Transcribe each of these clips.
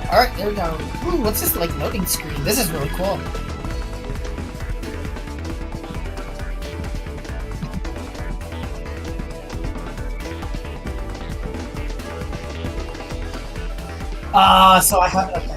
Alright, there we go. Ooh, what's this, like, loading screen? This is really cool. So I have... Okay.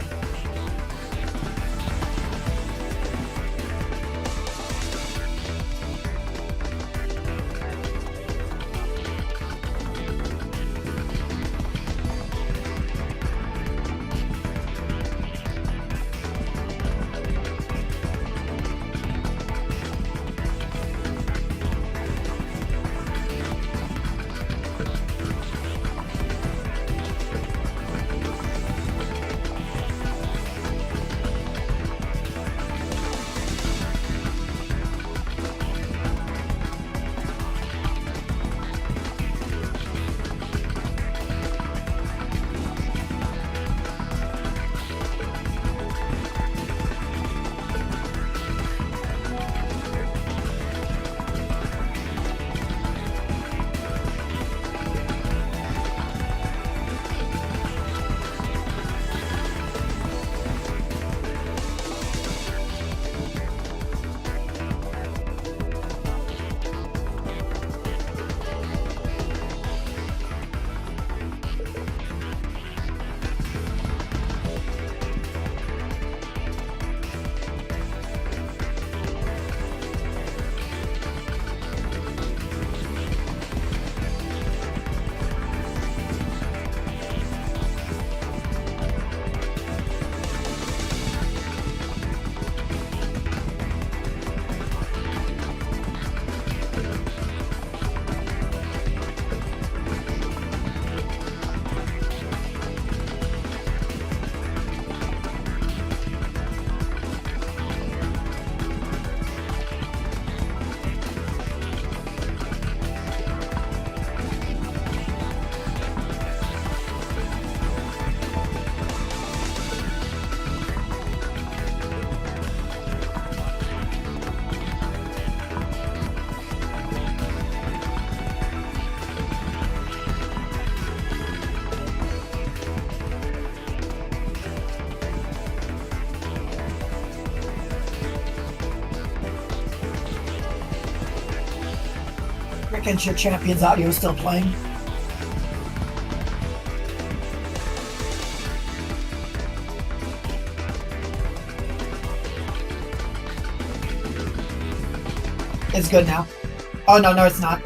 Reckons your champion's audio is still playing. It's good now. Oh, no, it's not.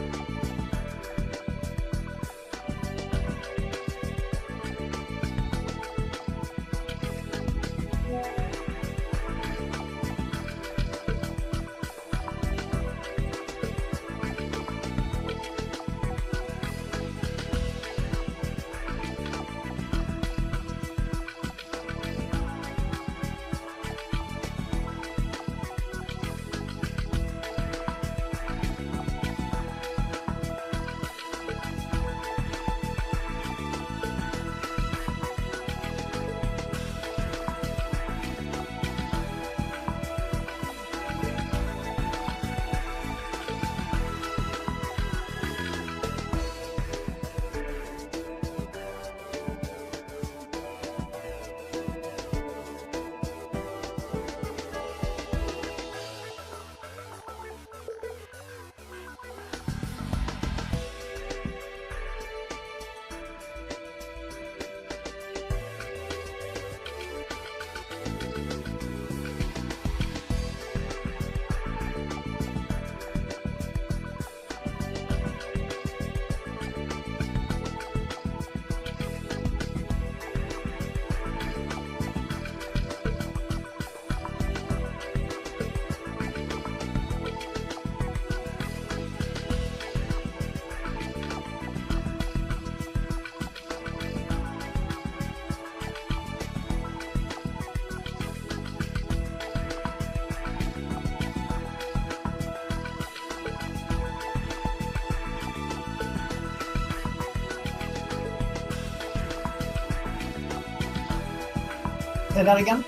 Say that again?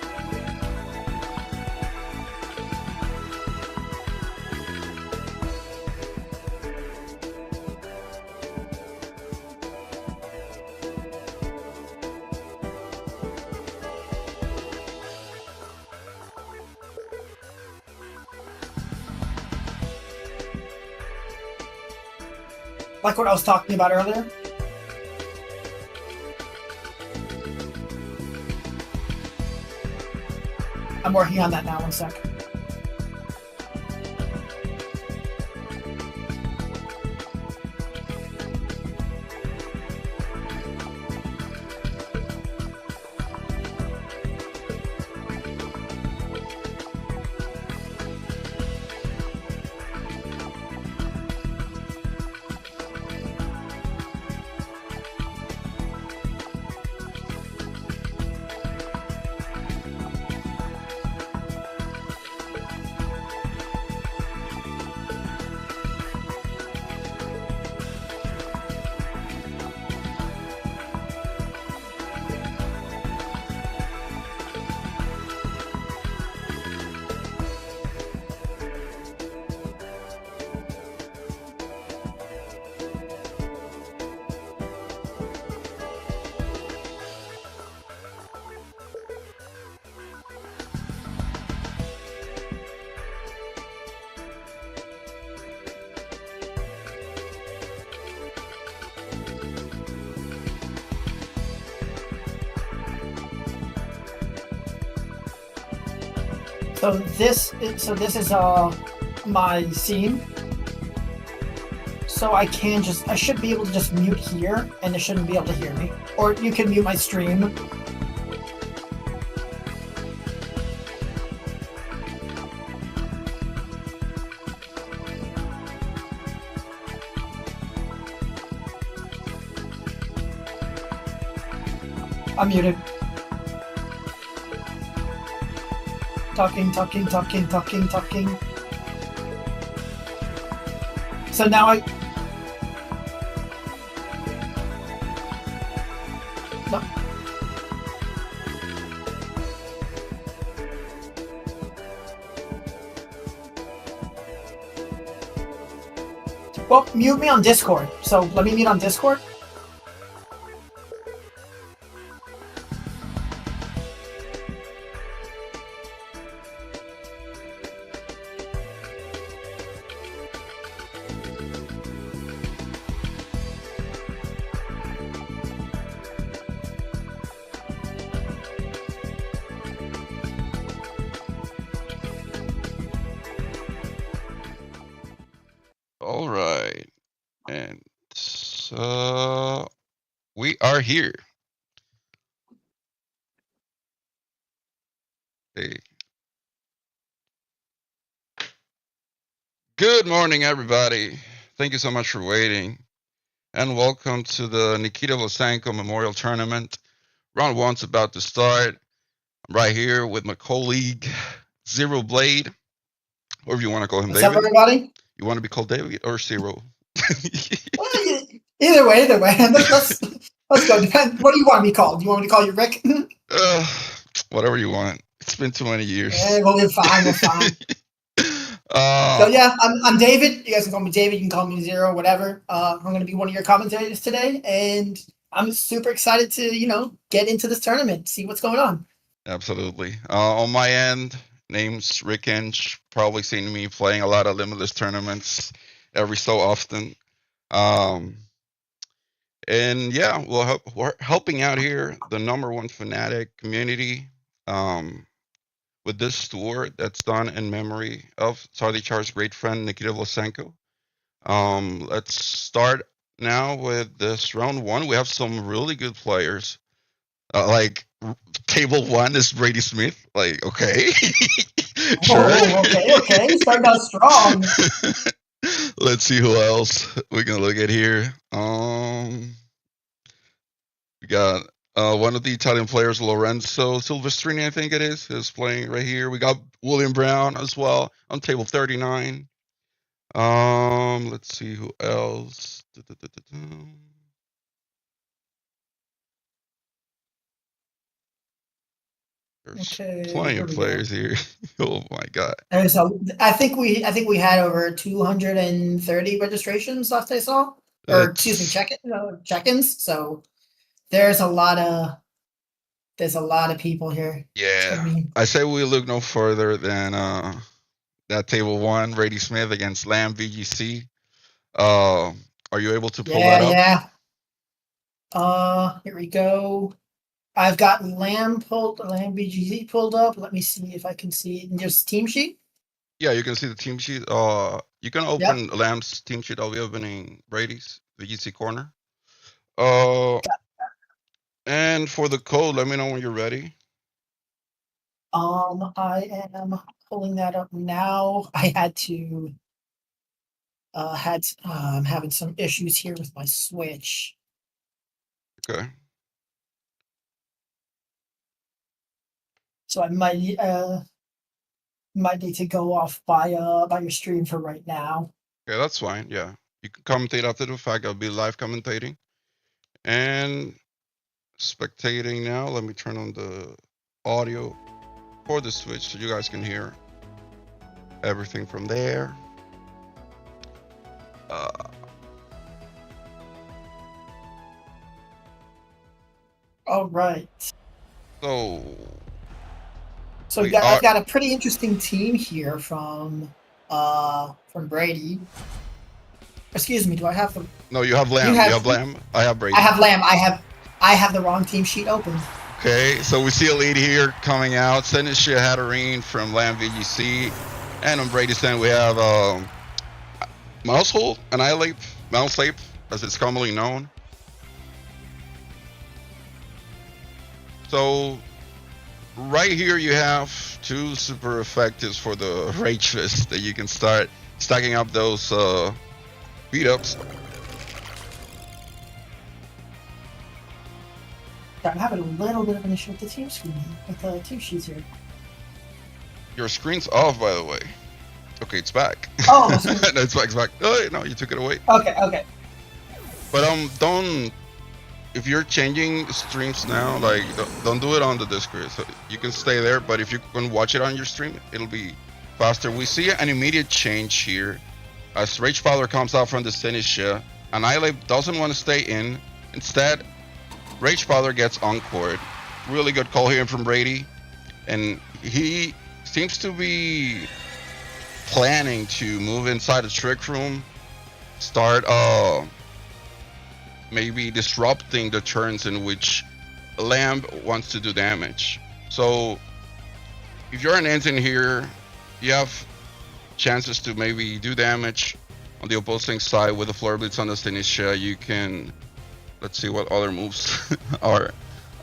like what I was talking about earlier. I'm working on that now. 1 sec. So this is my scene. So I should be able to just mute here, and it shouldn't be able to hear me. Or you can mute my stream. I'm muted. Talking. So now no. Well, mute me on Discord. So let me mute on Discord. All right. And so we are here. Hey. Good morning, everybody. Thank you so much for waiting. And welcome to the Nikita Vlasenko Memorial Tournament. Round one's about to start. I'm right here with my colleague, Zero Blade, or if you want to call him What's David. up, everybody? You want to be called David or Zero? Well, either way. Let's go. Depend. What do you want to be called? Do you want me to call you Rick? Whatever you want. It's been too many years. Well, we're fine. So yeah, I'm David. You guys can call me David. You can call me Zero, whatever. I'm going to be one of your commentators today, and I'm super excited to get into this tournament, see what's going on. Absolutely. On my end, name's Rick Inch. Probably seen me playing a lot of limitless tournaments every so often. And yeah, we're helping out here the #1 Fnatic community with this tour that's done in memory of Sardi great friend Nikita Vlasenko. Let's start now with this round one. We have some really good players. Like table one is Brady Smith. Like, okay. Sure. Oh, okay. Starting out strong. Let's see who else we can look at here. We got one of the Italian players, Lorenzo Silvestrini, I think it is playing right here. We got William Brown as well on table 39. Let's see who else. There's plenty of players here. Oh my god. I think we had over 230 registrations last I saw, or excuse me, check-ins. So there's a lot of people here. Yeah, I say we look no further than that table one, Brady Smith against Lamb VGC. Are you able to pull that up? Yeah. Here we go. I've got Lamb BGZ pulled up. Let me see if I can see it in just team sheet. Yeah, you can see the team sheet. You can open Lamb's team sheet. I'll be opening Brady's VGC corner. And for the code, let me know when you're ready. I am pulling that up now. I had to I'm having some issues here with my Switch. Okay. So I might need to go off by your stream for right now. Okay, that's fine. Yeah, you can commentate after the fact. I'll be live commentating and spectating now. Let me turn on the audio for the Switch so you guys can hear everything from there. All right. So I've got a pretty interesting team here from Brady. Excuse me, do I have the? No, you have Lamb. You have Lamb. I have Brady. I have Lamb. I have the wrong team sheet open. Okay, so we see a lead here coming out. Senisha Hatterene from Lamb VGC. And on Brady's end, we have Mousehole, Annihilate, Mouseape, as it's commonly known. So right here you have two super effectives for the Rage Fist that you can start stacking up those beat-ups. I'm having a little bit of an issue with the team screen, with the team sheets here. Your screen's off, by the way. Okay, it's back. Oh, no, it's back. It's back. Oh, no, you took it away. Okay. But don't. If you're changing streams now, like don't do it on the Discord. So you can stay there, but if you can watch it on your stream, it'll be faster. We see an immediate change here as Rage Powder comes out from the Senisha. Annihilate doesn't want to stay in. Instead, Rage Powder gets encored. Really good call here from Brady, and he seems to be planning to move inside the trick room, start maybe disrupting the turns in which Lamb wants to do damage. So if you're an engine here, you have chances to maybe do damage on the opposing side with the Flare Blitz on the Senisha. You can, let's see what other moves are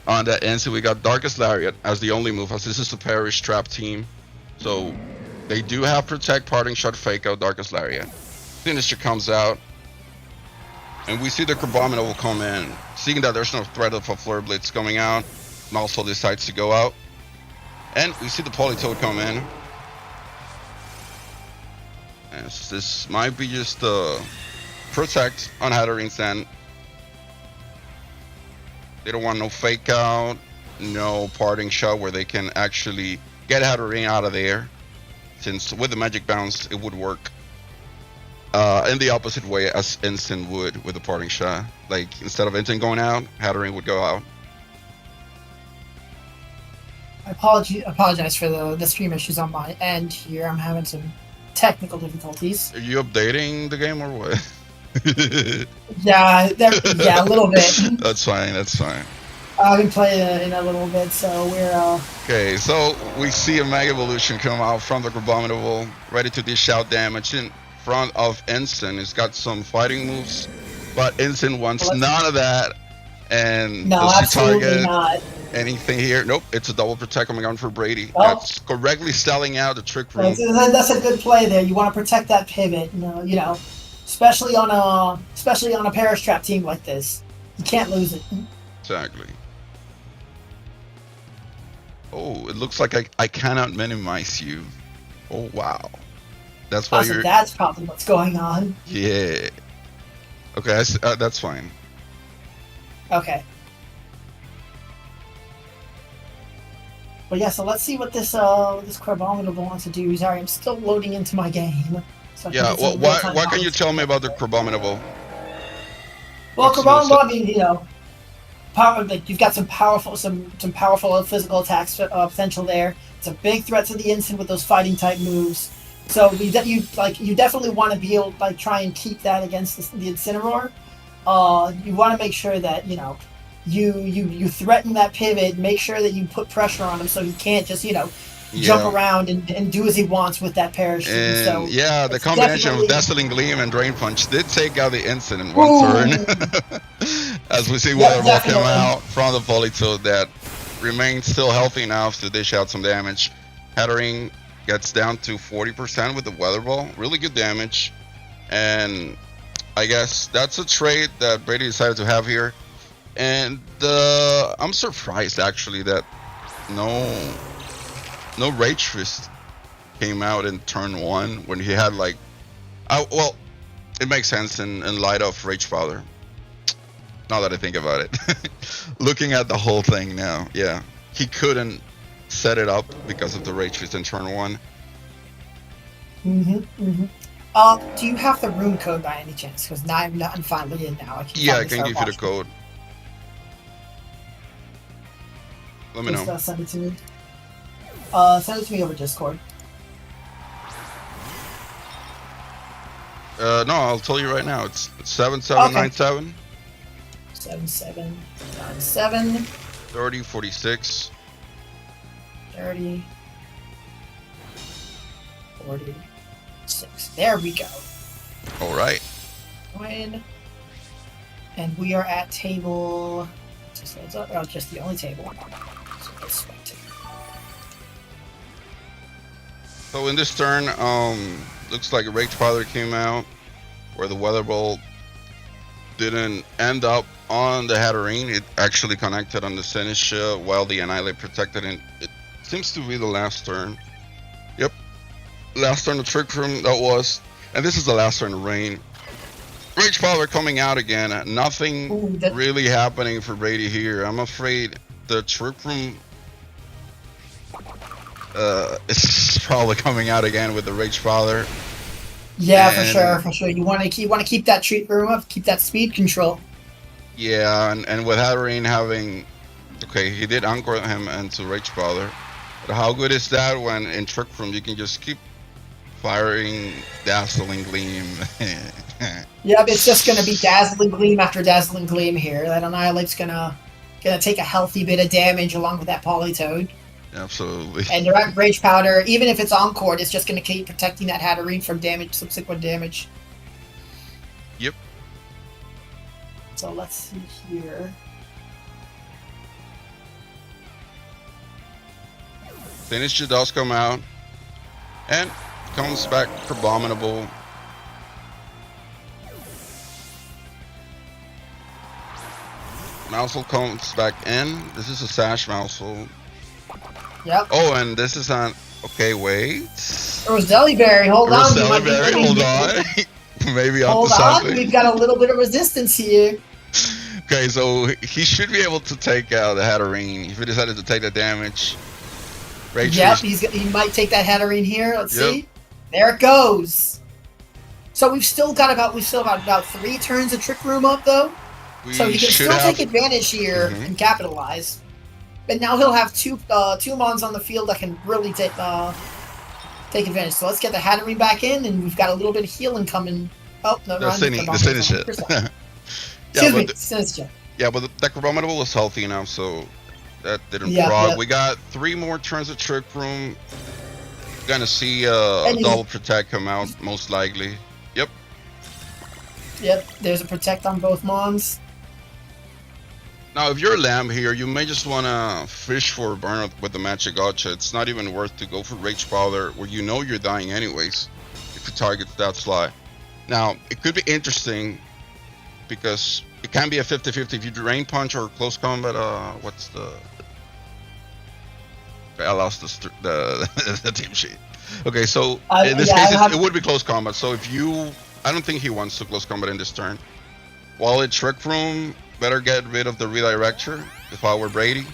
on that end. So we got Darkest Lariat as the only move, as this is a Perish Trap team. So they do have Protect, Parting Shot, Fake Out, Darkest Lariat. Senisha comes out, and we see the Carbomina will come in. Seeing that there's no threat of a Flare Blitz coming out, Mousehole decides to go out. And we see the Politoad come in. And this might be just a Protect on Hatterene's end. They don't want no Fake Out, no Parting Shot where they can actually get Hatterene out of there. Since with the Magic Bounce, it would work in the opposite way as Instant would with the Parting Shot. Like, instead of Instant going out, Hatterene would go out. I apologize for the stream issues on my end here. I'm having some technical difficulties. Are you updating the game or what? Yeah, a little bit. That's fine. I've been playing in a little bit, so we're Okay, so we see a Mega Evolution come out from the Carbomina, ready to dish out damage in front of Ensign. He's got some fighting moves, but Ensign wants none of that. And no, does he absolutely target not. anything here? Nope, it's a double protect coming on for Brady. Oh. That's correctly selling out the trick room. That's a good play there. You want to protect that pivot, you know, especially on a Perish Trap team like this. You can't lose it. Exactly. Oh, it looks like I cannot minimize you. Oh, wow. That's why you're... That's probably what's going on. Yeah. Okay, that's fine. Okay. But yeah, so let's see what this Carbomina wants to do. Sorry, I'm still loading into my game. So yeah, well, what can you tell me about the Carbomina? Well, Carbomina, I mean, you know, like you've got some powerful physical attacks potential there. It's a big threat to the instant with those fighting type moves. So you definitely want to be able to try and keep that against the Incineroar. You want to make sure that you threaten that pivot. Make sure that you put pressure on him so he can't just jump around and do as he wants with that parachute. And so yeah, the it's combination of definitely. Dazzling Gleam and Drain Punch did take out the Instant in one Ooh. turn. As we see Yep, Weatherball come definitely. out from the Politoed that remains still healthy enough to dish out some damage. Hattering gets down to 40% with the Weatherball. Really good damage. And I guess that's a trade that Brady decided to have here. And I'm surprised actually that no Rage Fist came out in turn 1 when he had well, it makes sense in light of Rage Powder. Now that I think about it, looking at the whole thing now, yeah, he couldn't set it up because of the Rage Fist in turn 1. Do you have the room code by any chance? Because I'm finally in now. I can give you the code. Let me know. Send it to me. Send it to me over Discord. No, I'll tell you right now. It's 7797. Okay. 7797 3046 3046. There we go. All right. And we are at table. Just loads up. Oh, just the only table. So in this turn, looks like a Rage Father came out, where the Weather Ball didn't end up on the Hatterene. It actually connected on the Senisha while the Annihilate protected it. It seems to be the last turn. Yep, last turn of Trick Room that was, and this is the last turn of Rain. Rage Father coming out again. Nothing really happening for Brady here. I'm afraid the Trick Room is probably coming out again with the Rage Father. Yeah, for sure. You want to keep that Trick Room up, keep that speed control. Yeah, and with Hatterene having, okay, he did anchor him into Rage Father, but how good is that when in Trick Room you can just keep firing Dazzling Gleam? Yep, it's just gonna be Dazzling Gleam after Dazzling Gleam here. That Annihilate's gonna take a healthy bit of damage along with that Politoed. Absolutely. And direct Rage Powder, even if it's Encored, it's just gonna keep protecting that Hatterene from subsequent damage. Yep. So let's see here. Senisha does come out and comes back for Abominable. Mousel comes back in. This is a Sash Mousel. Yep. Oh, and this is on. Okay, wait. Roselliberry, hold on. Roselliberry, hold on. Maybe up to something. We've got a little bit of resistance here. Okay, so he should be able to take out the Hatterene if he decided to take the damage. Yep, he might take that Hatterene here. Let's see. There it goes. So we've still got about 3 turns of Trick Room up though. So he can still take advantage here and capitalize. But now he'll have two Mons on the field that can really take advantage. So let's get the Hatterene back in, and we've got a little bit of healing coming. Oh, no, the Senisha. Senisha. Yeah, but the Chronometer was healthy enough, so that didn't prog. We got 3 more turns of Trick Room. Gonna see double Protect come out, most likely. Yep. Yep, there's a Protect on both Mons. Now, if you're a Lamb here, you may just want to fish for a burn with the Magic Gotcha. It's not even worth to go for Rage Powder, where you know you're dying anyways if it targets that slot. Now, it could be interesting because it can be a 50-50 if you Drain Punch or Close Combat. What's the... I lost the team sheet. Okay, so in this case, it would be Close Combat. So if you... I don't think he wants to Close Combat in this turn. While it's Trick Room, better get rid of the Redirector if I were Brady.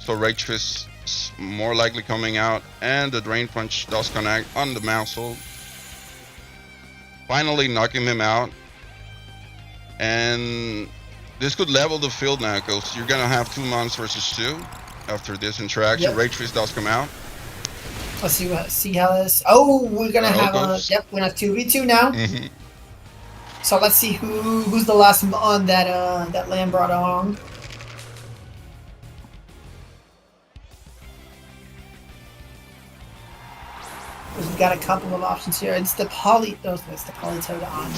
So Rage Fist is more likely coming out, and the Drain Punch does connect on the Mousel. Finally knocking him out. And this could level the field now, because you're going to have 2 Mons versus 2 after this interaction. Rage Fist does come out. Let's see how this. Oh, we're gonna Arrow have goes. we're gonna have 2v2 now. Mhm. So let's see who's the last one that Lamb brought along. We've got a couple of options here. It's the it's the Polytoad on.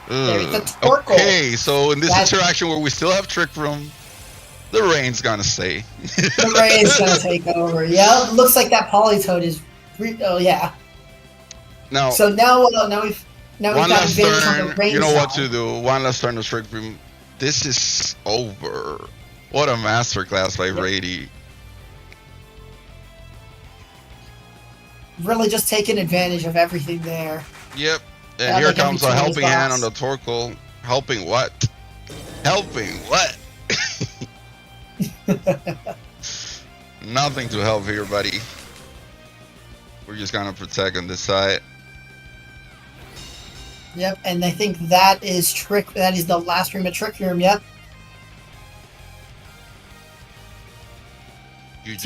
There's the Torkoal. Okay, so in this interaction where we still have Trick Room, the rain's gonna stay. The rain's gonna take over. Yeah, looks like that Polytoad is. Oh yeah. Now, so now we've one got last advantage on the turn. rain You know side. what to do. One last turn of Trick Room. This is over. What a masterclass by Brady. Really just taking advantage of everything there. Yep. And here comes a helping hand on the Torkoal. Helping what? Helping what? Nothing to help here, buddy. We're just gonna protect on this side. Yep, and I think that is That is the last room of Trick Room. Yep.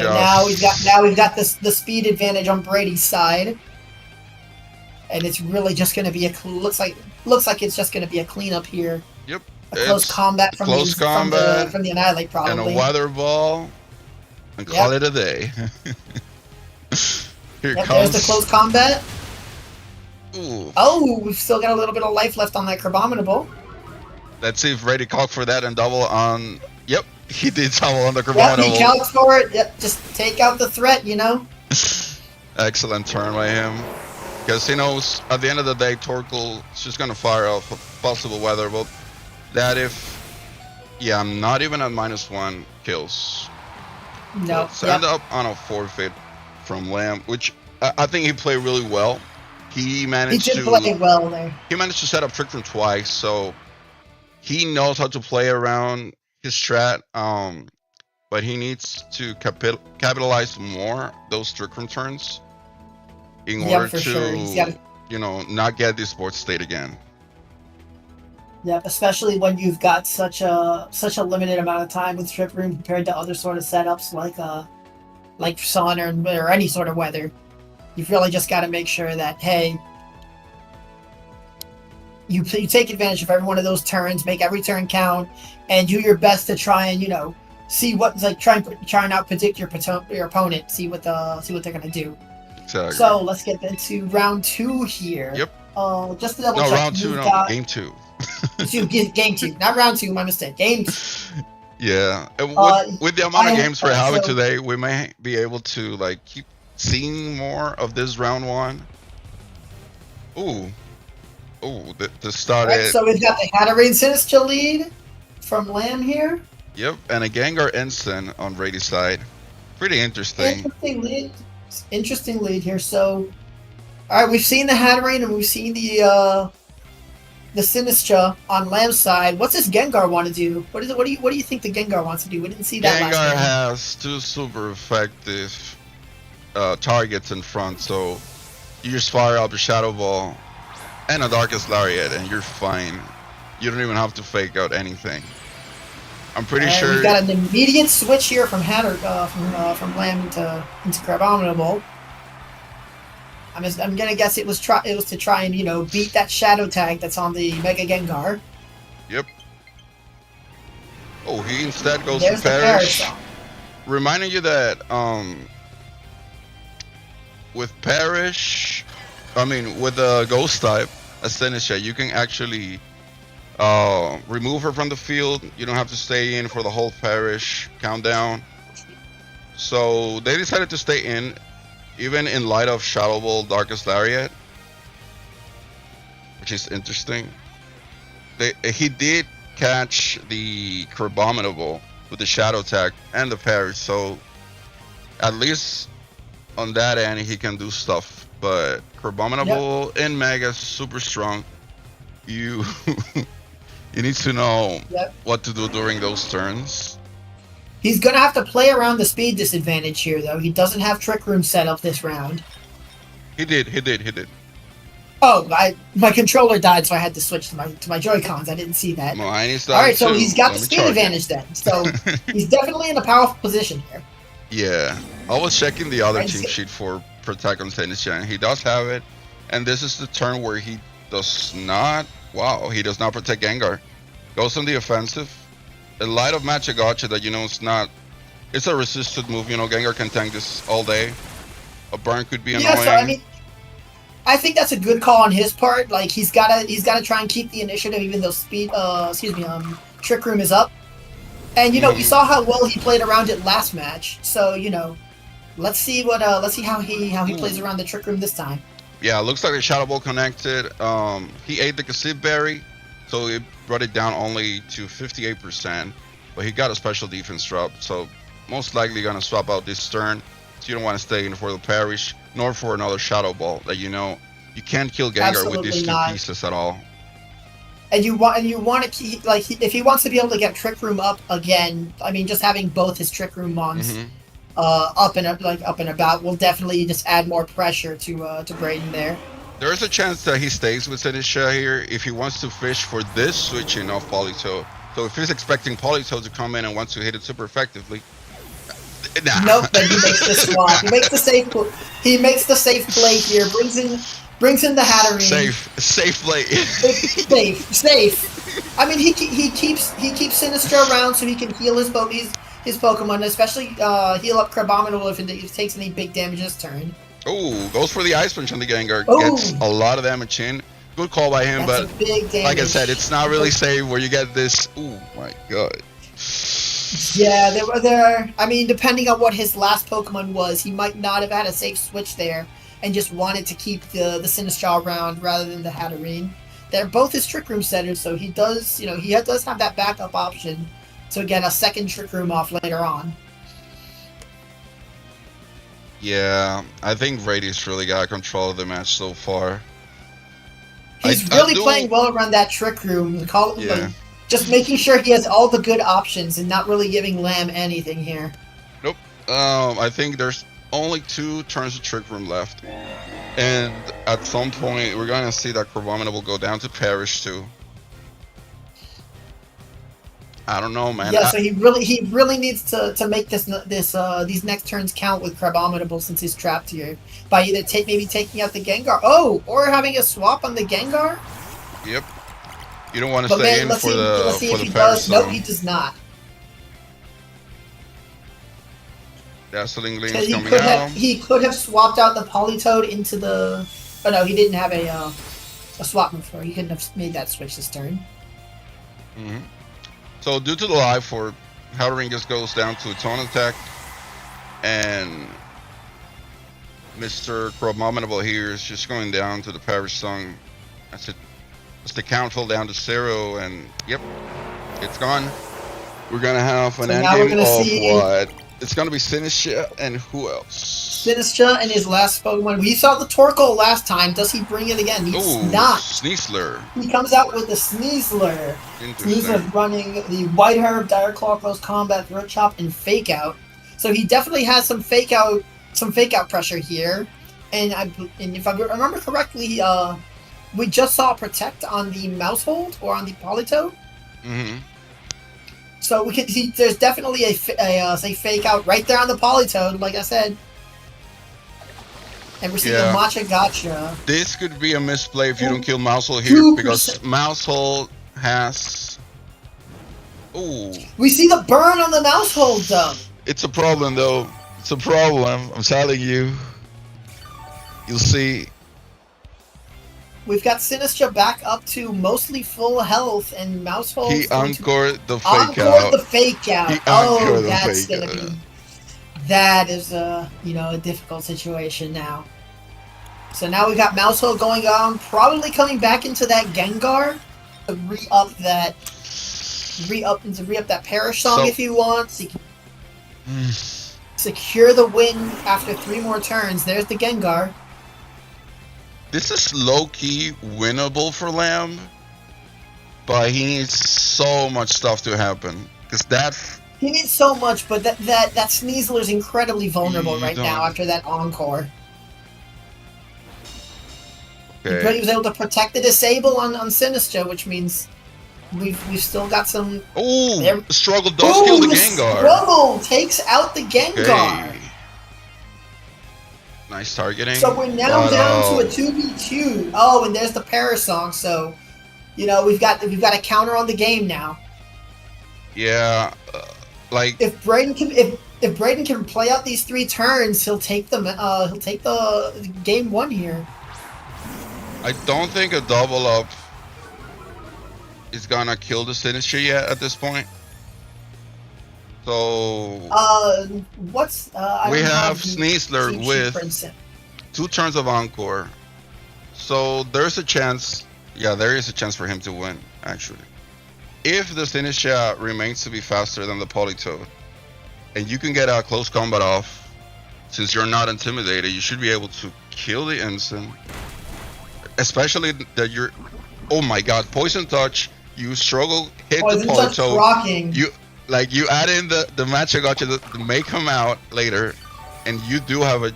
Now we've got the speed advantage on Brady's side, and it's really just going to be looks like it's just going to be a cleanup here. Yep. A close combat from the Annihilate probably. And a weather ball, and call it a day. Here comes. There's the close combat. Ooh. Oh, we've still got a little bit of life left on that Crabominable. Let's see if Brady calcs for that and double on. Yep, he did double on the Crabominable. Yep, he calcs for it. Yep, just take out the threat, you know. Excellent turn by him. Because he knows at the end of the day, Torkoal is just going to fire off a possible weather. But that I'm not even at -1 kills. No. So end up on a forfeit from Lamb, which I think he played really well. He managed to play well there. He managed to set up Trick Room twice, so he knows how to play around his strat. But he needs to capitalize more those Trick Room turns in order to, not get this board state again. Yeah, especially when you've got such a limited amount of time with Trick Room compared to other sort of setups like sun or any sort of weather. You've really just got to make sure that you take advantage of every one of those turns, make every turn count, and do your best to try and see what's try and out predict your opponent, see what they're gonna do. Exactly. So let's get into round 2 here. Yep. Just to double check. Round 2, game 2. Game 2, not round 2. My mistake. Game 2. Yeah, and with the amount of games we're having today, we may be able to keep seeing more of this round 1. Ooh, to start it. So we've got the Hatterene Sinister lead from Lamb here. Yep, and a Gengar Ensign on Brady's side. Pretty interesting. Interesting lead here. So, all right, we've seen the Hatterene and we've seen the Sinistra on Lamb's side. What's this Gengar want to do? What do you think the Gengar wants to do? We didn't see that last Gengar game. has 2 super effective targets in front, so you just fire up a Shadow Ball and a Darkest Lariat, and you're fine. You don't even have to fake out anything. I'm pretty sure we've got an immediate switch here from from Lamb into Crabominable. I'm gonna guess it was to try and beat that Shadow tag that's on the Mega Gengar. Yep. Oh, he instead goes There's for Perish. Reminding you that with Perish, with the Ghost type, Astenisha, you can actually remove her from the field. You don't have to stay in for the whole Perish countdown. So they decided to stay in, even in light of Shadow Ball, Darkest Lariat, which is interesting. He did catch the Crabominable with the Shadow tag and the Perish, so at least on that end he can do stuff. But Crabominable in Mega is super strong. You need to know what to do during those turns. He's gonna have to play around the speed disadvantage here, though. He doesn't have Trick Room set up this round. He did. Oh, my controller died, so I had to switch to my Joy-Cons. I didn't see that. Mine all right, so he's got the speed advantage then. So he's definitely in a powerful position here. Yeah, I was checking the other team sheet for protect on Sinistra, and he does have it. And this is the turn where he does not. Wow, he does not protect Gengar. Goes on the offensive. A light of Magic Gotcha that it's not. It's a resisted move. Gengar can tank this all day. A burn could be annoying. Yeah, so I mean, I think that's a good call on his part. Like he's gotta try and keep the initiative, even though Trick Room is up. And we saw how well he played around it last match. So let's see how he plays around the Trick Room this time. Yeah, looks like the Shadow Ball connected. He ate the Cassib Berry, so it brought it down only to 58%. But he got a special defense drop, so most likely gonna swap out this turn. So you don't want to stay in for the Parish, nor for another Shadow Ball that you can't kill Gengar Absolutely with these two pieces at all. And you want to keep, like, if he wants to be able to get Trick Room up again, I mean, just having both his Trick Room mons up and about will definitely just add more pressure to Braden there. There is a chance that he stays with Sinistra here if he wants to fish for this switching off Politoed. So if he's expecting Politoed to come in and wants to hit it super effectively, nah. Nope, but he makes the swap. He makes the safe. He makes the safe play here. Brings in the Hatterene. Safe play. Safe. I mean, he keeps Sinistra around so he can heal his Pokemon, especially heal up Crabominable if it takes any big damage this turn. Oh, goes for the Ice Punch on the Gengar. Gets a lot of damage in. Good call by him, That's but big damage. like I said, it's not really safe where you get this. Oh my god. Yeah, there. I mean, depending on what his last Pokemon was, he might not have had a safe switch there, and just wanted to keep the Sinistra around rather than the Hatterene. They're both his Trick Room setters, so he does have that backup option to get a second Trick Room off later on. Yeah, I think Radius really got control of the match so far. He's really playing well around that Trick Room. Just making sure he has all the good options and not really giving Lamb anything here. Nope. I think there's only 2 turns of Trick Room left. And at some point, we're going to see that Crabominable will go down to Perish too. I don't know, man. Yeah, so he really needs to make these next turns count with Crabominable since he's trapped here. By either maybe taking out the Gengar. Oh, or having a swap on the Gengar? Yep. You don't want to stay in for the Perish. Nope, he does not. Dazzling Gleam's coming out. He could have swapped out the Politoed into the... Oh no, he didn't have a swap move for it. He couldn't have made that switch this turn. So due to the live for Hatterene just goes down to its own attack, and Mr. Crabominable here is just going down to the Perish Song. That's it. As the count fell down to 0, and yep, it's gone. We're gonna have an ending of what? It's gonna be Sinistra and who else? Sinistra and his last Pokemon. We saw the Torkoal last time. Does he bring it again? He's not. Sneasler. He comes out with the Sneasler. Sneasler's running the White Herb, Dire Claw, Close Combat, Throat Chop, and Fake Out. So he definitely has some fake out pressure here. And if I remember correctly, we just saw Protect on the Mousehold or on the Politoed. So we can see there's definitely a fake out right there on the Politoed, like I said. And we're seeing a Matcha Gotcha. This could be a misplay if you don't kill Mousehold here, because Mousehold has... Ooh. We see the burn on the Mousehold, though. It's a problem, though. It's a problem. I'm telling you. You'll see. We've got Sinistra back up to mostly full health, and Mousehold. He encored the fake out. The fake out. Oh, that's gonna be. That is a difficult situation now. So now we've got Mousehold going on, probably coming back into that Gengar to re-up that Perish Song if he wants. He can secure the win after 3 more turns. There's the Gengar. This is low-key winnable for Lamb, but he needs so much stuff to happen. He needs so much, but that Sneasler is incredibly vulnerable right now after that Encore. Okay. He was able to protect the Disable on Sinistra, which means we've still got some... Oh, Struggle does kill the Gengar. Struggle takes out the Gengar. Okay. Nice targeting. So we're now down to a 2v2. Oh, and there's the Paris song. So, you know, we've got a counter on the game now. Yeah, like if Braden can play out these 3 turns, he'll take the game 1 here. I don't think a double up is gonna kill the Sinister yet at this point. So we have Sneasler with 2 turns of Encore. So there's a chance. Yeah, there is a chance for him to win, actually. If the Sinister remains to be faster than the Politoad, and you can get a close combat off, since you're not intimidated, you should be able to kill the Ensign. Especially that you're, oh my god, Poison Touch, you struggle, hit the Politoad, you add in the match gotcha to make him out later, and you do have a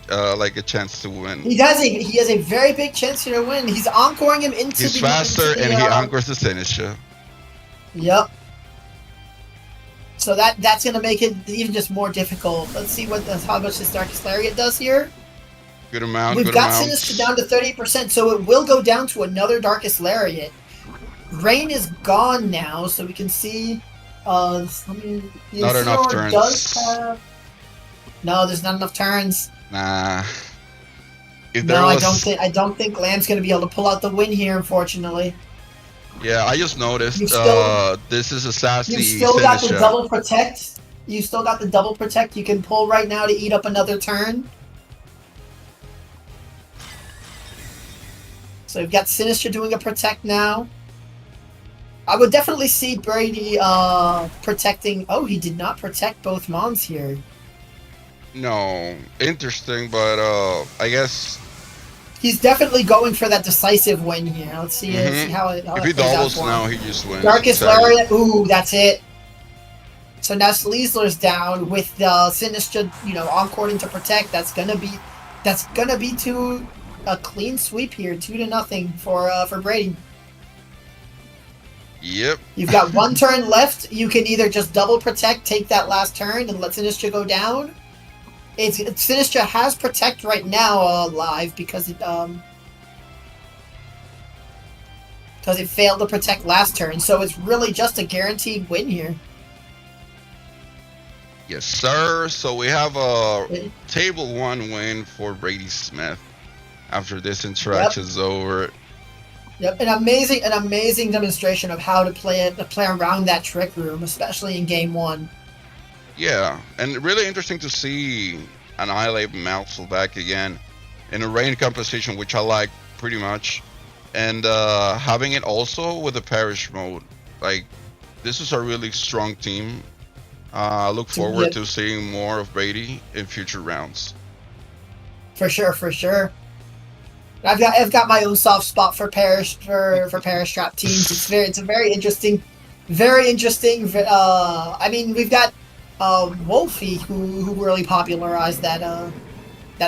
chance to win. He has a very big chance here to win. He's encoring him into He's faster and he encores the Sinister. Yep. So that's gonna make it even just more difficult. Let's see how much this Darkest Lariat does here. Good amount. We've got Sinister down to 30%, so it will go down to another Darkest Lariat. Rain is gone now, so we can see. Not enough turns. No, there's not enough turns. Nah. I don't think Lamb's gonna be able to pull out the win here, unfortunately. Yeah, I just noticed. This is a sassy. You've still got the double protect. You still got the double protect. You can pull right now to eat up another turn. So you've got Sinister doing a protect now. I would definitely see Brady protecting. Oh, he did not protect both Mons here. No, interesting, but I guess he's definitely going for that decisive win here. Let's see, see how it. If he doubles now, he just wins. Darkest Lariat. Ooh, that's it. So now Sleezler's down with Sinister, encoring to protect. That's gonna be to a clean sweep here, 2-0 for Brady. Yep. You've got 1 turn left. You can either just double protect, take that last turn, and let Sinister go down. Sinister has protect right now live because it failed to protect last turn. So it's really just a guaranteed win here. Yes, sir. So we have a table 1 win for Brady Smith after this interaction is over. Yep, an amazing demonstration of how to play around that trick room, especially in game 1. Yeah, and really interesting to see Annihilate Mouthful back again in a rain composition, which I like pretty much, and having it also with the Parish mode. Like, this is a really strong team. I look forward to seeing more of Brady in future rounds. For sure. I've got my own soft spot for Parish for Parish trap teams. It's a very interesting. I mean, we've got Wolfie who really popularized that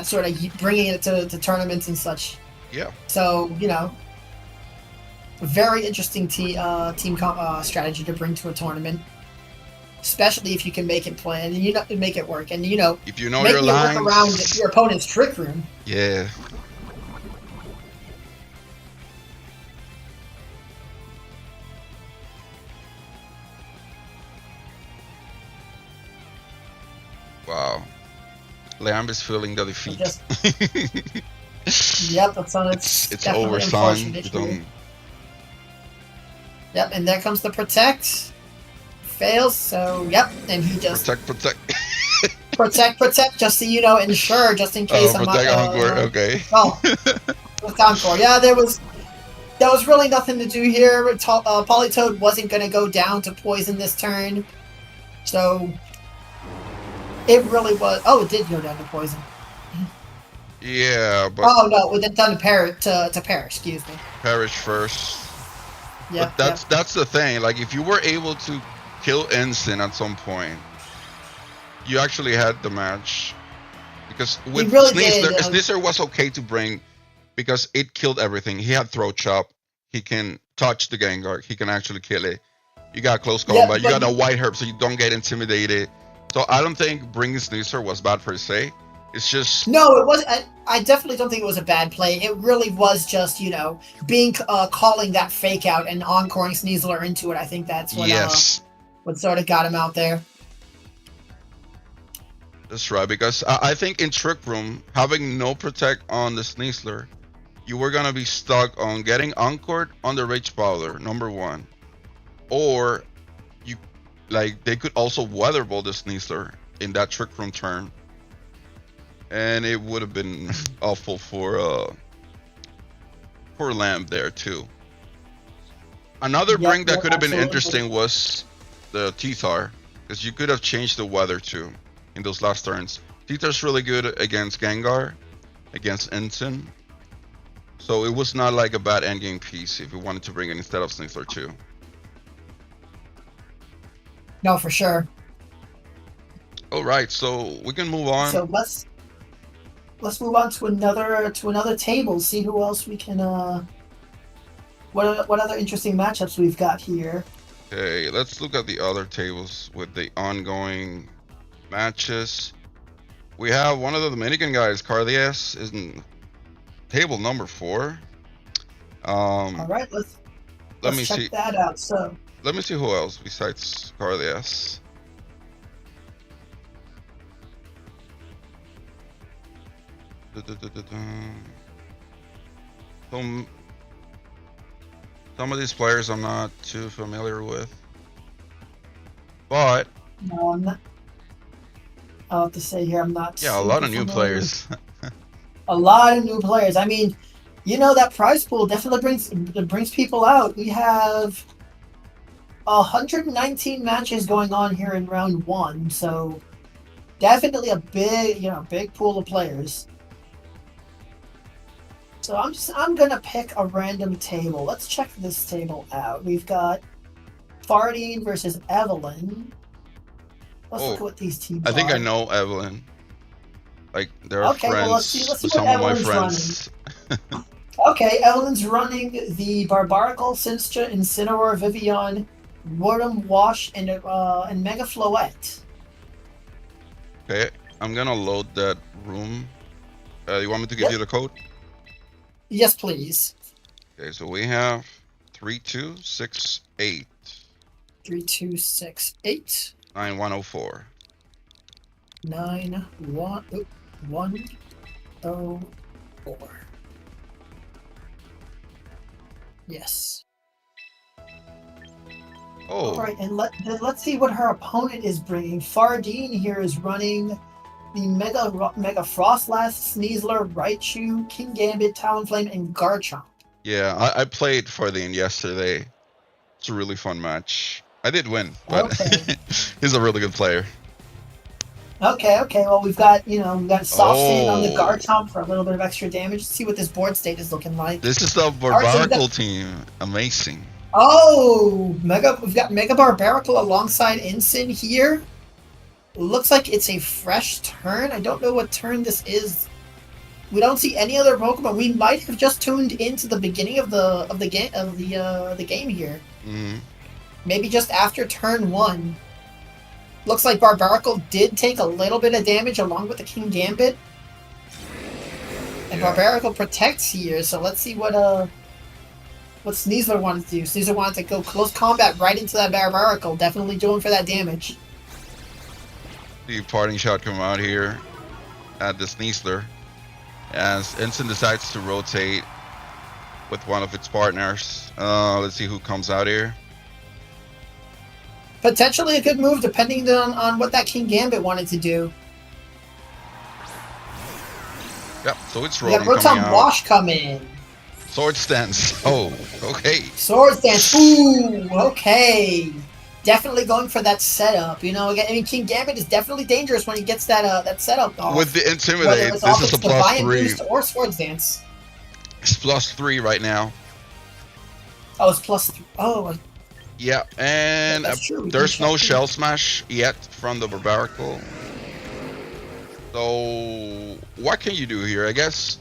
sort of bringing it to tournaments and such. Yeah. So very interesting team strategy to bring to a tournament, especially if you can make it play and make it work, and if you know your lines, work around your opponent's trick room. Yeah. Wow. Lamb is feeling the defeat. Yep, it's over, son. Yep, and there comes the protect. Fails, so yep, and he just protect. protect, just so ensure, just in case. Okay. Oh, with Encore. Yeah, there was really nothing to do here. Politoad wasn't going to go down to poison this turn, so it really was. Oh, it did go down to poison. Yeah, but oh no, it done to Parish. Excuse me. Parish first. Yeah, but that's the thing. Like, if you were able to kill Ensign at some point, you actually had the match. Because with Sneasler was okay to bring because it killed everything. He had throat chop. He can touch the Gengar. He can actually kill it. You got close combat. You got a white herb, so you don't get intimidated. So I don't think bringing Sneasler was bad per se. It's just No, it was. I definitely don't think it was a bad play. It really was just being calling that fake out and encoring Sneasler into it. I think that's yes, what sort of got him out there. that's right. Because I think in Trick Room, having no protect on the Sneasler, you were gonna be stuck on getting encored on the Rage Powder, number one, or you they could also Weather Ball the Sneasler in that Trick Room turn, and it would have been awful for Lamb there too. Another bring that could have been Absolutely. interesting was the T-Tar, because you could have changed the weather too in those last turns. T-Tar's really good against Gengar, against Ensign, so it was not like a bad endgame piece if you wanted to bring it instead of Sneasler 2. No, for sure. All right, so we can move on. So let's move on to another table. See who else we can. What other interesting matchups we've got here? Okay, let's look at the other tables with the ongoing matches. We have one of the Dominican guys, Cardias, is in table number 4. All right, let's check that out. So let me see who else besides Cardias. Some of these players I'm not too familiar with, but no, I'm not. I'll have to say here, I'm not. Yeah, a lot of new players. A lot of new players. I mean, that prize pool definitely brings people out. We have 119 matches going on here in round 1, so definitely a big pool of players. So I'm gonna pick a random table. Let's check this table out. We've got Fardine versus Evelyn. Let's look at what these teams are. I think I know Evelyn. Like, they're friends well, let's see with what some of my Evelyn's friends. Okay, Evelyn's running the Barbaracle, Sinstcha, Incineroar, Vivian, Rotom, Wash, and Mega Floette. Okay, I'm gonna load that room. You want me to give you the code? Yes, please. Okay, so we have 3268. 3268. 9104. 9104. Yes. Oh. All right, and let's see what her opponent is bringing. Fardine here is running the Mega Frostlass, Sneasler, Raichu, King Gambit, Talonflame, and Garchomp. Yeah, I played Fardine yesterday. It's a really fun match. I did win, but he's a really good player. Okay. Well, we've got soft sand on the Garchomp for a little bit of extra damage. Let's see what this board state is looking like. This is the Barbaracle team. Amazing. Oh, we've got Mega Barbaracle alongside Ensign here. Looks like it's a fresh turn. I don't know what turn this is. We don't see any other Pokemon. We might have just tuned into the beginning of the game here. Mm-hmm. Maybe just after turn 1. Looks like Barbaracle did take a little bit of damage along with the King Gambit. And Barbaracle protects here, so let's see what Sneasler wanted to do. Sneasler wanted to go close combat right into that Barbaracle, definitely doing for that damage. The parting shot come out here at the Sneasler as Ensign decides to rotate with one of its partners. Let's see who comes out here. Potentially a good move depending on what that King Gambit wanted to do. Yep, so it's Rotom coming out. Wash come in. Swords Dance. Oh, okay. Swords Dance. Ooh, okay. Definitely going for that setup. King Gambit is definitely dangerous when he gets that setup off. With the Intimidate, this is a +3. Or Swords Dance. It's +3 right now. Oh, it's +3. Oh. Yeah, and there's no Shell Smash yet from the Barbaracle. So, what can you do here? I guess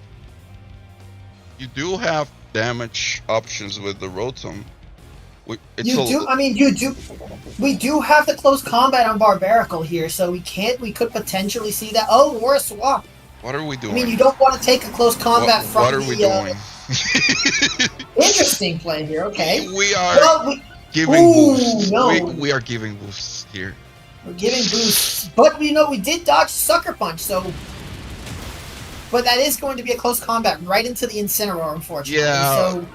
you do have damage options with the Rotom. We do have the close combat on Barbaracle here, so we could potentially see that. Oh, or a swap. What are we I doing? mean, you don't want to take a close combat from What are we doing? Interesting play here. Okay. We are Well, giving ooh, boosts. no. We are giving boosts here. We're giving boosts, but we did dodge Sucker Punch, so. But that is going to be a close combat right into the Incineroar, unfortunately. Yeah, So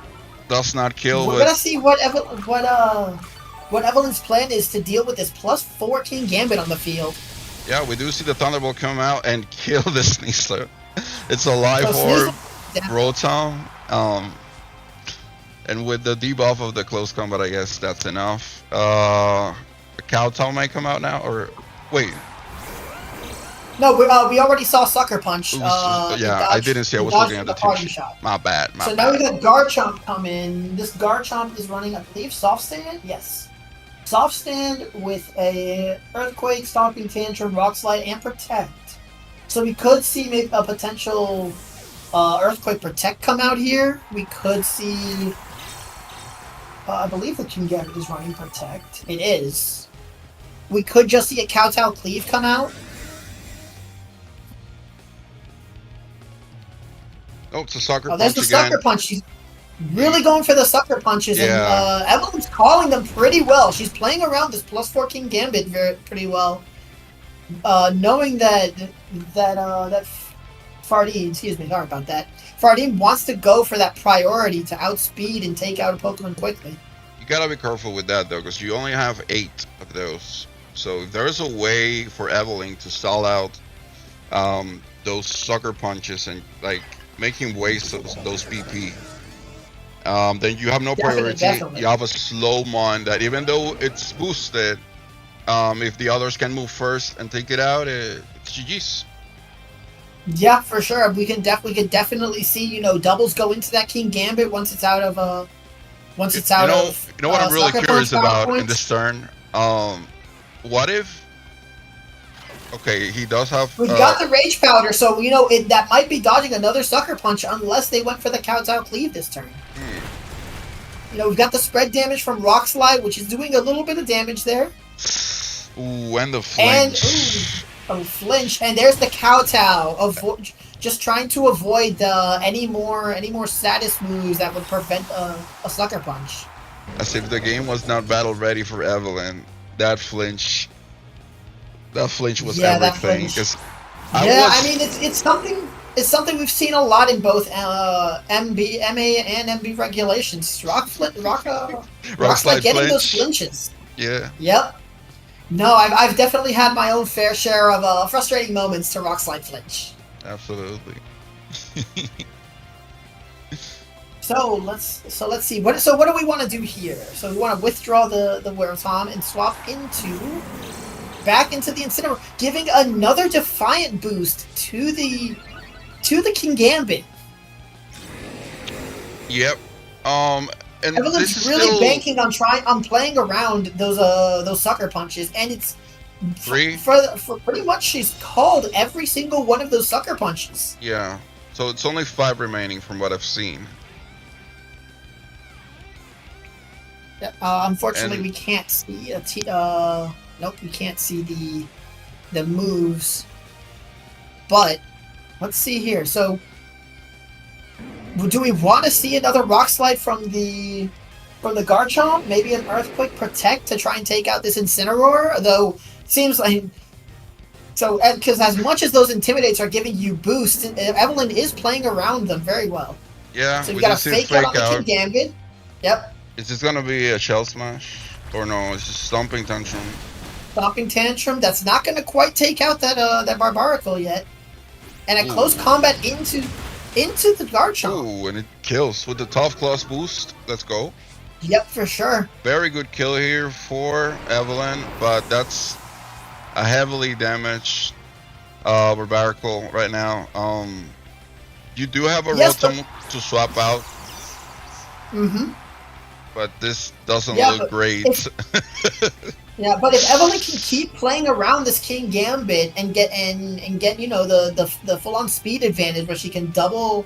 does not kill. we're gonna see what Evelyn's plan is to deal with this +4 King Gambit on the field. Yeah, we do see the Thunderbolt come out and kill the Sneasler. It's a life orb, Rotom. And with the debuff of the close combat, I guess that's enough. A Kowtow may come out now, or wait. No, we already saw Sucker Punch. Yeah, I didn't see. I was looking at the party team shot. My bad. So now we got Garchomp come in. This Garchomp is running, I believe, Soft Stand. Yes, Soft Stand with a Earthquake, Stomping Tantrum, Rock Slide, and Protect. So we could see maybe a potential Earthquake Protect come out here. We could see. I believe the King Gambit is running Protect. It is. We could just see a Kowtow Cleave come out. Oh, it's a Sucker Punch There's the again. Sucker Punch. She's really going for the Sucker Punches, and Evelyn's calling them pretty well. She's playing around this +4 King Gambit pretty well, knowing that Fardine, excuse me, sorry about that. Fardine wants to go for that priority to outspeed and take out a Pokemon quickly. You gotta be careful with that though, because you only have 8 of those. So if there's a way for Evelyn to stall out those Sucker Punches and like making waste of those BP, then you have no priority. Definitely. You have a slow mon that even though it's boosted, if the others can move first and take it out, it's GG's. Yeah, for sure. We can definitely see doubles go into that King Gambit once it's out of You know what I'm really curious about in this turn? What if? Okay, he does have. We've got the Rage Powder, so that might be dodging another Sucker Punch unless they went for the Kowtow Cleave this turn. We've got the spread damage from Rock Slide, which is doing a little bit of damage there. Ooh, and the flinch. Flinch, and there's the Kowtow, just trying to avoid any more status moves that would prevent a Sucker Punch. As if the game was not battle ready for Evelyn. That flinch was everything. I mean, it's something we've seen a lot in both MA and MB regulations. Rock Slide getting those flinches. Yeah. Yep. No, I've definitely had my own fair share of frustrating moments to Rock Slide flinch. Absolutely. So let's see. What do we want to do here? So we want to withdraw the Rotom and swap back into the Incineroar, giving another Defiant boost to the King Gambit. Yep. And Evelyn's really banking on playing around those Sucker Punches, and it's for pretty much she's called every single one of those Sucker Punches. Yeah. So it's only 5 remaining from what I've seen. Yeah, unfortunately, we can't see nope, we can't see the moves. But let's see here. So, do we want to see another Rock Slide from the Garchomp? Maybe an Earthquake Protect to try and take out this Incineroar? Though it seems like because as much as those Intimidates are giving you boosts, Evelyn is playing around them very well. Yeah. So you got a fake out on the King Gambit. Yep. Is this gonna be a Shell Smash? Or no, it's just Stomping Tantrum. Stomping Tantrum, that's not gonna quite take out that Barbaracle yet. And a close combat into the Garchomp. Ooh, and it kills with the Tough Claws boost. Let's go. Yep, for sure. Very good kill here for Evelyn, but that's a heavily damaged Barbaracle right now. You do have a Rotom to swap out. Mm-hmm. But this doesn't look great. But if Evelyn can keep playing around this King Gambit and get the full on speed advantage where she can double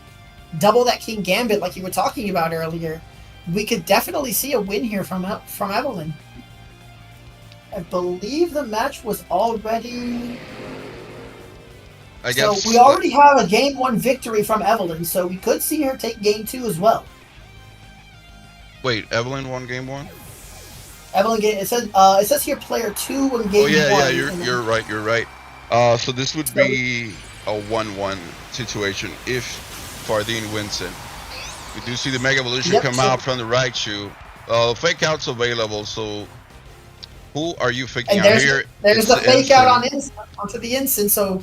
that King Gambit like you were talking about earlier, we could definitely see a win here from Evelyn. I believe the match was already I So guess. we already have a game 1 victory from Evelyn, so we could see her take game 2 as well. Wait, Evelyn won game 1. Evelyn, it says here player 2 won game Oh yeah, 1. yeah. You're right. You're right. So this would So be a 1-1 situation if Fardine wins it. We do see the Mega Evolution come out from the right shoe. Fake out's available, so who are you faking and out here? there's It's the the fake out instant. onto the instant. So,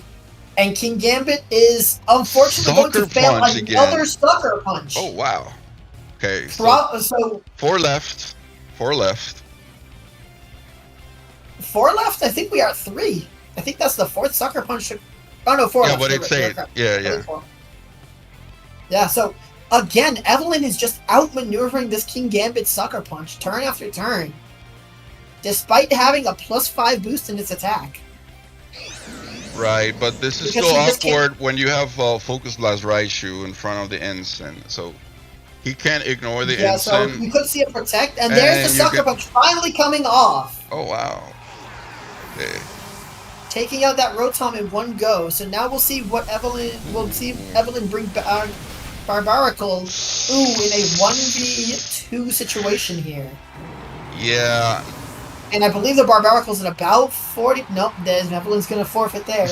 and King Gambit is unfortunately going to Sucker fail punch another again. sucker punch. Oh wow. Okay, so 4 left. 4 left. 4 left. I think we are 3. I think that's the 4th sucker punch. Oh no, 4 Yeah, left. but it's 8. Yeah. Yeah. So again, Evelyn is just outmaneuvering this King Gambit sucker punch turn after turn, despite having a +5 boost in its attack. Right, but this is still awkward when you have Focus Blast Raichu in front of the instant, so he can't ignore the instant. So you could see it protect, and there's the sucker punch finally coming off. Oh wow. Okay. Taking out that Rotom in one go. So now we'll see what Evelyn bring back Barbaracle. Ooh, in a 1v2 situation here. Yeah. And I believe the Barbaracle's at about 40. Nope, Evelyn's gonna forfeit there.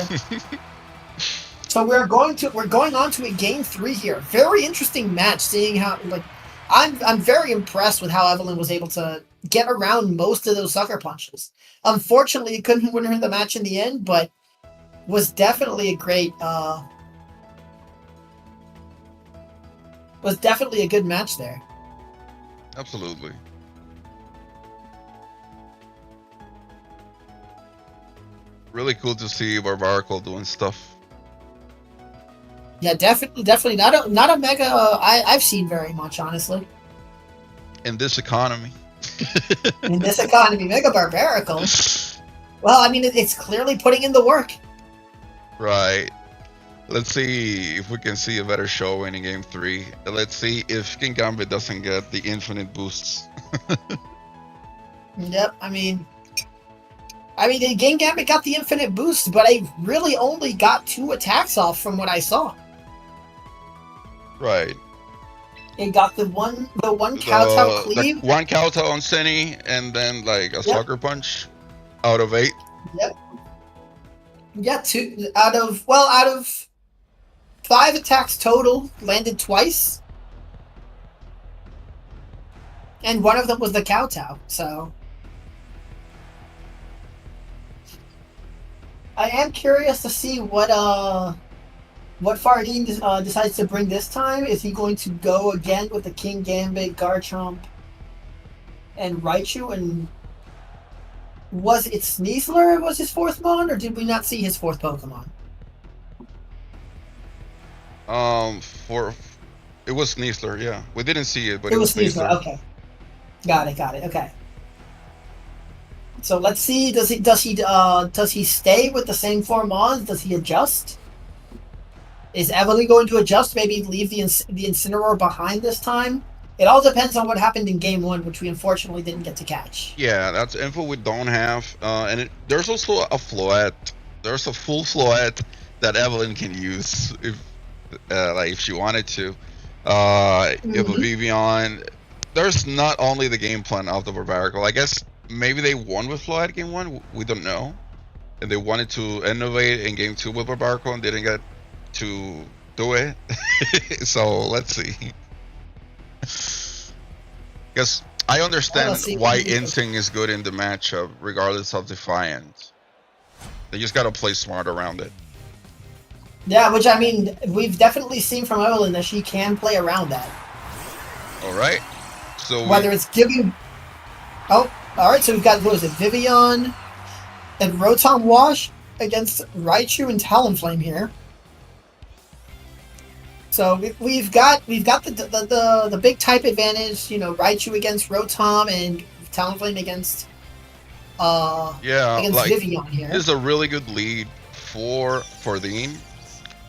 So we're going on to a game 3 here. Very interesting match. Seeing how I'm very impressed with how Evelyn was able to get around most of those sucker punches. Unfortunately, he couldn't win her the match in the end, but was definitely a great good match there. Absolutely. Really cool to see Barbaracle doing stuff. Yeah, definitely not a mega I've seen very much, honestly. In this economy. Mega Barbaracle. Well, I mean, it's clearly putting in the work. Right. Let's see if we can see a better showing in game 3. Let's see if King Gambit doesn't get the infinite boosts. Yep, I mean, the King Gambit got the infinite boost, but I really only got 2 attacks off from what I saw. Right. It got the one Kowtow cleave. One Kowtow on Senny, and then like a sucker punch out of 8. Yep. Yeah, 2 out of 5 attacks total, landed twice. And one of them was the Kowtow, so I am curious to see what Fardine decides to bring this time. Is he going to go again with the King Gambit, Garchomp, and Raichu? And was it Sneasler was his 4th Mon, or did we not see his 4th Pokemon? It was Sneasler, yeah. We didn't see it, but It was Sneasler. Okay, got it. Okay. So let's see. Does he stay with the same 4 Mons? Does he adjust? Is Evelyn going to adjust? Maybe leave the Incineroar behind this time? It all depends on what happened in game 1, which we unfortunately didn't get to catch. Yeah, that's info we don't have. And there's also a Floette. There's a full Floette that Evelyn can use if she wanted to. You have a Vivian. There's not only the game plan of the Barbaracle. I guess maybe they won with Floette game 1. We don't know. And they wanted to innovate in game 2 with Barbaracle and didn't get to do it. So let's see. Because I understand why Instinct is good in the matchup regardless of Defiant. They just gotta play smart around it. Yeah, which I mean, we've definitely seen from Evelyn that she can play around that. Alright. So whether it's giving... Oh, alright, so we've got, what is it, Vivian and Rotom Wash against Raichu and Talonflame here. So we've got the big type advantage, Raichu against Rotom and Talonflame against Vivian here. This is a really good lead for Fardine.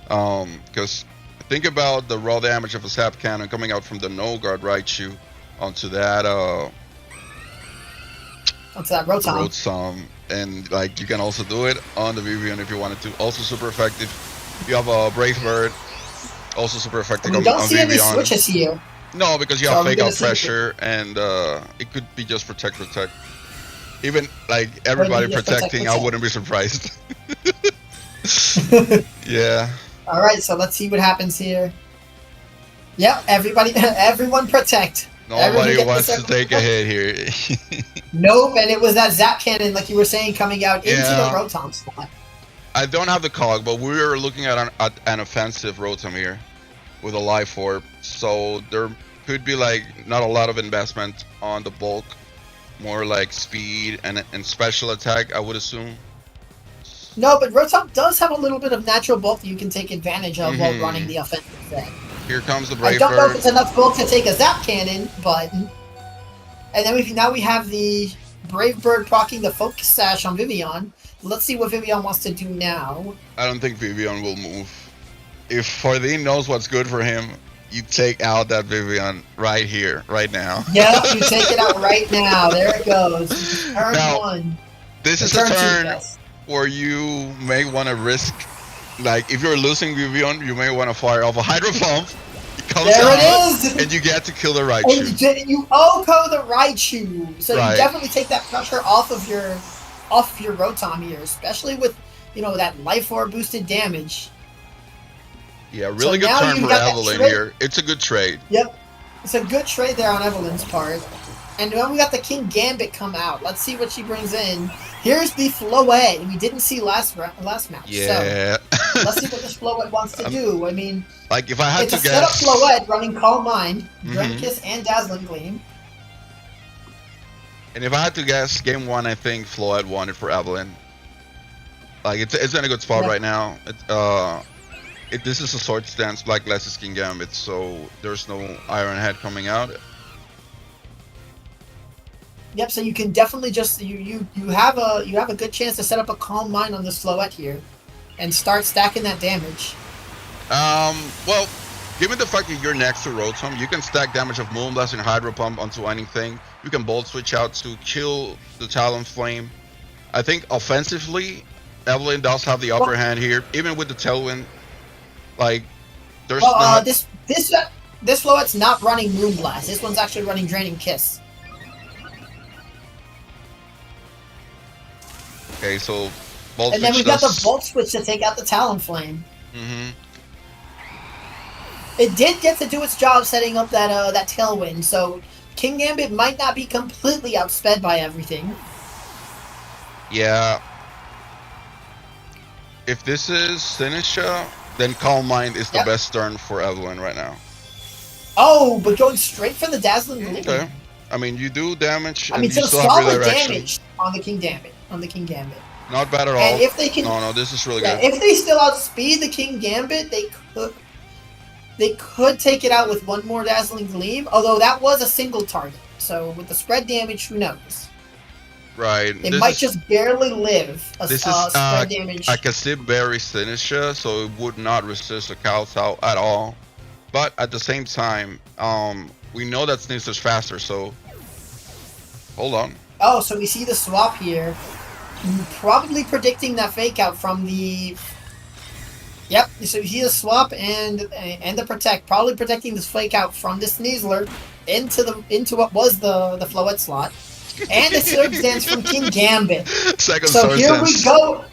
Because think about the raw damage of a Sap Cannon coming out from the No Guard Raichu onto that Rotom. And like you can also do it on the Vivian if you wanted to. Also super effective. You have a Brave Bird, also super effective We don't on see any Vivian. switches here. No, because you So have are we fake gonna out see- pressure, and it could be just protect. Even like Wouldn't everybody be just protect, protecting, I wouldn't be surprised. Yeah. All right, so let's see what happens here. Yep, everybody, everyone protect. Nobody Everyone wants to circle take a protect. hit here. Nope, and it was that zap cannon, like you were saying, coming out into the Yeah. Rotom slot. I don't have the cog, but we're looking at an offensive Rotom here with a Life Orb, so there could be like not a lot of investment on the bulk, more like speed and special attack, I would assume. No, but Rotom does have a little bit of natural bulk that you can take advantage of while Mhm. running the offensive set. Here comes the I Brave don't know if Bird. it's enough bulk to take a zap cannon, but and then now we have the Brave Bird proccing the Focus Sash on Vivian. Let's see what Vivian wants to do now. I don't think Vivian will move. If Fardine knows what's good for him, you take out that Vivian right here, right now. Yep, you take it out right now. There it goes. Turn Now, one. This is Or a two, turn yes. where you may want to risk, like if you're losing Vivian, you may want to fire off a Hydro Pump. It comes There out, it is! and you get to kill the And Raichu. you Oko the Raichu, so Right. you definitely take that pressure off of your Rotom here, especially with that Life Orb boosted damage. Yeah, really So good now turn you've for got that Evelyn trade- here. It's a good trade. Yep, it's a good trade there on Evelyn's part. And then we got the King Gambit come out. Let's see what she brings in. Here's the Floette we didn't see last match. Yeah. So let's see what this Floette wants to do. I mean, Like if I had it's to a setup guess, Floette running Calm Mind, Mhm. Drain Kiss, and Dazzling Gleam. and if I had to guess, game one, I think Floyd won it for Evelyn. Like it's in a good spot Yeah. right now. This is a sword stance, Black Glasses King Gambit, so there's no Iron Head coming out. Yep, so you can definitely just you have a good chance to set up a Calm Mind on this Floette here, and start stacking that damage. Well, given the fact that you're next to Rotom, you can stack damage of Moonblast and Hydro Pump onto anything. You can Bolt Switch out to kill the Talonflame. I think offensively, Evelyn does have the upper hand here, even with the Tailwind. Like, there's not. This Floette's not running Moonblast. This one's actually running Draining Kiss. Okay, so Bolt And then Switch we've got the does- Bolt Switch to take out the Talonflame. Mhm. It did get to do its job setting up that Tailwind, so King Gambit might not be completely outsped by everything. Yeah. If this is Sinisha, then Calm Mind is the Yep. best turn for Evelyn right now. Oh, but going straight for the Dazzling Gleam. Okay. I mean, you do damage, I and mean, you so still have solid redirection. damage on the King Gambit. Not bad at all. And if they can, No, this is really yeah, good. if they still outspeed the King Gambit, they could take it out with one more Dazzling Gleam. Although that was a single target, so with the spread damage, who knows? Right. They might just barely live a This spread is damage. a Kasib Berry Sinisha, so it would not resist a Kowtow at all. But at the same time, we know that Sinisha's faster, so hold on. Oh, so we see the swap here. Probably predicting that fake out from the. Yep, so he the swap and the protect. Probably protecting this fake out from the Sneasler into what was the Floette slot. And the Surge Dance from King Gambit. Second So Sword here Dance. we go.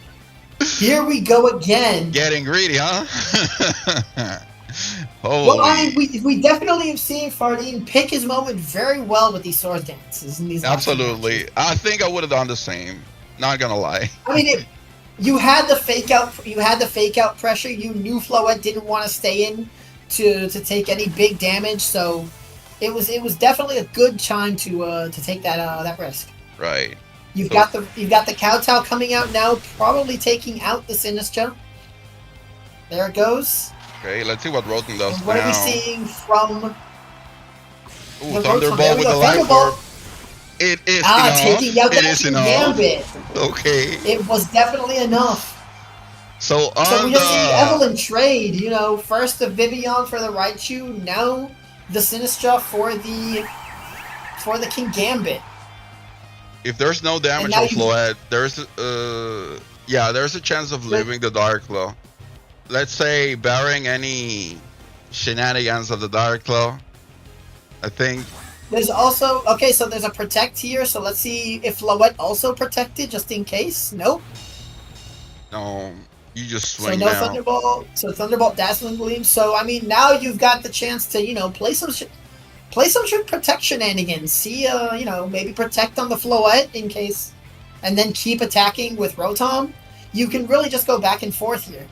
Here we go again. Getting greedy, huh? Holy. Well, I mean, we definitely have seen Fardine pick his moment very well with these Sword Dances in these last two Absolutely. matches. I think I would have done the same. Not gonna lie. I mean, you had the fake out. You had the fake out pressure. You knew Floette didn't want to stay in to take any big damage, so it was definitely a good time to take that risk. Right. You've got the Kowtow coming out now, probably taking out the Sinistra. There it goes. Okay, let's see what Rotom does And what now. are we seeing from Ooh, the Thunderbolt Rotom? with There the we go, Life Thunderbolt. Orb. It is Taking out It that is King enough. Gambit. Okay. It was definitely enough. So on So we just see the Evelyn trade, first the Vivian for the Raichu, now the Sinistra for the King Gambit. if there's no damage now on you- Floette, there's a chance of living the Dark Claw. let's say, barring any shenanigans of the Dark Claw, I think. There's also okay, so there's a protect here. So let's see if Floette also protected just in case. Nope. No, you just So swing no now. Thunderbolt. So Thunderbolt, Dazzling Gleam. So I mean, now you've got the chance to play some protect shenanigans. See, maybe protect on the Floette in case, and then keep attacking with Rotom. You can really just go back and forth here.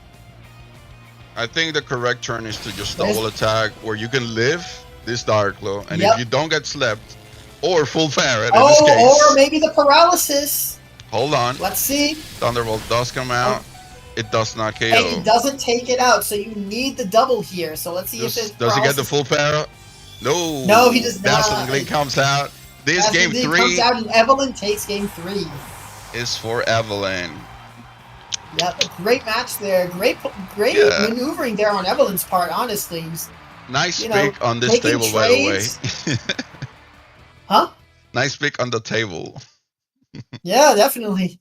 I think the correct turn is to just double attack, where you can live this Dark Claw, and if you don't get slept, or full Ferret in this case. Or maybe the paralysis. Hold on. Let's see. Thunderbolt does come out. It does not KO. And it doesn't take it out, so you need the double here. So let's see if it does he get the full Ferret? No. No, he does not. Dazzling Gleam comes out. This game 3 comes out, and Evelyn takes game 3. Is for Evelyn. Yep, a great match there. Great maneuvering there on Evelyn's part, honestly. Nice pick on this table, by the way. Huh? Nice pick on the table. Yeah, definitely.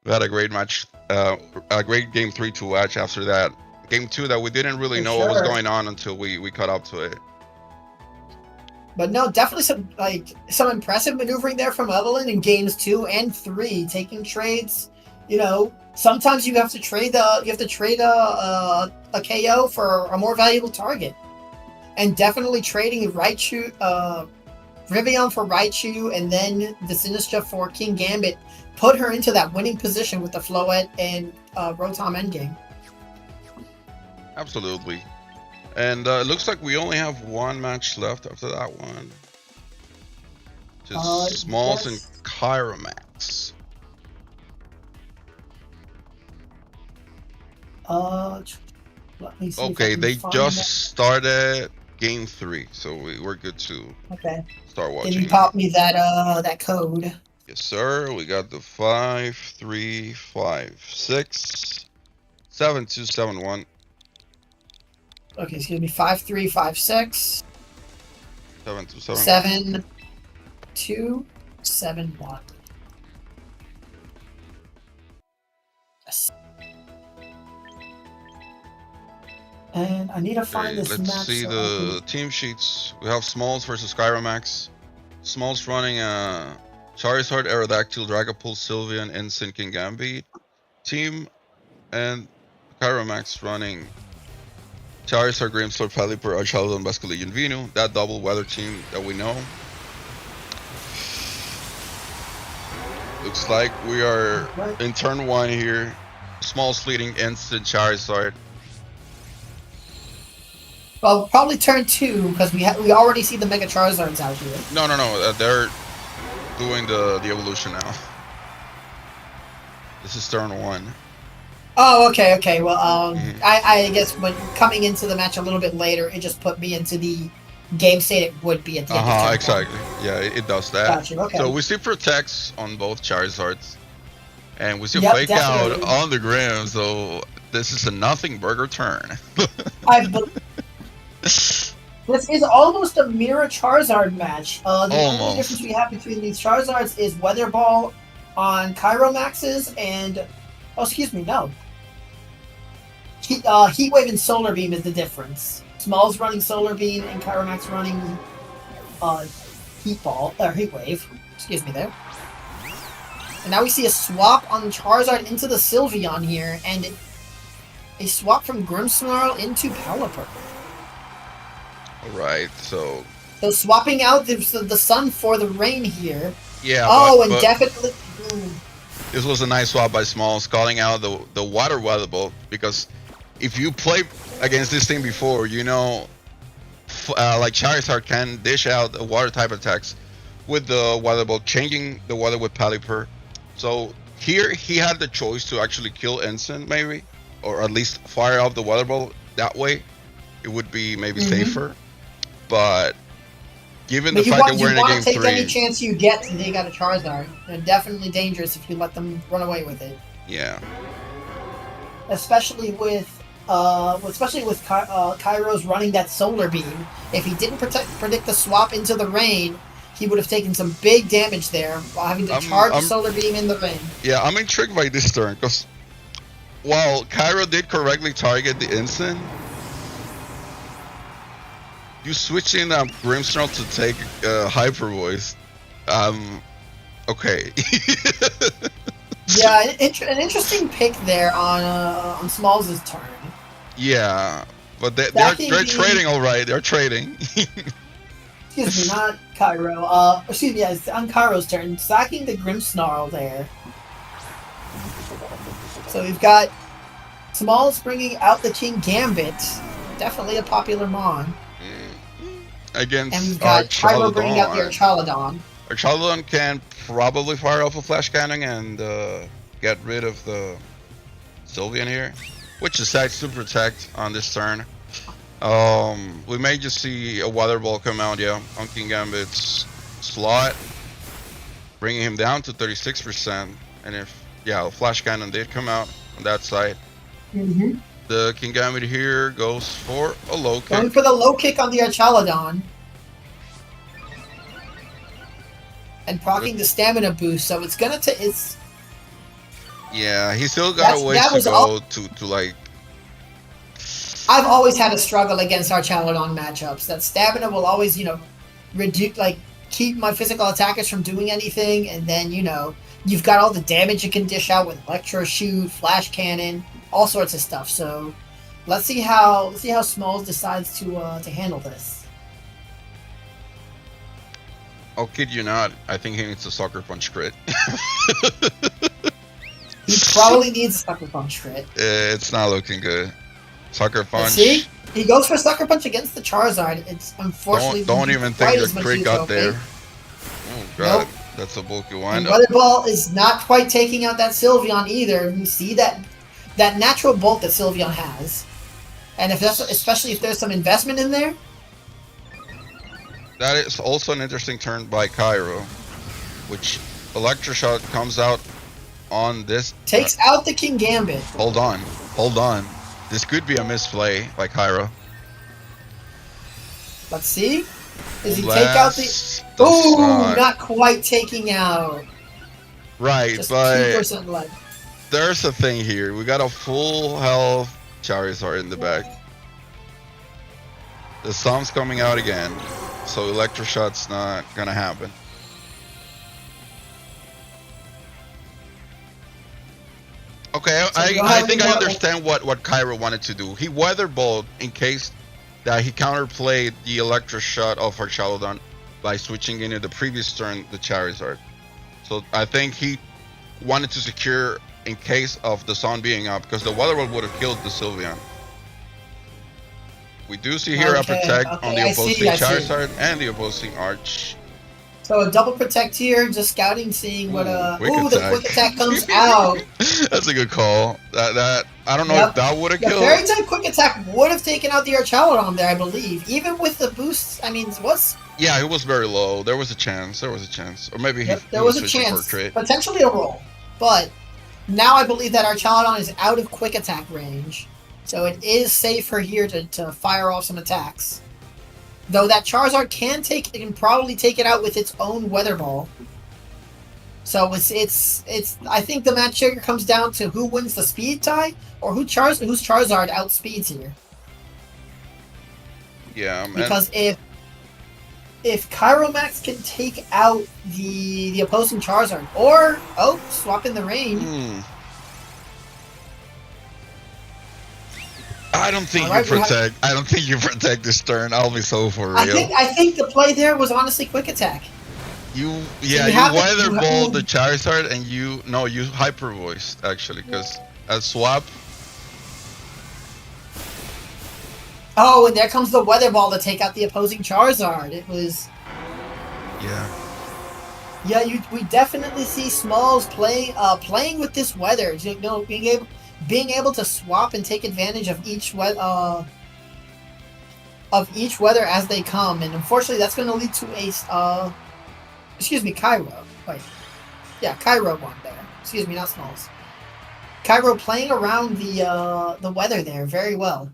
We had a great match. A great game 3 to watch after that. Game 2 that we didn't really know what was going on until we caught up to it. But no, definitely some impressive maneuvering there from Evelyn in games 2 and 3, taking trades. Sometimes you have to trade a KO for a more valuable target, and definitely trading Raichu, Rivian for Raichu, and then the Sinistra for King Gambit put her into that winning position with the Floette and Rotom endgame. Absolutely. And it looks like we only have one match left after that one. Just Smalls and Kyromax. Let me see. Okay, they just started game 3, so we're good to start watching. Can you pop me that code? Yes, sir. We got the 5356 7271. Okay, excuse me. 5356 7271. 7271. Yes. And I need to find this match. Let's see the team sheets. We have Smalls versus Kyromax. Smalls running Charizard, Aerodactyl, Dragapult, Sylveon, Ensign, King Gambit team, and Kyromax running Charizard, Grimmsnarl, Pelipper, Archaludon, Basculegion, Venu. That double weather team that we know. Looks like we are in turn 1 here. Smalls leading Ensign, Charizard. Well, probably turn 2 because we already see the Mega Charizards out here. No. They're doing the evolution now. This is turn 1. Oh, okay. Well, I guess when coming into the match a little bit later, it just put me into the game state it would be at the end of turn exactly. 1. Yeah, it does that. Gotcha, okay. So we see protects on both Charizards, and we see fake out on the Grim. So this is a nothing burger turn. This is almost a mirror Charizard match. The only difference we have between these Charizards is Weather Ball on Kyromax's and... Oh, excuse me, no. Heat Wave and Solar Beam is the difference. Smalls running Solar Beam and Kyromax running Heat Wave. Excuse me there. And now we see a swap on Charizard into the Sylveon here, and a swap from Grimmsnarl into Pelipper. Alright, so swapping out the sun for the rain here. Yeah. But definitely. This was a nice swap by Smalls, calling out the Water Weather Ball, because if you play against this team before, like Charizard can dish out the water type attacks with the Weather Ball, changing the weather with Pelipper. So here he had the choice to actually kill Ensign, maybe, or at least fire off the Weather Ball that way. It would be maybe safer. But given the fact that we're in a game 3, take any chance you get to take out a Charizard. They're definitely dangerous if you let them run away with it. Yeah. Especially with Kairos running that Solar Beam. If he didn't predict the swap into the rain, he would have taken some big damage there while having to charge the Solar Beam in the rain. Yeah, I'm intrigued by this turn because While Cairo did correctly target the instant, you switching Grimsnarl to take Hyper Voice. Okay. Yeah, an interesting pick there on Smalls' turn. Yeah, but they're Stacking trading all right. They're trading. Excuse me, not Cairo. Excuse me, yeah, it's on Cairo's turn. Stacking the Grimmsnarl there. So we've got Smalls bringing out the King Gambit. Definitely a popular Mon. Against And we've got Cairo bringing out the Archaladon. Archaladon can probably fire off a flash cannon and get rid of the Sylveon here, which decides to protect on this turn. We may just see a Water Ball come out, yeah, on King Gambit's slot, bringing him down to 36%. And if, yeah, a flash cannon did come out on that side, the King Gambit here goes for a low kick. Going for the low kick on the Archaladon. And proccing the stamina boost, so it's gonna take. It's. Yeah, he still got a ways to go to like. I've always had a struggle against Archaladon matchups. That stamina will always, reduce, keep my physical attackers from doing anything, and then you've got all the damage you can dish out with Electro Shoot, Flash Cannon, all sorts of stuff. So, let's see how Smalls decides to handle this. I'll kid you not, I think he needs a Sucker Punch crit. He probably needs a Sucker Punch crit. It's not looking good. Sucker Punch. See? He goes for Sucker Punch against the Charizard. It's unfortunately... Don't even think the crit got there. Oh god, nope. That's a bulky wind up. Weather Ball is not quite taking out that Sylveon either. You see that natural bulk that Sylveon has. And especially if there's some investment in there, that is also an interesting turn by Cairo, which Electroshock comes out on this. Takes out the King Gambit. Hold on. This could be a misplay by Cairo. Let's see. Does he take out the... Ooh, not quite taking out. Right, just but 2% left. There's a thing here. We got a full health Charizard in the back. The sun's coming out again. So Electroshot's not gonna happen. Okay, so I think I understand what Cairo wanted to do. He Weather Balled in case that he counterplayed the Electroshot of Archaladon by switching into the previous turn the Charizard. So I think he wanted to secure in case of the sun being up, because the Weather Ball would have killed the Sylveon. We do see here a Protect on the opposing Charizard and the opposing Arch. So a double Protect here, just scouting, seeing what the Quick Attack comes out. That's a good call. That I don't know if that would have killed. Fairy type Quick Attack would have taken out the Archaladon there, I believe. Even with the boost, I mean, yeah, it was very low. There was a chance. Or maybe there was a chance. Potentially a roll. But now I believe that Archaladon is out of Quick Attack range. So it is safe for here to fire off some attacks. Though that Charizard can probably take it out with its own Weather Ball. So it's I think the match here comes down to who wins the speed tie or whose Charizard outspeeds here. Yeah, because if Kyromax can take out the opposing Charizard, or swap in the rain. I don't think you protect. I don't think you protect this turn. I'll be so for real. I think the play there was honestly Quick Attack. You Weather Ball the Charizard and you Hyper Voice actually, because a swap. Oh, and there comes the Weather Ball to take out the opposing Charizard. It was. Yeah, we definitely see Smalls playing with this weather. Being able to swap and take advantage of each weather as they come, and unfortunately that's going to lead to a Cairo. Wait, yeah, Cairo won there. Excuse me, not Smalls. Cairo playing around the weather there very well.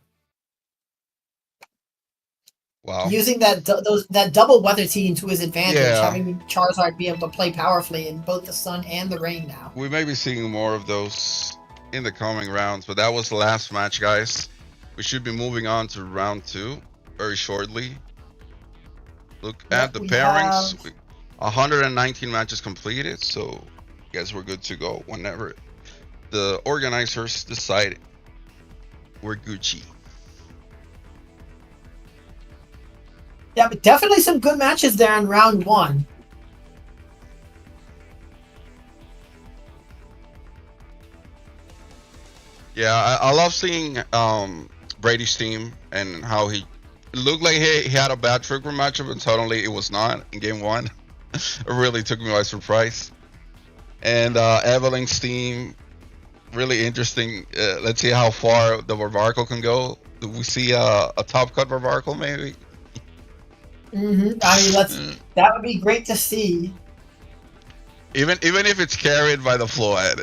Wow. Using that double weather team to his advantage, having Charizard be able to play powerfully in both the sun and the rain now. We may be seeing more of those in the coming rounds. But that was the last match, guys. We should be moving on to round 2 very shortly. Look at the pairings. 119 matches completed, so I guess we're good to go whenever the organizers decide we're Gucci. Yeah, but definitely some good matches there in round 1. Yeah, I love seeing Brady's team and how it looked like he had a bad trick room matchup, and suddenly it was not in game 1. It really took me by surprise. And Evelyn's team, really interesting. Let's see how far the Varvarkle can go. Do we see a top cut Varvarkle maybe? I mean, that would be great to see. Even if it's carried by the Floyd.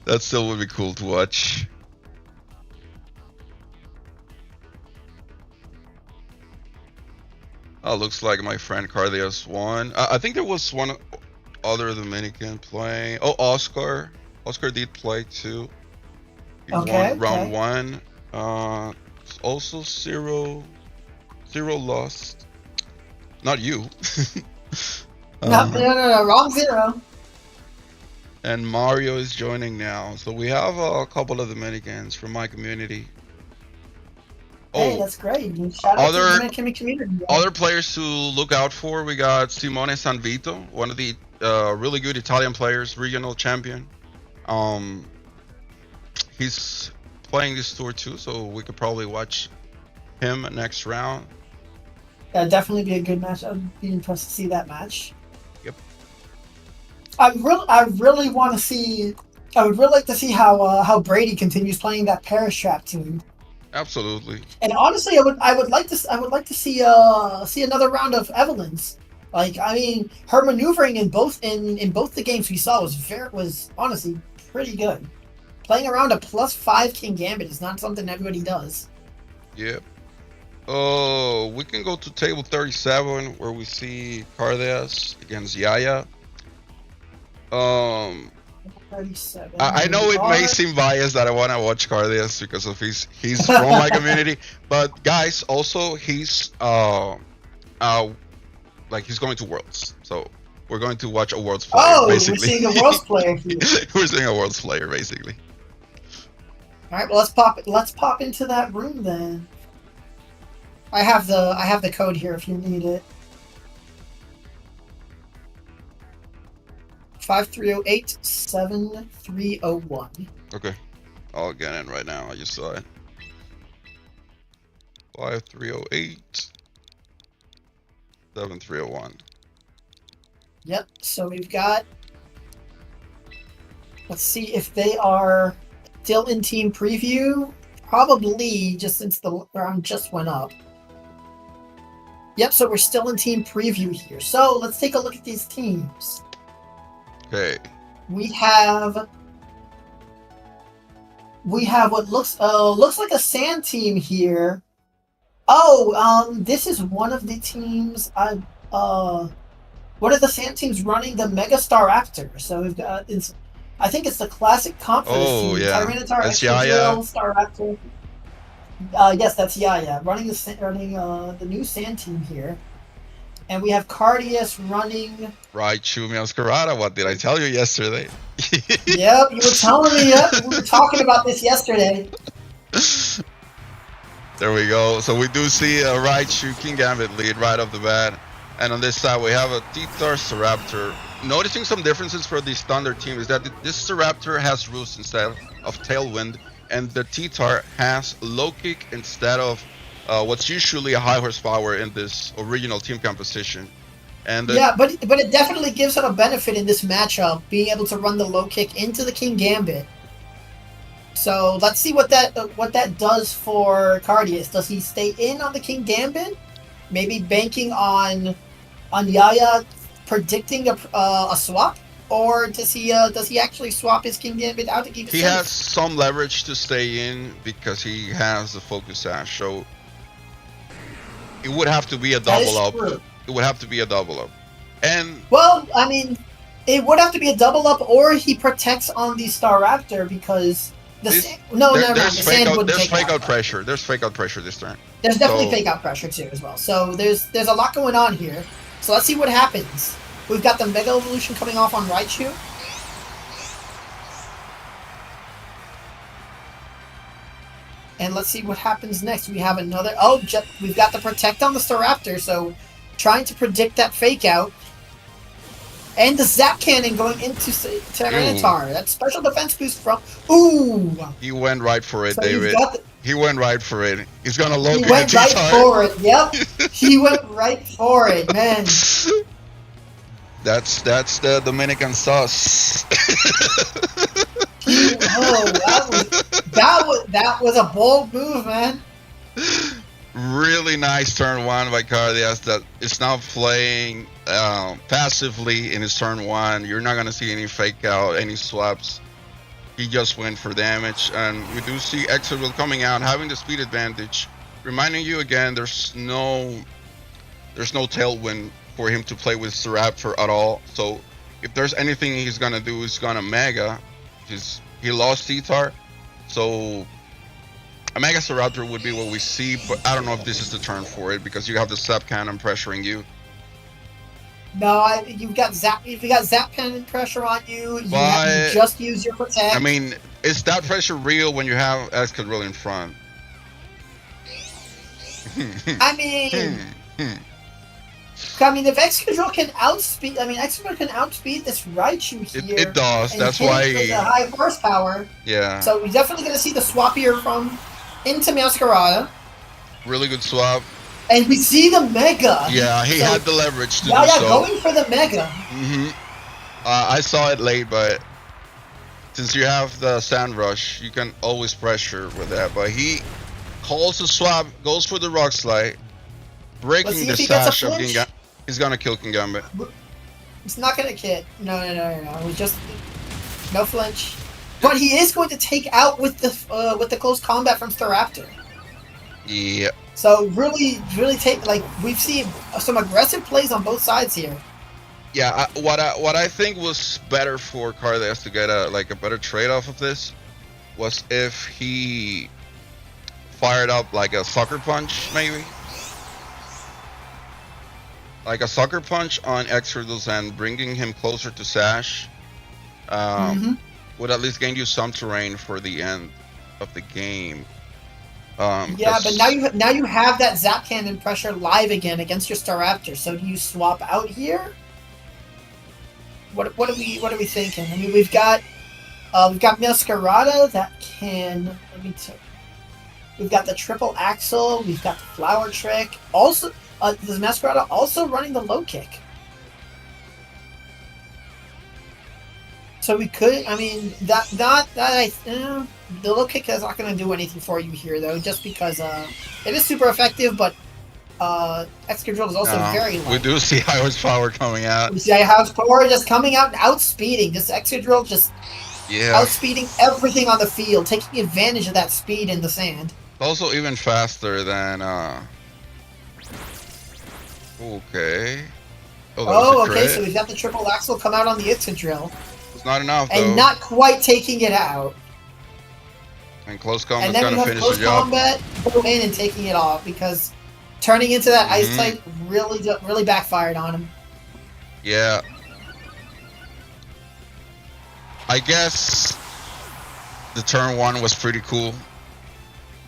That still would be cool to watch. Oh, looks like my friend Cardias won. I think there was one other Dominican playing. Oh, Oscar. Oscar did play too. He won round 1. Also zero lost. Not you. No, wrong 0. And Mario is joining now. So we have a couple of Dominicans from my community. Hey, that's great. Shout out to the Dominican community. Other players to look out for, we got Simone Sanvito, one of the really good Italian players, regional champion. He's playing this tour too, so we could probably watch him next round. That'd definitely be a good match. I'd be impressed to see that match. Yep. I really want to see. I would really like to see how Brady continues playing that Parastrap team. Absolutely. And honestly, I would like to see another round of Evelyn's. Like, I mean, her maneuvering in both the games we saw was honestly pretty good. Playing around a +5 King Gambit is not something everybody does. Yep. Oh, we can go to table 37 where we see Cardeas against Yaya. 37. I know it may seem biased that I want to watch Cardeas because of he's from my community, but guys, also he's like he's going to Worlds, so we're going to watch a Worlds player. Basically. We're seeing a Worlds player here. We're seeing a Worlds player basically. All right, well let's pop into that room then. I have the code here if you need it. 5308-7301. Okay, I'll get in right now. I just saw it. 5308-7301. Yep. So we've got. Let's see if they are still in team preview. Probably, just since the round just went up. Yep. So we're still in team preview here. So let's take a look at these teams. Okay. We have what looks like a sand team here. This is one of the teams. One of the sand teams running the Megastar Raptor. So we've got I think it's the classic Confidence team. Yeah. Tyranitar, That's Yaya. Star Raptor. Yes, that's Yaya running the new sand team here. And we have Cardias running. Right, Shumi Oscarada. What did I tell you yesterday? Yep, you were telling me. Yep, we were talking about this yesterday. There we go. So we do see a Raichu King Gambit lead right off the bat. And on this side, we have a T-Star Staraptor. Noticing some differences for the standard team is that this Staraptor has Roost instead of Tailwind, and the T-Tar has Low Kick instead of what's usually a high horsepower in this original team composition. And yeah, but it definitely gives him a benefit in this matchup, being able to run the low kick into the King Gambit. So let's see what that does for Cardias. Does he stay in on the King Gambit? Maybe banking on Yaya predicting a swap, or does he actually swap his King Gambit out to keep it safe? He has some leverage to stay in because he has the Focus Sash. So it would have to be a double up. It would have to be a double up. And well, I mean, It would have to be a double up, or he protects on the Staraptor because the never mind. The sand wouldn't There's take fake out out pressure. There's fake out pressure this turn. There's definitely fake out pressure too as well. So there's a lot going on here. So let's see what happens. We've got the Mega Evolution coming off on Raichu. And let's see what happens next. We have another... Oh, we've got the Protect on the Staraptor, so trying to predict that fake out. And the Zap Cannon going into Tyranitar. That special defense boost from... Ooh! He went right for it, so David. He went right for it. He's going to load He went right for it, yep. He went right for it, man. That's the Dominican sauce. That was a bold move, man. Really nice turn one by Cardias that is now playing passively in his turn one. You're not gonna see any fake out, any swaps. He just went for damage, and we do see Excadrill coming out, having the speed advantage. Reminding you again, there's no tailwind for him to play with Staraptor at all. So if there's anything he's gonna do, he's gonna Mega. He lost T-Tar, so a Mega Staraptor would be what we see, but I don't know if this is the turn for it because you have the Zap Cannon pressuring you. No, you've got Zap Cannon pressure on you. You just use your Protect. I mean, is that pressure real when you have Excadrill in front? I mean, if Excadrill can outspeed, Excadrill can outspeed this Raichu here. It does. That's why. With a high horsepower. Yeah. So we're definitely going to see the swap here into Masquerada. Really good swap. And we see the Mega. Yeah, he had the leverage to do so. Yeah, going for the Mega. I saw it late, but since you have the Sand Rush, you can always pressure with that. But he calls the swap, goes for the Rock Slide, breaking the sash of Ginga. He's gonna kill Kingambit. It's not gonna hit. No. It was just no flinch. But he is going to take out with the close combat from Staraptor. Yeah. So really we've seen some aggressive plays on both sides here. Yeah, what I think was better for Cardias to get a better trade off of this was if he fired up like a Sucker Punch, maybe. Like a Sucker Punch on Excadrill and bringing him closer to Sash would at least gain you some terrain for the end of the game. Yeah, but now you have that Zap Cannon pressure live again against your Staraptor. So do you swap out here? What are we thinking? I mean, we've got Masquerada that can. We've got the Triple Axle. We've got the Flower Trick. Also, is Masquerada also running the Low Kick? So we could. I mean, the Low Kick is not going to do anything for you here, though, just because it is super effective, but Excadrill is also very light. We do see high horsepower coming out. We see high horsepower just coming out and outspeeding. This Excadrill just outspeeding everything on the field, taking advantage of that speed in the sand. Also even faster than... Okay. Okay, so we've got the Triple Axle come out on the Excadrill. It's not enough, though. And not quite taking it out. And close combat's gonna finish the job. And then we have close combat, go in and taking it off, because turning into that Ice type really backfired on him. Yeah. I guess the turn one was pretty cool,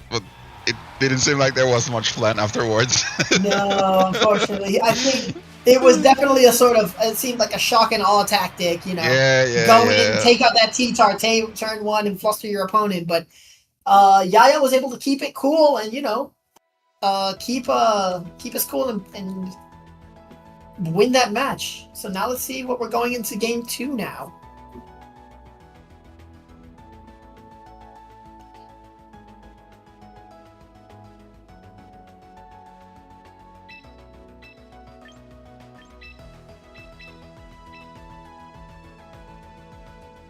but it didn't seem like there was much plan afterwards. No, unfortunately. I think it was definitely it seemed like a shock and awe tactic, you know. Go in and take out that T-Tar, turn one and fluster your opponent, but Yaya was able to keep it cool and, keep us cool and win that match. So now let's see what we're going into game 2 now.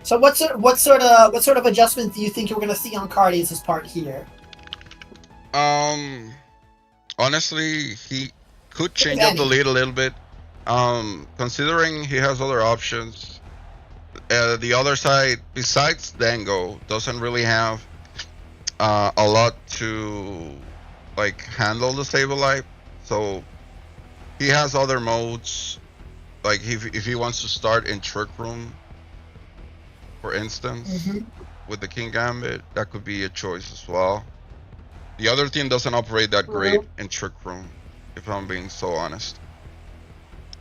So what sort of adjustments do you think you're going to see on Cardias' part here? Honestly, he could change up the lead a little bit. Considering he has other options, the other side besides Dango doesn't really have a lot to like handle the Sableye. So he has other modes. Like if he wants to start in Trick Room, for instance, with the King Gambit, that could be a choice as well. The other team doesn't operate that great in Trick Room, if I'm being so honest.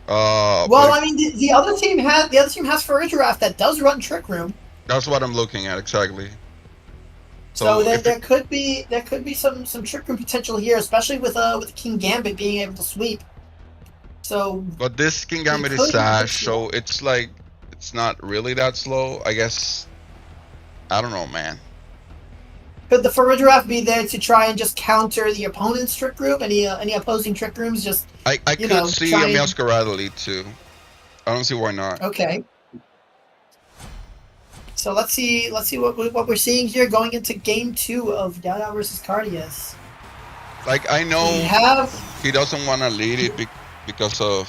Well, I mean, the other team has Farigiraf that does run Trick Room. That's what I'm looking at exactly. So there could be some Trick Room potential here, especially with King Gambit being able to sweep. So, but this King Gambit is Sash, so it's like it's not really that slow. I guess I don't know, man. Could the Farigiraf be there to try and just counter the opponent's Trick Room? Any opposing Trick Rooms? Just I could see a Masquerade lead too. I don't see why not. Okay. So let's see what we're seeing here going into game 2 of Yaya versus Cardias. Like I know he doesn't want to lead it because of.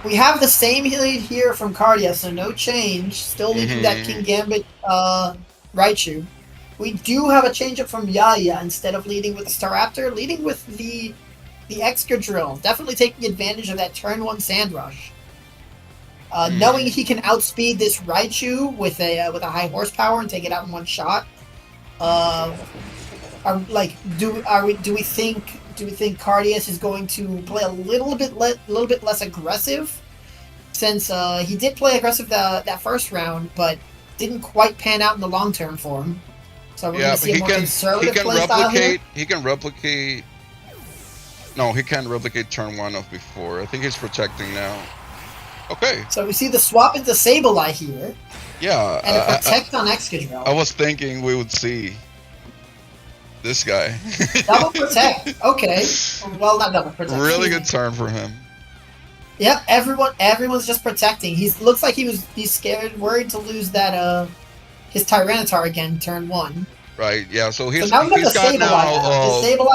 We have the same lead here from Cardias, so no change. Still leading that King Gambit Raichu. We do have a change up from Yaya instead of leading with the Staraptor, leading with the Excadrill. Definitely taking advantage of that turn 1 Sand Rush. Knowing he can outspeed this Raichu with a high horsepower and take it out in one shot. Do we think Cardias is going to play a little bit less aggressive? Since he did play aggressive that first round, but didn't quite pan out in the long term for him. So we're going to see a more conservative play style here. He can replicate. No, he can't replicate turn 1 of before. I think he's protecting now. Okay. So we see the swap into Sableye here. Yeah. And a protect on Excadrill. I was thinking we would see this guy. Double protect. Okay. Well, not double protect. Really good turn for him. Yep. Everyone's just protecting. Looks like he's scared, worried to lose that his Tyranitar again, turn 1. Right. Yeah. So he's got now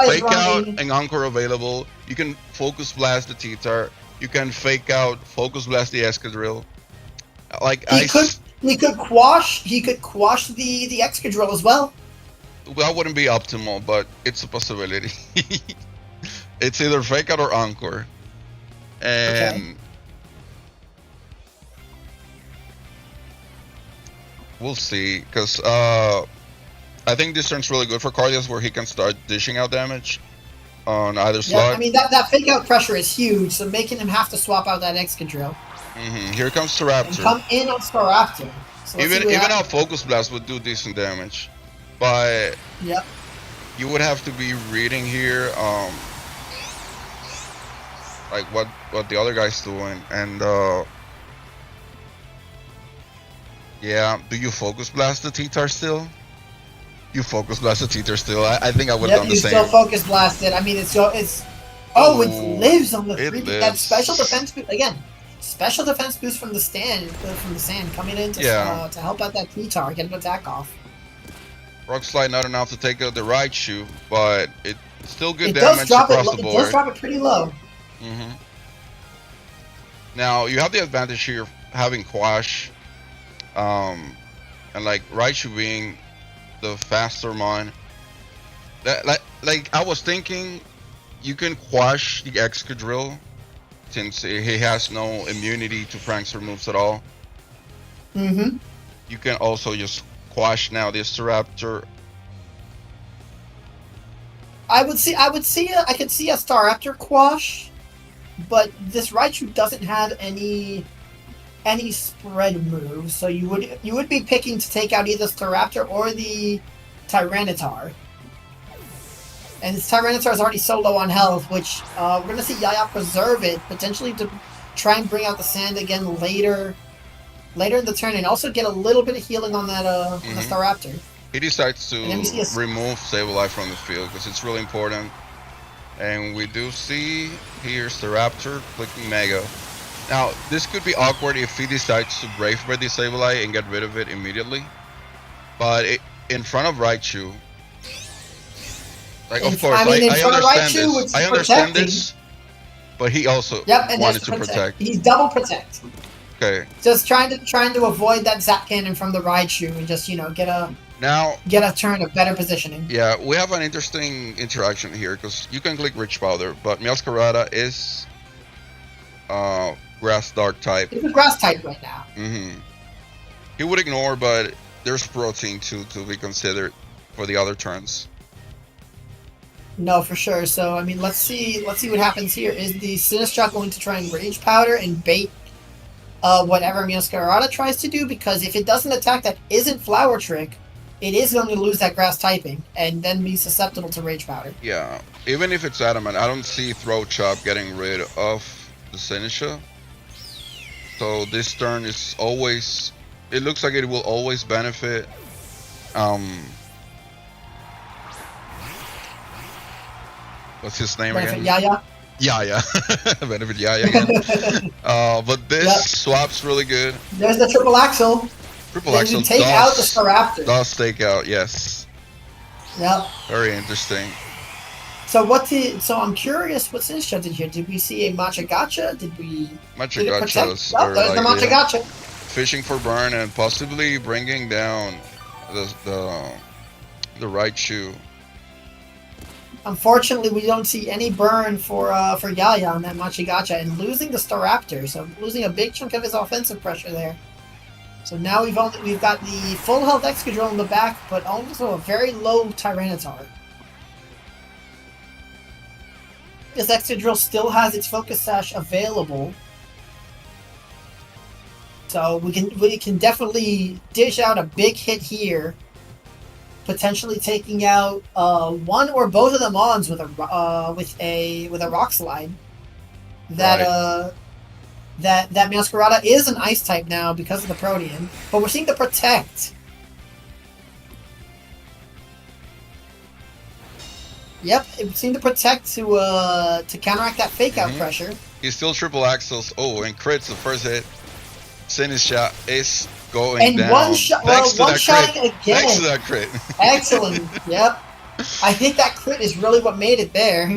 Fake Out and Encore available. You can Focus Blast the T-Tar. You can Fake Out, Focus Blast the Excadrill. Like he could quash the Excadrill as well. That wouldn't be optimal, but it's a possibility. It's either Fake Out or Encore. And we'll see, because I think this turn's really good for Cardias, where he can start dishing out damage on either slot. Yeah, I mean, that fake out pressure is huge, so making him have to swap out that Excadrill. Here comes Staraptor. And come in on Staraptor. So even a Focus Blast would do decent damage, but you would have to be reading here, like what the other guy's doing, and yeah. Do you Focus Blast the T-Tar still? You Focus Blast the T-Tar still. I think I would have done the same. You still Focus Blasted. I mean, it lives on the 3. That special defense boost again. Special defense boost from the sand coming in to help out that T-Tar, get an attack off. Rock Slide not enough to take out the Raichu, but it's still good damage across the board. It does drop it pretty low. Now you have the advantage here of having Quash, and like Raichu being the faster mon. Like I was thinking, you can Quash the Excadrill since he has no immunity to Prankster moves at all. You can also just Quash now this Staraptor. I could see a Staraptor Quash, but this Raichu doesn't have any spread moves, so you would be picking to take out either Staraptor or the Tyranitar. And this Tyranitar is already so low on health, which we're gonna see Yaya preserve it, potentially to try and bring out the sand again later in the turn, and also get a little bit of healing on that on the Staraptor. He decides to remove Sableye from the field because it's really important. And we do see here Staraptor clicking Mega. Now, this could be awkward if he decides to Brave Bird the Sableye and get rid of it immediately. But in front of Raichu, like, of course, I understand this. But he also Yep, and there's wanted the to protect. protect. He's double protect. Okay. Just trying to avoid that zap cannon from the Raichu and just Now, get a turn of better positioning. yeah, we have an interesting interaction here because you can click Rich Powder, but Meowscarada is Grass Dark type. It's a grass type right now. He would ignore, but there's protein to be considered for the other turns. No, for sure. So I mean, let's see what happens here. Is the Sinistcha going to try and Rage Powder and bait whatever Meowscarada tries to do? Because if it doesn't attack that isn't Flower Trick, it is going to lose that grass typing and then be susceptible to Rage Powder. Yeah, even if it's Adamant, I don't see Throat Chop getting rid of the Sinistcha. So this turn is always... It looks like it will always benefit. What's his name Benefit again? Yaya. Yaya. Benefit Yaya again. But this swap's really good. There's the triple axle. Triple then axle you take out the Staraptor. Does take out, yes. Yep. Very interesting. So I'm curious what Sinistcha did here. Did we see a Matcha Gotcha? Did we... Matcha Gotchas Oh, there's the Matcha Gotcha. Fishing for burn and possibly bringing down the Raichu. Unfortunately, we don't see any burn for Yaya on that Matcha Gotcha, and losing the Staraptor, so losing a big chunk of his offensive pressure there. So now we've got the full health Excadrill in the back, but also a very low Tyranitar. This Excadrill still has its Focus Sash available, so we can definitely dish out a big hit here, potentially taking out one or both of the Mons with a Rock Slide. That Meowscarada is an Ice type now because of the Protean, but we're seeing the Protect. Yep, it seemed to Protect to counteract that Fake Out pressure. He's still triple axles. Oh, and crits the first hit. Sinistcha is going down. One shot again. Thanks to that crit. Excellent. Yep. I think that crit is really what made it there.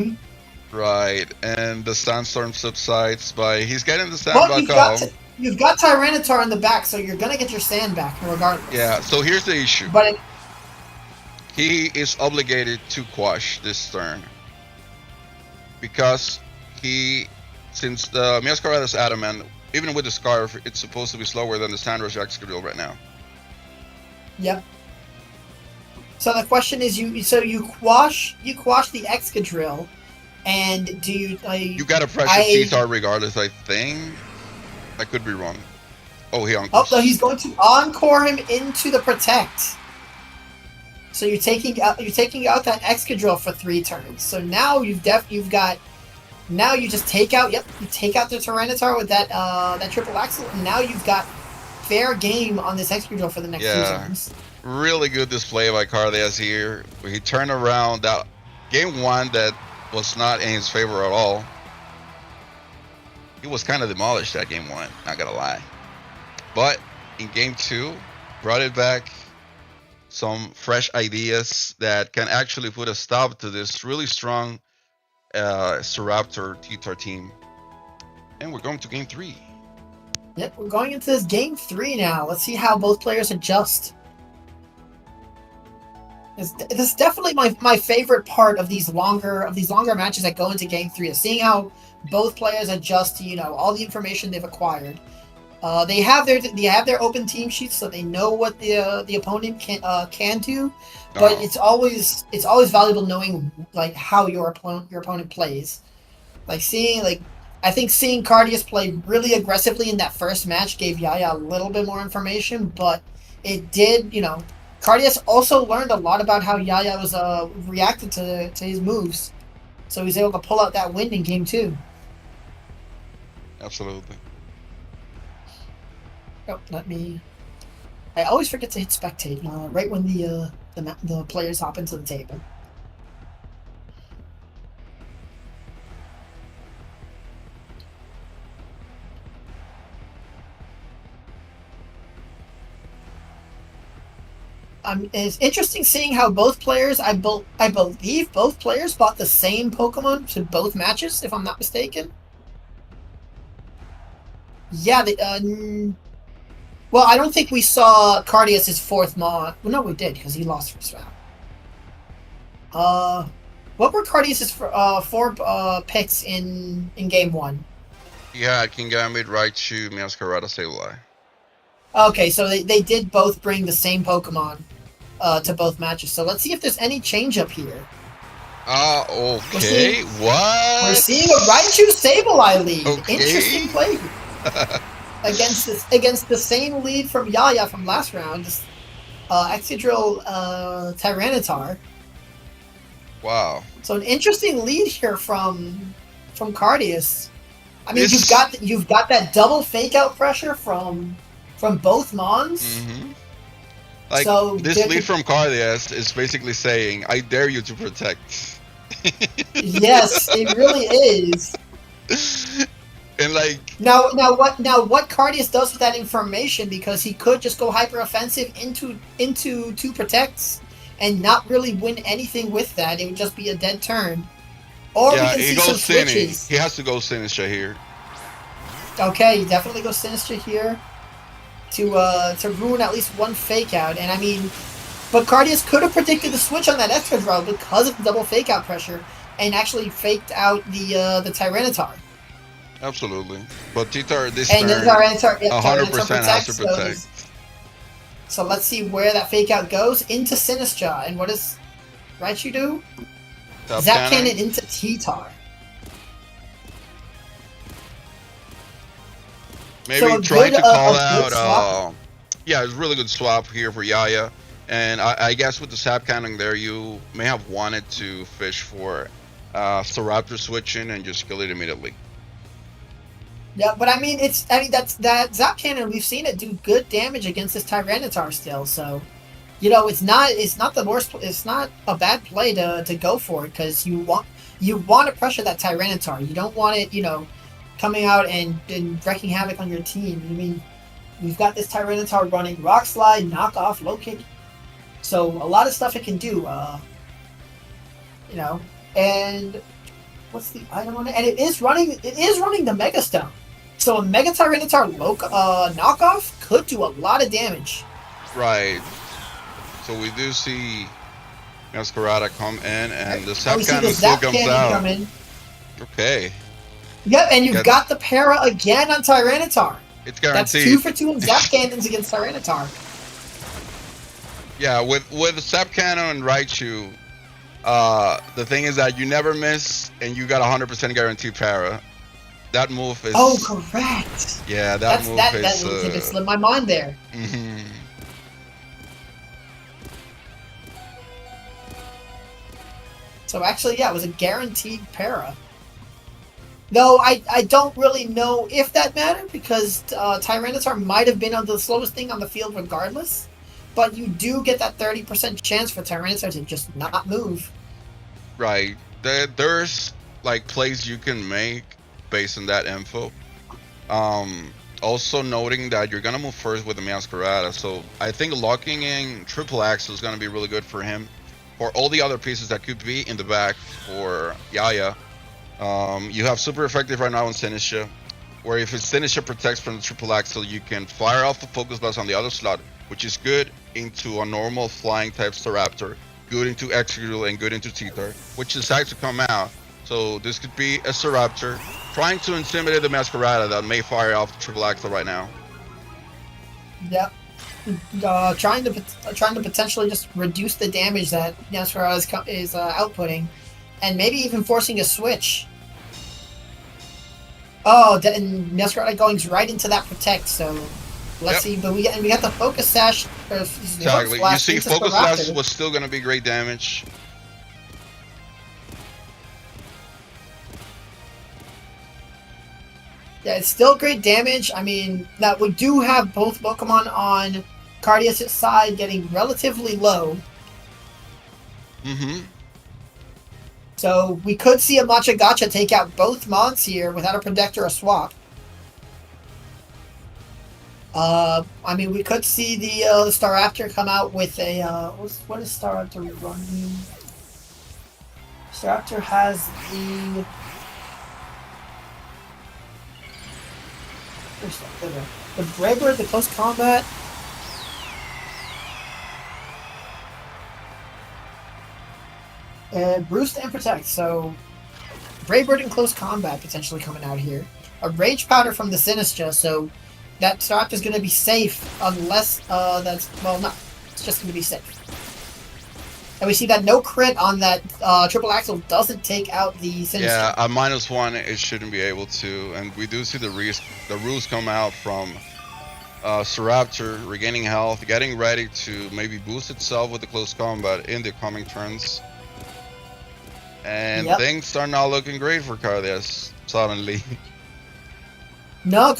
Right, and the Sandstorm subsides by he's getting the sand back home. You've got Tyranitar in the back, so you're gonna get your sand back regardless. Yeah. So here's the issue. But he is obligated to quash this turn because since the Meowscarada's Adamant, even with the Scarf, it's supposed to be slower than the Sandrush Excadrill right now. Yep. So the question is, you quash the Excadrill, and do you? You gotta pressure T-Tar regardless. I think. I could be wrong. Oh, he encores. Oh, so he's going to encore him into the Protect. So you're taking out that Excadrill for 3 turns. So now you just take out the Tyranitar with that triple axle, and now you've got fair game on this Excadrill for the next 2 turns. Really good display by Cardias here. He turned around that game 1 that was not in his favor at all. He was kind of demolished that game 1, not gonna lie. But in game 2, brought it back. Some fresh ideas that can actually put a stop to this really strong Staraptor T-Tar team. And we're going to game 3. Yep, we're going into this game 3 now. Let's see how both players adjust. This is definitely my favorite part of these longer matches that go into game 3, is seeing how both players adjust to all the information they've acquired. They have their open team sheets, so they know what the opponent can do. But it's always valuable knowing how your opponent plays. I think seeing Cardias play really aggressively in that first match gave Yaya a little bit more information, but it did, Cardias also learned a lot about how Yaya was reacted to his moves, so he was able to pull out that win in game 2. Absolutely. Oh, I always forget to hit spectate right when the players hop into the table. It's interesting seeing how both players, I believe both players bought the same Pokemon to both matches, if I'm not mistaken. Yeah, well, I don't think we saw Cardius's fourth Mon. Well, no, we did, because he lost first round. What were Cardius's four picks in game one? Yeah, King Gambit, Raichu, Masquerada, Sableye. Okay, so they did both bring the same Pokemon to both matches. So let's see if there's any change up here. Okay. We're What? seeing a Raichu Sableye lead. Okay. Interesting play against the same lead from Yaya from last round. This Excadrill Tyranitar. Wow. So an interesting lead here from Cardius. I mean, This- you've got that double fake out pressure from both Mons. Mm-hmm. Like, So this lead from Cardius is basically saying, I dare you to protect. Yes, it really is. And like, Now what Cardius does with that information, because he could just go hyper offensive into two protects and not really win anything with that. It would just be a dead turn. Or yeah, we can he see goes some Sinny. switches. He has to go Sinistra here. Okay, you definitely go Sinister here to ruin at least one fake out. And I mean, but Cardius could have predicted the switch on that Excadrill because of the double fake out pressure and actually faked out the Tyranitar. Absolutely. But Titar this And turn, then Tyranitar 100% has to protect. So let's see where that fake out goes into Sinistra. And what does Raichu do? Zap Cannon into T-Tar. Maybe So trying good, to call a good out. Yeah, it's a really good swap here for Yaya. And I guess with the Sap Cannon there, you may have wanted to fish for Staraptor switching and just kill it immediately. Yeah, but I mean, that Zap Cannon, we've seen it do good damage against this Tyranitar still. So, you know, it's not the worst. It's not a bad play to go for it, because you want to pressure that Tyranitar. You don't want it, you know, coming out and wreaking havoc on your team. I mean, we've got this Tyranitar running Rock Slide, Knock Off, Low Kick. So a lot of stuff it can do. You know, and what's the item on it? And it is running the Mega Stone. So a Mega Tyranitar knockoff could do a lot of damage. Right. So we do see Masquerada come in, and the Sap Cannon still comes out. Come in. Okay. Yep, and you've got the para again on Tyranitar. It's guaranteed. That's 2 for 2 in Zap Cannons against Tyranitar. Yeah, with Sap Cannon and Raichu, the thing is that you never miss, and you got 100% guaranteed para. That move is. Oh, correct. Yeah, that move is. That just slipped my mind there. Mm-hmm. So actually, yeah, it was a guaranteed para. Though I don't really know if that mattered, because Tyranitar might have been on the slowest thing on the field regardless. But you do get that 30% chance for Tyranitar to just not move. Right. There's like plays you can make based on that info. Also noting that you're gonna move first with the Masquerada, so I think locking in triple axle is gonna be really good for him. For all the other pieces that could be in the back for Yaya, you have super effective right now on Sinistra, where if his Sinistra protects from the triple axle, you can fire off the focus blast on the other slot, which is good into a normal flying type Staraptor, good into Excadrill, and good into T-Tar, which decides to come out. So this could be a Staraptor trying to intimidate the Masquerada that may fire off the triple axle right now. Yep. Trying to potentially just reduce the damage that Masquerada is outputting, and maybe even forcing a switch. Oh, and Masquerada going right into that protect. So let's see. But we got the focus sash. Exactly. You see, focus sash was still going to be great damage. Yeah, it's still great damage. I mean, that we do have both Pokemon on Cardius' side getting relatively low. Mm-hmm. So we could see a Matcha Gotcha take out both Mons here without a Protector or swap. I mean, we could see the Staraptor come out with a what is Staraptor running? Staraptor has the The Braver, the close combat. Boost and protect. So Braybird in close combat potentially coming out here. A Rage Powder from the Sinistra, so that Staraptor is going to be safe unless that's well, no, it's just going to be safe. And we see that no crit on that triple axle doesn't take out the Sinistra. Yeah, a -1 it shouldn't be able to, and we do see the rules come out from Staraptor regaining health, getting ready to maybe boost itself with the close combat in the coming turns. And things are not looking great for Cardias suddenly. No,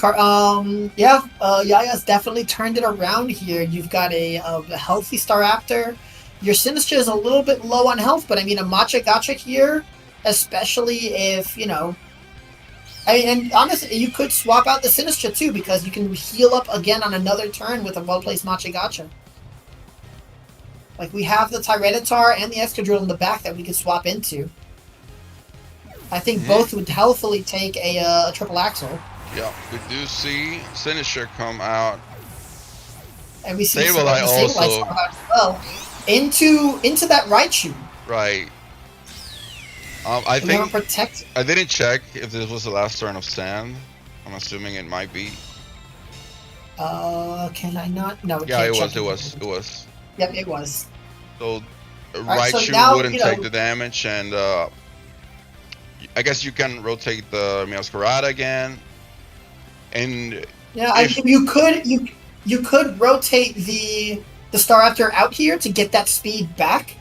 Yaya's definitely turned it around here. You've got a healthy Staraptor. Your Sinistra is a little bit low on health, but I mean, a Matcha Gotcha here, especially if, you know... I mean, and honestly, you could swap out the Sinistra too, because you can heal up again on another turn with a well-placed Matcha Gotcha. Like, we have the Tyranitar and the Excadrill in the back that we could swap into. I think both would healthily take a triple axle. Yeah, we do see Sinistra come out. And we see Sableye also. Come out as well. Into that Raichu. Right. I think protect. I didn't check if this was the last turn of Sand. I'm assuming it might be. Can I not? No. Yeah, it was. Yep, it was. So Right, Raichu so now, wouldn't take the damage, and I guess you can rotate the Meowscarada again. And yeah, you could rotate the Staraptor out here to get that speed back.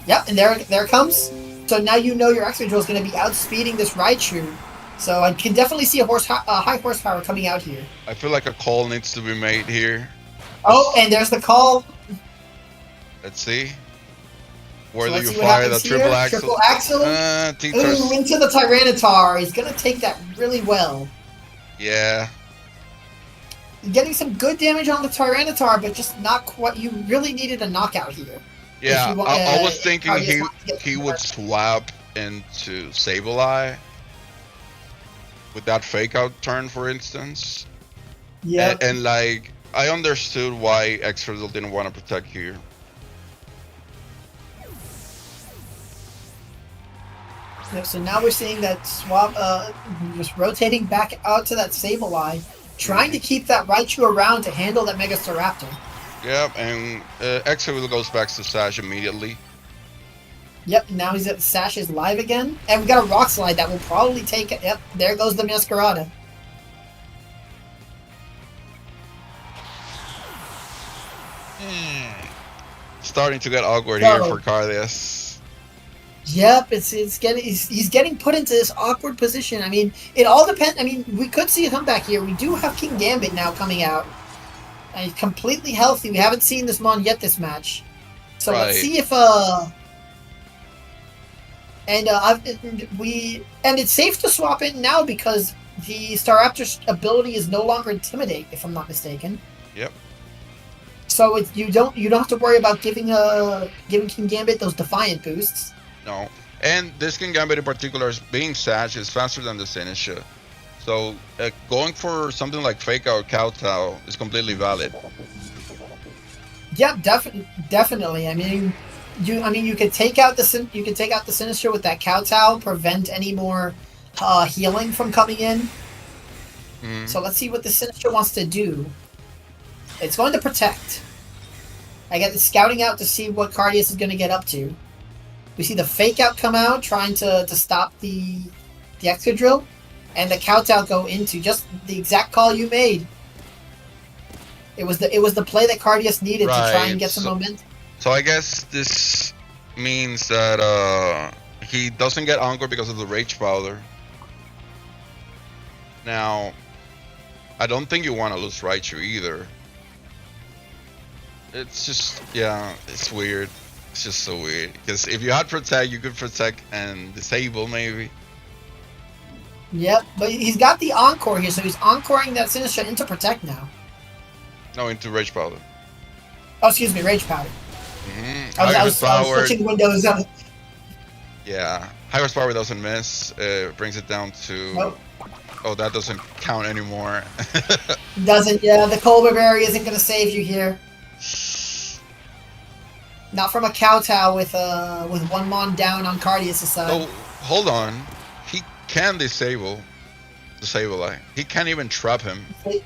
Yep, and there it comes. So now you know your Excadrill is going to be outspeeding this Raichu. So I can definitely see a high horsepower coming out here. I feel like a call needs to be made here. Oh, and there's the call. Let's see. Where So do you fire the triple axle? Triple axle. Ooh, into the Tyranitar. He's going to take that really well. Yeah. Getting some good damage on the Tyranitar, but just not quite. You really needed a knockout here. Yeah, I was thinking he would swap into Sableye with that fake out turn, for instance. Yeah. And like, I understood why Excadrill didn't want to protect here. Yeah, so now we're seeing that swap, just rotating back out to that Sableye, trying to keep that Raichu around to handle that Mega Staraptor. Yep, and Excadrill goes back to Sash immediately. Yep, now he's at Sash is live again, and we got a Rock Slide that will probably take it. Yep, there goes the Meowscarada. Starting to get awkward here for Cardias. Yep, he's getting put into this awkward position. I mean, it all depends. I mean, we could see a comeback here. We do have King Gambit now coming out. He's completely healthy. We haven't seen this Mon yet this match. So let's see if and it's safe to swap in now because the Staraptor's ability is no longer Intimidate, if I'm not mistaken. Yep. So you don't have to worry about giving King Gambit those Defiant boosts. No, and this King Gambit in particular, being Sash, is faster than the Sinistra. So going for something like Fake Out Kowtow is completely valid. Yeah, definitely. I mean, you could take out the Sinistra with that Kowtow, prevent any more healing from coming in. So let's see what the Sinistra wants to do. It's going to protect. I get the scouting out to see what Cardias is going to get up to. We see the Fake Out come out, trying to stop the Excadrill, and the Kowtow go into just the exact call you made. It was the play that Cardias needed to try and get some momentum. So I guess this means that he doesn't get Encore because of the Rage Powder. Now, I don't think you want to lose Raichu either. It's just, yeah, it's weird. It's just so weird. Because if you had Protect, you could Protect and Disable maybe. Yep, but he's got the Encore here, so he's Encoring that Sinistra into Protect now. No, into Rage Powder. Oh, excuse me, Rage Powder. I was switching windows up. Yeah, High Horsepower doesn't miss. Brings it down to Oh, that doesn't count anymore. Doesn't, yeah, the Colbert Berry isn't going to save you here. Not from a kowtow with one mon down on Cardius' side. Oh, hold on. He can disable I. He can't even trap him. Does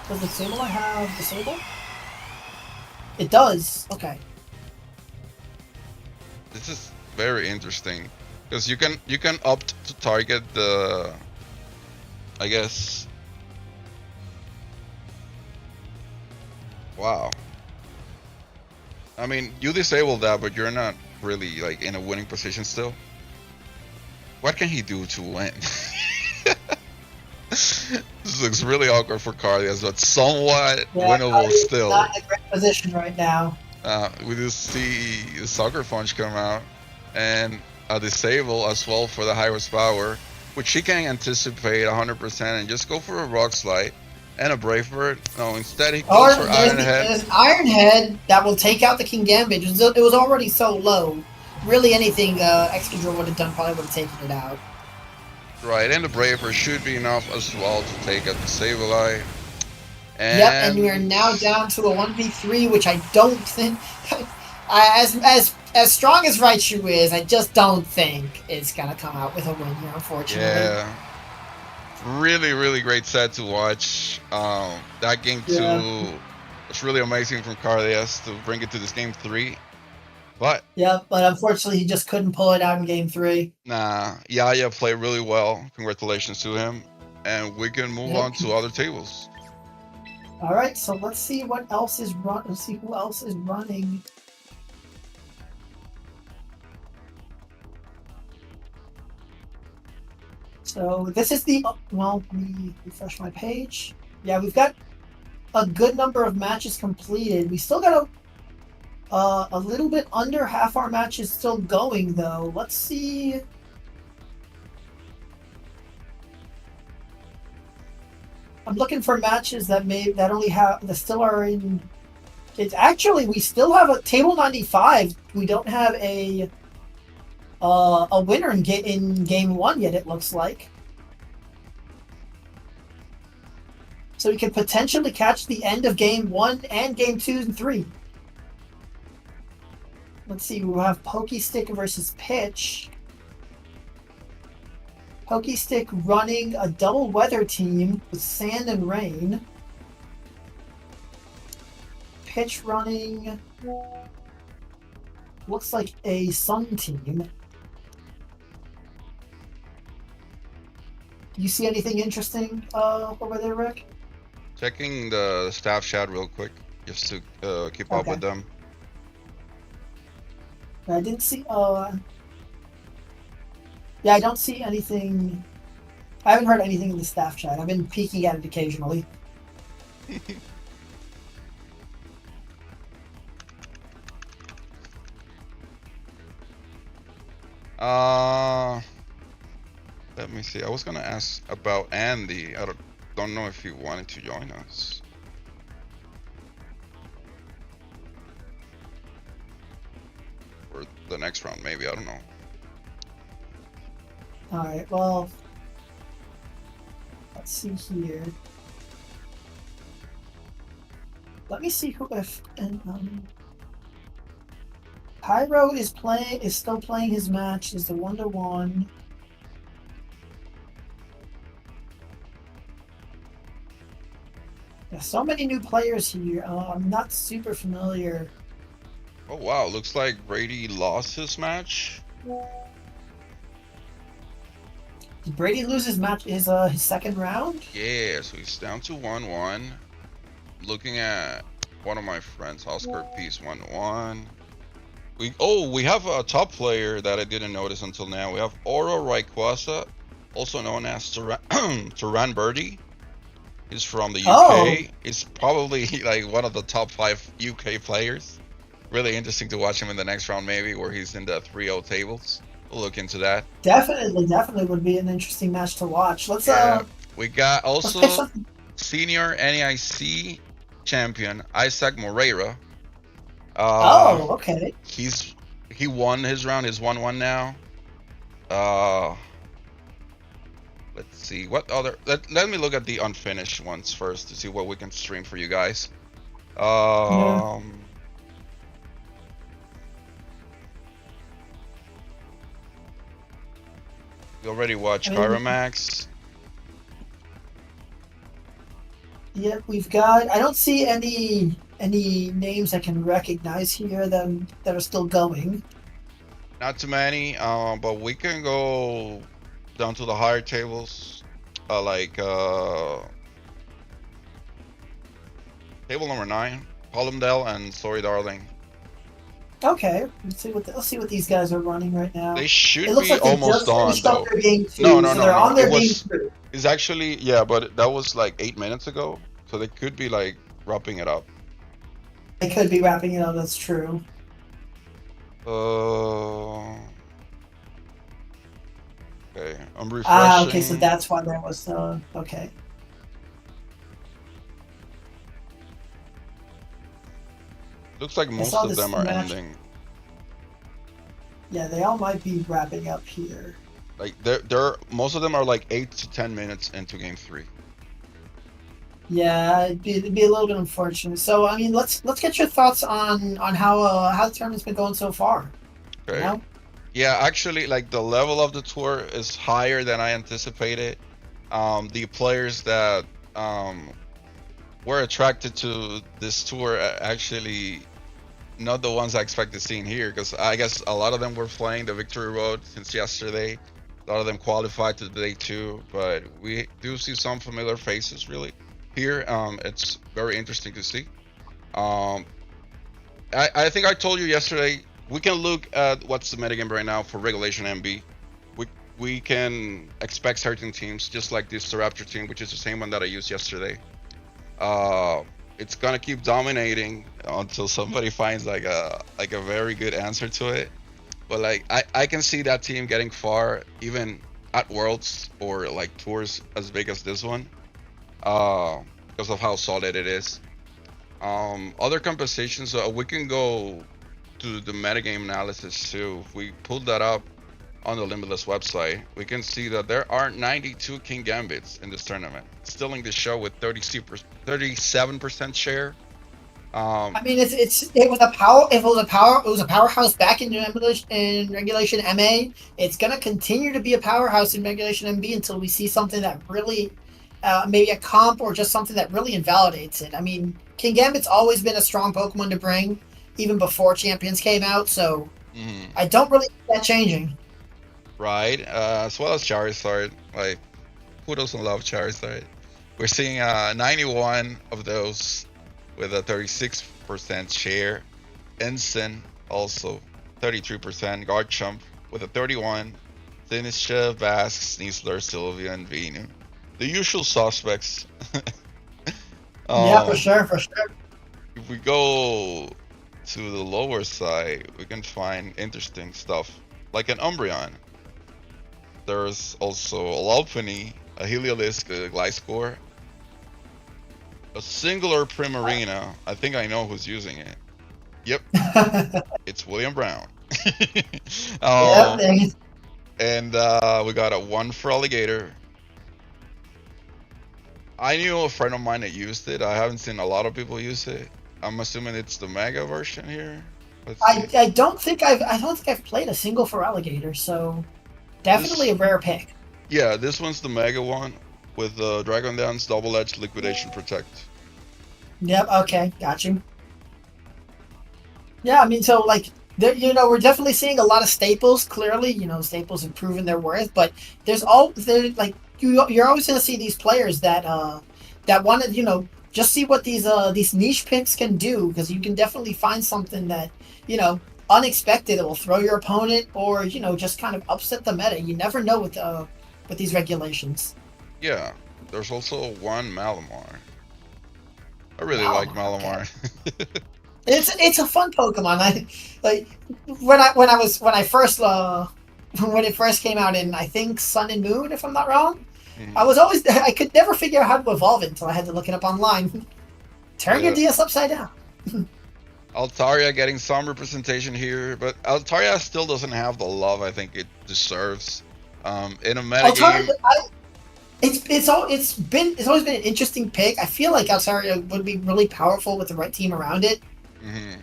the Disable have Disable? It does. Okay. This is very interesting because you can opt to target the, I guess. Wow. I mean, you disable that, but you're not really like in a winning position still. What can he do to win? This looks really awkward for Cardias, but somewhat winnable still. Not in a great position right now. We just see the Sucker Punch come out and a disable as well for the high horsepower, which he can anticipate 100% and just go for a Rock Slide and a Brave Bird. No, instead he goes for Iron Head. There's Iron Head that will take out the King Gambit. It was already so low. Really, anything Excadrill would have done probably would have taken it out. Right, and the Brave Bird should be enough as well to take out the Sableye. Yep, and we are now down to a 1v3, which I don't think, as strong as Raichu is, I just don't think it's gonna come out with a win here, unfortunately. Yeah, really, really great set to watch. That game 2 was really amazing from Cardias to bring it to this game 3. But yeah, but unfortunately he just couldn't pull it out in game 3. Nah, Yaya played really well. Congratulations to him, and we can move on to other tables. All right, so let's see what else is Let's see who else is running. So this is the well. Let me refresh my page. Yeah, we've got a good number of matches completed. We still got a little bit under half our matches still going though. Let's see. I'm looking for matches that still are in. It's actually we still have a table 95. We don't have a winner in game 1 yet. It looks like. So we could potentially catch the end of game 1 and game 2 and 3. Let's see. We'll have Pokestick versus Pitch. Pokestick running a double weather team with sand and rain. Pitch running looks like a sun team. Do you see anything interesting over there, Rick? Checking the staff chat real quick, just to keep up with them. I didn't see. Yeah, I don't see anything. I haven't heard anything in the staff chat. I've been peeking at it occasionally. Let me see. I was gonna ask about Andy. I don't know if he wanted to join us. For the next round, maybe. I don't know. Alright, well, let's see here. Let me see who Pyro is still playing his match, is the 1-1. Yeah, so many new players here. I'm not super familiar. Oh wow, looks like Brady lost his match. Did Brady lose his match? His second round? Yeah, so he's down to 1-1. Looking at one of my friends, Oscar Peace 1-1. We have a top player that I didn't notice until now. We have Oro Rayquaza, also known as Turan Birdie. He's from the UK. He's probably like one of the top 5 UK players. Really interesting to watch him in the next round, maybe, where he's in the 3-0 tables. We'll look into that. Definitely would be an interesting match to watch. We got also senior NAIC champion Isaac Moreira. Okay. He won his round. He's 1-1 now. Let's see what other. Let me look at the unfinished ones first to see what we can stream for you guys. Yeah. We already watched I mean, Kyramax. yeah, we've got. I don't see any names I can recognize here that are still going. Not too many, but we can go down to the higher tables, like table number 9, Columdale and Sorry Darling. Okay, let's see what these guys are running right now. They It should looks be like they almost just done finished up though. their game No, two, no, so no, they're no. on their game three. It's actually, yeah, but that was like 8 minutes ago, so they could be like wrapping it up. They could be wrapping it up. That's true. Okay, I'm Okay, so refreshing. that's why there was okay. Looks like I most saw of this them are match. ending. Yeah, they all might be wrapping up here. Like they're most of them are like 8 to 10 minutes into game 3. Yeah, it'd be a little bit unfortunate. So I mean, let's get your thoughts on how the tournament's been going so far. You Okay. know? Yeah, actually, like the level of the tour is higher than I anticipated. The players that were attracted to this tour are actually not the ones I expected seeing here, because I guess a lot of them were playing the Victory Road since yesterday. A lot of them qualified to day 2, but we do see some familiar faces really here. It's very interesting to see. Um, I think I told you yesterday, we can look at what's the metagame right now for Regulation MB. We can expect certain teams, just like this Raptor team, which is the same one that I used yesterday. It's gonna keep dominating until somebody finds like a very good answer to it. But like I can see that team getting far, even at Worlds or like tours as big as this one, because of how solid it is. Other compensations, we can go to the metagame analysis too. If we pull that up on the Limitless website, we can see that there are 92 King Gambits in this tournament, stealing the show with 37% share. I mean, it was a power. If it was a powerhouse back in regulation MA. It's gonna continue to be a powerhouse in regulation MB until we see something that really, maybe a comp or just something that really invalidates it. I mean, King Gambit's always been a strong Pokemon to bring, even before Champions came out. So I don't really see that changing. Right, as well as Charizard. Like, who doesn't love Charizard? We're seeing 91 of those with a 36% share. Ensign also 33%. Garchomp with a 31. Sinistra, Bask, Sneasler, Sylvia, and Venu. The usual suspects. Yeah, for sure, for sure. If we go to the lower side, we can find interesting stuff like an Umbreon. There's also a Lopunny, a Heliolisk, a Gliscor, a singular Primarina. I think I know who's using it. Yep, it's William Brown. Yeah, And we got a 1 for Alligator. I knew a friend of mine that used it. I haven't seen a lot of people use it. I'm assuming it's the Mega version here. Let's see. I don't think I've played a single for Alligator, so definitely a rare pick. Yeah, this one's the Mega one with the Dragon Dance Double Edge Liquidation Protect. Yep. Okay. Got you. Yeah. I mean, so like, we're definitely seeing a lot of staples. Clearly, staples have proven their worth, but there like you're always going to see these players that want to just see what these niche picks can do, because you can definitely find something that unexpected that will throw your opponent or just kind of upset the meta. You never know with these regulations. Yeah, there's also one Malamar. I really like Malamar. Okay. Malamar. It's a fun Pokemon. I like when I first when it first came out in, I think, Sun and Moon, if I'm not wrong. I could never figure out how to evolve it until I had to look it up online. Turn your Yeah. DS upside down. Altaria getting some representation here, but Altaria still doesn't have the love I think it deserves. In a metagame, It's always been an interesting pick. I feel like Altaria would be really powerful with the right team around it. Hmm.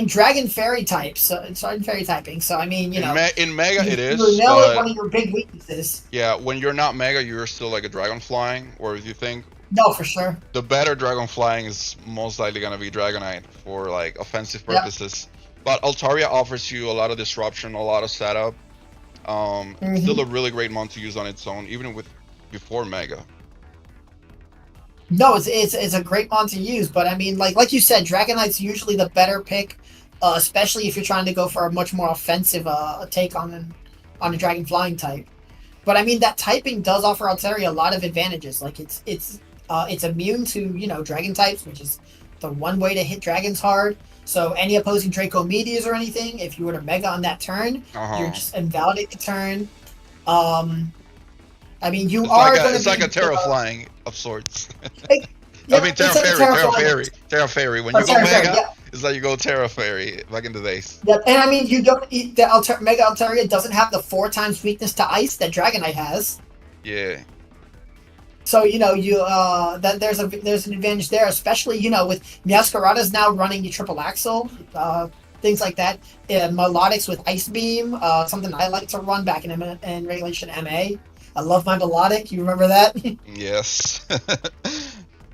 Dragon Fairy types. So it's Dragon Fairy typing. So I mean, In Mega it you is, know it but one of your big weaknesses. yeah, when you're not Mega, you're still like a dragon flying. Or if you think No, for sure. the better dragon flying is most likely gonna be Dragonite for like offensive Yep. purposes. But Altaria offers you a lot of disruption, a lot of setup. Still a really great mon to use on its own, even with before Mega. No, it's a great mon to use, but I mean, like you said, Dragonite's usually the better pick, especially if you're trying to go for a much more offensive take on a dragon flying type. But I mean, that typing does offer Altaria a lot of advantages. Like it's immune to dragon types, which is the one way to hit dragons hard. So any opposing Draco Meteors or anything, if you were to Mega on that turn, you're just invalidate the turn. I mean, you are going to be. It's like a Terra flying of sorts. Yeah, I mean, Terra Fairy. When you go Mega, it's like you go Terra Fairy back in the days. Yep, and I mean, you don't. Mega Altaria doesn't have the 4 times weakness to ice that Dragonite has. Yeah. So there's an advantage there, especially with Meowscarada's now running the triple axle, things like that. Melodics with Ice Beam, something I like to run back in Regulation MA. I love my Melodic. You remember that? Yes.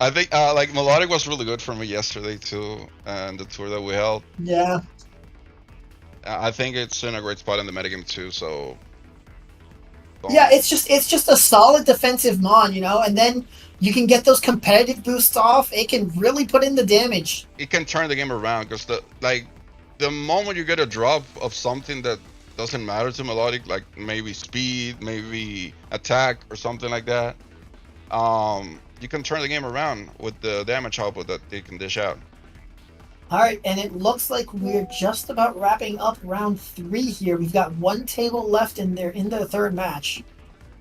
I think like Melodic was really good for me yesterday too, and the tour that we held. Yeah. I think it's in a great spot in the metagame too. So. Yeah, it's just a solid defensive mon, and then you can get those competitive boosts off. It can really put in the damage. It can turn the game around because the moment you get a drop of something that doesn't matter to Melodic, like maybe speed, maybe attack or something like that, you can turn the game around with the damage output that they can dish out. All right, and it looks like we're just about wrapping up round 3 here. We've got 1 table left, and they're in the 3rd match.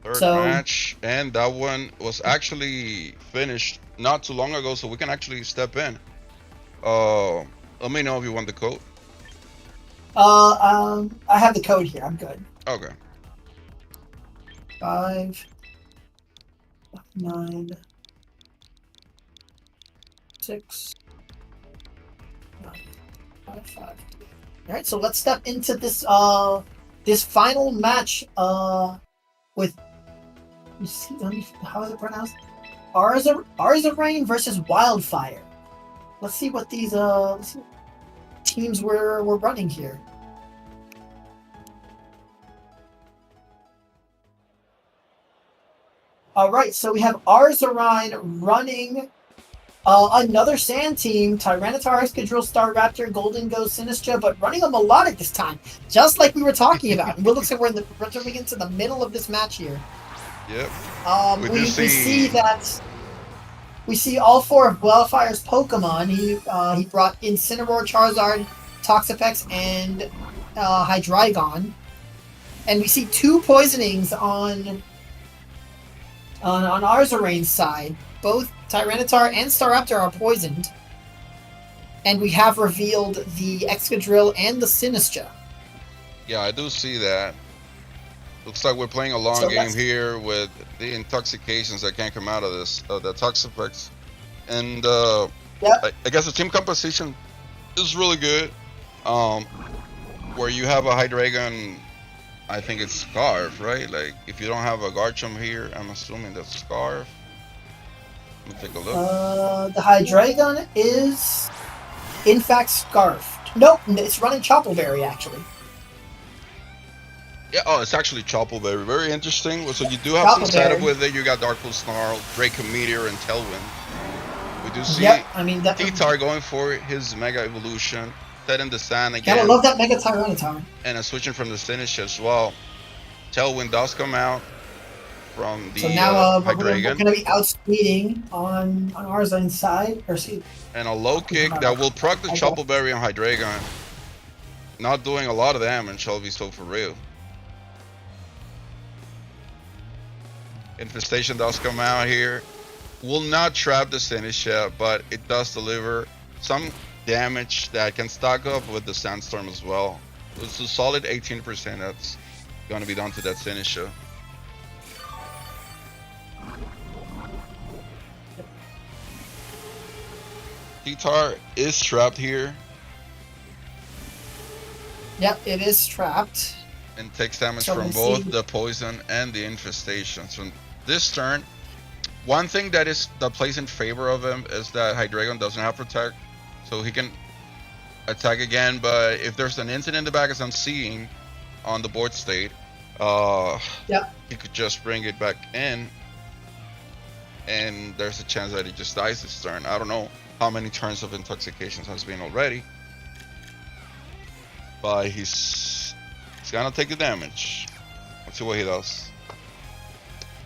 Third match, and that one was actually finished not too long ago, so we can actually step in. Let me know if you want the code. I have the code here. I'm good. Okay. 5, 9, 6, 9, 5, 5. All right, so let's step into this this final match with how is it pronounced? Arzarain versus Wildfire. Let's see what these teams we're running here. All right, so we have Arzarain running another Sand team, Tyranitar, Excadrill, Staraptor, Golden Ghost, Sinistra, but running a Melodic this time, just like we were talking about. And it looks like we're jumping into the middle of this match here. Yep. We see all 4 of Wildfire's Pokemon. He brought Incineroar, Charizard, Toxapex, and Hydreigon. And we see 2 poisonings on Arzarain's side. Both Tyranitar and Staraptor are poisoned. And we have revealed the Excadrill and the Sinistra. Yeah, I do see that. Looks like we're playing a long game here with the intoxications that can't come out of this, the Toxapex. And I guess the team composition is really good. Where you have a Hydreigon, I think it's Scarf, right? Like, if you don't have a Garchomp here, I'm assuming that's Scarf. Let me take a look. The Hydreigon is, in fact, Scarfed. Nope, it's running Choppleberry, actually. Yeah, it's actually Choppleberry. Very interesting. So you do have some setup with it. You got Darkful Snarl, Draco Meteor, and Tailwind. We do see T-Tar going for his Mega Evolution, set in the sand again. Gotta love that Mega Tyranitar. And switching from the finish as well. Tailwind does come out from the so now we're Hydreigon. going to be outspeeding on Arzarain's side. And a low kick that will proc the Choppleberry on Hydreigon. Not doing a lot of damage, shall be so for real. Infestation does come out here. Will not trap the Sinistra, but it does deliver some damage that can stack up with the Sandstorm as well. It's a solid 18% that's going to be done to that Sinistra. T-Tar is trapped here Yep, it is trapped. and takes damage So from we'll both see. the poison and the infestations. From this turn, one thing that plays in favor of him is that Hydreigon doesn't have Protect, so he can attack again. But if there's an instant in the back, as I'm seeing on the board state, Yep. he could just bring it back in, and there's a chance that he just dies this turn. I don't know how many turns of intoxications has been already, but he's gonna take the damage. Let's see what he does.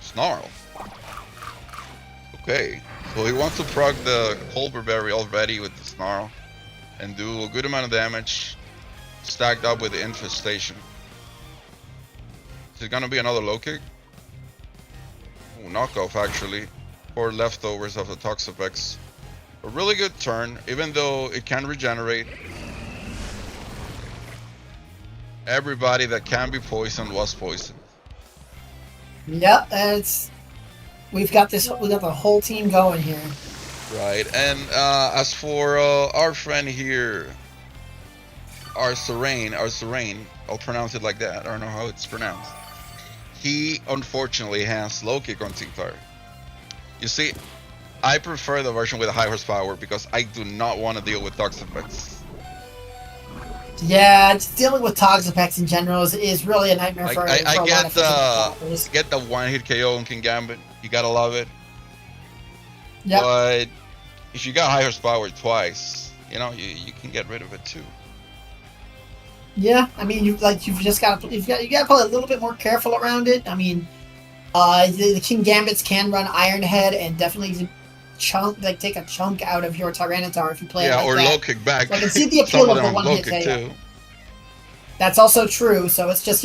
Snarl. Okay, so he wants to proc the Colbur Berry already with the Snarl and do a good amount of damage stacked up with the infestation. Is it gonna be another low kick? Ooh, knockoff actually, for leftovers of the Toxapex. A really good turn, even though it can regenerate. Everybody that can be poisoned was poisoned. Yep, we've got the whole team going here. Right, and as for our friend here, our Serene, I'll pronounce it like that. I don't know how it's pronounced. He unfortunately has low kick on T-Tar. You see, I prefer the version with a high horsepower because I do not want to deal with Toxapex. Yeah, dealing with Toxapex in general is really a nightmare for a lot of physical get the one hit KO on King Gambit. You gotta love it. Yep. But if you got high horsepower twice, you know you can get rid of it too. Yeah, I mean you got to play a little bit more careful around it. I mean, the King Gambits can run Iron Head and definitely take a chunk out of your Tyranitar if you play it like or that. low kick back. So I can see the appeal of the one hit too. That's also true. So it's just,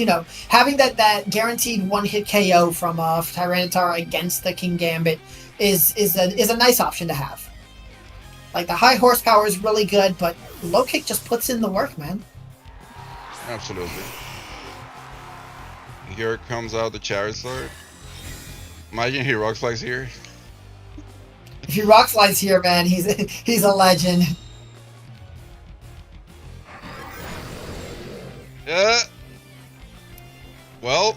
having that guaranteed one hit KO from Tyranitar against the King Gambit is a nice option to have. Like the high horsepower is really good, but low kick just puts in the work, man. Absolutely. Here comes out the Charizard. Imagine he rock slides here. If he rock slides here, man, he's a legend. Yeah. Well,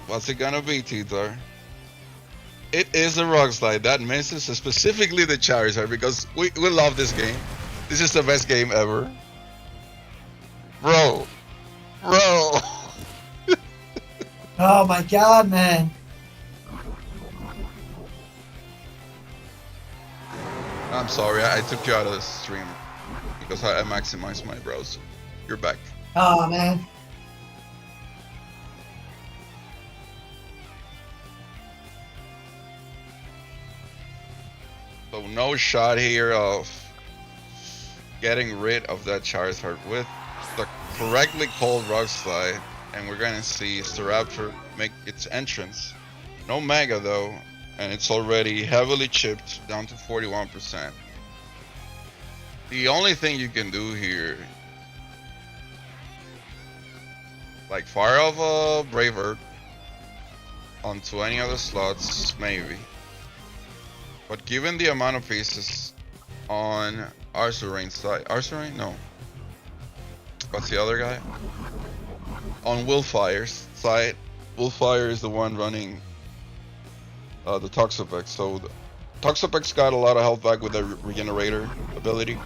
what's it gonna be, T-Tar? It is a rock slide that misses specifically the Charizard because we love this game. This is the best game ever. Bro. Oh my god, man. I'm sorry, I took you out of the stream because I maximized my browser. You're back. Oh man. So no shot here of getting rid of that Charizard with the correctly called rock slide, and we're gonna see Staraptor make its entrance. No Mega though, and it's already heavily chipped down to 41%. The only thing you can do here, like fire off a Braver onto any other slots, maybe. But given the amount of pieces on Arsurane's side, Arsurane? No. What's the other guy? On Willfire's side, Willfire is the one running the Toxapex. So the Toxapex got a lot of health back with the Regenerator ability.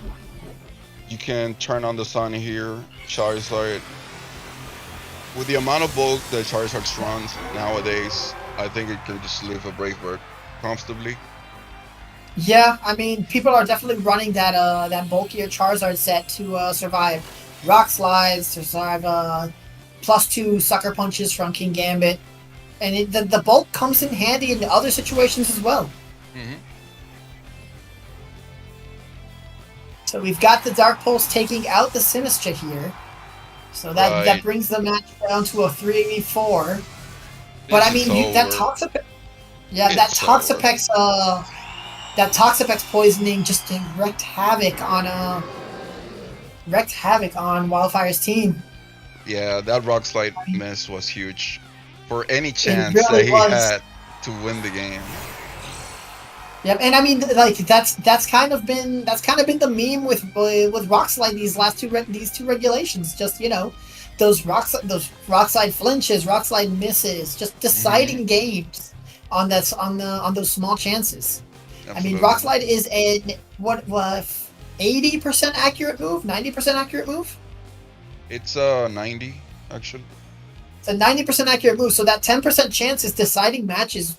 You can turn on the sun here, Charizard. With the amount of bulk that Charizard runs nowadays, I think it can just live a Brave Bird comfortably. Yeah, I mean, people are definitely running that bulkier Charizard set to survive Rock Slides, to survive +2 Sucker Punches from King Gambit, and the bulk comes in handy in other situations as well. Mm-hmm. So we've got the Dark Pulse taking out the Sinistcha here, so that brings the match down to a 3v4. But I mean, that Toxapex, that Toxapex poisoning just wreaked havoc on Wildfire's team. Yeah, that rock slide miss was huge for any chance really that he had to win the game. Yep, and I mean, like that's kind of been the meme with Rockslide these two regulations. Just those Rockslide flinches, Rockslide misses, just deciding games on those small chances. Absolutely. I mean, Rockslide is an 80% accurate move, 90% accurate move. It's 90 actually. It's a 90% accurate move, so that 10% chance is deciding matches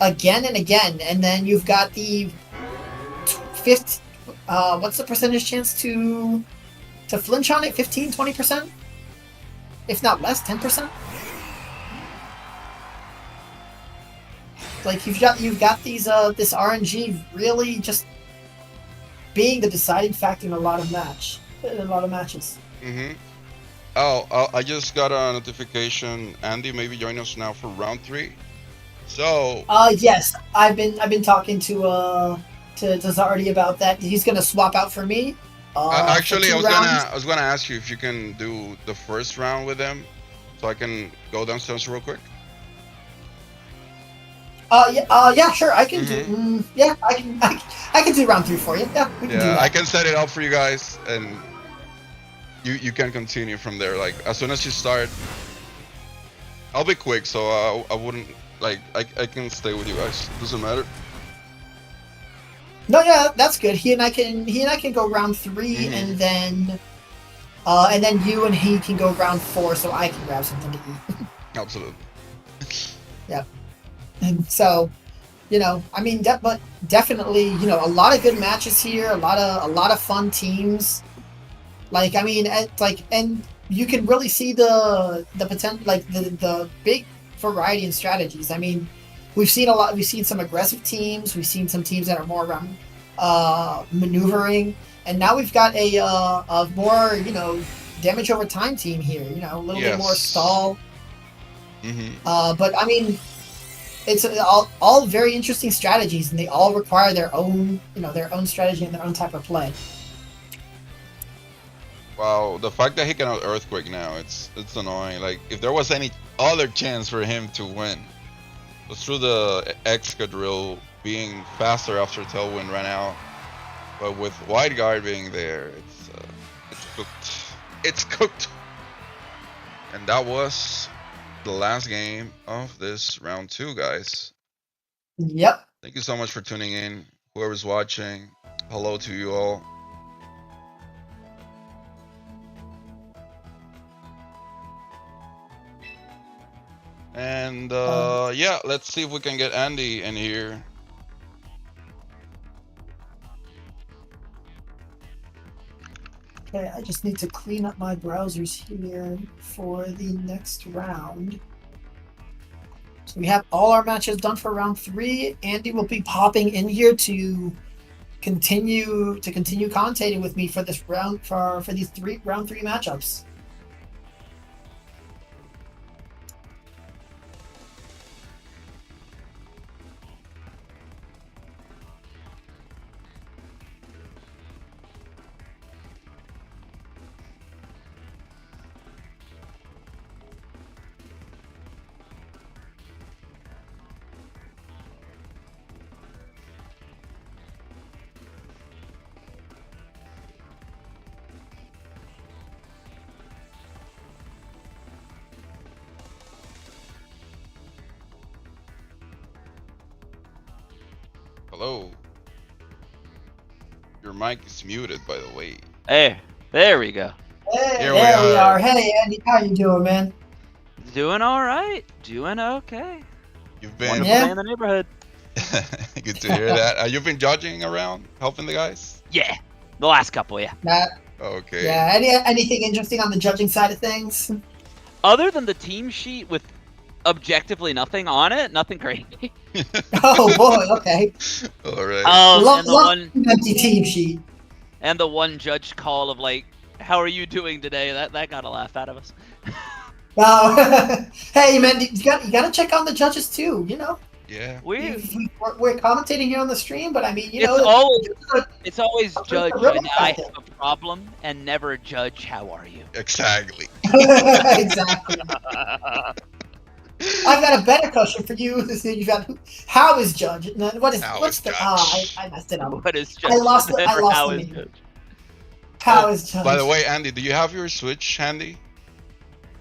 again and again, and then you've got the fifth. What's the percentage chance to flinch on it? 15, 20%, if not less, 10%. Like you've got these this RNG really just being the deciding factor in a lot of matches. Mm-hmm. Oh, I just got a notification. Andy may be joining us now for round 3. So. Yes, I've been talking to Zardy about that. He's gonna swap out for me. Actually, I was gonna ask you if you can do the first round with him, so I can go downstairs real quick. Yeah, sure. I can do. Yeah, I can do round 3 for you. Yeah, we can do that. I can set it up for you guys, and you can continue from there. Like as soon as you start, I'll be quick, so I wouldn't like I can stay with you guys. Doesn't matter. No, yeah, that's good. He and I can go round 3, and then you and he can go round 4, so I can grab something to eat. Absolutely. Yeah. And so, I mean, but definitely, a lot of good matches here, a lot of fun teams. Like, I mean, and you can really see the potential, like the big variety in strategies. I mean, we've seen some aggressive teams, we've seen some teams that are more around maneuvering, and now we've got a more damage over time team here. A little bit more stall. But I mean, it's all very interesting strategies, and they all require their own strategy and their own type of play. Wow, the fact that he can earthquake now, it's annoying. Like if there was any other chance for him to win, it was through the Excadrill being faster after Tailwind ran out. But with Wide Guard being there, it's cooked. It's cooked. And that was the last game of this round 2, guys. Yep. Thank you so much for tuning in. Whoever's watching, hello to you all. And yeah, let's see if we can get Andy in here. Okay, I just need to clean up my browsers here for the next round. So we have all our matches done for round 3. Andy will be popping in here to continue commentating with me for this round for these round 3 matchups. Hello. Your mic is muted, by the way. Hey, there we go. Hey, there we are. Hey, Andy, how you doing, man? Doing all right. Doing okay. You've been wonderful day in the neighborhood. Good to hear that. You've been judging around, helping the guys? Yeah, the last couple, yeah. Okay. Yeah. Anything interesting on the judging side of things? Other than the team sheet with objectively nothing on it, nothing crazy. Oh boy, okay. All right. And the one empty team sheet. And the one judge call of like, "How are you doing today?" That got a laugh out of us. Oh, hey man, you got to check on the judges too. Yeah. We're commentating here on the stream, but I mean, it's always judge when I have a problem, and never judge how are you. Exactly. Exactly. I've got a better question for you. You've got how is Judge? No, what's is the? Judge? I messed it up. What is Judge? I lost the How is name. Judge? How Oh, is Judge? By the way, Andy, do you have your Switch handy?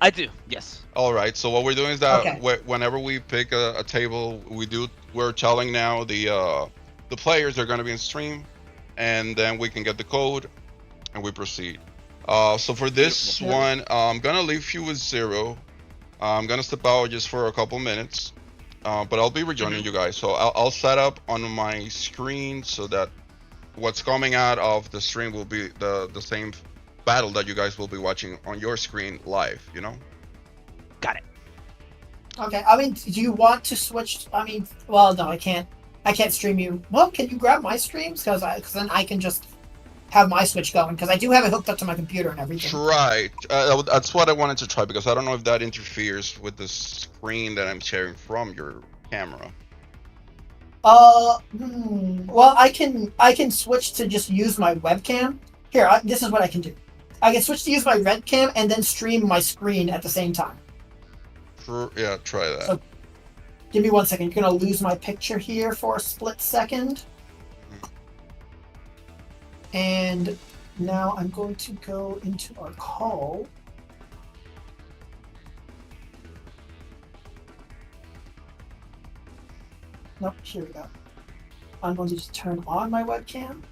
I do. Yes. All right. So what we're doing is that Okay. whenever we pick a table, we're telling now the players are going to be in stream, and then we can get the code, and we proceed. So for this Beautiful. one, I'm gonna leave you with 0. I'm gonna step out just for a couple minutes, but I'll be rejoining you guys. So I'll set up on my screen so that what's coming out of the stream will be the same battle that you guys will be watching on your screen live. You know. Got it. Okay. I mean, do you want to switch? I mean, well, no, I can't. I can't stream you. Well, can you grab my streams? Because then I can just have my Switch going because I do have it hooked up to my computer and everything. Right. That's what I wanted to try because I don't know if that interferes with the screen that I'm sharing from your camera. Well, I can switch to just use my webcam. Here, this is what I can do. I can switch to use my webcam and then stream my screen at the same time. Yeah, try that. So, give me 1 second. You're gonna lose my picture here for a split second. And now I'm going to go into our call. Nope, here we go. I'm going to just turn on my webcam.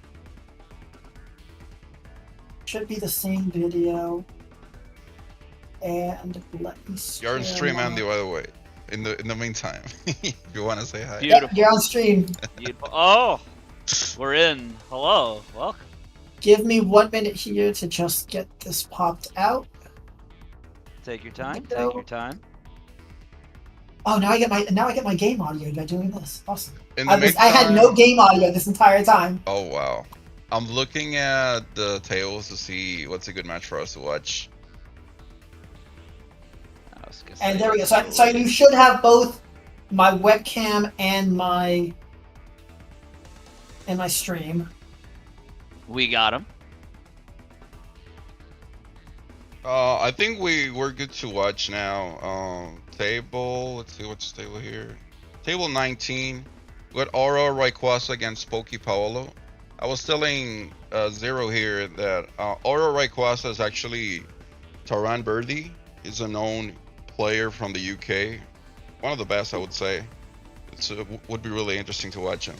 Should be the same video. And let me You're on share stream, my- Andy, by the way. In the meantime, if you want to say hi. Beautiful. Yep, you're on stream. Beautiful. Oh, we're in. Hello. Welcome. Give me 1 minute here to just get this popped out. Take your time. Hello. Take your time. Oh, now I get my game audio by doing this. Awesome. In the I had no meantime- game audio this entire time. Oh wow. I'm looking at the tables to see what's a good match for us to watch. I was gonna And say, there we go. So you should have both my webcam and my stream. We got him. I think we're good to watch now. Table. Let's see what's table here. Table 19. We got Aura Rayquaza against Pokey Paolo. I was telling Zero here that Aura Rayquaza is actually Taran Birdie. He's a known player from the UK. One of the best, I would say. It would be really interesting to watch him.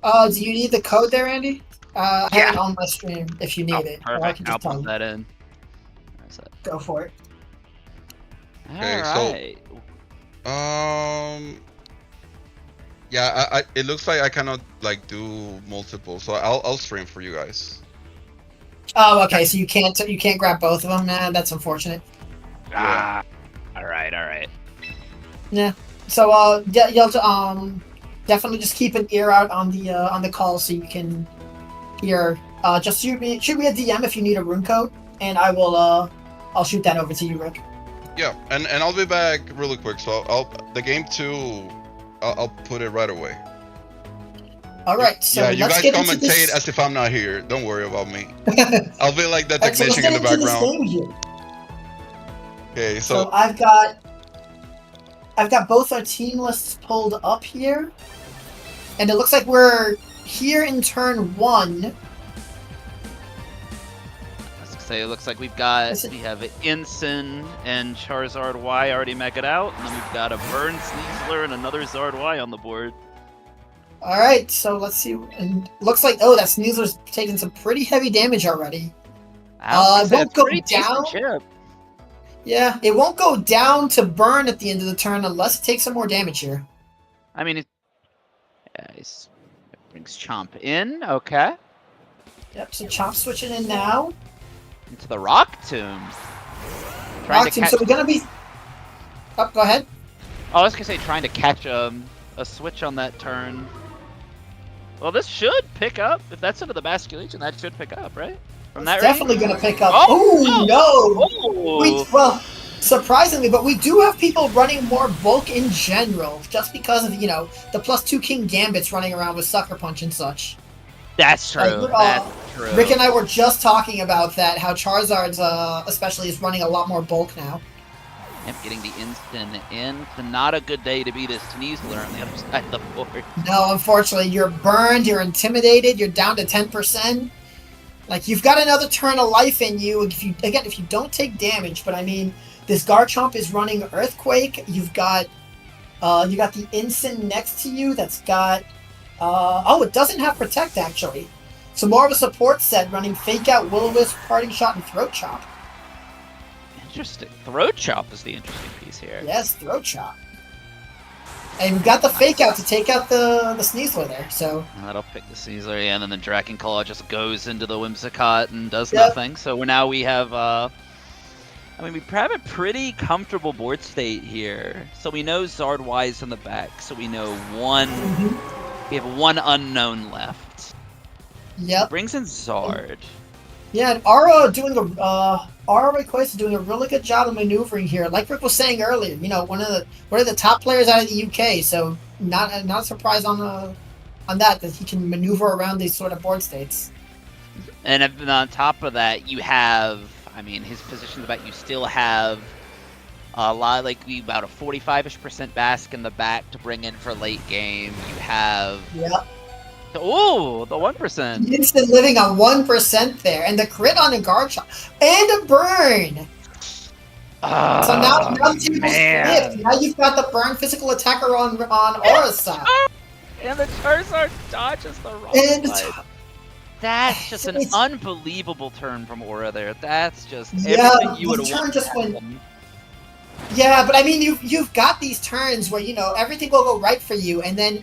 Do you need the code there, Andy? I have it on my stream if you need it. Or I Perfect. can I'll just tell put you. that in. That's it. Go for it. Okay, Alright. Yeah, it looks like I cannot like do multiple, so I'll stream for you guys. Oh, okay. So you can't grab both of them, man. That's unfortunate. Ah. Alright. Yeah. So you'll definitely just keep an ear out on the call so you can hear. Just shoot me a DM if you need a room code, and I'll shoot that over to you, Rick. Yeah, and I'll be back really quick. So the game 2, I'll put it right away. All right. So yeah, you let's guys get into commentate this. as if I'm not here. Don't worry about me. I'll be like the All right, so let's technician get in the into this background. game here. Okay, So so I've got both our team lists pulled up here, and it looks like we're here in turn 1. I was gonna say, it looks like we have Ensign and Charizard Y already megged out, and then we've got a Burn Sneasler and another Zard Y on the board. All right, so let's see. And looks like that Sneasler's taking some pretty heavy damage already. It won't go down. Chip. Yeah, it won't go down to burn at the end of the turn unless it takes some more damage here. I mean, it brings Chomp in. Okay. Yep. So Chomp switching in now. Into the Rock Tomb. Rock Tomb. So we're gonna be. Oh, go ahead. Oh, I was gonna say trying to catch a switch on that turn. Well, this should pick up. If that's into the Basculation, that should pick up, right? From that It's definitely range? gonna pick up. Oh, Oh, no! Oh. Well, surprisingly, but we do have people running more bulk in general, just because of the +2 King Gambits running around with Sucker Punch and such. That's true. That's true. Rick and I were just talking about that, how Charizard's especially is running a lot more bulk now. Yep, getting the instant in. So not a good day to be this Sneasler on the other side of the board. No, unfortunately, you're burned, you're intimidated, you're down to 10%. Like, you've got another turn of life in you if you don't take damage. But I mean, this Garchomp is running Earthquake. You've got the Instant next to you that's got it doesn't have Protect actually. So more of a support set running Fake Out, Will-O-Wisp, Parting Shot, and Throat Chop. Interesting. Throat Chop is the interesting piece here. Yes, Throat Chop. And we've got the Fake Out to take out the Sneasler there, so... And that'll pick the Sneasler, yeah, and then the Dragon Claw just goes into the Whimsicott and does Yep. nothing. So now we have, I mean, we have a pretty comfortable board state here. So we know Zard Y's in the back, so we know we have one unknown left. Yep. Brings in Zard. Yeah, and Aura Rayquaza is doing a really good job of maneuvering here. Like Rick was saying earlier, you know, one of the top players out of the UK, so not surprised on that he can maneuver around these sort of board states. And on top of that, you have, I mean, his position in the back, you still have a lot, like about a 45-ish% Bask in the back to bring in for late game. You have... Yep. Oh, the 1%. Instant living on 1% there, and the crit on a Garchomp, and a burn! So now the table's flipped. Now you've got the burn physical attacker on Aura's side. And the Charizard dodges the wrong side. That's just an unbelievable turn from Aura there. That's just everything you would want. Just went. Yeah, but I mean, you've got these turns where, you know, everything will go right for you, and then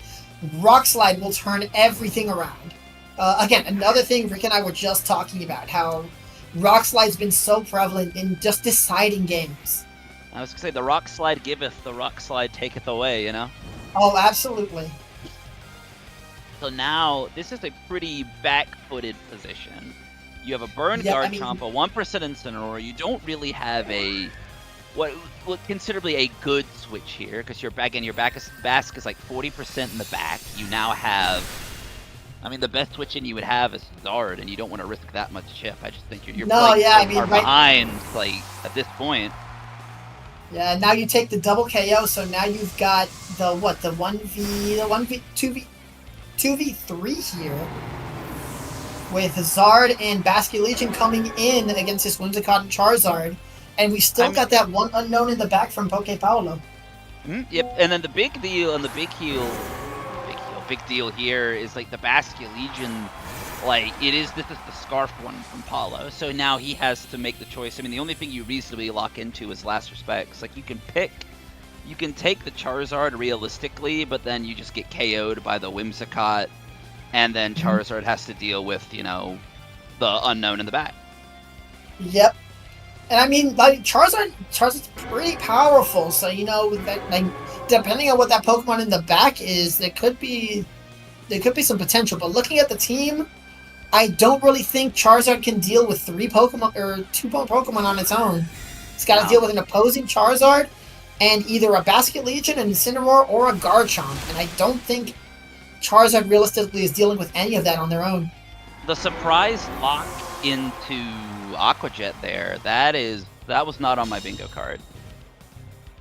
Rock Slide will turn everything around. Again, another thing Rick and I were just talking about, how Rock Slide's been so prevalent in just deciding games. I was going to say, the Rock Slide giveth, the Rock Slide taketh away, you know? Oh, absolutely. So now, this is a pretty back-footed position. You have a Burn Garchomp, a 1% Incineroar. You don't really have a... what considerably a good switch here, because your Bask is like 40% in the back. You now have, I mean, the best switch in you would have is Zard, and you don't want to risk that much chip. I just think you're playing far behind, like, at this point. Yeah, now you take the double KO, so now you've got the 2v3 here, with Zard and Basculegion coming in against this Whimsicott and Charizard. And we still got that one unknown in the back from Poke Paolo. Yep, and then the big deal and the big deal here is like the Basculegion, like this is the Scarf one from Paulo. So now he has to make the choice. I mean, the only thing you reasonably lock into is Last Respects. Like you can take the Charizard realistically, but then you just get KO'd by the Whimsicott, and then Charizard has to deal with, you know, the unknown in the back. Yep. And I mean, like, Charizard's pretty powerful, so, you know, that, like, depending on what that Pokemon in the back is, there could be some potential. But looking at the team, I don't really think Charizard can deal with 3 Pokemon, or 2 Pokemon on its own. It's got to deal with an opposing Charizard, and either a Basculegion, an Incineroar, or a Garchomp. And I don't think Charizard realistically is dealing with any of that on their own. The surprise lock into Aqua Jet there, that was not on my bingo card.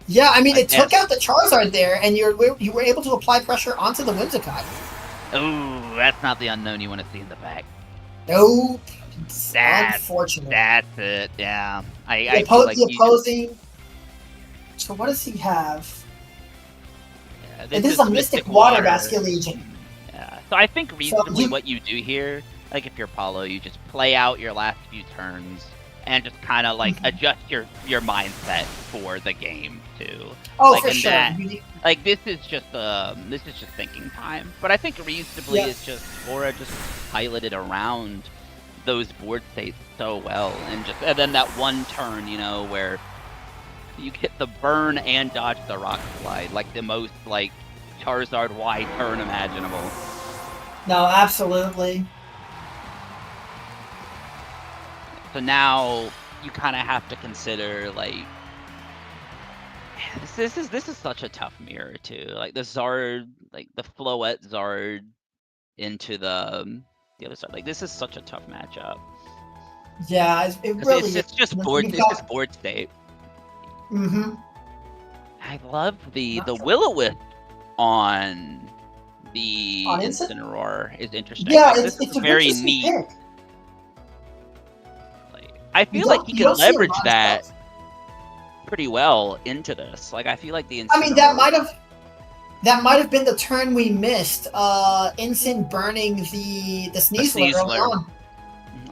Yeah, I mean, it took out the Charizard there, and you were able to apply pressure onto the Whimsicott. Oh, that's not the unknown you want to see in the back. Nope. That's unfortunate. That's it, yeah. I feel like the opposing... So what does he have? Yeah, this is a Mystic Water Basculegion. Yeah, so I think reasonably what you do here, like if you're Paulo, you just play out your last few turns and just kind of like adjust your mindset for the game too. Oh, like, for sure. Like this is just thinking time. But I think reasonably it's just Aura just piloted around those board states so well, and then that one turn, you know, where you get the burn and dodge the Rock Slide, like the most like Charizard Y turn imaginable. No, absolutely. So now you kind of have to consider like this is such a tough mirror too. Like the Zard, like the Floette Zard into the other side. Like this is such a tough matchup. Yeah, it really it's just board. It's just board state. I love the Will-O-Wisp on the On Incin? Incineroar is interesting. Yeah, Like, it's this is a very interesting neat. pick. Like, I You feel like don't he you can don't see a leverage lot of that stuff. pretty well into this. Like, I feel like the Incineroar. I mean, that might have been the turn we missed. Incin burning the Sneasler early Sneasler. on.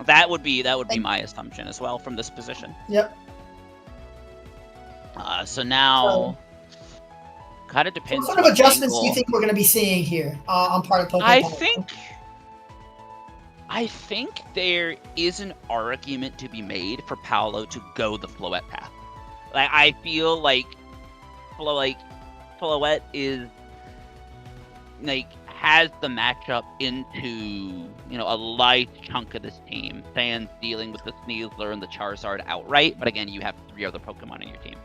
That would be my assumption as well from this position. Yep. So now, kind of depends. What sort of adjustments do you think we're going to be seeing here on part of Pokemon? I think there is an argument to be made for Paolo to go the Floette path. Like, I feel like Floette is like has the matchup into a light chunk of this team. Sans dealing with the Sneasler and the Charizard outright, but again, you have 3 other Pokemon in your team.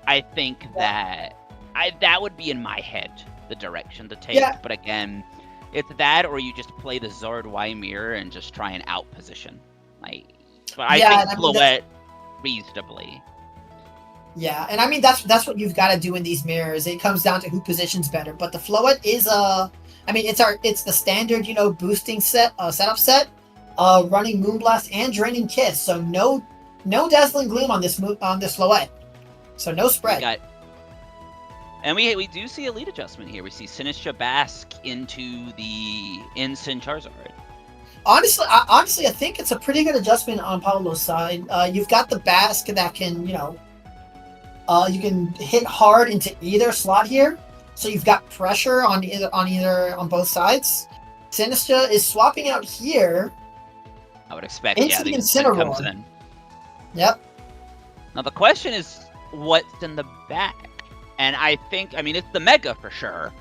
I think that would be in my head the direction to take. Yeah. But again, it's that, or you just play the Zard Ymir and just try and outposition. Like, but I think Floette reasonably. Yeah, and I mean that's what you've got to do in these mirrors. It comes down to who positions better. But the Floette is it's the standard boosting setup set, running Moonblast and Draining Kiss. So no Dazzling Gleam on this Floette. So no spread. And we do see a lead adjustment here. We see Sinistra Bask into the Incin Charizard. Honestly, I think it's a pretty good adjustment on Paolo's side. You've got the Bask that can, you can hit hard into either slot here. So you've got pressure on both sides. Sinistra is swapping out here. I would expect, the Incin comes in. Yep. Now the question is, what's in the back? And I think, it's the Mega for sure.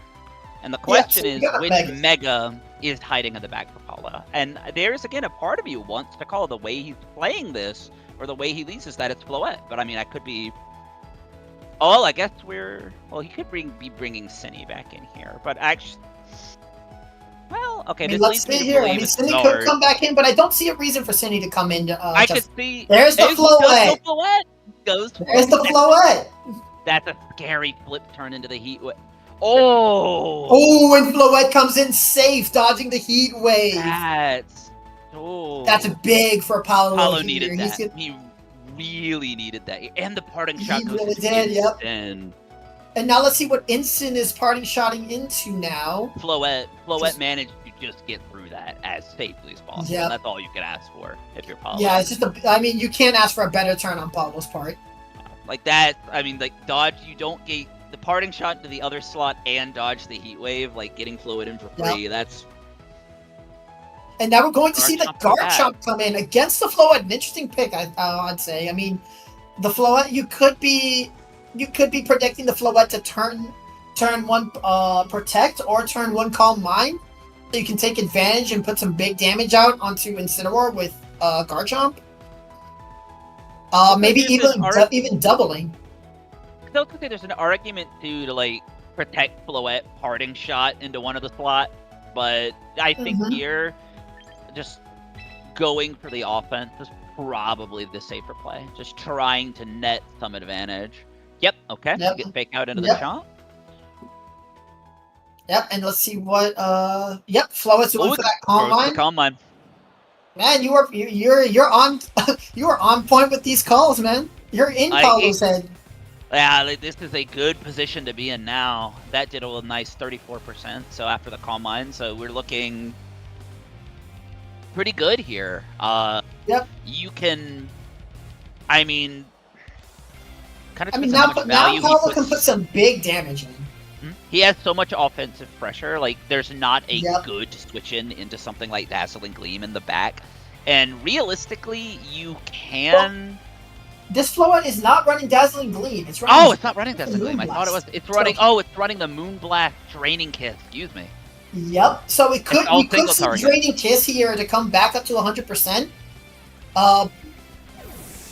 And the question is, which Mega is hiding in the back for Paolo? And there's, again, a part of you wants to call the way he's playing this, or the way he leads that it's Floette. But, I could be... Oh, I guess he could be bringing Cinny back in here. But actually... Well, okay, this let's see here. Cinny could come back in, but I don't see a reason for Cinny to come in. I could see... There's the Floette! There's the Floette! That's a scary flip turn into the Heat Wave. Oh! Oh, and Floette comes in safe, dodging the Heat Wave. That's big for Paolo. Paolo needed that. He really needed that. And the parting shot goes really did, yep. And now let's see what Incin is parting shotting into now. Floette managed to just get through that as safely as possible. Yep. That's all you can ask for if you're Paolo. Yeah, it's just you can't ask for a better turn on Paolo's part. Like that, dodge, you don't get the parting shot into the other slot and dodge the Heat Wave, like getting Floette in for free, that's... And now we're going to see the Garchomp come in against the Floette. An interesting pick, I'd say. The Floette, you could be predicting the Floette to turn 1 Protect or turn 1 Calm Mind. So you can take advantage and put some big damage out onto Incineroar with Garchomp. Maybe even doubling. I don't think there's an argument to protect Floette parting shot into one of the slots, but I think here, just going for the offense is probably the safer play. Just trying to net some advantage. Yep. Okay. Yep. Get fake out into the shot. Yep. And let's see what. Floette's going for that Calm Mind. Calm Mind. Man, you're on you are on point with these calls, man. You're in Paolo's head. Yeah, this is a good position to be in now. That did a nice 34%. So after the Calm Mind, so we're looking pretty good here. Yep. You can, kind of. Now Paolo can put some big damage in. He has so much offensive pressure. Like, there's not a good switch into something like Dazzling Gleam in the back. And realistically, you can... This Floette is not running Dazzling Gleam. It's running... it's not running Dazzling Gleam. I thought it was. It's running... it's running the Moonblast Draining Kiss. Excuse me. Yep. So we could see Draining Kiss here to come back up to 100%.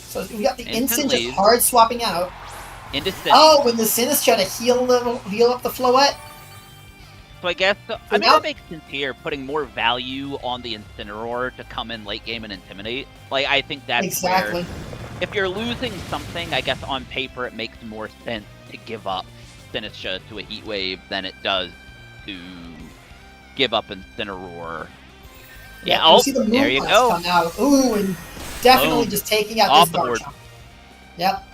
So we got the Incin just hard swapping out. When the Sinus try to heal up the Floette. So I guess, that makes sense here, putting more value on the Incineroar to come in late game and intimidate. Like, I think that's where, if you're losing something, I guess on paper it makes more sense to give up Sinistra to a Heat Wave than it does to give up Incineroar. Yeah, you oh, see the there you Moonblast go. come out. Ooh, and definitely Boom. just taking out Off this the board. Garchomp. Yep.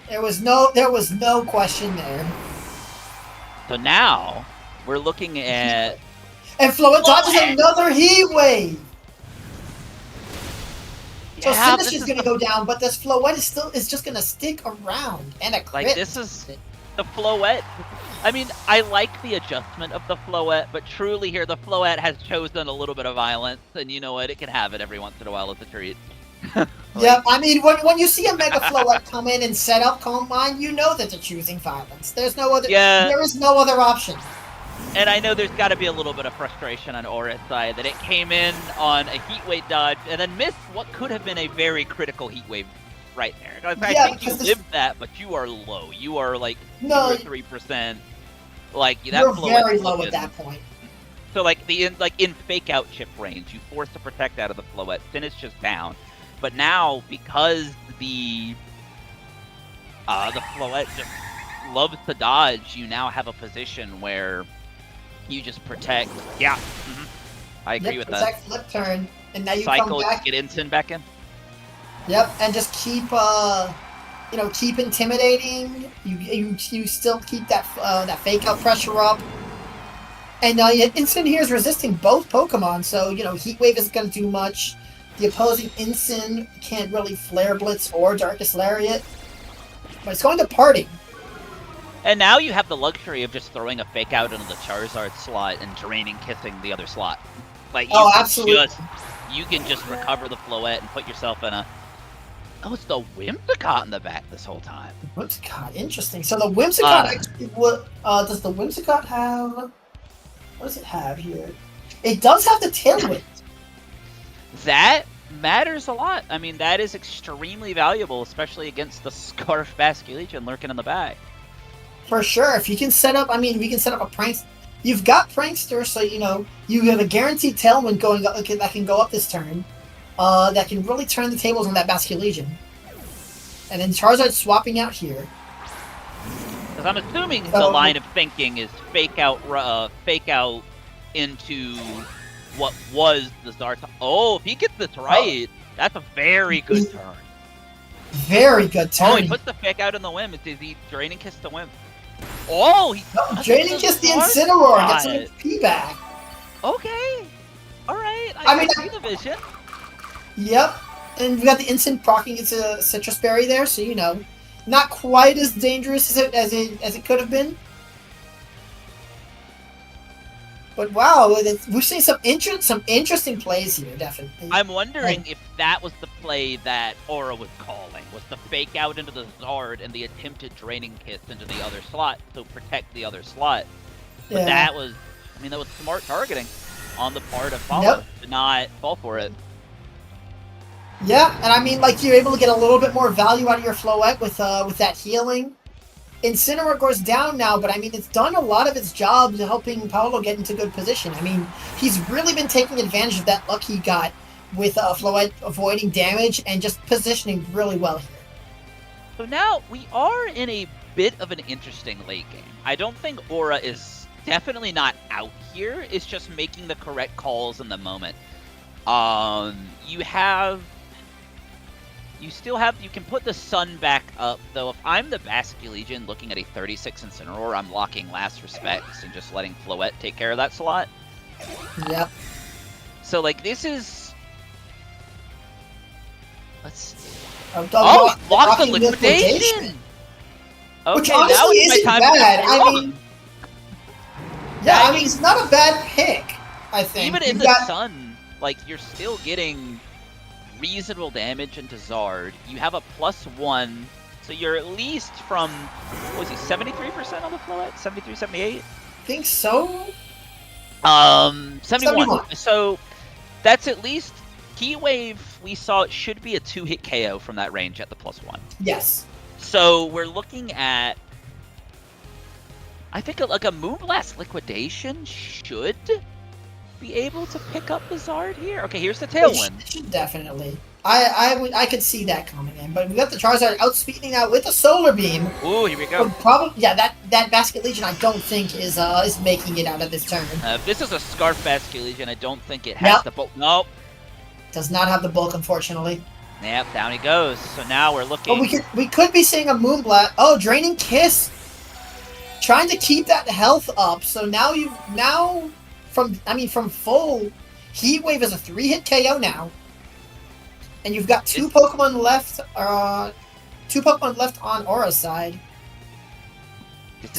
There was no question there. So now we're looking at And Floette dodges another Heat Wave. So yeah, Sinistra's going to go down, but this Floette is just going to stick around and a crit. like this is the Floette. I mean, I like the adjustment of the Floette, but truly here the Floette has chosen a little bit of violence, and you know what? It can have it every once in a while as a treat. Yeah, I mean, when you see a Mega Floette come in and set up Calm Mind, you know that they're choosing violence. There's no other. Yeah. There is no other option. And I know there's got to be a little bit of frustration on Aura's side that it came in on a Heat Wave dodge and then missed what could have been a very critical Heat Wave right there. I think you lived that, but you are low. You are like 2 or 3%. Like that. You're very low at that point. So like in fake out chip range, you force the protect out of the Floette, finish just down. But now because the Floette just loves to dodge, you now have a position where you just protect. Yeah, I agree with that. Flip turn, and now you cycle, come back. Get Incin back in. Yep, and just keep keep intimidating. You still keep that fake out pressure up. And Incin here is resisting both Pokemon, so Heat Wave isn't going to do much. The opposing Incin can't really Flare Blitz or Darkest Lariat, but it's going to Parting. And now you have the luxury of just throwing a fake out into the Charizard slot and draining kissing the other slot. Like absolutely. You can just recover the Floette and put yourself in a. Oh, it's the Whimsicott in the back this whole time. Whimsicott, interesting. So the Whimsicott, what does the Whimsicott have? What does it have here? It does have the Tailwind. That matters a lot. I mean, that is extremely valuable, especially against the Scarf Basculegion lurking in the back. For sure. If you can set up, we can set up a prank. You've got Prankster, so you have a guaranteed Tailwind going up, that can go up this turn. That can really turn the tables on that Basculegion. And then Charizard swapping out here. Because I'm assuming the line of thinking is fake out into what was the Zartan. Oh, if he gets this right, that's a very good turn. Very good turn. Oh, he puts the fake out in the Whim. Is he Draining Kiss the Whim? Oh, he's Draining Kiss the Incineroar. Get some HP back. Okay. All right. I see the vision. Yep. And we got the Incin proccing into Citrus Berry there, so not quite as dangerous as it could have been. But wow, we're seeing some interesting plays here, definitely. I'm wondering if that was the play that Aura was calling, was the fake out into the Zard and the attempted Draining Kiss into the other slot to protect the other slot. But that was smart targeting on the part of Paulo to not fall for it. Yeah, and you're able to get a little bit more value out of your Floette with that healing. Incineroar goes down now, but it's done a lot of its job helping Paulo get into good position. He's really been taking advantage of that luck he got with Floette avoiding damage and just positioning really well here. So now we are in a bit of an interesting late game. I don't think Aura is definitely not out here. It's just making the correct calls in the moment. You can put the Sun back up, though. If I'm the Basculegion looking at a 36 Incineroar, I'm locking Last Respects and just letting Floette take care of that slot. Yep. So, this is... Let's see. Locked the liquidation! Okay, which honestly isn't bad. It's not a bad pick, I think. Even in the Sun, you're still getting reasonable damage into Zard. You have a +1, so you're at least from, 73% on the Floette? 73, 78? I think so. 71. So that's at least Heat Wave. We saw it should be a 2-hit KO from that range at the +1. Yes. So we're looking at, I think a Moonblast Liquidation should be able to pick up the Zard here? Okay, here's the It Tailwind. should definitely. I could see that coming in, but we got the Charizard outspeeding out with a Solar Beam. Ooh, here we go. Probably, yeah. That Basket Legion, I don't think is making it out of this turn. If this is a Scarf Basket Legion, I don't think it has the bulk. Nope. Does not have the bulk, unfortunately. Yep, down he goes. So now we're looking. Oh, we could be seeing a Moonblast. Oh, Draining Kiss, trying to keep that health up. So now from full Heat Wave is a 3-hit KO now, and you've got two Pokemon left. Two Pokemon left on Aura's side. This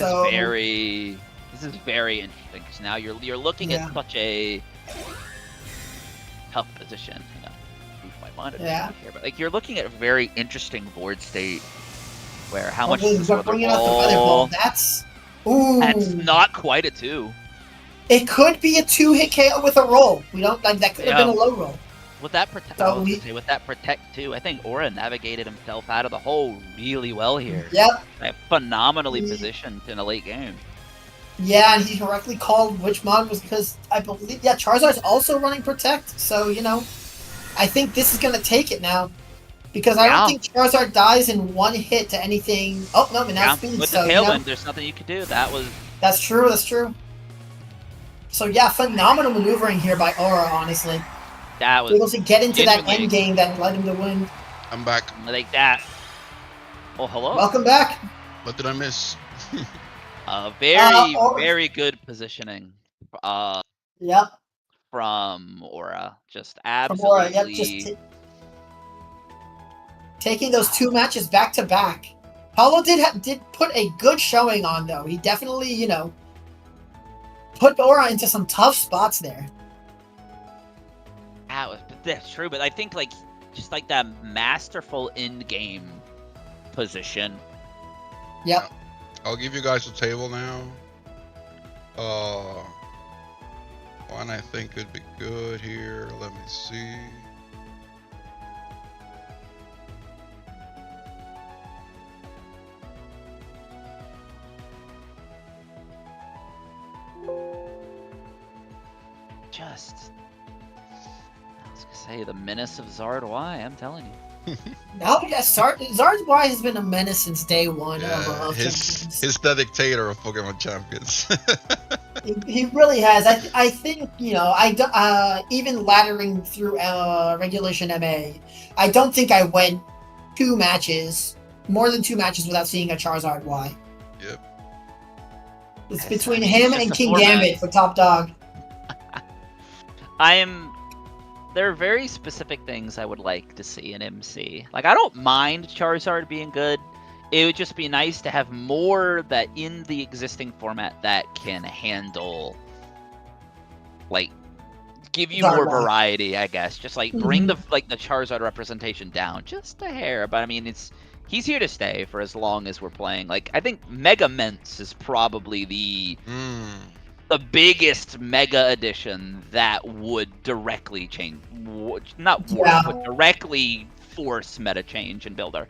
is very interesting because now you're looking at such a tough position. Hang on, move my monitor here, but like you're looking at a very interesting board state where how much is this bringing out the Weather Ball? That's not quite a 2. It could be a 2-hit KO with a roll. We don't like that. Could have been a low roll. With that protect, with that protect too, I think Aura navigated himself out of the hole really well here. Yep. Like, phenomenally positioned in a late game. Yeah, and he correctly called which mod was because I believe Charizard's also running protect. So I think this is gonna take it now because I don't think Charizard dies in one hit to anything. Oh no, but now speed. With the Tailwind, there's nothing you could do. That's true. That's true. So yeah, phenomenal maneuvering here by Aura. Honestly. That was able to get into that end game that led him to win. I'm back. Like that. Oh, hello. Welcome back. What did I miss? Very good positioning. Yep. From Aura, just absolutely. From Aura, yep. Taking those 2 matches back to back. Paulo did put a good showing on though. He definitely put Aura into some tough spots there. That's true, but I think just that masterful in-game position. Yep. I'll give you guys a table now. One I think could be good here. Let me see. Say the menace of Zard Y, I'm telling you. No, yes, Zard Y has been a menace since day one of He's the dictator of Pokemon Champions. He really has. I think even laddering through Regulation MA, I don't think I went more than two matches without seeing a Charizard Y. Yep. It's between him and King Gambit for top dog. There are very specific things I would like to see in MC. I don't mind Charizard being good. It would just be nice to have more that in the existing format that can handle, give you more variety, I guess. Just bring the Charizard representation down just a hair. But I mean, he's here to stay for as long as we're playing. I think Mega Ments is probably the biggest Mega Edition that would directly change, but directly force meta change in Builder.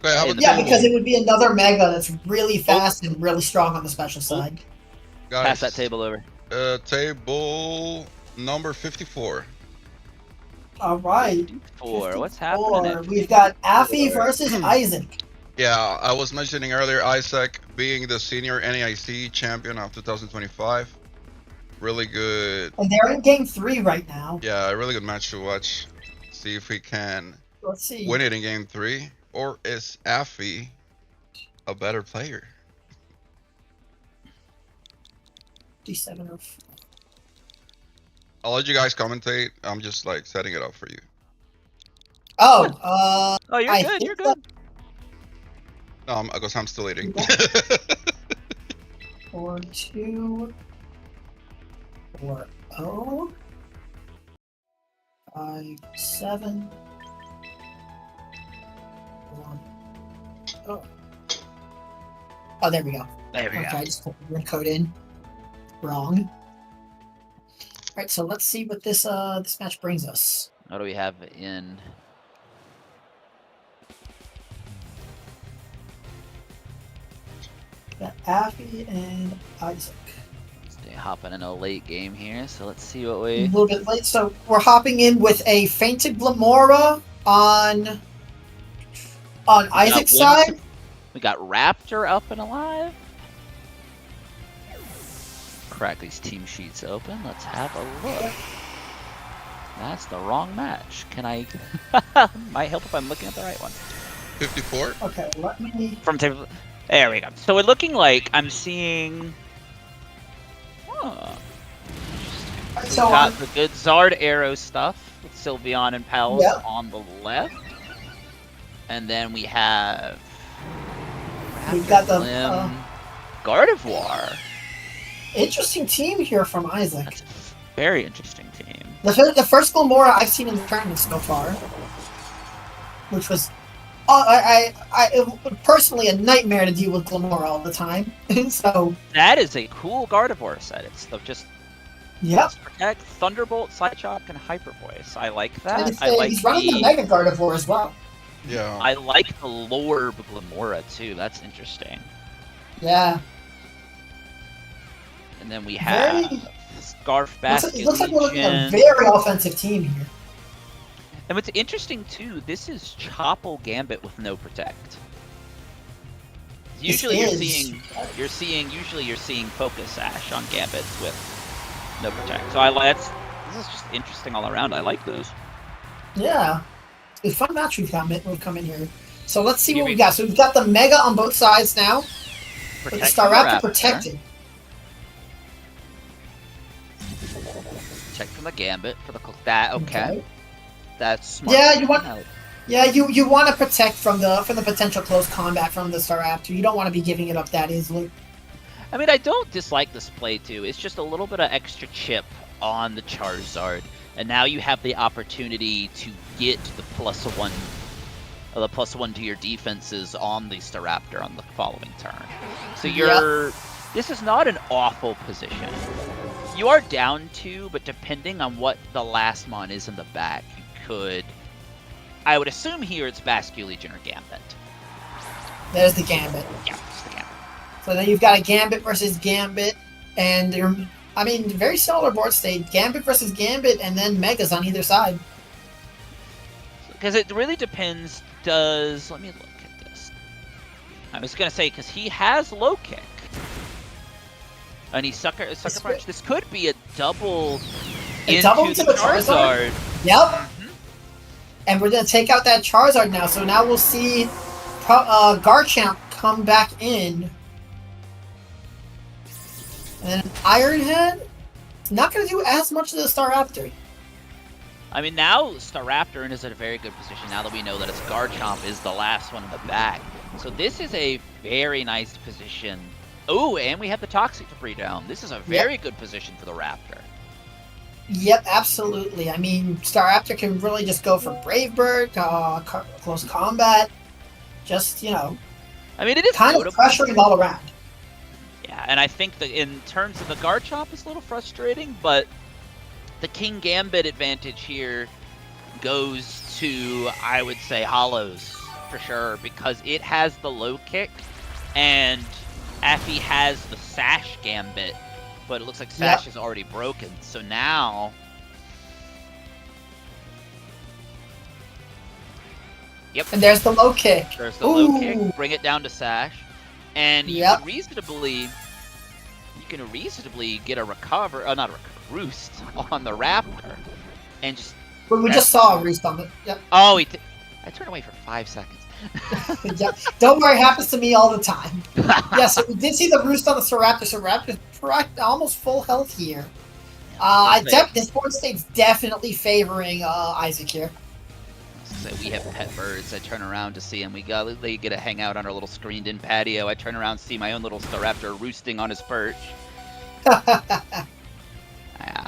Because it would be another Mega that's really fast and really strong on the special side. Guys, pass that table over. Table number 54. All right. 54. What's happening? We've got Affy versus Isaac. Yeah, I was mentioning earlier Isaac being the senior NAIC champion of 2025. Really good. And they're in game 3 right now. Yeah, a really good match to watch. See if we can win it in game 3. Or is Affy a better player? D7 of. I'll let you guys commentate. I'm just setting it up for you. Oh, you're good. You're good. Because I'm still eating. 4-2. 4-0. 5-7. 1-0. Oh, there we go. There we go. I just put the code in wrong. All right, so let's see what this match brings us. What do we have in? Got Affy and Isaac. Let's hopping in a late game here, so let's see what A we. little bit late, so we're hopping in with a fainted Glamora on Isaac's side. We got Raptor up and alive. Crack these team sheets open. Let's have a look. That's the wrong match. Can I? Might help if I'm looking at the right one. 54. Okay, let me. From table. There we go. So we're looking like I'm seeing. Huh. So So we got the good Zard Arrow stuff with Sylveon and Pals Yep. on the left, and then we have. We've got the, Limb, Gardevoir. interesting team here from Isaac. That's a very interesting team. The first Glamora I've seen in the tournament so far, which was, personally a nightmare to deal with Glamora all the time. So That is a cool Gardevoir set. It's just yep, Protect, Thunderbolt, Psyshock, and Hyper Voice. I like and that. it's, I like he's running the Mega Gardevoir as well. Yeah. I like the lore of Glamora too. That's interesting. Yeah, And then we have Very- Scarf it looks like we're looking at a Basculegion. very offensive team here. And what's interesting too, this is Chople Gambit with no Protect. Usually you're is. seeing Focus Sash on Gambits with no Protect. So this is just interesting all around. I like those. Yeah, it's a fun match we've come in here. So let's see Here what we we got. So we've got the Mega on both sides now. With the Protect Staraptor protected. Check from the Gambit for that. Okay. That's smart. Yeah, you want to protect from the potential close combat from the Staraptor. You don't want to be giving it up that easily. I mean, I don't dislike this play too. It's just a little bit of extra chip on the Charizard, and now you have the opportunity to get the +1 to your defenses on the Staraptor on the following turn. So this is not an awful position. You are down 2, but depending on what the last mon is in the back, you could. I would assume here it's Basculegion or Gambit. There's the Gambit. Yeah, it's the Gambit. So then you've got a Gambit versus Gambit, and very similar board state. Gambit versus Gambit, and then Megas on either side. Because it really depends. Let me look at this. I was gonna say because he has low kick, and he sucker punch. This could be a double double into to the Charizard. Yep. And we're gonna take out that Charizard now. So now we'll see Garchomp come back in, and then Iron Head. Not gonna do as much to the Staraptor. I mean, now Staraptor is in a very good position now that we know that it's Garchomp is the last one in the back. So this is a very nice position. Oh, and we have the Toxic Debris down. This is a very good position for the Raptor. Yep, absolutely. I mean, Staraptor can really just go for Brave Bird, close combat. Just, I mean, it is kind of pressuring all around. Yeah, and I think that in terms of the Garchomp, it's a little frustrating, but the King Gambit advantage here goes to, I would say, Hollows for sure, because it has the low kick, and Affy has the Sash Gambit, but it looks like Sash is already broken. So now, And there's the low kick. There's the low kick. Bring it down to Sash, and you can reasonably get a roost on the Raptor, and just. But we just saw a roost on it. Yep. Oh, I turned away for 5 seconds. Yep. Don't worry, it happens to me all the time. Yeah, so we did see the roost on the Staraptor. So Raptor's almost full health here. This board state's definitely favoring Isaac here. So we have pet birds. I turn around to see him. They get to hang out on our little screened-in patio. I turn around to see my own little Staraptor roosting on his perch.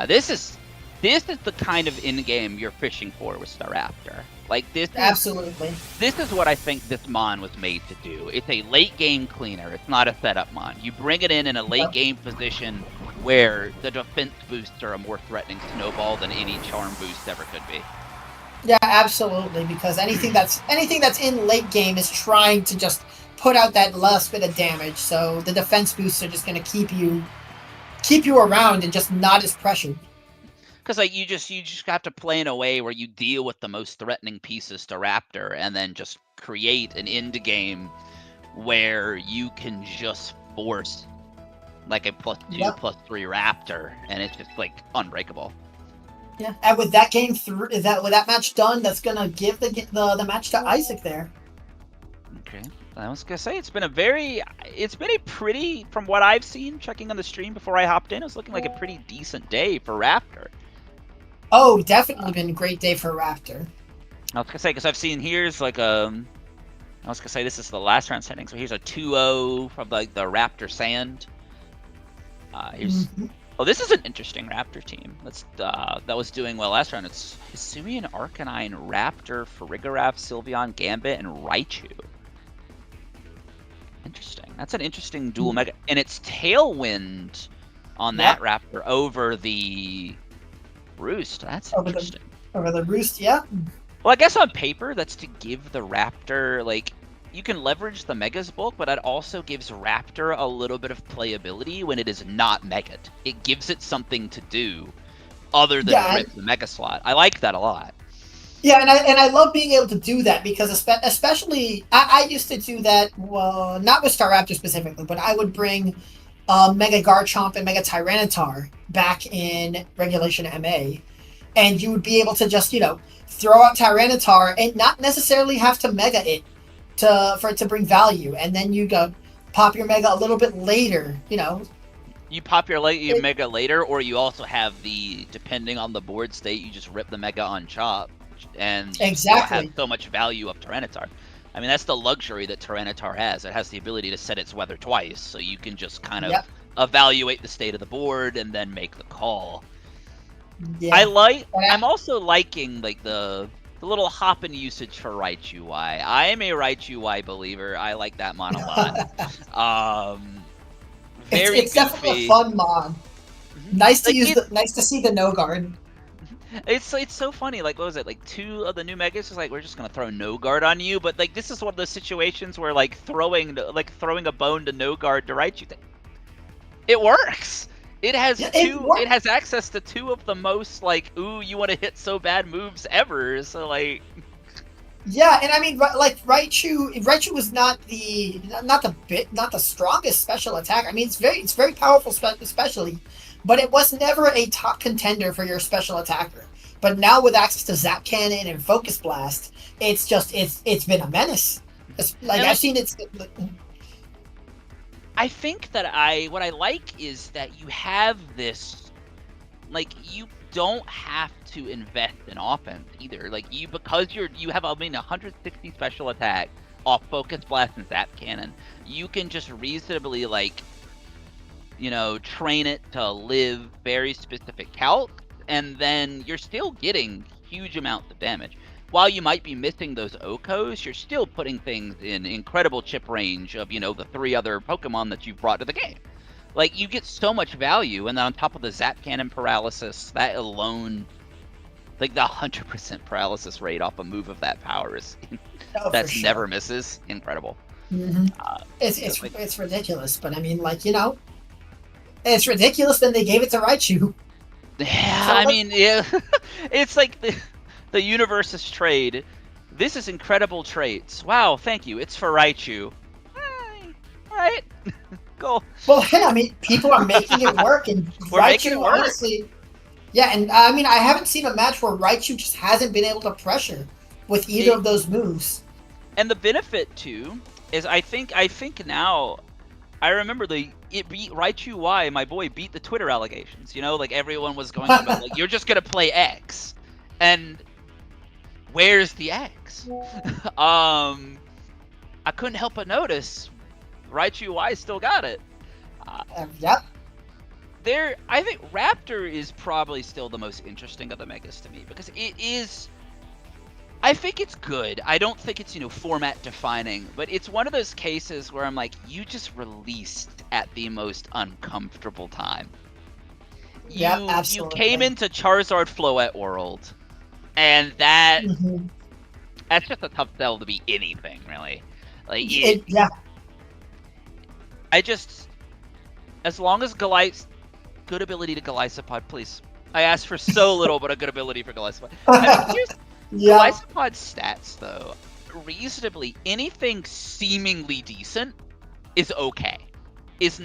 This is the kind of in-game you're fishing for with Staraptor. Like this. Absolutely. This is what I think this mon was made to do. It's a late-game cleaner. It's not a setup mon. You bring it in a late-game position where the defense boosts are a more threatening snowball than any charm boost ever could be. Yeah, absolutely. Because anything that's in late game is trying to just put out that last bit of damage. So the defense boosts are just going to keep you keep you around and just not as pressured. Because like you just have to play in a way where you deal with the most threatening pieces to Raptor, and then just create an end game where you can just force like a +2, Yep. +3 Raptor, and it's just like unbreakable. Yeah, and with that game through, with that match done, that's gonna give the match to Isaac there. Okay, I was gonna say it's been a pretty, from what I've seen, checking on the stream before I hopped in, it was looking like a pretty decent day for Raptor. Oh, definitely been a great day for Raptor. I was gonna say, because I've seen here's like I was gonna say this is the last round setting, so here's a 2-0 from like the Raptor Sand. Here's oh, this is an interesting Raptor team. That was doing well last round. It's Hisuian, Arcanine, Raptor, Farigiraf, Sylveon, Gambit, and Raichu. Interesting. That's an interesting dual mega, and it's Tailwind on that Raptor over the Roost. That's interesting. Over the Roost, yeah. Well, I guess on paper, that's to give the Raptor, like, you can leverage the Mega's bulk, but that also gives Raptor a little bit of playability when it is not Mega'd. It gives it something to do other than rip the Mega slot. I like that a lot. Yeah, and I love being able to do that because especially I used to do that. Well, not with Staraptor specifically, but I would bring Mega Garchomp and Mega Tyranitar back in Regulation MA, and you would be able to just throw out Tyranitar and not necessarily have to Mega it for it to bring value, and then you go pop your Mega a little bit later. You pop your Mega later, or you also have depending on the board state, you just rip the Mega on Chop. And you still have so much value of Tyranitar. I mean, that's the luxury that Tyranitar has. It has the ability to set its weather twice, so you can just kind of evaluate the state of the board and then make the call. Yeah. I'm also liking like the little hop-in usage for Raichu Y. I am a Raichu Y believer. I like that mod a lot. It's definitely a fun mod. Nice to nice to see the no guard. It's so funny. Like, what was it? Like 2 of the new Megas was like, we're just gonna throw no guard on you. But like, this is one of those situations where like throwing a bone to no guard to Raichu, it works. It has It has access to 2 of the most like, ooh, you want to hit so bad moves ever. So like. Yeah, and I mean, like Raichu was not the strongest special attack. I mean, it's very powerful, especially. But it was never a top contender for your special attacker. But now with access to Zap Cannon and Focus Blast, it's been a menace. I've seen it. I think that what I like is that you have this, like, you don't have to invest in offense either. Like, because you have 160 special attack off Focus Blast and Zap Cannon, you can just reasonably like, train it to live very specific calcs, and then you're still getting huge amounts of damage. While you might be missing those Okos, you're still putting things in incredible chip range of, the 3 other Pokemon that you've brought to the game. Like, you get so much value, and then on top of the Zap Cannon paralysis, that alone, like the 100% paralysis rate off a move of that power is never misses. Incredible. Mm-hmm. It's ridiculous, but I mean, like, it's ridiculous that they gave it to Raichu. Yeah, I mean, yeah. It's like the universe's trade. This is incredible traits. Wow, thank you. It's for Raichu. All right. Go. Well, yeah, I mean, people are making it work, and we're making it work. Honestly, yeah, and I mean, I haven't seen a match where Raichu just hasn't been able to pressure with either of those moves. And the benefit too is, I think now, I remember it beat Raichu Y. My boy beat the Twitter allegations. Like everyone was going on about like, you're just gonna play X, and where's the X? I couldn't help but notice Raichu Y still got it. Yep. I think Raptor is probably still the most interesting of the Megas to me, because it is. I think it's good. I don't think it's, format defining, but it's one of those cases where I'm like, you just released at the most uncomfortable time. Yeah, absolutely. You came into Charizard Floette World, and that's just a tough sell to be anything, really. Like, yeah. As long as Goliath good ability to Golisopod, please. I asked for so little, but a good ability for Golisopod. I mean, here's Yeah. Golisopod's stats, though. Reasonably, anything seemingly decent is okay. Is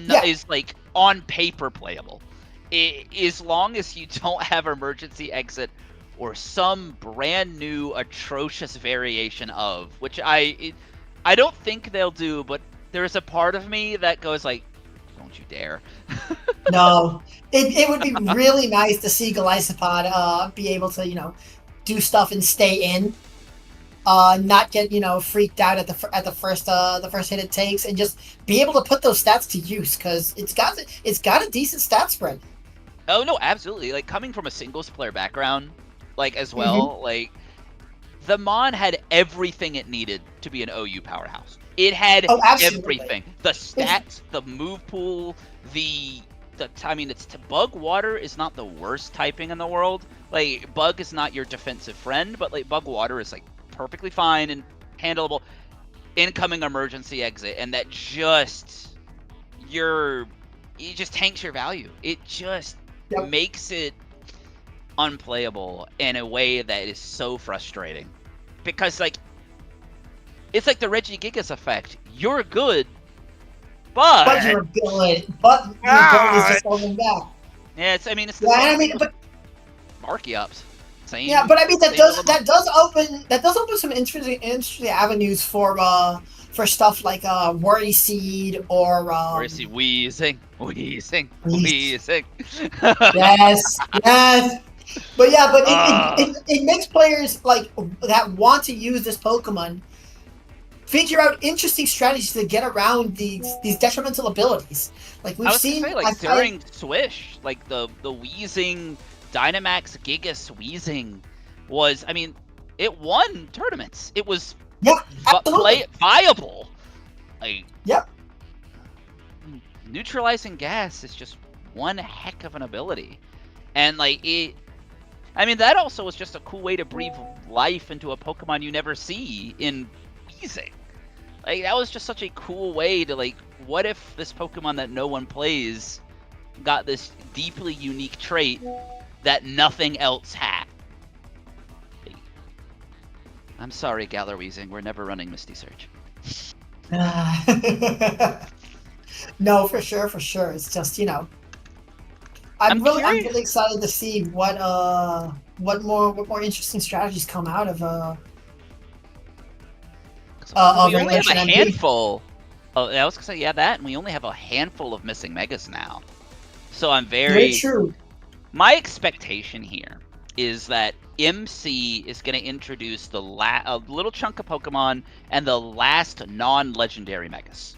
like on paper playable. As long as you don't have emergency exit or some brand new atrocious variation of, which I don't think they'll do, but there's a part of me that goes like, don't you dare. No, it would be really nice to see Golisopod be able to, do stuff and stay in, not get freaked out at the first hit it takes, and just be able to put those stats to use because it's got a decent stat spread. Oh no, absolutely. Like coming from a singles player background, like as well, like the Mon had everything it needed to be an OU powerhouse. It had everything. The stats, the move pool, it's Bug Water is not the worst typing in the world. Like Bug is not your defensive friend, but like Bug Water is like perfectly fine and handleable. Incoming emergency exit, and that just it just tanks your value. It just makes it unplayable in a way that is so frustrating. Because like it's like the Regigigas effect. You're good, but you're good. But your ability is just holding back. Yeah, it's the same but Marky ups. Same. Yeah, but I mean that does open some interesting avenues for stuff like Worry Seed or Worry Seed wheezing. Yes. But it makes players like that want to use this Pokemon figure out interesting strategies to get around these detrimental abilities. Like we've seen during Swish, like the wheezing Dynamax Gigas wheezing was, it won tournaments. It was viable. Like, neutralizing gas is just one heck of an ability. And that also was just a cool way to breathe life into a Pokemon you never see in wheezing. Like that was just such a cool way to what if this Pokemon that no one plays got this deeply unique trait that nothing else had. I'm sorry, Galar Weezing, we're never running Misty Surge. No, for sure. It's just, I'm really excited to see what more interesting strategies come out of we only have a handful. Oh, I was gonna say that, and we only have a handful of missing Megas now. So I'm very true. My expectation here is that MC is going to introduce a little chunk of Pokemon and the last non-legendary Megas.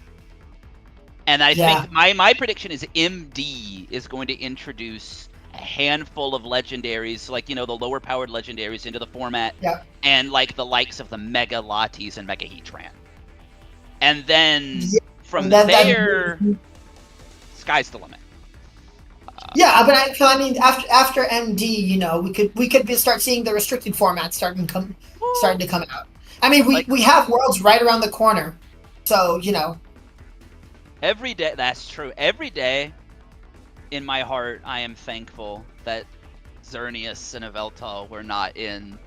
And I think my prediction is MD is going to introduce a handful of legendaries, the lower powered legendaries into the format, and the likes of the Mega Latis and Mega Heatran. And then from there, sky's the limit. But after MD, we could start seeing the restricted formats starting to come out. We have Worlds right around the corner, so Every day, that's true. Every day, in my heart, I am thankful that Xerneas and Yveltal were not in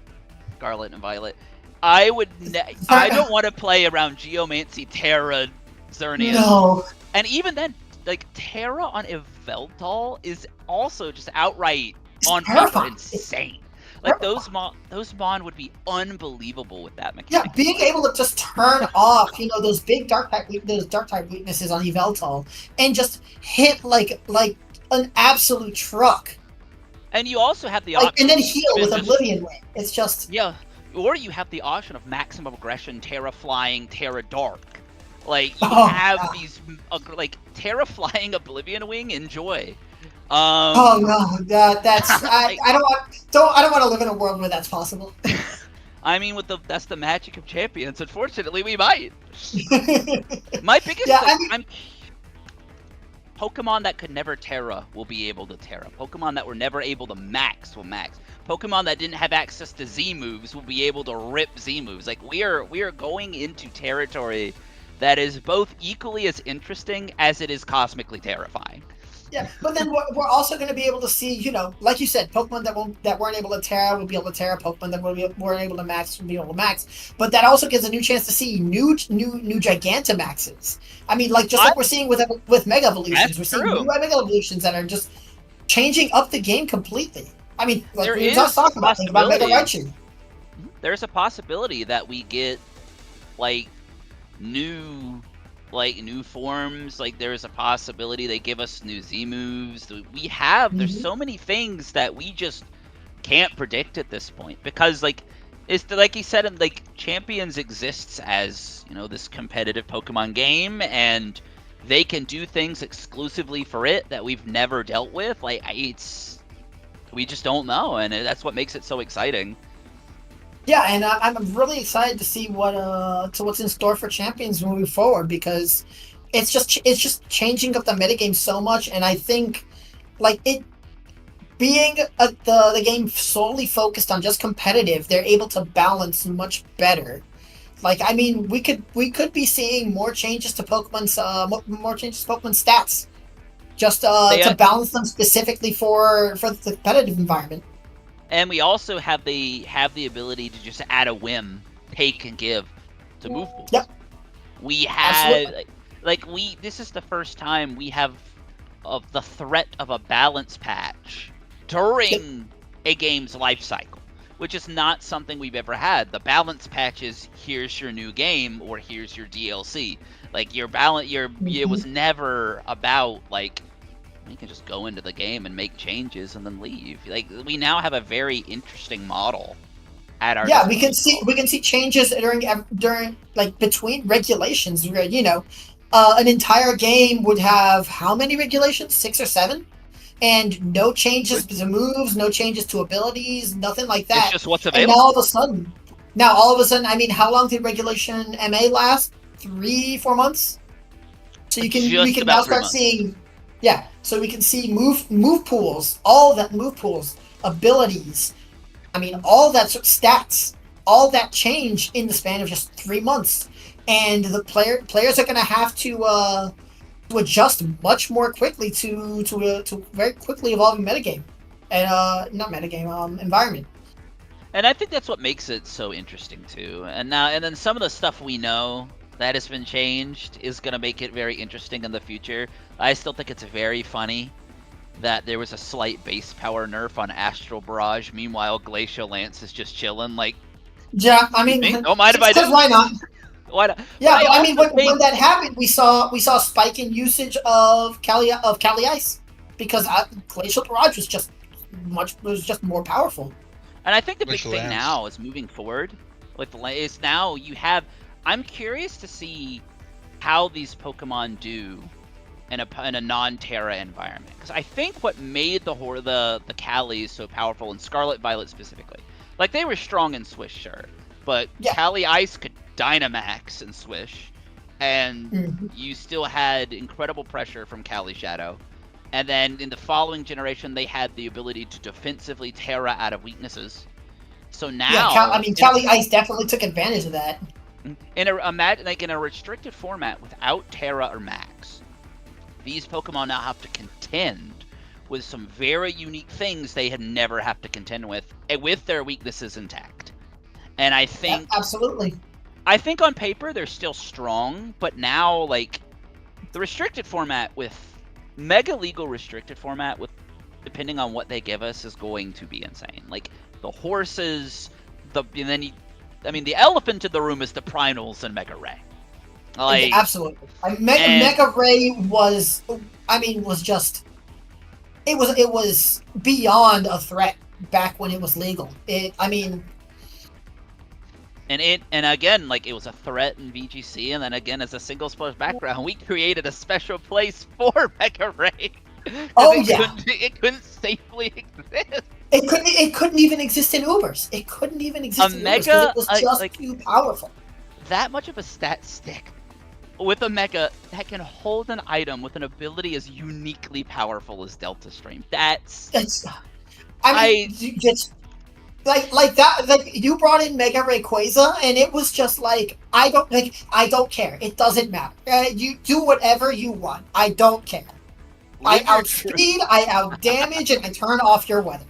Scarlet and Violet. I don't want to play around Geomancy, Terra, Xerneas. No. And even then, Terra on Yveltal is also just outright on paper insane. Those Mon would be unbelievable with that mechanic. Yeah, being able to just turn off, those big dark type weaknesses on Yveltal and just hit like an absolute truck. And you also have the option, and then heal with Oblivion Wing. It's just or you have the option of maximum aggression, Terra Flying, Terra Dark. These Terra Flying Oblivion Wing. Enjoy. That's I don't want to live in a world where that's possible. That's the magic of champions. Unfortunately, we might. My biggest Pokemon that could never Terra will be able to Terra. Pokemon that were never able to max will max. Pokemon that didn't have access to Z moves will be able to rip Z moves. We are going into territory that is both equally as interesting as it is cosmically terrifying. Yeah, but then we're also going to be able to see, like you said, Pokemon that weren't able to Terra will be able to Terra. Pokemon that weren't able to Max will be able to Max. But that also gives a new chance to see new Gigantamaxes. I mean, like we're seeing with Mega Evolutions, we're That's seeing new true. Mega Evolutions that are just changing up the game completely. I mean, like There we were just is a talking about, think about Mega possibility. Raichu. There's a possibility that we get like new forms. Like there's a possibility they give us new Z moves. There's so many things that we just can't predict at this point, because like you said, like Champions exists as this competitive Pokemon game, and they can do things exclusively for it that we've never dealt with. Like we just don't know, and that's what makes it so exciting. Yeah, and I'm really excited to see what's in store for Champions moving forward, because it's just changing up the metagame so much, and I think like it being the game solely focused on just competitive, they're able to balance much better. Like, I mean, we could be seeing more changes to Pokemon's more changes to Pokemon stats, just to balance them specifically for the competitive environment. And we also have the ability to just add a whim, take and give to move pools. Yep. We have Absolutely. this is the first time we have of the threat of a balance patch during a game's life cycle, which is not something we've ever had. The balance patch is here's your new game or here's your DLC. Like it was never about like you can just go into the game and make changes and then leave. Like we now have a very interesting model at our we can see changes during like between regulations. Where an entire game would have how many regulations? 6 or 7, and no changes to moves, no changes to abilities, nothing like that. It's just what's And available. now all of a sudden, I mean, how long did Regulation MA last? 3-4 months. So we can now start seeing. Yeah, so we can see move pools, all that move pools, abilities. I mean, all that stats, all that change in the span of just 3 months, and the players are going to have to adjust much more quickly to very quickly evolving metagame, and not metagame, environment. And I think that's what makes it so interesting too. And then some of the stuff we know that has been changed is going to make it very interesting in the future. I still think it's very funny that there was a slight base power nerf on Astral Barrage. Meanwhile, Glacial Lance is just chilling. Like, yeah, I mean, don't mind if I do. Why not? Why not? Yeah, but I mean, when that happened, we saw a spike in usage of Cali Ice, because Glacial Barrage was just more powerful. And I think the big thing now is moving forward with is now you have. I'm curious to see how these Pokemon do in a non-Terra environment, because I think what made the Callies so powerful, and Scarlet Violet specifically, like they were strong in Swish, sure, but Cali Ice could Dynamax and Swish, and you still had incredible pressure from Cali Shadow. And then in the following generation, they had the ability to defensively Terra out of weaknesses. So now, Cali Ice definitely took advantage of that. In a restricted format without Terra or Max, these Pokemon now have to contend with some very unique things they had never have to contend with their weaknesses intact. And I think absolutely. I think on paper they're still strong, but now like the restricted format with Mega Legal restricted format with depending on what they give us is going to be insane. Like the horses, the elephant in the room is the Prinals and Mega Ray. Like absolutely, Mega Ray was just it was beyond a threat back when it was legal. And again, like it was a threat in VGC, and then again as a single splash background, we created a special place for Mega Ray. It couldn't safely exist. It couldn't even exist in Ubers. It couldn't even exist in Ubers because it was just too powerful. That much of a stat stick with a Mega that can hold an item with an ability as uniquely powerful as Delta Stream. Like that, like you brought in Mega Rayquaza, and it was just like I don't care. It doesn't matter. You do whatever you want. I don't care. I Live your outspeed, I outdamage, and I turn off your weather.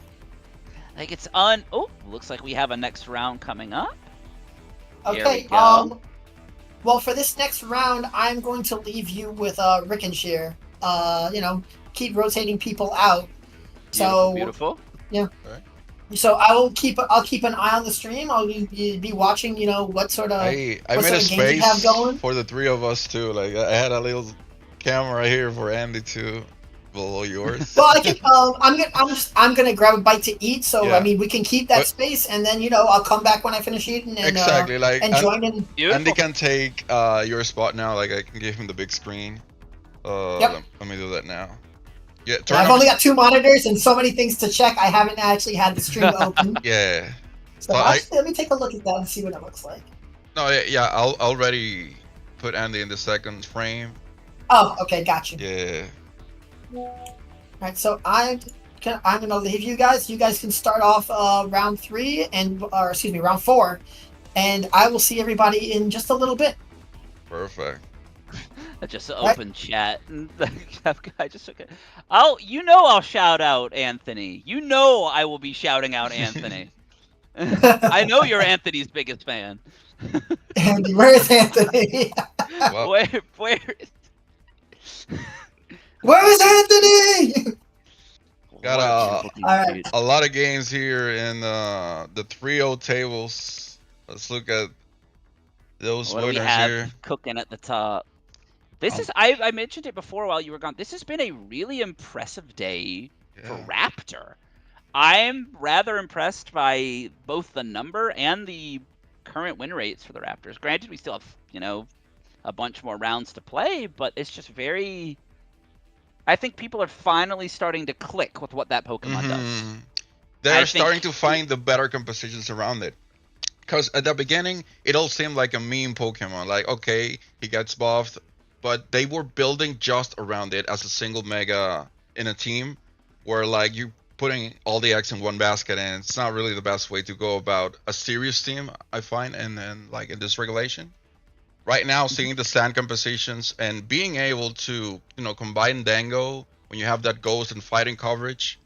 Like it's oh, looks like we have a next round coming up. Here Okay, we go. well, for this next round, I'm going to leave you with Rick and Shear. Keep rotating people out. Beautiful. Yeah. Alright. So I'll keep an eye on the stream. I'll be watching. What sort of I what made sort a of games you have space going. for the three of us too. Like I had a little camera here for Andy too, below yours. Well, I can. I'm gonna grab a bite to eat. So Yeah. I mean, we can keep that But- space, and then I'll come back when I finish eating and Exactly. Like and join in. Beautiful. Andy can take your spot now. Like I can give him the big screen. Yep. Let me do that now. Yeah. I've only got 2 monitors and so many things to check. I haven't actually had the stream open. Yeah. So Well, actually, let me take a look at that and see what it looks like. No. Yeah. I'll already put Andy in the second frame. Oh, okay, got you. Yeah. All right, so I'm gonna leave you guys. You guys can start off round 3 round 4, and I will see everybody in just a little bit. Perfect. Just an open chat. I just okay. I'll shout out Anthony. I will be shouting out Anthony. I know you're Anthony's biggest fan. Andy, where's Anthony? Well, Where's Anthony? Got Alright. a lot of games here in the 3-0 tables. Let's look at those What do we winners have here. cooking at the top? This is I mentioned it before while you were gone. This has been a really impressive day for Raptor. I'm rather impressed by both the number and the current win rates for the Raptors. Granted, we still have, a bunch more rounds to play, but it's just very... I think people are finally starting to click with what that Pokemon does. They're starting to find the better compositions around it. Because at the beginning, it all seemed like a meme Pokemon. Like, okay, he gets buffed, but they were building just around it as a single Mega in a team, where like you putting all the eggs in one basket, and it's not really the best way to go about a serious team, I find, and then like in this regulation. Right now, seeing the stand compositions and being able to, combine Dango when you have that ghost and fighting coverage,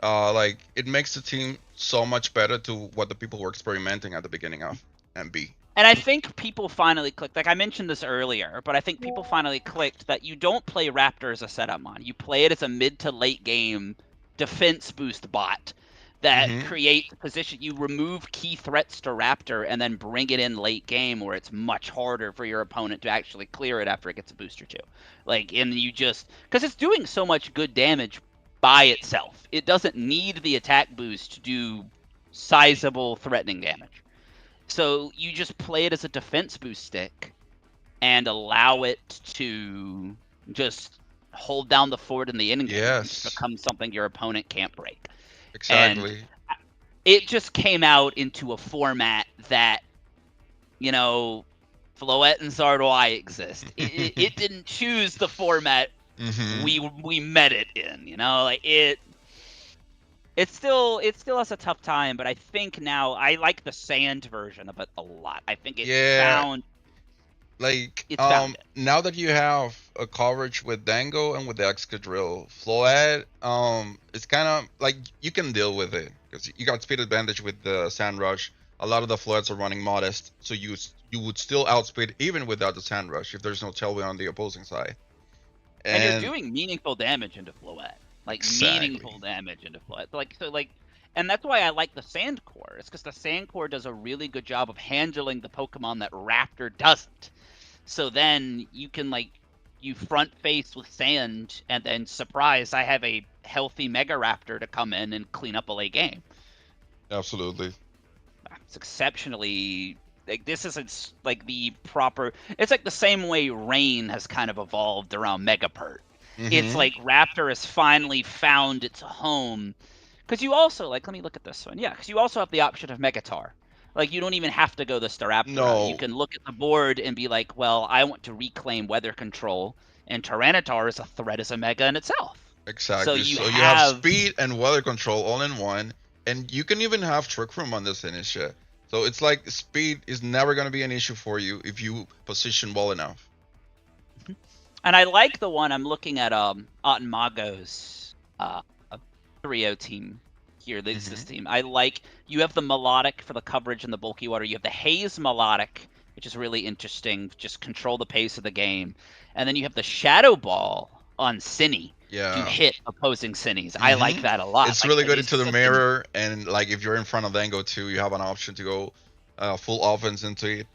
like it makes the team so much better to what the people were experimenting at the beginning of MB. And I think people finally clicked. Like I mentioned this earlier, but I think people finally clicked that you don't play Raptor as a setup mon. You play it as a mid to late game defense boost bot that creates position. You remove key threats to Raptor and then bring it in late game where it's much harder for your opponent to actually clear it after it gets a boost or two. And you just, because it's doing so much good damage by itself. It doesn't need the attack boost to do sizable threatening damage. So you just play it as a defense boost stick and allow it to just hold down the fort in the ending game and become something your opponent can't break. Exactly. And it just came out into a format that, Floette and Zardoi exist. It didn't choose the format we met it in, It still has a tough time, but I think now I like the sand version of it a lot. I think found now that you have a coverage with Dango and with the Excadrill, Floette, it's kind of like you can deal with it because you got speed advantage with the Sand Rush. A lot of the Floettes are running modest, so you would still outspeed even without the Sand Rush if there's no tailwind on the opposing side. And you're doing meaningful damage into Floette. Meaningful damage into Floette. And that's why I like the Sand Core. It's because the Sand Core does a really good job of handling the Pokemon that Raptor doesn't. So then you can you front face with Sand, and then surprise, I have a healthy Mega Raptor to come in and clean up a late game. Absolutely. It's exceptionally this isn't the proper. It's like the same way Rain has kind of evolved around Megapert. It's like Raptor has finally found its home. Because you also, let me look at this one. Yeah, because you also have the option of Megatar. You don't even have to go the Staraptor. No. You can look at the board and be like, well, I want to reclaim Weather Control, and Tyranitar is a threat as a Mega in itself. Exactly. So you have speed and Weather Control all in one, and you can even have Trick Room on this Initia. So it's like speed is never going to be an issue for you if you position well enough. And I like the one I'm looking at Ottenmago's 3-0 team here. This team. I like you have the melodic for the coverage and the bulky water. You have the haze melodic, which is really interesting. Just control the pace of the game. And then you have the shadow ball on Cine to hit opposing Cines. I like that a lot. It's like, really good into the mirror, and like if you're in front of Vango too, you have an option to go full offense into it.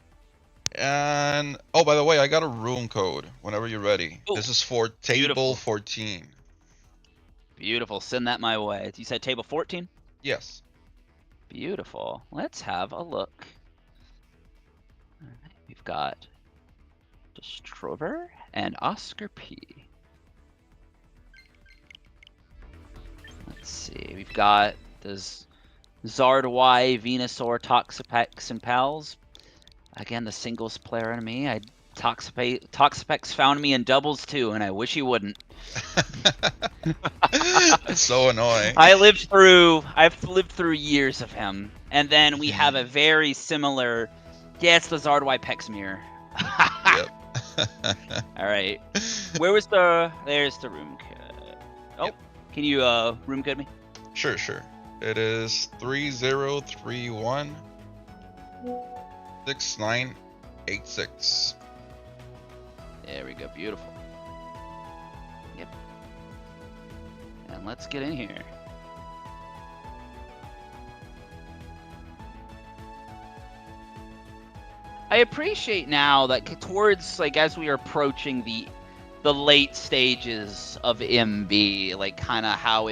And oh, by the way, I got a room code whenever you're ready. Ooh, this is for table beautiful. 14. Beautiful. Send that my way. You said table 14? Yes. Beautiful. Let's have a look. All right, we've got Destrover and Oscar P. Let's see. We've got this Zard Y, Venusaur, Toxapex, and Pals. Again, the singles player in me. Toxapex found me in doubles too, and I wish he wouldn't. It's so annoying. I've lived through years of him, and then we have a very similar. Yeah, it's the Zard Y Pex mirror. Yep. All right. Where was the? There's the room code. Oh, yep. Can you room code me? Sure. It is 3031 6986. There we go. Beautiful. Yep. And let's get in here. I appreciate now that towards like as we are approaching the late stages of MB, like kind of how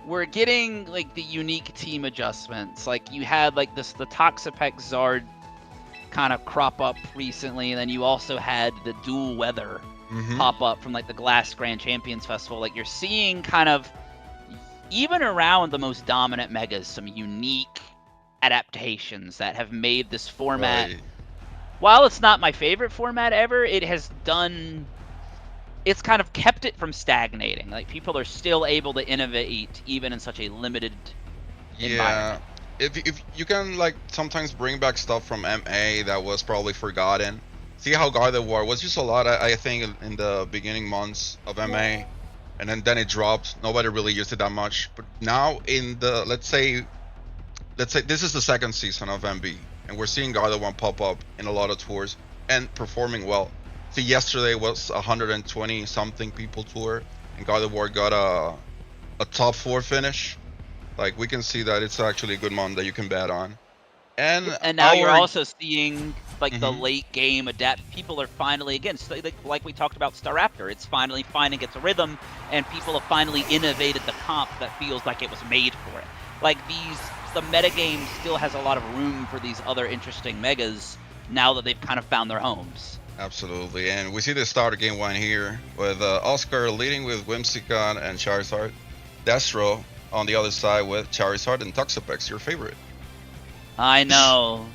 we're getting like the unique team adjustments. Like you had like the Toxapex Zard kind of crop up recently, and then you also had the dual weather pop up from like the Glass Grand Champions Festival. Like you're seeing kind of even around the most dominant megas some unique adaptations that have made this format, while it's not my favorite format ever, it's kind of kept it from stagnating. Like people are still able to innovate even in such a limited environment. If you can like sometimes bring back stuff from MA that was probably forgotten. See how Gardevoir was used a lot, I think, in the beginning months of MA, and then it dropped. Nobody really used it that much. But now in the let's say this is the second season of MB, and we're seeing Gardevoir pop up in a lot of tours and performing well. See, yesterday was 120 something people tour, and Gardevoir got a top 4 finish. Like we can see that it's actually a good mon that you can bet on. And now you're also seeing like the late game adapt. People are finally again, like we talked about Staraptor. It's finally finding its rhythm, and people have finally innovated the comp that feels like it was made for it. Like the metagame still has a lot of room for these other interesting megas now that they've kind of found their homes. Absolutely, and we see the start of game 1 here with Oscar leading with Whimsicott and Charizard, Destro on the other side with Charizard and Toxapex, your favorite. I know.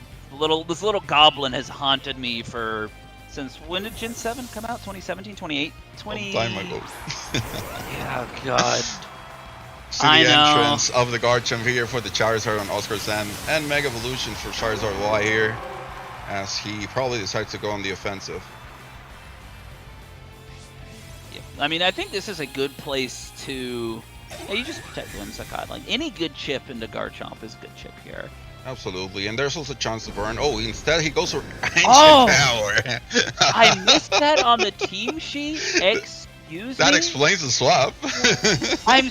This little goblin has haunted me since when did Gen 7 come out? 2017, 28, 20. Long time ago. Yeah, God. See the entrance of the Garchomp here for the Charizard on Oscar's end, and Mega Evolution for Charizard Y here, as he probably decides to go on the offensive. Yeah. I mean, I think this is a good place to. Yeah, you just protect Whimsicott. Like any good chip into Garchomp is a good chip here. Absolutely, and there's also a chance to burn. Oh, instead he goes for Ancient Power. I missed that on the team sheet. Excuse that me? explains the swap. I'm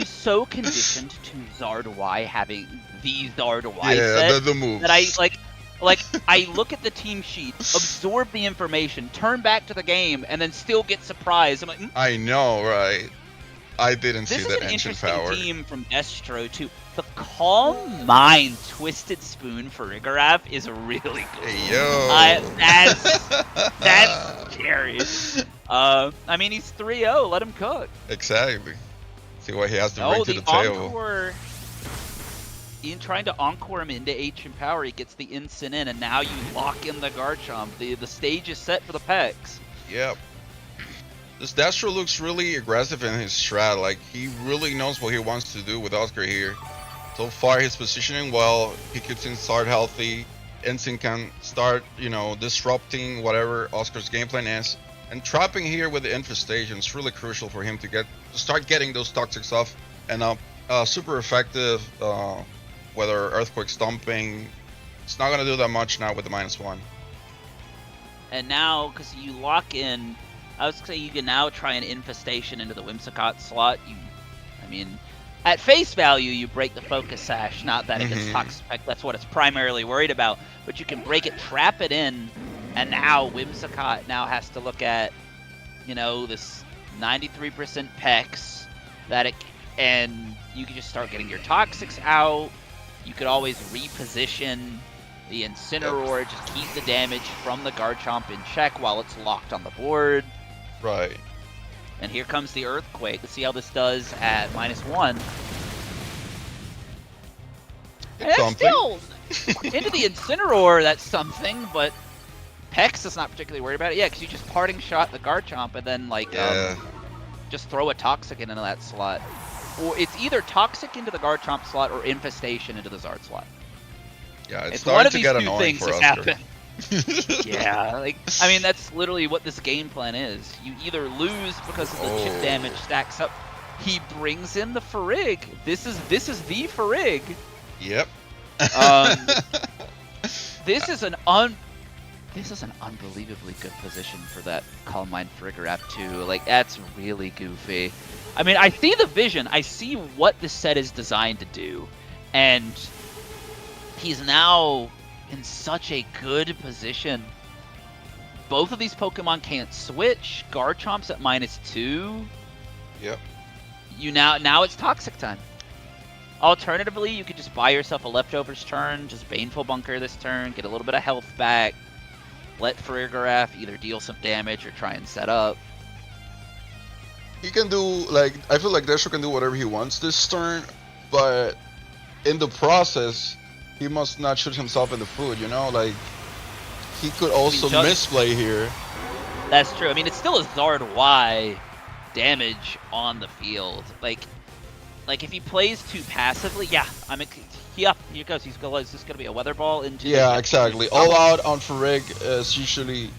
so conditioned to Zard Y having the Zard Y set the moves. that I I look at the team sheet, absorb the information, turn back to the game, and then still get surprised. I'm like, I know, right? I didn't see that Ancient Power. This is an interesting team from Destro too. The Calm Mind Twisted Spoon for Rigoraph is really good. Hey, yo. That's scary. I mean, he's 3-0. Let him cook. Exactly. See what he has to bring to the table. In trying to encore him into Ancient Power, he gets the instant in, and now you lock in the Garchomp. The stage is set for the Pex. Yep. This Destro looks really aggressive in his strat. Like, he really knows what he wants to do with Oscar here. So far, he's positioning well. He keeps Insart healthy. Ensign can start, disrupting whatever Oscar's game plan is. And trapping here with the infestation is really crucial for him to start getting those toxics off. And super effective, whether Earthquake Stomping. It's not going to do that much now with the -1. And now, because you lock in, I would say you can now try an Infestation into the Whimsicott slot. I mean, at face value, you break the Focus Sash. Not that it gets Toxic Effect, that's what it's primarily worried about. But you can break it, trap it in, and now Whimsicott now has to look at, you know, this 93% Pex and you can just start getting your Toxics out. You could always reposition the Incineroar, just keep the damage from the Garchomp in check while it's locked on the board. Right. And here comes the Earthquake. Let's see how this does at -1. And that's still into the Incineroar, that's something, but Pex is not particularly worried about it. Yeah, because you just parting shot the Garchomp and then like just throw a Toxic into that slot. Or it's either Toxic into the Garchomp slot or Infestation into the Zard slot. Yeah, it's one starting of to these get two annoying things for has Oscar. happened. Yeah, like I mean that's literally what this game plan is. You either lose because of the chip damage stacks up. He brings in the Farig. This is the Farig. Yep. This is an unbelievably good position for that Calm Mind Farigiraf too. Like that's really goofy. I mean, I see the vision. I see what this set is designed to do, and he's now in such a good position. Both of these Pokemon can't switch. Garchomp's at -2. Yep. Now it's Toxic time. Alternatively, you could just buy yourself a Leftovers turn, just Baneful Bunker this turn, get a little bit of health back, let Farigiraf either deal some damage or try and set up. He can do, like, I feel like Destro can do whatever he wants this turn, but in the process, he must not shoot himself in the foot, you know? Like, he could also misplay here. That's true. I mean, it's still a Zard Y damage on the field. Like if he plays too passively, yeah, I mean, here goes. Is this going to be a Weather Ball into? Yeah, exactly. All out on Farig is usually.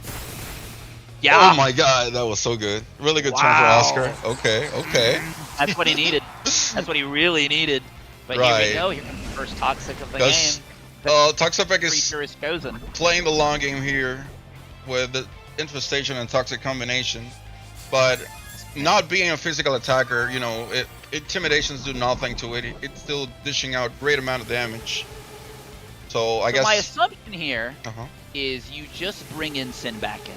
Yeah. Oh my God, that was so good. Really good turn for Oscar. Okay. That's what he needed. That's what he really needed. But here we go. Here comes the first Toxic of the game. Toxapex is chosen. playing the long game here with the Infestation and Toxic combination, but not being a physical attacker, you know, intimidations do nothing to it. It's still dishing out great amount of damage. So I guess my assumption here is you just bring in Sin back in.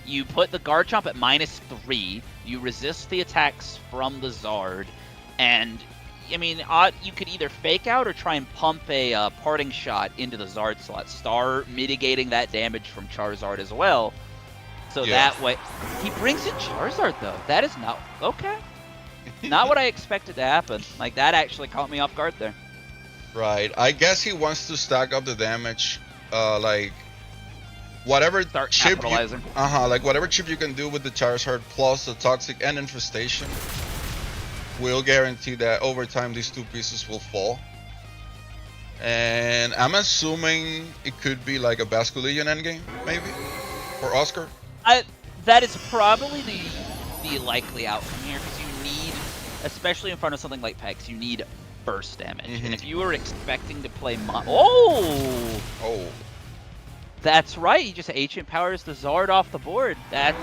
You put the Garchomp at -3. You resist the attacks from the Zard, and I mean, you could either fake out or try and pump a parting shot into the Zard slot, start mitigating that damage from Charizard as well. So that way, he brings in Charizard though. That is not okay. Not what I expected to happen. Like that actually caught me off guard there. Right. I guess he wants to stack up the damage, like whatever start chip capitalizing. Like whatever chip you can do with the Charizard plus the Toxic and Infestation will guarantee that over time these two pieces will fall. And I'm assuming it could be like a Basculegion endgame, maybe, for Oscar. That is probably the likely outcome here, because you need, especially in front of something like Pex, you need burst damage. And if you were expecting to play that's right, he just Ancient Powers the Zard off the board. That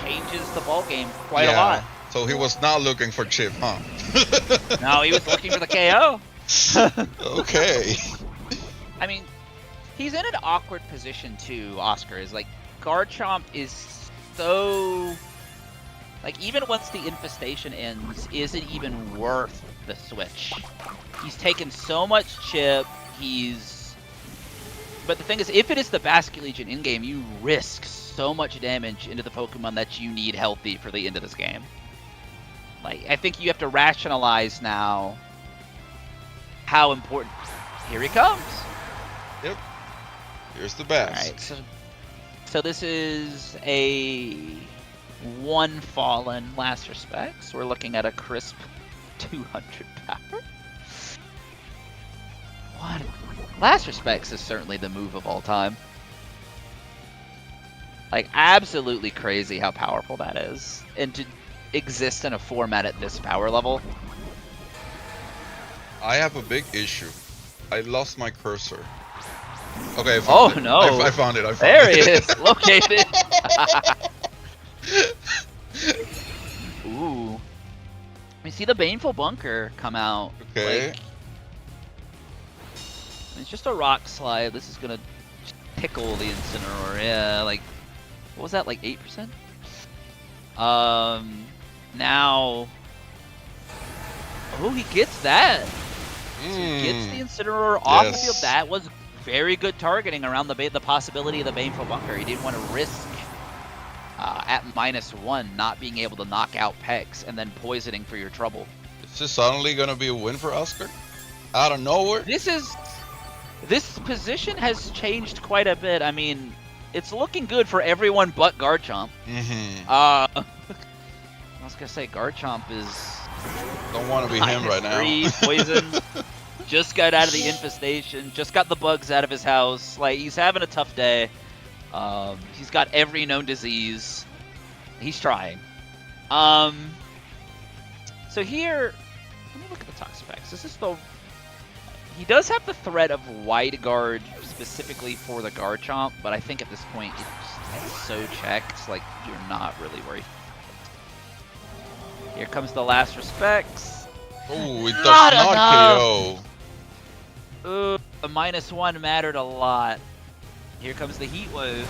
changes the ball game quite a lot. So he was not looking for chip, huh? No, he was looking for the KO. Okay. I mean, he's in an awkward position too, Oscar. Is like, Garchomp is so... Like, even once the Infestation ends, isn't even worth the switch. He's taken so much chip, But the thing is, if it is the Basculegion in-game, you risk so much damage into the Pokemon that you need healthy for the end of this game. Like, I think you have to rationalize now how important... Here he comes! Yep. Here's the Bask. Alright, so this is a 1 Fallen Last Respects. We're looking at a crisp 200 power. What? Last Respects is certainly the move of all time. Like, absolutely crazy how powerful that is. And to exist in a format at this power level. I have a big issue. I lost my cursor. Okay, I found it. No. I found it. I found There it. he is, located. Ooh. We see the Baneful Bunker come out. Okay. Like, it's just a rock slide. This is gonna tickle the Incineroar. Yeah, like, what was that, like 8%? Now, oh, he gets that. So he gets the Incineroar off the field. That was very good targeting around the possibility of the Baneful Bunker. He didn't want to risk at -1 not being able to knock out Pex and then poisoning for your trouble. Is this suddenly gonna be a win for Oscar? Out of nowhere? This position has changed quite a bit. I mean, it's looking good for everyone but Garchomp. I was gonna say Garchomp is Don't want to be him right now. -3 poison. Just got out of the infestation. Just got the bugs out of his house. Like, he's having a tough day. He's got every known disease. He's trying. So here, let me look at the Toxapex. This is the. He does have the threat of Wide Guard specifically for the Garchomp, but I think at this point it's so checked, like, you're not really worried. Here comes the last respects. Oh, it does not KO. Ooh, the -1 mattered a lot. Here comes the Heat Wave.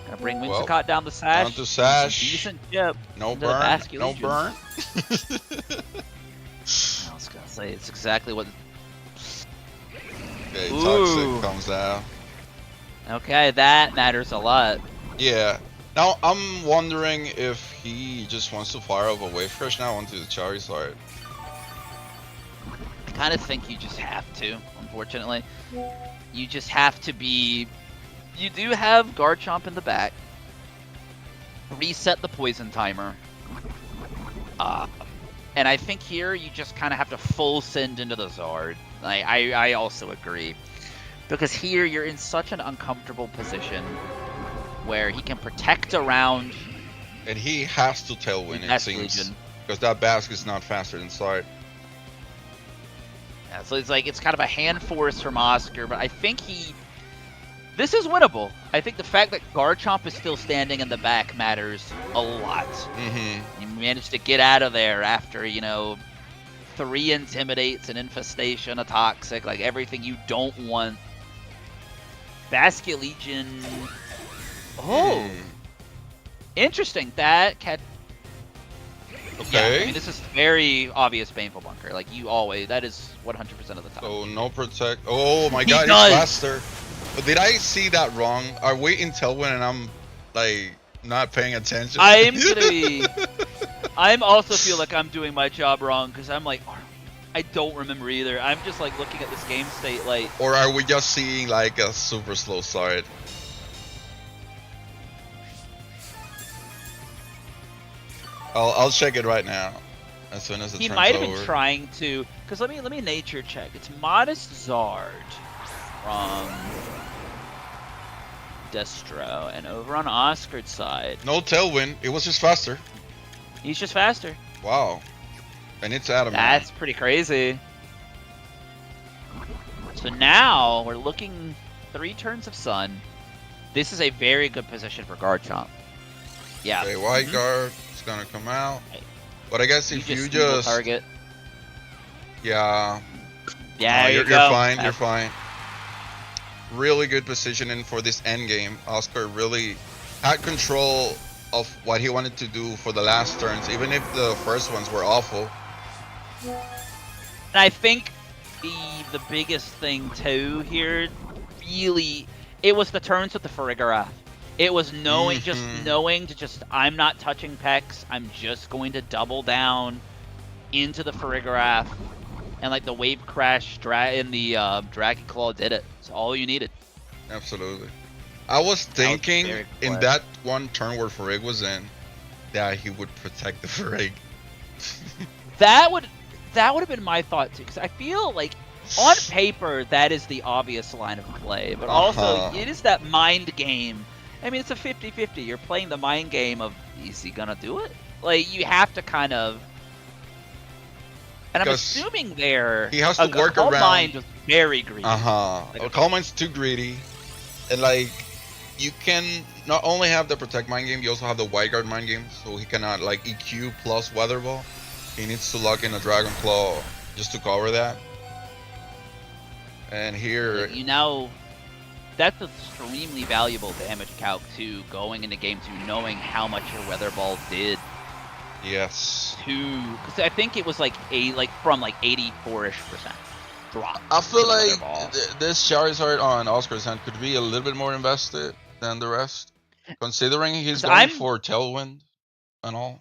Gonna bring Whimsicott down the Sash. Down to Sash. Decent chip. No burn. No burn. I was gonna say, it's exactly what. Okay, Toxic comes out. Okay, that matters a lot. Yeah. Now, I'm wondering if he just wants to fire up a Wave Crush now onto the Charizard. I kind of think you just have to, unfortunately. You just have to be... You do have Garchomp in the back. Reset the poison timer. And I think here you just kind of have to full send into the Zard. I also agree. Because here you're in such an uncomfortable position where he can protect around. And he has to Tailwind, it seems. Because that Basque is not faster than Sard. Yeah, so it's like, it's kind of a hand force from Oscar, but I think this is winnable. I think the fact that Garchomp is still standing in the back matters a lot. You managed to get out of there after, 3 Intimidates, an Infestation, a Toxic, like everything you don't want. Basket Legion. Oh, interesting. That cat. Okay. Yeah, I mean, this is very obvious Baneful Bunker. Like, you always, that is 100% of the time. So no protect. Oh my god, he's faster. But did I see that wrong? Are we in Tailwind and I'm like not paying attention? I'm gonna be. I'm also feel like I'm doing my job wrong because I'm like, I don't remember either. I'm just like looking at this game state like. Or are we just seeing like a super slow Sard? I'll check it right now. As soon as the He turn's might have over. been trying to, because let me nature check. It's Modest Zard from Destro, and over on Oscar's side. No Tailwind. It was just faster. He's just faster. Wow. And it's Adam. That's pretty crazy. So now we're looking 3 turns of Sun. This is a very good position for Garchomp. Yeah. Okay, White Guard is gonna come out. But I guess if you just target. Yeah. Yeah, you're fine. You're fine. Really good positioning for this end game. Oscar really had control of what he wanted to do for the last turns, even if the first ones were awful. And I think the biggest thing too here, really, it was the turns with the Farigiraf. It was knowing, I'm not touching Pex. I'm just going to double down into the Farigiraf, and like the Wave Crash in the Dragon Claw did it. It's all you needed. Absolutely. I was thinking in that one turn where Farig was in, that he would protect the Farig. that would have been my thought too, because I feel like on paper that is the obvious line of play, but also it is that mind game. I mean, it's a 50-50. You're playing the mind game of, is he gonna do it? Like, you have to kind of... And I'm Because assuming there... he has to work Calm around- Mind was very greedy. Like Calm Mind's too greedy. And like, you can not only have the Protect mind game, you also have the Wide Guard mind game, so he cannot like EQ plus Weather Ball. He needs to lock in a Dragon Claw just to cover that. And here... You know, that's extremely valuable damage calc too, going into game 2, knowing how much your Weather Ball did. Yes. Because I think it was like from 84-ish% drop. I feel Weather like Ball. this Charizard on Oscar's hand could be a little bit more invested than the rest, considering he's going for Tailwind and all.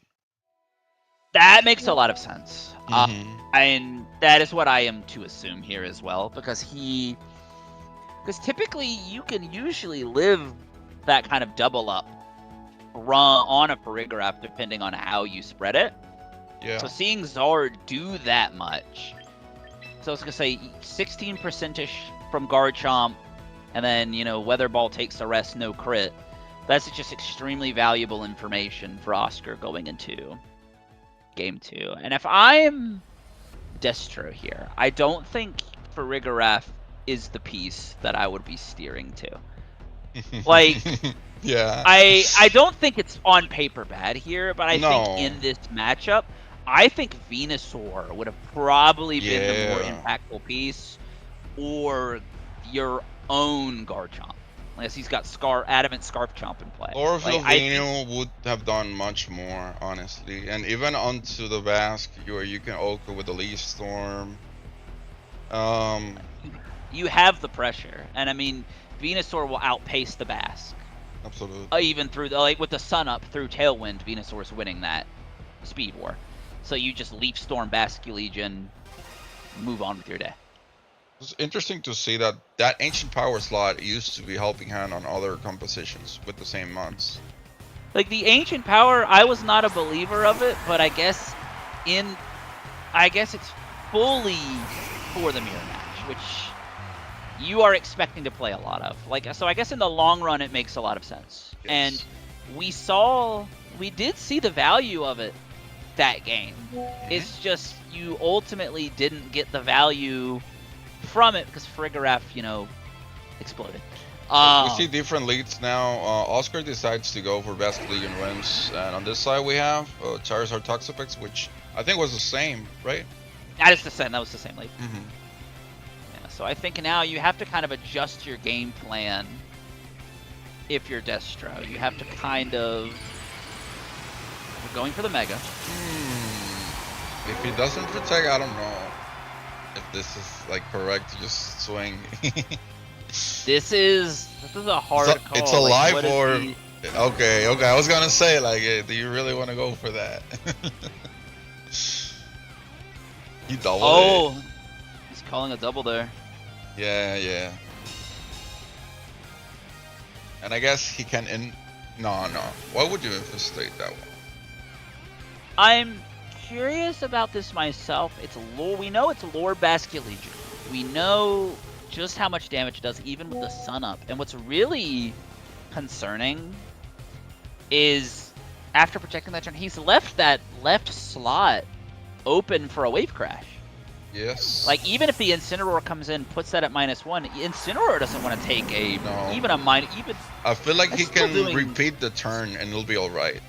That makes a lot of sense. Mhm. And that is what I am to assume here as well, because typically you can usually live that kind of double up run on a Farigiraf depending on how you spread it. Yeah. So seeing Zard do that much, so I was gonna say 16%ish from Garchomp, and then Weather Ball takes the rest, no crit. That's just extremely valuable information for Oscar going into game 2. And if I'm Destro here, I don't think Farigiraf is the piece that I would be steering to. Like, yeah. I don't think it's on paper bad here, but I No. think in this matchup, I think Venusaur would have probably been the more impactful piece, or your own Garchomp, unless he's got Adamant Scarf Chomp in play. Or Like, Vilvino would have done much more, honestly. And even onto the Basque, where you can Oko with the Leaf Storm. You have the pressure, and I mean, Venusaur will outpace the Basque. Absolutely. Even through with the sun up through Tailwind, Venusaur's winning that speed war. So you just Leaf Storm, Basque Legion, move on with your day. It's interesting to see that Ancient Power slot used to be helping hand on other compositions with the same months. Like the Ancient Power, I was not a believer of it, but I guess it's fully for the mirror match, which you are expecting to play a lot of. So I guess in the long run it makes a lot of sense. Yes. And we did see the value of it that game. It's just you ultimately didn't get the value from it because Farigiraf, exploded. We see different leads now. Oscar decides to go for Basque Legion wins, and on this side we have Charizard Toxapex, which I think was the same, right? That was the same lead. Mm-hmm. Yeah, so I think now you have to kind of adjust your game plan. If you're Destro, you have to kind of... We're going for the Mega. If he doesn't protect, I don't know if this is like correct to just swing. This is a hard call. It's a like, live orb. Okay. I was gonna say, like, do you really want to go for that? He doubled it. He's calling a double there. Yeah. And I guess he can No. Why would you infestate that one? I'm curious about this myself. It's lore. We know it's Lord Basque Legion. We know just how much damage it does, even with the sun up. And what's really concerning is after protecting that turn, he's left that left slot open for a wave crash. Yes. Like, even if the Incineroar comes in, puts that at -1, Incineroar doesn't want to take even a minus. I feel like he can doing... repeat the turn and it'll be all right.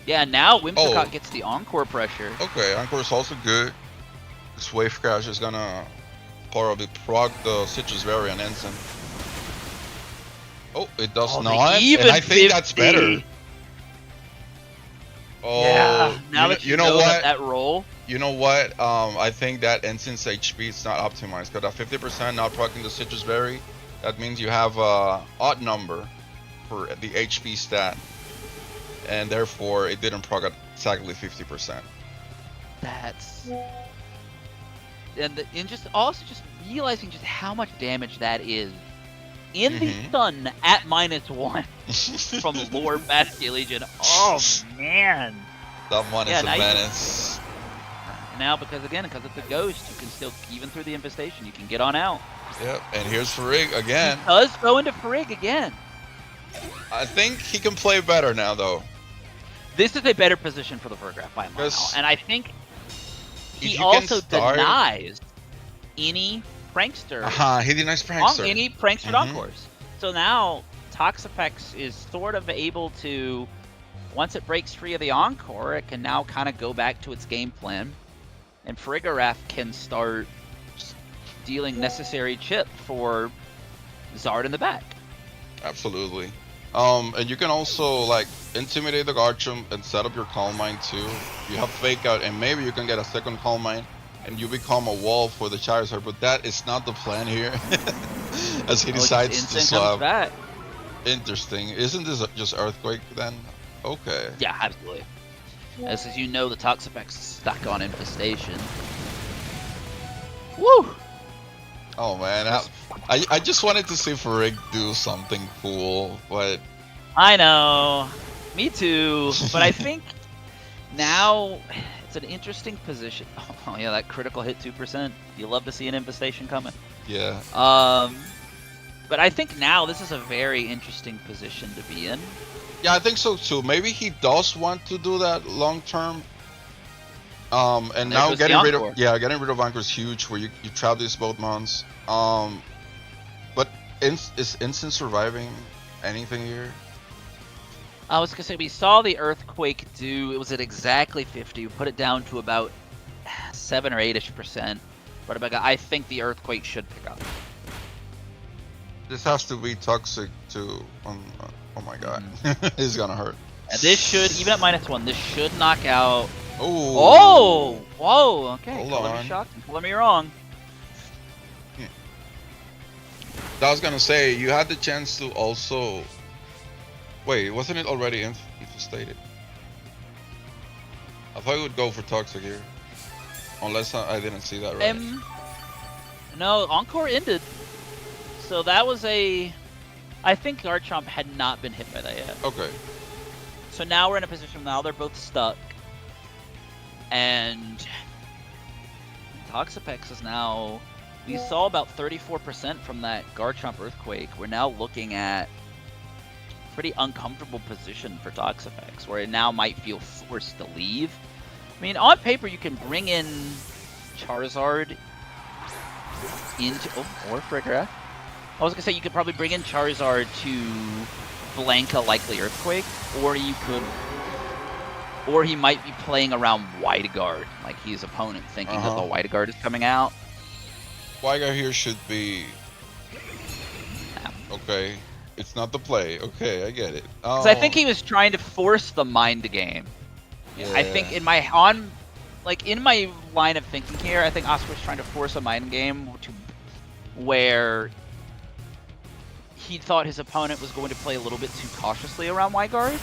Yeah, now Whimsicott gets the Encore pressure. Okay, Encore is also good. This wave crash is gonna probably proc the Citrus Berry and Ensign. Oh, it does not. And I think that's better. Oh, yeah. Now you know what? That roll. You know what? I think that Ensign's HP is not optimized because at 50% not proccing the Citrus Berry, that means you have a odd number for the HP stat, and therefore it didn't proc at exactly 50%. That's and just realizing just how much damage that is in the sun at -1 from Lord Basque Legion. Oh man, that one is a menace. Now because it's a ghost, you can still, even through the infestation, you can get on out. Yep, and here's Farig again. He does go into Farig again. I think he can play better now, though. This is a better position for the Vergraph by a mile, Because and I think if he you can also start- denies any prankster, He denies prankster. any prankster Mhm. encores. So now Toxapex is sort of able to, once it breaks free of the encore, it can now kind of go back to its game plan, and Farigarath can start dealing necessary chip for Zard in the back. Absolutely. And you can also like intimidate the Garchomp and set up your Calm Mind too. You have Fake Out, and maybe you can get a second Calm Mind, and you become a wall for the Charizard. But that is not the plan here, as he decides to Instant swap. comes back. Interesting. Isn't this just Earthquake then? Okay. Yeah, absolutely. As you know, the Toxapex is stuck on Infestation. Woo! Oh man, I just wanted to see Farig do something cool, but I know. Me too. But I think now it's an interesting position. Oh yeah, that critical hit 2%. You love to see an Infestation coming. yeah. But I think now this is a very interesting position to be in. Yeah, I think so too. Maybe he does want to do that long term. And There now goes the getting rid Encore. of getting rid of Anchor is huge, where you trap these both mons. But is instant surviving anything here? I was gonna say we saw the Earthquake do. It was at exactly 50. We put it down to about 7 or 8ish%. But I think the Earthquake should pick up. This has to be toxic too. Oh my god, it's gonna hurt. And this should, even at -1, this should knock out. Oh. Oh! Whoa! Okay. Hold Color me on. shocked and color me wrong. I was gonna say you had the chance to also. Wait, wasn't it already infestated? I thought it would go for toxic here, unless I didn't see that right. No, Encore ended. So that was a. I think Garchomp had not been hit by that yet. Okay. So now we're in a position now they're both stuck. And Toxapex is now. We saw about 34% from that Garchomp Earthquake. We're now looking at a pretty uncomfortable position for Toxapex, where it now might feel forced to leave. I mean, on paper, you can bring in Charizard into. Oh, or Farigarath. I was gonna say you could probably bring in Charizard to blank a likely Earthquake, or you could. Or he might be playing around Wide Guard, like his opponent thinking that the Wide Guard is coming out. Waiga here should be. Okay. It's not the play. Okay, I get it. Because I think he was trying to force the mind game. Yeah. I think in my line of thinking here, I think Oscar was trying to force a mind game to where he thought his opponent was going to play a little bit too cautiously around Wide Guard.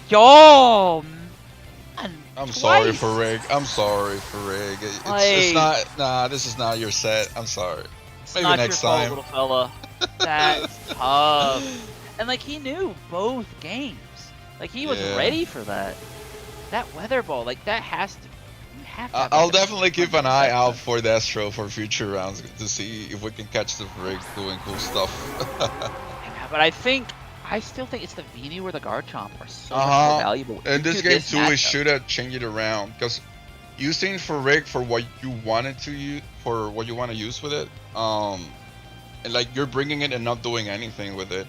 Yo, man, I'm twice. sorry for Rig. I'm sorry for Rig. It's not. Nah, this is not your set. I'm sorry. It's Maybe not next your fault, time. little fella. That's tough. And like he knew both games. Like he was Yeah. ready for that. That weather ball, like that has to. You have to. have I'll like a definitely keep 100% an eye out chance. for Destro for future rounds to see if we can catch the Rig doing cool stuff. Yeah, but I still think it's the Vini or the Garchomp are so much Uh-huh. more valuable. And this into game too, we matchup. should have changed it around because using for Rig for what you wanted to use for what you want to use with it, and like you're bringing it and not doing anything with it,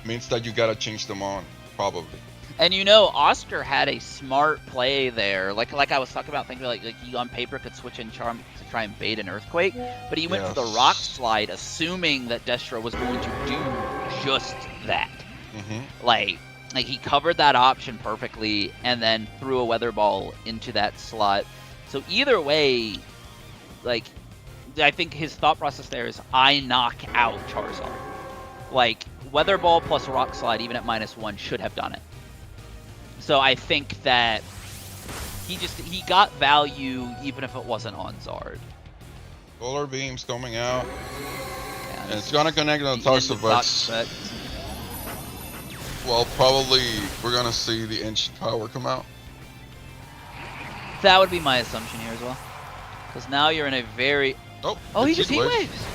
means that you gotta change them on probably. And you know, Oscar had a smart play there. Like I was talking about, thinking like he on paper could switch in Charm to try and bait an Earthquake, but he went for the Rock Slide, assuming that Destro was going to do just that. Like he covered that option perfectly, and then threw a Weather Ball into that slot. So either way, like I think his thought process there is I knock out Charizard. Like Weather Ball plus Rock Slide, even at -1, should have done it. So I think that he got value even if it wasn't on Zard. Solar beams coming out, Yeah, and it's gonna connect on the end of Toxapex. Toxapex. Well, probably we're gonna see the Ancient Power come out. That would be my assumption here as well. Because now you're in a very... Oh, he it's just Heat Waves.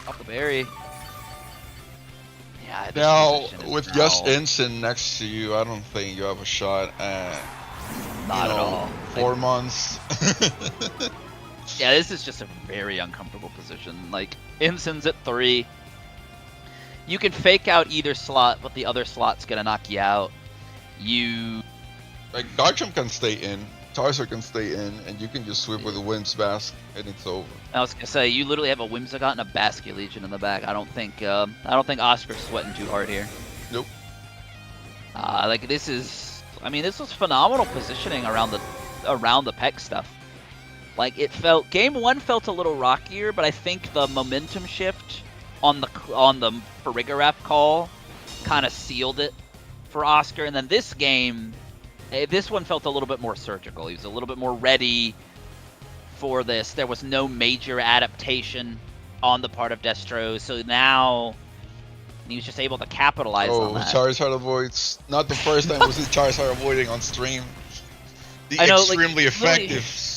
Off the berry. Yeah, this Now, position is with now just Ensign next to you, I don't think you have a shot at, not at all. 4 months. Yeah, this is just a very uncomfortable position. Like, Ensign's at 3. You can fake out either slot, but the other slot's gonna knock you out. Like, Garchomp can stay in, Charizard can stay in, and you can just sweep with the Wind's Mask, and it's over. I was gonna say, you literally have a Whimsicott and a Basculegion in the back. I don't think Oscar's sweating too hard here. Nope. Like this is, I mean, this was phenomenal positioning around the Peck stuff. Like it felt, game 1 felt a little rockier, but I think the momentum shift on the Farigiraf call kind of sealed it for Oscar. And then this game, this one felt a little bit more surgical. He was a little bit more ready for this. There was no major adaptation on the part of Destro, so now he was just able to capitalize on that. Charizard avoids. Not the first time we see Charizard avoiding on stream. I know, Extremely like, effective.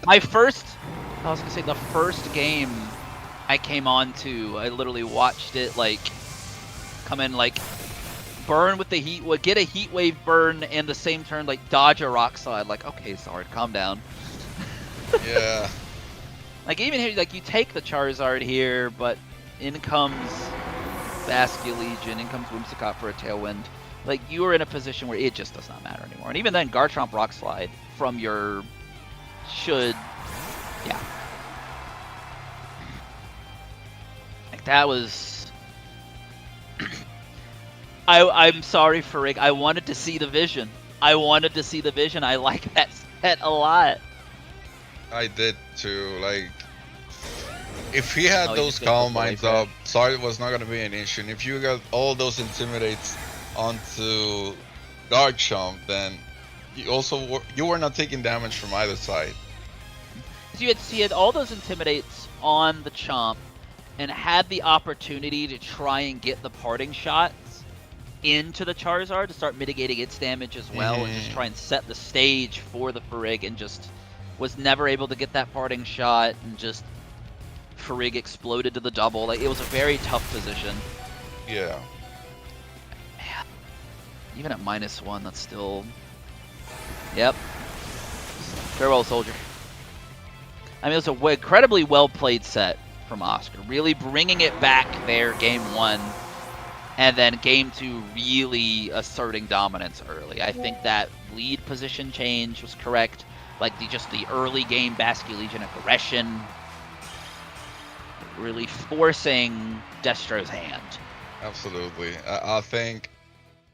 I was gonna say the first game I came on to, I literally watched it like come in like burn with the heat, get a heat wave burn and the same turn like dodge a rock slide. Like, okay, sorry, calm down. Yeah. Like even here, like you take the Charizard here, but in comes Basculegion, in comes Whimsicott for a Tailwind. Like you are in a position where it just does not matter anymore. And even then, Garchomp Rock Slide from your yeah. Like that was. I'm sorry, Farig. I wanted to see the vision. I like that set a lot. I did too. Like, if he had Oh, those Calm Minds up, sorry, it was not gonna be an issue. And if you got all those Intimidates onto Garchomp, then you were not taking damage from either side. So you had all those Intimidates on the Chomp, and had the opportunity to try and get the parting shots into the Charizard to start mitigating its damage as well, and just try and set the stage for the Farig, and just was never able to get that parting shot, and just Farig exploded to the double. Like it was a very tough position. Yeah. Man, even at -1, that's still. Yep. Farewell, soldier. I mean, it was an incredibly well played set from Oscar, really bringing it back there game 1, and then game 2 really asserting dominance early. I think that lead position change was correct. Like the early game Basculegion aggression, really forcing Destro's hand. Absolutely. I think,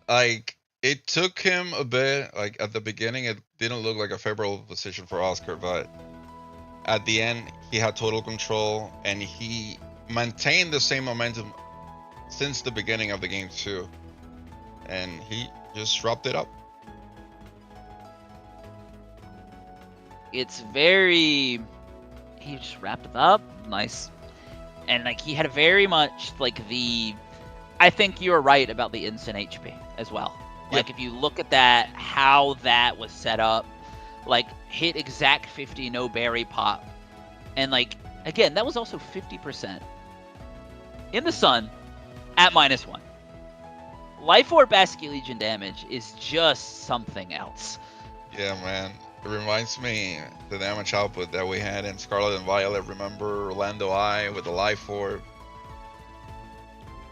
like, it took him a bit. Like at the beginning, it didn't look like a favorable position for Oscar, but at the end, he had total control, and he maintained the same momentum since the beginning of the game too, and he just wrapped it up. It's very, he just wrapped it up, nice, and like he had very much like I think you were right about the instant HP as well. Like if you look at that, how that was set up, like hit exact 50, no berry pop, and like again that was also 50% in the sun at -1. Life Orb Basculegion damage is just something else. Yeah, man. It reminds me the damage output that we had in Scarlet and Violet. Remember Orlando Eye with the Life Orb?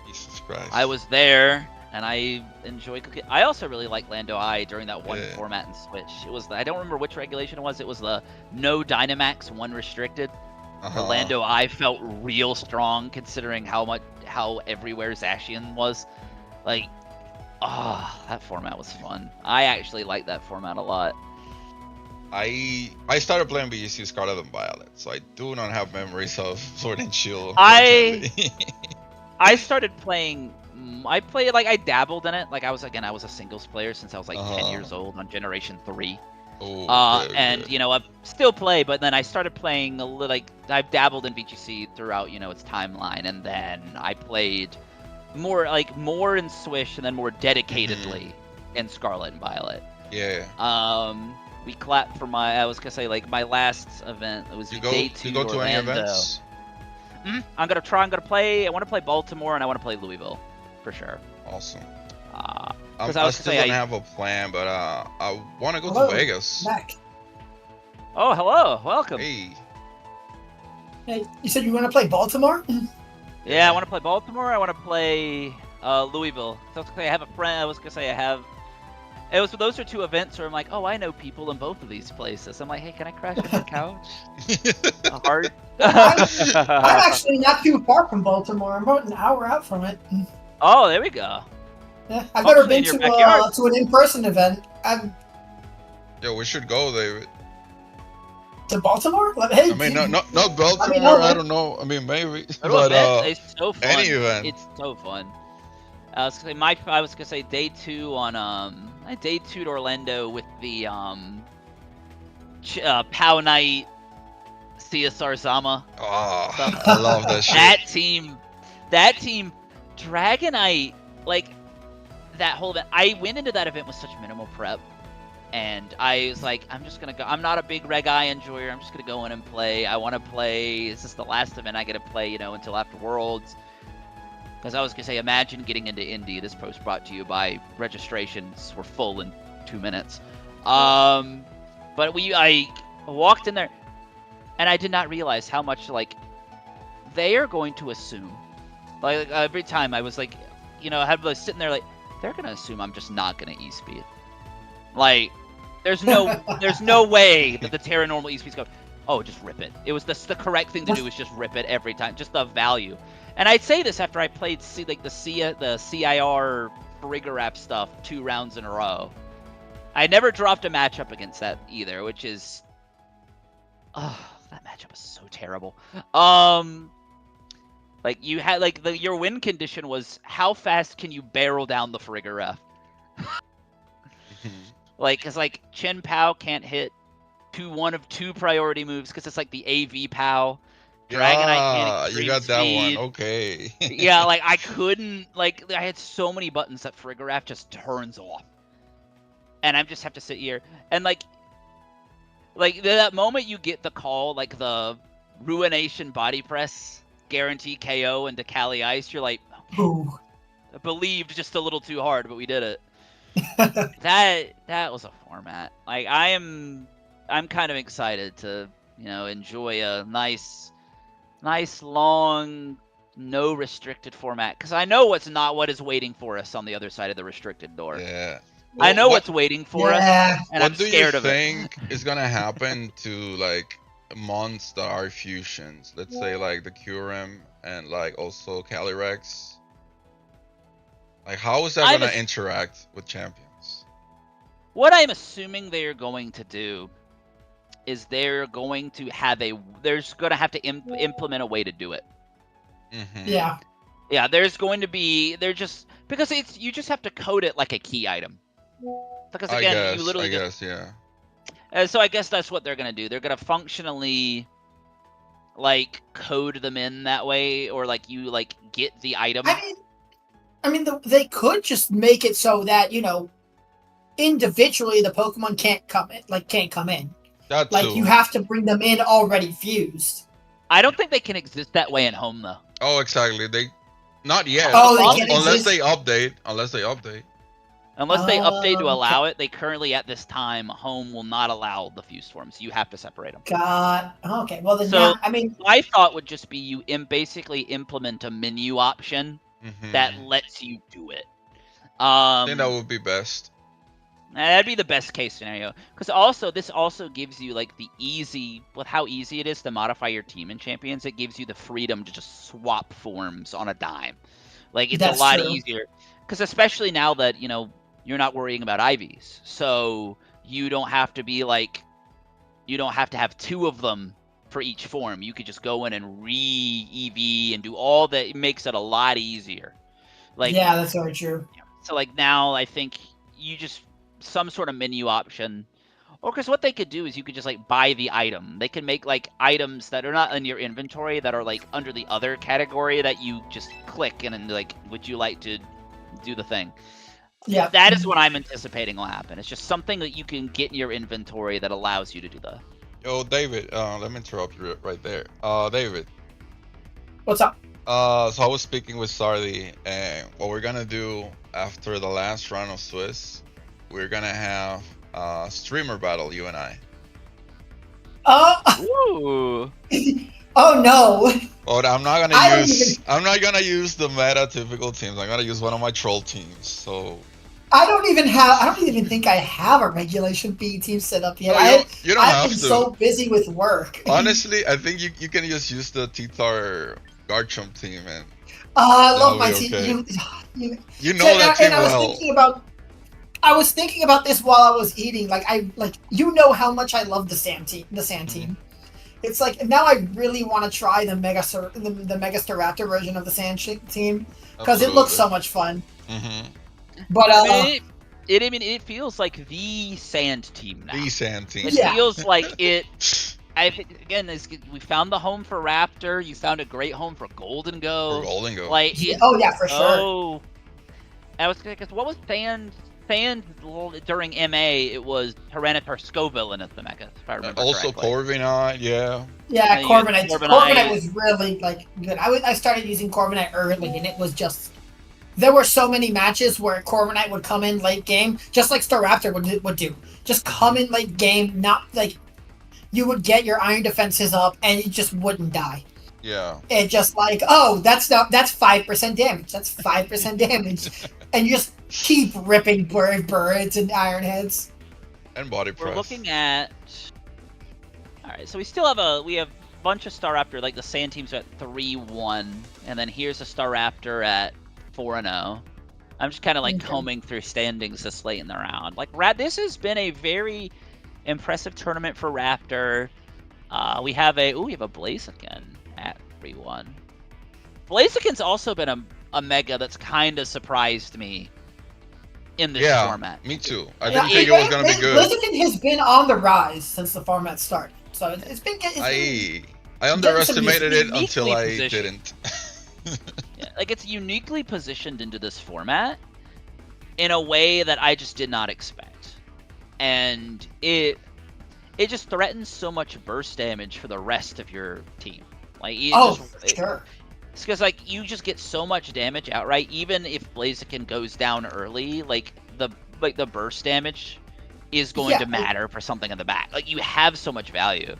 Jesus Christ. I was there, and I enjoyed cooking. I also really liked Lando Eye during that one format and switch. It was I don't remember which regulation it was. It was the no Dynamax, 1 restricted. Orlando Eye felt real strong considering how everywhere Zacian was. Like, that format was fun. I actually liked that format a lot. I started playing BGC Scarlet and Violet, so I do not have memories of Sword and Shield. I started playing. I dabbled in it. Like I was a singles player since I was like 10 years old on Generation 3. And you know, I still play, but then I started playing a little. Like I dabbled in BGC throughout, you know, its timeline, and then I played more in Swish, and then more dedicatedly in Scarlet and Violet. Yeah. We clapped for my. I was gonna say like my last event. It was day 2 You go to any Orlando. events? I'm gonna try. I want to play Baltimore and I want to play Louisville, for sure. Awesome. I was I gonna still say don't have a plan, but I want to go Hello, to Vegas. Back. Oh, hello, welcome. Hey. Hey, you said you want to play Baltimore? Yeah, I want to play Baltimore. I want to play Louisville. So I was gonna say I have a friend. I was gonna say I have. Those are two events where I'm like, oh, I know people in both of these places. I'm like, hey, can I crash on your couch? Hard. I'm actually not too far from Baltimore. I'm about an hour out from it. Oh, there we go. Yeah, I've never Actually, in been your backyard. to an in-person event. Yo, we should go, David. To Baltimore? Hey, I mean, not Baltimore. know, I don't know. I mean, maybe, Little but event, it's so fun. any event. It's so fun. I was gonna say day 2 on day 2 to Orlando with the Pow Night CSR Zama. Oh, stuff. I love that shit. That team, Dragonite, like that whole event. I went into that event with such minimal prep, and I was like, I'm just gonna go. I'm not a big Reg I enjoyer. I'm just gonna go in and play. I want to play. This is the last event I get to play, until after Worlds. Because I was gonna say, imagine getting into Indy. This post brought to you by registrations were full in 2 minutes. But I walked in there, and I did not realize how much they are going to assume. Like every time I was like, I was sitting there like, they're gonna assume I'm just not gonna e-speed. Like, there's no way that the Terra normal e-speeds go, oh, just rip it. It was the correct thing to do was just rip it every time. Just the value. And I'd say this after I played the CIR Frigorap stuff 2 rounds in a row. I never dropped a matchup against that either, which is, that matchup is so terrible. Like you had your win condition was how fast can you barrel down the Frigorap? Cause Chen Pao can't hit one of 2 priority moves because it's like the AV Pao. Dragonite can't extreme you got that speed. one. Okay. Yeah, I couldn't, I had so many buttons that Frigorap just turns off. And I just have to sit here. And that moment you get the call, the Ruination Body Press, guarantee KO into Cali Ice, you're like, okay. I believed just a little too hard, but we did it. That was a format. I'm kind of excited to, enjoy a nice long, no restricted format, because I know what is waiting for us on the other side of the restricted door. Yeah. I know what's waiting for us, and I'm scared of it. What do you think is gonna happen to Monstar fusions? Let's say the Curem and also Calyrex. How is that gonna interact with champions? What I'm assuming they are going to do is they're going to have to implement a way to do it. Mm-hmm. Yeah. Yeah, because you just have to code it like a key item. Because again, you literally yeah. So I guess that's what they're gonna do. They're gonna functionally code them in that way, or you get the item. I mean, they could just make it so that individually the Pokemon can't come in. That you have to bring them in already fused. I don't think they can exist that way in home though. Oh, exactly. They not yet. Unless they update. Unless they update to allow it. They currently at this time home will not allow the fused forms. You have to separate them. Okay. Well then, my thought would just be you basically implement a menu option that lets you do it. I think that would be best. That'd be the best case scenario, because this also gives you with how easy it is to modify your team in Champions. It gives you the freedom to just swap forms on a dime. It's a lot easier, because especially now that you're not worrying about IVs, so you don't have to be you don't have to have 2 of them for each form. You could just go in and re-EV and do all that. It makes it a lot easier. Yeah, that's very true. So now I think you just some sort of menu option, or because what they could do is you could just buy the item. They can make items that are not in your inventory that are under the other category that you just click and then would you like to do the thing? Yeah, that is what I'm anticipating will happen. It's just something that you can get in your inventory that allows you to do the. Yo, David, let me interrupt you right there. David, What's up? So I was speaking with Sardi, and what we're gonna do after the last round of Swiss, we're gonna have a streamer battle, you and I. Ooh. Oh no! But I'm not I gonna don't use the meta typical teams. I'm gonna use one of my troll teams. So I don't even think I have a regulation B team set up yet. no, you don't I've have been to. so busy with work. Honestly, I think you can just use the Titar Garchomp team, and I love that'll my be team. okay. You, You know that team and I was well. thinking about this while I was eating. Like you know how much I love the sand team. It's like now I really want to try the Mega Staraptor version of the sand team because it looks so much fun. Mm-hmm. But I mean, it feels like the sand team now. The sand team. It Yeah. feels like it. We found the home for Raptor. You found a great home for Golden Go. For Golden Go. Like, oh yeah, for sure. Oh, I was because what was Sand during MA? It was Tyranitar Scoville as the Mega, if I remember Also correctly. Corviknight, yeah. Yeah, you got Corviknight. Corviknight. Corviknight was really like good. I started using Corviknight early, and it was just there were so many matches where Corviknight would come in late game, just like Staraptor would do. Just come in late game, not like you would get your iron defenses up, and you just wouldn't die. Yeah. It just like, oh, that's 5% damage. That's 5% damage, and you just keep ripping birds and iron heads. And body press. We're looking at. All right, so we have a bunch of Staraptor. Like the Sand teams are at 3-1, and then here's a Staraptor at 4-0. I'm just kind of like combing through standings this late in the round. Like this has been a very impressive tournament for Raptor. We have a Blaziken at 3-1. Blaziken's also been a mega that's kind of surprised me in this format. Me too. I didn't think it was gonna be good. Blizzard has been on the rise since the format started, so it's been. I underestimated it uniquely until I positioned. didn't. Yeah, like it's uniquely positioned into this format in a way that I just did not expect, and it just threatens so much burst damage for the rest of your team. Like sure. It's because like you just get so much damage outright, even if Blaziken goes down early. Like the burst damage is going to matter for something in the back. Like you have so much value.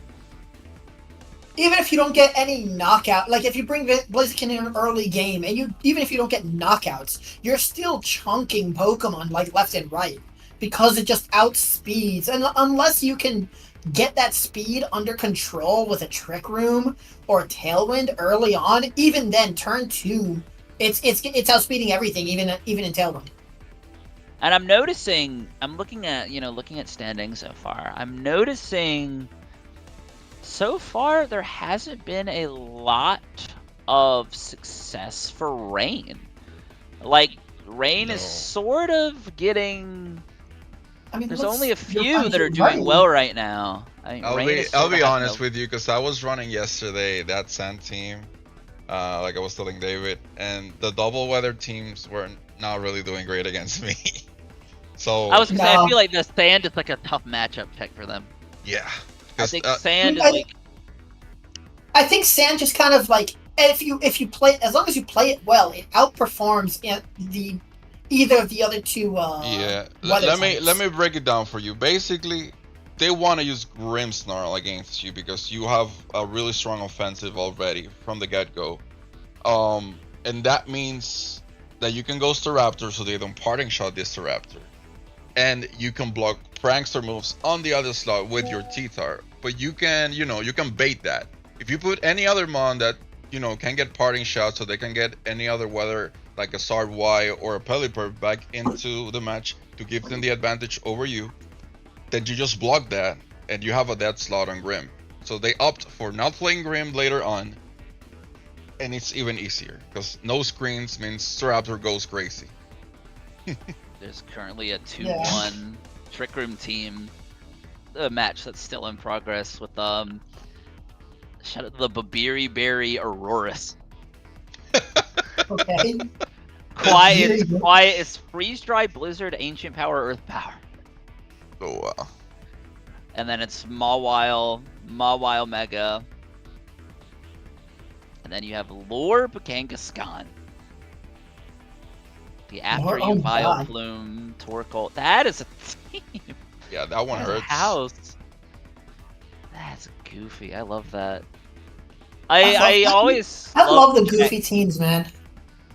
Even if you don't get any knockout, like if you bring Blaziken in an early game, and even if you don't get knockouts, you're still chunking Pokemon like left and right because it just outspeeds. And unless you can get that speed under control with a Trick Room or a Tailwind early on, even then, turn 2, it's outspeeding everything, even in Tailwind. And I'm noticing, I'm looking at standings so far. I'm noticing so far there hasn't been a lot of success for Rain. Like Rain is sort of getting. I mean, there's only a few that are doing well right now. I'll be honest with you, because I was running yesterday that Sand team, like I was telling David, and the double weather teams were not really doing great against me. So I was gonna say, I feel like the Sand is like a tough matchup pick for them. Yeah, I think Sand is like. I think Sand just kind of like if you play, as long as you play it well, it outperforms either of the other two. Let me break it down for you. Basically, they want to use Grimmsnarl against you because you have a really strong offensive already from the get-go, and that means that you can go Staraptor so they don't parting shot this Staraptor, and you can block Prankster moves on the other slot with your T-Tar. But you can bait that. If you put any other mon that can get parting shots, so they can get any other weather like a Sard Y or a Pelipper back into the match to give them the advantage over you, then you just block that and you have a dead slot on Grim. So they opt for not playing Grim later on, and it's even easier because no screens means Staraptor goes crazy. There's currently a 2-1 Trick Room team, a match that's still in progress with shout out to the Babiri Berry Auroras. Okay. Quiet is Freeze Dry, Blizzard, Ancient Power, Earth Power. Oh wow. And then it's Mawile Mega. And then you have Lorb Kangaskhan. The After Oh You my God. Vileplume, Torkoal. That is a team. Yeah, that one That's a hurts. house. That's goofy. I love that. I I always I love the to check- goofy teams, man.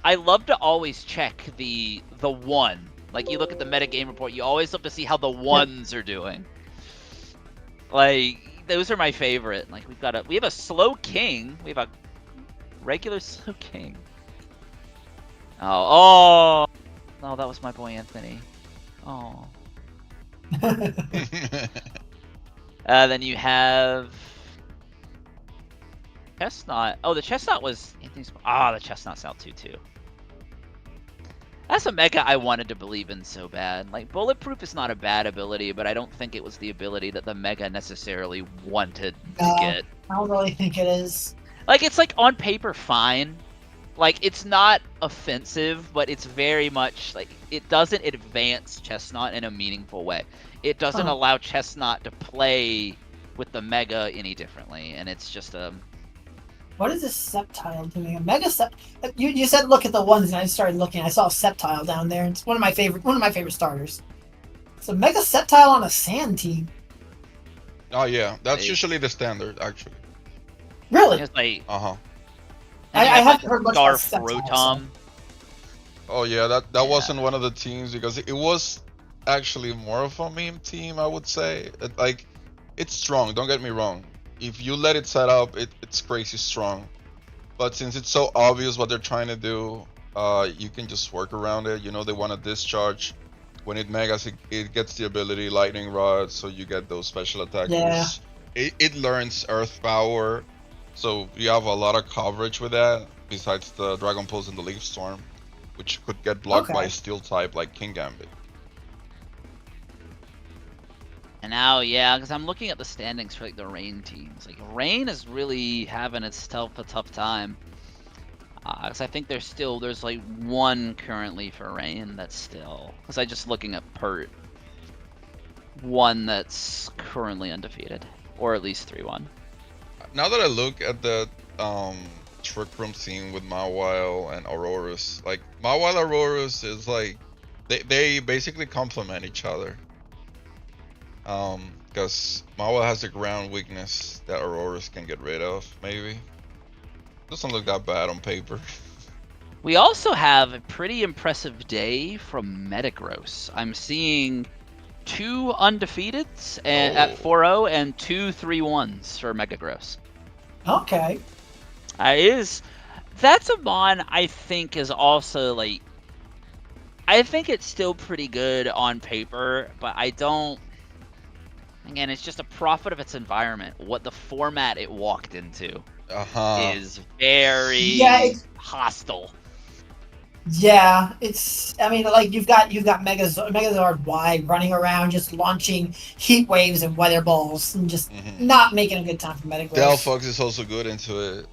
I love to always check the one. Like you look at the metagame report, you always love to see how the ones are doing. Like those are my favorite. Like we have a slow king. We have a regular slow king. Oh, that was my boy Anthony. Oh. Then you have Chestnut. Oh, the Chestnut was Anthony's. The Chestnut's out too. That's a mega I wanted to believe in so bad. Like Bulletproof is not a bad ability, but I don't think it was the ability that the mega necessarily wanted to get. I don't really think it is. Like it's like on paper fine. Like it's not offensive, but it's very much like it doesn't advance Chestnut in a meaningful way. It doesn't allow Chestnut to play with the mega any differently, and it's just a. What is this Sceptile doing? A Mega Sept. You said look at the ones, and I started looking. I saw a Sceptile down there. It's one of my favorite starters. It's a Mega Sceptile on a sand team. Oh yeah, that's usually the standard actually. Really? It's like, I haven't heard much about Scarf Sceptile. Rotom. Oh yeah, that wasn't one of the teams because it was actually more of a meme team, I would say. Like, it's strong. Don't get me wrong. If you let it set up, it's crazy strong. But since it's so obvious what they're trying to do, you can just work around it. You know they want to discharge. When it megas, it gets the ability Lightning Rod, so you get those special attack boosts. It learns Earth Power, so you have a lot of coverage with that. Besides the Dragon Pulse and the Leaf Storm, which could get blocked by a Steel type like King Gambit. And now, yeah, because I'm looking at the standings for like the Rain teams. Like Rain is really having itself a tough time. Because I think there's like one currently for Rain that's still. Because I just looking at Pert. One that's currently undefeated, or at least 3-1. Now that I look at the Trick Room scene with Mawile and Aurorus, like Mawile Aurorus is like they basically complement each other. Because Mawile has the ground weakness that Aurorus can get rid of, maybe. Doesn't look that bad on paper. We also have a pretty impressive day from Metagross. I'm seeing 2 undefeateds at 4-0 and 2 3-1s for Metagross. Okay. That's a mon I think is also like. I think it's still pretty good on paper, but I don't. Again, it's just a prophet of its environment. What the format it walked into is very hostile. Yeah, it's. I mean, like you've got Megazord Y running around, just launching heat waves and weather balls, and just not making a good time for Metagross. Delphox is also good into it.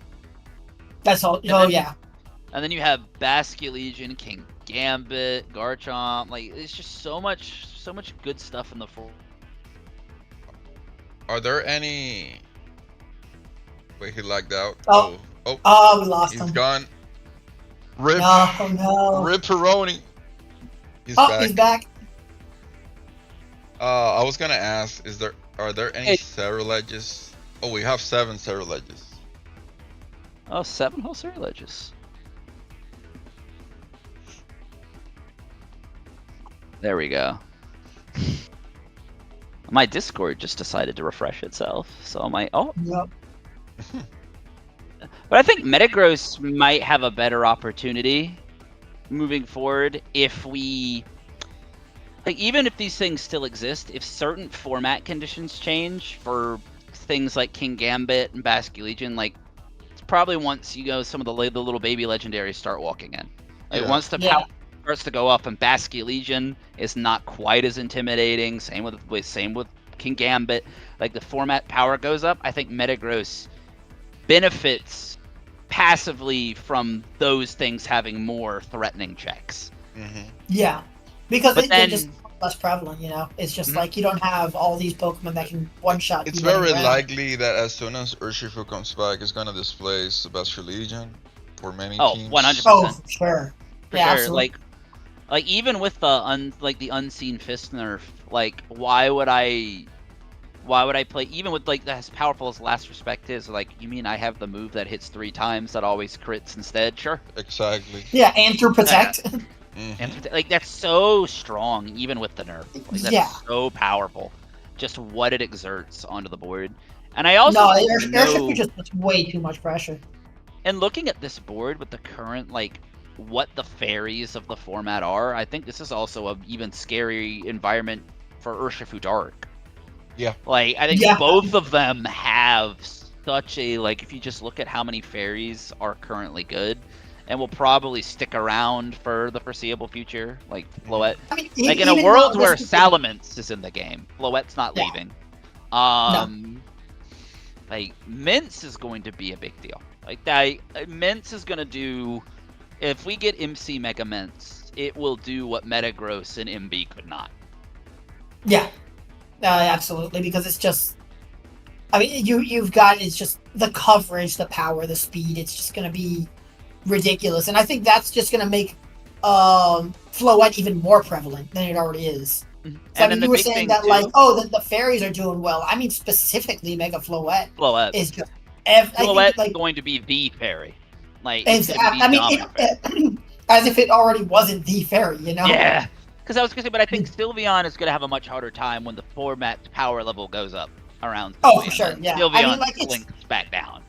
That's all. And then you have Basculegion, King Gambit, Garchomp. Like, it's just so much good stuff in the form. Are there any? Wait, he lagged out. We lost him. He's gone. Rip. No. Rip Peroni. He's back. I was gonna ask, are there any Ceruledges? Oh, we have 7 Ceruledges. Oh, 7 whole Ceruledges. There we go. My Discord just decided to refresh itself, so Yep. But I think Metagross might have a better opportunity moving forward if we, like, even if these things still exist, if certain format conditions change for things like King Gambit and Basculegion, like, it's probably once some of the little baby legendaries start walking in. Like, once the power starts to go up and Basculegion is not quite as intimidating, same with King Gambit, like the format power goes up, I think Metagross benefits passively from those things having more threatening checks. Yeah, because less prevalent. It's just Mhm. like you don't have all these Pokemon that can one shot. It's very likely that as soon as Urshifu comes back, it's gonna displace Celestial Legion for many Oh, teams. 100%. Oh, for sure. For Yeah, sure. absolutely. Like even with the unseen fist nerf, like why would I play even with like as powerful as Last Respect is? Like, you mean I have the move that hits 3 times that always crits instead? Sure. Exactly. Yeah, and through Protect. And like that's so strong even with the nerf. Like that's Yeah. so powerful. Just what it exerts onto the board. And I also No, think Airship just puts way too much pressure. and looking at this board with the current like what the fairies of the format are, I think this is also a even scary environment for Urshifu Dark. Yeah. Like I think Yeah. both of them have such a like if you just look at how many fairies are currently good and will probably stick around for the foreseeable future, like Floette. I mean, Like in a even world though where this is- Salamence is in the game, Floette's not Yeah. leaving. Like Mince is going to be a big deal. Like that, Mince is gonna do. If we get MC Mega Mince, it will do what Metagross and MB could not. Yeah, absolutely, because it's just. I mean, you've got it's just the coverage, the power, the speed. It's just gonna be ridiculous, and I think that's just gonna make Floette even more prevalent than it already is. So, I mean, you were saying that like, the fairies are doing well. I mean, specifically, Mega Floette is just. Floette's like, going to be the fairy. Like, as if it already wasn't the fairy, Yeah, because I was gonna say, but I think Sylveon is gonna have a much harder time when the format power level goes up around. Oh, for sure, yeah. Sylveon I mean, like, slinks back down.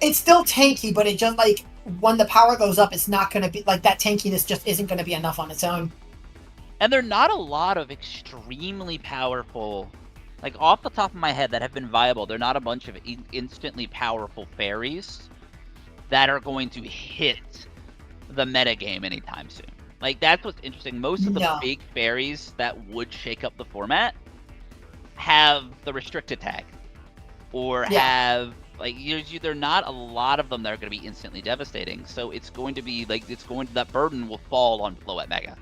It's still tanky, but it just like when the power goes up, it's not gonna be like that tankiness. Just isn't gonna be enough on its own. And there are not a lot of extremely powerful, like off the top of my head, that have been viable. There are not a bunch of instantly powerful fairies that are going to hit the metagame anytime soon. Like, that's what's interesting. Most of the big fairies that would shake up the format have the restricted tag. Or have, like, there are not a lot of them that are going to be instantly devastating. So it's going to be, like, that burden will fall on Floette Mega.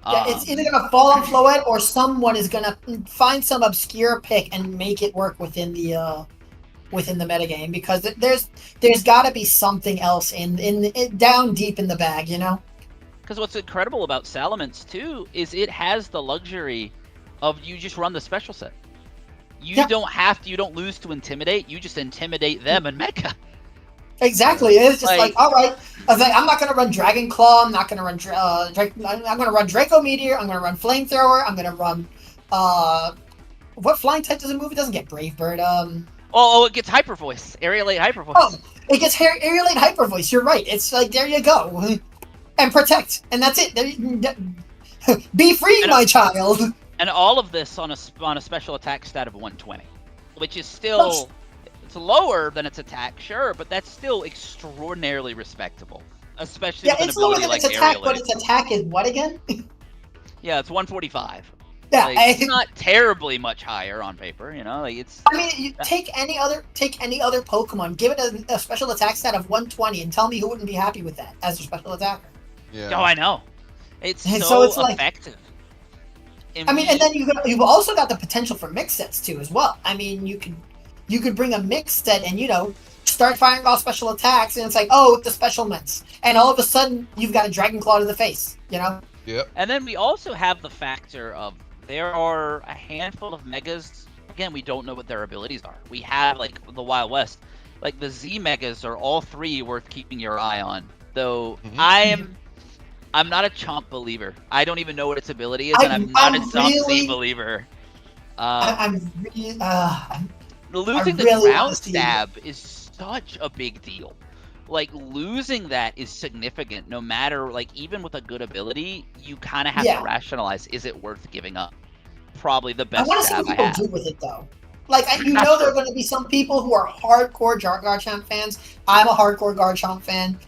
Yeah, it's either going to fall on Floette or someone is going to find some obscure pick and make it work within the metagame, because there's got to be something else in down deep in the bag, Because what's incredible about Salamence too is it has the luxury of you just run the special set. You don't lose to Intimidate. You just intimidate them and Mecha. Exactly. It's just like all right. I was like, I'm not gonna run Dragon Claw. I'm not gonna run I'm gonna run Draco Meteor. I'm gonna run Flamethrower. I'm gonna run what flying type does it move? It doesn't get Brave Bird. It gets Hyper Voice. Aerialate Hyper Voice. Oh, it gets Aerialate Hyper Voice. You're right. It's like, there you go. And Protect. And that's it. Be free, my child. And all of this on a special attack stat of 120. Which is still... It's lower than its attack, sure, but that's still extraordinarily respectable. Especially with an ability like Aerialate. But its attack is what again? Yeah, it's 145. Yeah, it's not terribly much higher on paper, Like it's. I mean, you take any other Pokemon, give it a special attack stat of 120, and tell me who wouldn't be happy with that as a special attacker. Yeah. Oh, I know. It's so effective. I mean, and then you've also got the potential for mix sets too, as well. I mean, you could bring a mix set and start firing off special attacks, and it's like, oh, the special mix, and all of a sudden you've got a Dragon Claw to the face, Yep. And then we also have the factor of there are a handful of Megas. Again, we don't know what their abilities are. We have like the Wild West, like the Z Megas are all 3 worth keeping your eye on. Though I'm not a Chomp believer. I don't even know what its ability is, and I'm not a Z believer. Losing the ground stab is such a big deal. Like, losing that is significant, no matter, like, even with a good ability, you kind of have to rationalize, is it worth giving up? Probably the best stab I have. I want to see what people do with it, though. Like, there are going to be some people who are hardcore Garchomp fans. I'm a hardcore Garchomp fan.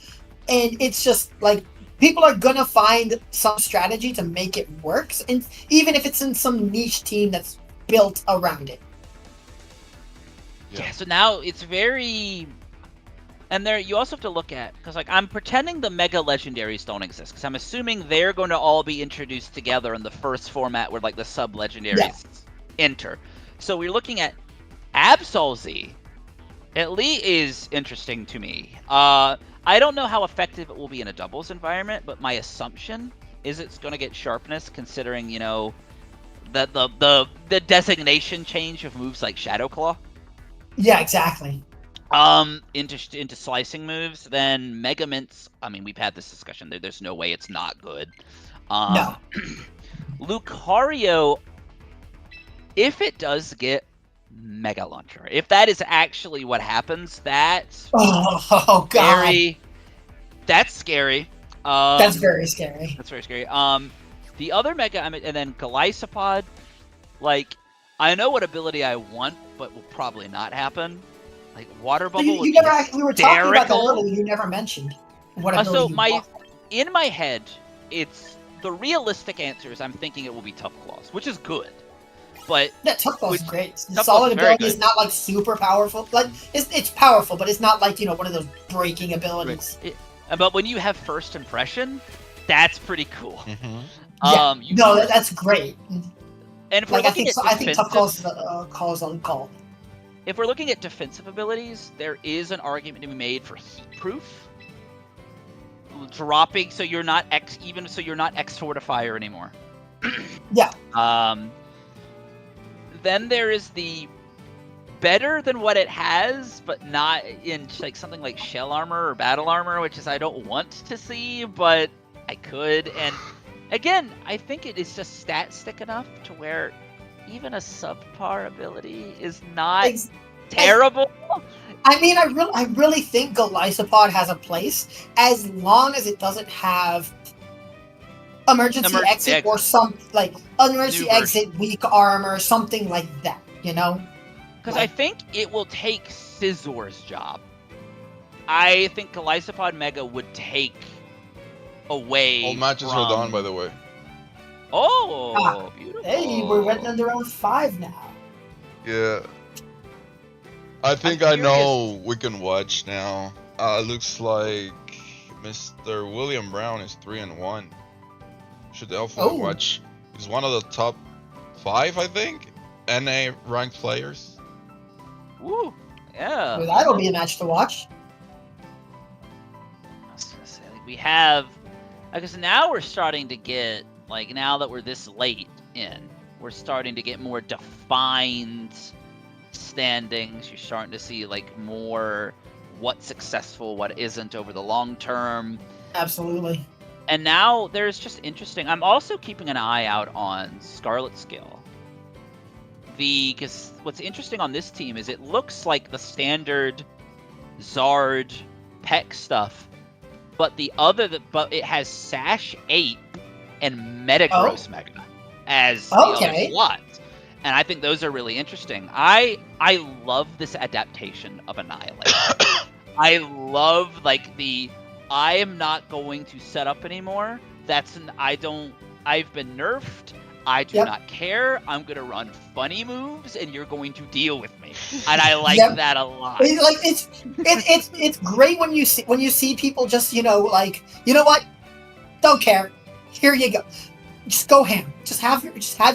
And it's just, like, people are going to find some strategy to make it work, and even if it's in some niche team that's built around it. Yeah, so now it's very... And there, you also have to look at, because like I'm pretending the Mega Legendaries don't exist, because I'm assuming they're going to all be introduced together in the first format where like the sub Legendaries enter. So we're looking at Absol Z. Elite is interesting to me. I don't know how effective it will be in a doubles environment, but my assumption is it's going to get sharpness, considering the designation change of moves like Shadow Claw. Yeah, exactly. Into slicing moves, then Megamints. I mean, we've had this discussion. There's no way it's not good. No. Lucario, if it does get Mega Launcher, if that is actually what happens, that's oh god, scary. That's scary. That's very scary. That's very scary. The other Mega, and then Galisopod, like, I know what ability I want, but will probably not happen. Like Water Bubble. We were talking about that earlier. You never mentioned what ability in my head, it's the realistic answer is I'm thinking it will be Tough Claws, which is good. But Tough Claws is great. The solid ability is not like super powerful. Like it's powerful, but it's not like one of those breaking abilities. But when you have first impression, that's pretty cool. Mm-hmm. That's great. And if I think Tough Claws on call. If we're looking at defensive abilities, there is an argument to be made for heat proof. Dropping so you're not X Fortifier anymore. Yeah. Then there is the better than what it has, but not in like something like Shell Armor or Battle Armor, which is I don't want to see, but I could. And again, I think it is just stat stick enough to where even a subpar ability is not terrible. I mean, I really think Galisopod has a place as long as it doesn't have emergency exit or some like emergency exit, weak armor, something like that. Because I think it will take Scisor's job. I think Galisopod Mega would take away. All matches are done, by the way. Oh, beautiful. Hey, we're right under round 5 now. Yeah. I think I know we can watch now. Looks like Mr. William Brown is 3-1. Should definitely watch. He's one of the top 5, I think, NA ranked players. Woo, yeah. Well, that'll be a match to watch. I was gonna say, we have, because now we're starting to get, now that we're this late in, we're starting to get more defined standings. You're starting to see more what's successful, what isn't over the long term. Absolutely. And now there's just interesting. I'm also keeping an eye out on Scarlet Skill. Because what's interesting on this team is it looks like the standard Zard Peck stuff, but but it has Sash 8 and Metagross Mega as the other slots. And I think those are really interesting. I love this adaptation of Annihilate. I love I am not going to set up anymore. I've been nerfed. I do not care. I'm gonna run funny moves, and you're going to deal with me. And I like that a lot. It's great when you see people just you know what, don't care. Here you go. Just go ham. Just have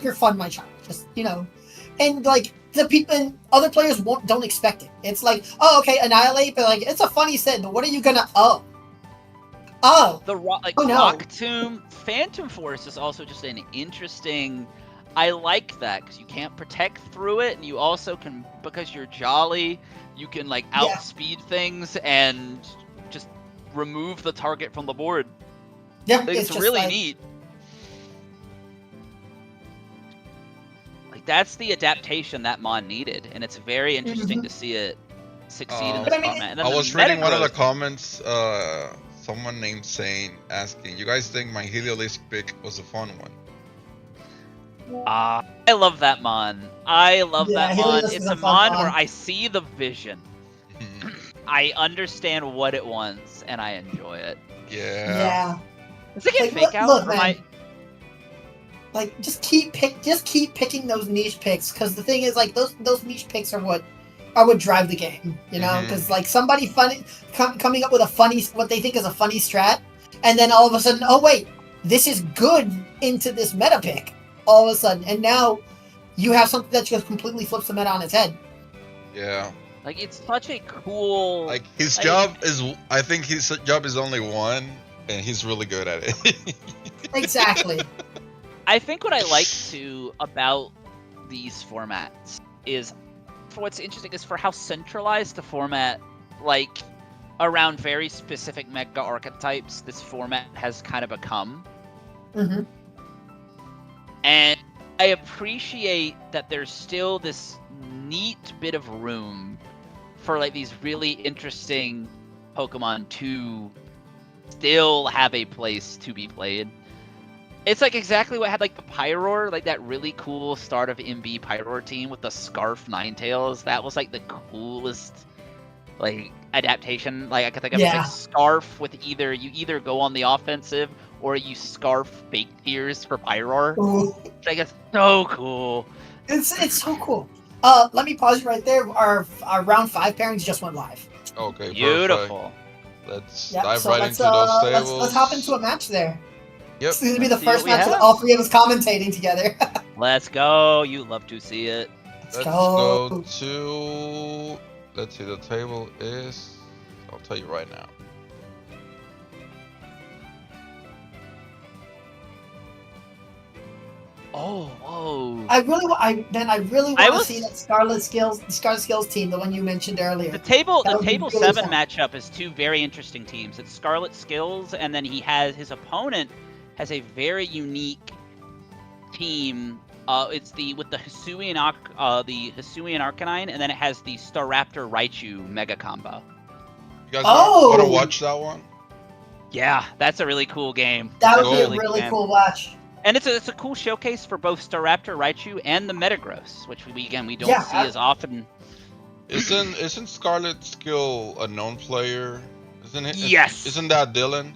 your fun, my child. Just and the people and other players don't expect it. It's Annihilate, but it's a funny set. But what are you gonna Rock Tomb, Phantom Force is also just an interesting. I like that because you can't protect through it, and you also can, because you're jolly, you can outspeed things and just remove the target from the board. Yeah, it's really neat. That's the adaptation that Mon needed, and it's very interesting to see it succeed in this format. I was reading one of the comments. Someone named Sane asking, "You guys think my Heliolisk pick was a fun one?" I love that Mon. I love that Mon. It's a Mon where I see the vision. I understand what it wants, and I enjoy it. Yeah. Does it get fake out? Look, man. Just keep picking those niche picks, because the thing is, those niche picks are what would drive the game, you know, because like somebody funny coming up with a funny, what they think is a funny strat, and then all of a sudden, oh wait, this is good into this meta pick. All of a sudden, and now you have something that just completely flips the meta on its head. Yeah. Like, it's such a cool. Like his job is, I think his job is only one, and he's really good at it. Exactly. I think what I like too about these formats is, for what's interesting is for how centralized the format, like around very specific mega archetypes, this format has kind of become. Mm-hmm. And I appreciate that there's still this neat bit of room for like these really interesting Pokemon to still have a place to be played. It's like exactly what had like the Pyroar, like that really cool start of MB Pyroar team with the Scarf Ninetales. That was like the coolest like adaptation like I could think of. Yeah. Like Scarf with you either go on the offensive or you Scarf Fake Tears for Pyroar. Ooh. Like, it's so cool. It's so cool. Let me pause you right there. Our round 5 pairings just went live. Okay, Beautiful. perfect. Let's Yep, dive so right let's, into those tables. let's hop into a match there. Yep. This is gonna be the Let's see what first we match with have. all 3 of us commentating together. Let's go. You love to see it. Let's go to. Let's see. The table is. I'll tell you right now. Oh, whoa. I really want to was- see that Scarlet Skills team, the one you mentioned earlier. The table That would be table really 7 fun. matchup is 2 very interesting teams. It's Scarlet Skills, and then his opponent has a very unique team. It's with the Hisuian Arcanine, and then it has the Staraptor Raichu mega combo. You guys Oh! want to watch that one? Yeah, that's a really cool game. That That's would be a Cool. really game. cool watch. And it's a cool showcase for both Staraptor Raichu and the Metagross, which we don't Yeah, see as often. Isn't Scarlet Skill a known player? Isn't it? Yes. Isn't that Dylan?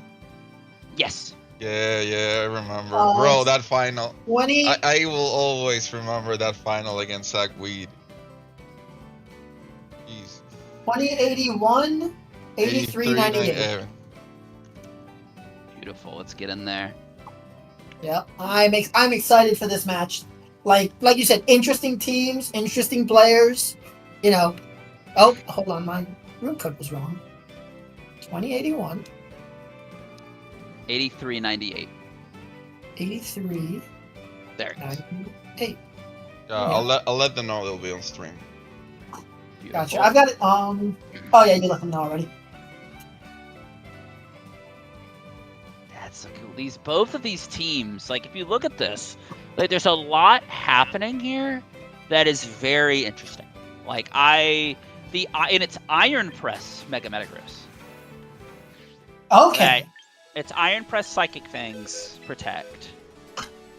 Yes. Yeah, I remember. Oh, Bro, that final. 20. I will always remember that final against Sackweed. Jeez. 2081, 8398. Beautiful. Let's get in there. Yep, I'm excited for this match. Like you said, interesting teams, interesting players. You know. Oh, hold on, my room code was wrong. 2081, 8398. 83, There it goes. 98. Yeah, I'll let them know they'll be on stream. Gotcha. I've got it. Oh yeah, you let them know already. That's so cool. Both of these teams, like if you look at this, like there's a lot happening here that is very interesting. Like and it's Iron Press Mega Metagross. Okay. Right. It's Iron Press Psychic Fangs Protect.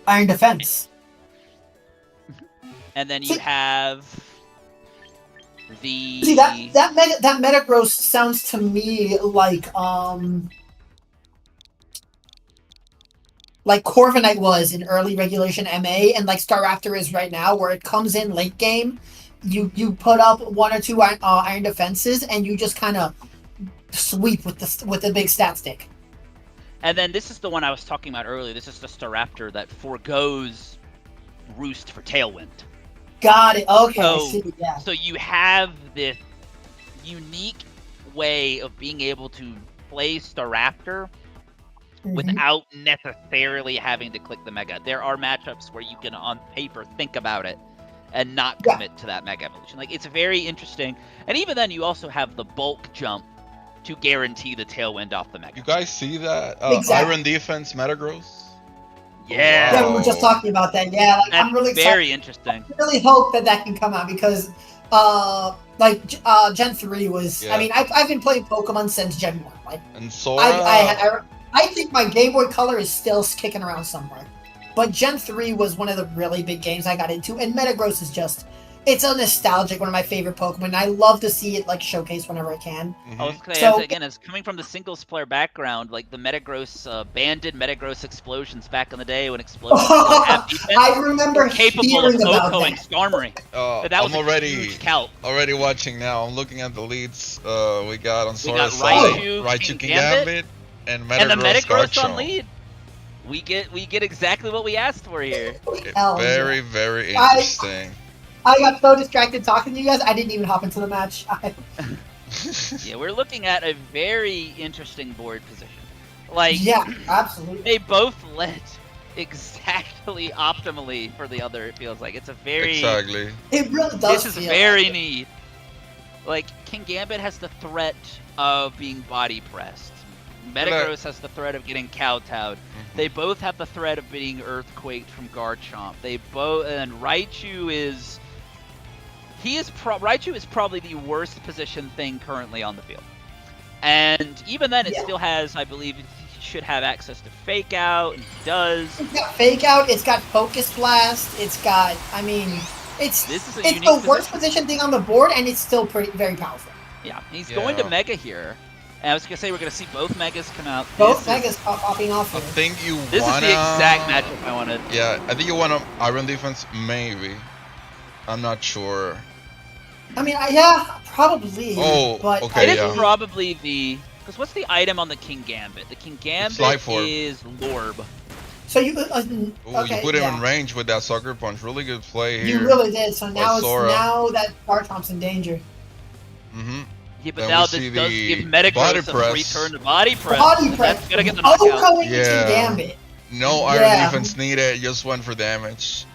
Iron Defense. And then you have the See that Metagross sounds to me like Corviknight was in early regulation MA, and like Staraptor is right now, where it comes in late game, you put up 1 or 2 iron defenses, and you just kind of sweep with the big stat stick. And then this is the one I was talking about earlier. This is the Staraptor that forgoes Roost for Tailwind. Got it. Okay, I So- see. Yeah. So you have this unique way of being able to play Staraptor Mhm. without necessarily having to click the Mega. There are matchups where you can, on paper, think about it and not Yeah. commit to that Mega Evolution. Like, it's very interesting. And even then, you also have the bulk jump to guarantee the Tailwind off the Mega. You guys see that? Exactly. Iron Defense Metagross? Yeah. Yeah, we were just talking about that. Yeah, like, That's I'm really excited. very interesting. I really hope that can come out because, Gen 3 was. Yeah. I mean, I've been playing Pokemon since Gen 1. Like, And Sora? I think my Game Boy Color is still kicking around somewhere. But Gen 3 was one of the really big games I got into, and Metagross is just. it's a nostalgic one of my favorite Pokemon. I love to see it like showcased whenever I can. I was gonna say, So- again, as coming from the singles player background, like the Metagross banded Metagross explosions back in the day when explosions still have defense, I remember were capable of hearing about OHKOing that. Skarmory. That was I'm a huge calc. already watching now. I'm looking at the leads. We got on We Sora's got side, Raichu, Raichu King Gambit, Gambit, and And the Metagross Metagross on Garchomp. lead. We get exactly what we asked for here. Hell Very, yeah. very interesting. I got so distracted talking to you guys, I didn't even hop into the match. Yeah, we're looking at a very interesting board position. Like, Yeah, absolutely. they both led exactly optimally for the other, it feels like. It's a very... Exactly. It really does. This is feel very like it. neat. Like, King Gambit has the threat of being body pressed. Metagross has the threat of getting kowtowed. They both have the threat of being earthquaked from Garchomp. They both, and Raichu is... Raichu is probably the worst positioned thing currently on the field. And even then, it still has, I believe, it should have access to Fake Out, and he does. It's got Fake Out, it's got Focus Blast, it's got, I mean, it's the worst position thing on the board, and it's still very powerful. Yeah, he's going to Mega here. And I was going to say, we're going to see both Megas come out. Both Megas popping off I here. think you This wanna... is the exact matchup I wanted. Yeah, I think you want an Iron Defense, maybe. I'm not sure. I mean, yeah, probably. Oh, but okay, It yeah. is probably the... Because what's the item on the King Gambit? The King Gambit Life Orb. is Lorb. So you, Ooh, okay, you put him yeah. in range with that Sucker Punch. Really good play here. You really did. So now Sora. now that Garchomp's in danger. Mm-hmm. Yeah, but Then now we this see does the give Metagross body a press. free turn to body press. Body and press. That's gonna get the knockout. Going Yeah. into Gambit. No Iron Yeah. Defense needed. Just went for damage.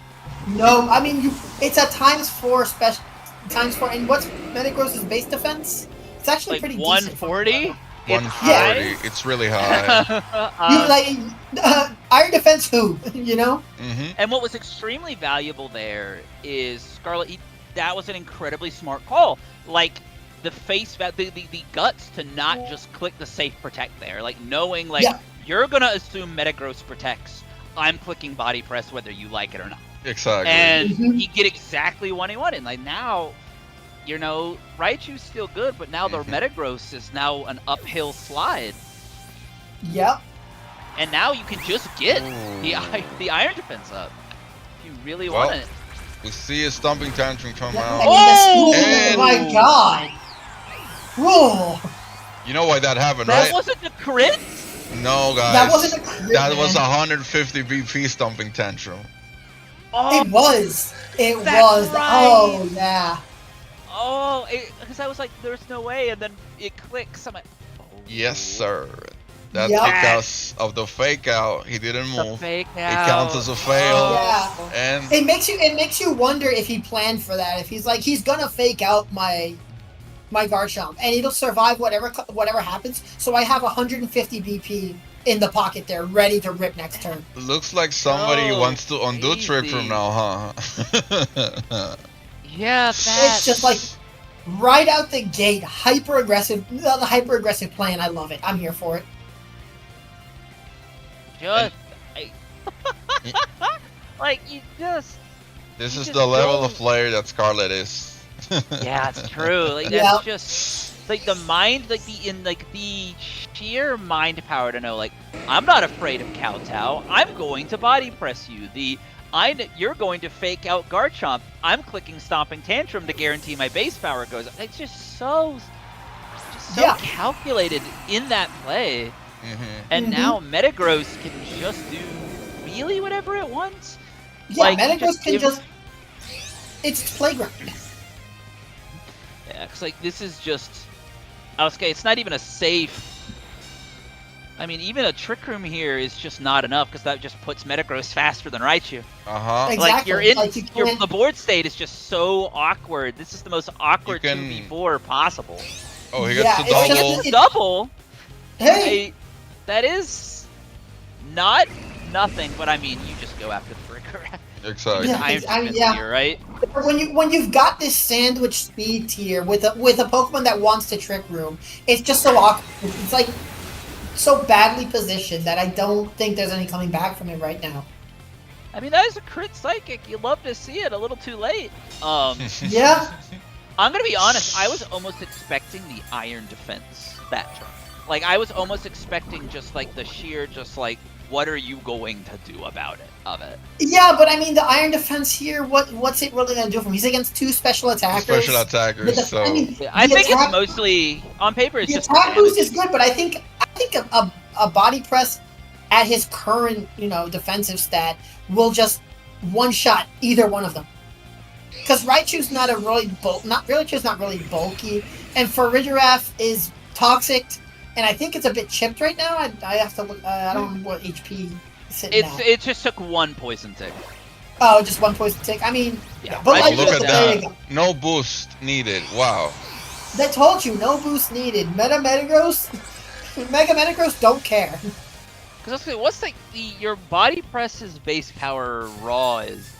No, I mean it's a ×4 special. ×4, and what's Metagross's base defense? It's actually Like pretty 140? decent. 140. It's really high. You like Iron Defense who? You know? Mm-hmm. And what was extremely valuable there is Scarlet. That was an incredibly smart call. Like the the guts to not just click the safe protect there. Like knowing you're gonna assume Metagross protects. I'm clicking body press whether you like it or not. Exactly. And he get exactly what he wanted. Like now, you know, Raichu's still good, but now the Metagross is now an uphill slide. Yep. And now you can just get Ooh. the Iron Defense up if you really Well, want it. We see a Stomping Tantrum come out. Oh my And- god! Whoa! You know why that happened, That right? wasn't the crit? No, guys. That wasn't a crit, That was man. 150 BP Stomping Tantrum. Oh, It was. It That's was. right. Oh yeah. oh, because I was like, there's no way, and then it clicks. I'm like, oh. Yes, sir. That's Yep. because of the fake out. He didn't The move. fake It out. counts as a fail. Oh. And It makes you wonder if he planned for that. If he's like he's gonna fake out my Garchomp and it'll survive whatever happens. So I have 150 BP in the pocket there, ready to rip next turn. looks like somebody Oh, wants to undo Trick easy. Room now, huh? Yeah, It's just like right out the gate, hyper aggressive. The hyper aggressive plan. I love it. I'm here for it. just like you just. This You is just the level don't- of player that Scarlet is. Yeah, it's true. Like that's Yeah. just like the mind, like the sheer mind power to know, like I'm not afraid of kowtow. I'm going to body press you. You're going to fake out Garchomp. I'm clicking Stomping Tantrum to guarantee my base power goes up. It's just so Yeah. calculated in that play. Mhm. And now Metagross can just do really whatever it wants. Yeah, Like, Metagross can give- just. It's playground. Yeah, because like this is just, okay, it's not even a safe. I mean, even a Trick Room here is just not enough because that just puts Metagross faster than Raichu. Uh-huh. Exactly. Like you're in, Like, you can't- the board state is just so awkward. This is the most awkward can- 2v4 possible. Oh, he Yeah, gets to it's double. just- Double, Hey, that is not nothing, but I mean, you just go after the Fricker. Exactly. Yeah. Iron I mean, Defense yeah. here, right? when you've got this sandwich speed tier with a Pokemon that wants to Trick Room, it's just so awkward. It's like so badly positioned that I don't think there's any coming back from it right now. I mean, that is a crit psychic. You love to see it. A little too late. Yeah. I'm gonna be honest. I was almost expecting the Iron Defense that turn. Like, I was almost expecting just like the sheer, just like, what are you going to do about it? Yeah, but I mean, the Iron Defense here, what's it really going to do for him? He's against 2 special attackers. Special attackers, so... I think it's mostly, on paper, it's just attack boost is good, but I think a body press at his current, defensive stat will just one-shot either one of them. Because Raichu's not really bulky, and Farigiraf is toxic, and I think it's a bit chipped right now. I have to look. I don't know what HP is sitting at. It just took 1 poison tick. Oh, just 1 poison tick. I mean, yeah. But like, look at that. No boost needed. Wow. They told you no boost needed. Mega Metagross don't care. Because what's your body press's base power raw is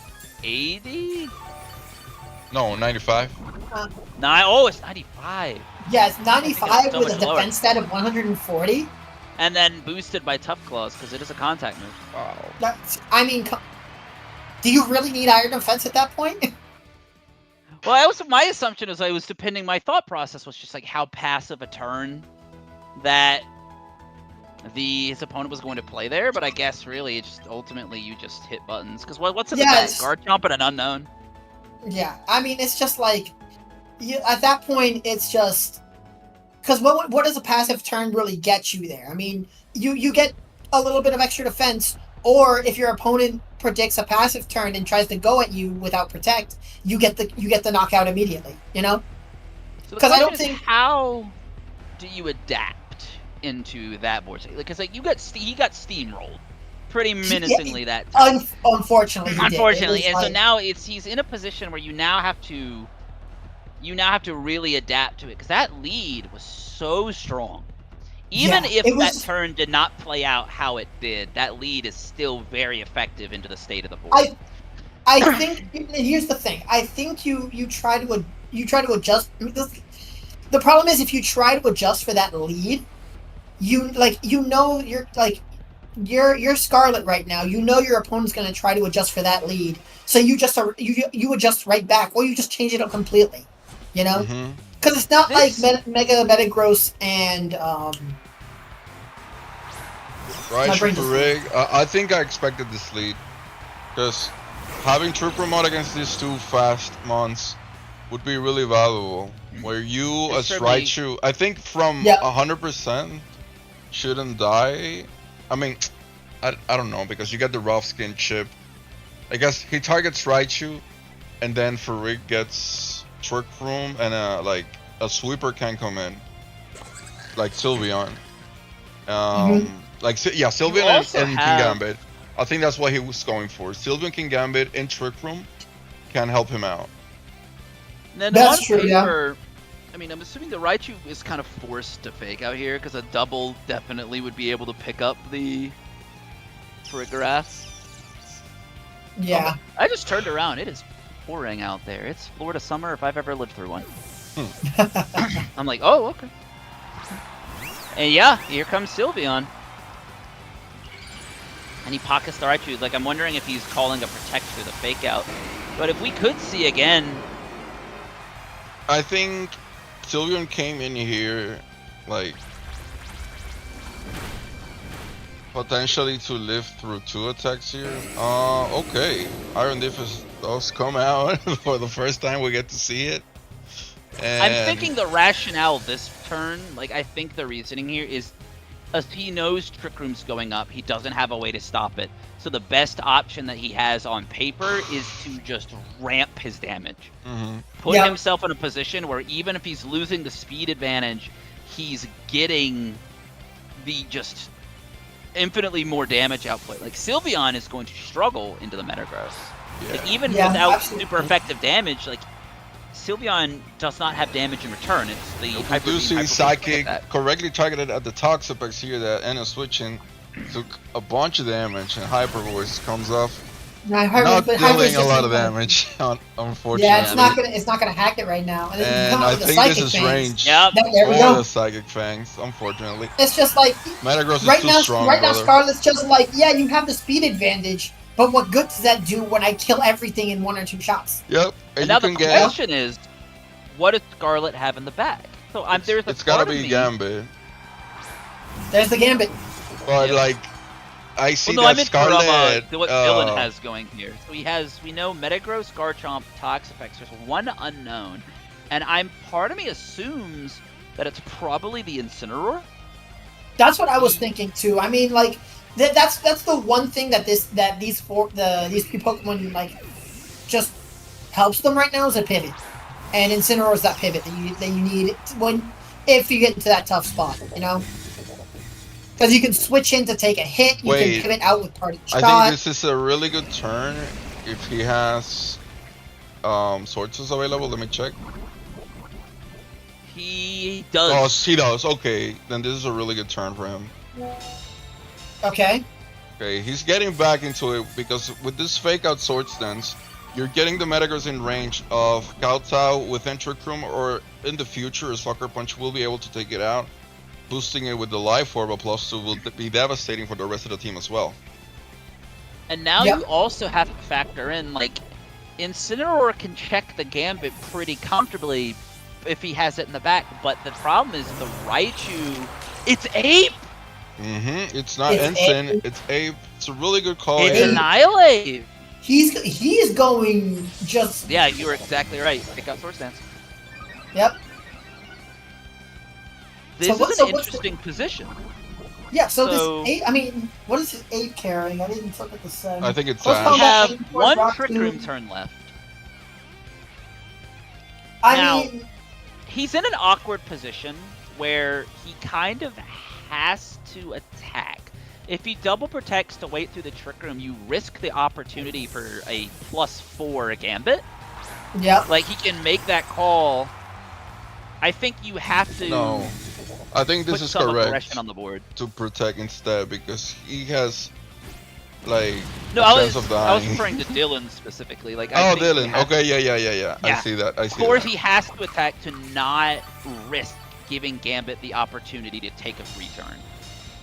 80? No, 95. It's 95. Yeah, it's 95 so with a lower. defense stat of 140. And then boosted by Tough Claws because it is a contact move. Wow. Do you really need Iron Defense at that point? Well, my assumption is my thought process was just like how passive a turn that his opponent was going to play there, but I guess really it's just ultimately you just hit buttons. Because what's in the bag? Guard Jump and an unknown? Yeah, I mean, it's just like, at that point, it's just... Because what does a passive turn really get you there? I mean, you get a little bit of extra defense, or if your opponent predicts a passive turn and tries to go at you without protect, you get the knockout immediately, Because I don't think... How do you adapt into that board? Because he got steamrolled pretty menacingly that time. Unfortunately, so now he's in a position where you now have to really adapt to it, because that lead was so strong. Even if that turn did not play out how it did, that lead is still very effective into the state of the board. I think here's the thing. I think you try to adjust. The problem is, if you try to adjust for that lead, you're Scarlet right now. You know your opponent's going to try to adjust for that lead, so you adjust right back, or you just change it up completely. Because it's not like Mega Metagross and Raichu Rig. I think I expected this lead, because having True Promote against these 2 fast mons would be really valuable. Where you as Raichu, I think from 100% shouldn't die. I mean, I don't know, because you get the rough skin chip. I guess he targets Raichu, and then Farig gets Trick Room, and a sweeper can come in, like Sylveon. Sylveon and King Gambit. I think that's what he was going for. Sylveon, King Gambit, and Trick Room can help him out. Then that's true, yeah. I mean, I'm assuming the Raichu is kind of forced to fake out here, because a double definitely would be able to pick up the Farigiraf. Yeah. I just turned around. It is pouring out there. It's Florida summer if I've ever lived through one. I'm like, oh, okay. And yeah, here comes Sylveon. And he pockets the Raichu. Like, I'm wondering if he's calling a protect through the fake out. But if we could see again... I think Sylveon came in here, potentially to live through 2 attacks here. Okay. Iron Defense does come out for the first time we get to see it. And I'm thinking the rationale this turn, I think the reasoning here is, as he knows Trick Room's going up, he doesn't have a way to stop it. So the best option that he has on paper is to just ramp his damage. Put himself in a position where even if he's losing the speed advantage, he's getting the just infinitely more damage output. Sylveon is going to struggle into the Metagross. Even without super effective damage, Sylveon does not have damage in return. It's the Hyper Beam, Psychic correctly targeted at the Toxapex here that Enna switching took a bunch of damage, and Hyper Voice comes off. Not dealing a lot of damage, unfortunately. Yeah, it's not gonna hack it right now. And I think this is range for the Psychic Fangs, unfortunately. It's just like Metagross is right too now, strong, now Scarlet's just like, yeah, you have the speed advantage, But what good does that do when I kill everything in 1 or 2 shots? Yep. And And now you the can get. question is, what does Scarlet have in the bag? So there's a It's gotta part of be me- Gambit. There's the Gambit. But Yep. like, I see Well, no, I that meant Scarlet. what Dylan has going here. So we know Metagross, Garchomp, Toxapex. There's one unknown, and part of me assumes that it's probably the Incineroar. That's what I was thinking too. I mean, like that's the one thing that these three Pokemon like just helps them right now is a pivot, and Incineroar is that pivot that you need if you get into that tough spot, you know. Because you can switch in to take a hit, you can pivot out with part of the shot. I think this is a really good turn if he has Swords available. Let me check. He does. Oh, he does. Okay, then this is a really good turn for him. Okay. Okay, he's getting back into it because with this fake out Swords Dance, you're getting the Metagross in range of Kowtow with Trick Room, or in the future, a Sucker Punch will be able to take it out. Boosting it with the Life Orb, a +2 will be devastating for the rest of the team as well. And now Yep. you also have to factor in, like, Incineroar can check the Gambit pretty comfortably if he has it in the back, but the problem is the Raichu, it's Ape! It's not It's Ensign, Ape. it's Ape. It's a really good call. It's here. Annihilate! He's going just Yeah, you were exactly right. Pick up Swords Dance. yep. This So is what's an the- interesting position. Yeah, so So- this 8, I mean, what is his 8 carrying? I didn't look at the set. I think it's Let's We call Ash. that- have Ape, one Rock Trick Tomb. Room turn left. I Now- mean, He's in an awkward position where he kind of has to attack. If he double protects to wait through the Trick Room, you risk the opportunity for a +4 Gambit. yep. Like, he can make that call. I think you have to No, I think this put is some correct aggression on the board. to protect instead because he has like No, a I chance was of dying. referring to Dylan specifically. Like, I Oh, think he Dylan. has- Okay, yeah. I Yeah. see that. I Of see course, that. he has to attack to not risk giving Gambit the opportunity to take a free turn.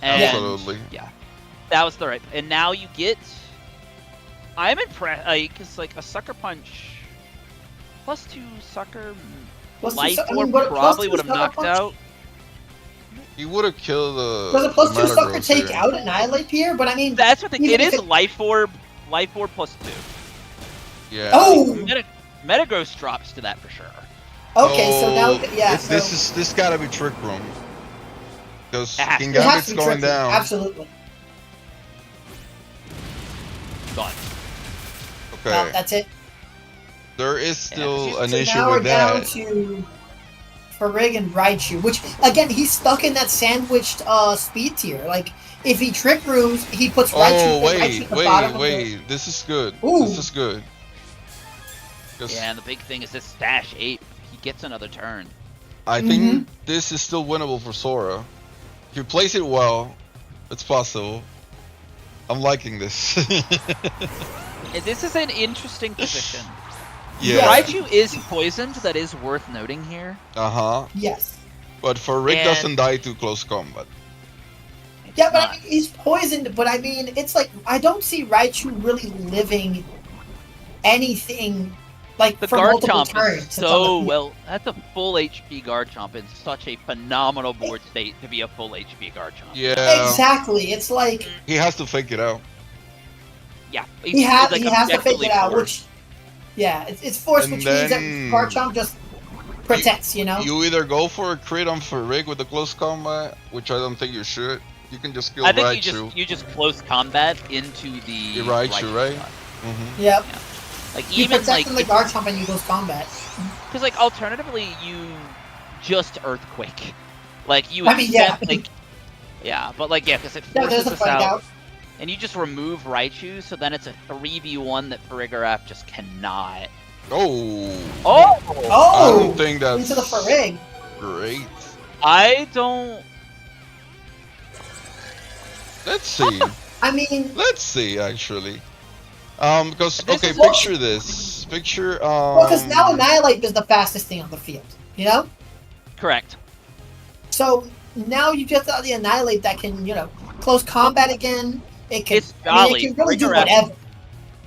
And Absolutely. Yeah, that was the right. And now you get. I'm impressed, because like a Sucker Punch, +2 Sucker Plus two Life Sucker- I mean, Orb what- probably plus would two have Sucker knocked Punch? out. He would have killed the. Does a +2 the Sucker Metagross take here. out Annihilate here? But I mean, That's what the Even it if is. it- Life Orb +2. Yeah. Oh! Metagross drops to that for sure. Okay, so now, yeah, so This gotta be Trick Room. Because It has King to. it has Gambit's to be going tricky. down. Absolutely. Gone. Okay. No, that's it. There is still an So issue now we're with down that. to Farig and Raichu, which again he's stuck in that sandwiched speed tier. Like if he Trick Rooms, he puts Raichu, Oh Raichu at the bottom of the- wait! This is good. Ooh. This is good. 'Cause Yeah, and the big thing is this Stash Ape. He gets another turn. I think this is still winnable for Sora. If you place it well, it's possible. I'm liking this. And this is an interesting position. yeah. Raichu is poisoned. That is worth noting here. Yes. But for Rick And- doesn't die to close combat. Yeah, but I Not. mean, he's poisoned. But I mean, it's like I don't see Raichu really living anything like The for multiple Garchomp turns. is It's on so the field. well. That's a full HP Garchomp in such a phenomenal board state to be a full HP Garchomp. Yeah. Exactly. It's like He has to fake it out. Yeah, he has like to fake objectively it out, forced. which yeah, it's forced, And which means that then- Garchomp just protects. You know. You either go for a crit on Farig with the close combat, which I don't think you should. You can just kill I think Raichu. you just close combat into the Raichu, right? shot. Mm-hmm. Yep. Like You even protect like him the Garchomp and you lose combat. because like alternatively you just Earthquake. Like you I mean, yeah. accept like yeah, but like yeah, because it Yeah, forces there's a us fight out, out. and you just remove Raichu, so then it's a 3v1 that Farigiraf just cannot. Oh. Oh, I Oh, don't think that's into the Farig. great. I don't. Let's see. I mean, Let's see, actually. Because This okay, is- picture this. Picture well, because now Annihilate is the fastest thing on the field. You know. Correct. So now you just got the Annihilate that can, close combat again. It can. It's jolly. It can really do Farigiraf- whatever.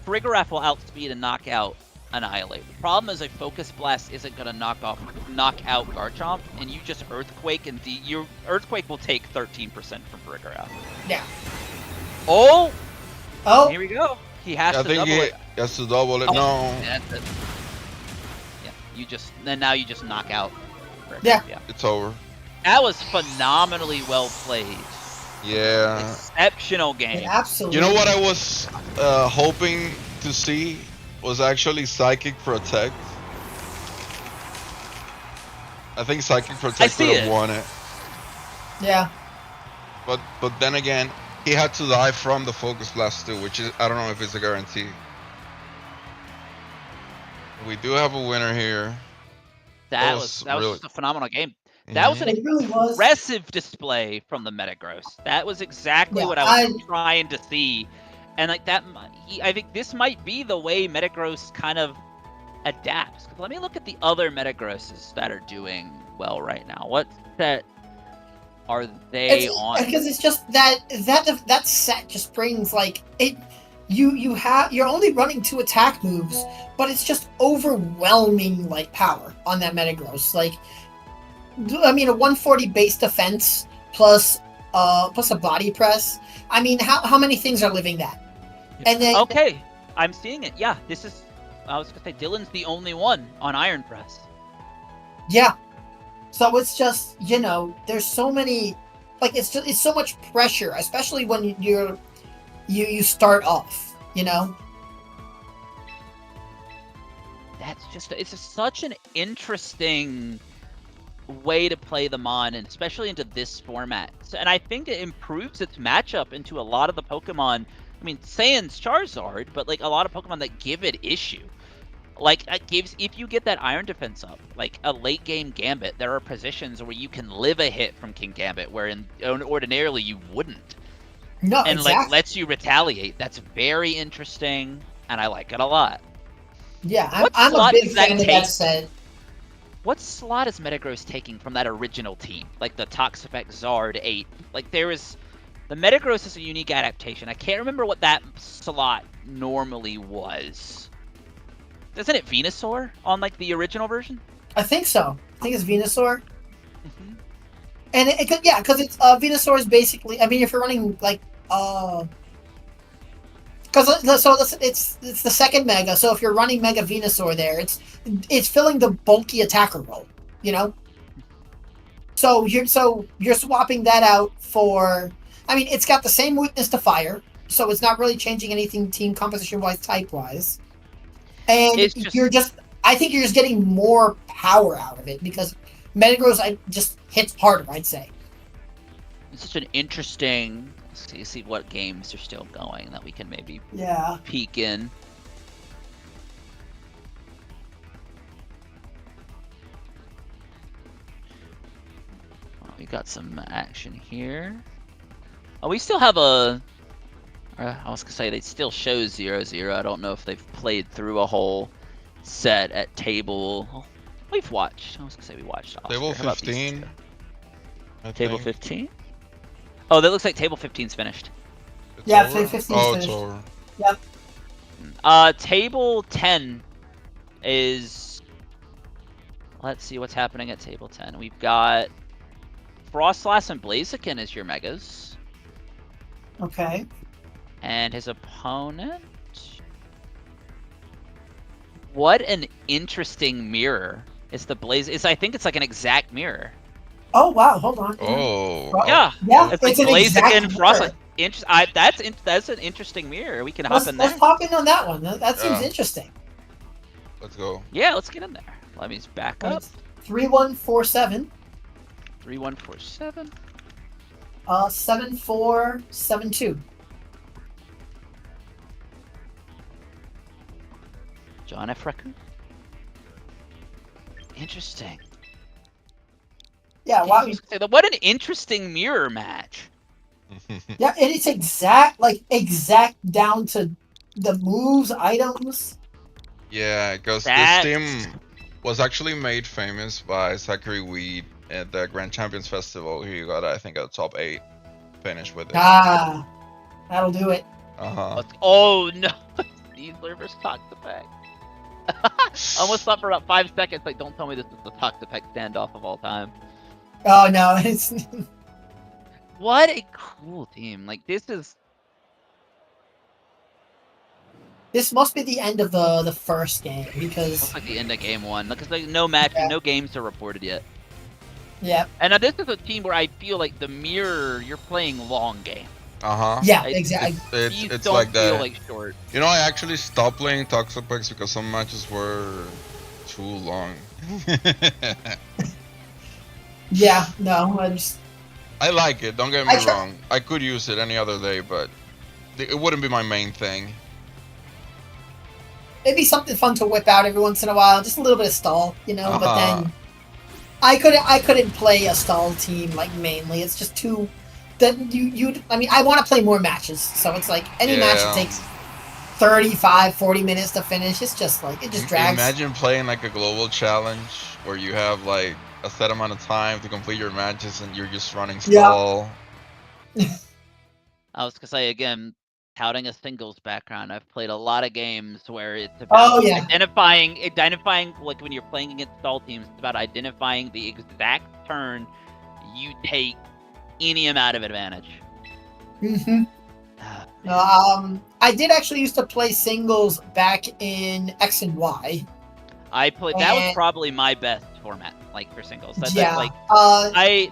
Farigiraf will outspeed and knock out Annihilate. The problem is a Focus Blast isn't going to knock out Garchomp, and you just Earthquake, and your Earthquake will take 13% from Farigiraf. Yeah. Oh! Oh! Here we go. He has to double it. He has to double it. Oh. No. That's it. Yeah, now you just knock out Farigiraf. Yeah. It's over. That was phenomenally well played. Yeah. Exceptional game. Absolutely. You know what I was hoping to see was actually Psychic Protect. I think Psychic Protect would have won it. Yeah. But then again, he had to die from the Focus Blast too, which is, I don't know if it's a guarantee. We do have a winner here. That was really... just a phenomenal game. That was an impressive display from the Metagross. That was exactly what I was trying to see. And like that, I think this might be the way Metagross kind of adapts. Let me look at the other Metagrosses that are doing well right now. What set are they on? Because it's just that set just brings like it. You're only running 2 attack moves, but it's just overwhelming like power on that Metagross. Like, I mean, a 140 base defense plus a body press. I mean, how many things are living that? And then okay, I'm seeing it. Yeah, this is. I was gonna say Dylan's the only one on Iron Press. Yeah, so it's just there's so many, like it's so much pressure, especially when you start off. That's just such an interesting way to play them on, and especially into this format. And I think it improves its matchup into a lot of the Pokemon. I mean, Saiyan's Charizard, but like a lot of Pokemon that give it issue. Like if you get that Iron Defense up, like a late game Gambit, there are positions where you can live a hit from King Gambit, where ordinarily you wouldn't. No, and exactly. like lets you retaliate. That's very interesting, and I like it a lot. Yeah, I'm a big fan of that set. What slot is Metagross taking from that original team? Like the Toxapex Zard 8. Like the Metagross is a unique adaptation. I can't remember what that slot normally was. Isn't it Venusaur on like the original version? I think so. I think it's Venusaur. Mm-hmm. And because it's Venusaur is basically. I mean, if you're running like it's the second Mega. So if you're running Mega Venusaur there, it's filling the bulky attacker role. So you're swapping that out for. I mean, it's got the same weakness to fire, so it's not really changing anything team composition wise, type wise. And I think you're just getting more power out of it because Metagross just hits harder, I'd say. It's such an interesting. See what games are still going that we can maybe peek in. We got some action here. Oh, we still have I was gonna say they still show 0-0. I don't know if they've played through a whole set at table. We've watched. I was gonna say we watched. Table 15. Table 15. Oh, that looks like table 15's finished. Yeah, 15's finished. It's over. Yep. Table 10 is. Let's see what's happening at table 10. We've got Frostlass and Blaziken as your megas. Okay. And his opponent. What an interesting mirror! It's the I think it's like an exact mirror. Oh wow! Hold on. Oh. Yeah. It's like Blaziken, Frostlass. That's an interesting mirror. We can hop in there. Let's hop in on that one. That seems interesting. Let's go. Yeah, let's get in there. Let me just back up. 3147. 3147. 7472. John F. Record. Interesting. Yeah, wow. What an interesting mirror match. Yeah, and it's exact down to the moves, items. Yeah, because this team was actually made famous by Zachary Weed at the Grand Champions Festival. He got, I think, a top 8 finish with it. Ah, that'll do it. Uh-huh. Oh, no. Sneasler versus Toxapex. I almost thought for about 5 seconds, like, don't tell me this is the Toxapex standoff of all time. Oh no, it's What a cool team. Like, this is... this must be the end of the first game because Looks like the end of game 1. Because like, no match, Yeah. no games are reported yet. yeah, And now this is a team where I feel like the mirror, you're playing long game. yeah, It's- exactly. These It's don't like feel that. like short. You know, I actually stopped playing Toxapex because some matches were too long. Yeah, no, I just I like it, don't get I me try- wrong. I could use it any other day, but it wouldn't be my main thing. maybe something fun to whip out every once in a while, just a little bit of stall, you know. But Uh-huh. then I couldn't play a stall team like mainly. It's just too that you. I mean, I want to play more matches, so it's like any match that Yeah. takes 35, 40 minutes to finish. It's just like it just drags. Imagine playing like a global challenge where you have like a set amount of time to complete your matches and you're just running Yeah. stall. I was gonna say again, touting a singles background, I've played a lot of games where it's about Oh yeah, identifying like when you're playing against stall teams, it's about identifying the exact turn you take any amount of advantage. hmm Ah, man. I did actually used to play singles back in X and Y. I played that was and- probably my best format, like for singles. That's Yeah, like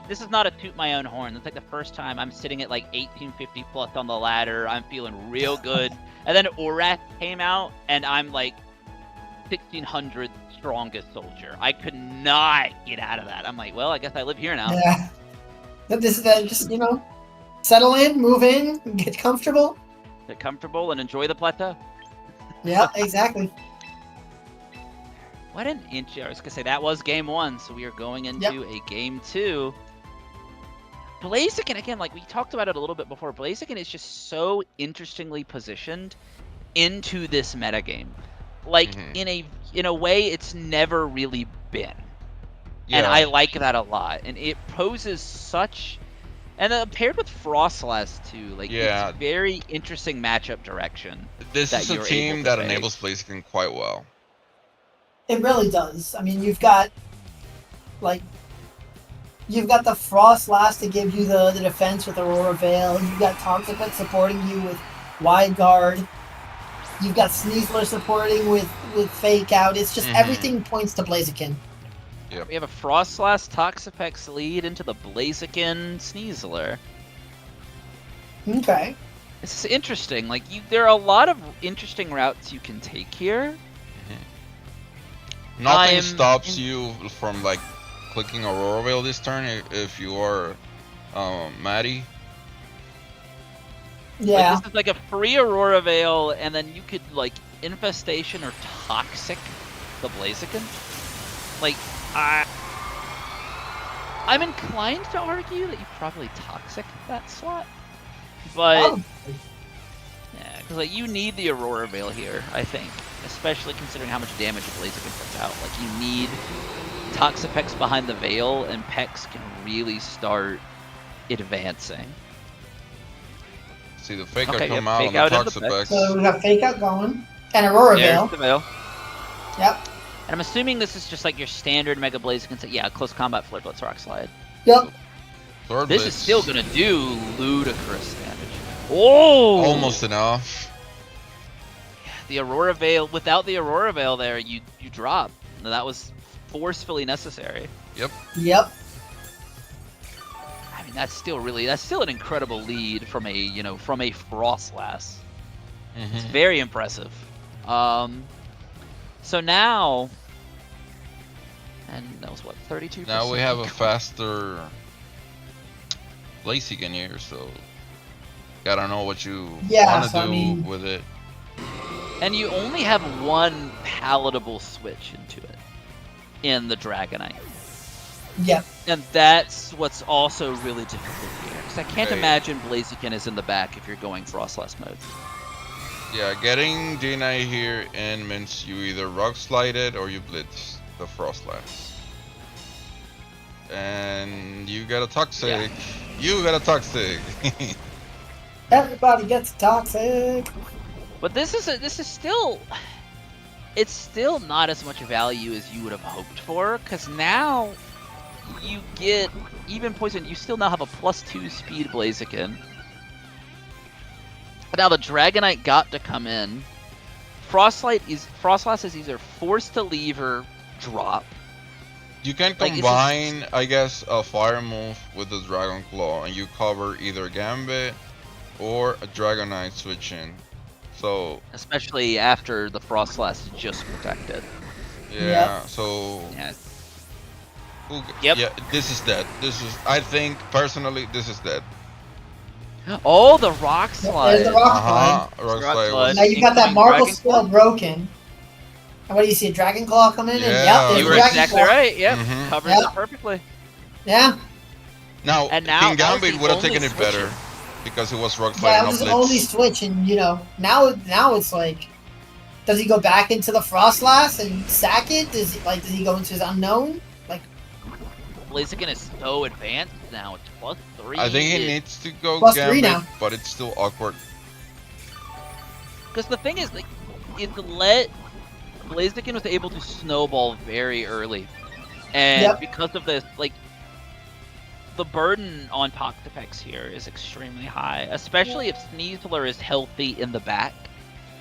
this is not a toot my own horn. It's like the first time I'm sitting at like 1850 plus on the ladder. I'm feeling real good. And then Orath came out and I'm like 1600 strongest soldier. I could not get out of that. I'm like, well, I guess I live here now. yeah. But this is just settle in, move in, get comfortable. Get comfortable and enjoy the plateau. Yeah, exactly. What an inch. I was going to say that was game 1. So we are going into a game 2. Blaziken, again, like we talked about it a little bit before, Blaziken is just so interestingly positioned into this metagame. Like in a way it's never really been. And I like that a lot. And it poses such and paired with Frostlass too, like it's very interesting matchup direction. This is a you're team able to that face. enables Blaziken quite well. It really does. I mean, you've got the Frostlass to give you the defense with Aurora Veil. You've got Toxapex supporting you with Wide Guard. You've got Sneasler supporting with Fake Out. It's just everything points to Blaziken. Yep. We have a Frostlass Toxapex lead into the Blaziken Sneasler. Okay. This is interesting. Like there are a lot of interesting routes you can take here. Nothing stops you from like clicking Aurora Veil this turn if you are Maddie. Yeah. Like, this is like a free Aurora Veil, and then you could like Infestation or Toxic the Blaziken. Like I'm inclined to argue that you probably Toxic that slot, but yeah, because like you need the Aurora Veil here, I think, especially considering how much damage a Blaziken puts out. Like you need Toxapex behind the Veil, and Pex can really start advancing. See the Fake Out Okay, come yep, out Fake on Out the into Toxapex. So we have Fake Out going and Aurora There's Veil. the Veil. Yep. And I'm assuming this is just like your standard Mega Blaziken. Yeah, close combat Flare Blitz Rock Slide. Yep. Third This Blitz. is still gonna do ludicrous damage. Oh! Almost enough. The Aurora Veil, without the Aurora Veil there, you drop. That was forcefully necessary. Yep. I mean, that's still an incredible lead from a Frostlass. It's very impressive. So now, and that was what, 32%? Now we have a faster Blaziken here, so gotta know what you want to do with it. And you only have one palatable switch into it in the Dragonite. Yep. And that's what's also really difficult here. Because I can't imagine Blaziken is in the back if you're going Frostlass mode. Yeah, getting Dina here in means you either Rock Slide it or you Blitz the Frostlass. And you got a Toxic. Yeah. You got a Toxic. Everybody gets Toxic. But this is still, it's still not as much value as you would have hoped for, because now you get even poison. You still now have a +2 speed Blaziken. Now the Dragonite got to come in. Frostlass is either forced to leave or drop. You can Like, combine, I guess, a fire move with the Dragon Claw, and you cover either Gambit or a Dragonite switch in. So Especially after the Frostlass is just protected. yeah, so Yeah. Yep. Yeah, this is dead. I think personally, this is dead. Oh, the Rock Slide. There's the Rock Slide. Rock Rock Slide. Slide. Now you got that Incoming Marble Dragon Spell Claw? broken. And what do you see? A Dragon Claw come in? And, Yeah. yep, there's You a were Dragon exactly Claw. right. Yep, Mhm. covers Yep. it perfectly. Yeah. Now, And now King that was Gambit the would have only taken it switch. better because it was Rock Slide Yeah, it and was not his only Blitz. switch, and now it's like, does he go back into the Frostlass and sack it? Does he go into his unknown? Like, Blaziken is so advanced now. It's +3. I think he needs to go +3 Gambit, now. but it's still awkward. Because the thing is, like, Blaziken was able to snowball very early, and Yep. because of this, like, the burden on Toxapex here is extremely high, especially if Sneasler is healthy in the back,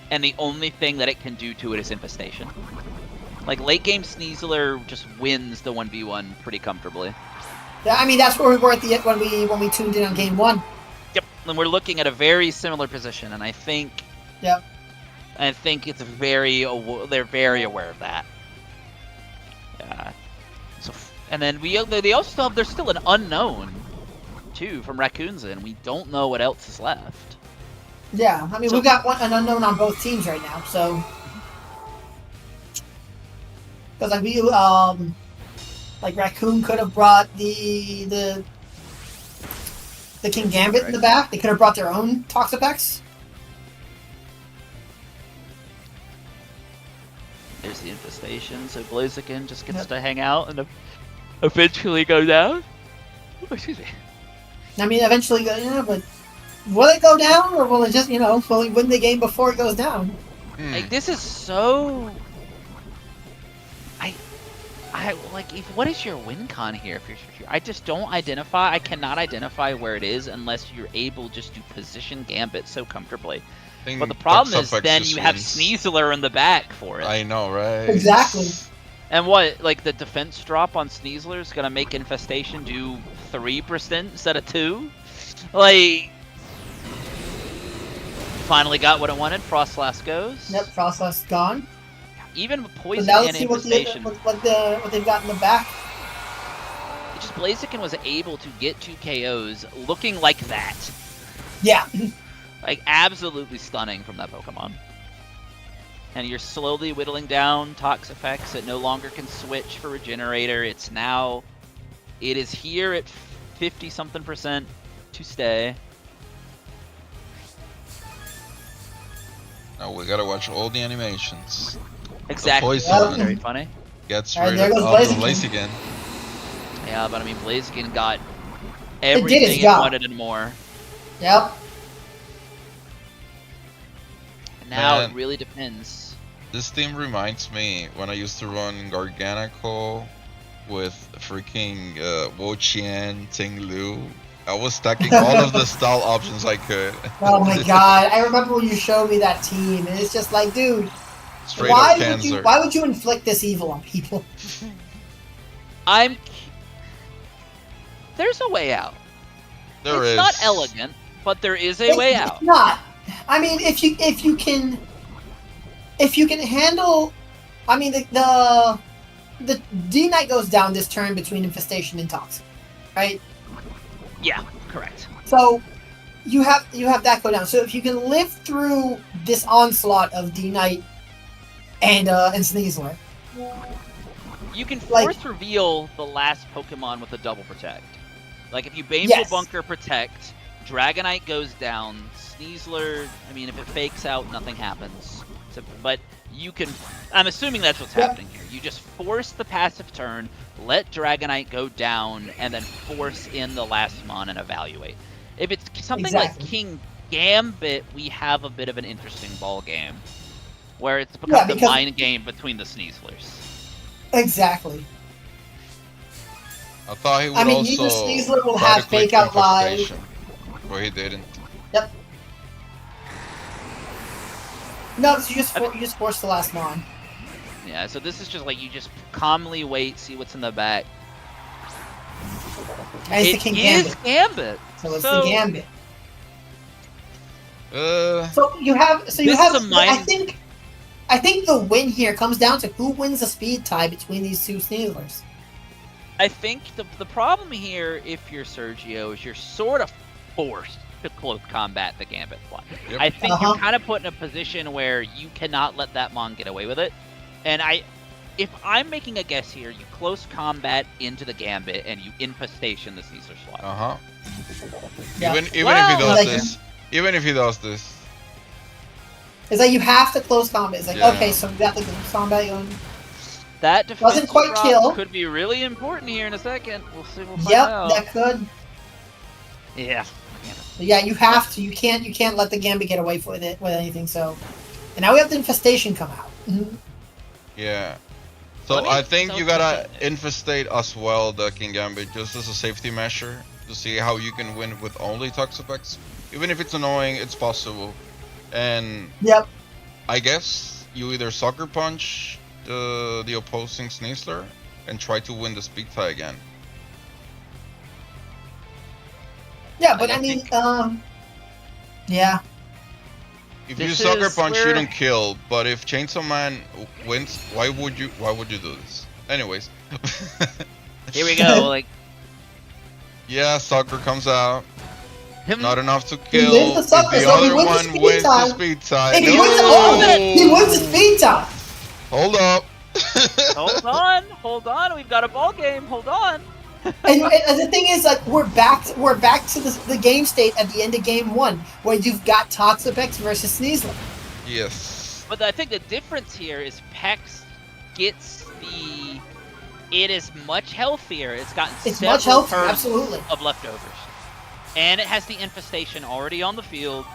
and the only thing that it can do to it is Infestation. Like, late game Sneasler just wins the 1v1 pretty comfortably. yeah, I mean that's where we were at the when we tuned in on game 1. Yep, and we're looking at a very similar position, and I think Yep. it's they're very aware of that. Yeah. So, and then they also there's still an unknown too from Raccoons, and we don't know what else is left. Yeah, I mean So- we've got an unknown on both teams right now, so because like Raccoon could have brought the King Gambit in the back. They could have brought their own Toxapex. There's the Infestation, so Blaziken just gets to hang out and eventually go down. Oh, excuse me. I mean, eventually, but will it go down, or will it just, will he win the game before it goes down? Like, this is so... what is your win con here? I just don't identify. I cannot identify where it is unless you're able just to position Gambit so comfortably. But the problem is then you have Sneasler in the back for it. I know, right? Exactly. And what, like, the defense drop on Sneasler is gonna make Infestation do 3% instead of 2? Like, finally got what it wanted. Frostlass goes. Yep, Frostlass gone. Even with But Poison now and let's see Infestation, what they've got in the back. it's just Blaziken was able to get 2 KOs looking like that. Yeah. Like, absolutely stunning from that Pokemon. And you're slowly whittling down Toxapex. It no longer can switch for Regenerator. It is here at 50-something% to stay. Now we gotta watch all the animations. Exactly. The That's poison very funny. gets Alright, rid there of goes the Blaziken. Blaziken. Yeah, but I mean, Blaziken got did its everything it job. wanted and more. Yep. And now Man. it really depends. This team reminds me when I used to run Garganico with freaking Wo-Chien, Ting-Lu. I was stacking all of the style options I could. Oh my god, I remember when you showed me that team, and it's just like, dude, Straight up cancer. why would you inflict this evil on people? There's a way out. There It's is. not elegant, but there is a way out. It's not. I mean, if you can handle, I mean the D Knight goes down this turn between Infestation and Toxic, right? Yeah, correct. So you have that go down. So if you can live through this onslaught of D Knight and Sneasler, You can Like- force reveal the last Pokemon with a double protect. Like, if you Baneful Yes. Bunker protect, Dragonite goes down, Sneasler, I mean, if it fakes out, nothing happens. So, but you can, I'm assuming that's what's Yep. happening here. You just force the passive turn, let Dragonite go down, and then force in the last mon and evaluate. If it's something Exactly. like Gambit, we have a bit of an interesting ball game, where it's become the mind game between the Sneaslers. Exactly. I thought he would neither also Sneasler will try have to click fake out live. infestation, but he didn't. Yep. No, you just force the last mon. Yeah, so this is just like you just calmly wait, see what's in the back. And it's the King Gambit. Gambit. So it's the Gambit. So you have. I think the win here comes down to who wins the speed tie between these two Sneaslers. I think the problem here, if you're Sergio, is you're sort of forced to close combat the Gambit fly. Yep. I think you're kind of put in a position where you cannot let that mon get away with it. And if I'm making a guess here, you close combat into the Gambit and you infestation the Sneasler slot. Yeah. Even if he does this. It's like you have to close combat. It's like, okay, so we got the close combat going. That doesn't quite kill. Could be really important here in a second. We'll see. We'll find out. That could. Yeah. Yeah, you have to. You can't let the Gambit get away with anything. So, and now we have the infestation come out. Mm-hmm. Yeah. So I think you gotta infestate as well the King Gambit just as a safety measure to see how you can win with only Toxapex. Even if it's annoying, it's possible. And I guess you either sucker punch the opposing Sneasler and try to win the speed tie again. Yeah, but I mean, yeah. If you sucker punch, you don't kill. But if Chainsaw Man wins, why would you do this? Anyways. Here we go. Like. Yeah, sucker comes out. Not enough to He kill. wins the sucker, the so other he wins one the speed wins tie. the speed tie. He wins all of it. He wins the speed tie. Hold up. Hold on. We've got a ball game. Hold on. and the thing is, like, we're back to the game state at the end of game 1, where you've got Toxapex versus Sneasler. Yes. But I think the difference here is Pex gets it is much healthier. It's gotten much healthier, turns absolutely, of leftovers, and it has the infestation already on the field.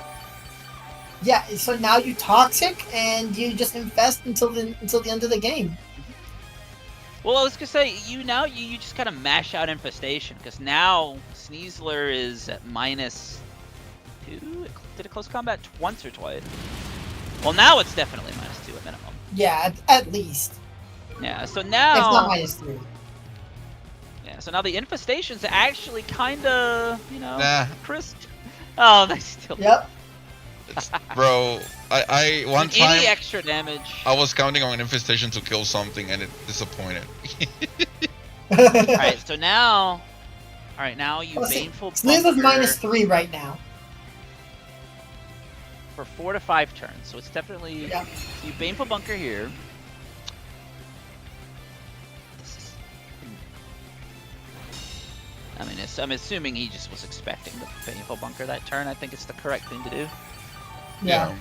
Yeah, so now you toxic and you just infest until the end of the game. Well, I was gonna say you just kind of mash out infestation because now Sneasler is at -2. Did it close combat once or twice? Well, now it's definitely -2 at minimum. Yeah, at least. Yeah, so now it's not -3. Yeah, so now the infestation's actually kind of crisp. Oh, they still. Yep. Bro, I one time any extra damage. I was counting on an infestation to kill something and it disappointed. Alright, so now you Baneful Sneasler's -3 right now. For 4 to 5 turns, so it's definitely you Baneful Bunker here. I mean, I'm assuming he just was expecting the Baneful Bunker that turn. I think it's the correct thing to do. Yeah.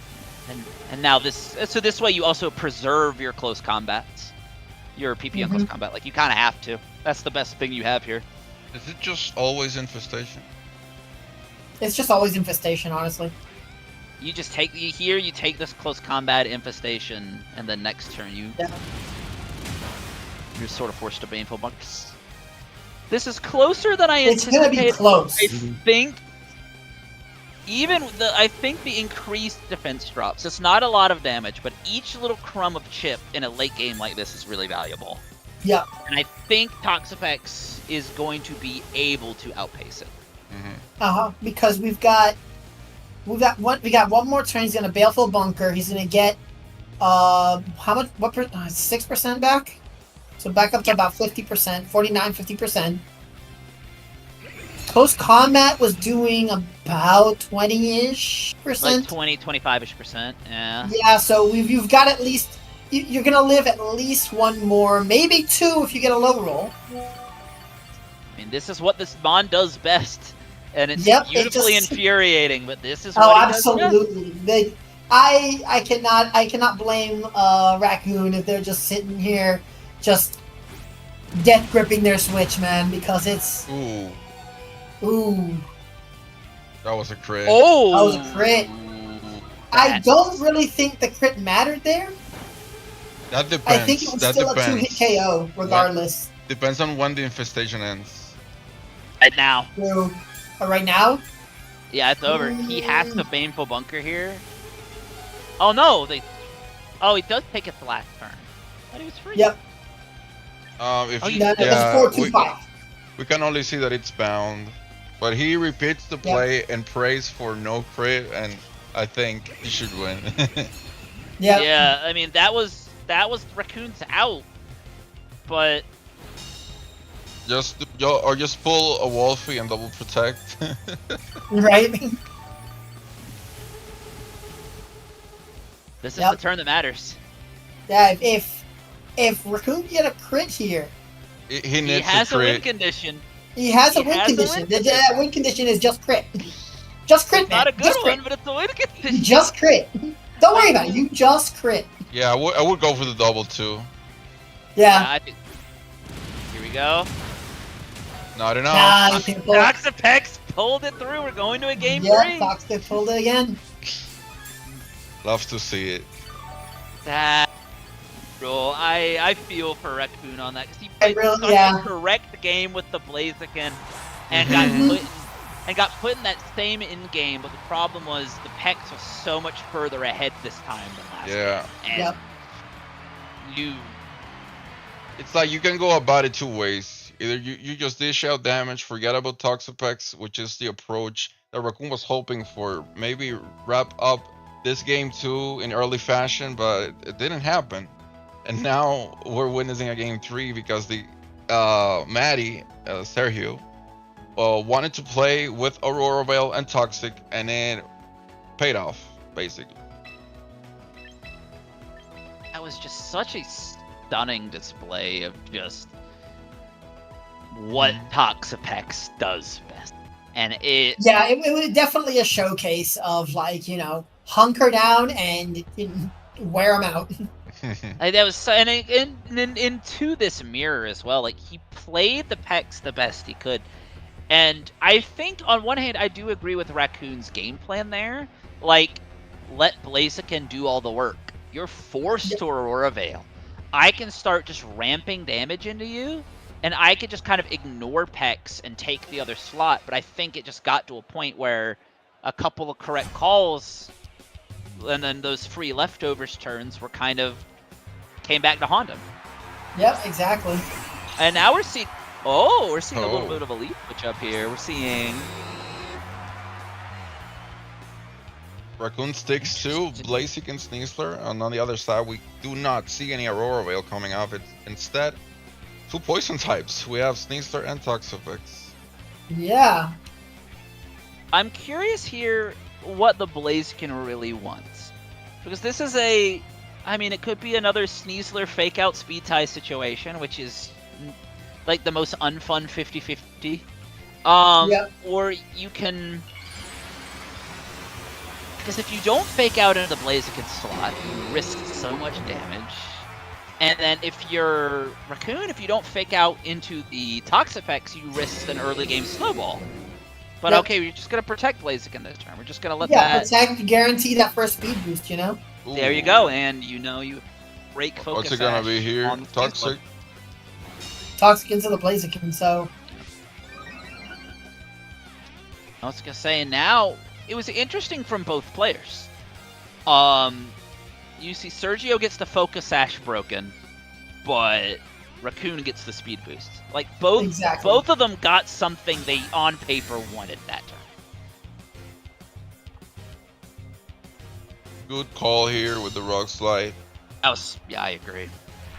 And now this way you also preserve your close combats, your PP on close combat. Like you kind of have to. That's the best thing you have here. Is it just always infestation? It's just always infestation, honestly. You just take you take this close combat infestation, and then next turn you're sort of forced to Baneful Bunker. This is closer than I anticipated. It's gonna be close. I think. I think the increased defense drops. It's not a lot of damage, but each little crumb of chip in a late game like this is really valuable. Yeah. And I think Toxapex is going to be able to outpace it. Because we got one more turn. He's gonna Baleful Bunker. He's gonna get how much? 6% back. So back up to about 50%, 49-50%. Close combat was doing about 20-ish%. Like 20-25-ish%, yeah. Yeah, so you've got at least you're gonna live at least one more, maybe 2 if you get a low roll. I mean, this is what this Mon does best, and it's beautifully infuriating. But this is what he absolutely. does best. I cannot blame Raccoon if they're just sitting here, just death gripping their Switch, man, because it's. Ooh. That was a crit. Oh, That was a crit. I don't really think the crit mattered there. That depends. I think it was that still depends. a 2-hit KO, regardless. Depends on when the infestation ends. right now. So, right now? Yeah, it's over. He has the Baneful Bunker here. Oh no, Oh, he does take it the last turn. But he was free. Yep. If Oh, you, That was yeah, 4-2-5. we can only see that it's bound, but he repeats the play and prays for no crit, and I think he should win. Yep. Yeah, I mean that was Raccoon's out, but just pull a Wolfie and double protect. Right? this is the turn that matters. Yeah, if Raccoon get a crit here, he needs has a a win crit. condition. he has a He win has a condition. win That win condition is just crit. Just crit, It's man. not a good Just one, crit. but it's a win You condition. just crit. Don't worry about it. You just crit. Yeah, I would go for the double too. Yeah. I think. Here we go. Not enough. Nah, you can't pull it. Toxapex pulled it through. We're going to a game Yeah, 3. Toxic pulled it again. Love to see it. That roll. I feel for Raccoon on that because he I played really- such yeah. a correct game with the Blaziken and Mhm. got put in that same in game. But the problem was the Pex was so much further ahead this time than last. Yeah. Game. And Yep. It's like you can go about it two ways. Either you just dish out damage, forget about Toxapex, which is the approach that Raccoon was hoping for. Maybe wrap up this game too in early fashion, but it didn't happen. And now we're witnessing a game 3 because the Maddie, Sergio, wanted to play with Aurora Veil and Toxic, and it paid off, basically. that was just such a stunning display of just what Toxapex does best. And it Yeah, it was definitely a showcase of, like, hunker down and wear them out. like, that was so, and into this mirror as well. Like he played the Pex the best he could, and I think on one hand I do agree with Raccoon's game plan there. Like, let Blaziken do all the work. You're forced to Aurora Veil. I can start just ramping damage into you, and I could just kind of ignore Pex and take the other slot. But I think it just got to a point where a couple of correct calls, and then those free leftovers turns were kind of came back to haunt him. Yep, exactly. And now we're seeing a little bit of a lead switch up here. We're seeing Raccoon sticks to Blaziken and Sneasler, and on the other side we do not see any Aurora Veil coming off. It's instead 2 poison types. We have Sneasler and Toxapex. Yeah. I'm curious here what the Blaziken really wants. Because this is it could be another Sneasler fake out speed tie situation, which is like the most unfun 50-50. Yep. Or you can, because if you don't fake out into the Blaziken slot, you risk so much damage. And then if you're Raccoon, if you don't fake out into the Toxapex, you risk an early game snowball. But Yep. okay, we're just gonna protect Blaziken this turn. We're just gonna let Yeah, that. protect, guarantee that first speed boost, There you go, and you break focus. What's it gonna Ash be here? on the Toxic? Toxic into the Blaziken, so. I was gonna say, now it was interesting from both players. You see Sergio gets the focus sash broken, but Raccoon gets the speed boost. Like Exactly. both of them got something they on paper wanted that turn. Good call here with the rock slide. I agree.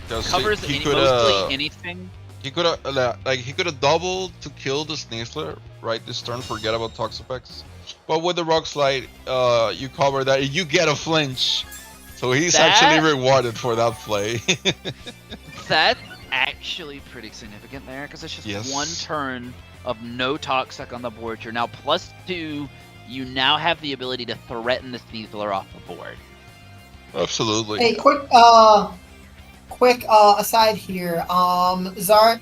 Because Covers he mostly anything. He could have doubled to kill the Sneasler right this turn. Forget about Toxapex. But with the rock slide, you cover that. You get a flinch, so he's actually rewarded for that play. That's actually pretty significant there, because it's just one turn of no Toxic on the board. You're now +2. You now have the ability to threaten the Sneasler off the board. Absolutely. Hey, quick aside here. Zardy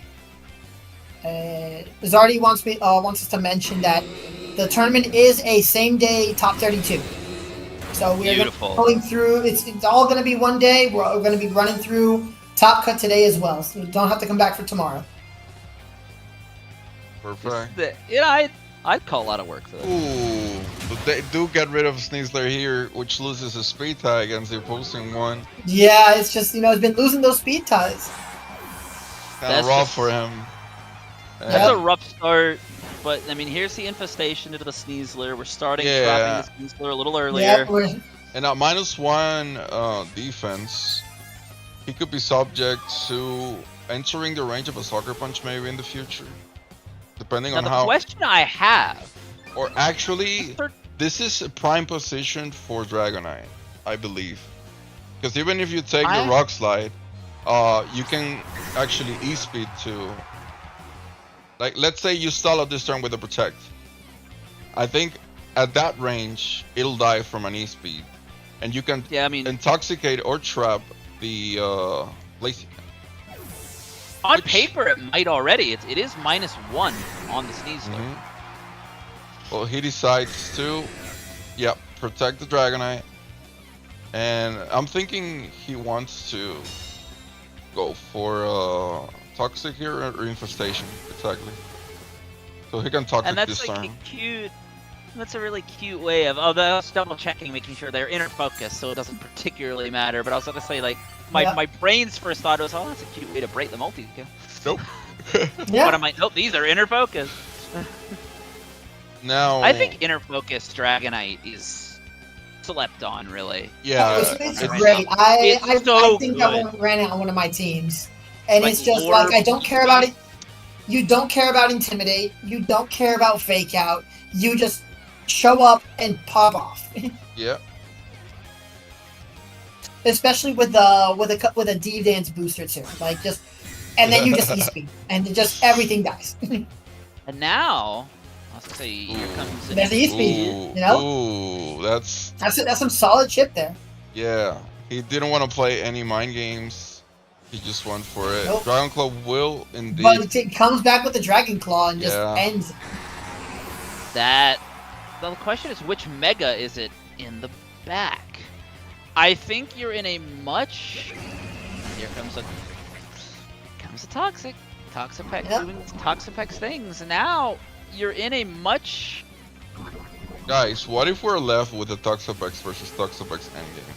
wants us to mention that The tournament is a same-day top 32. So we're Beautiful. going through. It's all going to be one day. We're going to be running through Top Cut today as well. So we don't have to come back for tomorrow. Perfect. I'd call a lot of work for this. Ooh, but they do get rid of Sneasler here, which loses his speed tie against the opposing one. Yeah, it's just, it's been losing those speed ties. Kind of rough for him. That's a rough start, but I mean, here's the infestation into the Sneasler. We're starting dropping the Sneasler a little earlier. Yeah, and at -1 defense, he could be subject to entering the range of a Sucker Punch maybe in the future. Depending on the how. question I have. Or actually, this is a prime position for Dragonite, I believe. Because even if you take the Rock Slide, you can actually E-Speed to. Like, let's say you stall out this turn with a Protect. I think at that range, it'll die from an E-Speed. And you can intoxicate or trap the Blaziken. On paper, it might already. It is -1 on the Sneasler. Well, he decides to, protect the Dragonite. And I'm thinking he wants to go for Toxic here or Infestation, exactly. So he can Toxic this turn. And that's cute. That's a really cute way of. I was double checking, making sure they're inner focus, so it doesn't particularly matter. But I was going to say, like, my brain's first thought was, that's a cute way to break the multi. Nope. But I'm like, nope, these are inner focus. Now, I think inner focus Dragonite is slept on, really. Yeah, it's great. I think good. I ran it on one of my teams, and like, it's just like I don't care about it. You don't care about Intimidate. You don't care about Fake Out. You just show up and pop off. Yeah. Especially with a D Dance booster too, like just, and then you just E-Speed, and just everything dies. And now, I was gonna say, here comes there's the E-Speed. Ooh, that's some solid chip there. Yeah, he didn't want to play any mind games. He just went for it. Nope. Dragon Claw will indeed. But it comes back with the Dragon Claw and just ends it. The question is, which Mega is it in the back? I think you're in a much. Here comes a Toxic. Toxapex doing Toxapex things. And now you're in a much. Guys, what if we're left with a Toxapex versus Toxapex endgame?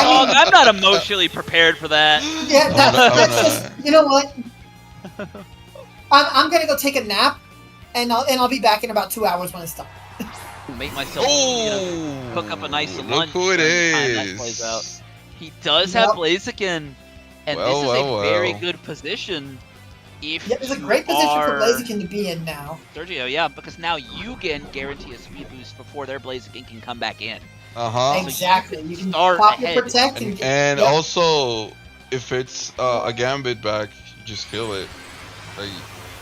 I'm not emotionally prepared for that. Yeah, that's just. You know what? I'm gonna go take a nap, and I'll be back in about 2 hours when it's done. Make myself cook up a nice lunch. Look who it is. That plays out. He does have Blaziken, and this is a very good position. It's a great position for Blaziken to be in now. Sergio, because now you can guarantee a speed boost before their Blaziken can come back in. Exactly. So you can pop your Protect and also, if it's a Gambit back, you just kill it.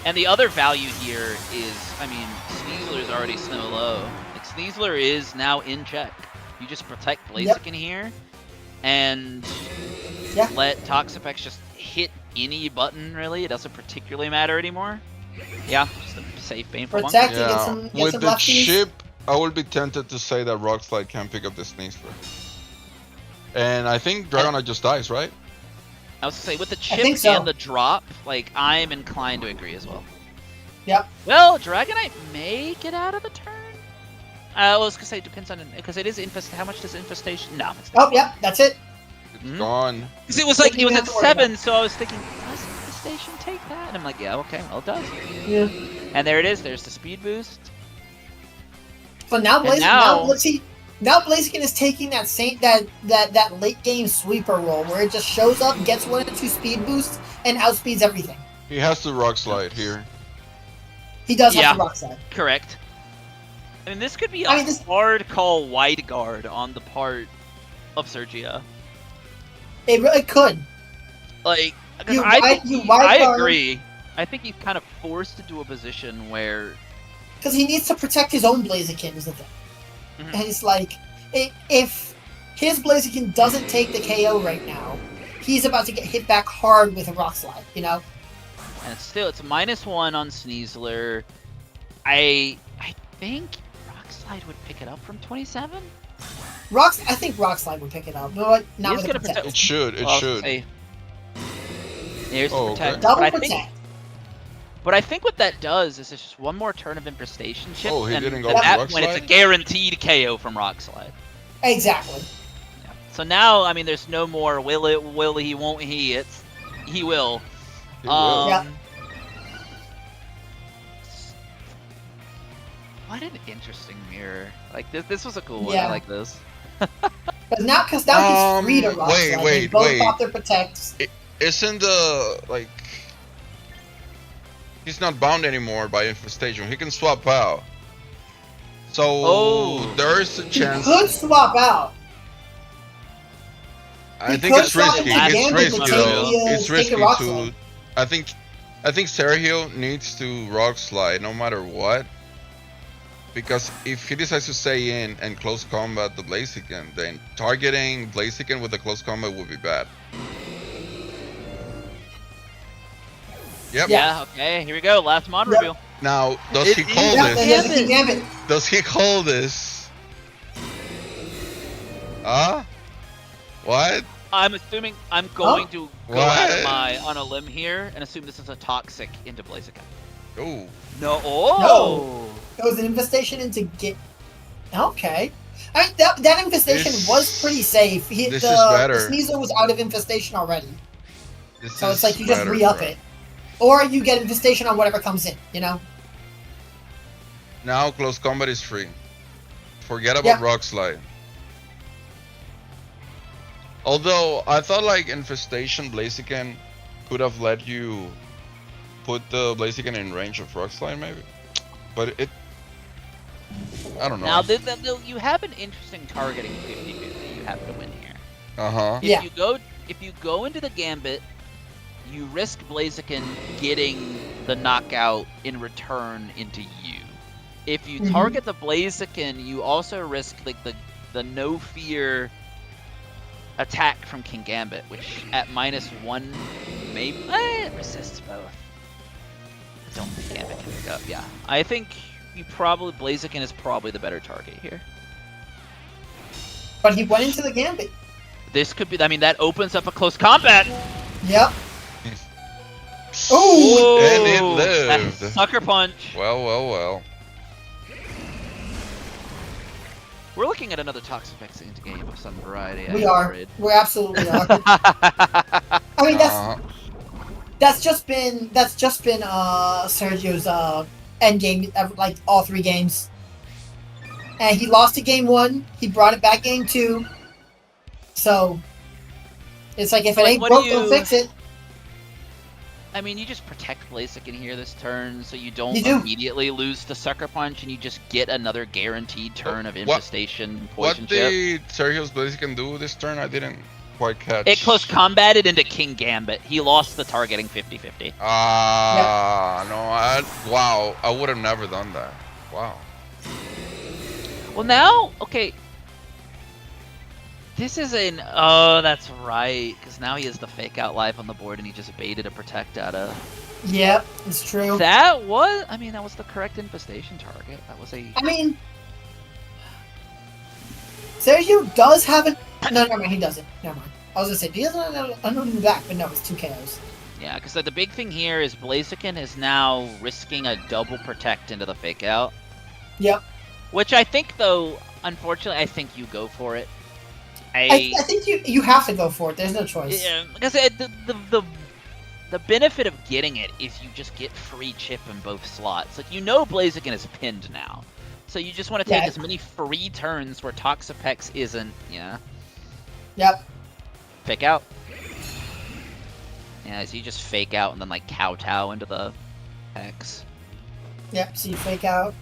And the other value here is, Sneasler is already so low. Like, Sneasler is now in check. You just protect Blaziken here, and let Toxapex just hit any button, really. It doesn't particularly matter anymore. Yeah, just a safe bane for one. Get With some the lefties. chip, I would be tempted to say that Rock Slide can pick up the Sneasler. And I think Dragonite just dies, right? I was going to say, with the chip and the drop, I'm inclined to agree as well. Yep. Well, Dragonite may get out of the turn. I was going to say, it depends on, because it is how much does Infestation? No. That's it. It's gone. Because it was it was at 7, so I was thinking, does Infestation take that? And I'm like, yeah, okay, well, it does. Yeah. And there it is. There's the speed boost. So now Blaziken, now Blaziken is taking that late game sweeper role where it just shows up, gets 1 or 2 speed boosts, and outspeeds everything. He has to Rock Slide here. He does have to Rock Slide. Correct. This could be a hard call wide guard on the part of Sergio. It really could. I agree. I think he's kind of forced into a position where... Because he needs to protect his own Blaziken is the thing. And it's like, if his Blaziken doesn't take the KO right now, he's about to get hit back hard with a Rock Slide, And it's -1 on Sneasler. I think Rockslide would pick it up from 27. I think Rock Slide would pick it up. But not He's with gonna the protect. It should. It Well, I was should. gonna say, here's Oh, the okay. protect. Double But protect. I think what that does is it's just one more turn of infestation chip, Oh, he and didn't go at for that Rock point it's a Slide? guaranteed KO from Rockslide. Exactly. Yeah. So now, I mean, there's no more will he, won't he? It's he will. He will. Yeah. What an interesting mirror. Like this was a cool one. Yeah. I like this. Because now he's free to Rock Slide. They both pop their protects. Isn't the like? He's not bound anymore by infestation. He can swap out. So there's a He chance. could swap out. I he think could it's swap risky. into It's Gambit risky to though. take the, It's take risky a Rock to. Slide. I think Sergio needs to Rock Slide no matter what. Because if he decides to stay in and close combat the Blaziken, then targeting Blaziken with the close combat would be bad. Yep. Yeah. Okay. Here we go. Last mod Yep. reveal. Now, does he call Yeah, this? he has a King Gambit. Does he call this? Huh? What? I'm assuming I'm going to go out of What? on a limb here and assume this is a toxic into Blaziken. Oh. No. Oh. It was an infestation into get. Okay. I mean, that infestation This- was pretty safe. this the, is better. The Sneasel was out of infestation already. This So it's is like you just better, re-up bro. it. Or you get infestation on whatever comes in, you know? Now close combat is free. Forget about Yeah. Rock Slide. Although I thought like infestation Blaziken could have let you put the Blaziken in range of Rock Slide maybe, but it. I don't know. Now, you have an interesting targeting 50-50 you have to win here. Uh huh. Yeah. If you go into the Gambit, you risk Blaziken getting the knockout in return into you. If you Mhm. target the Blaziken, you also risk like the no fear attack from King Gambit, which at -1 maybe it resists both. I don't think Gambit can pick up. Yeah, I think Blaziken is probably the better target here. But he went into the Gambit. This could be. I mean, that opens up a close combat. Yep. Oh, And it lived. that sucker punch. Well. We're looking at another Toxic into game of some variety. We I'm are. afraid. We absolutely are. I mean, that's just been Sergio's end game, like all 3 games. And he lost to game 1. He brought it back game 2. So it's like if it ain't what broke, do don't you- fix it. I mean, you just protect Blaziken here this turn, so you don't You do. immediately lose the Sucker Punch, and you just get another guaranteed turn of What- Infestation, What Poison Chip. did Sergio's Blaziken do this turn? I didn't quite catch. It close combated into King Gambit. He lost the targeting 50-50. No, wow, I would have never done that. Wow. Well, now, okay. This is an... Oh, that's right. Because now he has the Fake Out life on the board, and he just baited a Protect out of... Yep, it's true. That was... I mean, that was the correct infestation target. That was a... I mean, Sergio does have a... No, never mind, he doesn't. Never mind. I was going to say, he doesn't have an back, but no, it's 2 KOs. Yeah, because the big thing here is Blaziken is now risking a double Protect into the Fake Out. Yep. Which I think, though, unfortunately, I think you go for it. I think you have to go for it. There's no choice. Yeah, because the benefit of getting it is you just get free chip in both slots. Like, you know Blaziken is pinned now. So you just want to take Yeah. as many free turns where Toxapex isn't, yeah. Yep. Fake out. Yeah, so you just fake out and then, like, kowtow into the X. Yep, so you fake out.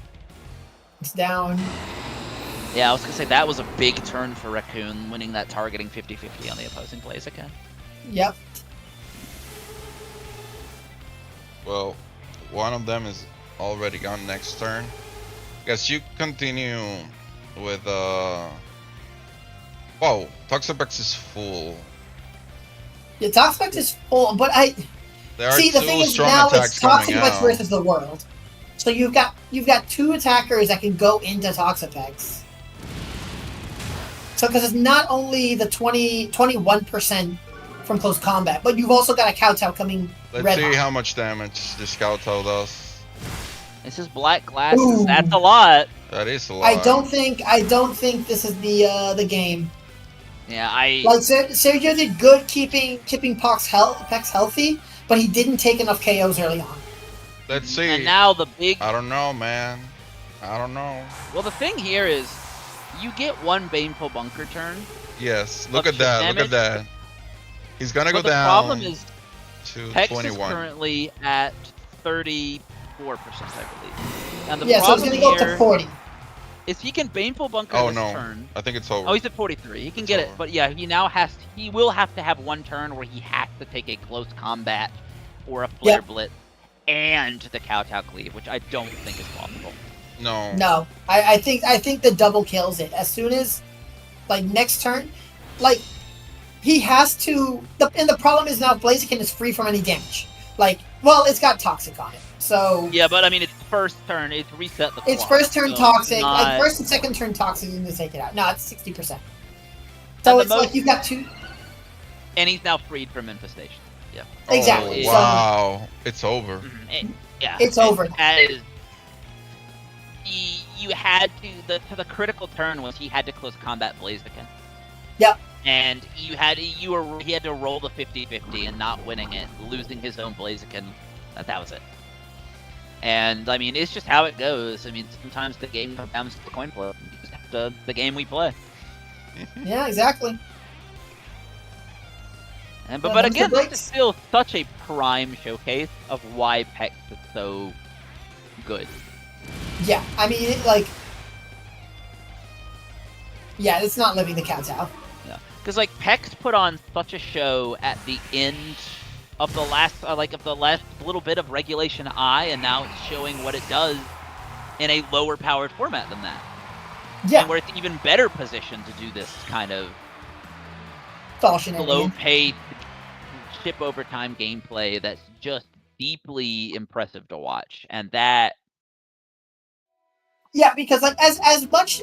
It's down. Yeah, I was going to say that was a big turn for Raccoon, winning that targeting 50-50 on the opposing Blaziken. Yep. Well, one of them is already gone next turn. Guess you continue with Whoa, Toxapex is full. Yeah, Toxapex is full, but There are see, the two thing is strong now attacks it's coming Toxapex out. versus the world. So you've got 2 attackers that can go into Toxapex. So because it's not only the 21% from close combat, but you've also got a Kowtow coming. Let's see how much damage this Kowtow does. This is black glasses. Ooh. That's a lot. That is a lot. I don't think this is the game. Yeah, Like Sergio did good keeping Pex healthy, but he didn't take enough KOs early on. Let's see. And now the big. I don't know, man. I don't know. Well, the thing here is, you get 1 Baneful Bunker turn. Yes. Look at that. Look at that. He's gonna go the down. Problem is, to Pex 21. is currently at 34%, I believe. And the So it's problem gonna go up here to 40. is he can Baneful Bunker Oh this no. turn. I think it's over. Oh, he's at 43. He can It's get over. it, but yeah, he will have to have 1 turn where he has to take a close combat or a flare blitz and the Kowtow cleave, which I don't think is possible. No. No, I think the double kills it as soon as, like, next turn, like, he has to. And the problem is now Blaziken is free from any damage. Like, well, it's got Toxic on it, so Yeah, but I mean, it's first turn. It's reset the clock. it's first turn so Toxic. not- Like first and second turn Toxic is going to take it out. No, it's 60%. And So the it's like most- you've got 2. And he's now freed from infestation. Yeah. Exactly. Oh, So- wow. It's over. Yeah. It's over. As you had to the critical turn was he had to close combat Blaziken. Yep. And he had to roll the 50-50 and not winning it, losing his own Blaziken. That was it. And I mean, it's just how it goes. I mean, sometimes the game comes down to the coin flip. You just have to the game we play. Yeah, exactly. And Yeah, but those again, are this breaks. is still such a prime showcase of why Pex is so good. Yeah, I mean, yeah, it's not living the Kowtow. Yeah, because like Pex put on such a show at the end of the last, little bit of Regulation I, and now it's showing what it does in a lower powered format than that. Yeah, And where it's even better positioned to do this kind of it's all shenanigans. low paid ship over time gameplay that's just deeply impressive to watch, and that. Yeah, because like as much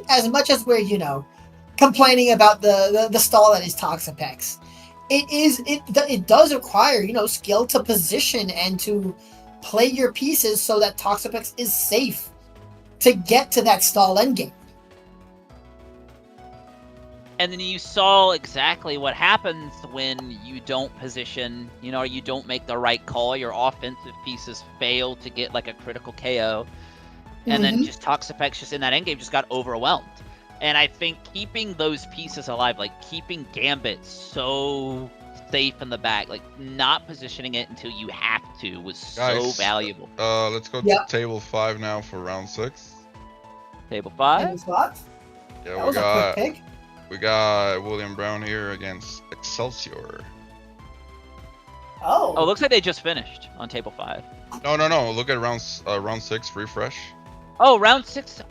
as we're complaining about the stall that is Toxapex, it does require skill to position and to play your pieces so that Toxapex is safe to get to that stall endgame. And then you saw exactly what happens when you don't position, you don't make the right call. Your offensive pieces fail to get like a critical KO. And then just Toxapex just in that endgame just got overwhelmed. And I think keeping those pieces alive, like keeping Gambit so safe in the back, like not positioning it until you have to, was so valuable. Let's go to table 5 now for round 6. Table 5? Any spots? Yeah, That was a quick pick. we got William Brown here against Excelsior. Oh. Oh, looks like they just finished on table 5. No. Look at round 6. Refresh. Oh, round 6.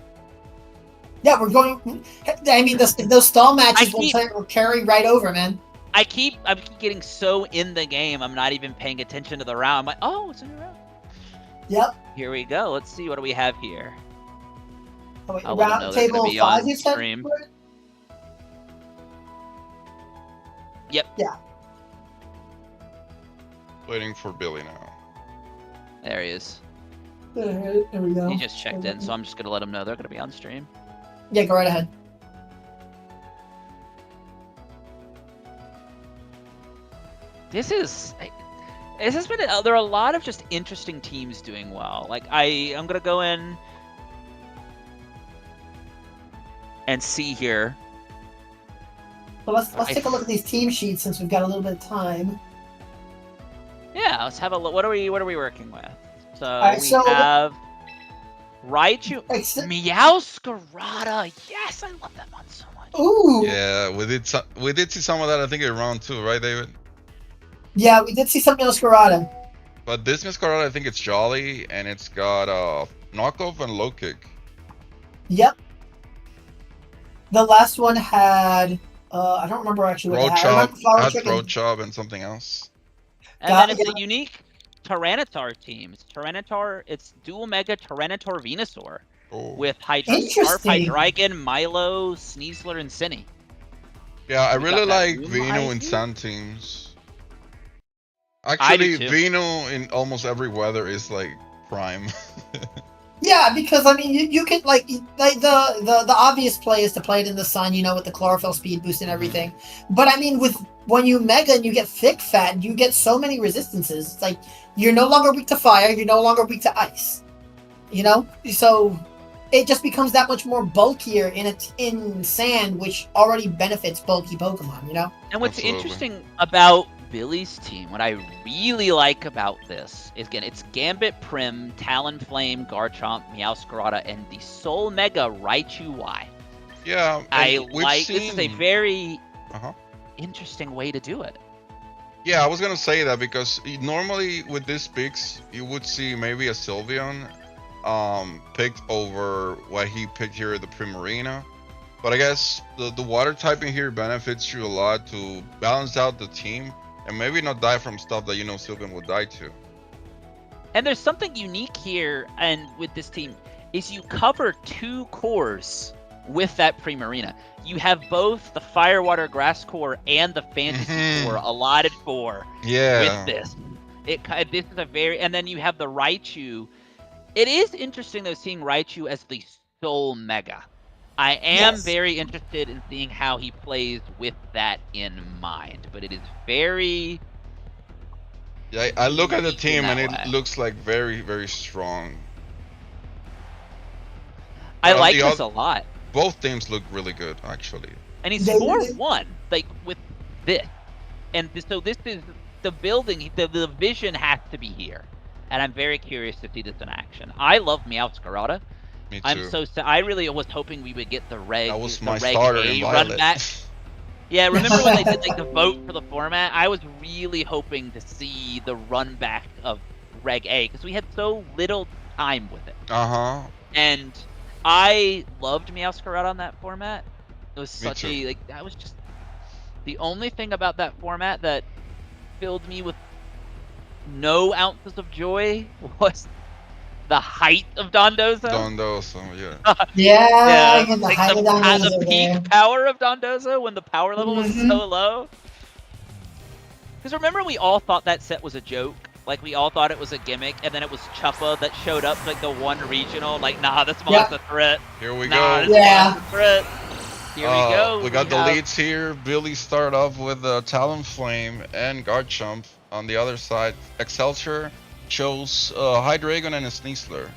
Yeah, we're going. I mean, those stall matches will carry right over, man. I keep getting so in the game, I'm not even paying attention to the round. I'm like, oh, it's a new round. Yep. Here we go. Let's see, what do we have here? Oh, wait, I'll let them know round they're gonna table be 5, on you said? stream. Yep. Yeah. Waiting for Billy now. There he is. There we go. He just checked in, so I'm just gonna let him know they're gonna be on stream. Yeah, go right ahead. This has been there are a lot of just interesting teams doing well. Like I'm gonna go in and see here. So let's take a look at these team sheets since we've got a little bit of time. Yeah, let's have a look. What are we working with? So right, we so- have Raichu, Ex- Meowscarada. Yes, I love that one so much. Ooh. Yeah, we did see some of that. I think in round 2, right, David? Yeah, we did see something else, Scarada. But this Masquerade, I think it's Jolly, and it's got knockoff and low kick. Yep. The last one had I don't remember actually what Road they had. I chop, remember flower had chicken. road chop and something else. And then it's a unique Tyranitar team. It's Dual Mega Tyranitar Venusaur Oh. with Scarf Interesting. Hydreigon, Milo, Sneasler, and Cinny. Yeah, I We really got that like Room Vino in ID? Sun teams. I Actually, do too. Vino in almost every weather is like prime. Yeah, because I mean, you can like the obvious play is to play it in the sun, you know, with the chlorophyll speed boost and everything. But I mean, with when you mega and you get thick fat, you get so many resistances. It's like you're no longer weak to fire, you're no longer weak to ice. You know, so it just becomes that much more bulkier in sand, which already benefits bulky Pokemon. You know. And what's Absolutely. interesting about Billy's team, what I really like about this is, again, it's Gambit, Prim, Talonflame, Garchomp, Meowscarada, and the Soul Mega Raichu Y. Yeah, This is a very Uh-huh. interesting way to do it. Yeah, I was gonna say that because normally with these picks, you would see maybe a Sylveon picked over what he picked here at the Primarina. But I guess the water typing here benefits you a lot to balance out the team and maybe not die from stuff that you know Sylveon would die to. And there's something unique here, and with this team, is you cover 2 cores with that Primarina. You have both the Fire, Water, Grass core and the Fantasy core allotted for with this. This is a very, and then you have the Raichu. It is interesting though seeing Raichu as the Soul Mega. I am very interested in seeing how he plays with that in mind, but it is very. Yeah, I look at the unique in team and that it way. looks like very, very strong. I But like this a lot. Both teams look really good, actually. And he's They- 4-1, like with this, and so this is the building. The vision has to be here, and I'm very curious to see this in action. I love Meowscarada. Me too. I'm so I really was hoping we would get the Reg. That was the my Reg starter A in run Violet. back. Yeah, remember when they did like the vote for the format? I was really hoping to see the run back of Reg A because we had so little time with it. Uh-huh. And I loved Meowscarada on that format. It was Me such too. a that was just the only thing about that format that filled me with no ounces of joy was the height of Dondozo. Dondoso, yeah. Yeah, the like height of Dondozo the there. peak power of Dondozo when the power level was Mhm. so low. Because remember, we all thought that set was a joke. Like, we all thought it was a gimmick, and then it was Chuppa that showed up, like, the one regional. Like, nah, this mon's a threat. Here we Nah, go. this mon's a threat. Here we go. We got the have- leads here. Billy started off with Talonflame and Garchomp. On the other side, Excelsior chose Hydreigon and a Sneasler.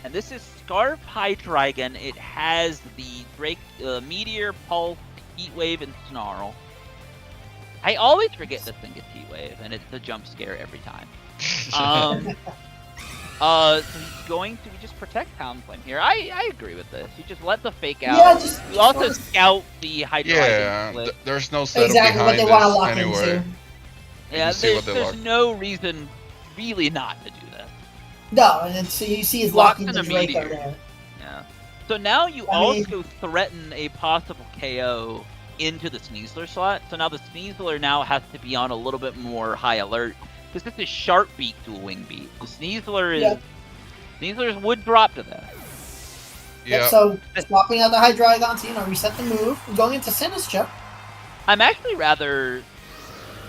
And this is Scarf Hydreigon. It has the Meteor, Pulse, Heatwave, and Snarl. I always forget this thing gets Heatwave, and it's a jump scare every time. So he's going to just protect Talonflame here. I agree with this. You just let the fake out. Yeah, just you also scout the Hydreigon. Yeah, split. there's no setup exactly what behind they want to this lock anyway. into. Yeah, you see what they there's lock. no reason really not to do this. No, and then, so you see he's Locked locking in the a Draco meteor. there. Yeah. So now you I mean- also threaten a possible KO into the Sneasler slot. So now the Sneasler now has to be on a little bit more high alert because this is Sharp Beak Dual Wing Beat. The Sneasler is Yeah. Sneaslers would drop to this. Yeah, So swapping out the Hydreigon to, you know, reset the move. Going into Sinistcha. I'm actually rather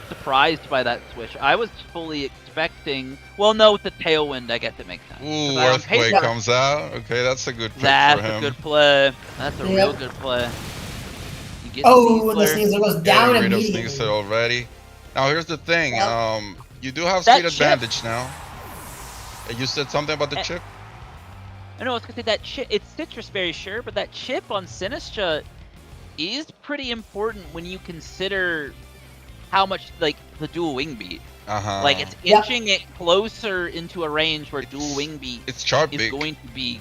surprised by that switch. I was fully expecting. Well, no, with the Tailwind, I guess it makes sense. ooh, 'Cause on Earthquake paper- comes out. Okay, that's a good pick That's for him. a good play. That's a Yeah. real good play. You get Oh, and the Sneasler. Sneasler goes down Getting rid of immediately. Sneasler already. Now here's the thing. Well, You do have that speed chip- advantage now. You said something about the chip. I know I was gonna say that chip. It's Citrus Berry, sure, but that chip on Sinistcha is pretty important when you consider how much like the dual wing beat. Uh-huh. Like it's Yeah. inching it closer into a range where dual wing beat It's sharp is big. going to be.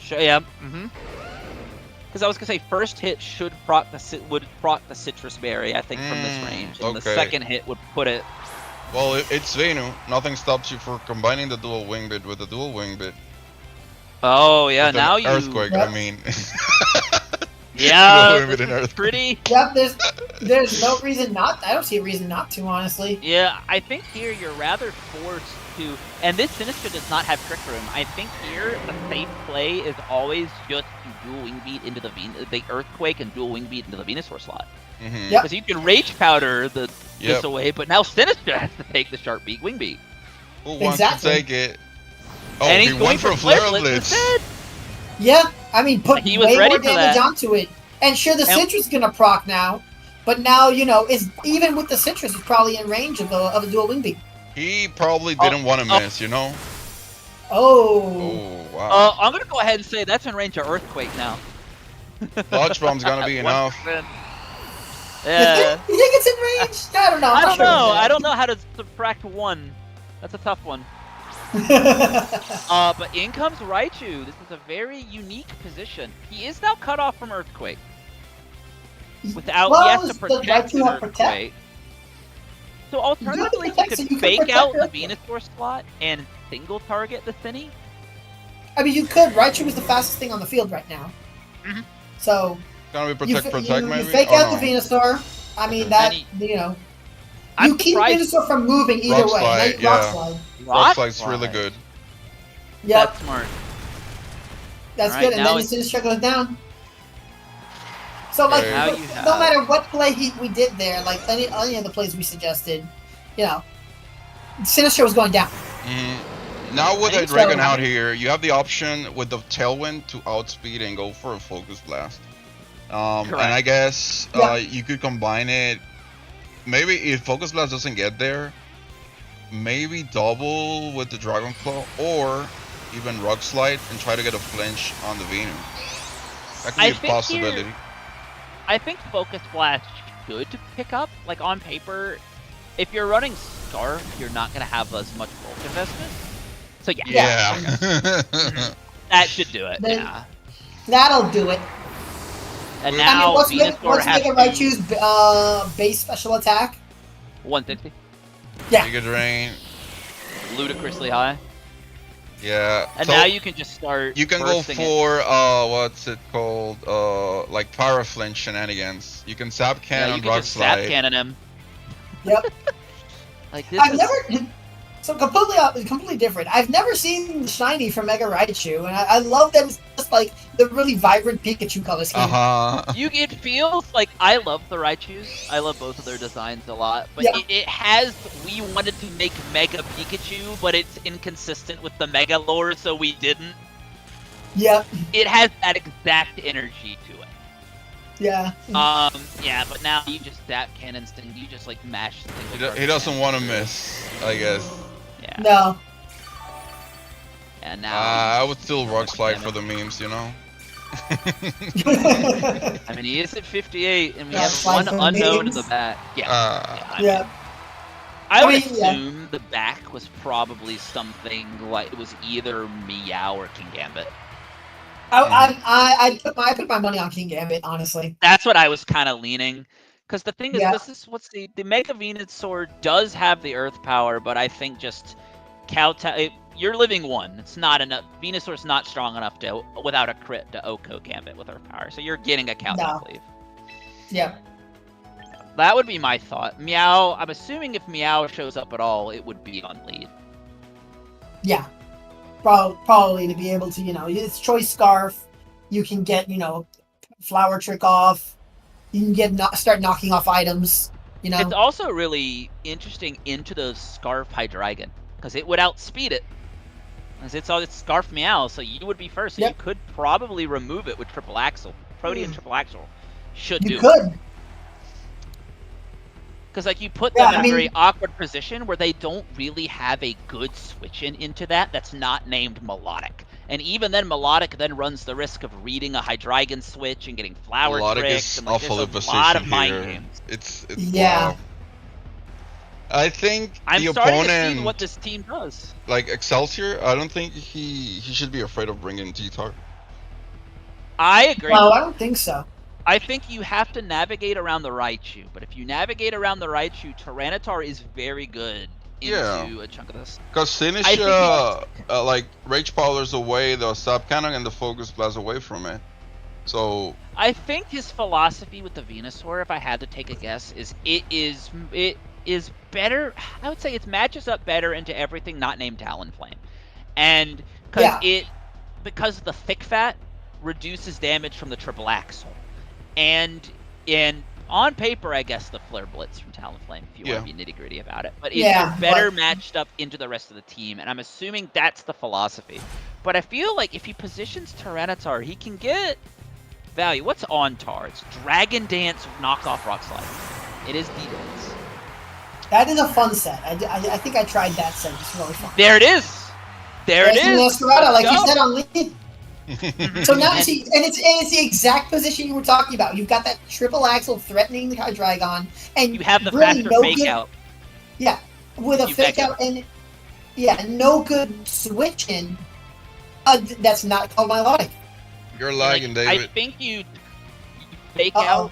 Yeah. Mm-hmm. Because I was gonna say first hit would proc the Citrus Berry, I think, from this range, and the okay. second hit would put it. Well, it's Venu. Nothing stops you from combining the dual wing bit with the dual wing bit. Oh yeah, With an now you. Earthquake, Yep. I mean. Yeah, Dual wing bit this and is Earthquake. pretty. Yep, There's no reason not. I don't see a reason not to, honestly. Yeah, I think here you're rather forced to, and this Sinister does not have Trick Room. I think here the safe play is always just to dual Wing Beat into the Earthquake and dual Wing Beat into the Venusaur slot. Mhm. Yep. Because you can Rage Powder this Yep. away, but now Sinister has to take the Sharp Beak Wing Beat. Who wants Exactly. to take it? Oh, And he he's went going for for Flare Flare Blitz Blitz. instead. Yeah, I mean, put He was way ready more for damage that. onto it. And sure, the And- Citrus is gonna proc now, but now it's even with the Citrus, it's probably in range of a dual Wing Beat. He probably didn't want to miss, you know? Oh. Oh, wow. I'm gonna go ahead and say that's in range of Earthquake now. Dodge Bomb's gonna be enough. 1%. You Yeah. think it's in range? I don't know. I'm I not don't sure know. about I don't know how to subtract 1. That's a tough one. that. But in comes Raichu. This is a very unique position. He is now cut off from Earthquake. Without Well, he has to does protect Raichu an have Protect? Earthquake. So alternatively, Protect, he so could you can fake protect out the Earthquake. Venusaur slot and single target the Thinny. I mean, you could. Raichu is the fastest thing on the field right now. Mhm. So Gonna be you, protect, you maybe? fake Oh, out no. the Venusaur. I mean, Okay. that, And you I'm keep surprised. Venusaur from moving either Rock way. Slide, Now Rock yeah. Slide. Rock Slide's really good. Yep, That's smart. that's Alright, good. And now then the Sinister goes down. So, like, Okay. Now no you have- matter what play we did there, like any of the plays we suggested, Sinister was going down. Now with I the think Dragon so. out here, you have the option with the Tailwind to outspeed and go for a Focus Blast. And Correct. I guess Yeah. you could combine it. Maybe if Focus Blast doesn't get there, maybe double with the Dragon Claw or even Rock Slide and try to get a flinch on the Venu. That could I be a think possibility. I think Focus Blast should pick up. Like on paper, if you're running Scarf, you're not gonna have as much bulk investment. So yeah, Yeah. that should do it. Then- Yeah. That'll do it. And I mean, now what's Venusaur has Mega to Raichu's base special attack? 160, Yeah. Mega Drain. ludicrously high. Yeah. And So now you can just start. you can go bursting it. for what's it called? Like Power Flinch shenanigans. You can Zap Yeah, Cannon, you can Rock just zap Slide. cannon him. Yep. Like this I've is, never. So completely different. I've never seen the shiny from Mega Raichu, and I love that it's just like the really vibrant Pikachu color scheme. It feels like I love the Raichus. I love both of their designs a lot, but Yeah. it has. We wanted to make Mega Pikachu, but it's inconsistent with the Mega lore, so we didn't. Yep. It has that exact energy to it. Yeah. Yeah, but now you just zap cannons and you just like mash. He doesn't want to miss, I guess. Yeah. No. And now. I would still Rock Slide for the memes, you know. I mean, he is at 58, and we Yeah, have slide one for unknown in memes. the back. Yeah. I mean, Yeah. I would I mean, yeah. assume the back was probably something like it was either Meow or King Gambit. I put my money on King Gambit, honestly. That's what I was kind of leaning. Because the thing is, Yeah. this is what's the Mega Venusaur does have the Earth power, but I think just you're living one. It's not enough. Venusaur's not strong enough to without a crit to Oko Gambit with Earth power. So you're getting a Kowtow Cleave. Yeah. That would be my thought. Meow. I'm assuming if Meow shows up at all, it would be on lead. Yeah. Probably to be able to, it's Choice Scarf. You can get, Flower Trick off. You can start knocking off items. It's also really interesting into the Scarf Hydreigon because it would outspeed it. Because it's Scarf Meow, so you would be first. So Yep. you could probably remove it with Triple Axle. Protean Triple Axle should do You it. could. Because like you put them Yeah, in a very awkward position where they don't really have a good switch in into that's not named Melodic. And even then, Melodic then runs the risk of reading a Hydreigon switch and getting Flower Melodic Tricks. is And like, awfully there's a lot of positioned mind here. games. It's Yeah. wow. I think I'm the starting to opponent, see what this team does. like Excelsior, I don't think he should be afraid of bringing T-Tar. I agree. No, I don't think so. I think you have to navigate around the Raichu, but if you navigate around the Raichu, Tyranitar is very good into Yeah. a chunk of this. Because I think Sinisha, like Rage Powder's away, the Sub Cannon and the Focus Blast away from it. So I think his philosophy with the Venusaur, if I had to take a guess, is it is better. I would say it matches up better into everything not named Talonflame, and because the thick fat reduces damage from the triple axle, and on paper, I guess the Flare Blitz from Talonflame, if you want to be nitty gritty about it, but it's better matched up into the rest of the team, and I'm assuming that's the philosophy. But I feel like if he positions Tyranitar, he can get value. What's on Tar? It's Dragon Dance knockoff Rock Slide. It is D-Dance. That is a fun set. I think I tried that set. It's really fun. There it is. There it is. Masquerada, like you said on Lead. So now see, and it's the exact position you were talking about. You've got that triple axle threatening the Hydreigon, and you have the really faster fake out. Yeah, with a fake out and no good switch in. That's not called melodic. You're lagging, David. I think you fake out.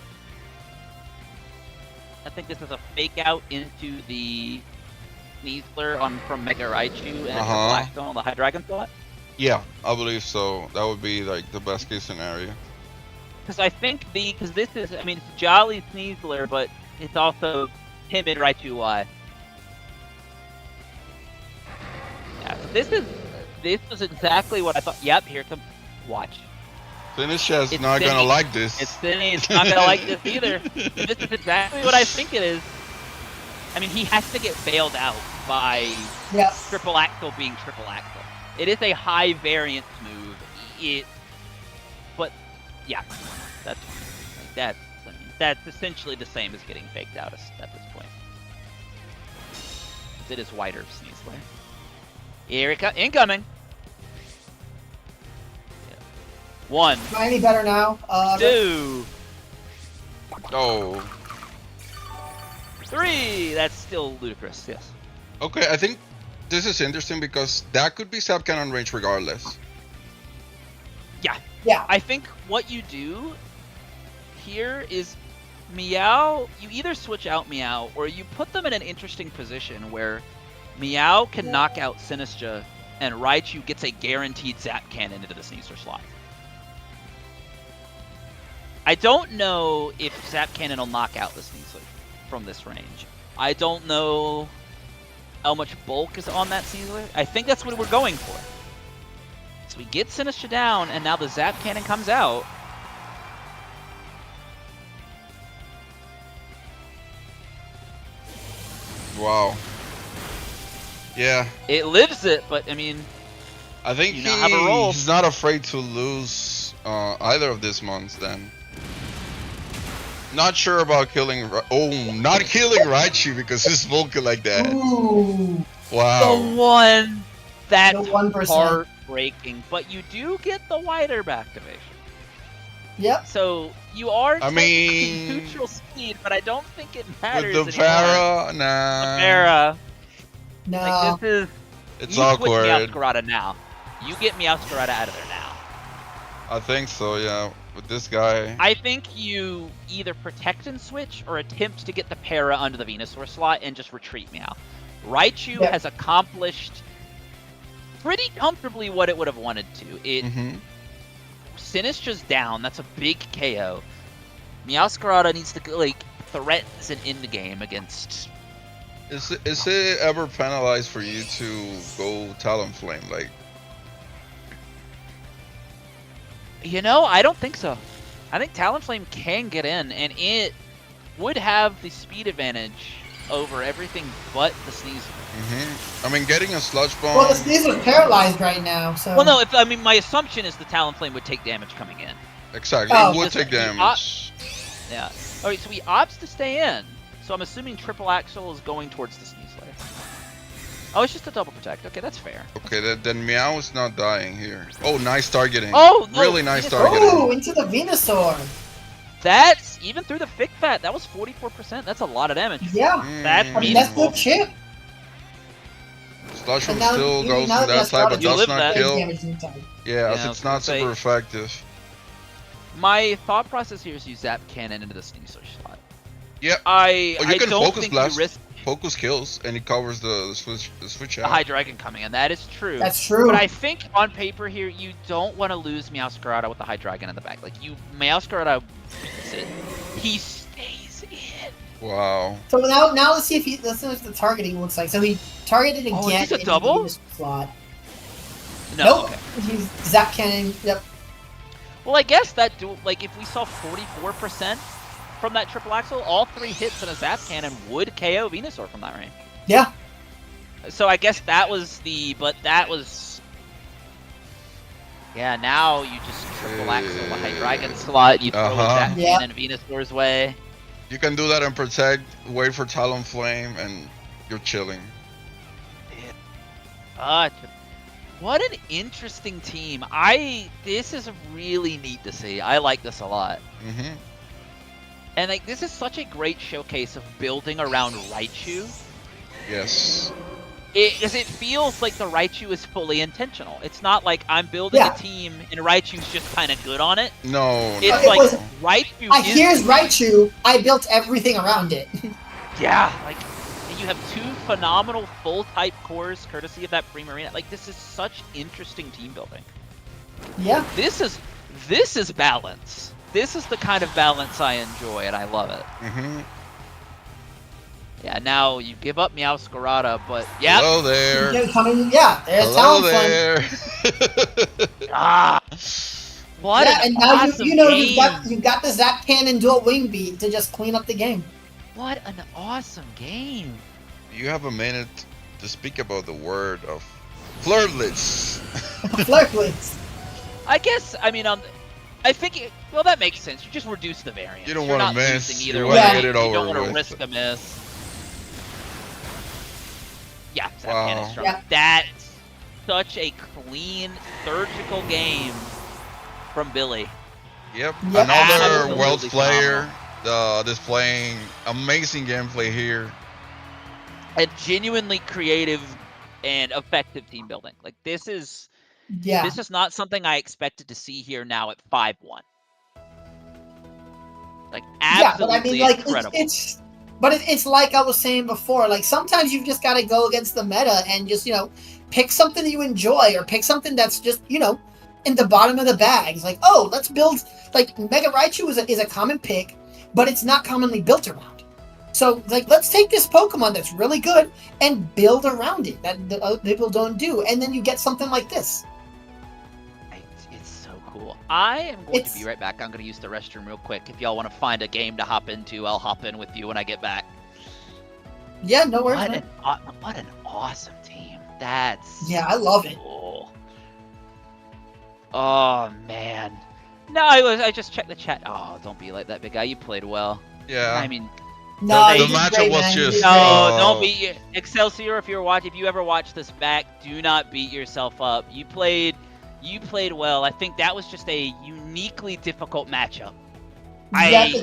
I think this is a fake out into the Sneasler from Mega Raichu and Blackstone on the Hydreigon slot. Yeah, I believe so. That would be like the best case scenario. Because I think because this is, I mean, it's Jolly Sneasler, but it's also timid Raichu Y. Yeah, so this is exactly what I thought. Yep, here comes. Watch. Sinisha's not gonna like this. It's not gonna like this either. This is exactly what I think it is. I mean, he has to get bailed out by triple axle being triple axle. It is a high variance move. But yeah, that's essentially the same as getting faked out at this point. It is wider Sneasler. Here it comes, incoming. 1. Am I any better now? 2. Oh. 3. That's still ludicrous. Yes. Okay, I think this is interesting because that could be Zap Cannon range regardless. Yeah. I think what you do here is Meow. You either switch out Meow or you put them in an interesting position where Meow can knock out Sinistra and Raichu gets a guaranteed Zap Cannon into the Sneasler slot. I don't know if Zap Cannon will knock out the Sneasler from this range. I don't know how much bulk is on that Sneasler. I think that's what we're going for. So we get Sinistra down, and now the Zap Cannon comes out. Wow. Yeah. It lives it, but I mean, I think he's not afraid to lose either of these months then. Not sure about killing. Not killing Raichu because he's bulky like that. Ooh. Wow. The one that's The 1%. heartbreaking, but you do get the wider activation. Yep. So you are mean, neutral speed, but I don't think it matters with the anymore. para, nah. The para. No. Like this is. It's you awkward. Switch Meowscarada now. You get Meowscarada out of there now. I think so, yeah. With this guy. I think you either protect and switch or attempt to get the para under the Venusaur slot and just retreat Meow. Raichu has accomplished pretty comfortably what it would have wanted to. It Sinistra's down. That's a big KO. Meowscarada needs to like threaten an end game against. Is it ever penalized for you to go Talonflame? Like, you know, I don't think so. I think Talonflame can get in, and it would have the speed advantage over everything but the Sneasler. I mean, getting a Sludge Bomb. Well, the Sneasler's paralyzed right now, so. Well, no. I mean, my assumption is the Talonflame would take damage coming in. Exactly, Oh, it would take damage. Yeah. All right, so he opts to stay in. So I'm assuming Triple Axle is going towards the Sneasler. Oh, it's just a double protect. Okay, that's fair. Okay, then Meow is not dying here. Oh, nice targeting. Oh, no, really nice Venusaur. targeting. Oh, into the Venusaur. That's even through the Fick Fat. That was 44%. That's a lot of damage. Yeah. That's I mean, that's good chip. Sludge Bomb And now- still goes now from that that's side, but You does live not that. kill. Damage inside. Yeah, I as was it's gonna not say- super effective. My thought process here is you Zap Cannon into the Sneasler slot. Yeah. I Oh, you can don't focus think blast. you risk Focus kills, and it covers the switch the out. High Dragon coming in. That is true. That's true. But I think on paper here, you don't want to lose Meowscarada with the High Dragon in the back. Like, Meowscarada beats it. He stays in. Wow. So now let's see if let's see what the targeting looks like. So he targeted again. Oh, is this a into double? the Venus slot. No, Nope. okay. He's Zap Cannon. Yep. Well, I guess that like if we saw 44% from that triple axle, all 3 hits in a Zap Cannon would KO Venusaur from that range. Yeah. So I guess that was but that was. Yeah, now you just triple axle the High Dragon slot. You throw a Zap Yeah. Cannon Venusaur's way. You can do that and protect, wait for Talonflame, and you're chilling. What an interesting team. This is really neat to see. I like this a lot. Mm-hmm. And like this is such a great showcase of building around Raichu. Yes. Because it feels like the Raichu is fully intentional. It's not like I'm building a team and Raichu's just kind of good on it. No. It's It like was- Raichu Here's Raichu. I built everything around it. Yeah, like you have 2 phenomenal full type cores courtesy of that Primarina. Like this is such interesting team building. Yeah. This is balance. This is the kind of balance I enjoy and I love it. Mm-hmm. Yeah, now you give up Meowscarada, but yeah. Hello there. There's Hello Talonflame. there. Ah, what Yeah, an and now awesome you know game. you've got the Zap Cannon dual wing beat to just clean up the game. What an awesome game. You have a minute to speak about the word of flirtless. Flirtless. I guess I mean I think well that makes sense. You just reduce the variance. You don't You're wanna not miss. losing You either wanna way. get it You don't over want to with. risk a miss. Yeah, Zap Wow. Cannon strong. Yeah. That's such a clean, surgical game from Billy. Yep. Yep. Another Absolutely world player displaying amazing gameplay here. And genuinely creative and effective team building. Like this is not something I expected to see here now at 5-1. Like absolutely incredible. It's like I was saying before. Like sometimes you've just got to go against the meta and just pick something that you enjoy or pick something that's just in the bottom of the bag. It's like, oh, let's build like Mega Raichu is a common pick, but it's not commonly built around. So like let's take this Pokemon that's really good and build around it that the other people don't do, and then you get something like this. It's so cool. I am going to be right back. I'm going to use the restroom real quick. If y'all want to find a game to hop into, I'll hop in with you when I get back. Yeah, no worries. What an awesome team. That's I love it. Cool. Oh man. No, I just checked the chat. Oh, don't be like that, big guy. You played well. Yeah. I mean, No, the matchup was just no. Don't beat Excelsior. If you ever watch this back, do not beat yourself up. You played well. I think that was just a uniquely difficult matchup.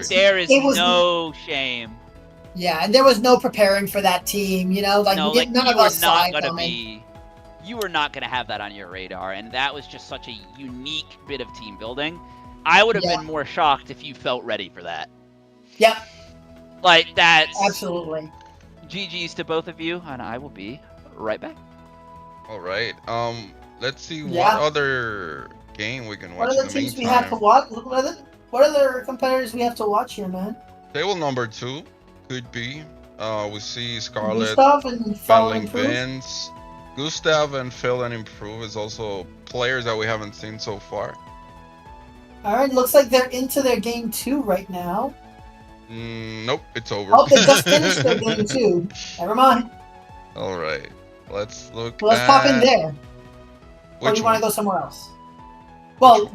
There is no shame. Yeah, and there was no preparing for that team. None of us saw it coming. You were not going to have that on your radar, and that was just such a unique bit of team building. I would have been more shocked if you felt ready for that. Yep. Like, that's... Absolutely. GG's to both of you, and I will be right back. All right. Let's see what other game we can watch. What other teams we have to watch? What other competitors we have to watch here, man? Table number 2 could be. We see Scarlet Gustav and battling Vince. Gustav and Phil and Improve is also players that we haven't seen so far. All right, looks like they're into their game 2 right now. Nope, it's over. Oh, they just finished their game 2. Never mind. All right, let's look. Let's pop in there. Or do you want to go somewhere else? Well,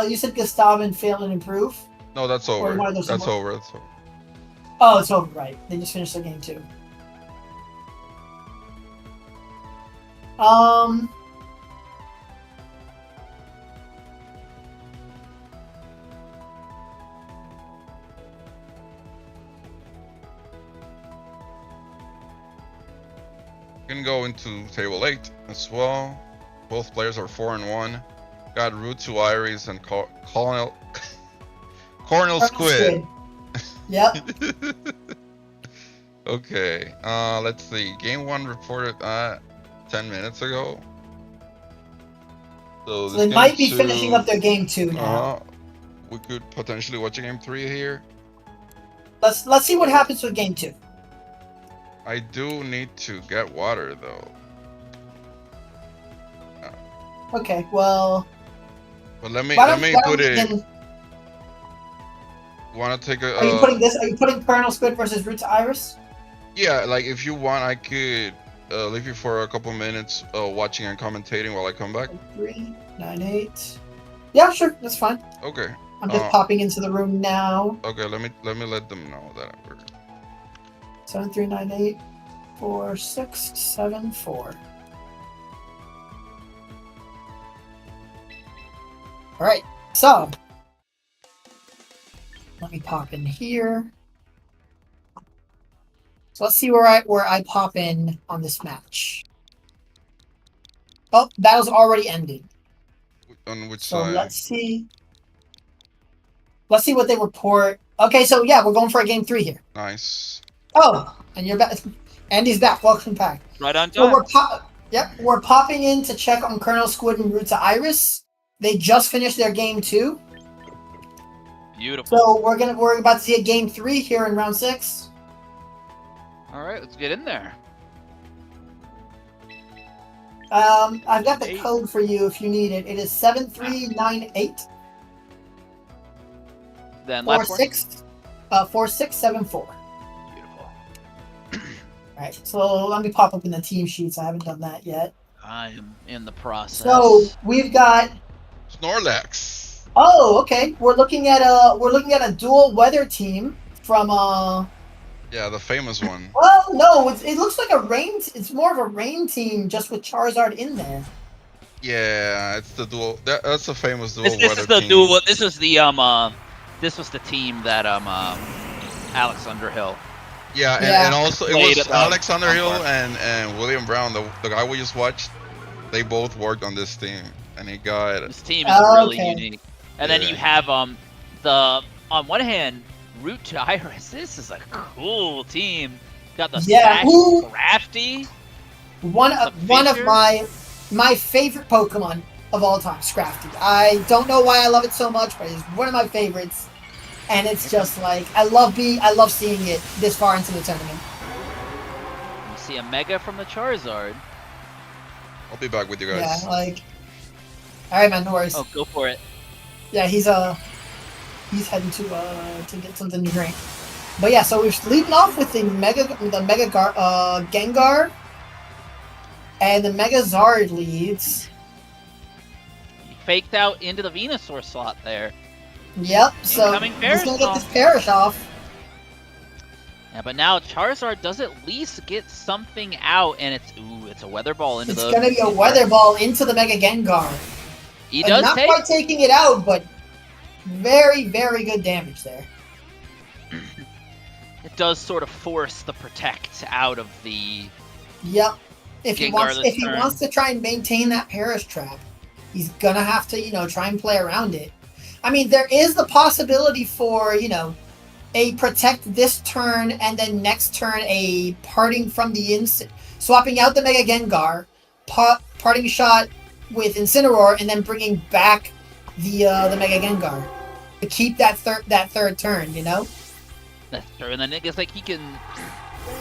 you said Gustav and Fail and Improve. No, that's over. Or you wanna go That's somewhere? over. That's over. Oh, it's over, right? They just finished their game 2. We can go into table 8 as well. Both players are 4-1. Got Root to Iris and Cornell Squid. Yep. Okay. Let's see. Game 1 reported 10 minutes ago. So So this they might be game finishing 2, up their game 2 now. we could potentially watch a game 3 here. Let's see what happens with game 2. I do need to get water though. Okay, well. But let me why don't put we it. then- Want to take a? Are you putting this? Are you putting Colonel Squid versus Root to Iris? Yeah, like if you want, I could leave you for a couple minutes watching and commentating while I come back. 398. Yeah, sure, that's fine. Okay. I'm just popping into the room now. Okay, let me let them know that we're 7398 4674. All right, so let me pop in here. So let's see where I pop in on this match. Oh, battle's already ended. on which So side. let's see. Let's see what they report. Okay, so yeah, we're going for a game 3 here. Nice. Oh, and you're back. Andy's back. Welcome back. Right on So time. we're popping in to check on Colonel Squid and Root to Iris. They just finished their game 2. Beautiful. So we're about to see a game 3 here in round 6. All right, let's get in there. I've got the code for you if you need it. It is 7398 Then last one. 4674. Beautiful. Alright, so let me pop up in the team sheets. I haven't done that yet. I am in the process. So we've got Snorlax. Oh, okay. We're looking at a dual weather team from Yeah, the famous one. Well, no, it looks like a rain. It's more of a rain team, just with Charizard in there. Yeah, it's the dual. That's a famous dual. This is the team. dual. This is the This was the team that Alex Underhill. Yeah, and also it was Alex Underhill and William Brown, the guy we just watched. They both worked on this team, and he got. This team is really unique. And then you have on one hand, Root to Iris. This is a cool team. Got the Crafty. One of my favorite Pokemon of all time, Scrafty. I don't know why I love it so much, but it's one of my favorites. And it's just like I love seeing it this far into the tournament. You see a Mega from the Charizard. I'll be back with you guys. Yeah, like. All right, man. No worries. Oh, go for it. Yeah, he's heading to get something to drink. But yeah, so we're leading off with the Mega Gengar, and the Mega Zard leads. He faked out into the Venusaur slot there. Yep. So he's gonna get this Perish off. Yeah, but now Charizard does at least get something out, and it's a Weather Ball into It's gonna be a Weather Ball into the Mega Gengar. He does not quite taking it out, but very, very good damage there. It does sort of force the Protect out of the. Yep. If he Gengar wants to try and maintain that Perish trap, he's gonna have to try and play around it. I mean, there is the possibility for a Protect this turn and then next turn a Parting from the instant, swapping out the Mega Gengar, Parting Shot with Incineroar, and then bringing back the Mega Gengar to keep that third turn. That's true, and then I guess he can.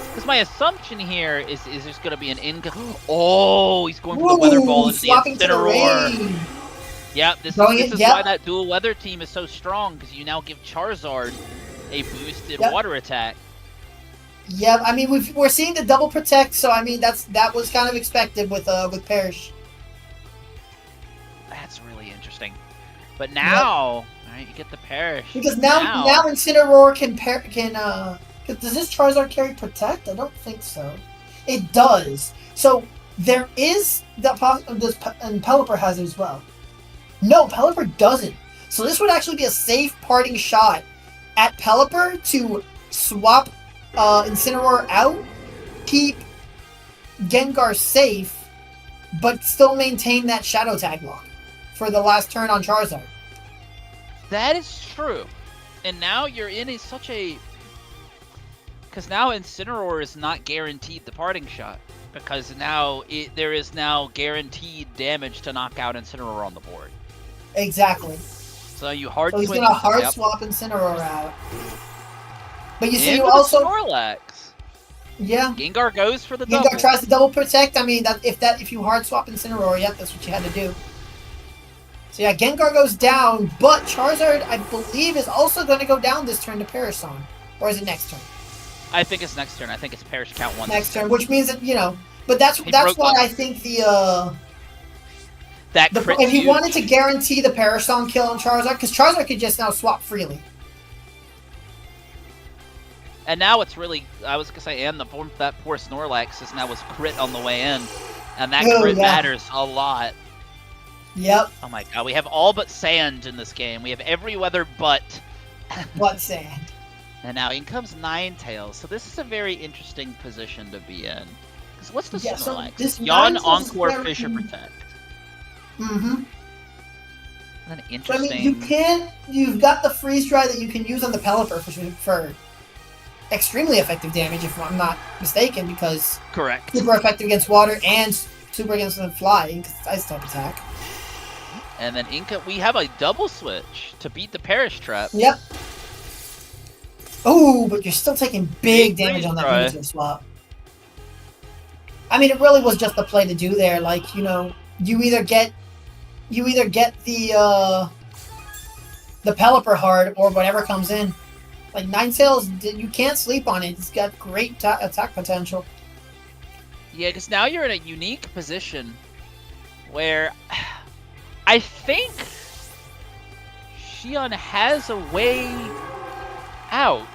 Because my assumption here is there's going to be an Oh, he's going for the Weather Ball into the Incineroar. Yep, this is why that dual weather team is so strong, because you now give Charizard a boosted water attack. Yeah, I mean we're seeing the double Protect, so I mean that was kind of expected with Perish. That's really interesting. But now, all right, you get the Perish. Because now Incineroar can does this Charizard carry Protect? I don't think so. It does. So there is and Pelipper has it as well. No, Pelipper doesn't. So this would actually be a safe Parting Shot at Pelipper to swap Incineroar out, keep Gengar safe, but still maintain that Shadow Tag lock for the last turn on Charizard. That is true. And now you're in such a Because now Incineroar is not guaranteed the parting shot. Because now there is now guaranteed damage to knock out Incineroar on the board. Exactly. So you hard So he's swing. gonna hard swap Incineroar out. But you see, Into you also the Snorlax. yeah. Gengar goes for the Gengar double. tries to double protect. I mean, if you hard swap Incineroar, yeah, that's what you had to do. So yeah, Gengar goes down, but Charizard, I believe, is also going to go down this turn to Perish Song. Or is it next turn? I think it's next turn. I think it's Perish count 1. Next turn, which means that, you know, but that's why I think if he wanted to guarantee the Perish Song kill on Charizard, because Charizard could just now swap freely. And now it's really, I was going to say, and that poor Snorlax is now was crit on the way in. And that crit matters a lot. Yep. Oh my god, we have all but sand in this game. We have every weather but... But sand. And now in comes Ninetales. So this is a very interesting position to be in. Because what's the Snorlax? So Yawn, Encore, Fissure, Protect. Mm-hmm. An interesting... So, I mean, you've got the Freeze Dry that you can use on the Pelipper for extremely effective damage, if I'm not mistaken, because... Correct. Super effective against water and super against the flying, because it's ice type attack. And then Inca, we have a double switch to beat the Perish Trap. Yep. Oh, but you're still taking big damage on that Venusaur swap. I mean, it really was just the play to do there. Like, you know, you either get the Pelipper hard or whatever comes in. Like Ninetales, you can't sleep on it. It's got great attack potential. Yeah, because now you're in a unique position where I think Xion has a way out.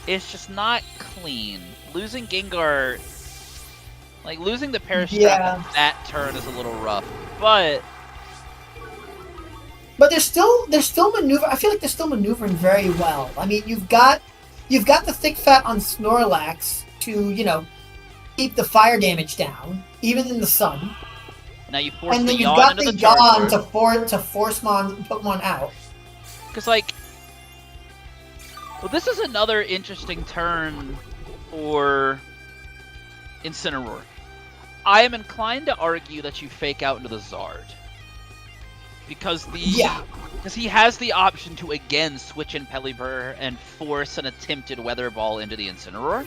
It's just not clean. Losing Gengar, like losing the Perish Trap at that turn is a little rough. But they're still maneuvering. I feel like they're still maneuvering very well. I mean, you've got the thick fat on Snorlax to, you know, keep the fire damage down, even in the sun. Now you force and the then you've Yawn got into the the Yawn Charizard. to force put one out. Because, like, well, this is another interesting turn for Incineroar. I am inclined to argue that you fake out into the Zard. Because because he has the option to again switch in Pelipper and force an attempted Weather Ball into the Incineroar.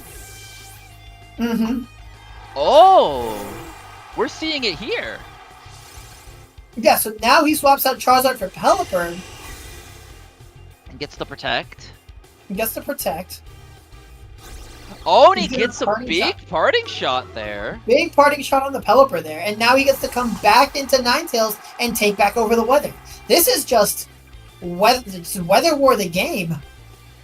Mm-hmm. Oh, we're seeing it here. Yeah, so now he swaps out Charizard for Pelipper. And gets the Protect. He gets to Protect. Oh, and he gets a big parting shot there. Big parting shot on the Pelipper there. And now he gets to come back into Ninetales and take back over the weather. This is just weather war the game.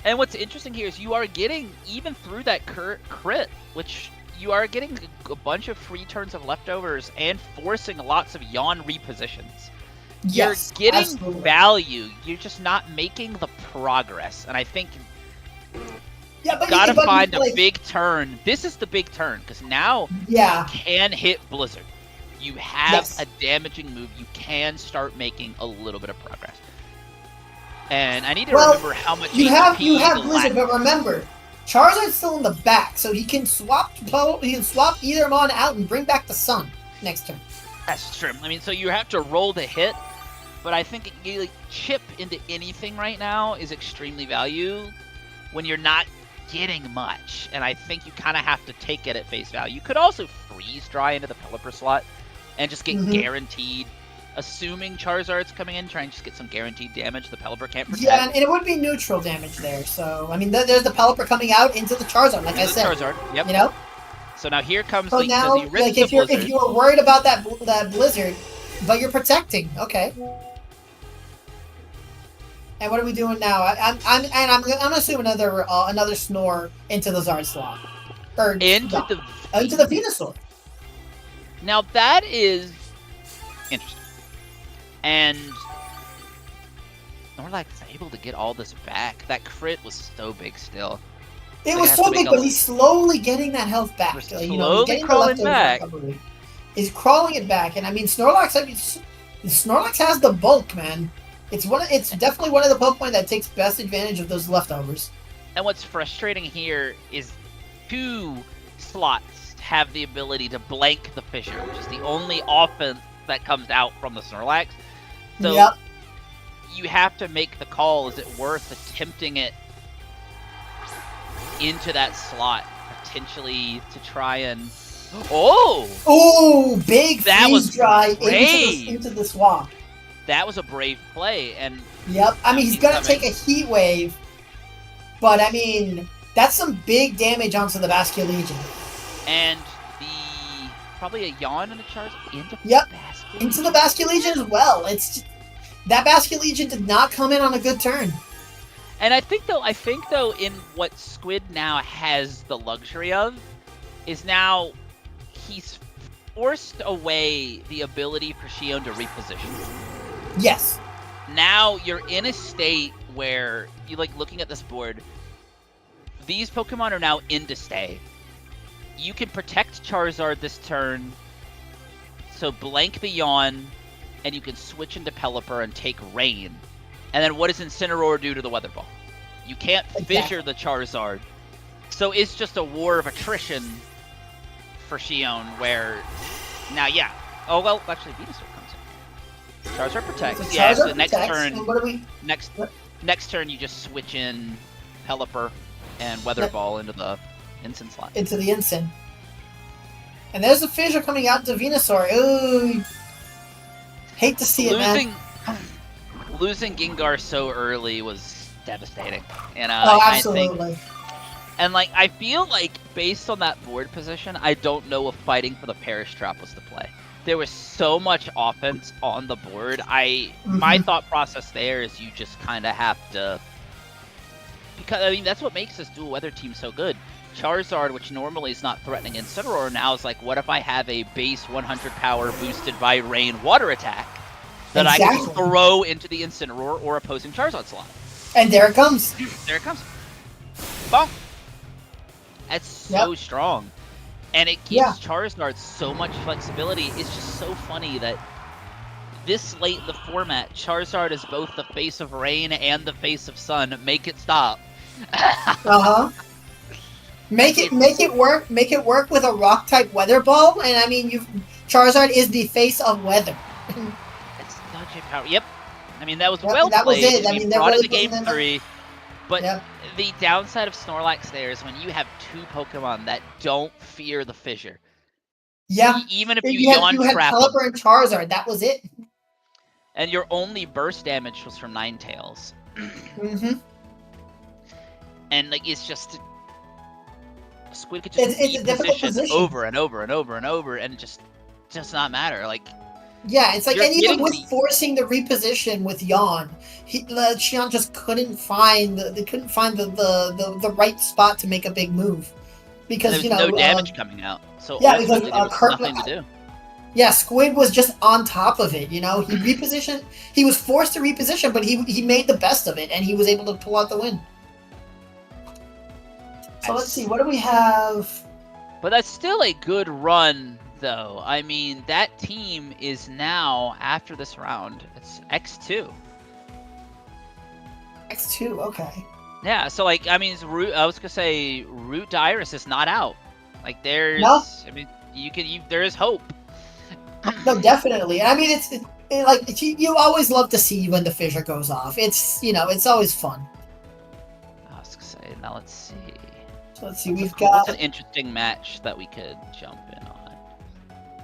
And what's interesting here is you are getting, even through that crit, which you are getting a bunch of free turns of leftovers and forcing lots of Yawn repositions. Yes, you're getting absolutely. value. You're just not making the progress. And I think but gotta find a big turn. This is the big turn, because now you can hit Blizzard. You have a damaging move. You can start making a little bit of progress. And I need to remember how much you have Blizzard, but remember, Charizard's still in the back, so he can swap either Mon out and bring back the Sun next turn. That's true. I mean, so you have to roll to hit, but I think you like chip into anything right now is extremely value when you're not getting much, and I think you kind of have to take it at face value. You could also freeze dry into the Pelipper slot and just get guaranteed, assuming Charizard's coming in, try and just get some guaranteed damage the Pelipper can't protect. Yeah, and it would be neutral damage there. So I mean, there's the Pelipper coming out into the Charizard, like I said. Charizard, yep. You know. So now here comes so now, like if you were worried about that Blizzard, but you're protecting, okay. And what are we doing now? I'm assuming another Snore into the Zard slot, or into the Venusaur. Now that is interesting, and Snorlax is able to get all this back. That crit was so big still. It was so big, but he's slowly getting that health back. Slowly crawling back. He's crawling it back, and I mean Snorlax. Snorlax has the bulk, man. It's definitely one of the Pokemon that takes best advantage of those leftovers. And what's frustrating here is 2 slots have the ability to blank the fissure, which is the only offense that comes out from the Snorlax. So Yep. you have to make the call, is it worth attempting it into that slot, potentially to try and... Oh, big that was freeze dry brave. into the swamp. That was a brave play, and Yep. I mean, he's gonna coming. take a heat wave, but I mean, that's some big damage onto the Basculegion. And probably a yawn and a charge into Yep. Basculegion. Into the Basculegion as well. It's just, that Basculegion did not come in on a good turn. And I think though, in what Squid now has the luxury of, is now he's forced away the ability for Shion to reposition. Yes. Now you're in a state where you looking at this board. These Pokemon are now in to stay. You can protect Charizard this turn, so blank the Yawn, and you can switch into Pelipper and take Rain. And then what does Incineroar do to the Weather Ball? You can't fissure the Charizard. So it's just a war of attrition for Shion, where now, yeah. Oh, well, actually, Venusaur comes in. Charizard protects. So Yeah, Charizard so next protects, turn, and what do we? next turn, you just switch in Pelipper and Weather Ball into the Incin slot. Into the Incin. And there's a fissure coming out to Venusaur. Ooh. Hate to see it, man. Losing Gengar so early was devastating. And Oh, I absolutely. think, and I feel like based on that board position, I don't know if fighting for the Perish Trap was the play. There was so much offense on the board. My thought process there is you just kind of have to, because I mean that's what makes this dual weather team so good. Charizard, which normally is not threatening Incineroar, now is like, what if I have a base 100 power boosted by Rain water attack that I can throw into the Incineroar or opposing Charizard slot? And there it comes. There it comes. Bonk. That's so strong. And it gives Charizard so much flexibility. It's just so funny that this late in the format, Charizard is both the face of Rain and the face of Sun. Make it stop. Make it work with a rock type Weather Ball, and I mean Charizard is the face of weather. It's such a power. Yep. I mean that was well that played. Was it. I mean, brought really it to game 3. But the downside of Snorlax there is when you have 2 Pokemon that don't fear the fissure. Yeah. Even if you had Pelipper and Charizard, that was it. And your only burst damage was from Ninetales. And it's just Squid could just it's a difficult position over and over and over and over, and it just does not matter. Yeah, it's like, and even with forcing the reposition with Yawn, Shion just couldn't find the right spot to make a big move because there's no damage coming out. So because there was nothing to do. Yeah, Squid was just on top of it. He repositioned. He was forced to reposition, but he made the best of it, and he was able to pull out the win. So let's see, what do we have? But that's still a good run, though. I mean, that team is now, after this round, it's X2. X2, okay. Yeah, so, I mean, I was going to say, Root to Iris is not out. There's, I mean, there is hope. No, definitely. I mean, you always love to see when the fissure goes off. It's, it's always fun. I was going to say, now let's see. So let's see, we've got... What's an interesting match that we could jump in on?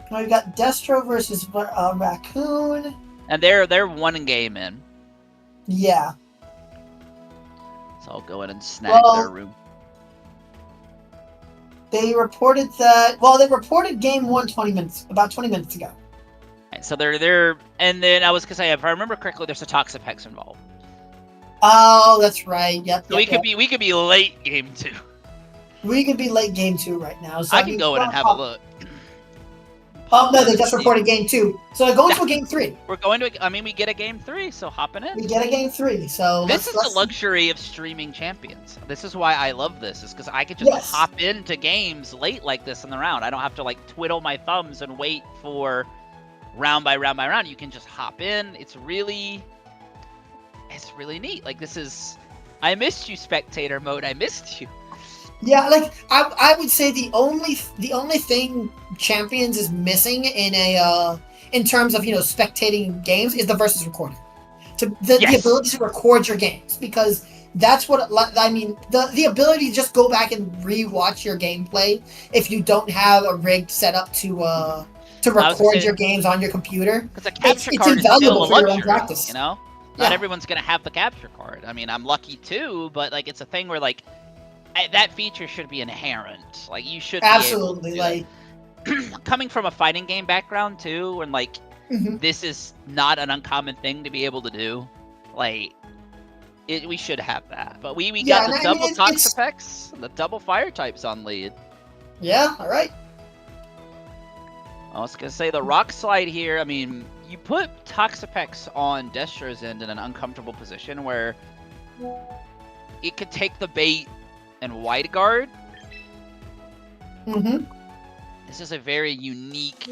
We've got Destro versus Raccoon. And they're 1 game in. Yeah. So I'll go in and snag their room. They reported that... Well, they reported game 1 about 20 minutes ago. Right, so they're... And then I was going to say, if I remember correctly, there's a Toxapex involved. Oh, that's right. Yep. So we could be late game 2. We could be late game 2 right now. So I can go in and have a look. Oh, no, they just reported game 2. So they're going to a game 3. We're going to, we get a game 3, so hopping in. We get a game 3, so... This is the luxury of streaming champions. This is why I love this, is because I could just hop into games late like this in the round. I don't have to, twiddle my thumbs and wait for round by round by round. You can just hop in. It's really neat. This is... I missed you, spectator mode. I missed you. Yeah, like I would say the only thing Champions is missing in terms of spectating games is the versus recording, the Yes. ability to record your games, because that's what I mean, the ability to just go back and re-watch your gameplay if you don't have a rigged setup to record your games on your computer. Because a capture It's card is invaluable still a for your own luxury, practice. you know? Yeah. Not everyone's gonna have the capture card. I mean, I'm lucky too, but like it's a thing where like that feature should be inherent. Like you should Absolutely, be able to do that. Coming from a fighting game background too, and like this is not an uncommon thing to be able to do. Like we should have that, but we got the double Toxapex, the double fire types on lead. Yeah, all right. I was gonna say the rock slide here. I mean, you put Toxapex on Destro's end in an uncomfortable position where it could take the bait and wide guard. This is a very unique.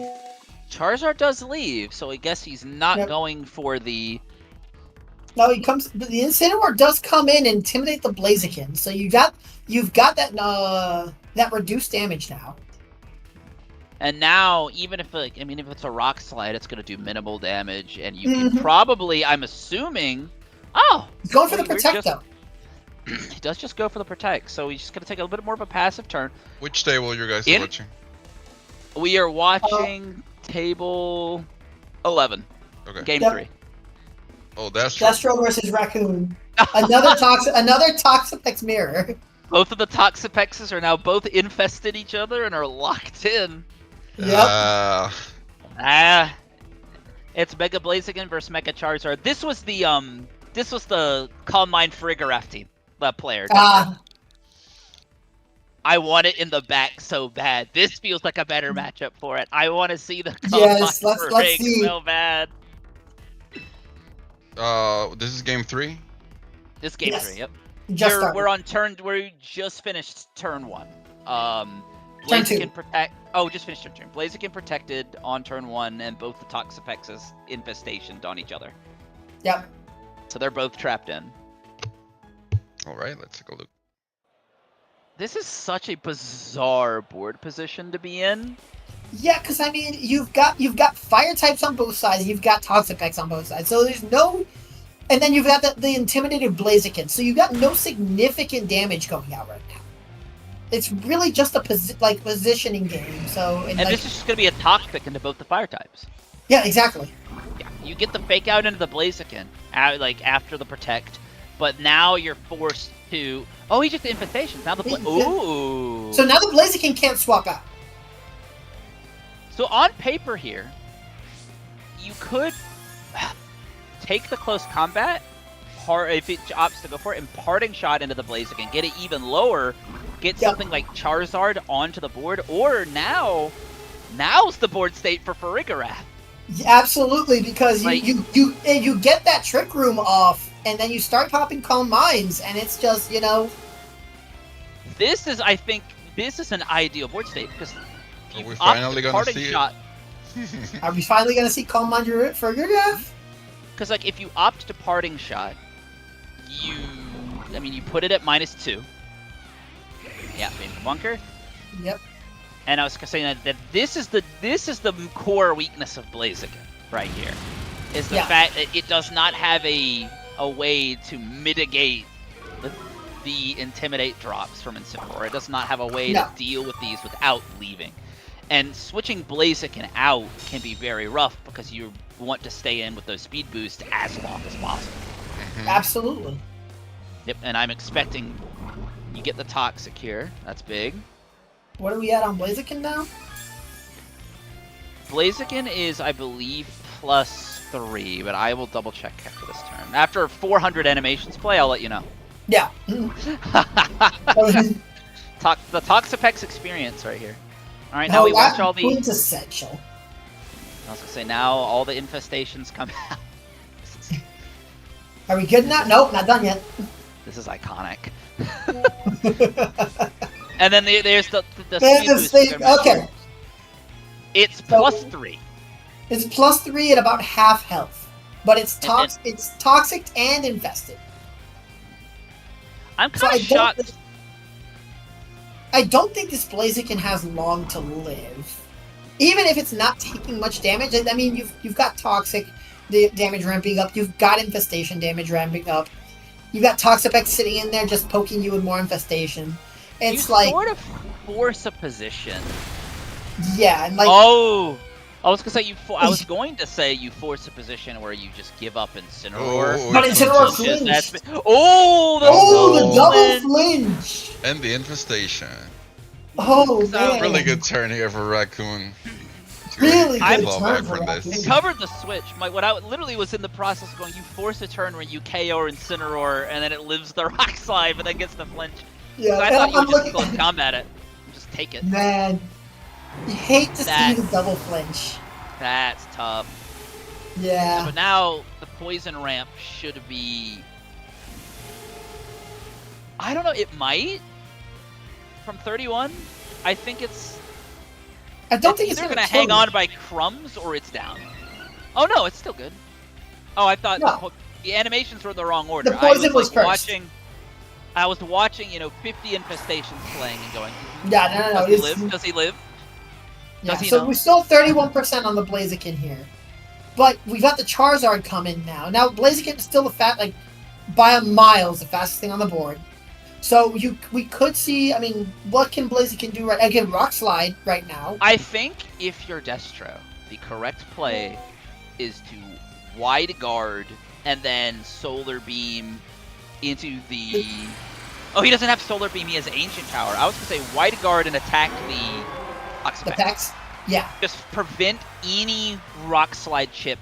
Charizard does leave, so I guess he's not going for the. No, he comes. The Incineroar does come in and intimidate the Blaziken, so you've got that reduced damage now. And now, even if if it's a rock slide, it's going to do minimal damage, and you can probably, I'm assuming. Oh, he's going for the protect though. He does just go for the protect, so he's just going to take a little bit more of a passive turn. Which table you guys watching? We are watching table 11. Okay. Game 3. Oh, that's Destro versus Raccoon. Another Toxapex mirror. Both of the Toxapexes are now both infested each other and are locked in. Yep. It's Mega Blaziken versus Mega Charizard. This was the Calm Mind Farigiraf team. The player. I want it in the back so bad. This feels like a better matchup for it. I want to see the Calm Mind let's see. so bad. This is game 3? This game 3, yep. We're on turn. We just finished turn 1. Blaziken protect. Oh, just finished turn 2. Blaziken protected on turn 1, and both the Toxapexes infestationed on each other. Yep. So they're both trapped in. All right, let's take a look. This is such a bizarre board position to be in. Yeah, because I mean, you've got fire types on both sides, you've got Toxapex on both sides, so there's no. And then you've got the intimidated Blaziken, so you've got no significant damage going out right now. It's really just a positioning game. So and this is just gonna be a Toxic into both the fire types. Yeah, exactly. Yeah, you get the fake out into the Blaziken, after the protect, but now you're forced to. Oh, he just infestations. Now the ooh. So now the Blaziken can't swap out. So on paper here, you could take the close combat, if it opts to go for it, and parting shot into the Blaziken, get it even lower, get something like Charizard onto the board, or now's the board state for Farigiraf. Absolutely, because you get that Trick Room off, and then you start popping Calm Minds, and it's just I think this is an ideal board state because. Are we finally gonna see shot. it? Are we finally gonna see Calm Mind for your death? Because if you opt to parting shot, you put it at -2. Yeah, Painful Bunker. Yep. And I was saying that this is the core weakness of Blaziken right here, is the fact that it does not have a way to mitigate the Intimidate drops from Incineroar. It does not have a way to deal with these without leaving. And switching Blaziken out can be very rough because you want to stay in with those speed boosts as long as possible. Absolutely. Yep, and I'm expecting you get the Toxic here. That's big. What are we at on Blaziken now? Blaziken is, I believe, +3, but I will double check after this turn. After 400 animations play, I'll let you know. Yeah. The Toxapex experience right here. All right, now we watch all the. Quintessential. I was gonna say now all the infestations come out. Are we good now? Nope, not done yet. This is iconic. And then there's the speed boost. Okay. It's +3. It's +3 at about half health, but it's toxic and infested. I'm kind of shocked. I don't think this Blaziken has long to live. Even if it's not taking much damage, I mean, you've got Toxic damage ramping up, you've got Infestation damage ramping up, you've got Toxapex sitting in there just poking you with more Infestation. It's you like... sort of force a position. Yeah, and like... Oh! I was gonna say I was going to say you force a position where you just give up Incineroar. But Incineroar flinched! The double flinch! And the Infestation. Oh, man. Really good turn here for Raccoon. Really good claw turn back for from this. It covered the switch. What I literally was in the process of going, you force a turn where you KO or Incineroar, and then it lives the Rock Slide, but then gets the flinch. Yeah, So I thought you would just close combat it. And just take it. Man. You hate to see the double flinch. That's tough. Yeah. But now, the poison ramp should be... I don't know, it might? From 31? I think it's... I don't think it's either gonna hang on by crumbs or it's down. Oh no, it's still good. Oh, I thought the animations were in the wrong order. The poison was first. I was watching, 50 infestations playing and going, yeah, no. Does he live? Yeah, so we're still 31% on the Blaziken here. But we've got the Charizard coming now. Now, Blaziken is still by a mile, is the fastest thing on the board. So we could see, I mean, what can Blaziken do right? Again, Rock Slide right now. I think if you're Destro, the correct play is to wide guard and then Solar Beam into the... Oh, he doesn't have Solar Beam, he has Ancient Power. I was going to say wide guard and attack the Toxapex. The Pex? Yeah. Just prevent any Rock Slide chip.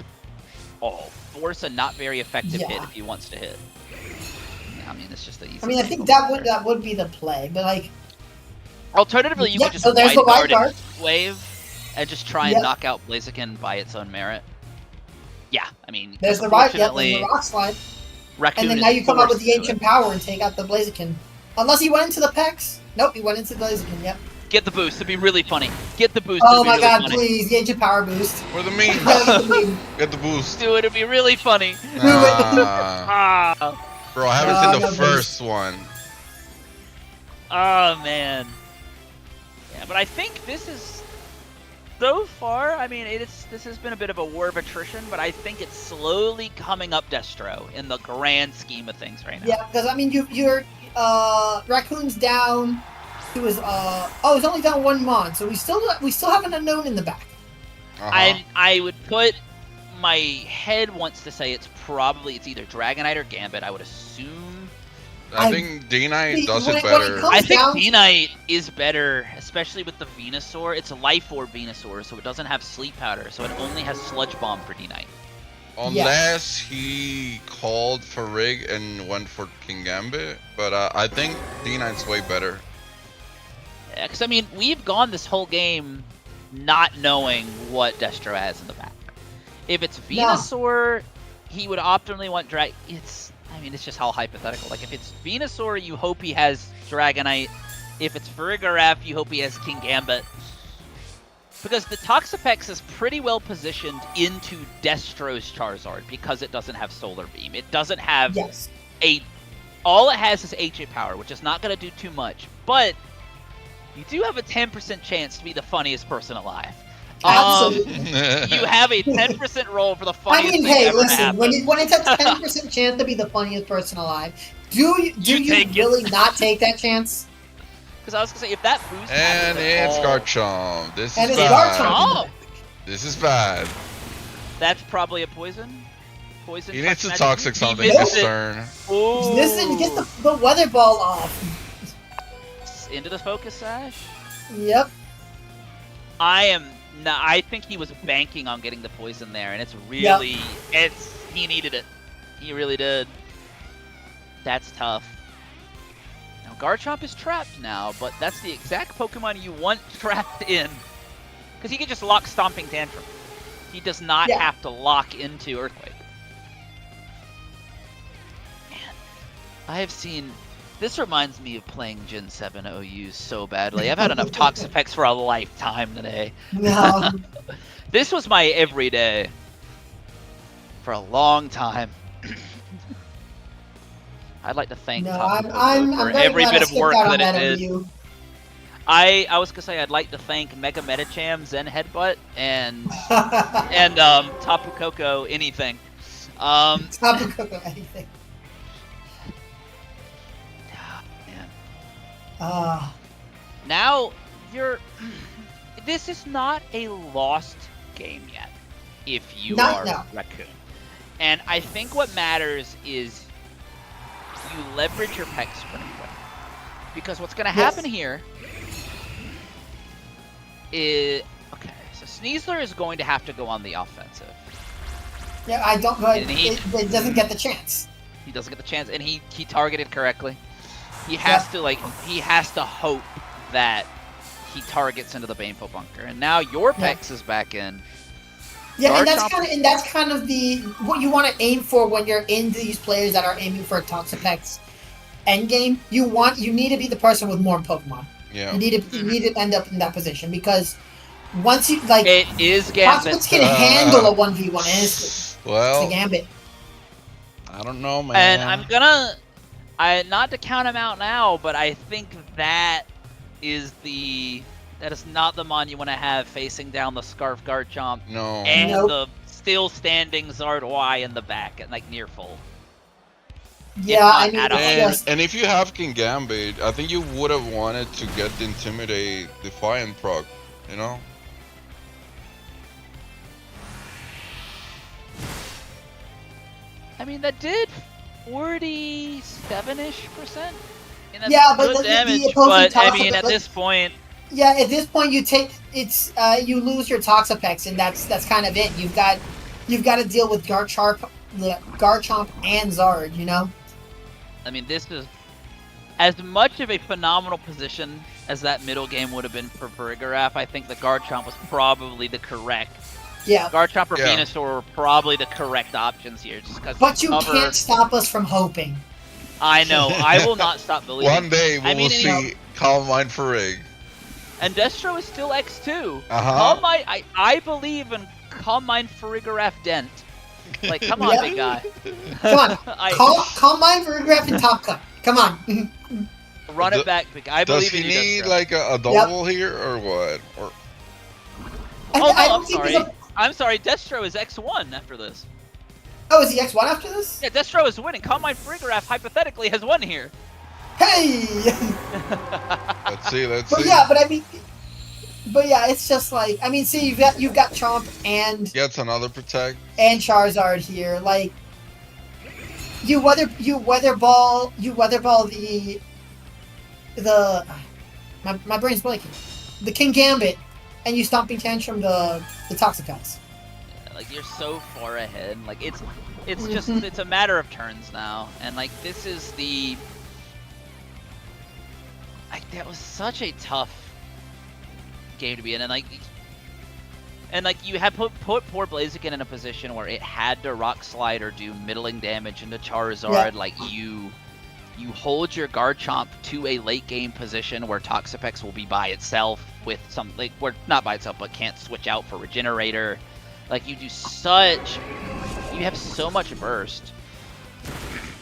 Force a not very effective hit if he wants to hit. I mean, it's just the easy. I mean, I think that would be the play, but like. Alternatively, you could just wide guard wave and just try and knock out Blaziken by its own merit. Yeah, I mean, there's the Rock Slide. Raccoon and then now you come up with the Ancient Power and take out the Blaziken. Unless he went into the Pex. Nope, he went into the Blaziken. Yep. Get the boost. It'd be really funny. Get the boost. Oh my god, please. The Ancient Power boost. For the meme. Get the boost. Do it. It'd be really funny. Bro, I haven't seen the first one. Oh, man. Yeah, but I think this is... So far, I mean, this has been a bit of a war of attrition, but I think it's slowly coming up Destro in the grand scheme of things right now. Yeah, because, I mean, you're Raccoon's down... He was he's only down 1 mon, so we still have an unknown in the back. I would put my head wants to say it's either Dragonite or Gambit. I would assume. I think D-Knight does it better. I think D-Knight is better, especially with the Venusaur. It's a Life Orb Venusaur, so it doesn't have Sleep Powder, so it only has Sludge Bomb for D-Knight. Unless he called for Rig and went for King Gambit, but I think D-Knight's way better. Yeah, because I mean, we've gone this whole game not knowing what Destro has in the back. If it's Venusaur, he would optimally want it's just all hypothetical. Like, if it's Venusaur, you hope he has Dragonite. If it's Farigiraf, you hope he has King Gambit. Because the Toxapex is pretty well positioned into Destro's Charizard because it doesn't have Solar Beam. It doesn't have all it has is Ancient Power, which is not going to do too much. But you do have a 10% chance to be the funniest person alive. Absolutely. You have a 10% roll for the funniest thing ever listen, to happen. when it's a 10% chance to be the funniest person alive, do you really not take that chance? Because I was going to say, if that boost and it's Garchomp. This is bad. This is bad. That's probably a poison. He needs to Toxic something this turn. Listen, get the Weather Ball off. Into the Focus Sash? Yep. I think he was banking on getting the poison there, and it's really... He needed it. He really did. That's tough. Now, Garchomp is trapped now, but that's the exact Pokemon you want trapped in. Because he can just lock Stomping Tantrum. He does not have to lock into Earthquake. Man, I have seen... This reminds me of playing Gen 7 OUs so badly. I've had enough Toxapex for a lifetime today. No. This was my everyday for a long time. I'd like to thank Toxapex for every bit of work that it did. I was gonna say I'd like to thank Mega Metacham, Zen Headbutt, and Tapu Koko anything. Tapu Koko anything. Man. Now this is not a lost game yet. If you are Raccoon, and I think what matters is you leverage your pecs pretty quick, because what's gonna happen here is okay. So Sneasler is going to have to go on the offensive. Yeah, I don't. But it doesn't get the chance. He doesn't get the chance, and he targeted correctly. He has to hope that he targets into the Baneful Bunker, and now your Pex is back in. Yeah, and that's kind of the what you want to aim for when you're in these players that are aiming for a Toxapex endgame. You need to be the person with more Pokemon. Yeah. You need to end up in that position, because once you like, it is Gambit. Toxapex can handle a 1v1. It's the Gambit. I don't know, man. And not to count him out now, but I think that is not the mon you want to have facing down the Scarf Garchomp. No. And the still standing Zardoi in the back at near full. Yeah, I mean, and if you have Kingambit, I think you would have wanted to get the Intimidate Defiant proc, you know? I mean, that did 47-ish%. Yeah, but good damage, the but I mean, at this point... Yeah, at this point you lose your Toxapex, and that's kind of it. You've got to deal with Garchomp and Zard, you know? I mean, this is as much of a phenomenal position as that middle game would have been for Farigiraf. I think the Garchomp was probably the correct. Yeah. Garchomp or Venusaur were probably the correct options here, just because. But you can't stop us from hoping. I know. I will not stop believing. One day we will see Calm Mind Farig. And Destro is still X2. Uh-huh. I believe in Calm Mind Farigiraf Dent. Like, come on, big guy. Come on. Calm Mind Farigiraf and Top Cut. Come on. Run it back, big guy. I believe in you, Does he need Destro. like a double here or what? Or... I'm sorry. I'm sorry. Destro is X1 after this. Oh, is he X1 after this? Yeah, Destro is winning. Calm Mind Farigiraf hypothetically has won here. Hey! Let's see. But yeah, it's just like, I mean, see, you've got Chomp and gets another Protect and Charizard here. Like, you weather ball my brain's blanking. The King Gambit, and you Stomping Tantrum the Toxapex. Yeah, like, you're so far ahead. Like, it's just it's a matter of turns now, and like this is the. That was such a tough game to be in, and you had put poor Blaziken in a position where it had to Rock Slide or do middling damage into Charizard. Yeah. Like you hold your Garchomp to a late game position where Toxapex will be by itself with some not by itself, but can't switch out for Regenerator. Like you have so much burst.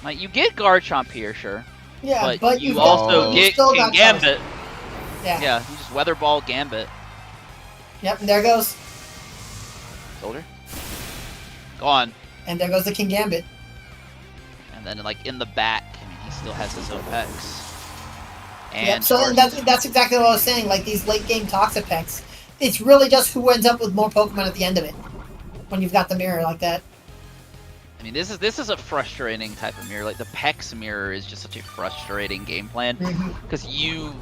Like you get Garchomp here, sure. Yeah, but you also get King Gambit. Yeah, you just Weather Ball Gambit. Yep, and there goes. Soldier. Gone. And there goes the King Gambit. And then, like, in the back, I mean, he still has his Opex. And yep, so that's exactly what I was saying. Like, these late game Toxapex, it's really just who ends up with more Pokemon at the end of it. When you've got the mirror like that. I mean, this is a frustrating type of mirror. Like, the Pex mirror is just such a frustrating game plan. Because you're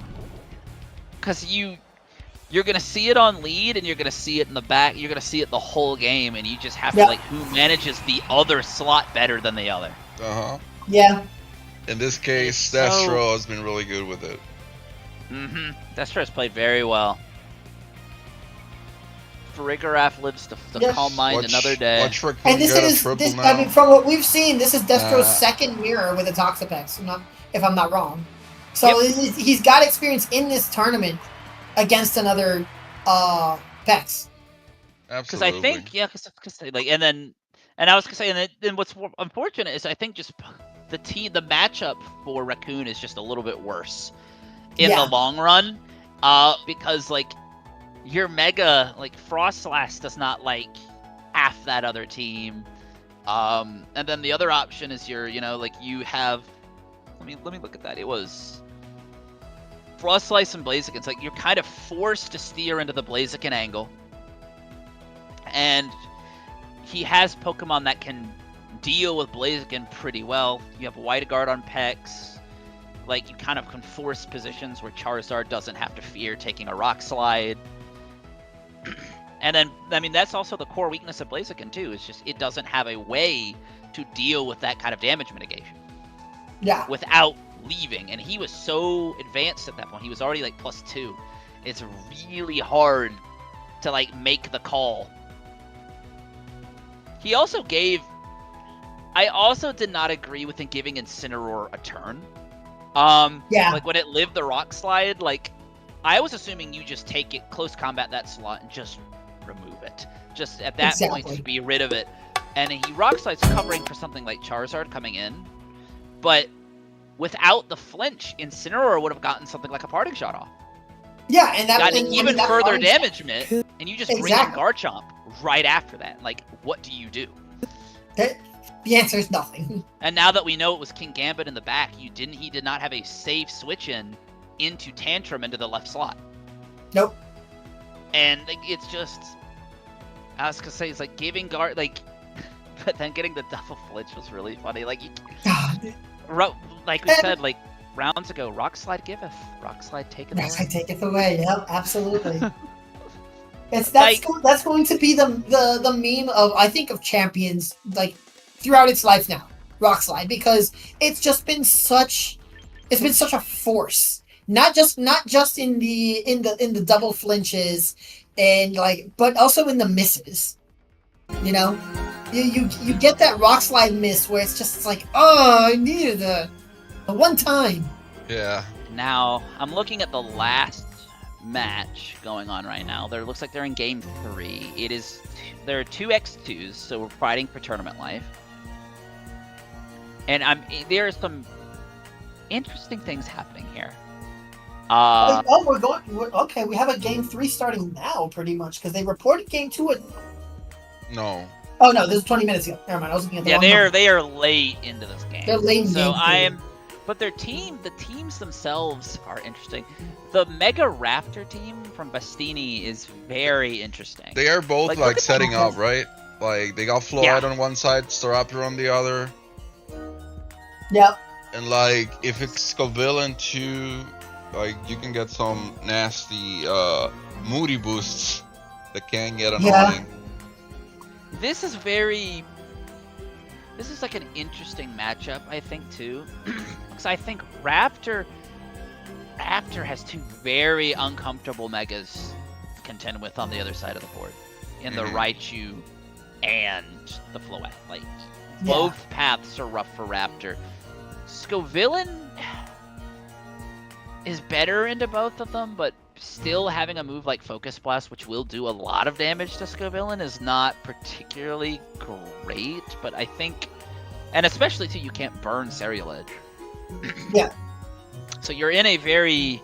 going to see it on lead, and you're going to see it in the back. You're going to see it the whole game, and you just have to, like, who manages the other slot better than the other. Uh-huh. Yeah. In this case, Destro has been really good with it. Destro has played very well. Farigiraf lives to Calm Mind another day. And I mean, from what we've seen, this is Destro's second mirror with a Toxapex, if I'm not wrong. So he's got experience in this tournament against another Pex. Because I think, and I was gonna say, and then what's unfortunate is I think just the matchup for Raccoon is just a little bit worse in the long run. Because like your Mega, like Frostlass does not like half that other team. And then the other option is your, like you have. Let me look at that. It was Frost Slice and Blaziken. It's like you're kind of forced to steer into the Blaziken angle, and he has Pokemon that can deal with Blaziken pretty well. You have Wide Guard on Pex. Like, you kind of can force positions where Charizard doesn't have to fear taking a Rock Slide. And then, I mean, that's also the core weakness of Blaziken, too. It's just it doesn't have a way to deal with that kind of damage mitigation. Yeah. Without leaving. And he was so advanced at that point. He was already, like, +2. It's really hard to, like, make the call. He also gave... I also did not agree with him giving Incineroar a turn. Yeah. Like, when it lived the Rock Slide, like, I was assuming you just take it, close combat that slot, and just remove it. Just, at that point, just be rid of it. And he Rock Slide's covering for something like Charizard coming in. But without the flinch, Incineroar would have gotten something like a Parting Shot off. Yeah, and that gotten and even that further Parting damage, and you just bring in Exactly. Garchomp right after that. Like, what do you do? The answer is nothing. And now that we know it was King Gambit in the back, he did not have a safe switch in into Tantrum into the left slot. Nope. And like, it's just, I was gonna say, it's like giving guard, like, but then getting the double flinch was really funny. Like, like we said, like rounds ago, Rock Slide giveth, Rock Slide taketh That's away. I take it away. Yep, absolutely. That's Like- that's going to be the meme of, I think, of Champions, like, throughout its life now, Rock Slide, because it's just been such a force. Not just in the double flinches and like, but also in the misses. You know? You get that Rock Slide miss where it's just like, oh, I needed the one time. Yeah. Now, I'm looking at the last match going on right now. There looks like they're in game 3. There are 2 X2s, so we're fighting for tournament life. And there are some interesting things happening here. Okay, we have a game 3 starting now, pretty much, because they reported game 2 No. Oh no, this was 20 minutes ago. Never mind, I was looking at the Yeah, wrong number. they are late into this game. They're late in so game 3. but the teams themselves are interesting. The Mega Raptor team from Bastini is very interesting. They are both Like, like look at setting them. up, right? Like they got Floyd Yeah. on one side, Staraptor on the other. Yep. And like if it's Scoville and 2, like you can get some nasty moody boosts that can get annoying. Yeah. This is like an interesting matchup, I think, too. Because I think Raptor has 2 very uncomfortable Megas to contend with on the other side of the board. In the Raichu and the Floette. Like, both paths are rough for Raptor. Scovillain is better into both of them, but still having a move like Focus Blast, which will do a lot of damage to Scovillain, is not particularly great. But I think, and especially too, you can't burn Serial Edge. Yeah. So you're in a very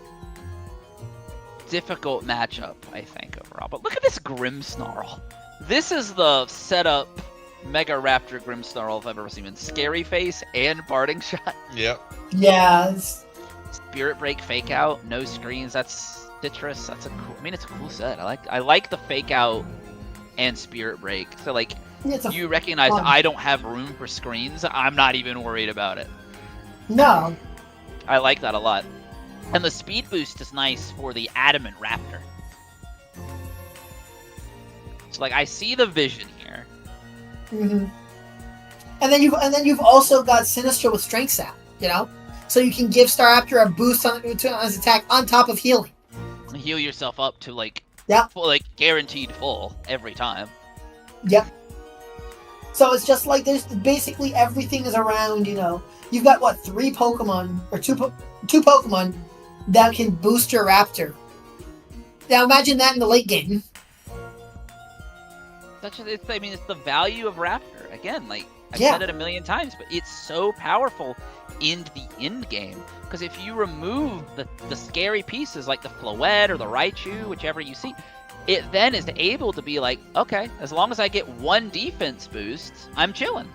difficult matchup, I think, overall. But look at this Grimmsnarl. This is the setup Mega Raptor Grimmsnarl I've ever seen. Scary Face and Parting Shot. Yep. Yeah. Spirit Break Fake Out, no screens. That's Citrus. That's a cool. I mean, it's a cool set. I like the Fake Out and Spirit Break. So like, you recognize fun. I don't have room for screens. I'm not even worried about it. No. I like that a lot. And the speed boost is nice for the Adamant Raptor. So like, I see the vision here. Mm-hmm. And then you've also got Sinistcha with Strength Sap, you know, so you can give Staraptor a boost on his attack on top of healing. Heal yourself up to like, Yep. like guaranteed full every time. Yep. So it's just like there's basically everything is around, you know. You've got what, 3 Pokemon or two Pokemon that can boost your Raptor. Now imagine that in the late game. I mean, it's the value of Raptor. Again, like, I've Yeah. said it a million times, but it's so powerful in the end game. Because if you remove the scary pieces like the Floette or the Raichu, whichever you see, it then is able to be like, okay, as long as I get one defense boost, I'm chilling.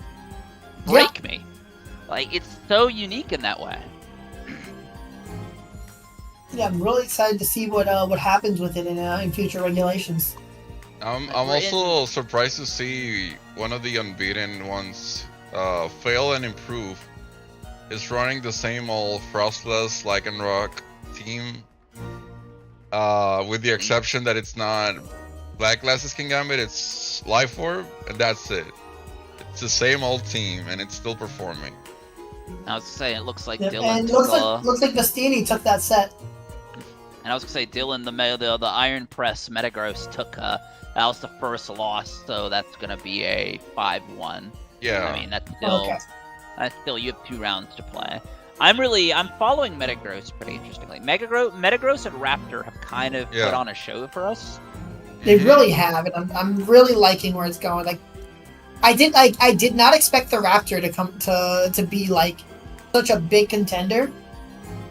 Break me. Like, it's so unique in that way. Yeah, I'm really excited to see what happens with it in future regulations. I'm also surprised to see one of the unbeaten ones fail and improve. It's running the same old Frostless Lycanroc team, with the exception that it's not Black Glasses King Gambit, it's Life Orb, and that's it. It's the same old team, and it's still performing. I was saying, it looks like Yeah, Dylan and took looks like Bastini took that set. And I was gonna say Dylan, the Iron Press Metagross took that was the first loss, so that's gonna be a 5-1. Yeah. I mean that's still you have 2 rounds to play. I'm following Metagross pretty interestingly. Metagross and Raptor have kind of put on a show for us. They really have, and I'm really liking where it's going. Like I did not expect the Raptor to come to be like such a big contender.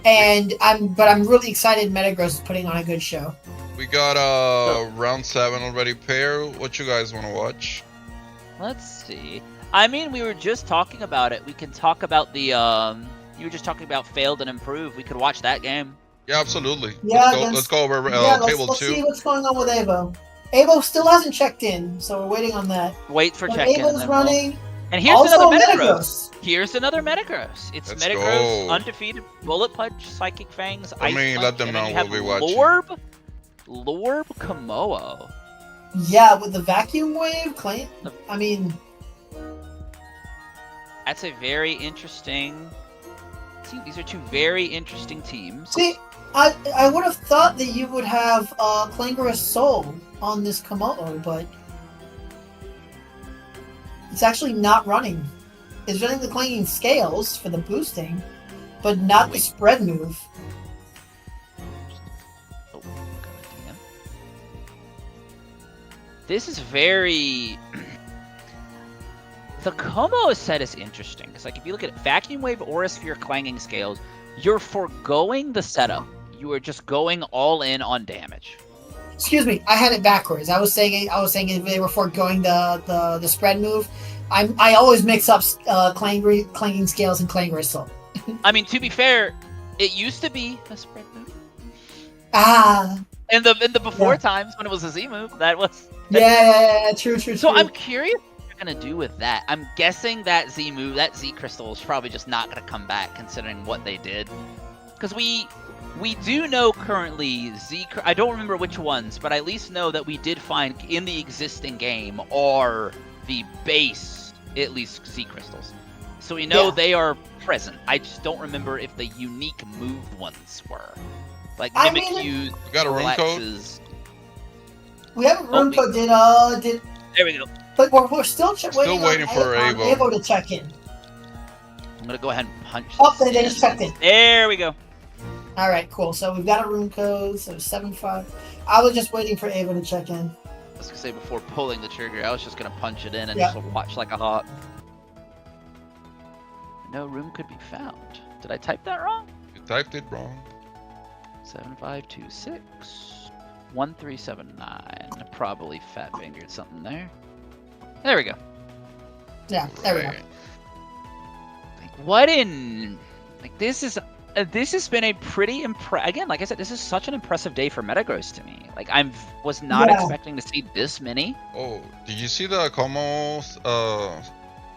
And I'm really excited Metagross is putting on a good show. We got round 7 already pair. What you guys want to watch? Let's see. I mean, we were just talking about it. We can talk about the you were just talking about failed and improved. We could watch that game. Yeah, absolutely. Yeah, let's go over table 2. Let's see what's going on with Avo. Avo still hasn't checked in, so we're waiting on that. Wait for check-in. Avo's running. And here's also another Metagross. Here's another Metagross. It's Let's Metagross, go. Undefeated, Bullet Punch, Psychic Fangs, Ice Punch, let them and then know you we'll have be watching. Lorb Komodo. Yeah, with the vacuum wave claim. I mean, that's a very interesting. See, these are 2 very interesting teams. see, I would have thought that you would have Clangorous Soul on this Komodo, but it's actually not running. It's running the Clanging Scales for the boosting, but not the spread move. Oh, goddamn. This is very. The Como set is interesting. It's like if you look at it, Vacuum Wave, Aura Sphere, Clanging Scales, you're foregoing the setup. You are just going all in on damage. Excuse me, I had it backwards. I was saying if they were foregoing the spread move. I always mix up Clanging Scales and Clangorous Soul. I mean, to be fair, it used to be a spread move. In the before times when it was a Z move, that was. True. So I'm curious what they're gonna do with that. I'm guessing that Z move, that Z crystal, is probably just not gonna come back, considering what they did. Because we do know currently I don't remember which ones, but I at least know that we did find in the existing game are the base, at least Z crystals. So we know they are present. I just don't remember if the unique moved ones were. Like Mimikyu, we got a room code? We have a room code. Did there we go. But we're still waiting for Avo to check in. I'm gonna go ahead and punch. Oh, they just checked in. There we go. All right, cool. So we've got a room code. So 7-5. I was just waiting for Avo to check in. I was gonna say before pulling the trigger, I was just gonna punch it in and just watch like a hawk. No room could be found. Did I type that wrong? You typed it wrong. 7526 1379. Probably fat fingered something there. There we go. Yeah, there we go. Like what in? Like this has been a pretty again, like I said, this is such an impressive day for Metagross to me. Like I was not expecting to see this many. Oh, did you see the Como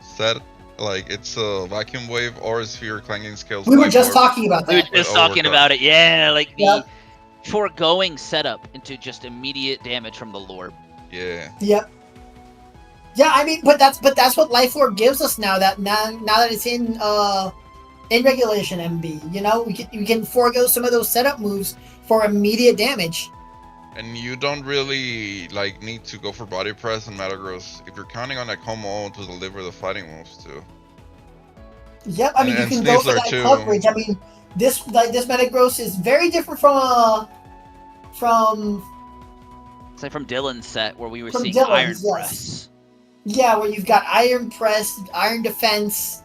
set? Like it's a Vacuum Wave, Aura Sphere, Clanging Scales. We were just talking about that. We were just talking about it. Yeah, like the foregoing setup into just immediate damage from the Lorb. Yeah. Yep. Yeah, I mean, but that's what Life Orb gives us now that it's in regulation MB. You know, we can forego some of those setup moves for immediate damage. And you don't really like need to go for body press and Metagross if you're counting on that Como to deliver the fighting moves too. Yep, I mean you can go for that coverage. I mean this Metagross is very different from say from Dylan's set where we were seeing Iron Press. Yeah, where you've got Iron Press, Iron Defense.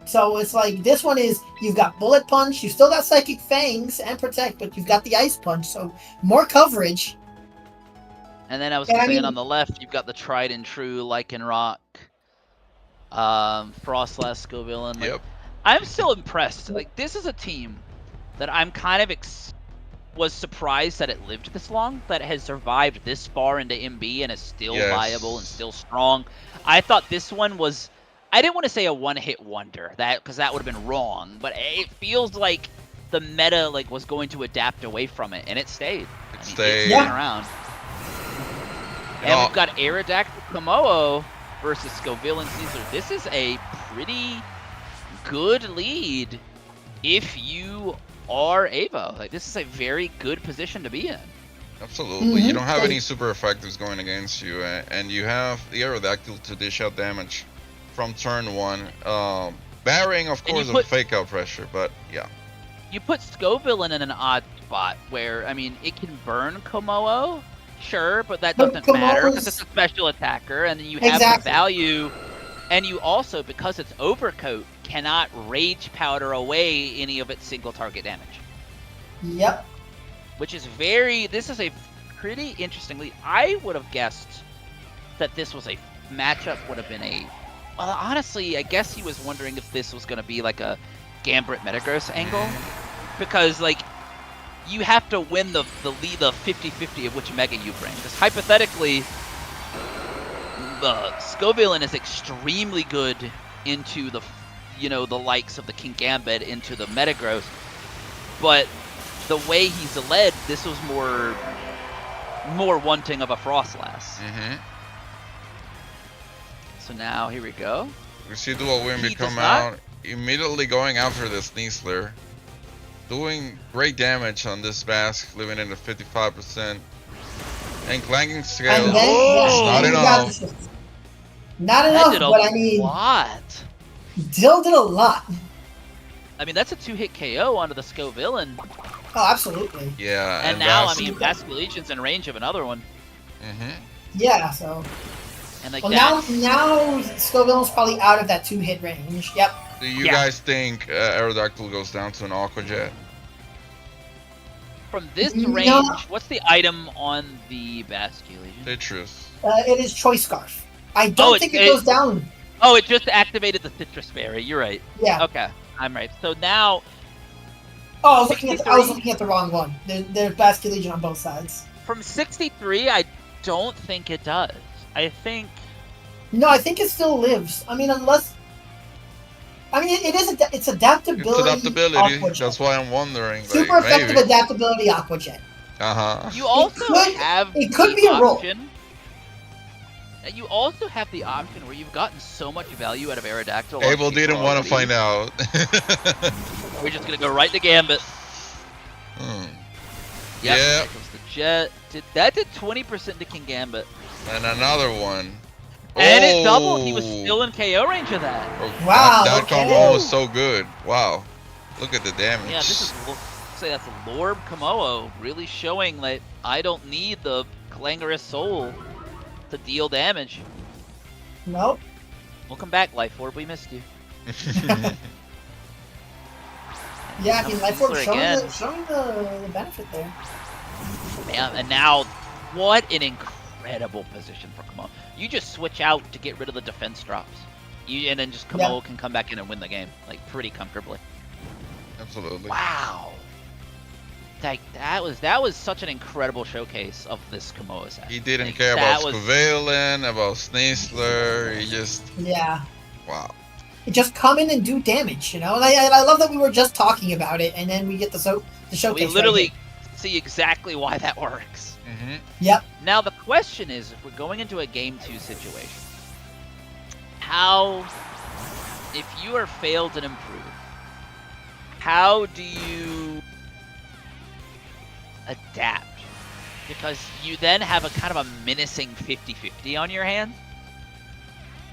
So it's like this one is you've got Bullet Punch, you still got Psychic Fangs and Protect, but you've got the Ice Punch, so more coverage. And then I was Yeah, I saying mean- on the left, you've got the tried and true Lycanroc, Frostlass, Scoville, and like, Yep. I'm still impressed. Like, this is a team that I'm kind of was surprised that it lived this long, that it has survived this far into MB and is still viable and still strong. I thought this one was, I didn't want to say a one-hit wonder, because that would have been wrong, but it feels like the meta like was going to adapt away from it, and it stayed. It's staying around. And we've got Aerodactyl Komodo versus Scoville and Caesar. This is a pretty good lead if you are Evo. Like, this is a very good position to be in. Absolutely. You don't have any super effectives going against you, and you have the Aerodactyl to dish out damage from turn 1. Barring, of course, of fake out pressure, but yeah. You put Scoville in an odd spot where, I mean, it can burn Komodo, sure, but that doesn't matter because it's a special attacker, and then you have the value, and you also, because it's Overcoat, cannot Rage Powder away any of its single target damage. Yep. Which is this is a pretty interesting lead. I would have guessed that this was a matchup would have been well, honestly, I guess he was wondering if this was going to be like a Gambit Metagross angle, because like you have to win the 50-50 of which Mega you bring. Because hypothetically, Scoville is extremely good into the the likes of the King Gambit into the Metagross, but the way he's led, this was more wanting of a Frostlass. So now here we go. We see Dual Wimby come out, immediately going after the Sneasler, doing great damage on this Basque, living in the 55%, and Clanking Scale. Not enough. Not enough, but I mean, Dill did a lot. I mean, that's a 2-hit KO onto the Scoville. Oh, absolutely. Yeah. And now, I mean, Basque Legion's in range of another one. Yeah, so. And like now Scoville's probably out of that 2-hit range. Yep. Do you guys think Aerodactyl goes down to an Aqua Jet? From this range, what's the item on the Basque Legion? Citrus. It is Choice Scarf. I don't think it goes down. Oh, it just activated the Citrus Berry. You're right. Yeah. Okay, I'm right. So now. Oh, I was looking at the wrong one. There's Basque Legion on both sides. From 63, I don't think it does. I think. No, I think it still lives. I mean, unless. I mean, it's adaptability. It's adaptability. That's why I'm wondering. Super effective adaptability Aqua Jet. You also have. It could be a roll. You also have the option where you've gotten so much value out of Aerodactyl. Abel didn't want to find out. We're just gonna go right to Gambit. Yep, there goes the Jet. That did 20% to King Gambit. And another one. And it doubled. He was still in KO range of that. Wow. That combo was so good. Wow. Look at the damage. Yeah, this is. Say that's Lorb Komodo really showing that I don't need the Clangorous Soul to deal damage. Nope. Welcome back, Life Orb. We missed you. Yeah, I mean, Life Orb showing the benefit there. Man, and now, what an incredible position for Komodo. You just switch out to get rid of the defense drops. And then just Komodo can come back in and win the game, like, pretty comfortably. Absolutely. Wow. Like, that was such an incredible showcase of this Komodo set. He didn't care about Scoville, about Sneasler. He just. Yeah. Wow. Just come in and do damage, you know? And I love that we were just talking about it, and then we get the showcase. We literally see exactly why that works. Yep. Now, the question is, if we're going into a Game 2 situation, if you are failed and improved, how do you adapt? Because you then have a kind of a menacing 50-50 on your hand.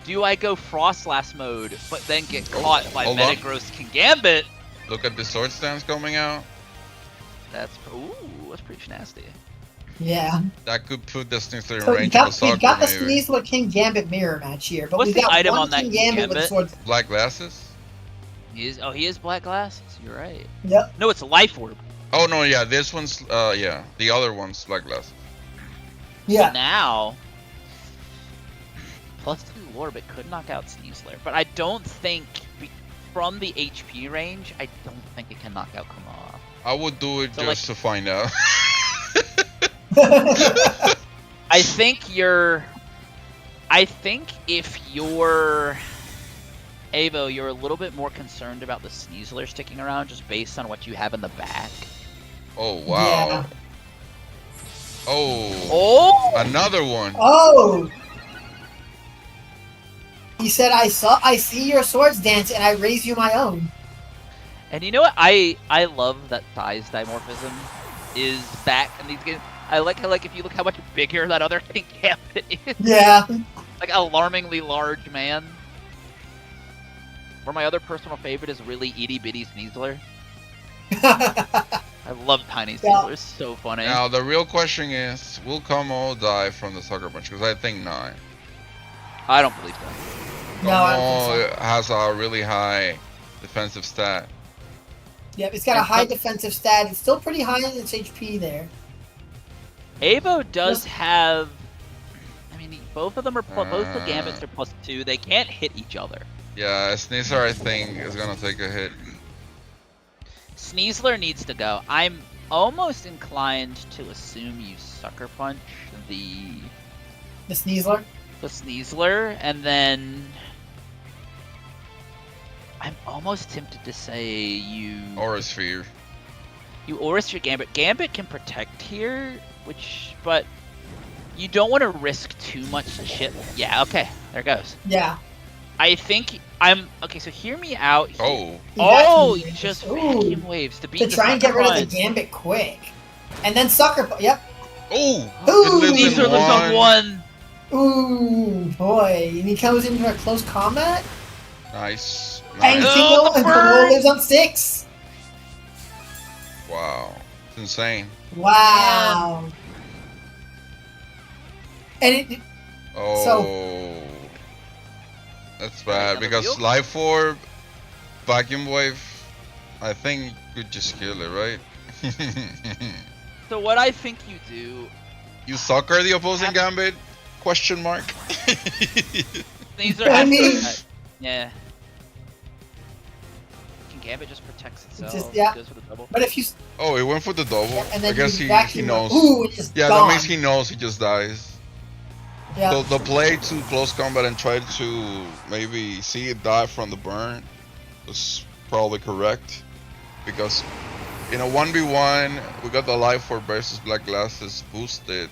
Do I go Frostlass mode, but then get caught by Metagross King Gambit? Look at the sword stance coming out. That's pretty nasty. Yeah. That could put the Sneasler in range of a Soccer. We got the Sneasler King Gambit mirror match here, but what's we got the item one on that King Gambit with sword. Black glasses? He is black glasses. You're right. Yep. No, it's a life orb. Oh no, yeah, this one's yeah, the other one's black glasses. Yeah. So now, +2 Lorbit could knock out Sneasler, but I don't think from the HP range, I don't think it can knock out Kamoa. I would do it So, just to find out. I think if you're Avo, you're a little bit more concerned about the Sneasler sticking around just based on what you have in the back. Oh wow. Yeah. Oh. Another one. Oh. He said, "I see your swords dance, and I raise you my own." And you know what? I love that size dimorphism is back in these games. I like how, like, if you look how much bigger that other King Gambit is. Yeah. Like, alarmingly large man. Or my other personal favorite is really itty bitty Sneasler. I love tiny Sneasler. It's so funny. Now the real question is, will Como die from the sucker punch? Because I think not. I don't believe so. No, I don't think so. Has a really high defensive stat. Yep, it's got a high defensive stat. It's still pretty high in its HP there. Avo does have. I mean, both of them are both the Gambits are +2. They can't hit each other. Yeah, Sneasler I think is gonna take a hit. Sneasler needs to go. I'm almost inclined to assume you sucker punch the Sneasler. The Sneasler, and then I'm almost tempted to say you Aura Sphere. You Aura Sphere Gambit. Gambit can protect here, but you don't want to risk too much shit. Yeah, okay, there it goes. Yeah. I think okay. So hear me out. Here. Oh, just vacuum waves to beat to try and get rid of the Gambit quick, and then sucker. Yep. Sneasler lives on 1. Ooh, boy, and he comes into a close combat. Nice. And Kamo lives on 6. Wow, it's insane. Wow. And that's bad because Life Orb, Vacuum Wave, I think could just kill it, right? So what I think you do, you sucker the opposing Gambit? Question mark. yeah. Gambit just protects itself. Goes for the double. But if you it went for the double. Yeah, and then I guess he knows. Ooh, that means he knows he just dies. Yeah. So the play to close combat and try to maybe see it die from the burn was probably correct, because in a 1v1 we got the Life Orb versus Black Glasses boosted,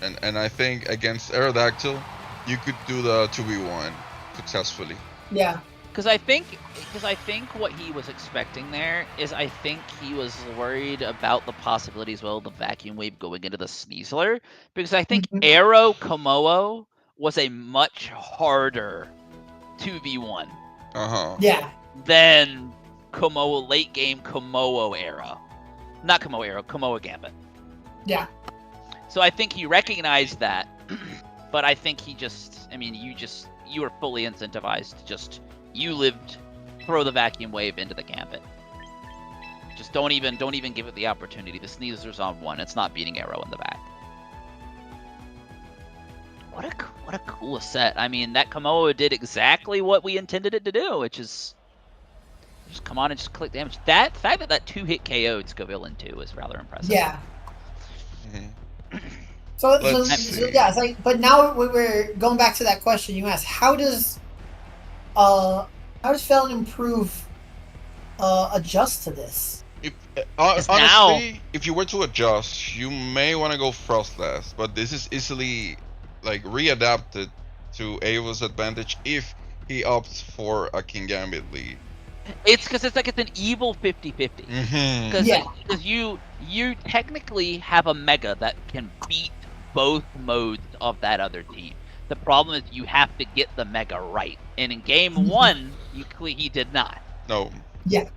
and I think against Aerodactyl you could do the 2v1 successfully. Yeah. Because I think what he was expecting there is I think he was worried about the possibility as well of the Vacuum Wave going into the Sneasler, because I think Aero Komodo was a much harder 2v1. Yeah. Than Komodo late game Komodo Aero. Not Komodo Aero, Komodo Gambit. Yeah. So I think he recognized that, but I think he just, you were fully incentivized to just, you lived, throw the Vacuum Wave into the Gambit. Just don't even give it the opportunity. The Sneasler's on 1. It's not beating Arrow in the back. What a cool set. I mean, that Komodo did exactly what we intended it to do, which is just come on and just click damage. That fact that 2-hit KO'd Scoville 2 is rather impressive. Yeah. So yeah, it's like, but now we're going back to that question you asked. How does Felon Improve adjust to this? Honestly, if you were to adjust, you may want to go Frostless, but this is easily like readapted to Ava's advantage if he opts for a King Gambit lead. It's because it's an evil 50-50. Because you technically have a Mega that can beat both modes of that other team. The problem is you have to get the Mega right, and in game 1, he did not. No. Yeah.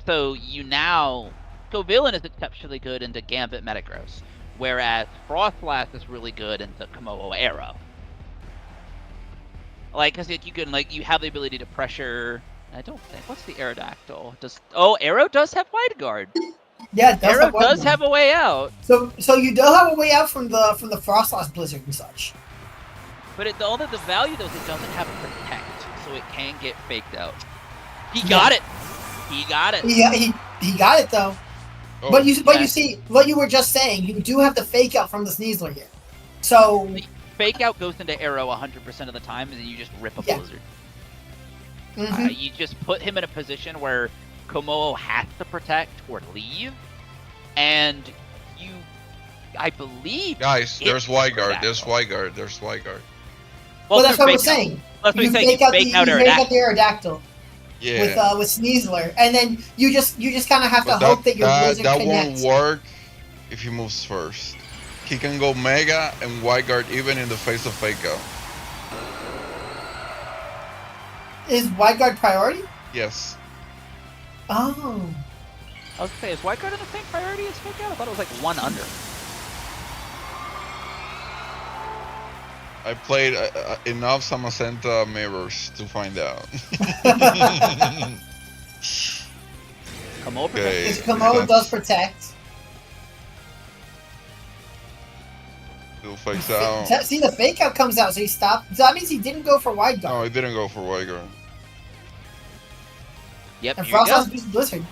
So Villain is exceptionally good into Gambit Metagross, whereas Frostlass is really good into Komodo Arrow. Like, because you have the ability to pressure I don't think. What's the Aerodactyl? Arrow does have wide guard. Yeah, it does Arrow have one does more. have a way out. So you do have a way out from the Frostlost Blizzard and such. But the value though is it doesn't have protect, so it can get faked out. He got it. He got it. He got it though. Oh, But you see what you were just saying. You do have the fake out from the Sneasler here. So The fake out goes into Arrow 100% of the time, and then you just rip a Blizzard. You just put him in a position where Komodo has to protect or leave, and I believe. Guys, there's wide guard. There's Aerodactyl. wide guard. There's wide guard. well, that's what through we're fake out. saying. That's what You I'm saying. fake out the Aerodactyl. Aerodactyl Yeah. with Sneasler, and then you just kind of have to hope that your Blizzard that connects. won't work if he moves first. He can go Mega and wide guard even in the face of fake out. Is wide guard priority? Yes. Oh. I was gonna say, is wide guard in the same priority as fake out? I thought it was like one under. I played enough Samacenta mirrors to find out. Komodo Okay. His Komodo does protect. Still fakes out. See, the fake out comes out, so he stopped. So that means he didn't go for wide guard. No, he didn't go for wide guard. Yep, And here you go. Frostlost beats Blizzard.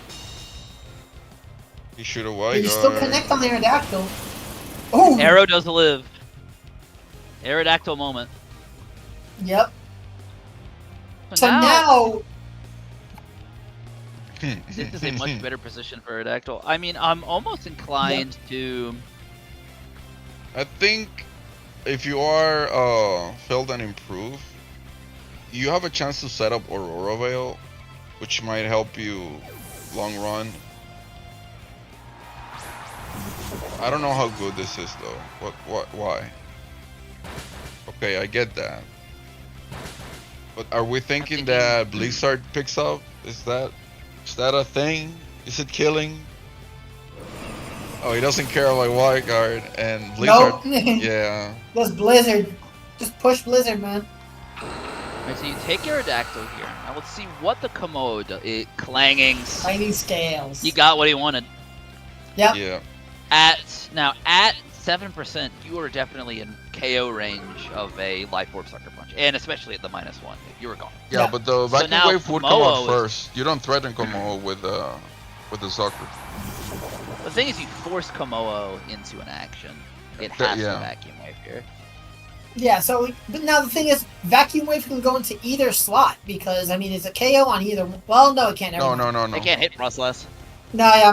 He should have But wide you guard. still connect on the Aerodactyl. Oh. Arrow does live. Aerodactyl moment. Yep. So now this is a much better position for Aerodactyl. I mean, I'm almost inclined to. I think if you are failed and improve, you have a chance to set up Aurora Veil, which might help you long run. I don't know how good this is though. Why? Okay, I get that. But are we thinking that Blizzard picks up? Is that a thing? Is it killing? Oh, he doesn't care about wide guard and Blizzard. Nope. Yeah. Just Blizzard. Just push Blizzard, man. Alright, so you take Aerodactyl here. Now let's see what the Komodo does. Clanging. Tiny scales. He got what he wanted. Yep. Yeah. At 7%, you are definitely in KO range of a Life Orb Sucker Punch, and especially at the -1. You were gone. Yeah, Yeah. but the vacuum now wave would come Komodo out is- first. You don't threaten Komodo with the sucker. The thing is, you force Komodo into an action. It That- has yeah. to vacuum wave here. Yeah, so, but now the thing is, Vacuum Wave can go into either slot, because, I mean, it's a KO on either. Well, no, it can't. No, never mind. no, no, They no. can't hit Frostless. No, yeah,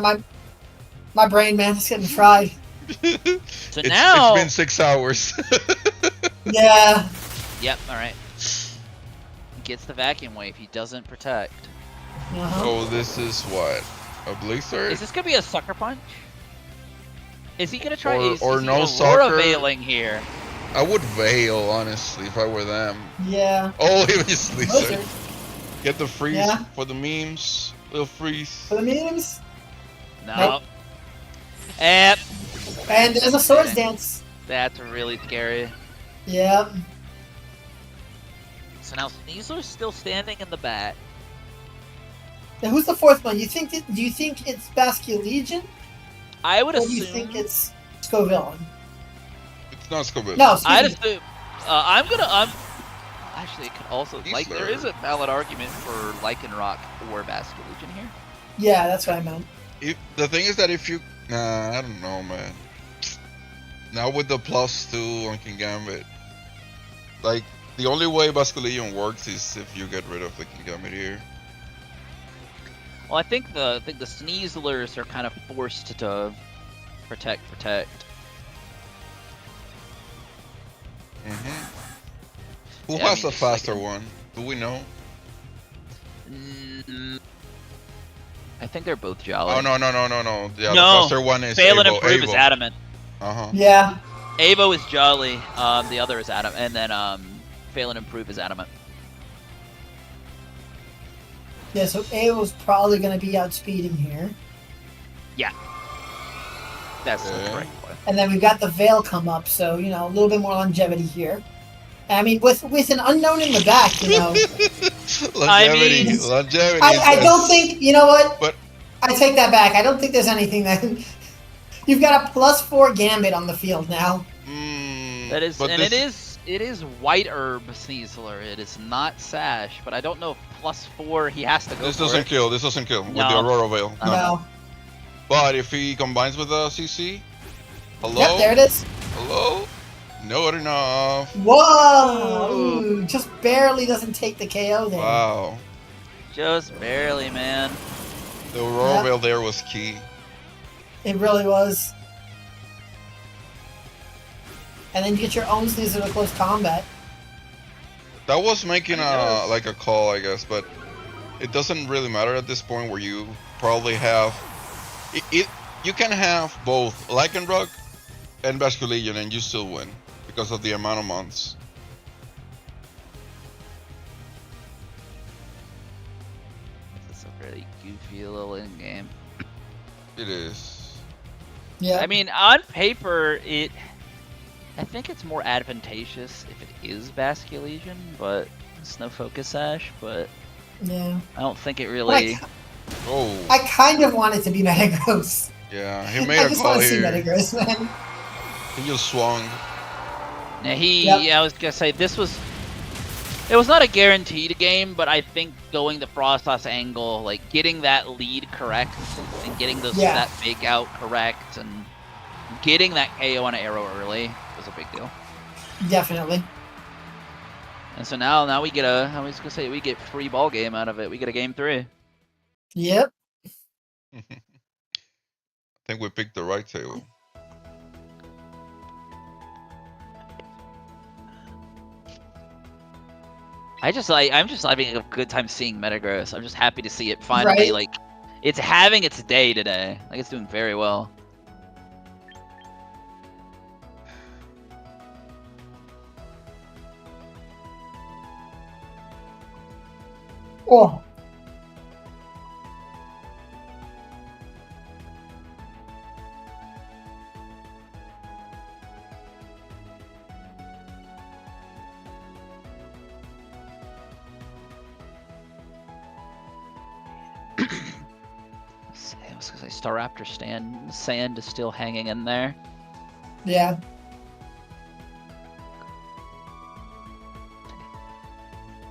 my brain, man, it's getting fried. So It's now. been 6 hours. Yeah. Yep. All right. He gets the vacuum wave. He doesn't protect. Uh-huh. Oh, this is what? A Blizzard? Is this gonna be a sucker punch? Is he gonna try? Or is he no Aurora sucker? veiling here? I would veil, honestly, if I were them. Yeah. Oh, he was Blizzard. Blizzard. Get the freeze Yeah. for the memes. Little freeze. For the memes. No. Nope. Yep. And there's a Swords Dance. That's really scary. Yep. So now Sneasler's still standing in the back. Now, who's the fourth one? Do you think it's Basque Legion? I would Or assume. do you think it's Scoville? It's not Scoville. No, excuse I'd me. assume. Actually, it could also there is a valid argument for Lycanroc or Basque Legion here. Yeah, that's what I meant. The thing is that if you... Nah, I don't know, man. Now with the +2 on King Gambit. Like, the only way Basculegion works is if you get rid of the King Gambit here. Well, I think the Sneaslers are kind of forced to protect. Who Yeah, I has mean, a just like faster one? Do we know? I think they're both Jolly. Oh, no. Yeah, No, the faster one is Fail and Avo. Improve is Adamant. Uh-huh. Yeah. Avo is Jolly. The other is Adamant, and then Fail and Improve is Adamant. Yeah, so Ao's probably going to be outspeeding here. That's the Okay. correct one. And then we've got the Veil come up, so, a little bit more longevity here. I mean, with an unknown in the back, you know. Longevity. mean- Longevity. I don't think, you know what? But I take that back. I don't think there's anything that you've got a +4 gambit on the field now. That is, but and this, it is White Herb Sneasler. It is not Sash, but I don't know if +4 he has to go This for doesn't it. kill. This doesn't kill with the No. Aurora Veil. No. No. But if he combines with the CC, hello. Yep, there it is. Hello. Not enough. Whoa! Ooh, just barely doesn't take the KO there. Wow. Just barely, man. The Aurora Yep. Veil there was key. It really was. And then you get your own Sneasler to close combat. That was making I guess. like a call, I guess, but it doesn't really matter at this point where you probably have you can have both Lycanroc and Basculegion and you still win because of the amount of months. It's a really goofy little in game. It is. Yeah. I mean, on paper, I think it's more advantageous if it is Basculegion, but it's no Focus Sash. But yeah. I don't think it really. Oh. I kind of want it to be Metagross. Yeah, he made I a just call want to see here. Metagross, man. He just swung. Now Yep. yeah, I was gonna say it was not a guaranteed game, but I think going the Frostos angle, like getting that lead correct and getting that fake out correct and getting that KO on an arrow early was a big deal. Definitely. And so now we get I was gonna say we get free ball game out of it. We get a game 3. Yep. I think we picked the right table. I'm just having a good time seeing Metagross. I'm just happy to see it finally, Right. like, it's having its day today. Like, it's doing very well. Oh. I was gonna say Staraptor Sand is still hanging in there. Yeah.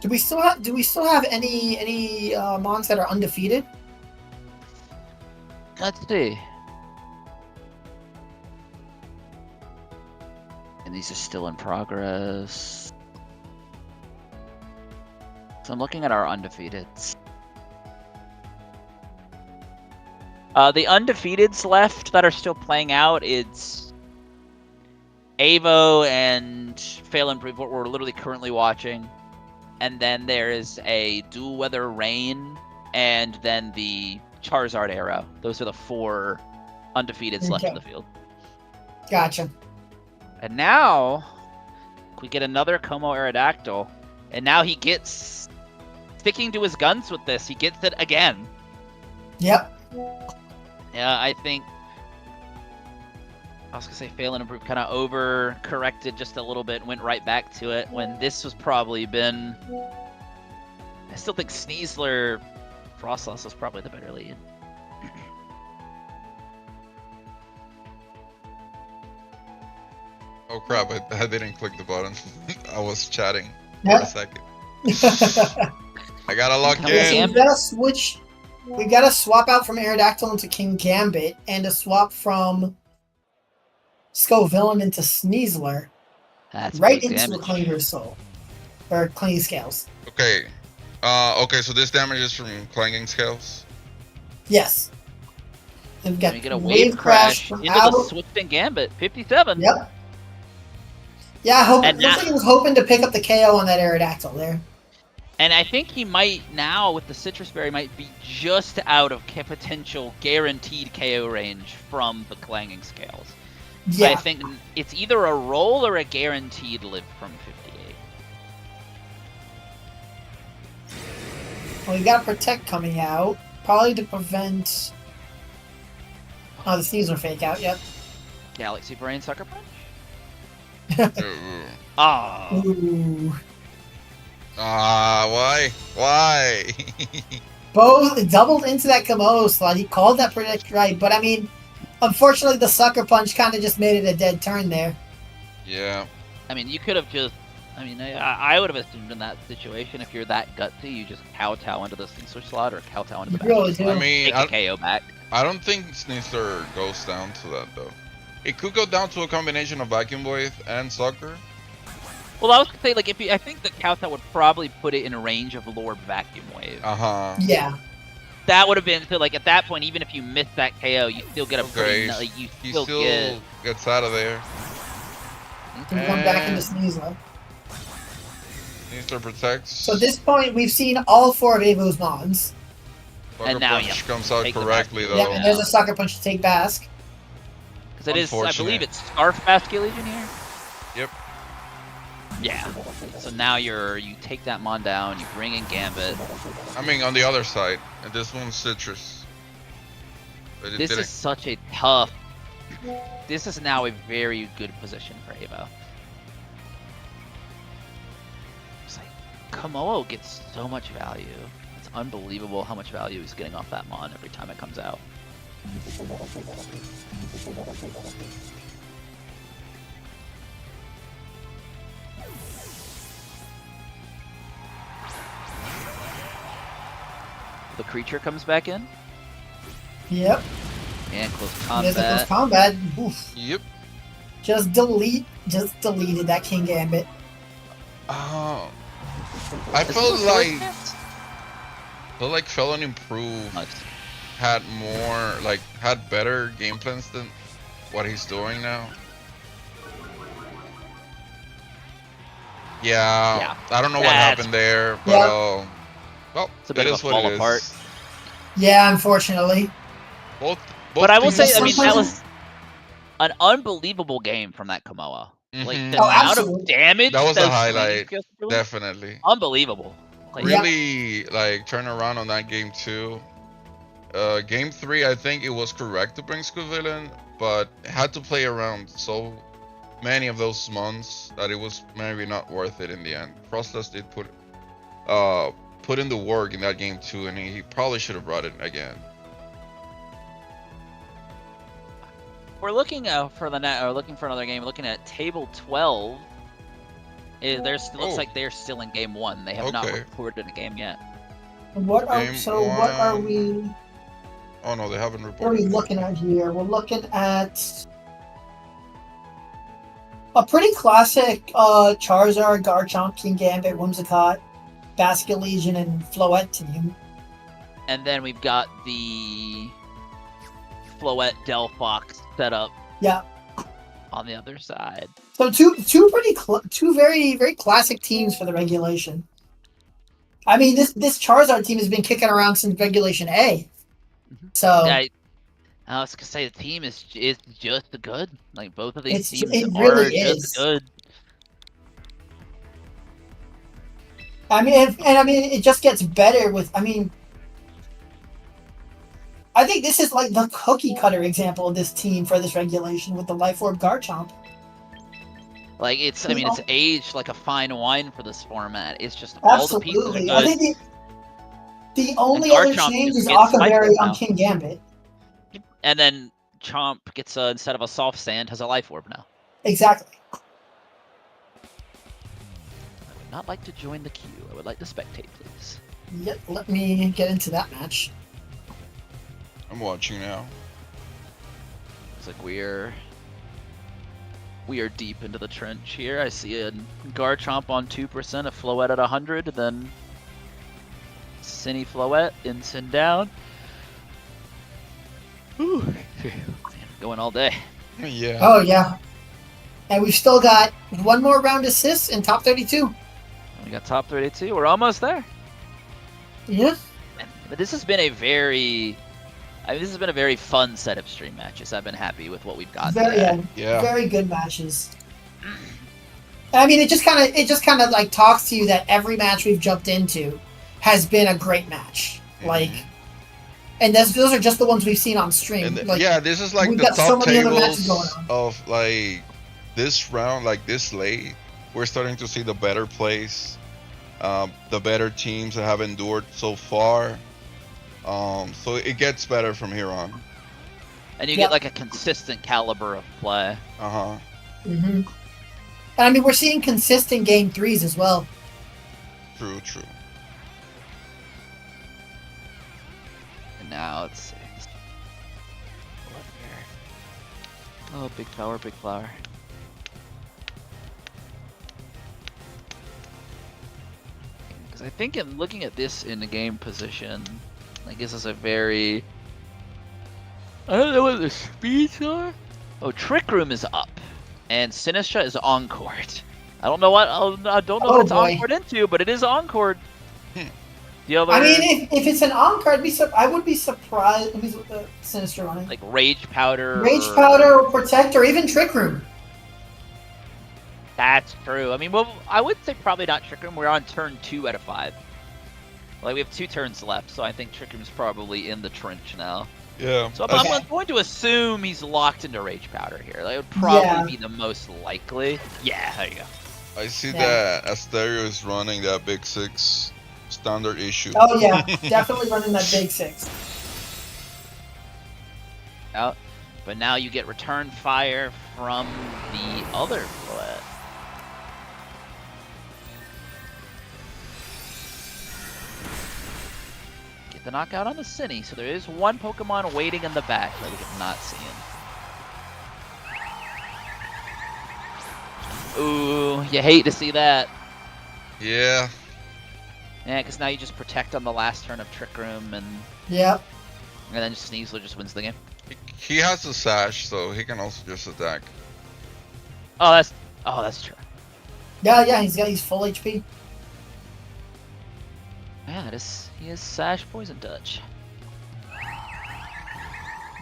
Do we still have any mons that are undefeated? Let's see. And these are still in progress. So I'm looking at our undefeateds. The undefeateds left that are still playing out, it's Avo and Fail and Prove, what we're literally currently watching. And then there is a Dual Weather Rain, and then the Charizard Arrow. Those are the 4 undefeateds left in the field. Gotcha. And now we get another Como Aerodactyl, and now he gets sticking to his guns with this. He gets it again. Yep. Yeah, I think I was gonna say Fail and Improve kind of over-corrected just a little bit and went right back to it when this was probably been. I still think Sneasler Frostlass was probably the better lead. Oh crap, I didn't click the button. I was chatting Yep. for a second. I gotta lock Okay, in. We gotta switch. We gotta swap out from Aerodactyl into King Gambit, and to swap from Scovillain into Sneasler, That's right big into a damage. Clinger Soul. Or Clinging Scales. Okay. Okay, so this damage is from clanging scales. Yes. And we got We get a Wave Crash from into out. the Swift and Gambit, 57. Yep. Yeah, I hope. And Looks now- like he was hoping to pick up the KO on that Aerodactyl there. And I think he might now, with the Citrus Berry, might be just out of potential guaranteed KO range from the Clanging Scales. Yeah. I think it's either a roll or a guaranteed live from 58. Well, we got Protect coming out. Probably to prevent. Oh, the Sneasler fake out, yep. Galaxy Brain Sucker Punch? Oh, Ooh. Why? Why? Both doubled into that Komodo slot. He called that predict right, but I mean, unfortunately, the sucker punch kind of just made it a dead turn there. Yeah. I mean, you could have just. I mean, I would have assumed in that situation, if you're that gutsy, you just kowtow into the Sneasler slot or kowtow into the You really basket do. slot. I mean, Take the KO back. I don't think Sneasler goes down to that though. It could go down to a combination of Vacuum Wave and Sucker. Well, I was gonna say, like, I think the kowtow would probably put it in a range of Lord Vacuum Wave. Yeah. That would have been, so like, at that point, even if you miss that KO, you still get a Okay. pretty, you He still get. gets out of there. We come back into Sneasler. Sneasler protects. So at this point, we've seen all 4 of Evo's mons. Sucker And now Punch you comes out take the correctly basket. though. Yeah, and there's a sucker punch to take Bask. Because it is, I Unfortunate. believe it's Scarf Basket Legion here. Yep. Yeah. So now you take that mon down, you bring in Gambit. I mean, on the other side, and this one's Citrus. But it This didn't. is such a tough. This is now a very good position for Evo. It's like Komodo gets so much value. It's unbelievable how much value he's getting off that mon every time it comes out. The creature comes back in, Yep. and close There's a close combat. combat. Oof. Yep. Just deleted that King Gambit. Oh. I Is felt this a like sword? Felon improved. Nice. Had more, like, had better game plans than what he's doing now. Yeah, I don't know what That's- happened there, but Yeah. well, It's a that bit of is a what fall it is. apart. Yeah, unfortunately. Both But I will say, teams- I mean, that Sometimes- was an unbelievable game from that Komoa. Like, Mhm. the Oh, amount absolutely. of damage That was a those highlight, swings just doing, definitely. unbelievable. Like, Yeah. Really, like, turn around on that game too. Game 3, I think it was correct to bring Scovillain, but had to play around so many of those months that it was maybe not worth it in the end. Frostless did put in the work in that game too, and he probably should have brought it again. we're looking for the net, or looking for another game. We're looking at table 12. Looks Oh. like they're still in game 1. They have not Okay. reported a game yet. What are Game what are one. we? Oh no, they haven't What are reported. we looking at here? We're looking at a pretty classic Charizard, Garchomp, King Gambit, Whimsicott, Basket Legion, and Floette team. And then we've got the Floette Delphox set up Yeah. on the other side. So two very classic teams for the regulation. I mean, this Charizard team has been kicking around since Regulation A. Mhm. So I was gonna say the team is just good. Like, both of these teams it are really just is. good. I mean, it just gets better with. I mean, I think this is like the cookie cutter example of this team for this regulation with the Life Orb Garchomp. Like, it's aged like a fine wine for this format. It's just all the pieces are Absolutely. good. I think the only And other Garchomp change just is gets Akaberry cycled on now. King Gambit. And then Chomp gets instead of a soft sand, has a life orb now. Exactly. I would not like to join the queue. I would like to spectate, please. Yep. Let me get into that match. I'm watching now. Looks like we are deep into the trench here. I see a Garchomp on 2%, a Floette at 100, then Cinny Floette, Sin down. Whew. Going all day. Yeah. Oh yeah. And we've still got one more round assists in top 32. We got top 32. We're almost there. Yeah. But this has been a very fun set of stream matches. I've been happy with what we've got today. Yeah. Very good matches. I mean, it just kind of like talks to you that every match we've jumped into has been a great match. Like, and those are just the ones we've seen on stream. And like, yeah, this is like we've the got so top many other matches tables going on. of like this round, like this late, we're starting to see the better plays, the better teams that have endured so far. So it gets better from here on. And you get like a consistent caliber of play. And I mean, we're seeing consistent game 3s as well. True. And now let's see. Oh, big flower, big flower. Because I think in looking at this in the game position, like this is a very... I don't know what the speeds are. Oh, Trick Room is up, and Sinistra is on court. I don't know what what it's on court into, but it is on court. The other, I mean, if it's an on-card, I would be surprised. Let me look at the Sinister on it. Like Rage Powder. Or Protect, or even Trick Room. That's true. I mean, well, I would say probably not Trick Room. We're on turn 2 out of 5. Like, we have 2 turns left, so I think Trick Room's probably in the trench now. Yeah. So I'm going to assume he's locked into Rage Powder here. That would probably be the most likely. Yeah, there you go. I see that Asterio is running that Big 6 standard issue. Oh yeah, definitely running that Big 6. Out, but now you get return fire from the other foot. Get the knockout on the Cine, so there is one Pokemon waiting in the back that we are not seeing. Ooh, you hate to see that. Yeah. Yeah, because now you just protect on the last turn of Trick Room, and then Sneasler just wins the game. He has a sash, so he can also just attack. Oh, that's true. Yeah, he's full HP. Yeah, he is Sash Poison Touch.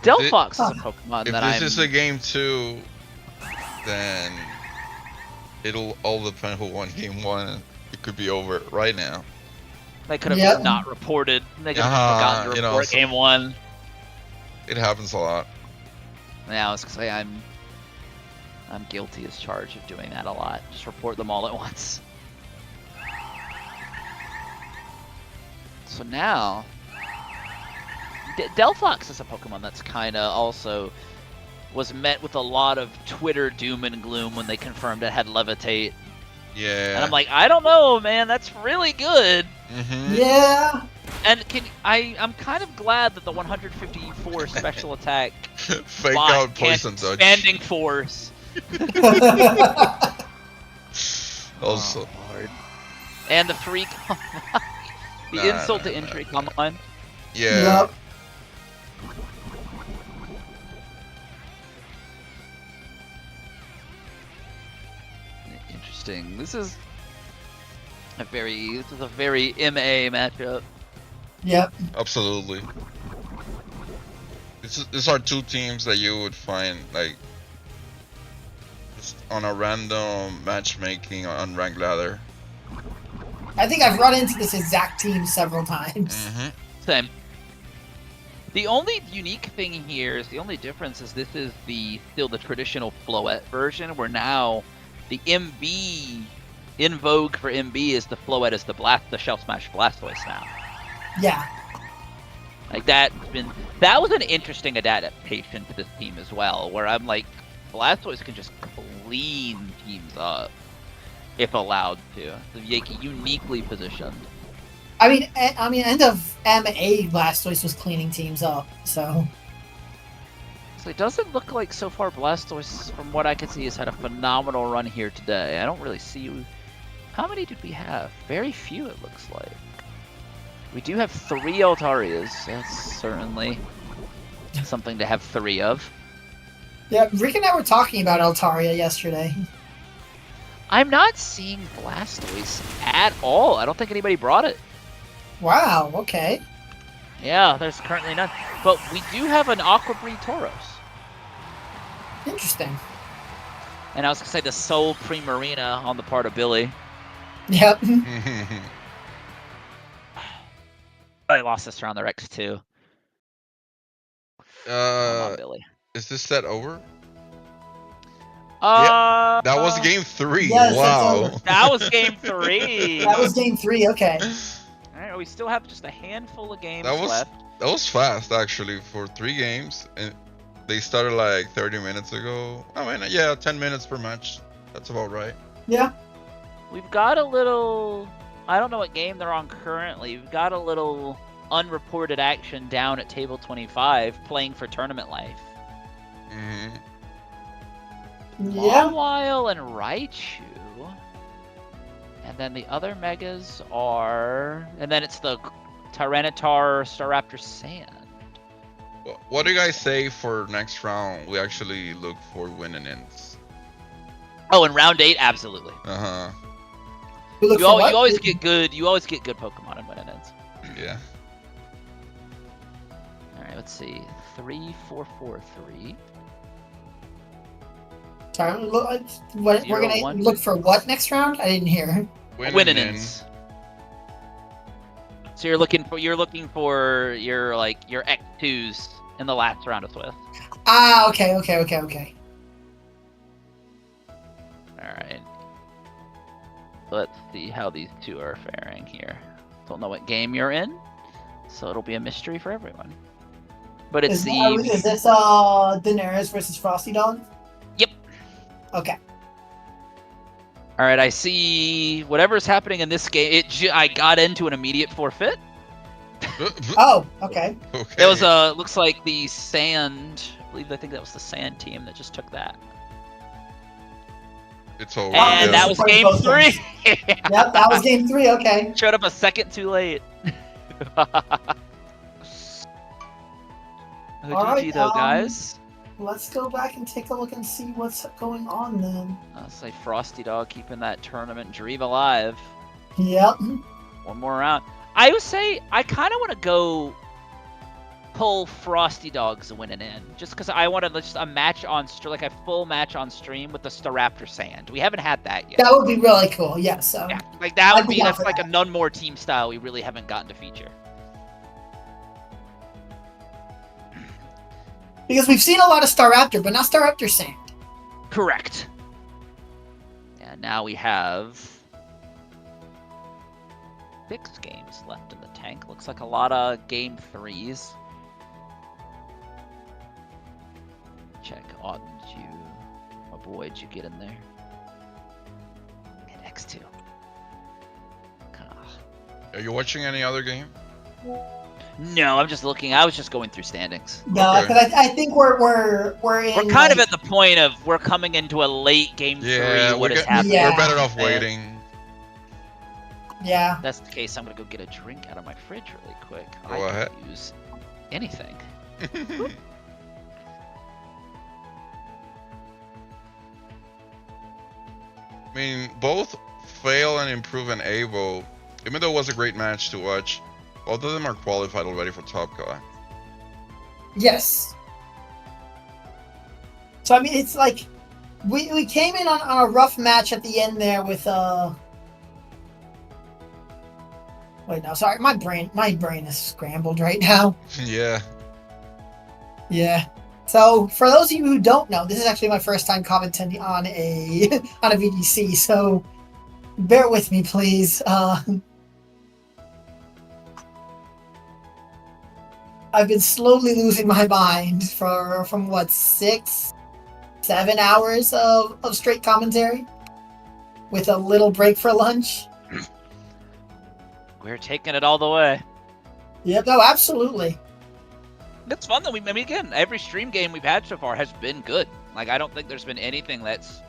Delphox is a Pokemon that If this is a game 2, then it'll all depend who won game 1. It could be over right now. They could have just not reported. They could have forgotten to report game 1. It happens a lot. Yeah, I was gonna say I'm guilty as charged of doing that a lot. Just report them all at once. So now, Delphox is a Pokemon that's kind of also was met with a lot of Twitter doom and gloom when they confirmed it had Levitate. Yeah. And I'm like, I don't know, man. That's really good. Yeah. And I'm kind of glad that the 154 special attack fake out poison touch expanding force. Also. Lord. And the free the insult to injury, come on. Yeah. Yep. Interesting. This is a very MA matchup. Yep. Absolutely. These are 2 teams that you would find like just on a random matchmaking on Ranked Ladder. I think I've run into this exact team several times. Same. The only unique thing here is the only difference is this is still the traditional Floette version, where now the MB in vogue for MB is the Floette is the Shell Smash Blastoise now. Yeah. Like that was an interesting adaptation to this team as well, where I'm like, Blastoise can just clean teams up if allowed to. So Yaki uniquely positioned. I mean, end of MA Blastoise was cleaning teams up, so. So it doesn't look like so far Blastoise, from what I can see, has had a phenomenal run here today. I don't really see. How many did we have? Very few, it looks like. We do have 3 Altarias. That's certainly something to have 3 of. Yeah, Rick and I were talking about Altaria yesterday. I'm not seeing Blastoise at all. I don't think anybody brought it. Wow, okay. Yeah, there's currently none. But we do have an Aquabreed Tauros. Interesting. And I was going to say the sole Primarina on the part of Billy. Yep. I lost this round, the X2. Come on, Billy. Is this set over? Yeah, that was game 3. Yes, that's wow. over. That was game 3. That was game 3. Okay. All right, we still have just a handful of games That was left. that was fast actually for 3 games, and they started like 30 minutes ago. I mean, yeah, 10 minutes per match. That's about right. Yeah. We've got a little. I don't know what game they're on currently. We've got a little unreported action down at table 25, playing for tournament life. Mm-hmm. Yeah. Mawile and Raichu. And then the other megas are. And then it's the Tyranitar Staraptor Sand. What do you guys say for next round? We actually look for winning ends. Oh, in round 8, absolutely. Uh huh. We look You for what? always get good. You always get good Pokemon in winning ends. Yeah. All right, let's see. 3, 4, 4, 3. Sorry, we're 0, gonna 1, look 2. for what next round? I didn't hear. Winning ends. So you're looking for your your X2s in the last round of Swift. Ah, okay. All right. Let's see how these two are faring here. Don't know what game you're in, so it'll be a mystery for everyone. But it's Is this Daenerys versus Frosty Dog? Yep. Okay. All right, I see whatever's happening in this game. I got into an immediate forfeit. Oh, okay. Okay. It was looks like the Sand. I think that was the Sand team that just took that. It's over. And that was game 3. Yep, that was game 3. Okay. Showed up a second too late. Alright, though, guys. Let's go back and take a look and see what's going on then. I'll say Frosty Dog keeping that tournament dream alive. Yep. One more round. I would say I kind of want to go pull Frosty Dogs winning in, just because I want to just a match on like a full match on stream with the Staraptor Sand. We haven't had that yet. That would be really cool. Yes. Yeah, like that would I'd be be down that's for like that. a none more team style we really haven't gotten to feature. Because we've seen a lot of Staraptor, but not Staraptor Sand. Correct. And now we have 6 games left in the tank. Looks like a lot of game 3s. Check on you. My boy, did you get in there? And X2. Are you watching any other game? No, I'm just looking. I was just going through standings. No, Okay. because I think we're in. We're kind of at the point of we're coming into a late game 3. What is happening? Yeah. We're better off waiting. Yeah. If that's the case, I'm gonna go get a drink out of my fridge really quick. Go I ahead. can use anything. I mean, both Fail and Improve and Avo, even though it was a great match to watch, both of them are qualified already for Top Car. Yes. So I mean, it's like we came in on a rough match at the end there with Wait, no, sorry, my brain is scrambled right now. Yeah. Yeah. So for those of you who don't know, this is actually my first time commenting on a on a VDC, so bear with me, please. I've been slowly losing my mind from what 6-7 hours of straight commentary with a little break for lunch. We're taking it all the way. Yep, no, absolutely. It's fun though. I mean, again, every stream game we've had so far has been good. Like, I don't think there's been anything that's.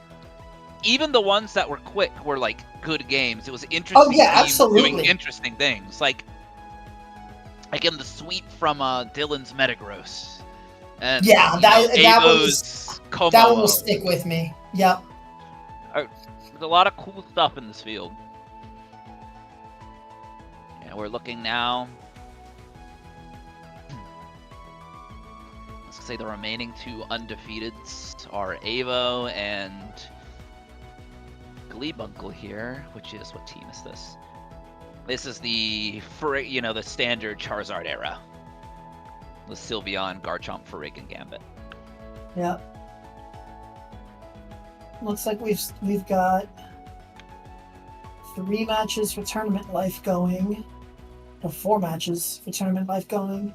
Even the ones that were quick were like good games. It was interesting. Oh yeah, teams absolutely. Doing interesting things, like in the sweep from Dylan's Metagross. And, Yeah, you that know, one Avo's Como. That one will stick with me. Yep. There's a lot of cool stuff in this field. And we're looking now. Let's say the remaining 2 undefeateds are Avo and Gleebuncle here, which is, what team is this? This is the the standard Charizard era. The Sylveon, Garchomp, Farigin, Gambit. Yep. looks like we've got 3 matches for tournament life going, or 4 matches for tournament life going,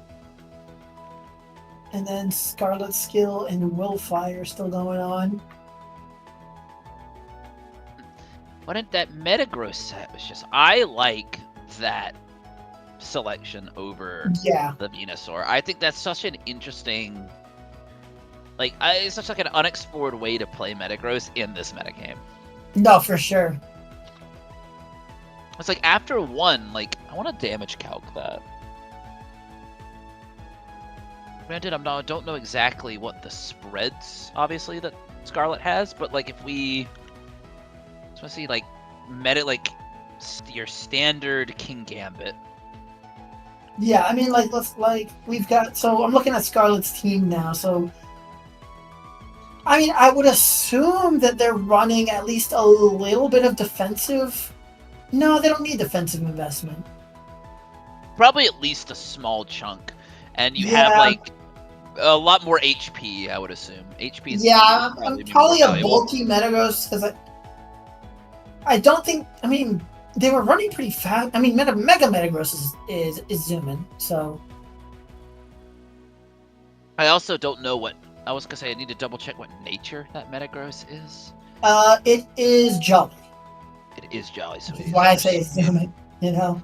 and then Scarlet Skill and Willfire still going on. What did that Metagross set was just? I like that selection over the Venusaur. I think that's such an interesting, like, it's such like an unexplored way to play Metagross in this metagame. No, for sure. It's like after 1, like, I want to damage calc that. Granted, I don't know exactly what the spreads, obviously, that Scarlet has, but like if we, let's see, like your standard King Gambit. Yeah, I mean, we've got. So I'm looking at Scarlet's team now. So, I mean, I would assume that they're running at least a little bit of defensive. No, they don't need defensive investment. Probably at least a small chunk, and you have like a lot more HP. I would assume HP. I'm probably a bulky Metagross because I don't think. I mean, they were running pretty fast. I mean, Mega Metagross is zooming. So I also don't know what. I was gonna say I need to double check what nature that Metagross is. It is Jolly. It is Jolly. So which is why I say it's zooming. You know.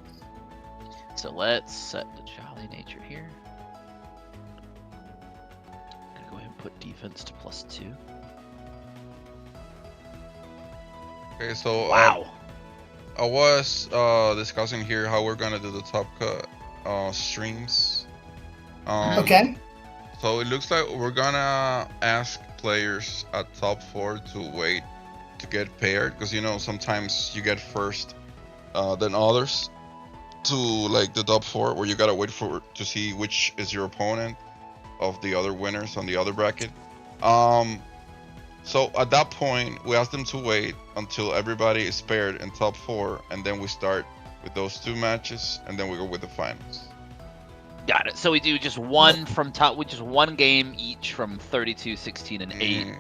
So let's set the Jolly nature here. Gonna go ahead and put defense to +2. Okay, so wow. I was discussing here how we're gonna do the top cut streams. Okay. So it looks like we're gonna ask players at top 4 to wait to get paired, because you know sometimes you get first than others to like the top 4, where you gotta wait to see which is your opponent of the other winners on the other bracket. So at that point, we ask them to wait until everybody is paired in top 4, and then we start with those 2 matches, and then we go with the finals. Got it. So we do just one from top, which is 1 game each from 32, 16, and 8.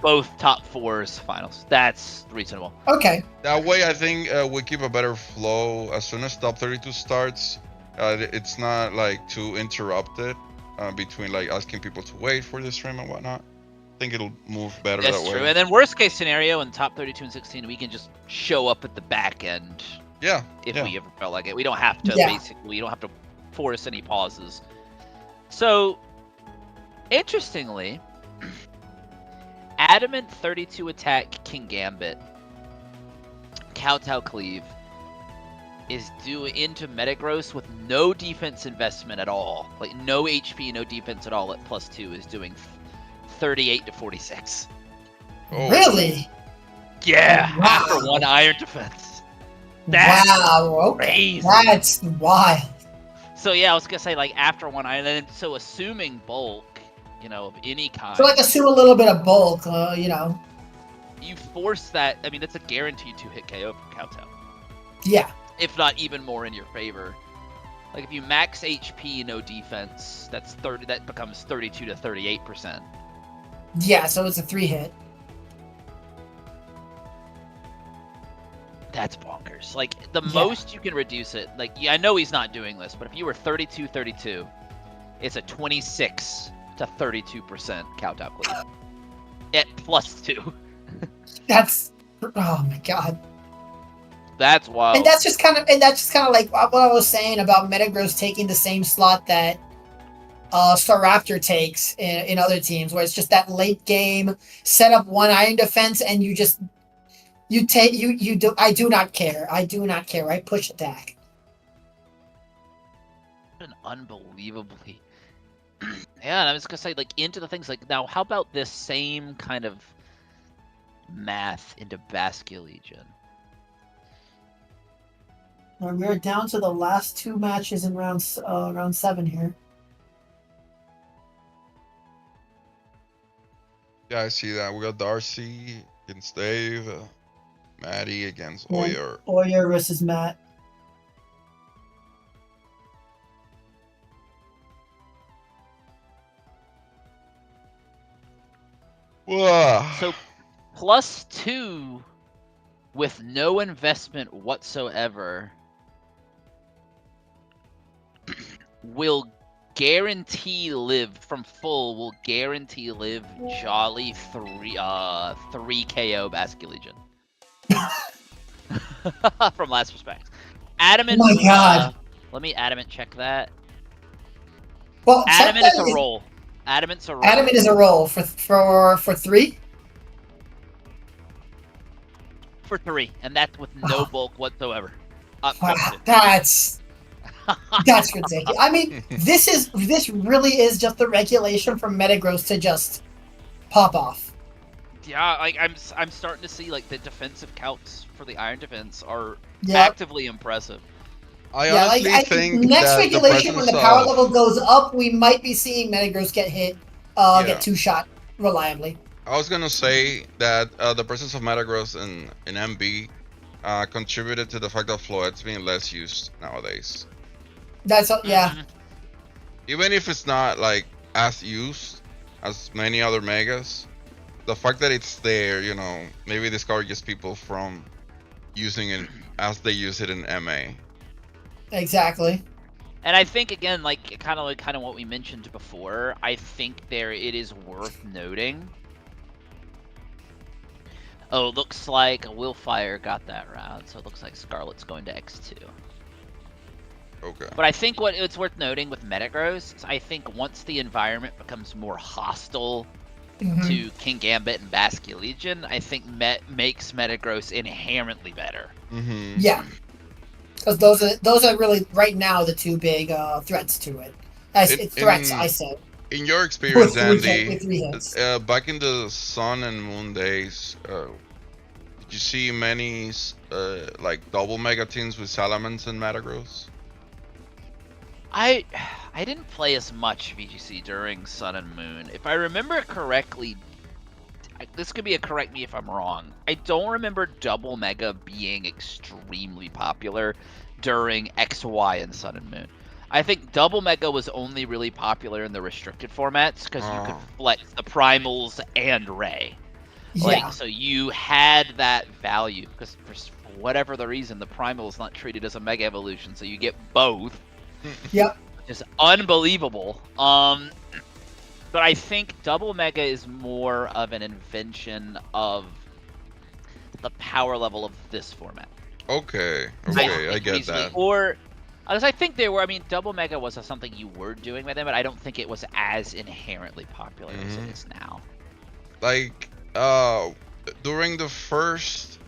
Both top 4s finals. That's reasonable. Okay. That way, I think we keep a better flow. As soon as top 32 starts, it's not like too interrupted between like asking people to wait for the stream and whatnot. I think it'll move better that way. That's true. And then worst case scenario in top 32 and 16, we can just show up at the back end. Yeah. If we ever felt like it, we don't have to basically. We don't have to force any pauses. So, interestingly, Adamant 32 attack King Gambit, Kowtow Cleave is due into Metagross with no defense investment at all. Like no HP, no defense at all at +2 is doing 38 to 46. Oh. Really? Yeah, wow. After 1 iron defense. That's crazy. That's wild. So yeah, I was gonna say like after 1 iron, then so assuming bulk, you know, of any kind. So like assume a little bit of bulk, you know. You force that. I mean, that's a guaranteed 2-hit KO from Kowtow. Yeah. If not even more in your favor. Like if you max HP, no defense, that's 30. That becomes 32 to 38%. Yeah, so it's a 3-hit. That's bonkers. Like the most you can reduce it. Like I know he's not doing this, but if you were 32-32, it's a 26 to 32% Kowtow Cleave at +2. That's oh my god. That's wild. And that's just kind of like what I was saying about Metagross taking the same slot that Staraptor takes in other teams, where it's just that late game set up 1 iron defense and you just I do not care. I push attack. An unbelievably yeah, and I was gonna say like into the things like now how about this same kind of math into Basculegion? We're down to the last 2 matches in round 7 here. Yeah, I see that. We got Darcy against Dave, Maddie against Oyer. Oyer versus Matt. Whoa. So +2 with no investment whatsoever will guarantee live from full. Will guarantee live jolly 3 KO Basque Legion. From last respect. Adamant. Oh my God. Let me Adamant check that. Well, Adamant is a roll. Adamant's a roll. Adamant is a roll for 3. For 3, and that's with no bulk whatsoever. Wow, that's ridiculous. I mean, this really is just the regulation from Metagross to just pop off. Yeah, like I'm starting to see like the defensive counts for the Iron Defense are Yep. actively impressive. I honestly think next that regulation, when the power level goes up, we might be seeing Metagross get hit, get 2-shot reliably. I was gonna say that the presence of Metagross in MB contributed to the fact that Floet's being less used nowadays. That's yeah. Even if it's not like as used as many other megas, the fact that it's there, you know, maybe discourages people from using it as they use it in MA. Exactly. And I think again, like kind of what we mentioned before, I think it is worth noting. Oh, looks like Willfire got that round, so it looks like Scarlet's going to X2. Okay. But I think what it's worth noting with Metagross is I think once the environment becomes more hostile to King Gambit and Basque Legion, I think makes Metagross inherently better. Yeah. Because those are really right now the 2 big threats to it. I said. In your experience, Andy, with back in the Sun and Moon days, did you see many like double mega teams with Salamence and Metagross? I didn't play as much VGC during Sun and Moon. If I remember correctly, this could be a correct me if I'm wrong. I don't remember double mega being extremely popular during XY and Sun and Moon. I think double mega was only really popular in the restricted formats because you could flex the primals and Ray. Yeah. So you had that value because for whatever the reason, the primal is not treated as a mega evolution, so you get both. Yep. Which is unbelievable. But I think double mega is more of an invention of the power level of this format. Okay, I get that. Or, as I think there were, I mean, double mega was something you were doing with them, but I don't think it was as inherently popular as it is now. Like, during the first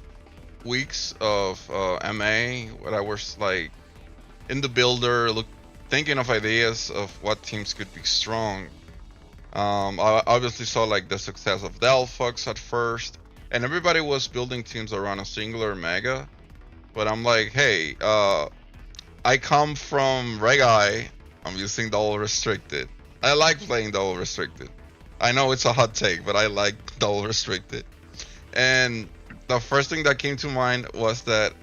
weeks of MA, when I was like in the builder, thinking of ideas of what teams could be strong. I obviously saw like the success of Delphox at first, and everybody was building teams around a singular mega. But I'm like, hey, I come from Reg-I, I'm using double restricted. I like playing double restricted. I know it's a hot take, but I like double restricted. And the first thing that came to mind was that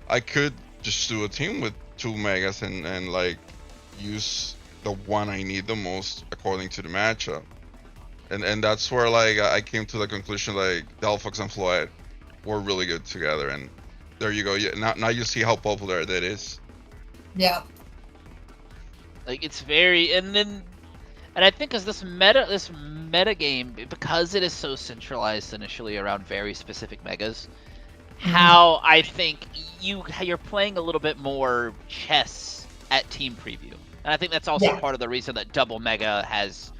I could just do a team with 2 megas and like use the one I need the most according to the matchup. And that's where like I came to the conclusion like Delphox and Floet were really good together, and there you go. Now you see how popular that is. Yeah. Like it's very and I think as this meta game, because it is so centralized initially around very specific megas, how I think you're playing a little bit more chess at team preview. And I think that's also part of the reason that double mega has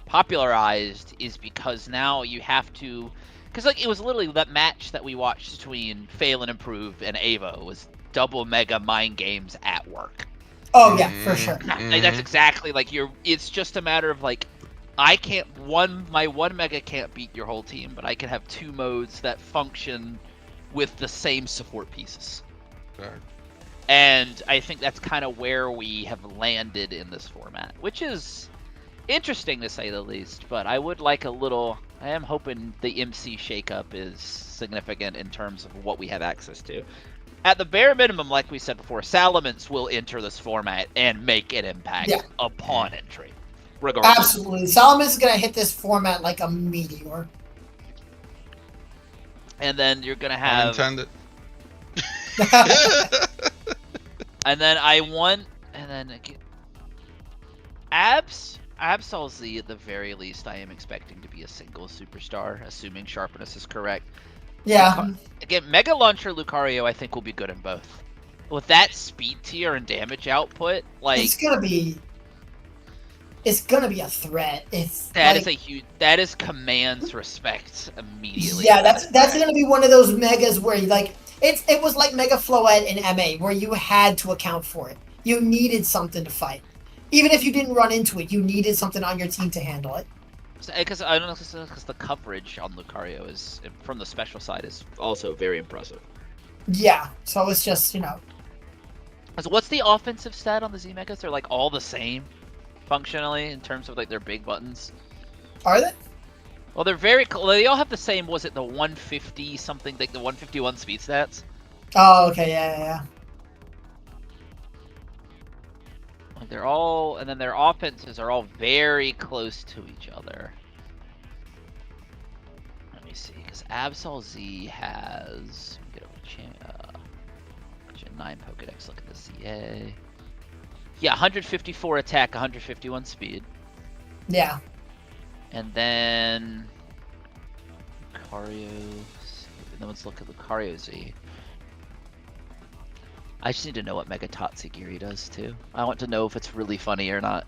popularized, is because now you have to, because like it was literally that match that we watched between Fail and Improve and Ava was double mega mind games at work. Oh yeah, for sure. Like, that's exactly like it's just a matter of like, my one mega can't beat your whole team, but I can have 2 modes that function with the same support pieces. Sure. And I think that's kind of where we have landed in this format, which is interesting to say the least. But I am hoping the MC shakeup is significant in terms of what we have access to. At the bare minimum, like we said before, Salamence will enter this format and make an impact upon entry. Regardless. Absolutely. Salamence is going to hit this format like a meteor. And then you're gonna Pun have. intended. And then I want. And then again, Absol Z at the very least I am expecting to be a single superstar, assuming sharpness is correct. Yeah. Again, Mega Launcher Lucario I think will be good in both. With that speed tier and damage output, like It's gonna be a threat. that is commands respect immediately. Yeah, that's gonna be one of those megas where it was like Mega Floette in MA where you had to account for it. You needed something to fight. Even if you didn't run into it, you needed something on your team to handle it. Because I don't know, because the coverage on Lucario is from the special side is also very impressive. Yeah, so it's just So what's the offensive stat on the Z Megas? They're like all the same, functionally in terms of like their big buttons. Are they? Well, they're very. They all have the same. Was it the 150 something? Like the 151 speed stats? Oh, okay, yeah. Like they're all, and then their offenses are all very close to each other. Let me see, because Absol Z has. Get over Gen 9 Pokedex. Look at the CA. Yeah, 154 attack, 151 speed. Yeah. And then Lucario. Then let's look at Lucario Z. I just need to know what Mega Tatsugiri does too. I want to know if it's really funny or not.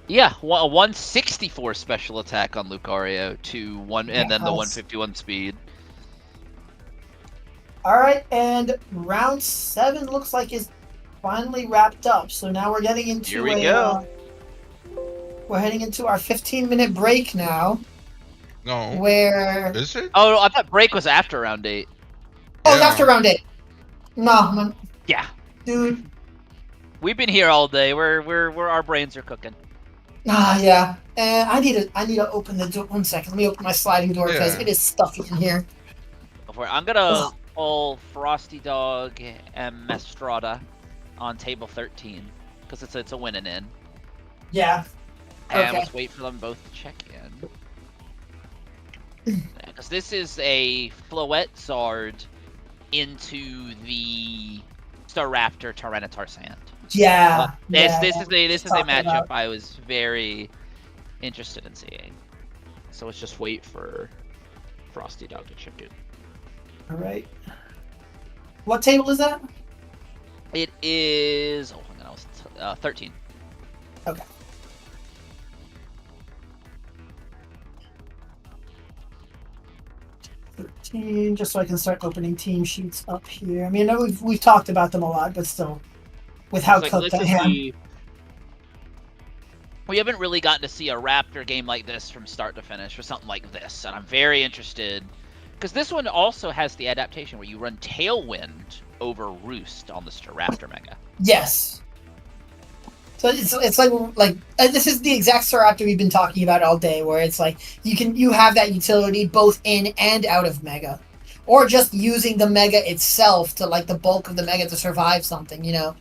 Yeah, a 164 special attack on Lucario to one, and then the 151 speed. All right, and round 7 looks like is finally wrapped up. So now we're getting into Here we go. We're heading into our 15-minute break now. No. Where? Is it? Oh, I thought break was after round 8. Oh, it's after round 8. No, man. Yeah, Dude. we've been here all day. We're our brains are cooking. Yeah. And I need to open the door. 1 second. Let me open my sliding door because Yeah. it is stuffy in here. I'm gonna pull Frosty Dog and Mestrada on table 13 because it's a winning in. Yeah. And Okay. let's wait for them both to check in. Because this is a Floette Zard into the Staraptor Tyranitar Sand. Yeah. This yeah, is a talking matchup about. I was very interested in seeing. So let's just wait for Frosty Dog to check in. All right. What table is that? It is 13. Okay. Just so I can start opening team sheets up here. I mean, I know we've talked about them a lot, but still, with how cooked I am. We haven't really gotten to see a Raptor game like this from start to finish, or something like this, and I'm very interested because this one also has the adaptation where you run Tailwind over Roost on the Staraptor Mega. Yes. So it's like this is the exact Staraptor we've been talking about all day, where it's like you have that utility both in and out of Mega, or just using the Mega itself to like the bulk of the Mega to survive something, you know.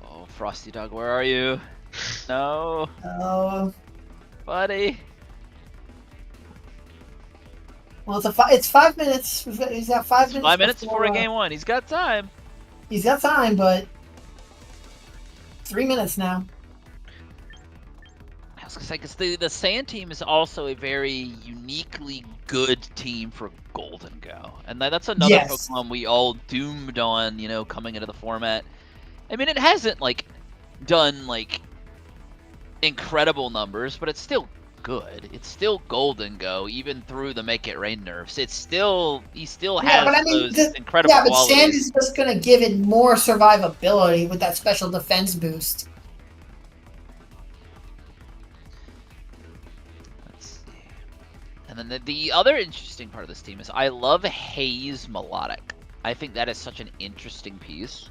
Oh, Frosty Dog, where are you? No, Oh. buddy. Well, it's 5 minutes. He's got 5 minutes. 5 minutes before game 1. He's got time. He's got time, but 3 minutes now. I was gonna say, because the Sand team is also a very uniquely good team for Golden Go, and that's another Yes. Pokemon we all doomed on, coming into the format. I mean, it hasn't done incredible numbers, but it's still good. It's still Golden Go, even through the Make It Rain nerfs. He still has those incredible Yeah, but qualities. Sand is just gonna give it more survivability with that special defense boost. Let's see. And then the other interesting part of this team is I love Haze Melodic. I think that is such an interesting piece.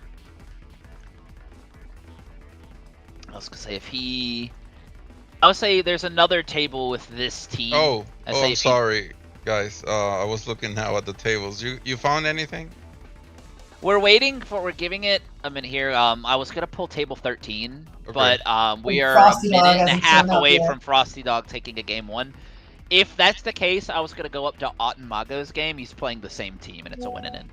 I was gonna say I would say there's another table with this team. I'm sorry, guys. I was looking now at the tables. You found anything? We're giving it a minute here. I was gonna pull table 13, Okay. but we are Frosty a minute Dog and a hasn't half shown up away yet. from Frosty Dog taking a game 1. If that's the case, I was gonna go up to Otten Mago's game. He's playing the same team, and it's a win-in.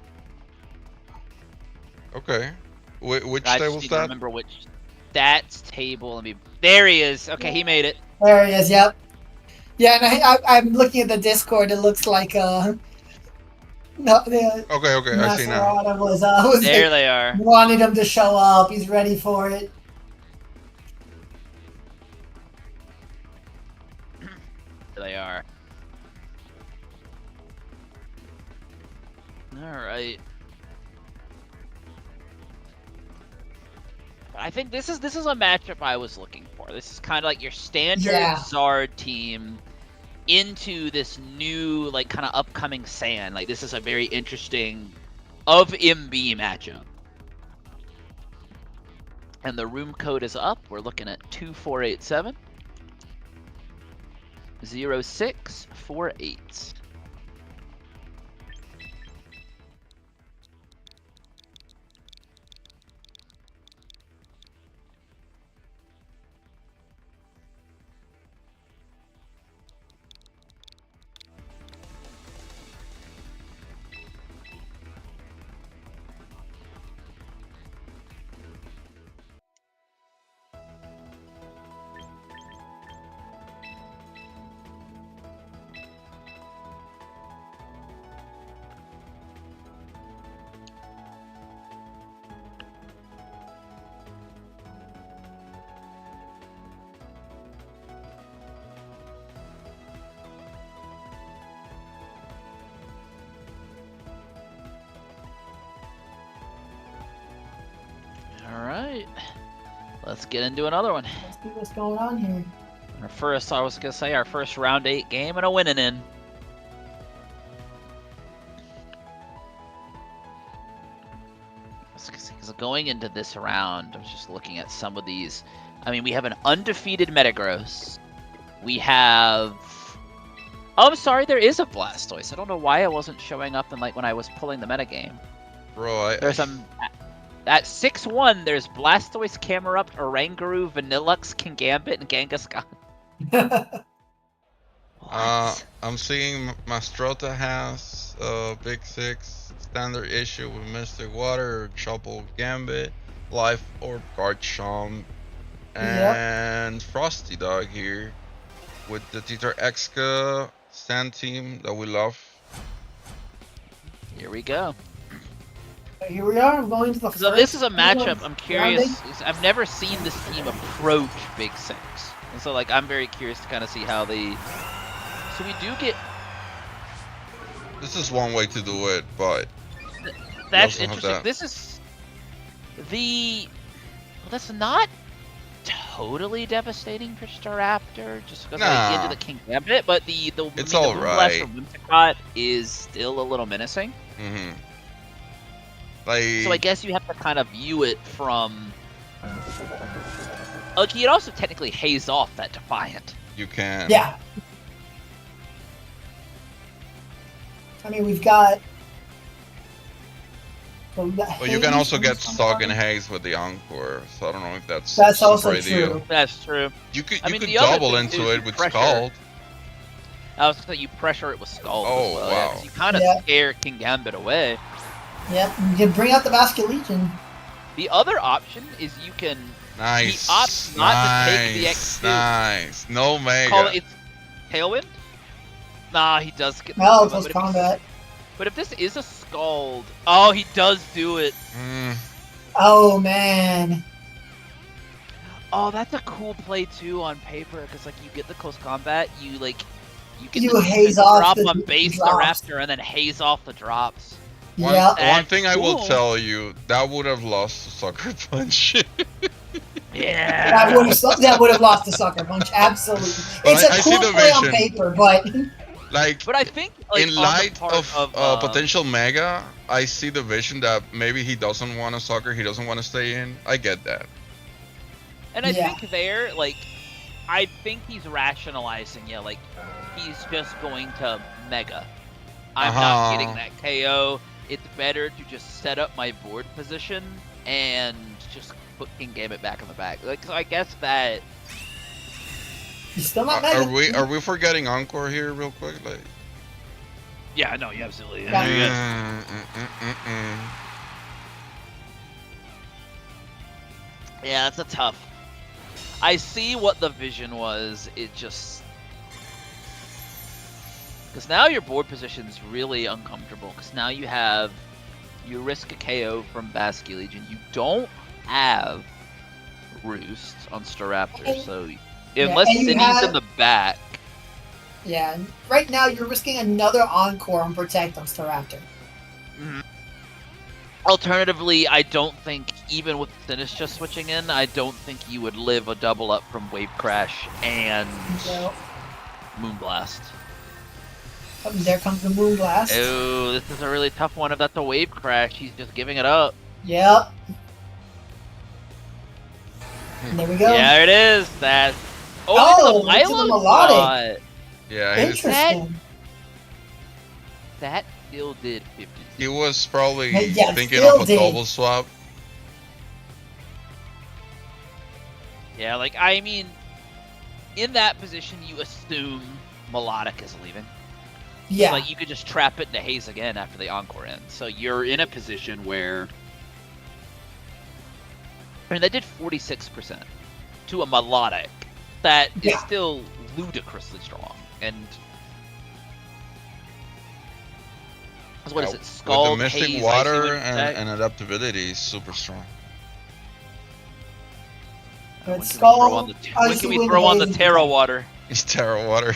Okay. Which I just table's need to that? remember which stats table. Let me. There he is. Okay, he made it. There he is. Yep. Yeah, and I'm looking at the Discord. It looks like no, the Okay, I see now. Maserati was There they are. wanted him to show up. He's ready for it. There they are. All right. I think this is a matchup I was looking for. This is kind of like your standard Zard team into this new, like, kind of upcoming Sand. Like, this is a very interesting of MB matchup. And the room code is up. We're looking at 2487 0648. Alright, let's get into another one. Let's see what's going on here. Our first, I was gonna say, our first round 8 game and a winning in. Because going into this round, I was just looking at some of these. I mean, we have an undefeated Metagross. We have... Oh, I'm sorry, there is a Blastoise. I don't know why it wasn't showing up in, like, when I was pulling the metagame. Bro, There's some... At 6-1, there's Blastoise, Camerupt, Oranguru, Vanillux, Kingambit, and Kangaskhan. I'm seeing Mastrota has Big 6 standard issue with Mystic Water, Chople Gambit, Life Orb, Garchomp, and Frosty Dog here with the Teeter Exca Sand team that we love. Here we go. Here we are, going to the So this is a matchup I'm curious. I've never seen this team approach Big 6. And so, like, I'm very curious to kind of see how they... So we do get... This is one way to do it, but... That's interesting. This is... The... Well, that's not totally devastating for Staraptor, just because like, into the King Gambit, but the it's the alright. from Whimsicott is still a little menacing. Mm-hmm. Like... So I guess you have to kind of view it from... Like, you could also technically haze off that Defiant. You can. Yeah. I mean, we've got... But you can also get stuck in haze with the Encore, so I don't know if that's also ideal. true. That's true. You could I mean, could the other double thing into is it with pressure. Scald. I was gonna say you pressure it with Scald. Oh, as well, wow. 'cause you kind of scare King Gambit away. Yep, you can bring out the Vascular Legion. The other option is you can... Nice. He opts not to take the X2. Nice. No Mega. Call it Tailwind? Nah, he does get... No, close combat. But if this is a Scald... Oh, he does do it. Oh, man. Oh, that's a cool play, too, on paper, because, like, you get the close combat, you, like... You get You the haze off drop the on base the drops. Raptor, and then haze off the drops. One thing I will cool. tell you, that would have lost to Sucker Punch. Yeah. That would have lost the Sucker Punch, absolutely. But It's I a see cool the play on vision. paper, but... Like, But I think, like, in on the light part of potential Mega, I see the vision that maybe he doesn't want to Sucker, he doesn't want to stay in. I get that. And I think there, like, I think he's rationalizing, like, he's just going to Mega. I'm not getting that KO. It's better to just set up my board position and just put King Gambit back in the back. Like, so I guess that He's still not Are mega. we forgetting Encore here real quick? Like, Yeah, no, you absolutely. Yeah. Yeah, that's a tough. I see what the vision was. It just because now your board position is really uncomfortable. Because now you risk a KO from Basque Legion. You don't have Roost on Staraptor, so unless and you City's have- in the back. Yeah, right now you're risking another Encore and Protect on Staraptor. Alternatively, I don't think, even with Sinistra switching in, I don't think you would live a double up from Wave Crash and So, Moonblast. there comes the Moonblast. Oh, this is a really tough one. If that's a Wave Crash, he's just giving it up. Yep. And there we go. Yeah, there it is. That. Oh, the into the Milo melodic. shot. yeah, Interesting. That still did 50. he was probably Yeah, thinking still of a did. double swap. Yeah, like, I mean, in that position, you assume Melodic is leaving. Yeah. Like, you could just trap it into Haze again after the Encore ends. So you're in a position where... I mean, they did 46% to a Melodic. That is Yeah. still ludicrously strong. And... what is it? Scald, With the Mystic Haze, Water Icy Wind Protect? and adaptability is super strong. But When can we Scald, throw on the, when Icy can we Wind, throw on the Haze, and Terra Protect. Water? It's Terra Water.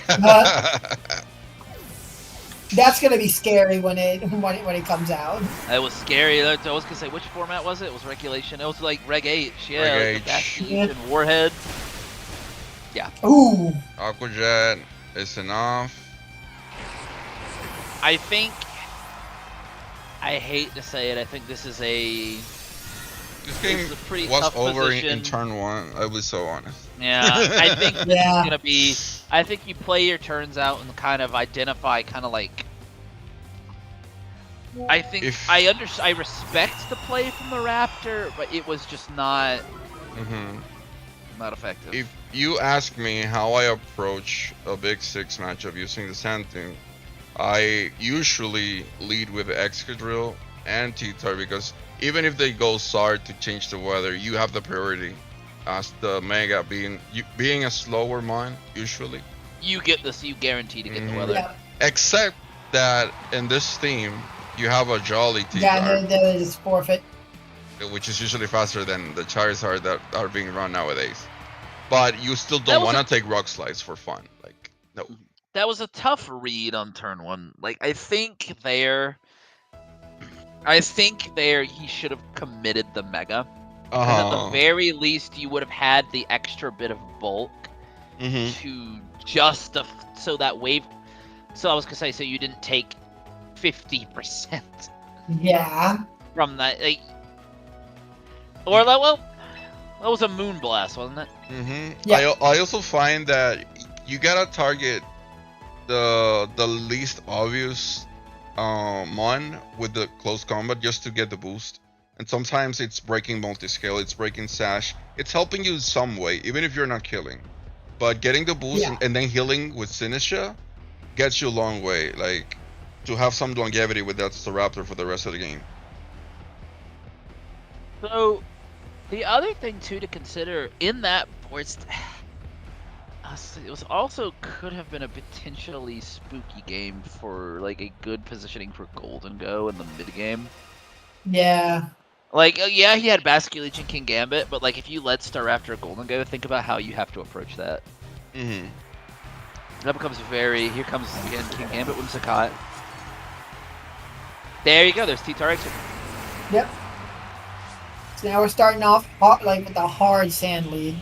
That's gonna be scary when it comes out. It was scary. I was gonna say, which format was it? It was Regulation. It was like Reg H. Yeah, Reg like H. the Basque Legion Warhead. Ooh. Aqua Jet is enough. I think. I hate to say it. I think this is a. This game It's a pretty was tough over in position. turn one. I'll be so honest. Yeah, I think this Yeah. is gonna be. I think you play your turns out and kind of identify, kind of like. I think I respect the play from the Raptor, but it was just not effective. If you ask me how I approach a Big Six matchup using the Sand Team, I usually lead with Excadrill and T-Tar because even if they go SAR to change the weather, you have the priority as the Mega being a slower mon usually. You get this, you guarantee to get the weather. Yeah. Except that in this theme, you have a Jolly T-Tar, Yeah, there is forfeit. which is usually faster than the Charizard that are being run nowadays. But you still That don't was want to take Rock Slides for fun. Like, no. That was a tough read on turn one. Like, I think there he should have committed the Mega. 'Cause at the very least, you would have had the extra bit of bulk to just so that wave. So I was gonna say, so you didn't take 50% Yeah. from that. Like, or like, well, that was a Moonblast, wasn't it? Yeah. I also find that you gotta target the least obvious mon with the close combat just to get the boost. And sometimes it's breaking multi-scale, it's breaking sash. It's helping you some way, even if you're not killing. But getting the boost and then healing with Sinistra gets you a long way. Like, to have some longevity with that Staraptor for the rest of the game. So, the other thing too to consider in that board, it was also could have been a potentially spooky game for like a good positioning for Golden Go in the mid game. Yeah. Like, yeah, he had Basque Legion King Gambit, but like if you let Staraptor Golden Go, think about how you have to approach that. That becomes very. Here comes again King Gambit with Sakat. There you go. There's T-Tar exit. Yep. So now we're starting off hot, like with a hard sand lead.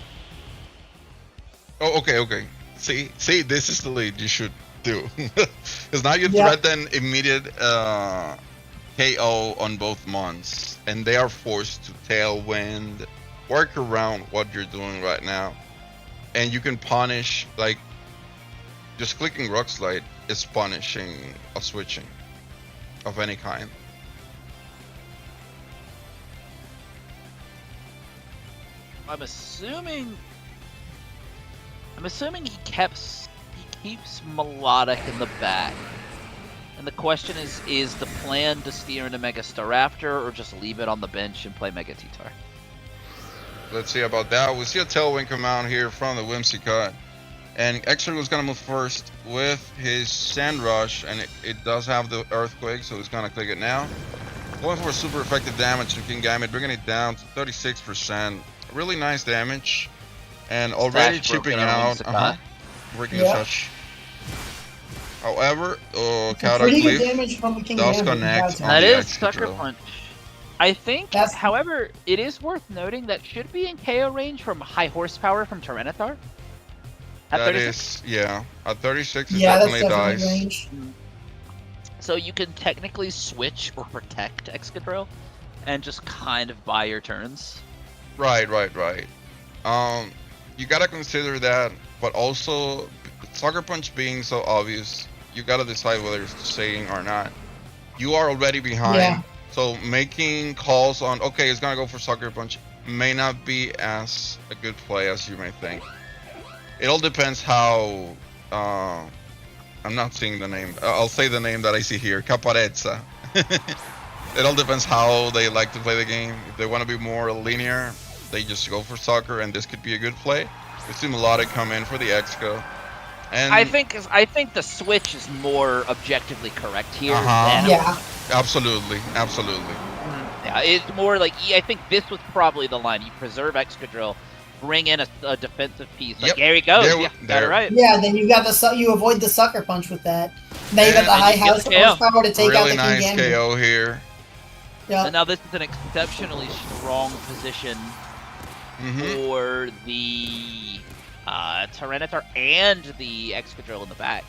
Oh, okay. See, this is the lead you should do. Because now you threaten immediate KO on both mons, and they are forced to tailwind, work around what you're doing right now, and you can punish, like, just clicking Rock Slide is punishing a switching of any kind. I'm assuming he keeps Melodic in the back. And the question is the plan to steer into Mega Staraptor or just leave it on the bench and play Mega T-Tar? Let's see about that. We see a Tailwind come out here from the Whimsicott. And Excadrill's gonna move first with his Sand Rush, and it does have the Earthquake, so he's gonna click it now. Going for super effective damage to Kingambit, bringing it down to 36%. Really nice damage. And already Stash broken chipping on out. Whimsicott. Breaking the touch. However, Pretty good Cataclysm damage from the King does Gambit. connect on That the is Excadrill. Sucker Punch. I think, That's- however, it is worth noting that should be in KO range from high horsepower from Tyranitar. At That 36. is, yeah. At 36, it Yeah, that's definitely definitely dies. range. So you can technically switch or protect Excadrill and just kind of buy your turns. Right. You gotta consider that, but also Sucker Punch being so obvious, you gotta decide whether it's staying or not. You are already behind, Yeah. so making calls on okay, it's gonna go for Sucker Punch may not be as a good play as you may think. It all depends how. I'm not seeing the name. I'll say the name that I see here, Caparezza. It all depends how they like to play the game. If they want to be more linear, they just go for Sucker, and this could be a good play. We see Melodic come in for the Exco. And I think the switch is more objectively correct here. Uh-huh. Than Yeah. Absolutely. Yeah, it's more like I think this was probably the line. You preserve Excadrill, bring in a defensive piece. Like Yep. there he goes. There- Yeah, got it there. right. Yeah, then you got you avoid the Sucker Punch with that. Now you got the And high you get house the KO. horsepower to take out Really the nice King Gambit. KO here. Yeah. And now this is an exceptionally strong position Mm-hmm. for the Tyranitar and the Excadrill in the back.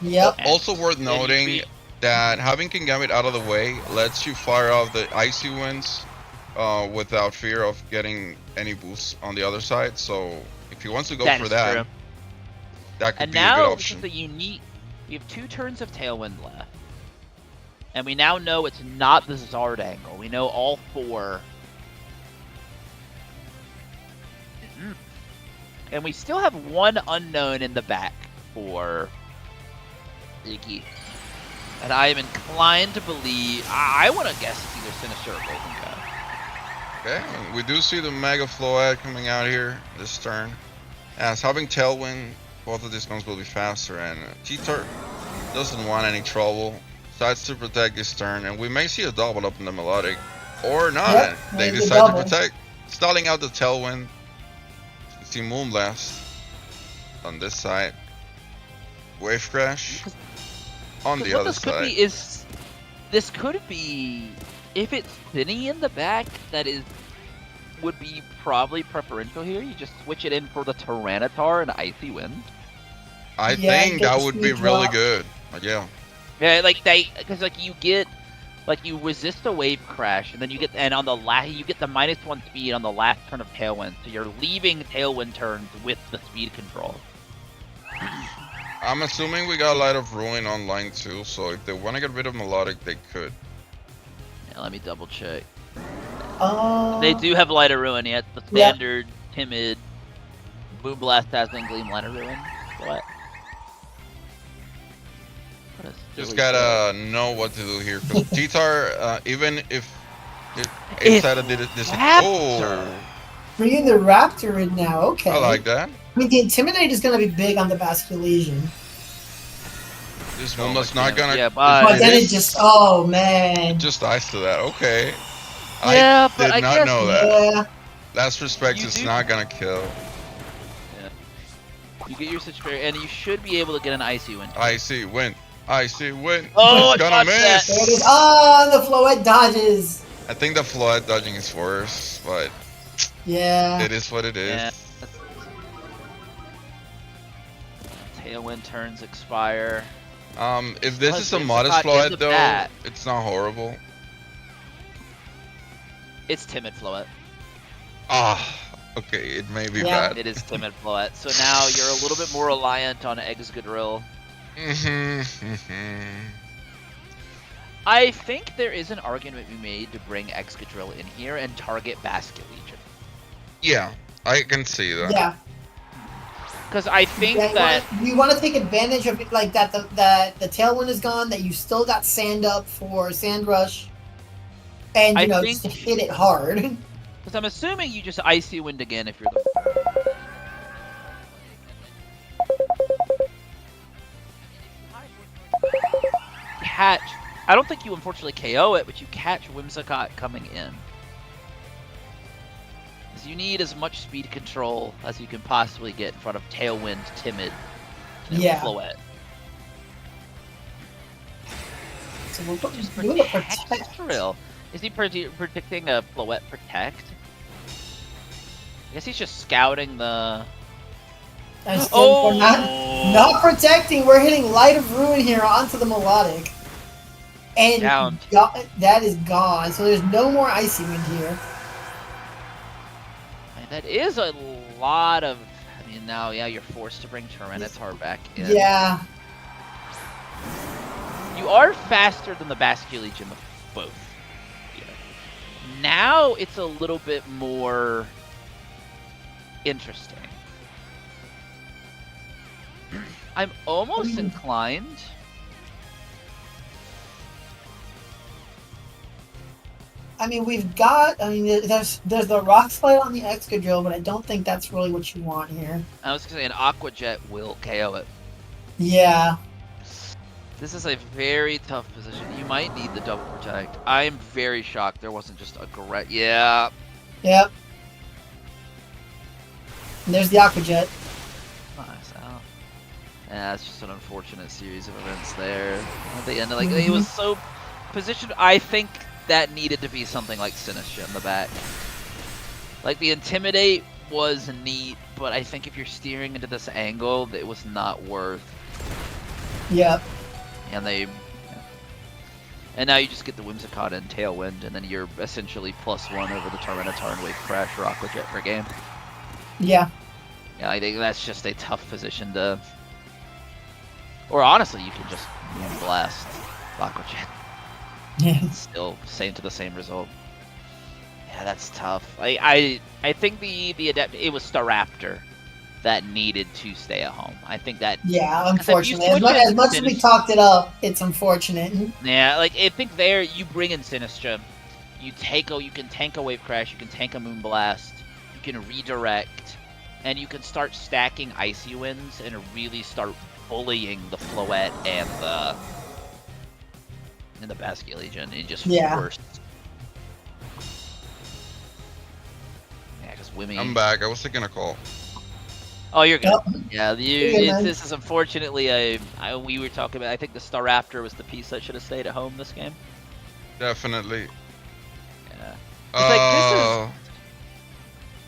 Yep. And- Also worth and noting you that having Kingambit out of the way lets you fire off the Icy Winds without fear of getting any boosts on the other side. So if he wants to go That for is that, true. that could And be a now good this option. is a unique. We have 2 turns of Tailwind left, and we now know it's not the Zard angle. We know all 4. And we still have 1 unknown in the back for Iggy. And I am inclined to believe. I want to guess it's either Sinister or Volcanco. Okay, we do see the Mega Floette coming out here this turn. As having Tailwind, both of these guns will be faster, and T-Tur doesn't want any trouble. Decides to protect this turn, and we may see a double up in the Melodic. Or not. Yep, They maybe decide to double. protect. Stalling out the Tailwind. We see Moonblast on this side. Wave Crash on the What other this could side. be is, this could be, if it's Finny in the back, would be probably preferential here. You just switch it in for the Tyranitar and Icy Wind. I Yeah, think get that the would be speed really drop. good. But yeah. Yeah, because you get, you resist a Wave Crash, and then you get, and on the you get the -1 speed on the last turn of Tailwind, so you're leaving Tailwind turns with the speed control. I'm assuming we got Light of Ruin online too, so if they want to get rid of Melodic, they could. Yeah, let me double check. Uh, They do have Light of Ruin, yeah, it's the Yeah. standard, timid, Moonblast Dazzling Gleam Light of Ruin. What? What a Just silly gotta know what to do here. Because T-Tar, even if inside of this. Raptor. Oh, Bringing the Raptor in now. Okay. I like that. I mean, the Intimidate is going to be big on the Basket Legion. This Oh one my was not goodness. gonna. Yeah, bye. But then it is just, oh man. just dies to that. Okay. Yeah, I but did I not guess- know that. Yeah. Last respect You is do- not gonna kill. You get your situation, and you should be able to get an Icy Wind. I see win. I see win. Oh, It's I gonna dodged that. There it is. miss. Oh, the Floette dodges. I think the Flood dodging is worse, but Yeah. it is what it is. Yeah. Tailwind turns expire. If this Plus is a Whimsicott modest in Flood the though, bat. it's not horrible. It's Timid Floette. Ah, okay, it may be Yeah. bad. It is Timid Floette. So now you're a little bit more reliant on Excadrill. I think there is an argument to be made to bring Excadrill in here and target Basket Legion. Yeah, I can see that. Yeah. Because I think Yeah, that you want to take advantage of it, like that. The tailwind is gone. That you still got sand up for sand rush, and I just to think hit it hard. because I'm assuming you just icy wind again if you're the catch. I don't think you unfortunately KO it, but you catch Whimsicott coming in. Because you need as much speed control as you can possibly get in front of Tailwind, Timid, Yeah. Floette. So we're Just doing a protect protect. drill. Is he predicting a Floette protect? I guess he's just scouting the. And still, we're not protecting. We're hitting Light of Ruin here onto the melodic, and Down. that is gone. So there's no more icy wind here. That is a lot of. I mean, now, yeah, you're forced to bring Tyranitar back in. Yeah. You are faster than the Basque Legion of both. Yeah. Now it's a little bit more interesting. I'm almost inclined. I mean, there's the Rock Slide on the Excadrill, but I don't think that's really what you want here. I was gonna say an Aqua Jet will KO it. Yeah. This is a very tough position. You might need the double protect. I am very shocked there wasn't just a correct. Yeah. Yep. And there's the Aqua Jet. Nice out. Yeah, it's just an unfortunate series of events there. At the end, like it was so positioned. I think that needed to be something like Sinistra in the back. Like the Intimidate was neat, but I think if you're steering into this angle, it was not worth. Yep. And now you just get the Whimsicott and Tailwind, and then you're essentially +1 over the Tyranitar and Wave Crash or Aqua Jet per game. Yeah. Yeah, I think that's just a tough position to. Or honestly, you can just blast Aqua Jet. Yeah. Still to the same result. Yeah, that's tough. I think it was Staraptor that needed to stay at home. I think that. Yeah, unfortunately, as much as we talked it up, it's unfortunate. Yeah, like I think there you bring in Sinistra, you can tank a Wave Crash, you can tank a Moonblast, you can redirect, and you can start stacking Icy Winds and really start bullying the Floette and the Basque Legion and just force. Yeah, because Wimmy. I'm back. I was taking a call. Oh, you're good. Yep. Yeah, Good, this is unfortunately we were talking about. I think the Staraptor was the piece that should have stayed at home this game. Definitely. Yeah. It's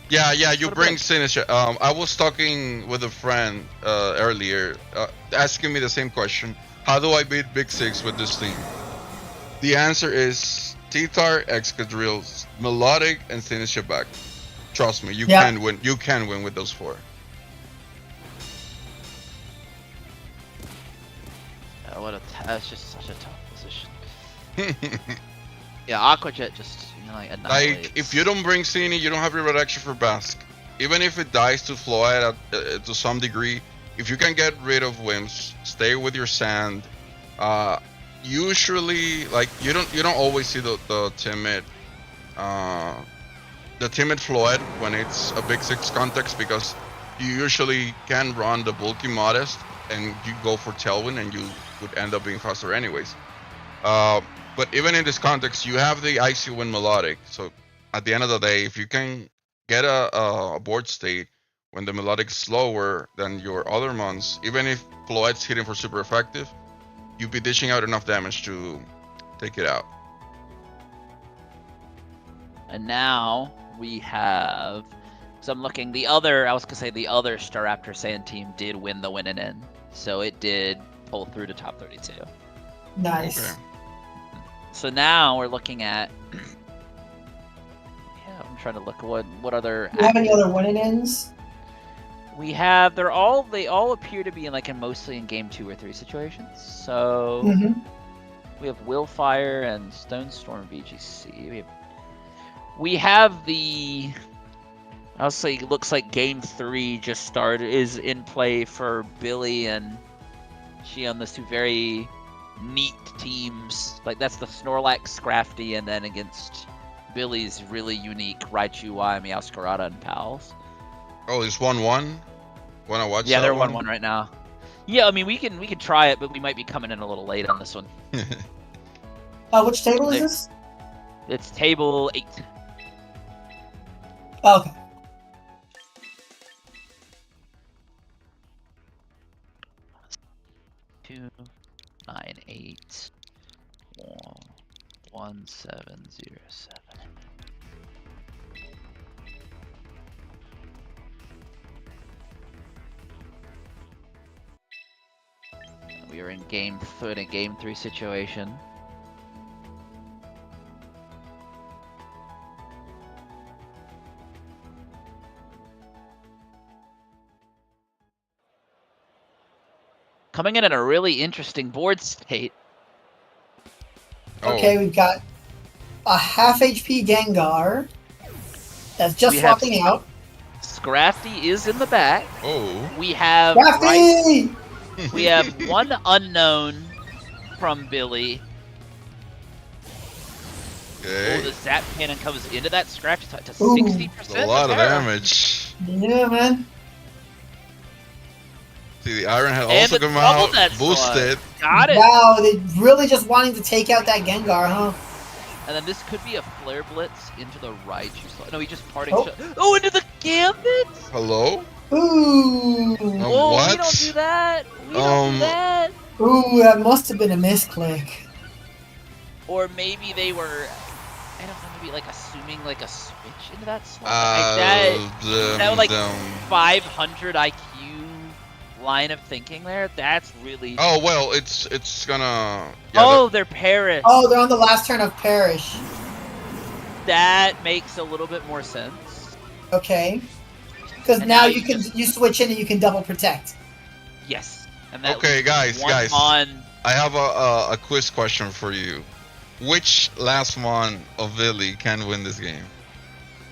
Yeah, you bring Sinistra. I was talking with a friend earlier, asking me the same question. How do I beat Big Six with this team? The answer is T-Tar, Excadrills, Melodic, and Sinistra back. Trust me, you can win. You can win with those 4. That's just such a tough position. Yeah, Aqua Jet just annihilates. Like if you don't bring Cini, you don't have your reduction for Basque. Even if it dies to Floette to some degree, if you can get rid of Whims, stay with your Sand. Usually, like you don't always see the timid Floette when it's a Big Six context, because you usually can run the bulky Modest and you go for Tailwind and you would end up being faster anyways. But even in this context, you have the Icy Wind Melodic. So at the end of the day, if you can get a board state when the Melodic is slower than your other mons, even if Floette's hitting for super effective, you'd be dishing out enough damage to take it out. And now we have. So I'm looking. The other Staraptor Sand team did win the win and in. So it did pull through to top 32. Nice. Okay. So now we're looking at. Yeah, I'm trying to look what other. Do you have any other win-and-ins? We have. They all appear to be in mostly in game 2 or 3 situations. So we have Willfire and Stone Storm VGC. We have the. Also, it looks like Game 3 just started, is in play for Billy and she on those two very neat teams. Like, that's the Snorlax, Scrafty, and then against Billy's really unique Raichu, Y, Meowscarada, and Pals. Oh, it's 1-1. Wanna watch Yeah, that they're one? 1-1 right now. Yeah, I mean, we can try it, but we might be coming in a little late on this one. Which table is this? It's table 8. Oh, okay. Two, 9, 8, 1, 7, 0, 7. We are in game 3 situation. Coming in a really interesting board state. Oh. Okay, we've got a half HP Gengar that's just We have swapping out. Scrafty is in the back. Oh. We have Crafty! we have one unknown from Billy. Okay. Oh, the Zap Cannon comes into that Scrafty to Ooh. 60%. A lot of repair. damage. Yeah, man. See, the Iron Head And also the come double out, net boosted. Got it. Wow, they really just wanting to take out that Gengar, huh? And then this could be a Flare Blitz into the Raichu slot. No, he just parting Oh. shot. Oh, into the Gambit? Hello? Ooh. Oh, what? we don't do that. We don't do that. Ooh, that must have been a misclick. Or maybe they were, I don't know, maybe like assuming like a switch into that slot. That was like 500 IQ line of thinking there. That's really. Oh well, it's gonna. Yeah, Oh, they're Paris. Oh, they're on the last turn of Perish. That makes a little bit more sense. Okay. Because And now now you you can you switch in and you can double protect. Yes. And that Okay, guys, one guys. on. I have a quiz question for you. Which last one of Billy can win this game?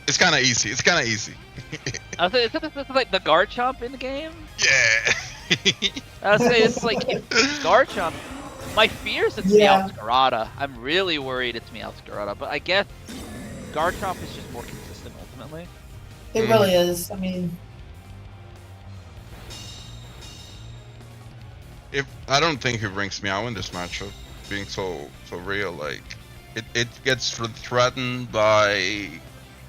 It's kind of easy. It's kind of easy. I was saying, is this like the Garchomp in the game? Yeah. I was saying it's like Garchomp. My fear is it's Yeah. Meowscarada. I'm really worried it's Meowscarada, but I guess Garchomp is just more consistent ultimately. It really is. I mean, If I don't think he brings Meow in this matchup, being so real, like it gets threatened by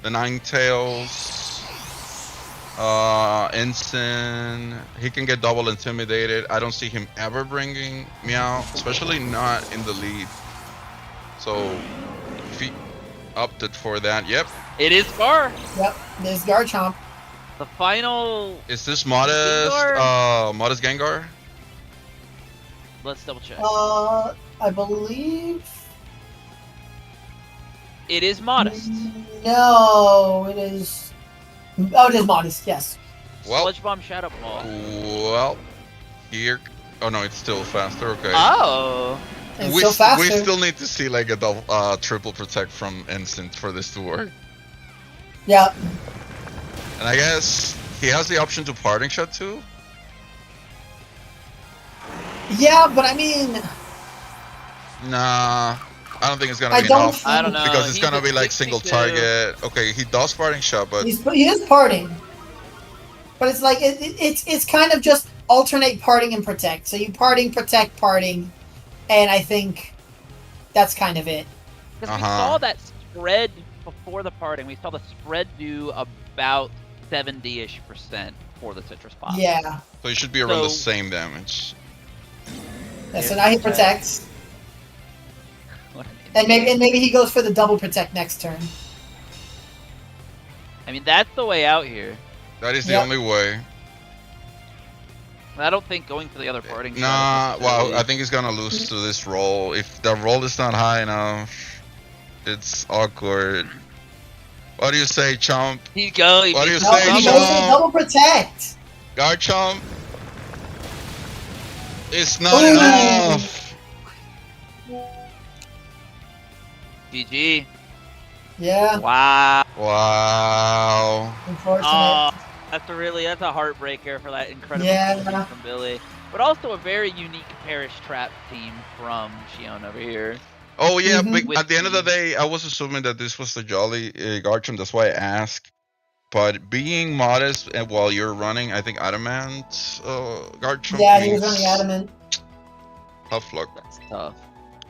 the Ninetales, Ensign. He can get double intimidated. I don't see him ever bringing Meow, especially not in the lead. So if he opted for that, yep. It is Gar. yep, there's Garchomp. The final. Is this modest? Gengar? Modest Gengar? Let's double check. I believe. It is Modest. No, it is. Oh, it is Modest. Yes. Well, Sludge Bomb Shadow Ball. well, here. Oh no, it's still faster. Okay. Oh. It's we, still faster. we still need to see like a double, triple protect from Instant for this to work. Yeah. And I guess he has the option to parting shot too. Yeah, but I mean, Nah, I don't think it's gonna I be don't enough think- I don't know. because it's He's gonna a be like single 62. target. Okay, he does parting shot, but he is parting. But it's like it's kind of just alternate parting and protect. So you parting, protect, parting, and I think that's kind of it. Because we Uh-huh. saw that spread before the parting. We saw the spread do about 70-ish% for the citrus pop. Yeah. so he should be around the So- same damage. Yeah, so now he protects, What an and idiot. maybe he goes for the double protect next turn. I mean, that's the way out here. That is the Yep. only way. I don't think going for the other parting. shot Nah, is well, necessarily- I think he's gonna lose to this roll. If the roll is not high enough, it's awkward. What do you say, Chomp? He go. He What do you makes No, the say, he double. goes for the Sean? double protect. Garchomp? It's not Ooh. enough. GG. Yeah, Wow. Wow. unfortunate. Oh, that's a heartbreaker for that incredible Yeah. team from Billy. But also a very unique Parish Trap team from Shion over here. Oh yeah, Mhm. but at the end of the day, I was assuming that this was the Jolly Garchomp. That's why I asked. But being modest and while you're running, I think Adamant Garchomp Yeah, he was means running adamant. tough luck. That's tough.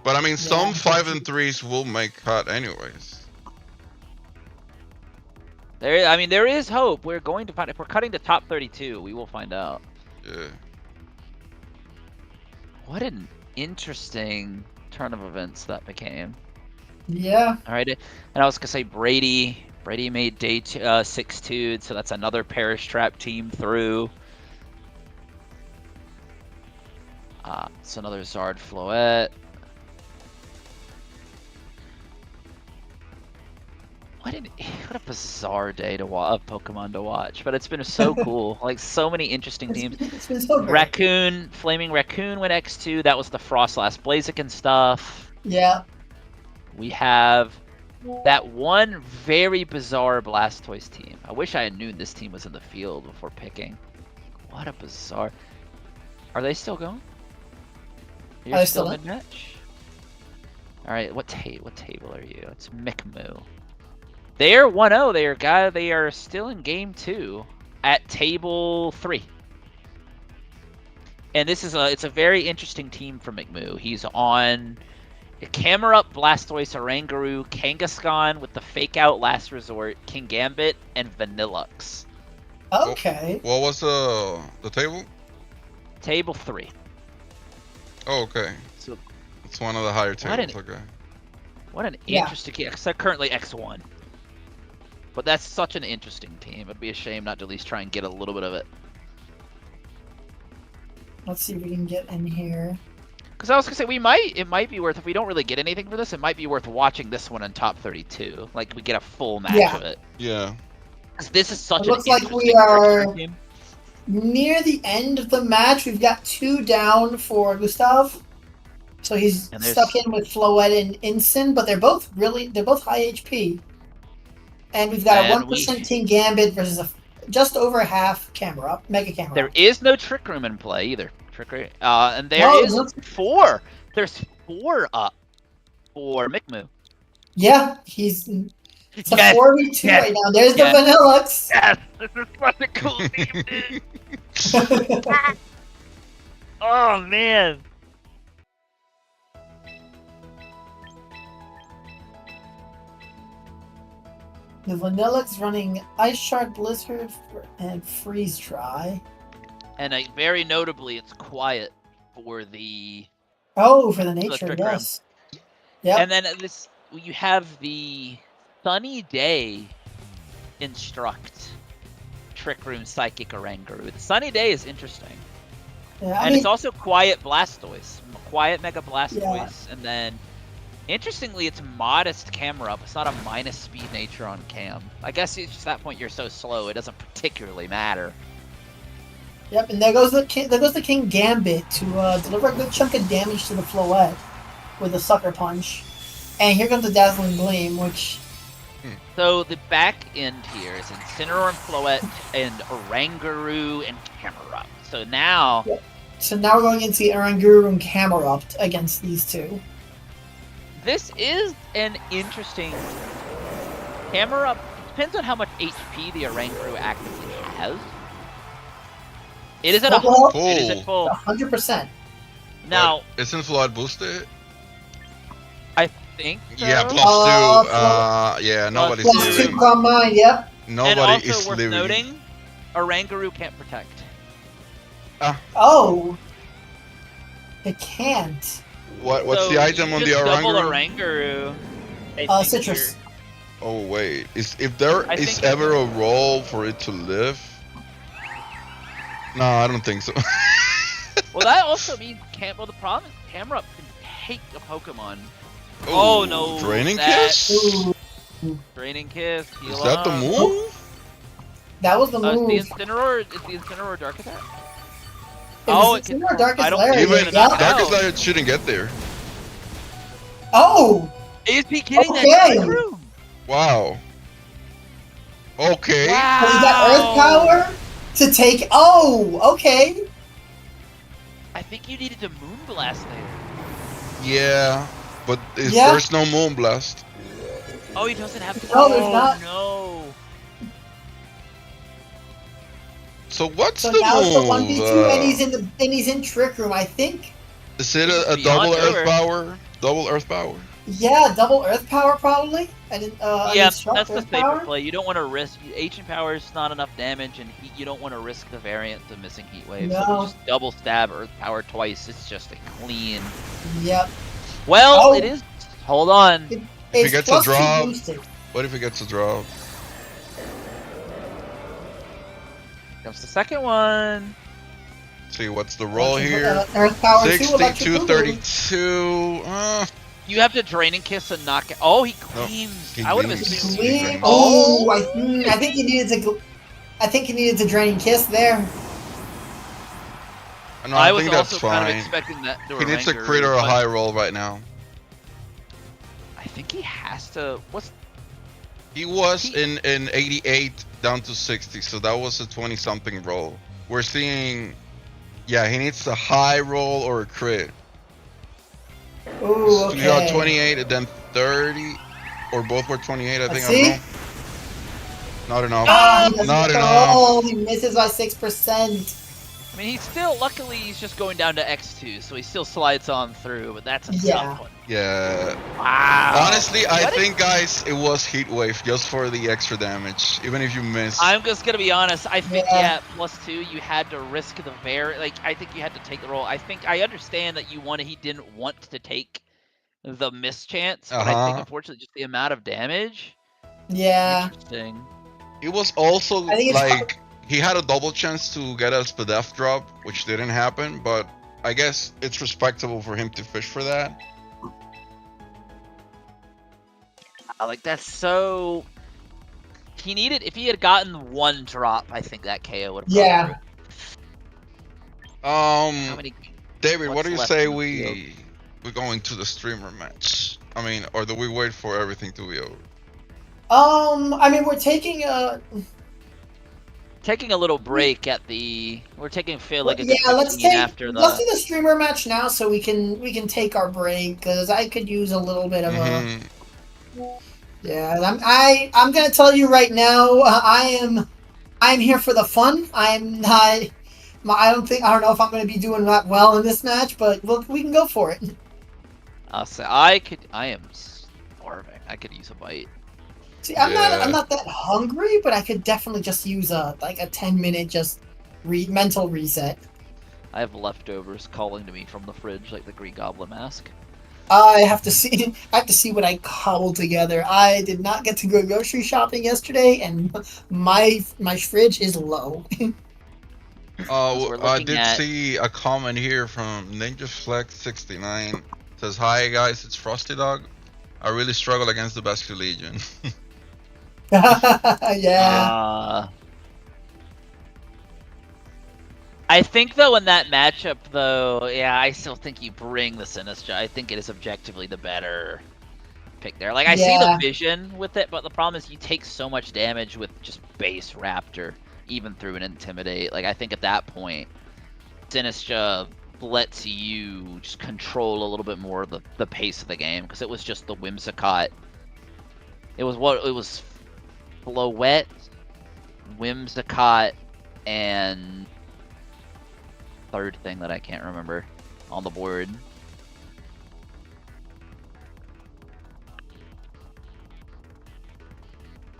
But I mean, some Yeah, 5 and 3s will make cut anyways. There is hope. We're going to find if we're cutting the top 32, we will find out. Yeah. What an interesting turn of events that became. Yeah. All right, and I was gonna say Brady. Brady made day 6-2, so that's another Parish Trap team through. It's another Zard Floette. What a bizarre day to watch, Pokemon to watch, but it's been so cool. Like so many interesting teams. It's been so great. Raccoon, Flaming Raccoon went X2. That was the Frostlass Blaziken stuff. Yeah. We have that one very bizarre Blastoise team. I wish I had known this team was in the field before picking. What a bizarre. Are they still going? You're they still still in match? Alright, what table are you? It's Mikmu. They are 1-0. They are still in game 2 at table 3. And it's a very interesting team for McMoo. He's on Camerupt, Blastoise, Oranguru, Kangaskhan with the Fake Out Last Resort, Kingambit, and Vanillux. Okay. What was the table? Table 3. Oh, okay. So It's one of the higher tables. Okay. what an Yeah. interesting team. Except currently X1. But that's such an interesting team. It'd be a shame not to at least try and get a little bit of it. Let's see if we can get in here. Because I was gonna say it might be worth, if we don't really get anything for this, it might be worth watching this one in top 32. Like we get a full match of it. Yeah. 'Cause this is such It an looks like interesting we are- Trick game. Near the end of the match, we've got 2 down for Gustav. So he's And there's- stuck in with Floette and Incin, but they're both high HP. And we've got a And 1% King Gambit versus just over half Mega Camera. There is no Trick Room in play either. And there is No, 4. There's 4 up for Mikmu. Yeah, it's a Yes, 4v2 yes, right now. There's yes. the Vanillux. Yes, this is such a cool team, dude. Oh man. The Vanillux running Ice Shark, Blizzard, and Freeze Dry. And very notably, it's quiet for the. Oh, for the nature, Trick Room. yes. Yep. And then you have the Sunny Day Instruct Trick Room Psychic Oranguru. The Sunny Day is interesting. Yeah, And it's also quiet Blastoise. Quiet Mega Blastoise. Yeah. And then, interestingly, it's modest Camerupt. It's not a minus speed nature on Cam. I guess it's just that point you're so slow, it doesn't particularly matter. Yep, and there goes the King Gambit to deliver a good chunk of damage to the Floette with a Sucker Punch. And here comes the Dazzling Gleam, which... So the back end here is Incineroar and Floette and Oranguru and Camerupt. So now... Yep. So now we're going into Oranguru and Camerupt against these two. This is an interesting... Camerupt, it depends on how much HP the Oranguru actively has. It is at a Full? It is at full. 100%. Now, Isn't Flood boosted? I think so. Yeah, +2. Yeah, nobody's Plus 2 leaving. Calm Mind, yep. And Nobody also is worth leaving. noting, Oranguru can't protect. Oh. It can't. What's So the item you on the just double Oranguru? Oranguru. I think Citrus. Oh wait, if there I is think- ever a role for it to live? No, I don't think so. Well, that also means the problem is Camerupt can take a Pokemon. Oh, no, Draining that- Kiss? Ooh. Draining Kiss. Heal Is that the up. move? That was the Is the move. Incineroar Dark Attack? It Oh, was it can- Incineroar Darkest I don't Lair. think Even it's gonna knock it Yeah. Darkest out. Lair shouldn't get there. Oh! Is he getting Okay. that Trick Room? Wow. Okay. Wow. So you got Earth Power to take. Oh, okay. I think you needed to Moonblast there. Yeah, but Yeah. there's no Moonblast. Oh, he doesn't have. No, there's not. No. So what's So the now it's the move? 1v2, and he's in Trick Room. I think. Is it He's a beyond double Earth over. Power? Double Earth Power? Yeah, double Earth Power probably. And Yeah, Sharp that's the Earth safer Power. play. You don't want to risk Ancient Power is not enough damage, and you don't want to risk the variant of missing Heat Wave. So No. just double stab Earth Power twice. It's just a clean. Yep. Well, Oh. it is. Hold on. If he It's gets a plus 2 drop, boosted. what if he gets a drop? Comes the second one. See, what's the roll here? Earth Power 2, 60, Electric Boogaloo. 232. You have to Draining Kiss and knock it. Oh, he claims. he I would have leaves. assumed. Gleam. Oh. Oh, I think he needed to. I think he needed to Draining Kiss there. No, I I was think that's also kind of fine. expecting that. He needs a Ranger, crit or a but high roll right now. I think he has to. What's He was He- in 88 down to 60, so that was a 20-something roll. We're seeing, yeah, he needs a high roll or a crit. Ooh, So you got okay. 28 and then 30, or both were 28, I think. Let's I don't see. know. Not enough. Ah, he doesn't Not get the enough. roll. He misses by 6%. I mean, he's still. Luckily, he's just going down to X2, so he still slides on through. But that's a Yeah. tough one. Yeah. Wow. Honestly, I What if- think, guys, it was Heat Wave just for the extra damage, even if you miss. I'm just gonna be honest. I think Yeah. +2. You had to risk the I think you had to take the roll. I think I understand that he didn't want to take the mischance, but I think unfortunately just the amount of damage. Yeah. Interesting. It was also I think it's like he had a double chance to get a Spadef drop, which didn't happen, but I guess it's respectable for him to fish for that. Like that's so. He needed. If he had gotten one drop, I think that KO would have. Yeah. How many? David, what what's do you left say in the we're going to the streamer match? I mean, or do we wait for everything to be over? I mean, we're taking a. Taking a little break at the. We're taking Phil like a Yeah, good let's 15 take. after the. Let's do the streamer match now, so we can take our break because I could use a little bit of a. Yeah, I'm gonna tell you right now. I'm here for the fun. I'm not. I don't know if I'm gonna be doing that well in this match, but we can go for it. I'll say I am starving. I could use a bite. See, I'm not that hungry, but I could definitely just use a 10-minute just mental reset. I have leftovers calling to me from the fridge, like the Green Goblin mask. I have to see what I cobbled together. I did not get to go grocery shopping yesterday, and my fridge is low. I did see a comment here from Ninja Flex 69. Says, "Hi guys, it's Frosty Dog. I really struggle against the Basque Legion." Yeah. I think though in that matchup though, yeah, I still think you bring the Sinistra. I think it is objectively the better pick there. Like I see the vision with it, but the problem is you take so much damage with just base Raptor, even through an Intimidate. Like I think at that point, Sinistra lets you just control a little bit more of the pace of the game because it was just the Whimsicott. It was Floette, Whimsicott, and third thing that I can't remember on the board.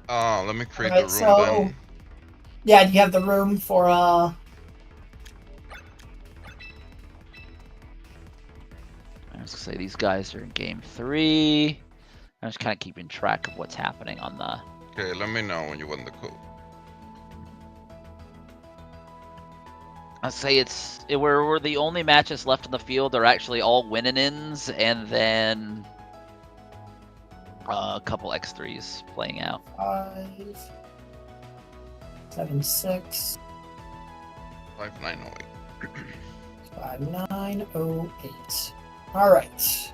Let me create the room then. Yeah, do you have the room for I was gonna say these guys are in game 3. I'm just kind of keeping track of what's happening on the. Okay, let me know when you want the code. I'd say we're the only matches left in the field are actually all win-ins, and then a couple X3s playing out. 5, 7, 6, 5908. 5908. All right.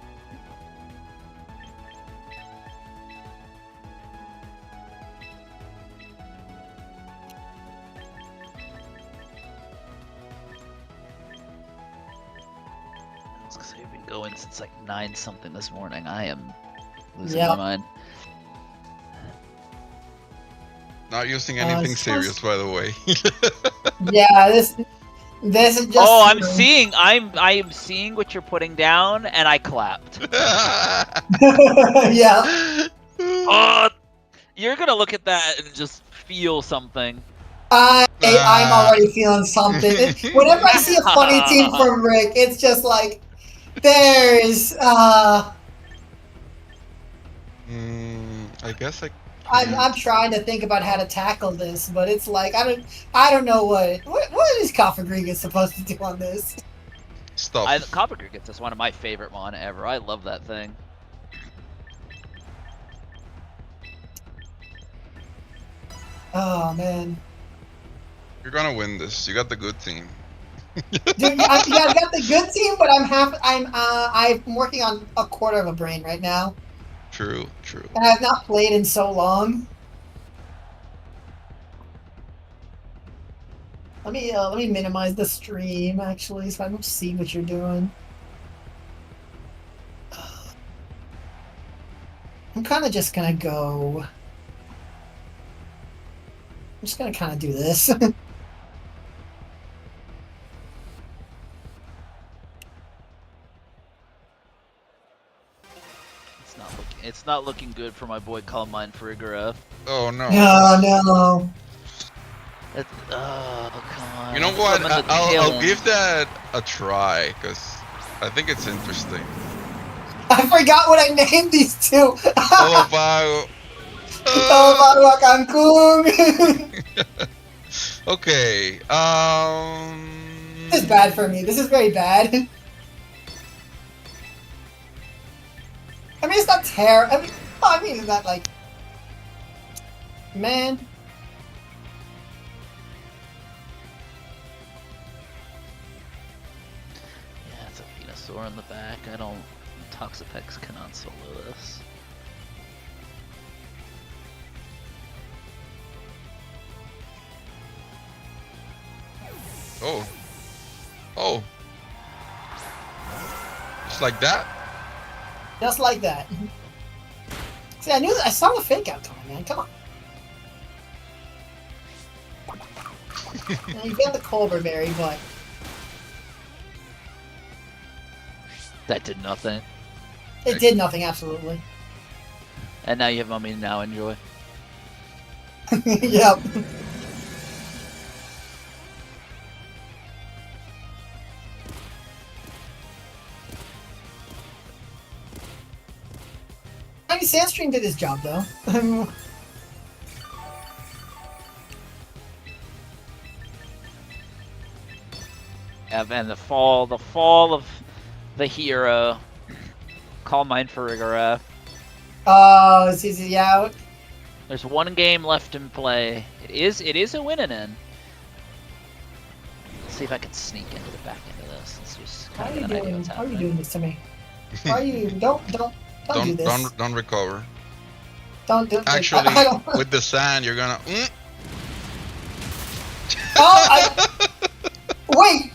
It's 'cause we've been going since like 9 something this morning. I am losing Yep. my mind. Not using anything serious, by the way. Yeah, this is just. Oh, I am seeing what you're putting down, and I clapped. Yeah. You're gonna look at that and just feel something. I'm already feeling something. Whenever I see a funny team from Rick, it's just like there's I guess I'm trying to think about how to tackle this, but it's like I don't know what is Cofagrigus supposed to do on this. Stuff. Coppergrigus is one of my favorite mon ever. I love that thing. Oh man. You're gonna win this. You got the good team. Dude, I've got the good team, but I'm working on a quarter of a brain right now. True. And I've not played in so long. Let me minimize the stream actually, so I don't see what you're doing. I'm kind of just gonna go. I'm just gonna kind of do this. It's not looking good for my boy Carmine Frigora. Oh no. No. Oh, come on. You know what? I'll give that a try because I think it's interesting. I forgot what I named these two. Tolopao. Cancun. Okay. This is bad for me. This is very bad. I mean, it's not terrible. I mean, it's not like, man. Yeah, it's a Venusaur in the back. Toxapex cannot solo this. Oh. Just like that? Just like that. See, I saw the fake out coming, man. Come on. Now, you got the Culver Berry, but That did nothing. it did nothing, absolutely. And now you have Mummy now enjoy. Yep. I mean, Sandstream did his job, though. And the fall of the hero. Call mine for Rigoref. Oh, is he out? There's one game left in play. It is a winning in. Let's see if I can sneak into the back end of this. Let's just How kind are of you get an idea doing? what's How are you happening. doing this to me? Why are you? Don't do this. Don't recover. Don't do. Actually, I don't. with the sand, you're gonna. Oh, wait.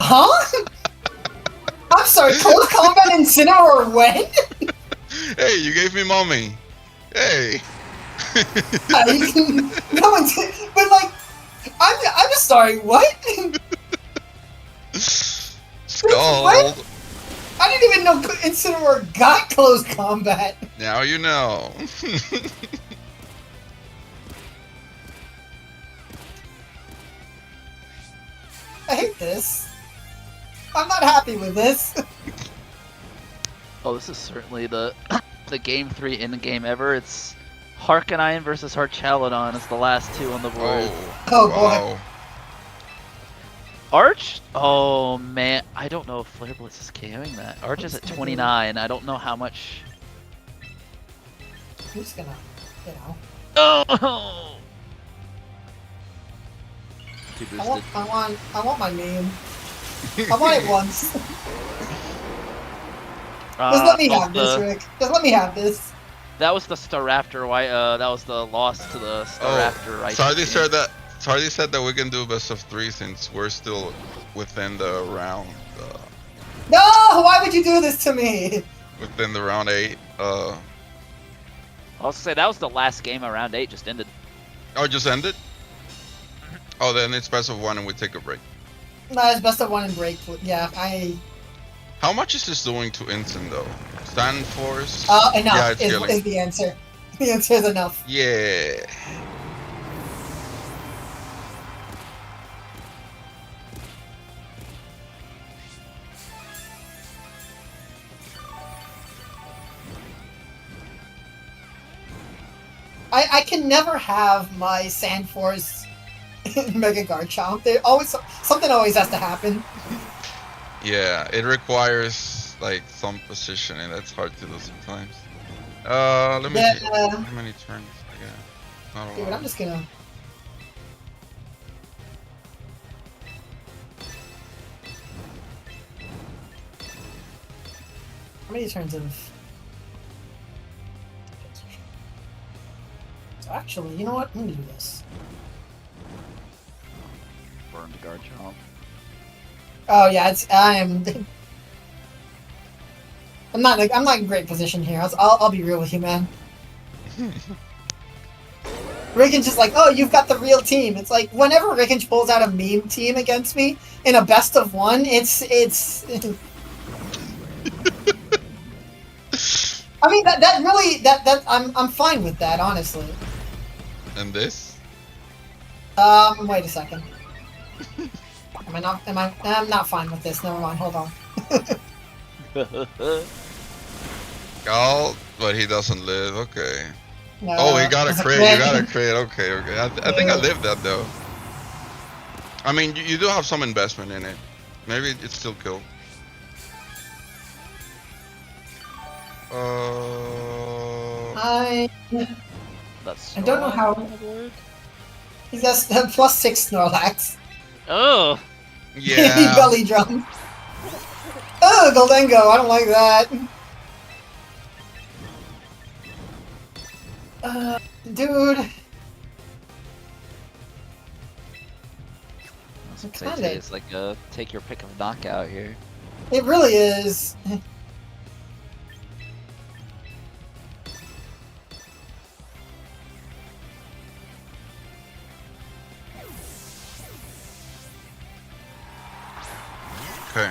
Huh? I'm sorry. Close combat Incineroar when? Hey, you gave me mommy. Hey. No one did. But like, I'm just sorry. What? Scald. I didn't even know Incineroar got close combat. Now you know. I hate this. I'm not happy with this. Oh, this is certainly the game 3 in the game ever. It's Harkanion versus Harchaladon is the last two on the board. Oh, wow. Arch? Oh man, I don't know if Flare Blitz is KOing that. Arch is at 29. I don't know how much. I'm just gonna, you know. Oh! Too I boosted. want my name. I want it once. Just let me have this, Rick. Just let me have this. That was the Staraptor. That was the loss to the Staraptor. Right. Sardi said that we can do best of 3 since we're still within the round. No! Why you do this to me? Within the round 8. I'll say that was the last game of round 8. Just ended. Oh, it just ended? Oh, then it's best of 1 and we take a break. No, it's best of 1 and break. Yeah, How much is this doing to Ensign, though? Stand force? enough Yeah, it's is killing. the answer. The answer is enough. Yeah. I can never have my Sand Force Mega Garchomp. Something always has to happen. Yeah, it requires like some positioning. That's hard to do sometimes. Let me see. How many turns I got? Not a Dude, lot. I'm just gonna. How many turns of? So actually, you know what? I'm gonna do this. Burned Garchomp. Oh yeah, I'm not in great position here. I'll be real with you, man. Ricken's just like, oh, you've got the real team. It's like whenever Ricken pulls out a meme team against me in a best of 1, it's. I mean that really I'm fine with that, honestly. And this? Wait a second. I'm not fine with this. Never mind. Hold on. Oh, but he doesn't live. Okay. No, Oh, he got a it's crit. You got a crit. Okay, okay. I think I lived that though. I mean, you do have some investment in it. Maybe it's still kill. I That's I don't know how. Snorlax. He has +6 Snorlax. Oh, He Yeah. belly drum. Oh, Goldengo. I don't like that. Dude. it's like a take your pick of knockout here. It really is. Okay.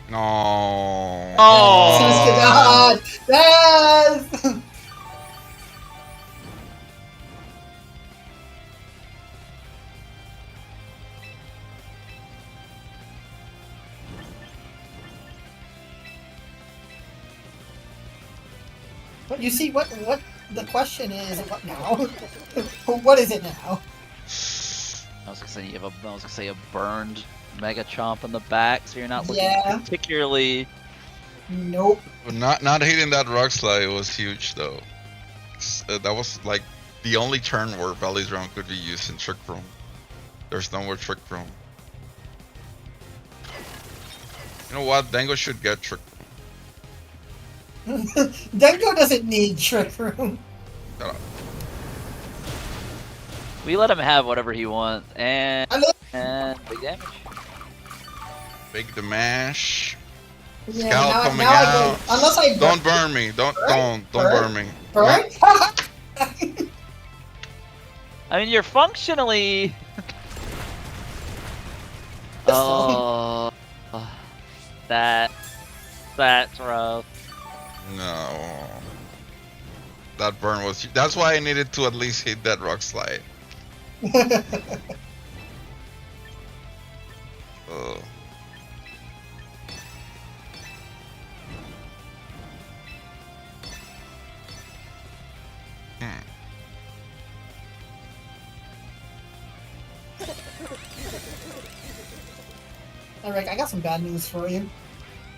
No. Oh. Yes! But you see, what the question is, what now? What is it now? I was gonna say a burned Mega Chomp in the back, so you're not looking Yeah. particularly. Nope. Not hitting that rock slide was huge though. That was like the only turn where Valley's Round could be used in Trick Room. There's no more Trick Room. You know what? Dango should get Trick Room. Denko doesn't need Trick Room. Shut up. We let him have whatever he wants, and I love- big damage. Big the mash. Yeah, Scout now coming I out. go, unless I Don't burn me. Don't burn me. burn. I mean, you're functionally. Oh, that's rough. No. That burn was. That's why I needed to at least hit that rock slide. Ugh. Hey, Rick, I got some bad news for you.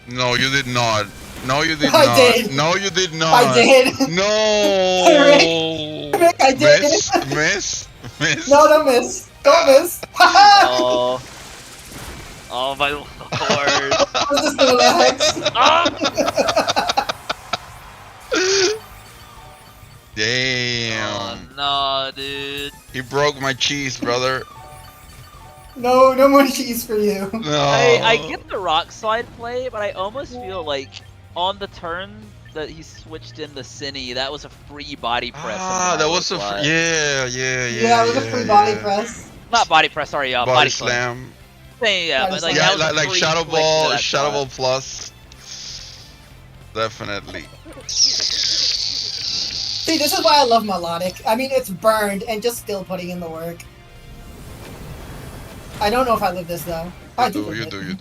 No, you did not. No, you did I not. did. No, you did not. I did. No. Rick, I did. Miss. No, don't miss. Don't miss. Haha! Oh. Oh my lord. What's this little Hex? Oh! Damn. Oh no, dude. He broke my cheese, brother. No, no more cheese for you. I No. get the rock slide play, but I almost feel like on the turn that he switched in the Cine, that was a free body press. That was a yeah. Yeah, it was a free body press. Not body press, sorry, Body body slam. slam. Yeah, Body but like slam. that Yeah, was a like free Shadow switch into Ball, that Shadow Ball spot. Plus. Definitely. See, this is why I love melodic. I mean, it's burned and just still putting in the work. I don't know if I live this though. I do. You do.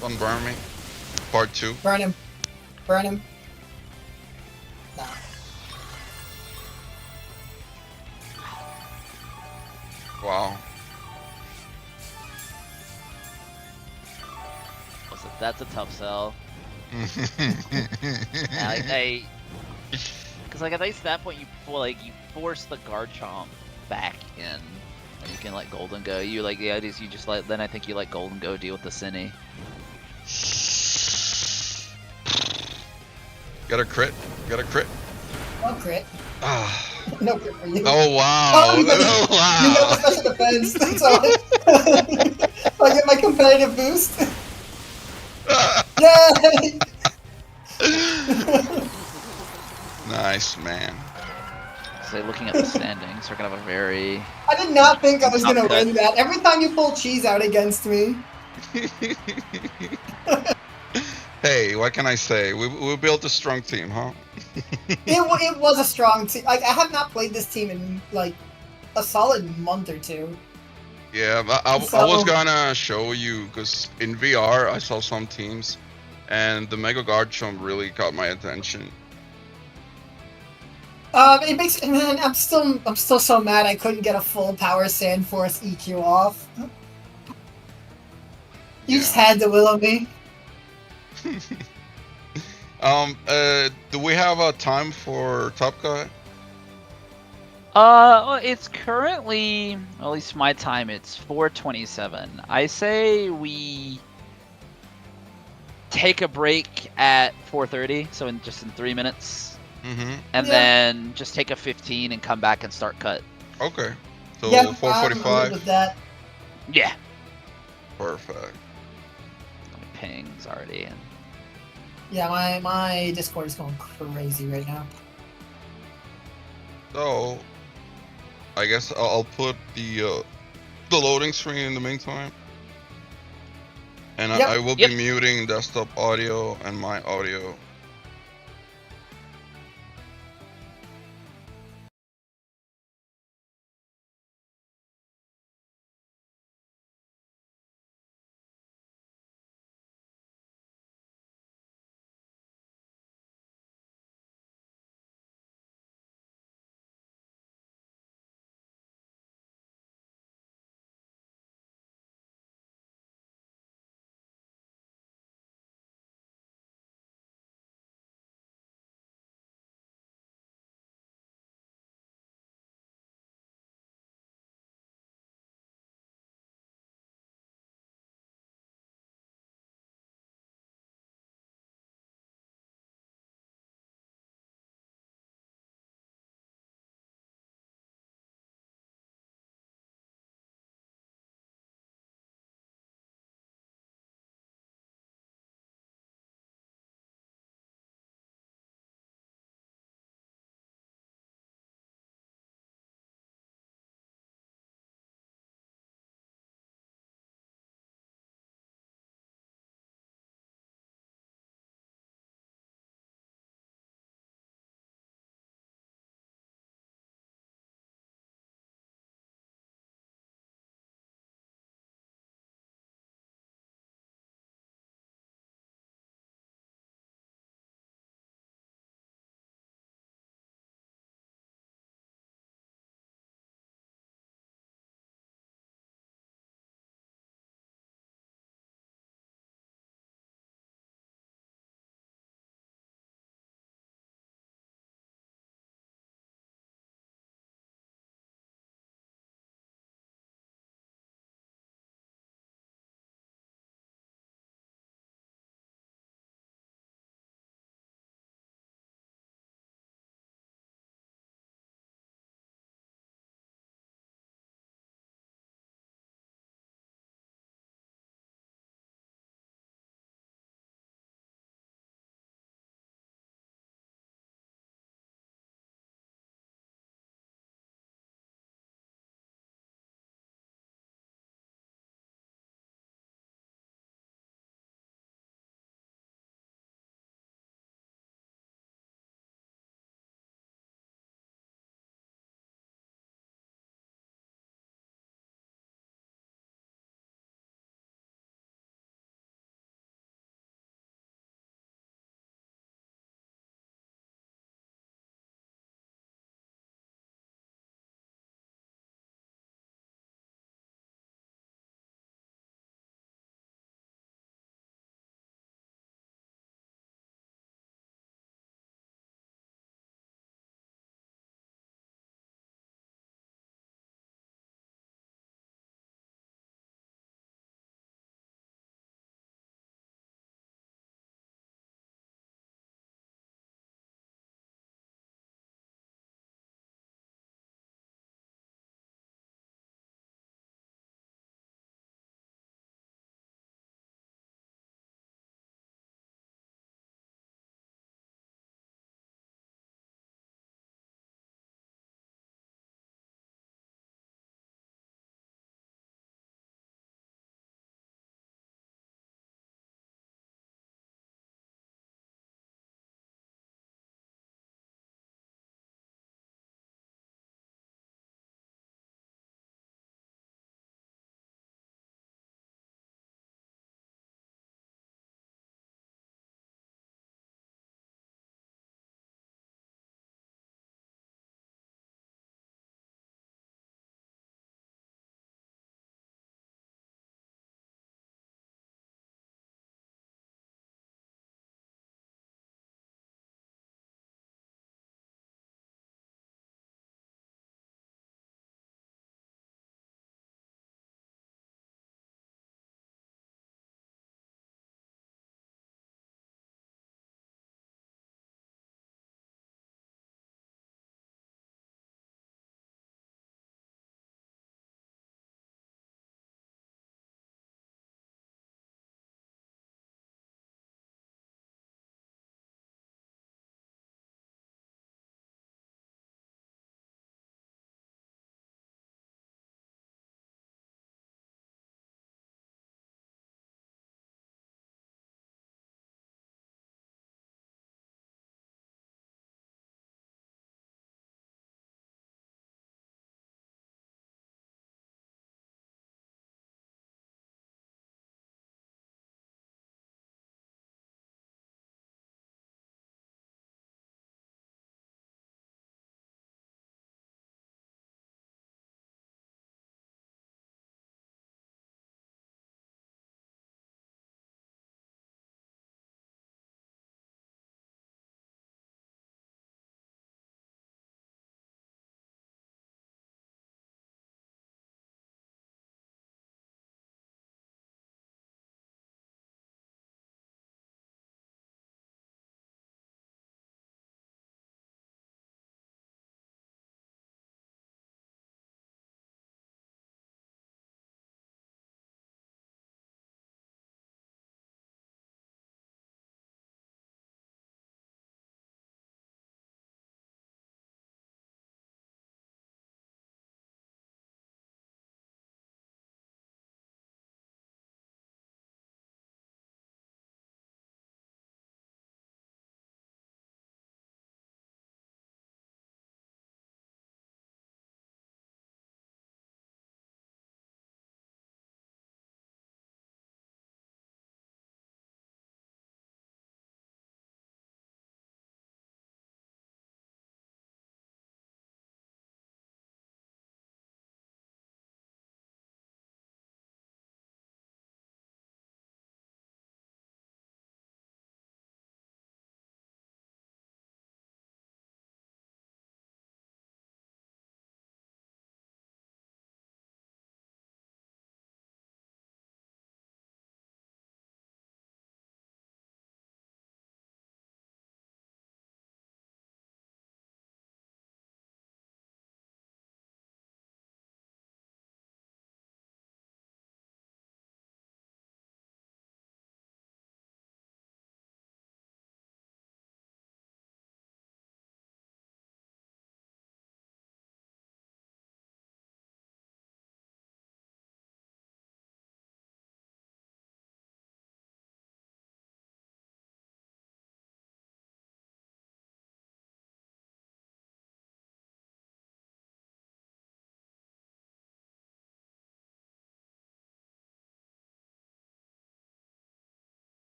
Don't burn me. Part 2. Burn him. Burn him. Nah. Wow. That's a tough sell. Because like at least at that point you force the guard chomp back in, and you can let Golden go. You like the idea is you just then I think you let Golden go deal with the Cine. Got a crit. No crit. Ah. No crit for you. Oh wow. Oh, you Wow. got the special defense. So I get my competitive boost. Yay! Nice, man. So looking at the standings, we're gonna have a very. I did not think I was gonna Not good. win that. Every time you pull cheese out against me. Hey, what can I say? We built a strong team, huh? It was a strong team. Like I have not played this team in like a solid month or two. Yeah, but I was gonna show you because in VR I saw some teams, and the Mega Guard Chump really caught my attention. It makes man. I'm still so mad I couldn't get a full power Sand Force EQ off. You just had to willow me. Do we have a time for Top Cut? Well, it's currently, at least my time, it's 4:27. I say we take a break at 4:30, so just in 3 minutes, and then just take a 15 and come back and start cut. Okay. So Yeah, 4:45. with that. Yeah. Perfect. Pings already in. Yeah, my Discord is going crazy right now. So, I guess I'll put the loading screen in the meantime, and I will be muting desktop audio and my audio.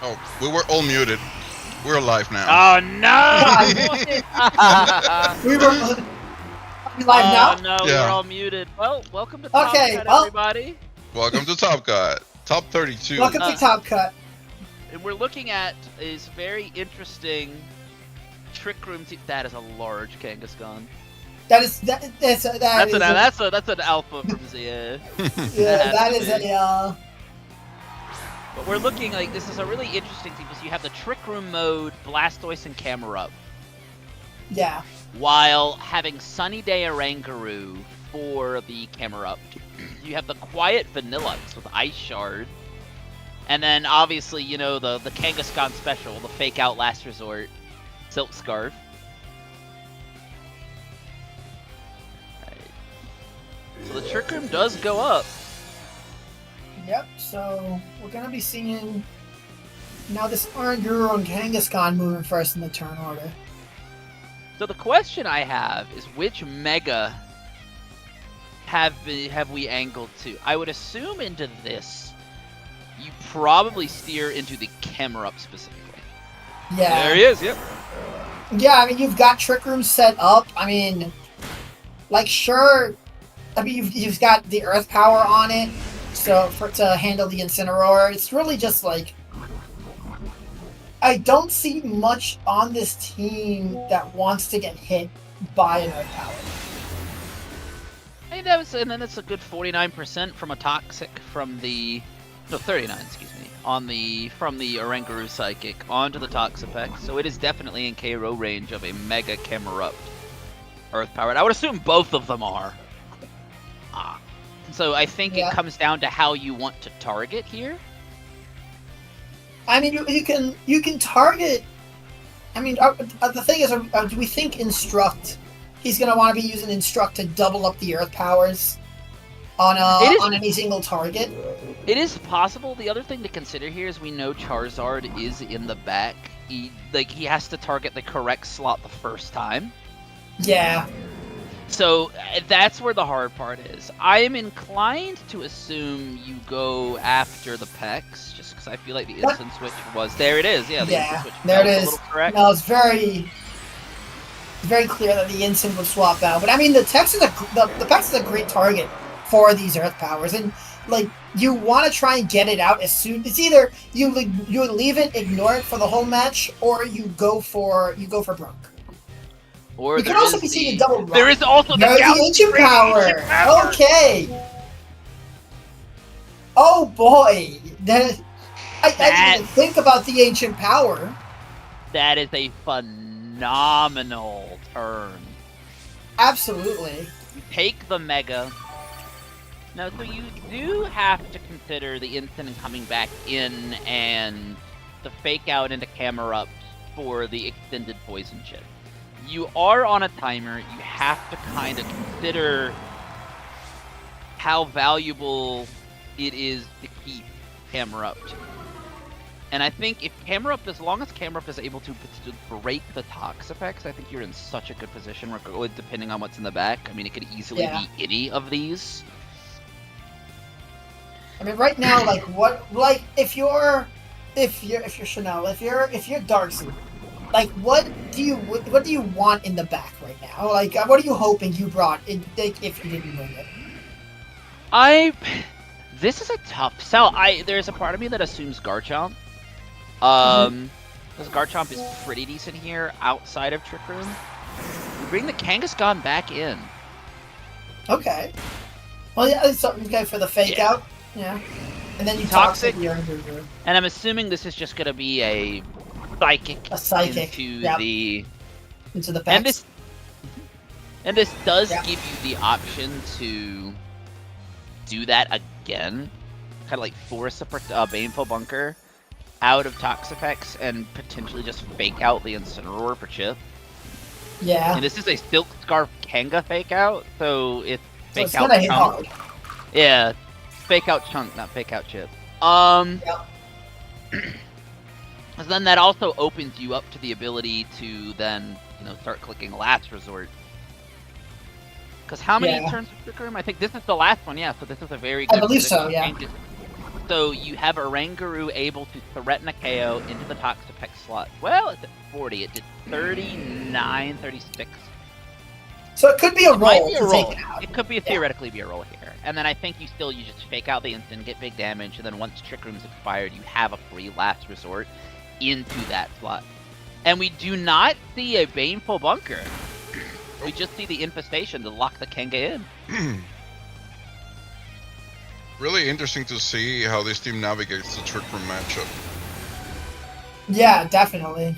Oh, we were all muted. We're live now. Oh no! We were live now. Oh no, Yeah. we're all muted. Well, welcome to Top Okay, Cut, well- everybody. Welcome to Top Cut. Top 32. Welcome to Top Cut. And we're looking at is very interesting Trick Room team. That is a large Kangaskhan. That's an alpha from Zia. that is a But we're looking like this is a really interesting team because you have the Trick Room mode, Blastoise and Camerupt, yeah. while having Sunny Day Oranguru for the Camerupt. You have the Quiet Vanillux with Ice Shard. And then obviously, you know, the Kangaskhan special, the Fake Out Last Resort, Silk Scarf. Right. So the Trick Room does go up. Yep, so we're gonna be seeing now this Oranguru and Kangaskhan moving first in the turn order. So the question I have is which Mega have we angled to? I would assume into this. You probably steer into the Camerupt specifically. Yeah. There he is, yep. Yeah, I mean you've got Trick Room set up. I mean, like sure, I mean you've got the Earth Power on it, so to handle the Incineroar. It's really just like I don't see much on this team that wants to get hit by an Earth Power. And then it's a good 49% from a Toxic from the 39, excuse me, from the Oranguru Psychic onto the Toxapex. So it is definitely in KO range of a Mega Camerupt Earth Powered. I would assume both of them are. So I think it comes down to how you want to target here. I mean, you can target. I mean, the thing is, do we think Instruct? He's gonna want to be using Instruct to double up the Earth powers on any single target. It is possible. The other thing to consider here is we know Charizard is in the back. He has to target the correct slot the first time. Yeah. So that's where the hard part is. I am inclined to assume you go after the Pex, just because I feel like the instant switch was there. It is, yeah. The instant switch there it was is. A little correct. No, it's very clear that the instant would swap out. But I mean, the Pex is a great target for these Earth powers, and like you want to try and get it out as soon. It's either you leave it, ignore it for the whole match, or you go for broke. Or you can also be seeing a double run. There is also the ancient power. Okay. Oh boy, I didn't even think about the ancient power. That is a phenomenal turn. Absolutely. You take the Mega. Now, so you do have to consider the instant and coming back in and the Fake Out into Camerupt for the extended Poison Chip. You are on a timer. You have to kind of consider how valuable it is to keep Camerupt. And I think if Camerupt, as long as Camerupt is able to break the Toxapex, I think you're in such a good position, depending on what's in the back. I mean, it could easily be any of these. I mean, right now, if you're Chanel, if you're Darcy, like what do you want in the back right now? Like, what are you hoping you brought in if you didn't bring it? This is a tough sell. There's a part of me that assumes Garchomp. Because Garchomp is pretty decent here outside of Trick Room. You bring the Kangaskhan back in. Okay. Well, yeah, it's something good for the Fake Out. Yeah. And then you Toxic. And I'm assuming this is just going to be a Psychic. Into the Pex. And this does give you the option to do that again. Kind of like force a Baneful Bunker out of Toxapex and potentially just Fake Out the Incineroar for Chip. Yeah. And this is a Silk Scarf Kanga Fake Out, so it's Fake Out Chunk. Hard. Yeah, Fake Out Chunk, not Fake Out Chip. Then that also opens you up to the ability to then, start clicking Last Resort. Because how many turns of Trick Room? I think this is the last one, yeah. So this is a very good. I believe so, yeah. So you have Oranguru able to threaten a KO into the Toxapex slot. Well, it's at 40. It did 39, 36. So it could be a It might roll be a to roll. take it out. It could be theoretically be a roll here. And then I think you just fake out the instant, get big damage, and then once Trick Room's expired, you have a free last resort into that slot. And we do not see a Baneful Bunker. We just see the Infestation to lock the Kanga in. Really interesting to see how this team navigates the Trick Room matchup. Yeah, definitely.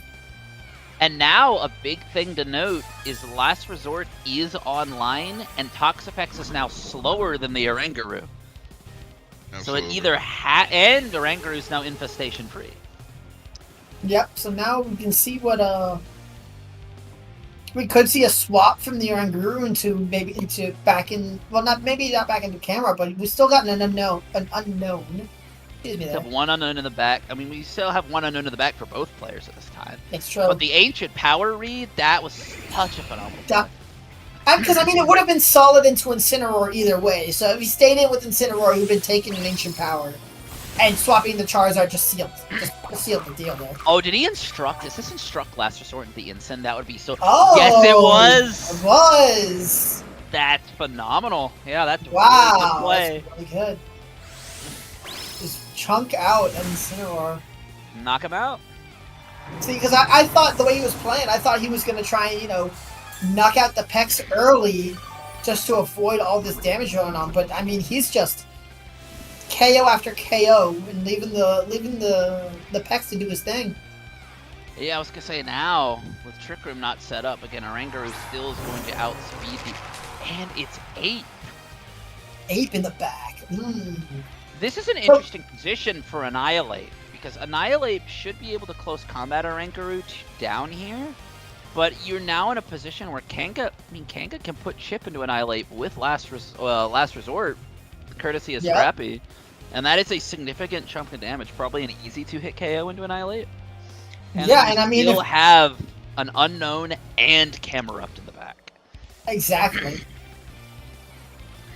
And now a big thing to note is Last Resort is online, and Toxapex is now slower than the Oranguru. So it either and Oranguru is now infestation free. Yep. So now we can see what we could see a swap from the Oranguru into back in, well, not back into camera, but we still got an unknown. Excuse me We there. have one unknown in the back. I mean, we still have one unknown in the back for both players at this time. It's true. But the Ancient Power read, that was such a phenomenal play. Because I mean, it would have been solid into Incineroar either way. So if he stayed in with Incineroar, he'd been taking an Ancient Power, and swapping the Charizard just sealed the deal there. Oh, did he instruct? Is this instruct Last Resort into the Incin? That would be so. Oh, yes, it was. It was. That's phenomenal. Yeah, that's a Wow. really good play. That's really good. Just chunk out Incineroar. Knock him out. See, because I thought the way he was playing, I thought he was going to try and, knock out the Pex early just to avoid all this damage going on. But, I mean, he's just KO after KO and leaving the Pex to do his thing. Yeah, I was going to say now, with Trick Room not set up, again, Oranguru still is going to outspeed the... And it's 8. Ape in the back. This is an interesting position for Annihilate, because Annihilate should be able to close combat Oranguru down here, but you're now in a position where Kanga can put Chip into Annihilate with Last Resort, courtesy of Scrappy, and that is a significant chunk of damage, probably an easy to-hit KO into Annihilate. And yeah, and I mean... You'll have an unknown and Camerupt in the back. Exactly.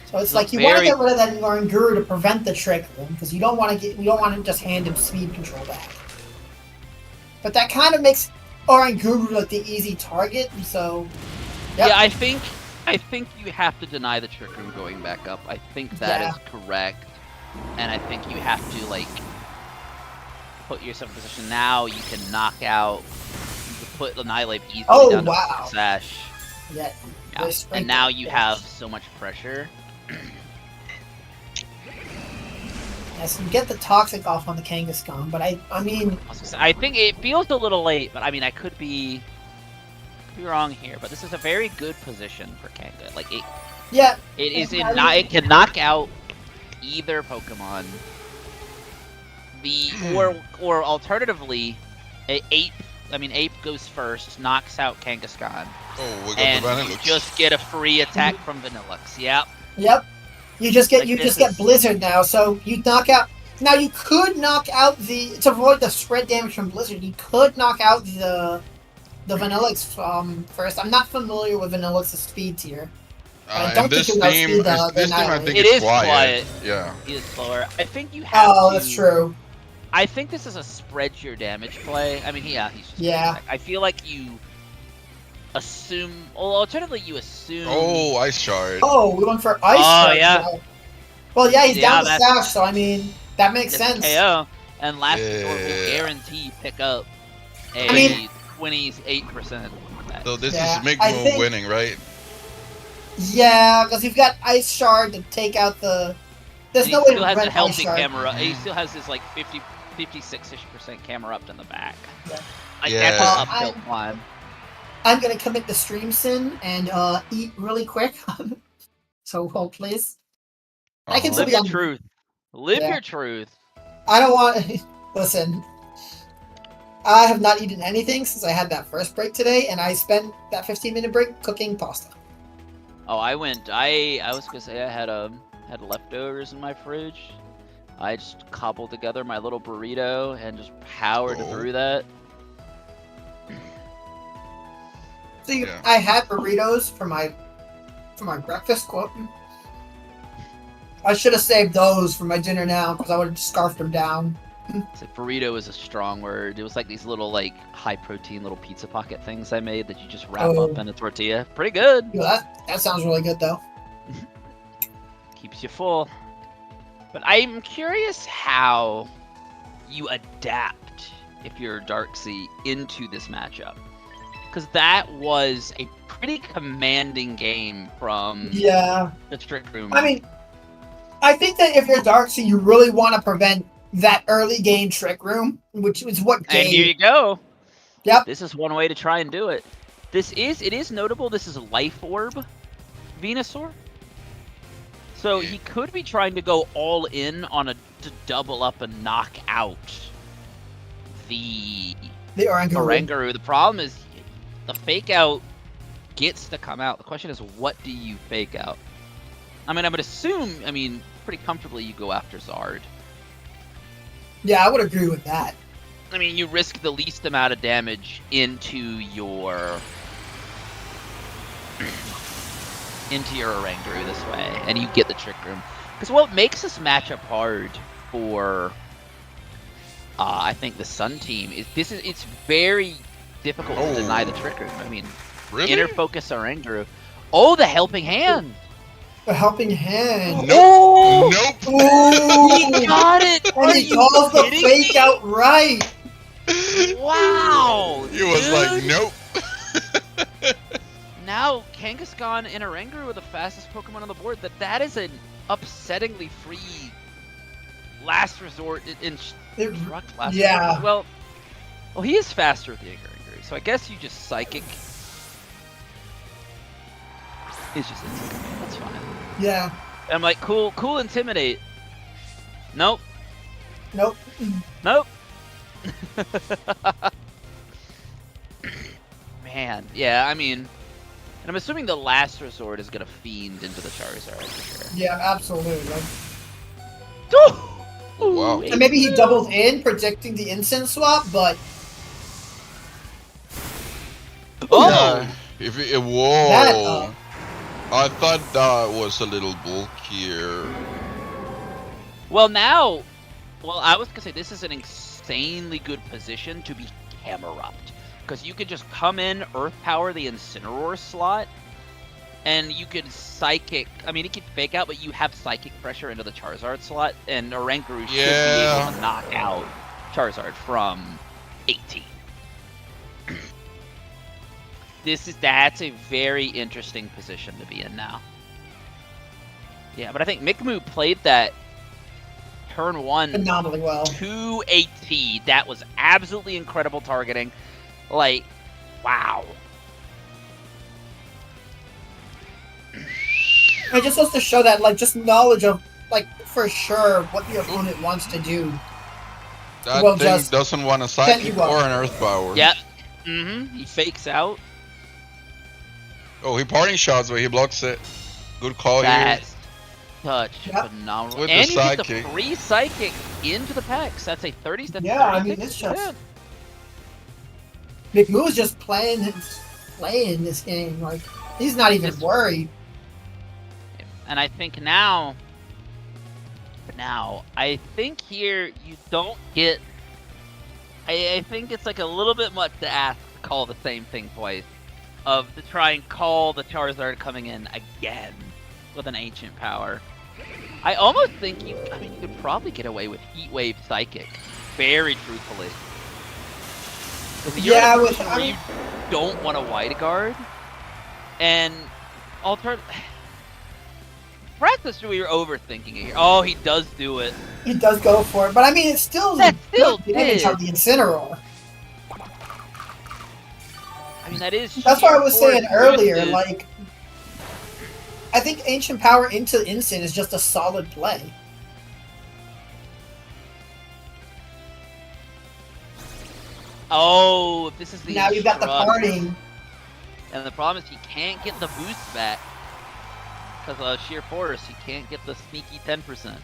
So it's like you want to get rid of that Oranguru to prevent the Trick Room, because you don't want to just hand him speed control back. But that kind of makes Oranguru like the easy target, so yep. Yeah, I think you have to deny the Trick Room going back up. I think that is correct. And I think you have to put yourself in a position now you can knock out, you can put Annihilate easily down to Sash. Yeah. And now you have so much pressure. Yes, you get the Toxic off on the Kangaskhan, but I mean... I think it feels a little late, but I mean, I could be wrong here, but this is a very good position for Kanga. It can knock out either Pokemon. Or alternatively, Ape goes first, knocks out Kangaskhan. Oh, we got and the Vanillux. You just get a free attack from Vanillux. Yep. You just get Blizzard now, so you knock out. Now you could knock out to avoid the spread damage from Blizzard. You could knock out the Vanillux first. I'm not familiar with Vanillux's speed tier. I don't think I think it's quiet. Yeah. It is slower. I think you have. Oh, that's true. I think this is a spread your damage play. I mean, he's just. Yeah. I feel like you assume. Well, alternatively, you assume. Oh, Ice Shard. Oh, we went for Ice Shard. Oh, yeah. Now. Well, yeah, he's down to Sash, so I mean, that makes sense. KO, and Last Resort will guarantee pick up a 28%. So this is Migmo winning, right? Yeah, because you've got Ice Shard to take out the. There's no way to prevent Ice Shard. Camera. He still has his 56-ish% camera up in the back. Yeah. That's an uphill climb. I'm gonna commit the stream sin and eat really quick. So hold, please. I can live your truth. Live your truth. I don't want. Listen. I have not eaten anything since I had that first break today, and I spent that 15-minute break cooking pasta. Oh, I was gonna say I had leftovers in my fridge. I just cobbled together my little burrito and just powered through that. See, I had burritos for my breakfast. I should have saved those for my dinner now because I would have scarfed them down. So burrito is a strong word. It was like these little like high protein little pizza pocket things I made that you just wrap up in a tortilla. Pretty good. Yeah, that sounds really good though. Keeps you full. But I'm curious how you adapt if you're Darkseid into this matchup. Because that was a pretty commanding game from the Trick Room. I mean, I think that if you're Darkseid, you really want to prevent that early game Trick Room, which is what game. And here you go. Yep. This is one way to try and do it. It is notable. This is a Life Orb Venusaur. So he could be trying to go all in on to double up and knock out the Oranguru. The problem is the fake out gets to come out. The question is, what do you fake out? I mean, I would assume, pretty comfortably you go after Zard. Yeah, I would agree with that. I mean, you risk the least amount of damage into your Oranguru this way, and you get the Trick Room. Because what makes this matchup hard for, I think, the Sun team is it's very difficult to deny the Trick Room. I mean, really? Inner Focus Oranguru. Oh, the Helping Hand! The Helping Hand. Nope. Nope. Ooh. He got it! And he calls the fake out right. Wow! He was like, nope. Now, Kangaskhan and Oranguru are the fastest Pokemon on the board. That is an upsettingly free last resort instruct last resort. Well, he is faster with the Oranguru, so I guess you just Psychic. It's just Intimidate. That's fine. Yeah. I'm like, cool, Intimidate. Nope. Nope. Nope. Man, yeah, I mean, and I'm assuming the last resort is gonna fiend into the Charizard for sure. Yeah, absolutely. Wow. And maybe he doubles in, predicting the instant swap, but Yeah. Whoa. I thought that was a little bulkier. Well, I was gonna say this is an insanely good position to be Camerupt, because you could just come in, Earth Power the Incineroar slot, and you could Psychic. I mean, it could fake out, but you have Psychic pressure into the Charizard slot, and Oranguru should be able to knock out Charizard from 18. That's a very interesting position to be in now. Yeah, but I think Mikmu played that turn 1 phenomenally well. 280. That was absolutely incredible targeting. Like, wow. It just goes to show that, like, just knowledge of, like, for sure what the opponent wants to do. That thing doesn't want a Psychic or an Earth Power. Yep. He fakes out. Oh, he parting shots, but he blocks it. Good call here. That's such phenomenal. With and the you get the Psychic. free Psychic into the packs. That's a 30. That's Yeah, I mean, it's just McMoo is just playing this game. Like, he's not even worried. And I think now, I think here you don't get. I think it's like a little bit much to ask to call the same thing twice. To try and call the Charizard coming in again with an Ancient Power. I almost think you could probably get away with Heat Wave Psychic, very truthfully. Yeah, you don't want a Wide Guard, and perhaps you're overthinking it here. Oh, he does do it. He does go for it, but I mean, it's still the damage of the Incineroar. I mean, that's what I was saying earlier. Like, I think Ancient Power into Instant is just a solid play. Oh, if this is the now you've got the parting, and the problem is he can't get the boost back because of sheer force. He can't get the sneaky 10%.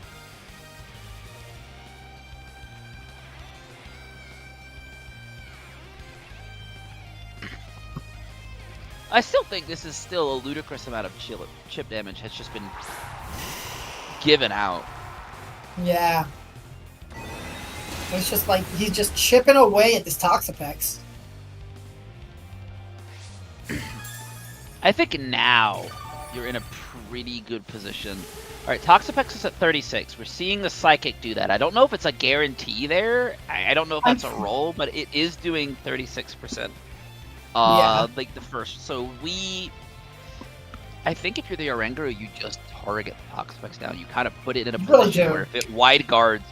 I still think this is still a ludicrous amount of chip damage. Has just been given out. Yeah. It's just like he's just chipping away at this Toxapex. I think now you're in a pretty good position. All right, Toxapex is at 36. We're seeing the Psychic do that. I don't know if it's a guarantee there. I don't know if that's a roll, but it is doing 36%. Yeah. Like the first. So I think if you're the Oranguru, you just target the Toxapex down. You kind of put it in a position where if it wide guards,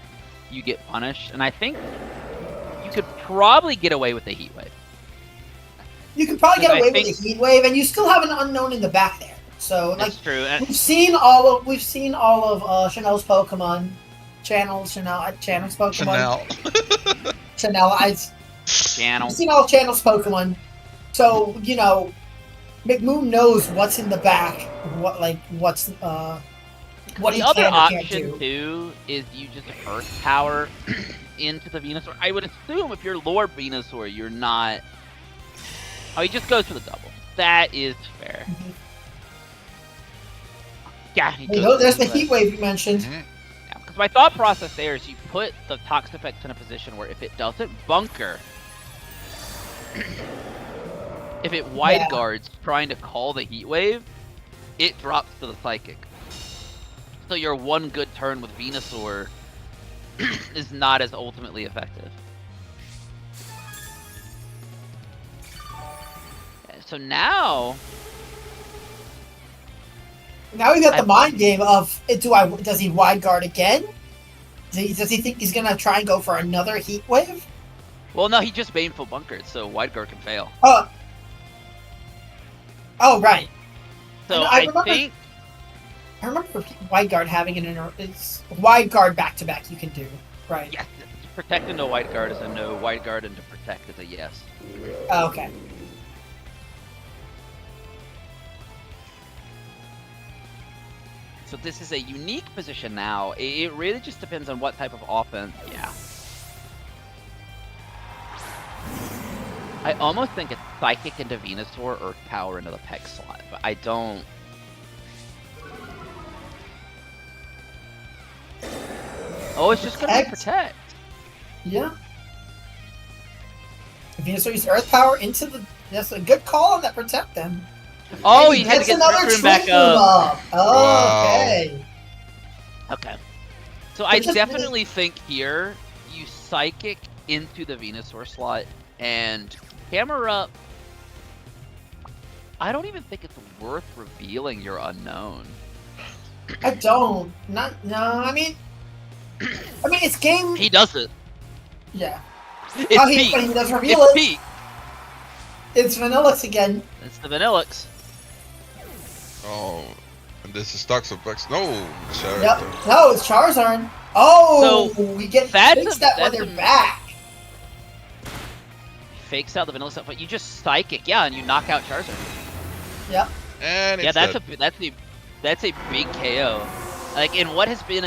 you get punished. And I think you could probably get away with the Heat Wave. You could probably get away with the Heat Wave, and you still have an unknown in the back there. So like, that's true. We've seen all of Chanel's Pokemon channels. Channel's Pokemon. Channel. We've seen all of Channel's Pokemon. So McMoon knows what's in the back. What the other option too is you just Earth Power into the Venusaur. I would assume if you're Lord Venusaur, you're not. Oh, he just goes for the double. That is fair. Mm-hmm. Yeah, there's the Heat Wave you mentioned. Yeah, because my thought process there is you put the Toxapex in a position where if it doesn't bunker, if it wide guards trying to call the Heat Wave, it drops to the Psychic. So your one good turn with Venusaur is not as ultimately effective. So now we got the mind game of does he wide guard again? Does he think he's gonna try and go for another Heat Wave? Well, no, he just Baneful bunkered, so wide guard can fail. Oh, right. So I remember wide guard having it's wide guard back to back. You can do right. Yes, protect into wide guard is a no. Wide guard into protect is a yes. Oh, okay. So this is a unique position now. It really just depends on what type of offense. Yeah. I almost think it's Psychic into Venusaur, Earth Power into the Peck slot, but I don't. Oh, it's just gonna be Protect. Yeah. Venusaur uses Earth Power into the. That's a good call on that Protect then. Oh, he had to get the room back up. Oh, okay. Okay. So I definitely think here you Psychic into the Venusaur slot and hammer up. I don't even think it's worth revealing your unknown. I don't. No. I mean, it's game. He does it. Yeah. It's Pete. But he does reveal it's it. Pete. It's Vanillix again. It's the Vanillix. Oh, and this is Toxapex. No, Yep. No, it's Charizard. Oh, so we get fixed that when they're back. Fakes out the Vanilla stuff, but you just Psychic, yeah, and you knock out Charizard. Yep. And yeah, that's a big KO. Like in what has been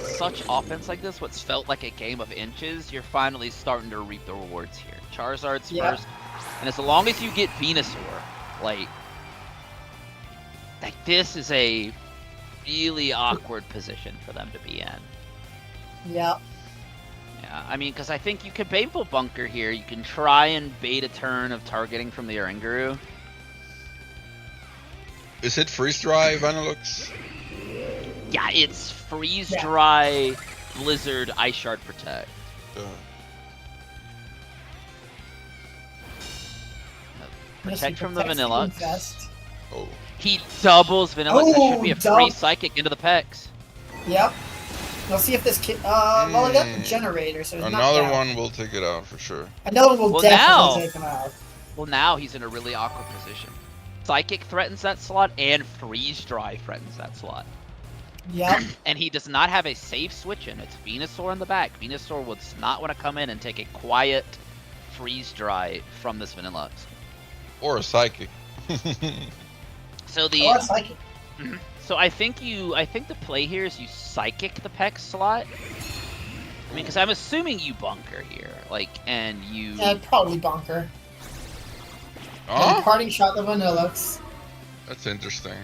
such offense like this, what's felt like a game of inches, you're finally starting to reap the rewards here. Charizard's first, and as long as you get Venusaur, like this is a really awkward position for them to be in. Yep. Yeah, I mean, because I think you could Baneful Bunker here. You can try and bait a turn of targeting from the Oranguru. Is it Freeze Dry, Vanillix? Yeah, it's Freeze Dry, Blizzard, Ice Shard, Protect. Protect from the Vanillux. Oh. He doubles Vanillux. That should be a free Psychic into the Pex. Yep. We'll see if this kid. Well, I got the generator, so another one will take it out for sure. Another one will definitely take him out. Well, now he's in a really awkward position. Psychic threatens that slot, and Freeze Dry threatens that slot. Yep. And he does not have a safe switch in. It's Venusaur in the back. Venusaur would not want to come in and take a quiet Freeze Dry from this Vanillux. Or a Psychic. So the. Or a Psychic. So I think the play here is you Psychic the Peck slot. I mean, because I'm assuming you bunker here, and you. Yeah, I'd probably bunker. Oh. Parting shot the Vanillux. That's interesting.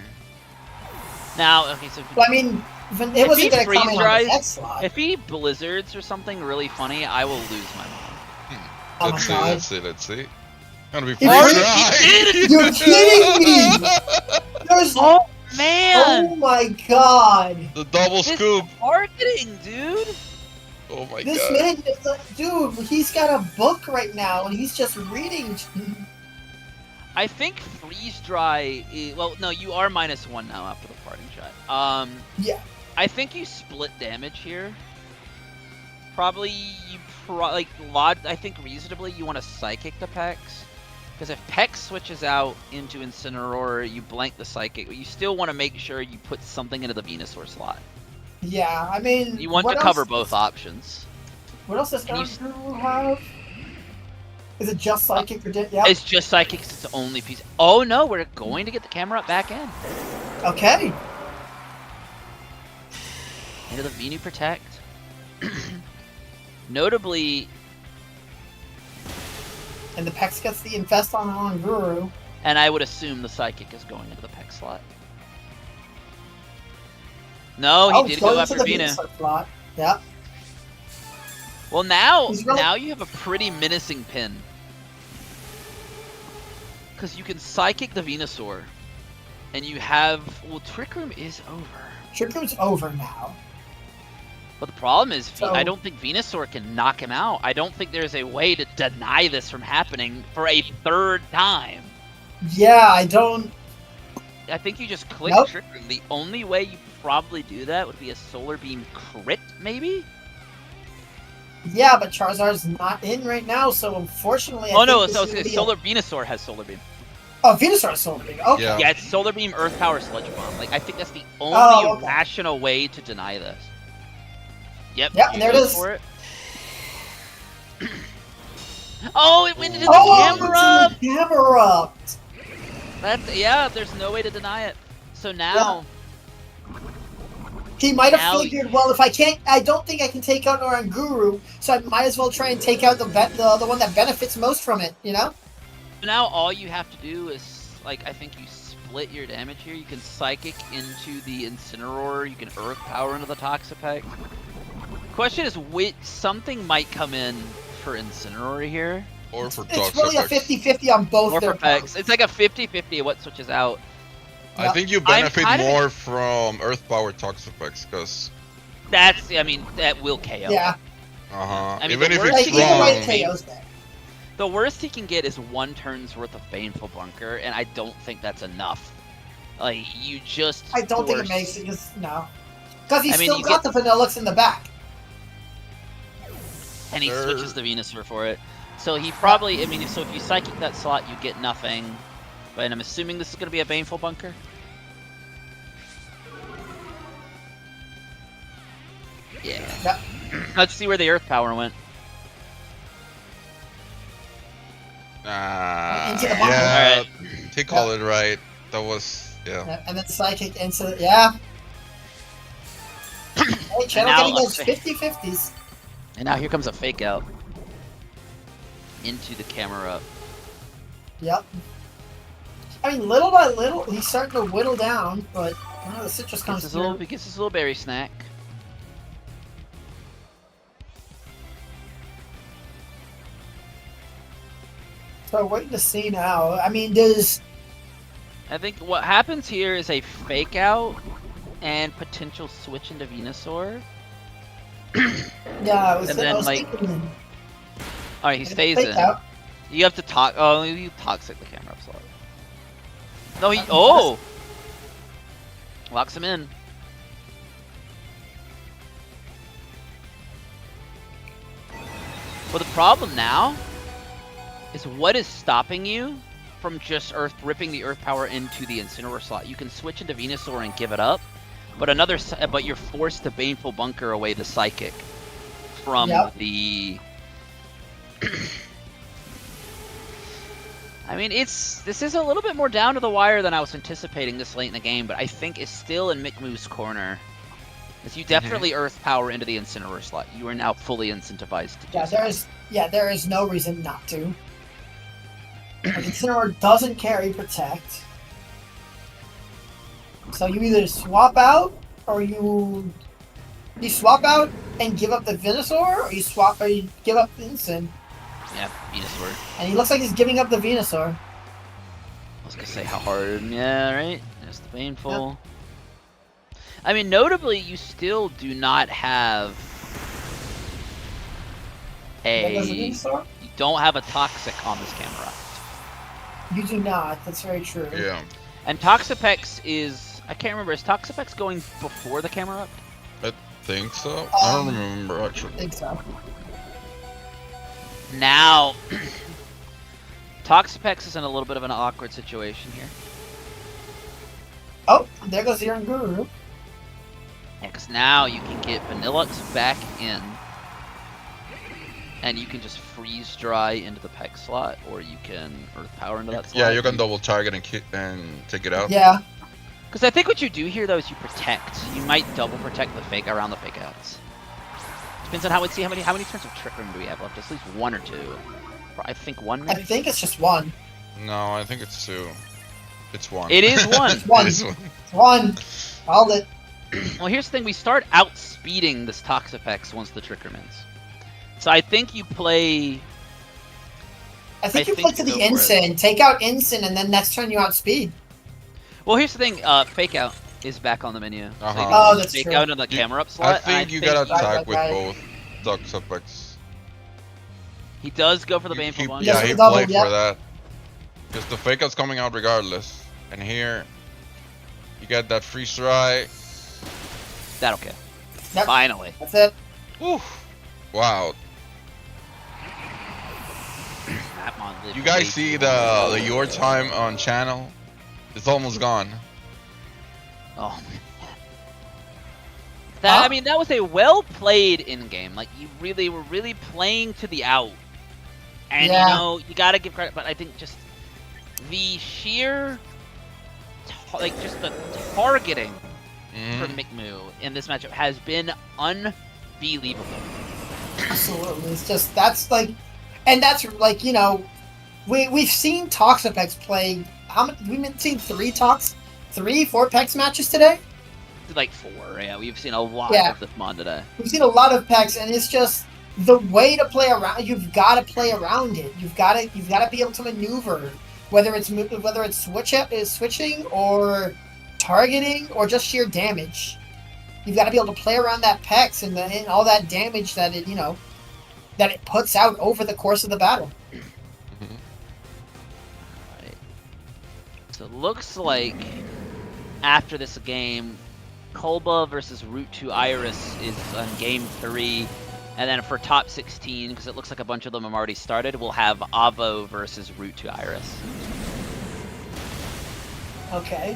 Now, okay, so Well, I mean, it If wasn't he going to come in on the freeze-dries- X slot. if he blizzards or something really funny, I will lose my mind. Oh my Let's see, god. let's see. Gonna be He freeze freeze- dry. he did it! You're kidding me! There's. Oh man, Oh my god! The double this scoop. marketing, dude. Oh my This god. man, dude, he's got a book right now, and he's just reading. I think freeze dry. Well, no, you are -1 now after the parting shot. Yeah. I think you split damage here. Probably I think reasonably you want to psychic the Pex, because if Pex switches out into Incineroar, you blank the psychic, but you still want to make sure you put something into the Venusaur slot. Yeah, I mean, You want what to cover else- both options. What else does Can you- Guru have? Is it just psychic or yeah? It's just psychic. It's the only piece. Oh no, we're going to get the camera up back in. Okay. Into the Venu Protect. Notably, And the Pex gets the infest on Guru. and I would assume the psychic is going into the Pex slot. No, he Oh, did going go to after the Venu. Venusaur slot. Yep. Well, now He's really- now you have a pretty menacing pin. Because you can psychic the Venusaur, and you have Trick Room is over. Trick Room's over now. But the problem is, So- I don't think Venusaur can knock him out. I don't think there's a way to deny this from happening for a third time. Yeah, I don't. I think you just click Nope. Trick Room. The only way you probably do that would be a Solar Beam crit, maybe? Yeah, but Charizard's not in right now, so unfortunately. Oh I no, think so this is gonna be Solar Venusaur has Solar Beam. Oh, Venusaur is Solar Beam. Okay. Yeah. Yeah, it's Solar Beam, Earth Power, Sludge Bomb. Like, I think that's the only Oh, okay. rational way to deny this. Yep. Yep, you and there it go is. for it. Oh, it went into the Oh, camera! it's in the camera. That's, yeah, there's no way to deny it. So now, He might Now have figured, well, if I can't, I don't think I can take out Oranguru, so I might as well try and take out the one that benefits most from it, you know? now all you have to do is, like, I think you split your damage here. You can Psychic into the Incineroar. You can Earth Power into the Toxapex. Question is, something might come in for Incineroar here. Or for It's really a Toxapex. 50-50 on both Or their for Pex. powers. It's like a 50-50 what switches out. I think you I'm benefit kind of- more from Earth Power Toxapex, because That's, I mean, that will KO. Yeah, I mean, even the if worst like it's thing either way, wrong. it wrong, KO's there. The worst he can get is 1 turn's worth of Baneful Bunker, and I don't think that's enough. Like, you just I don't think it force- makes it, just, no. Because he's I mean, still you got the Vanillix in the back. And he There- switches the Venusaur for it. So he probably, I mean, so if you Psychic that slot, you get nothing. But I'm assuming this is going to be a Baneful Bunker. Yeah. Yep. Let's see where the Earth Power went. Into the bottom. yeah, Alright. he called it right. That was, yeah. And then Psychic into, yeah. Hey, Channel now getting let's those see. 50-50s. And now here comes a Fake Out. Into the camera. Yep. I mean, little by little, he's starting to whittle down, but the citrus comes Gets his through. little berry snack. So waiting to see now. I mean, there's I think what happens here is a Fake Out and potential switch into Venusaur. yeah. And then, I was like, thinking, Alright, he stays fake in. out. You have to talk. Oh, you toxic the camera up slot. No, he. Oh! Locks him in. Well, the problem now is what is stopping you from just ripping the Earth Power into the Incineroar slot. You can switch into Venusaur and give it up, but but you're forced to Baneful Bunker away the Psychic from Yep. the. I mean, this is a little bit more down to the wire than I was anticipating this late in the game, but I think it's still in Mikmu's corner. As you definitely Earth Power into the Incineroar slot. You are now fully incentivized to do Yeah, so. there is no reason not to. Like, Incineroar doesn't carry Protect. So you either swap out, or you swap out and give up the Venusaur, or you give up Ensign. Yeah, Venusaur. And he looks like he's giving up the Venusaur. I was gonna say how hard. Yeah, right. There's the painful. Yep. I mean, notably, you still do not have you don't have a toxic on this camera. You do not. That's very true. Yeah. And Toxapex is, I can't remember, is Toxapex going before the camera up? I think so. I don't remember actually. I think so. Now, Toxapex is in a little bit of an awkward situation here. Oh, there goes the Guru. Yeah, because now you can get Vanillux back in, and you can just freeze dry into the Peck slot, or you can Earth Power into that slot. Yeah, you can double target and take it out. Yeah. Because I think what you do here, though, is you protect. You might double protect the fake around the fake outs. Depends on how many turns of Trick Room do we have left? At least one or two. I think one, maybe? I think it's just one. No, I think it's two. It's one. It is one. It's one. It is one. It's one. Called it. Well, here's the thing. We start outspeeding this Toxapex once the Trick Room ends. So I think you play... I think you play to the Ensign. Take out Ensign, and then next turn you outspeed. Well, here's the thing. Fake Out is back on the menu. So you can Oh, that's fake true. out in the camera up slot. I think you gotta attack with Right. both Toxapex. He does go for the Baneful one. Yeah, Yes, he double, played yep. for that. Because the fake out's coming out regardless. And here, you got that freeze dry. That'll kill. Yep. Finally. That's it. Woo. Wow. That mon lived You way guys see too long. the your time on channel? It's almost gone. Oh. That, I mean, that was a well-played in-game. Like, you really were really playing to the out. And, Yeah. you know, you gotta give credit, but I think just the sheer, just the targeting for McMoo in this matchup has been unbelievable. Absolutely. It's just, that's like, you know, we've seen Toxapex play, how many, we've seen 4 PEX matches today? Like 4, yeah. We've seen a lot Yeah. of this mon today. We've seen a lot of PEX, and it's just, the way to play around, you've got to play around it. You've got to be able to maneuver, whether it's switching or targeting or just sheer damage. You've got to be able to play around that PEX and all that damage that it, you know, that it puts out over the course of the battle. Right. So it looks like after this game, Kolba versus Route 2 Iris is on game 3. And then for top 16, because it looks like a bunch of them have already started, we'll have Avo versus Route 2 Iris. Okay.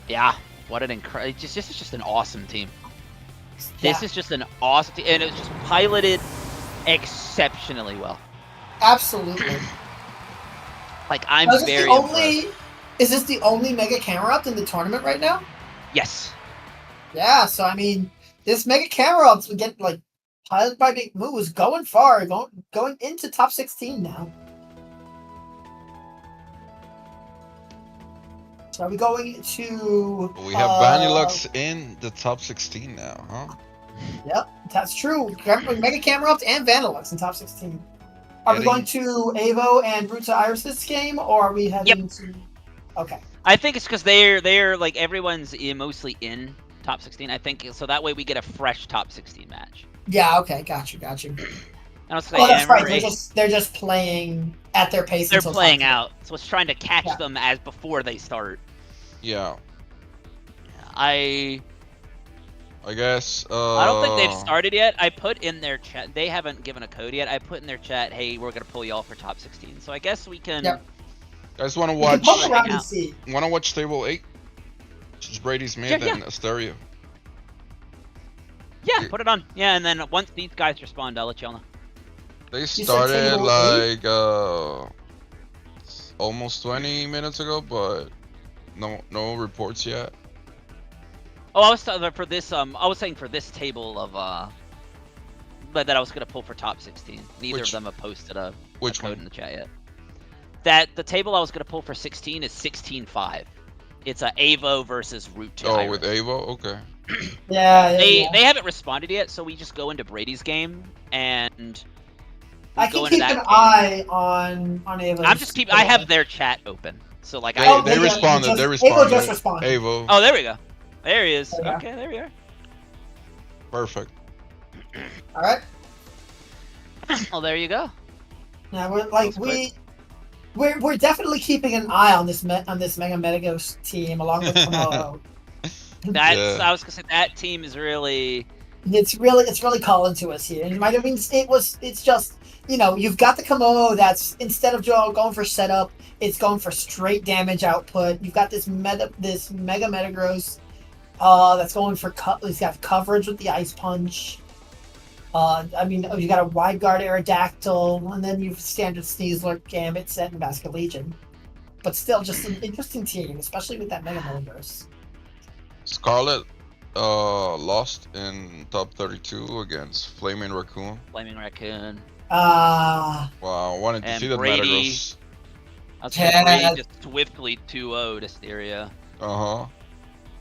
Yeah, what an incredible... This is just an awesome team. This Yeah. is just an awesome team, and it's just piloted exceptionally well. Absolutely. Like, I'm Now, very impressed. Is this the only Mega Camera Up in the tournament right now? Yes. Yeah, so I mean, this Mega Camera Ups would get, like, piloted by Big Moo is going far, going into top 16 now. So are we going to... We have Vanillux in the top 16 now, huh? Yep, that's true. Mega Camera Ups and Vanillux in top 16. Are we going to Avo and Bruta Iris's game, or are we heading to... Okay. I think it's because they're like, everyone's mostly in top 16, I think, so that way we get a fresh top 16 match. Yeah, okay, got you. And I'll say, Oh, that's right. They're just playing at their pace. They're until playing top out, so it's trying to catch them as before they start. Yeah. I guess. I don't think they've started yet. I put in their chat. They haven't given a code yet. I put in their chat, hey, we're gonna pull y'all for top 16. So I guess we can. Yep. Guys, want to We can watch? poke around and see. Want to watch table 8? Which is Brady Smith Yeah, and Asteria. Yeah, put it on. Yeah, and then once these guys respond, I'll let y'all know. They said started table like almost 20 minutes ago, but no reports yet. Oh, I was for this. I was saying for this table of but that I was gonna pull for top 16. Neither of them have posted a code in the chat yet. That the table I was gonna pull for 16 is 16-5. It's a Avo versus Root 2. Oh, with Avo? Okay. Yeah, They haven't responded yet, so we just go into Brady's game and we I go can into keep that an game. eye on Ava. I have their chat open, so like They responded. They responded. Avo just responded. Avo. Oh, there we go. There he is. There we go. Okay, there we are. Perfect. All right. Well, there you go. Now we're definitely keeping an eye on this Mega Metaghost team along with Komodo. That's I was gonna say that team is really. It's really calling to us here. And I mean, it's just, you know, you've got the Komodo that's, instead of going for setup, it's going for straight damage output. You've got this Mega Metagross that's going for he's got coverage with the Ice Punch. I mean, you got a Wide Guard Aerodactyl, and then you've standard Sneasler, Gambit, Set, and Basket Legion. But still, just an interesting team, especially with that Mega Metagross. Scarlet lost in top 32 against Flaming Raccoon. Flaming Raccoon. Wow, I wanted to And see that Brady. Metagross. That's Brady just swiftly 2-0 to Styria. Uh-huh.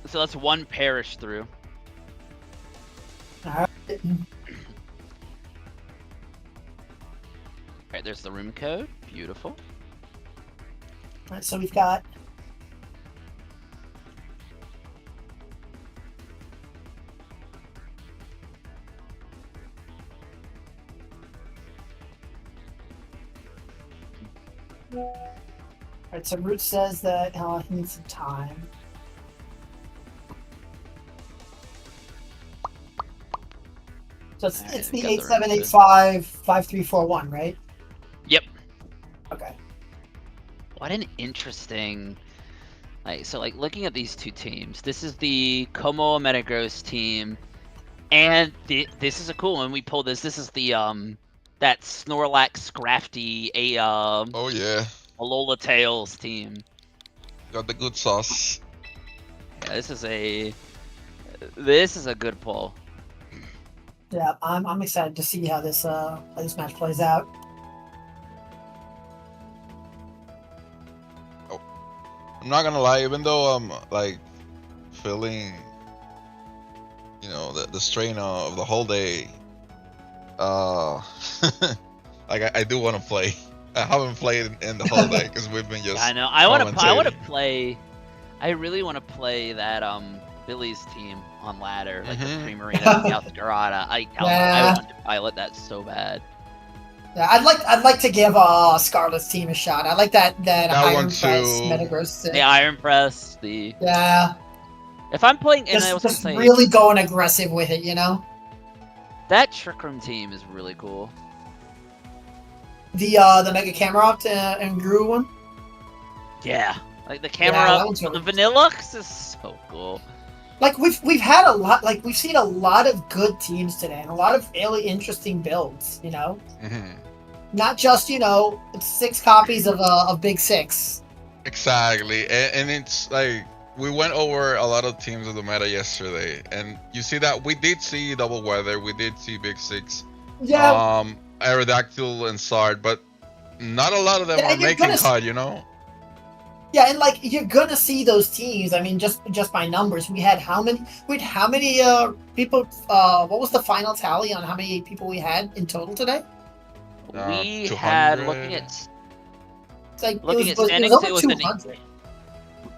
So that's one perish through. All right. Alright, there's the room code. Beautiful. All right, so we've got Alright, so Root says that he needs some time. So it's the 8785-5341, right? Yep. Okay. What an interesting... like looking at these two teams, this is the Como Metagross team, and this is a cool one. We pulled this. This is the that Snorlax Scrafty Oh yeah. Alola Tails team. Got the good sauce. Yeah, this is a good pull. Yeah, I'm excited to see how this match plays out. I'm not gonna lie, even though I'm like feeling, you know, the strain of the whole day, like I do want to play. I haven't played in the whole day because we've been just. I know. I want to play. I really want to play that Billy's team on ladder, like the Primarina and South Dorada. I want to pilot that so bad. Yeah, I'd like to give Scarlet's team a shot. I like that Iron Press Metagross. The Iron Press, the yeah. If I'm playing, and I was just say, really going aggressive with it, you know. That Trick Room team is really cool. The Mega Cameropt and Guru one. Yeah, like the Cameropt, the Vanillux is so cool. Like we've had a lot, like we've seen a lot of good teams today, and a lot of really interesting builds. You know, not just 6 copies of Big Six. Exactly, and it's like we went over a lot of teams of the meta yesterday, and you see that we did see Double Weather, we did see Big Six, Aerodactyl and Sard, but not a lot of them are making cut. You know. Yeah, and like you're gonna see those teams. I mean, just by numbers, we had how many people? What was the final tally on how many people we had in total today? We had looking at standings. It was 200.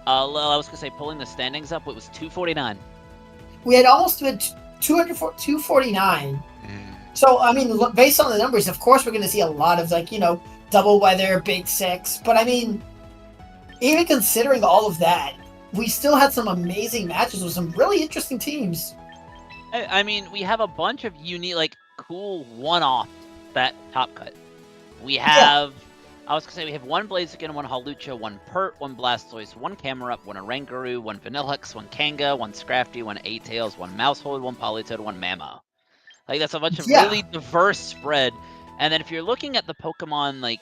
I was gonna say pulling the standings up. It was 249. We had almost 249. So I mean, based on the numbers, of course, we're gonna see a lot of Double Weather, Big Six. But I mean, even considering all of that, we still had some amazing matches with some really interesting teams. I mean, we have a bunch of unique, cool one-off that top cut. We have, I was gonna say, we have one Blaziken, one Hawlucha, one Pert, one Blastoise, one Camerupt, one Oranguru, one Vanillux, one Kanga, one Scrafty, one A-Tails, one Maushold, one Politoed, one Mamo. That's a bunch of really diverse spread. And then if you're looking at the Pokemon,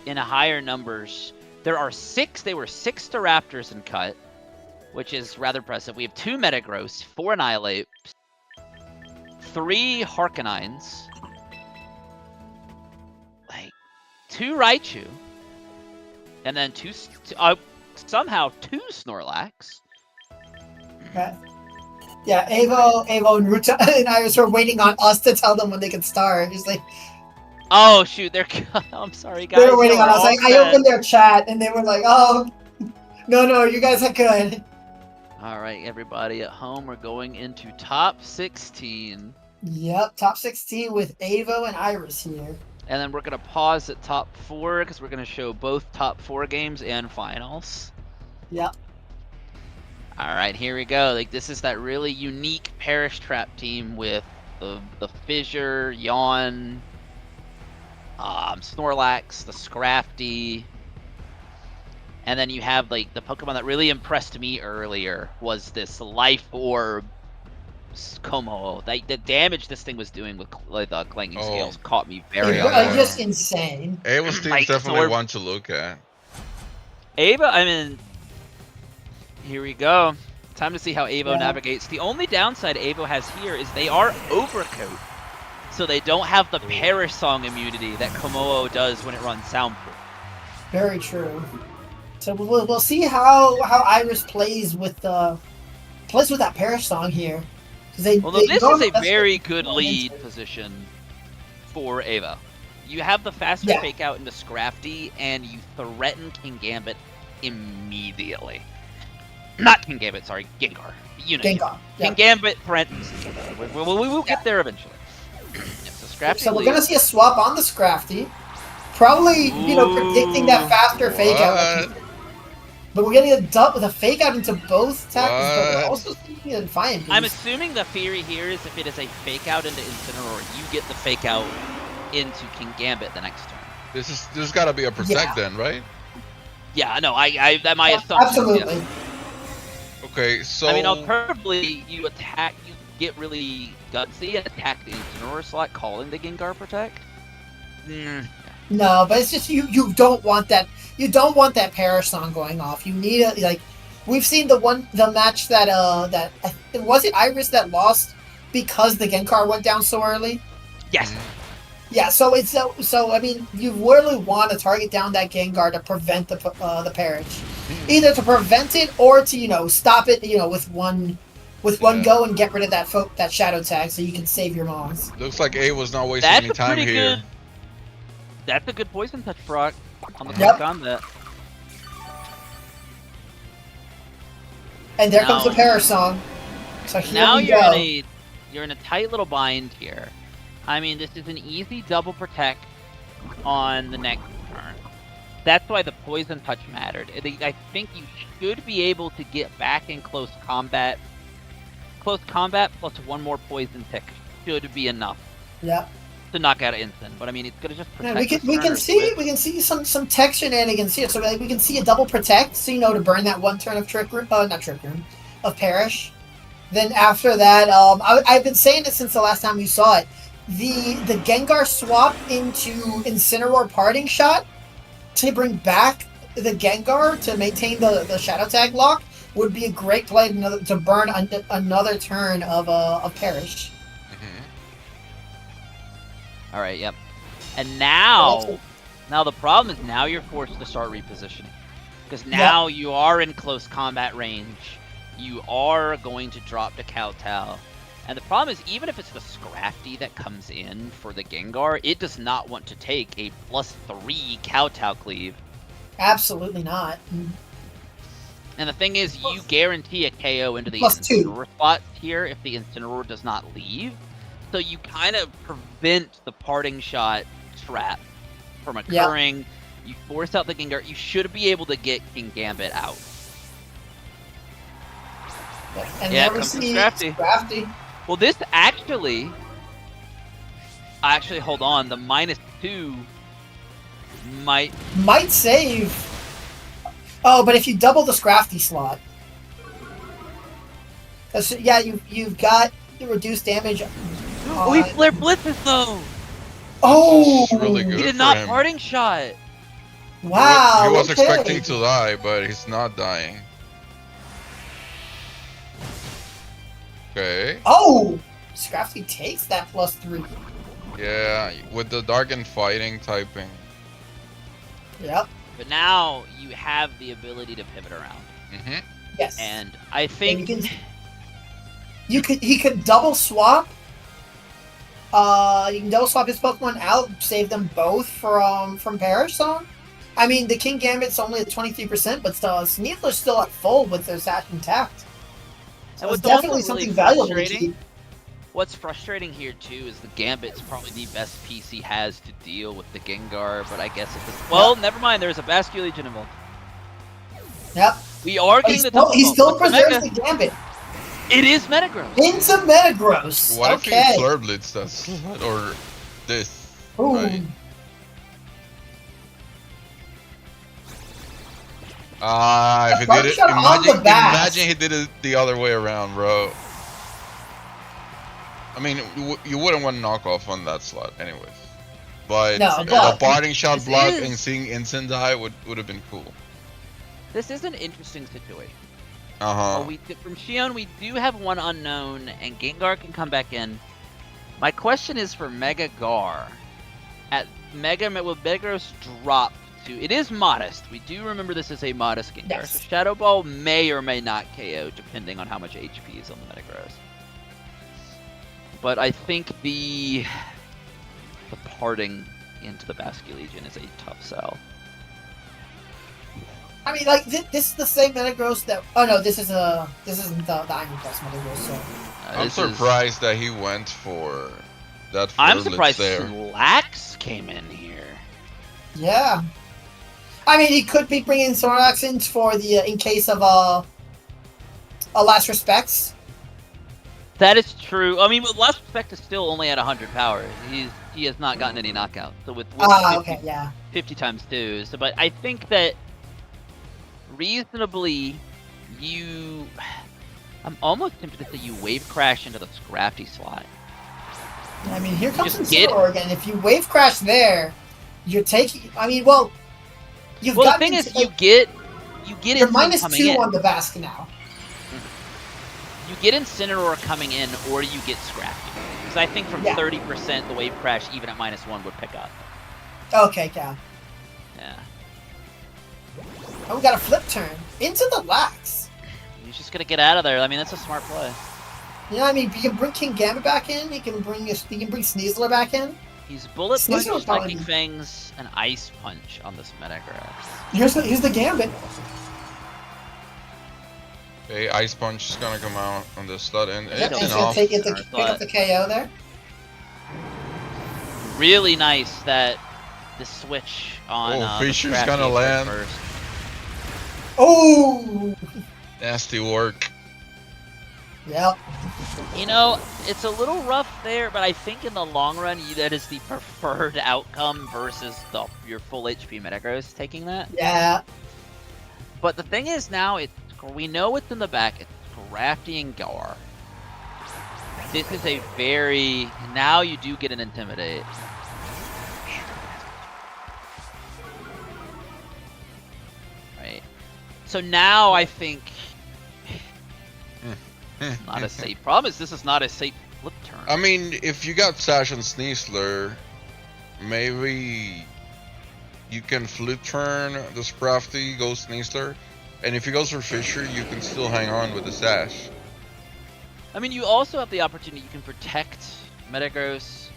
in a higher numbers, there were 6 Staraptors in cut, which is rather impressive. We have 2 Metagross, 4 Annihilate, 3 Harkonines, 2 Raichu, and then 2 somehow 2 Snorlax. Okay. Yeah, Avo, and Ruta and Iris were waiting on us to tell them when they could start. It's like Oh shoot, they're. I'm sorry, guys. they were waiting on y'all us. are Like, all I set. opened their chat and they were like, "Oh, no, you guys are good." All right, everybody at home, we're going into top 16. Yep, top 16 with Avo and Iris here. And then we're going to pause at top 4 because we're going to show both top 4 games and finals. Yep. All right, here we go. Like, this is that really unique Perish Trap team with the Fissure, Yawn, Snorlax, the Scrafty. And then you have, like, the Pokemon that really impressed me earlier was this Life Orb Como. The damage this thing was doing with the Clanging Scales caught me very hard. Just insane. Ava's team's definitely one to look at. Ava, I mean, here we go. Time to see how Avo navigates. The only downside Avo has here is they are Overcoat. So they don't have the Perish Song immunity that Komodo does when it runs Soundproof. Very true. So we'll see how Iris plays with that Perish Song here. This is a very good lead position for Ava. You have the faster fake out into Scrafty, and you threaten King Gambit immediately. Not King Gambit, sorry, Gengar. Gengar. King Gambit threatens. We will get there eventually. So Scrafty. So we're gonna see a swap on the Scrafty. Probably, predicting that faster fake out. But we're getting a fake out into both tackles, but we're also seeing a Defiant Boost. I'm assuming the theory here is if it is a fake out into Incineroar, you get the fake out into King Gambit the next turn. This got to be a protect then, right? Yeah, no, that my assumption. Absolutely. Yeah. Okay, so I mean, alternatively, you get really gutsy and attack the Incineroar slot, calling the Gengar protect. No, but it's just you don't want that. You don't want that Perish Song going off. You need we've seen the match that was it Iris that lost because the Gengar went down so early. Yes. Yeah, so it's so I mean you really want to target down that Gengar to prevent the Perish, either to prevent it or to stop it with one go and get rid of that Shadow Tag so you can save your Mons. Looks like A was not wasting any time here. That's a good Poison Touch, Brock, on the combat. And there comes the Perish Song. So here now we go. you're in a tight little bind here. I mean, this is an easy double protect on the next turn. That's why the Poison Touch mattered. I think you should be able to get back in close combat. Close combat plus one more Poison Tick should be enough. Yep. To knock out Instant, but I mean it's gonna just protect. We can see some tech shenanigans here. So we can see a double protect, so to burn that one turn of of Perish. Then after that, I've been saying it since the last time you saw it. The Gengar swap into Incineroar Parting Shot to bring back the Gengar to maintain the Shadow Tag lock would be a great play to burn another turn of Perish. All right, yep. And now the problem is now you're forced to start repositioning. Because now you are in close combat range. You are going to drop to Kowtow. And the problem is, even if it's the Scrafty that comes in for the Gengar, it does not want to take a +3 Kowtow cleave. Absolutely not. And the thing is, you guarantee a KO into the Incineroar spot here if the Incineroar does not leave. So you kind of prevent the Parting Shot trap from occurring. Yep. You force out the Gengar. You should be able to get King Gambit out. And there we see Scrafty. Well, this actually, hold on. The -2 might save. Oh, but if you double the Scrafty slot, you've got the reduced damage. Oh, he flare blitzes though. Oh, really good. He did not Parting Shot. Wow. He was expecting to die, but he's not dying. Okay. Oh, Scrafty takes that +3. Yeah, with the Dark and Fighting typing. Yep. But now you have the ability to pivot around. Mm-hmm. Yes. And I think he could double swap. You can double swap his Pokemon out, save them both from Perish Zone. I mean, the King Gambit's only at 23%, but still, Sneasler's still at full with their sash intact. So it's definitely something valuable to keep. What's frustrating here too is the Gambit's probably the best piece he has to deal with the Gengar, but I guess it doesn't. Well, never mind. There's a Basculegion involved. Yep. We are getting the double. He still preserves the Gambit. It is Metagross. Into Metagross. What okay. if he Flare Blitz that or this? Ooh. Right? If he did it, imagine he did it the other way around, bro. I mean, you wouldn't want to knock off on that slot, anyways. But the parting shot block and seeing Instant die would have been cool. This is an interesting situation. From Shion, we do have one unknown, and Gengar can come back in. My question is for Mega Gar. Will Metagross drop to... It is modest. We do remember this is a modest Gengar. Yes. So Shadow Ball may or may not KO, depending on how much HP is on the Metagross. But I think the parting into the Basculegion is a tough sell. I mean, like this is the same Metagross that. Oh no, this isn't the Iron Plus Metagross. So. I'm surprised that he went for that. I'm surprised Slax came in here. Yeah, I mean, he could be bringing Snorlax in for the in case of a Last Respects. That is true. I mean, but Last Respect is still only at 100 power. He has not gotten any knockouts. So with 50 times 2. So, but I think that reasonably, I'm almost tempted to say you Wave Crash into the Scrafty slot. I mean, here comes Incineroar again. If you Wave Crash there, you're taking. I mean, well, you've got. Well, the thing is, you get you're -2 on the Basque now. You get Incineroar coming in, or you get Scrafty. Because I think from 30%, the Wave Crash, even at -1, would pick up. Okay, Cal. Yeah. Oh, we got a flip turn into the Lax. He's just gonna get out of there. I mean, that's a smart play. Yeah, I mean, you can bring King Gambit back in. You can bring Sneasler back in. He's Bullet Punch, Striking Fangs, and Ice Punch on this Metagross. Here's the Gambit. Okay, Ice Punch is gonna come out on the stud, and it's gonna pick up the KO there. Really nice that the switch on. Fisher's gonna land. First. Oh! Nasty work. Yep. You know, it's a little rough there, but I think in the long run, that is the preferred outcome versus your full HP Metagross taking that. Yeah. But the thing is now, we know what's in the back. It's Scrafty and Gar. This is a very... Now you do get an Intimidate. Right. So now I think... not a safe... Problem is this is not a safe flip turn. I mean, if you got Sash and Sneasler, maybe you can flip turn the Scrafty, go Sneasler. And if he goes for Fisher, you can still hang on with the Sash. I mean, you also have the opportunity, you can protect Metagross.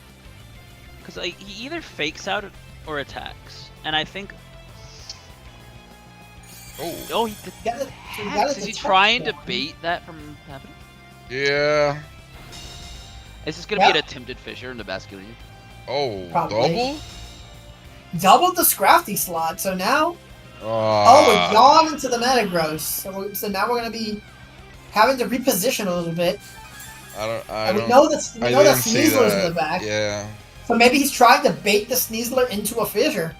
Because like, he either fakes out or attacks. And I think... Oh, he did. Is he trying to bait that from happening? Yeah. Is this going to be an attempted Fisher in the Basculegion? Oh, probably. Doubled the Scrafty slot, so now... we're yawn into the Metagross. So now we're going to be having to reposition a little bit. We know that Sneasler's in the back. Yeah. So maybe he's trying to bait the Sneasler into a Fissure.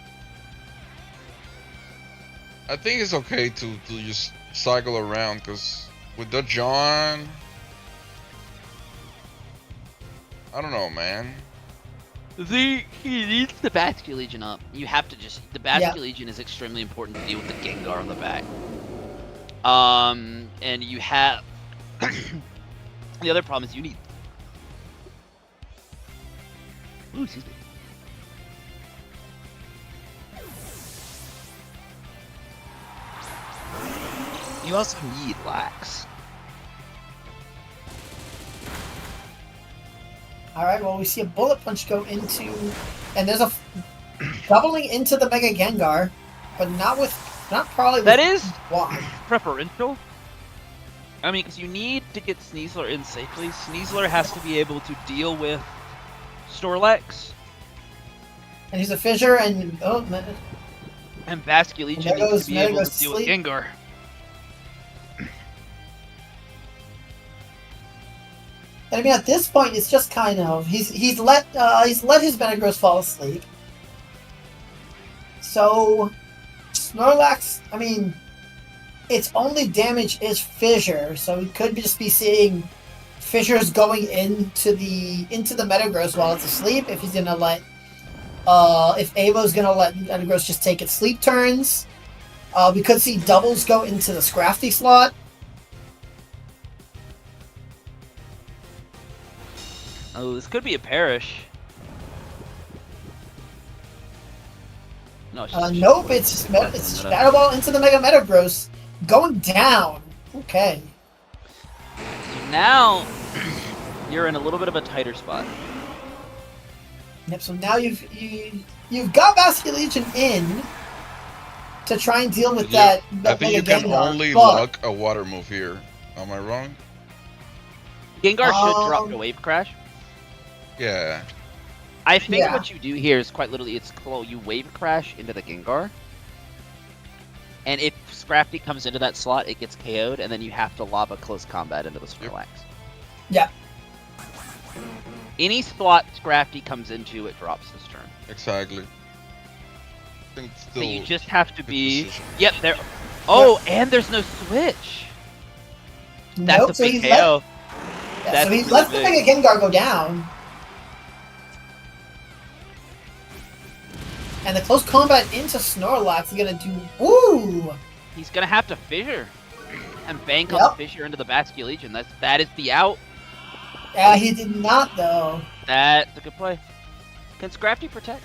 I think it's okay to just cycle around, because with the John... I don't know, man. He needs the Basculegion up. You have to just... The Basculegion is extremely important to deal with the Gengar on the back. And you have... the other problem is you need... Ooh, excuse me. you also need lax. All right. Well, we see a bullet punch go into, and there's a doubling into the Mega Gengar, but not probably. That with is why. preferential. I mean, because you need to get Sneasler in safely. Sneasler has to be able to deal with Snorlax. And he's a fissure, and And Basculegion there needs goes- to be there able goes to deal sleep. with Gengar. And I mean, at this point, it's just kind of he's let his Metagross fall asleep. So Snorlax, I mean, its only damage is fissure, so we could just be seeing fissures going into the Metagross while it's asleep. If he's gonna let, if Avo's gonna let Metagross just take its sleep turns, we could see doubles go into the Scrafty slot. Oh, this could be a Perish. No, Nope, it's Shadow Ball into the Mega Metagross, going down. Okay. So now you're in a little bit of a tighter spot. Yep. So now you've got Basculegion in to try and deal with that. I think you can Gengar, only but- luck a water move here. Am I wrong? Gengar should drop Um, to Wave Crash. Yeah. I think Yeah. what you do here is quite literally you Wave Crash into the Gengar. And if Scrafty comes into that slot, it gets KO'd, and then you have to lob a close combat into the Snorlax. Yeah. Any slot Scrafty comes into, it drops this turn. Exactly. I think So still you just have to good be... decision. Yep, there... Oh, and there's no switch! That's Nope, a so big he's KO. Yeah, That's so he really lets the big. Mega Gengar go down. And the close combat into Snorlax is gonna do. Ooh! He's gonna have to fissure. And bank on Yep. the fissure into the Basculegion. That is the out. Yeah, he did not though. That's a good play. Can Scrafty protect?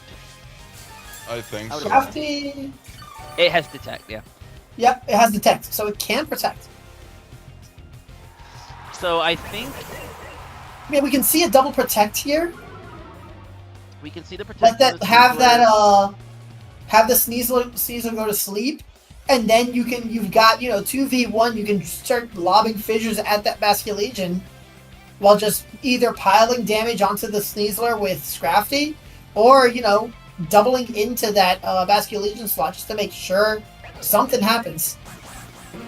I think I would so. Crafty. It has detect, yeah. Yep, it has detect, so it can protect. So I think I mean, we can see a double protect here. we can see the protect. Let that of the have that Sneasler. have the Sneasler go to sleep, and then you've got 2v1. You can start lobbing fissures at that Basculegion, while just either piling damage onto the Sneasler with Scrafty, or doubling into that Basculegion slot just to make sure something happens.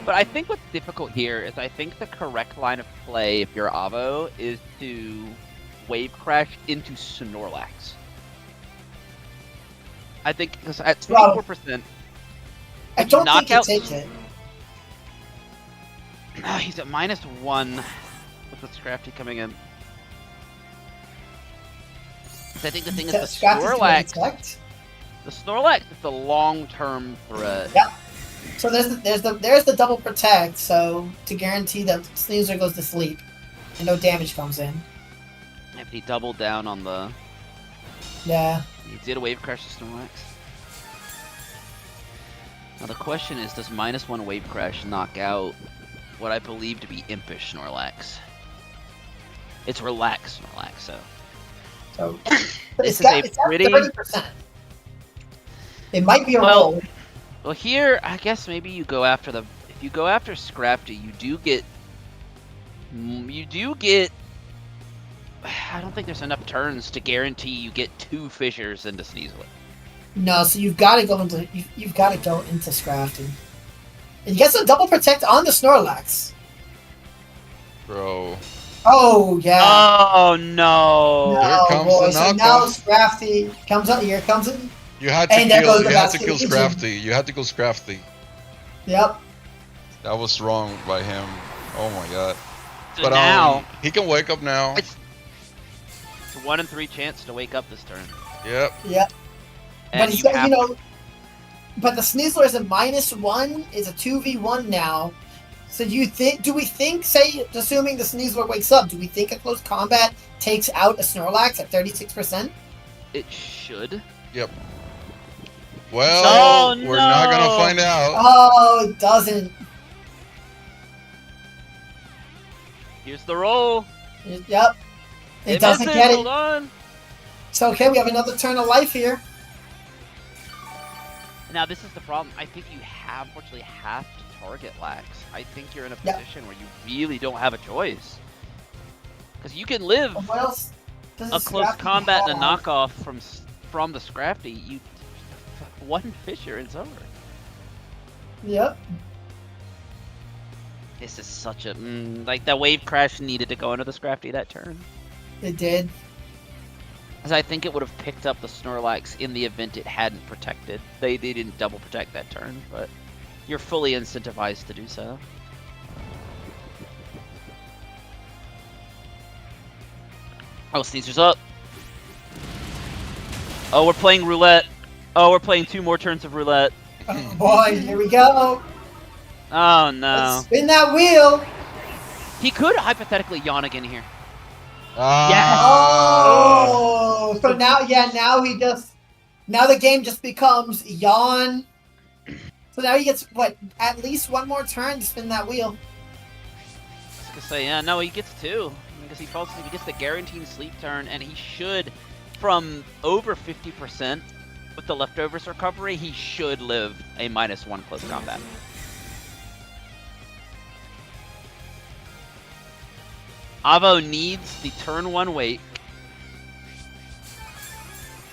But I think what's difficult here is I think the correct line of play if you're Avo is to Wave Crash into Snorlax. I think because at 24%, I don't think he Knockout- takes it. he's at -1 with the Scrafty coming in. 'Cause I think the thing is the Scrafty's gonna Snorlax. protect. The Snorlax is the long-term threat. Yep. So there's the double protect, so to guarantee that Sneasler goes to sleep and no damage comes in. If he doubled down on the, Yeah. he did a Wave Crash to Snorlax. Now the question is, does -1 Wave Crash knock out what I believe to be impish Snorlax? It's relaxed Snorlax, so. So This it's is a got pretty- 30%. It might be a Well, roll. Well, here I guess maybe you go after the. If you go after Scrafty, you do get. I don't think there's enough turns to guarantee you get 2 fissures into Sneasler. No, so you've got to go into Scrafty. And you get some double protect on the Snorlax. Bro. Oh yeah. Oh no! No, Here comes boy. the So now knockoff. Scrafty comes up. Here comes it. You had to And there goes the kill Basculegion. Scrafty. You had to kill Scrafty. Yep. That was wrong by him. Oh my god. So But now he can wake up now. it's a 1 in 3 chance to wake up this turn. Yep. Yep. And But he's you got, have but the Sneasler is a -1, is a 2v1 now. So do we think, say, assuming the Sneasler wakes up, do we think a close combat takes out a Snorlax at 36%? it should. Yep. Well, No, we're not gonna no. find out. Oh, it doesn't. Here's the roll. Yep. It doesn't misses. get it. Hold on. It's okay. We have another turn of life here. Now this is the problem. I think you unfortunately have to target Lax. I think you're in a Yep. position where you really don't have a choice. Because you can live What else? Does a close Scrafty combat and a have? knockoff from the Scrafty. You one Fisher, it's over. Yep. This is such a like that wave crash needed to go into the Scrafty that turn. It did. As I think it would have picked up the Snorlax in the event it hadn't protected. They didn't double protect that turn, but you're fully incentivized to do so. Oh, Sneezer's up. Oh, we're playing roulette. Oh, we're playing 2 more turns of roulette. Oh boy, here we go. Oh no. Let's spin that wheel. He could hypothetically yawn again here. Oh, so now, now the game just becomes yawn. So now he gets, what, at least one more turn to spin that wheel. I was gonna say, yeah, no, he gets 2. Because he falls asleep, he gets the guaranteed sleep turn, and he should, from over 50% with the leftovers recovery, he should live a -1 close combat. Avo needs the turn 1 wake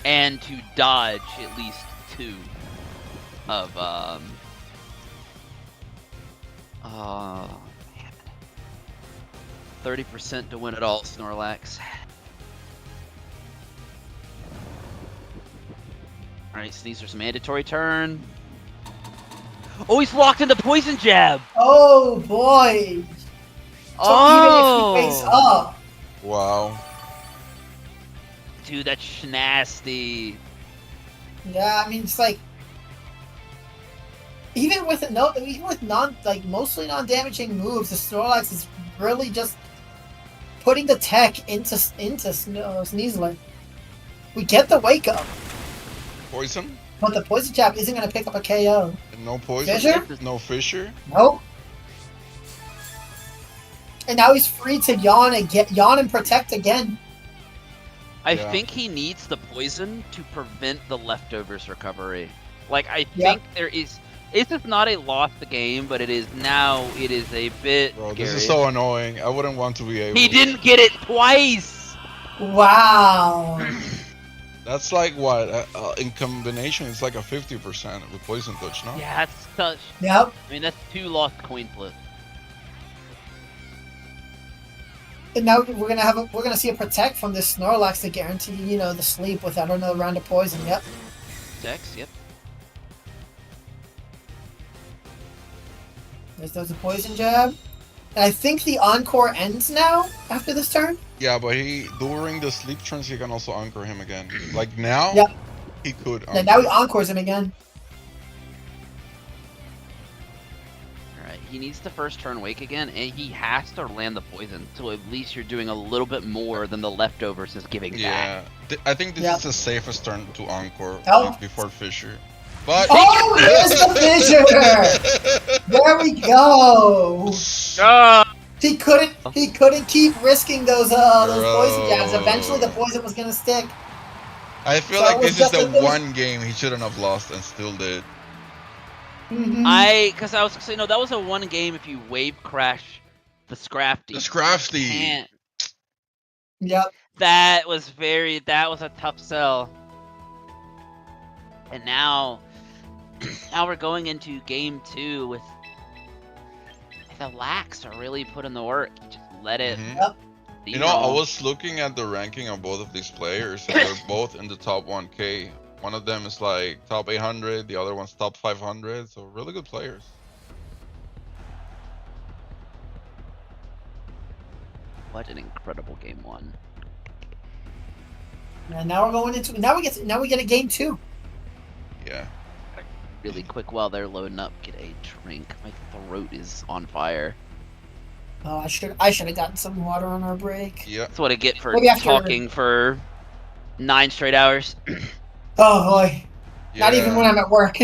and to dodge at least 2 of man. 30% to win it all, Snorlax. Alright, Sneezer's mandatory turn. Oh, he's locked into Poison Jab! Oh boy. So even if he wakes up. Wow. Dude, that's nasty. Yeah, I mean, it's like, even with mostly non-damaging moves, the Snorlax is really just putting the tech into Sneasler. We get the wake up, Poison? but the poison jab isn't going to pick up a KO. No poison? Fisher? No Fisher? Nope. And now he's free to yawn and protect again. I think he needs the poison to prevent the leftovers recovery. Like, I Yep. think there is... This is not a lost game, but it is a bit Bro, scary. this is so annoying. I wouldn't want to be able He didn't get it twice! Wow. That's like what? In combination, it's like a 50% with Poison Touch, no? Yeah, that's such... Yep. I mean, that's 2 lost coin flips. And now we're gonna see a protect from this Snorlax to guarantee, the sleep without another round of poison. Yep. Dex, yep. There's a poison jab. And I think the encore ends now after this turn. Yeah, but during the sleep turns, he can also anchor him again. Like now, Yep. he could anchor. And now he encores him again. Alright, he needs the first turn wake again, and he has to land the poison, so at least you're doing a little bit more than the leftovers is giving back. Yeah, I think this Yep. is the safest turn to encore Oh. before Fisher. But Oh, there's the fissure! There we go. He couldn't keep risking those poison jabs. Eventually, the poison was gonna stick. I feel So like it was this is just the a thing. one game he shouldn't have lost and still did. Because I was gonna say, no, that was a 1 game if you wave crash the Scrafty. The Scrafty. Can't. Yep. That was a tough sell. And now we're going into game 2 with the Lax are really putting the work. You just let it. Yep. You know, I was looking at the ranking of both of these players, and they're both in the top 1K. One of them is like top 800, the other one's top 500, so really good players. What an incredible game 1. And now we're going into now we get a game 2. Yeah. Really quick while they're loading up, get a drink. My throat is on fire. Oh, I should have gotten some water on our break. Yeah. That's what I get for Maybe after- talking for 9 straight hours. Oh boy. Not even Yeah. when I'm at work.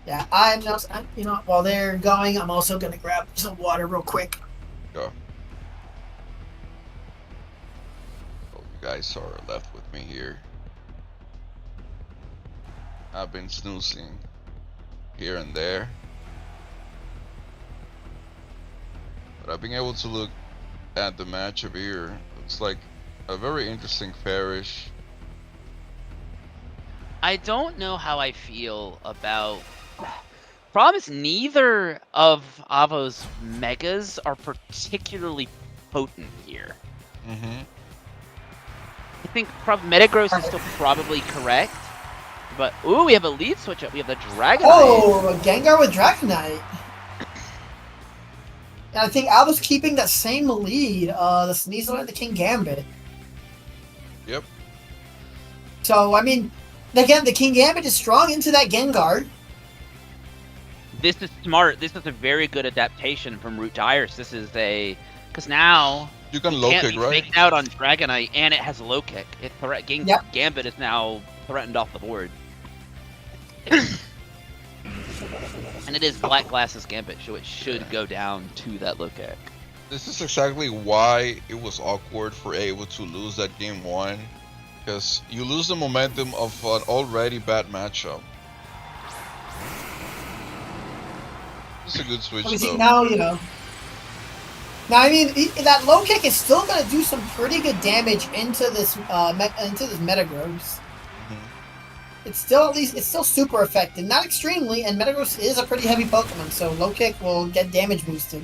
Yeah, I'm just, you know, while they're going, I'm also gonna grab some water real quick. Go. Oh, you guys are left with me here. I've been snoozing here and there, but I've been able to look at the matchup here. Looks like a very interesting parish. I don't know how I feel about. Problem is, neither of Avo's megas are particularly potent here. Mm-hmm. I think Metagross is still probably correct, but ooh, we have a lead switch up. We have the Dragonite. Oh, a Gengar with Dragonite. And I think Alva's keeping that same lead, the Sneasel and the King Gambit. Yep. So, I mean, again, the King Gambit is strong into that Gengar. This is smart. This is a very good adaptation from Root to Iris. This is a... Because now... You can it low can't kick, be right? faked out on Dragonite, and it has low kick. It Yep. Gambit is now threatened off the board. And it is Black Glass's Gambit, so it should go down to that low kick. This is exactly why it was awkward for Ava to lose that game 1, because you lose the momentum of an already bad matchup. It's a good switch Obviously, though. now, you know. Now, I mean, that low kick is still going to do some pretty good damage into this Metagross. It's still, at least, it's still super effective. Not extremely, and Metagross is a pretty heavy Pokemon, so low kick will get damage boosted.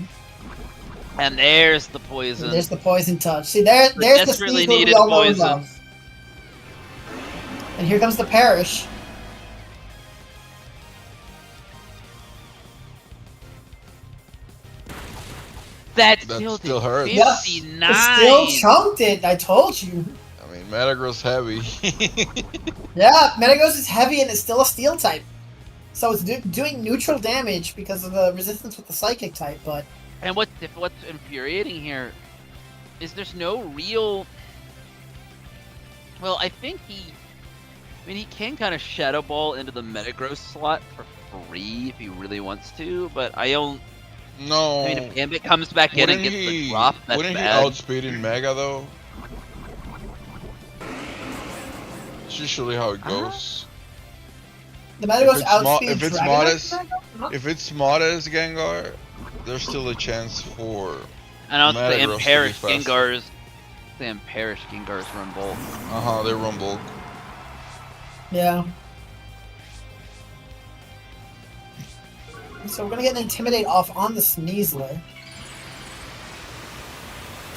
And there's the poison. And there's the poison touch. See, there's the desperately Sneasel we needed all know and poison. love. And here comes the Parish. That That still still did hurts. Yep. 59. It still chunked it, I told you. I mean, Metagross heavy. Yeah, Metagross is heavy and it's still a Steel type. So it's doing neutral damage because of the resistance with the Psychic type, but... And what's infuriating here is there's no real... Well, I think he can kind of Shadow Ball into the Metagross slot for free if he really wants to, but I don't... No. I mean, if Gambit comes back in and gets the drop, that's wouldn't bad. he outspeed in Mega though? It's usually how it goes. The Metagross If it's outspeeds if it's Dragonite? modest- Huh? If it's modest Gengar, there's still a chance for And also the Metagross to be Imperish faster. Gengars... The Imperish Gengars run both. they run bulk. Yeah. So we're gonna get an Intimidate off on the Sneasler.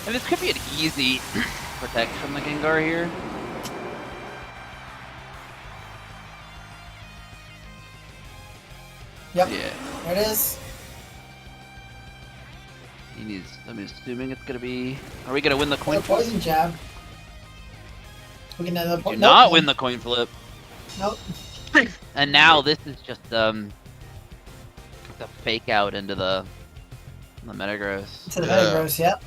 And this could be an easy protect from the Gengar here. Yep, Yeah. there it is. He needs... I'm assuming it's gonna be... Are we gonna win the coin Another flip? Poison Jab. We can another Do not win the coin flip. Nope. And now this is just the fake out into the Metagross. To the Yeah. Metagross, yep.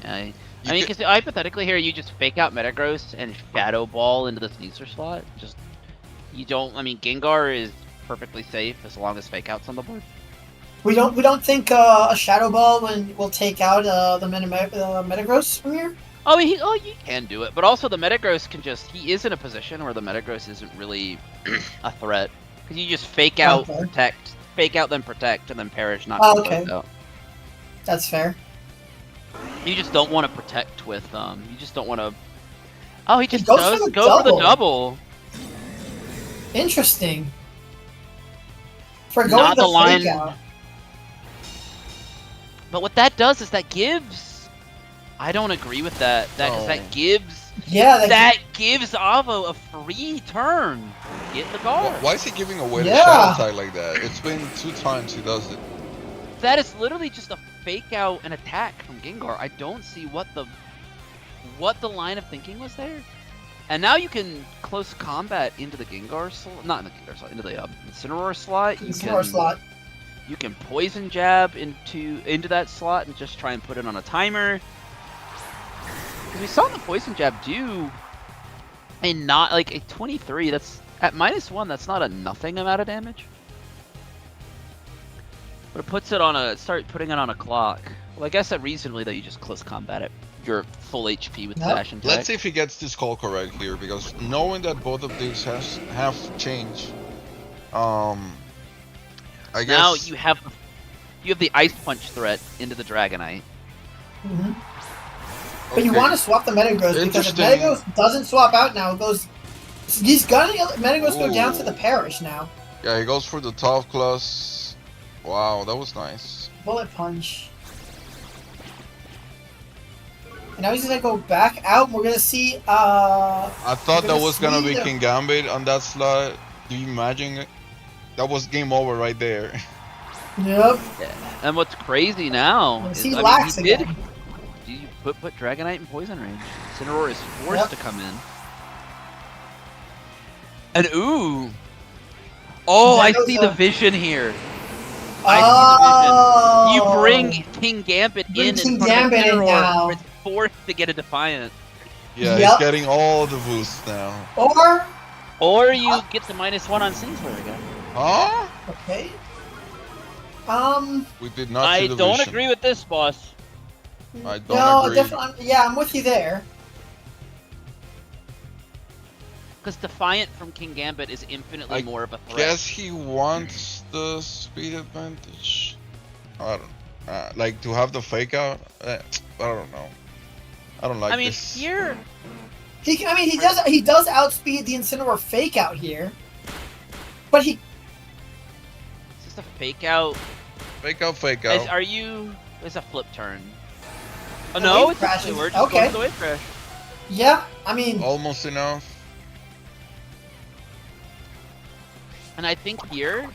Yeah, I You mean, could- because hypothetically here, you just fake out Metagross and Shadow Ball into the Sneasler slot. Just you don't. I mean, Gengar is perfectly safe as long as fake out's on the board. We don't think a Shadow Ball will take out the Metagross from here? Oh, you can do it, but also the Metagross can just. He is in a position where the Metagross isn't really a threat because you just fake out, Okay. protect, fake out, then protect, and then Perish not Oh, be okay. faked out. That's fair. You just don't want to protect with You just don't want to. Oh, he just goes does for the go for the double. double. Interesting. For going Not the the line- fake out. But what that does is that gives. I don't agree with that. Because No. that gives. Yeah, That gives Avo a free turn. Get the guard. Why is he giving away the Yeah. Shadow Tag like that? It's been 2 times he does it. That is literally just a fake out and attack from Gengar. I don't see what the line of thinking was there. And now you can close combat into the Gengar slot, not in the Gengar slot, into the Incineroar slot. Incineroar slot. You can poison jab into that slot and just try and put it on a timer. Because we saw the poison jab do a 23. That's at -1. That's not a nothing amount of damage. But it puts it on a start putting it on a clock. Well, I guess that reasonably that you just close combat it. You're full HP with Nope. dash and tech. Let's see if he gets this call correct here, because knowing that both of these have changed, I guess Now you have the ice punch threat into the Dragonite. Mhm. But you Okay. want to swap the Metagross, because if Interesting. Metagross doesn't swap out now, it goes. He's gonna Metagross go down to Ooh. the Parish now. Yeah, he goes for the top class. Wow, that was nice. Bullet punch. And now he's gonna go back out. And we're gonna see. I thought We're that gonna was gonna be see the- King Gambit on that slot. Do you imagine it? That was game over right there. Yep. And what's crazy now is, He I mean, lax he did. again. You put Dragonite in poison range. Incineroar is forced Yep. to come in. And ooh. Oh, There I goes see a- the vision here. Oh. I see the vision. You bring King Gambit Bring in King front Gambit of in Incineroar, now. where it's forced to get a Defiant. Yeah, Yep. he's getting all the boosts now. Or you get the -1 on Singler again. Huh? Okay. We did not I see the don't vision. agree with this, boss. I don't No, agree. definitely. Yeah, I'm with you there. Because Defiant from King Gambit is infinitely I more of a threat. Guess he wants the speed advantage. I don't. Like to have the fake out. I don't know. I don't like I mean, this. here, He does outspeed the Incineroar fake out here. But he is this a fake out? Fake out. Are you? It's a flip turn. Oh The no, wave it's crashes. we're just Okay. going to the wave crash. yeah, I mean Almost enough. And I think here,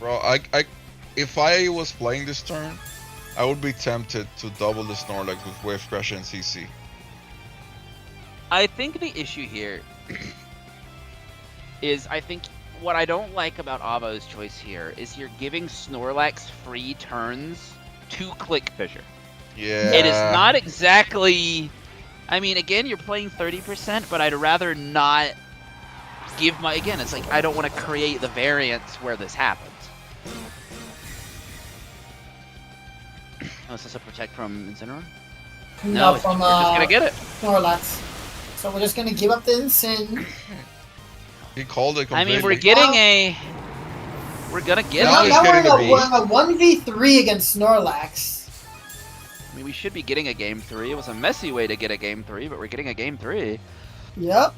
Bro, if I was playing this turn, I would be tempted to double the Snorlax with Wave Crash and CC. I think the issue here is I think what I don't like about Avo's choice here is you're giving Snorlax free turns to click Fissure. Yeah. It is not exactly. I mean, again, you're playing 30%, but I'd rather not give my. Again, it's like I don't want to create the variance where this happens. Oh, is this a protect from Incineroar? no, it's, from we're just gonna get it. Snorlax. So we're just gonna give up the Incin. He called it I completely. mean, we're getting a. We're gonna get Now it. he's getting the we're in a 1v3 against Snorlax. I mean, we should be getting a game 3. It was a messy way to get a game 3, but we're getting a game 3. Yep.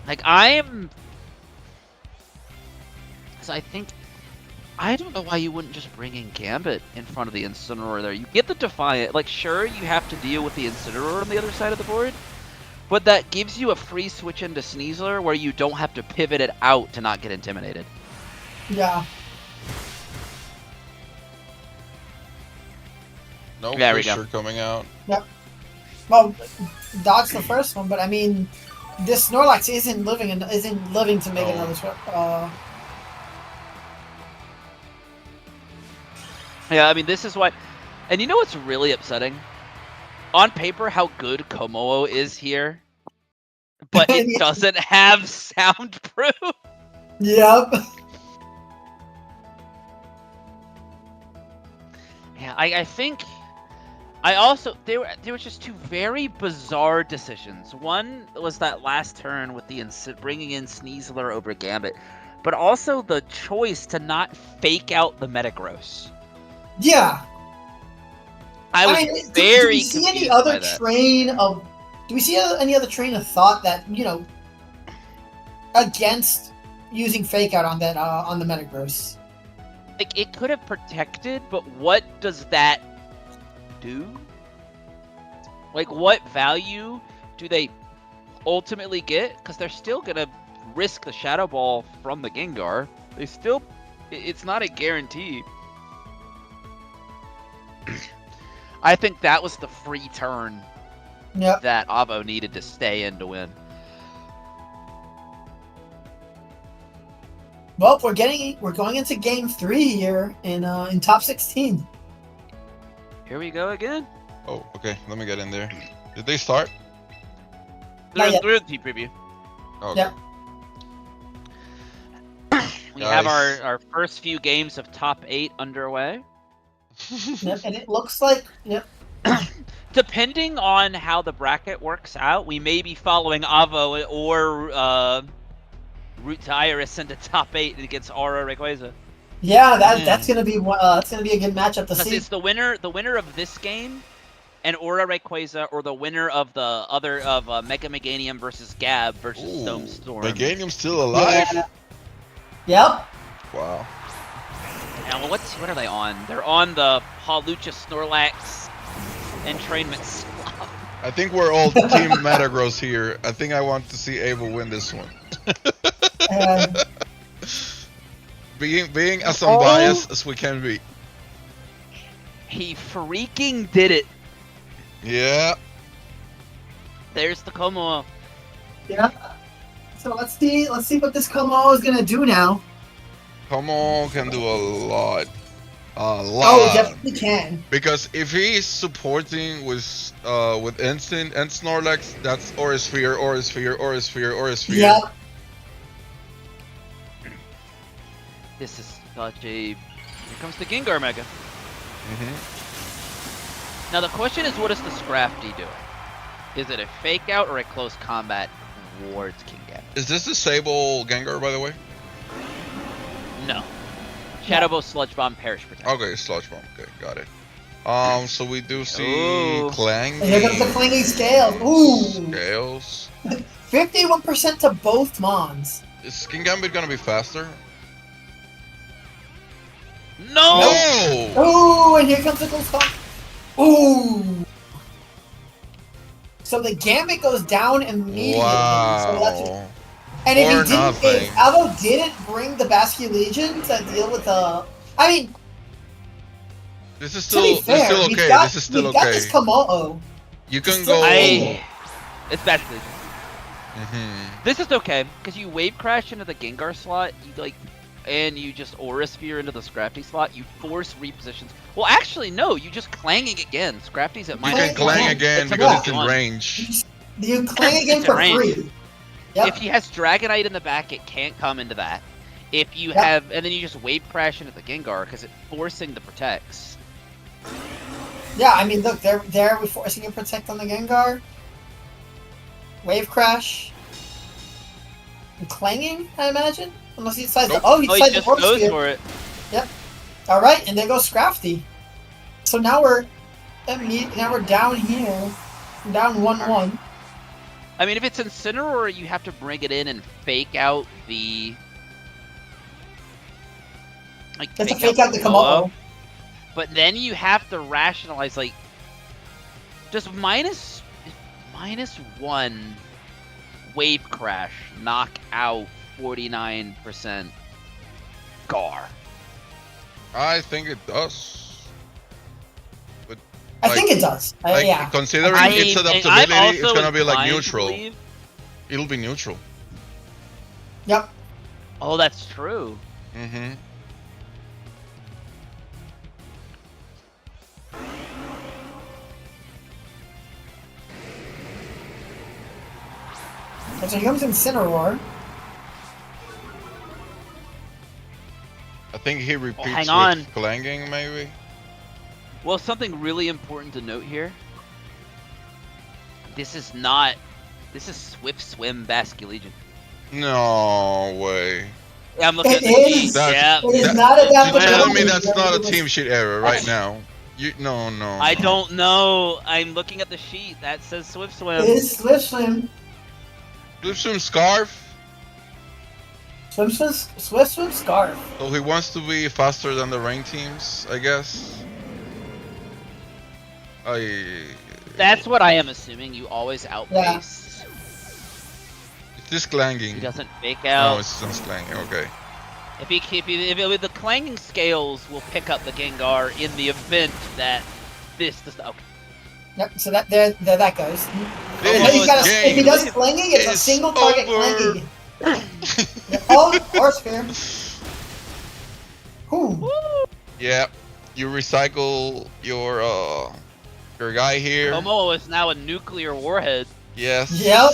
Like, I'm. Because I think. I don't know why you wouldn't just bring in Gambit in front of the Incineroar there. You get the Defiant. Like, sure, you have to deal with the Incineroar on the other side of the board, but that gives you a free switch into Sneasler where you don't have to pivot it out to not get intimidated. Yeah. No There we go. Fissure coming out. Well, dodge the first one, but I mean, this Snorlax isn't living to make No. another. Yeah, I mean, this is why. And you know what's really upsetting? On paper, how good Komodo is here, but it Yeah. doesn't have soundproof. Yep. Yeah, I think. I also there were just two very bizarre decisions. One was that last turn with the bringing in Sneasler over Gambit, but also the choice to not fake out the Metagross. Yeah. I was mean, do very we see any confused other by that. train of? Do we see any other train of thought that against using fake out on that on the Metagross? Like, it could have protected, but what does that do? Like, what value do they ultimately get? Because they're still gonna risk the Shadow Ball from the Gengar. They still, it's not a guarantee. I think that was the free turn Yep. that Avo needed to stay in to win. Well, we're going into game 3 here in top 16. Here we go again. Oh, okay. Let me get in there. Did they start? Not yet. They're in the preview. Okay. Yep. We have Nice. our first few games of top 8 underway. Yep, and it looks like Depending on how the bracket works out, we may be following Avo or Root to Iris into top 8 against Aura Rayquaza. yeah, that's gonna be a good matchup to Because see. it's the winner of this game and Aura Rayquaza, or the winner of the other of Mega Meganium versus Gab versus Stone Storm. Meganium's still alive? Yeah. Yep. Wow. And what are they on? They're on the Hawlucha Snorlax entrainment slot. I think we're all Team Metagross here. I think I want to see Ava win this one. Being as unbiased as we can be. He freaking did it. Yeah. There's the Como. Yeah. So let's see what this Como is gonna do now. Como can do a lot. A lot. Oh, definitely can. Because if he's supporting with Instant and Snorlax, that's Aura Sphere. Yep. This is such a... Here comes the Gengar Mega. Now the question is, what is the Scrafty doing? Is it a fake out or a close combat towards Kingambit? Is this the Sable Gengar, by the way? No. Shadow Ball, Sludge Bomb, Perish Protect. Okay, Sludge Bomb. Okay, got it. So we do see Ooh. Clang. And here comes the clanging scale. Ooh. Scales. 51% to both Mons. Is Kingambit gonna be faster? No! Ooh, and here comes the Ghost Bomb. Ooh. So the Gambit goes down immediately. Wow. And if Or he didn't, nothing. if Aldo didn't bring the Basculegion to deal with the, I mean, This is to still, be this fair, is still we've okay. got, This is still we've got okay. this Komodo. You can still- go. It's Basculegion. Mhm. This is okay, because you Wave Crash into the Gengar slot, and you just Aura Sphere into the Scrafty slot, you force repositions. Well, actually, no, you just Clanging again. Scrafty's at You minus can Clang Clang again It's a because it's in +1. range. You clang again It's for a range. free. Yep. If he has Dragonite in the back, it can't come into that. If you Yep. have, and then you just Wave Crash into the Gengar, because it's forcing the Protects. Yeah, I mean, look, we're forcing a Protect on the Gengar. Wave Crash. And clanging, I imagine? Unless he decides Nope. to. Oh, he Oh, he decides just to Force goes Sphere. for it. Alright, and there goes Scrafty. So now we're down here. Down 1-1. I mean, if it's Incineroar, you have to bring it in and fake out the... Like, That's a fake out the Komodo. But then you have to rationalize, like, does minus 1 Wave Crash knock out 49% Gar? I think it does. I think it does. Like, Yeah. considering its I'm adaptability, it's also gonna be like inclined to neutral. believe- It'll be neutral. Yep. Oh, that's true. Mm-hmm. So here comes Incineroar. I think he repeats hang on. with Clanging, maybe. Well, something really important to note here. This is Swift Swim Basculegion. No way. Yeah, I'm looking It at the is. sheet. That's- Yeah. It is That- not You're adaptable. telling me that's not a team sheet error right now? No. I don't know. I'm looking at the sheet. That says Swift Swim. It is Swift Swim. Flip Swim Scarf. Swift Swim Scarf. So he wants to be faster than the rain teams, I guess. That's what I am assuming. You always outpace. It's this Clanging. He doesn't fake No, out. it's just Clanging. Okay. If the clanging scales will pick up the Gengar in the event that this does. Okay. Yep. So that there that goes. This And then he's got game if he does clanging, it's a is single target over. clanging. Oh, Force Sphere. Whew. Yeah, you recycle your guy here. Momo is now a nuclear warhead. Yes. Yep.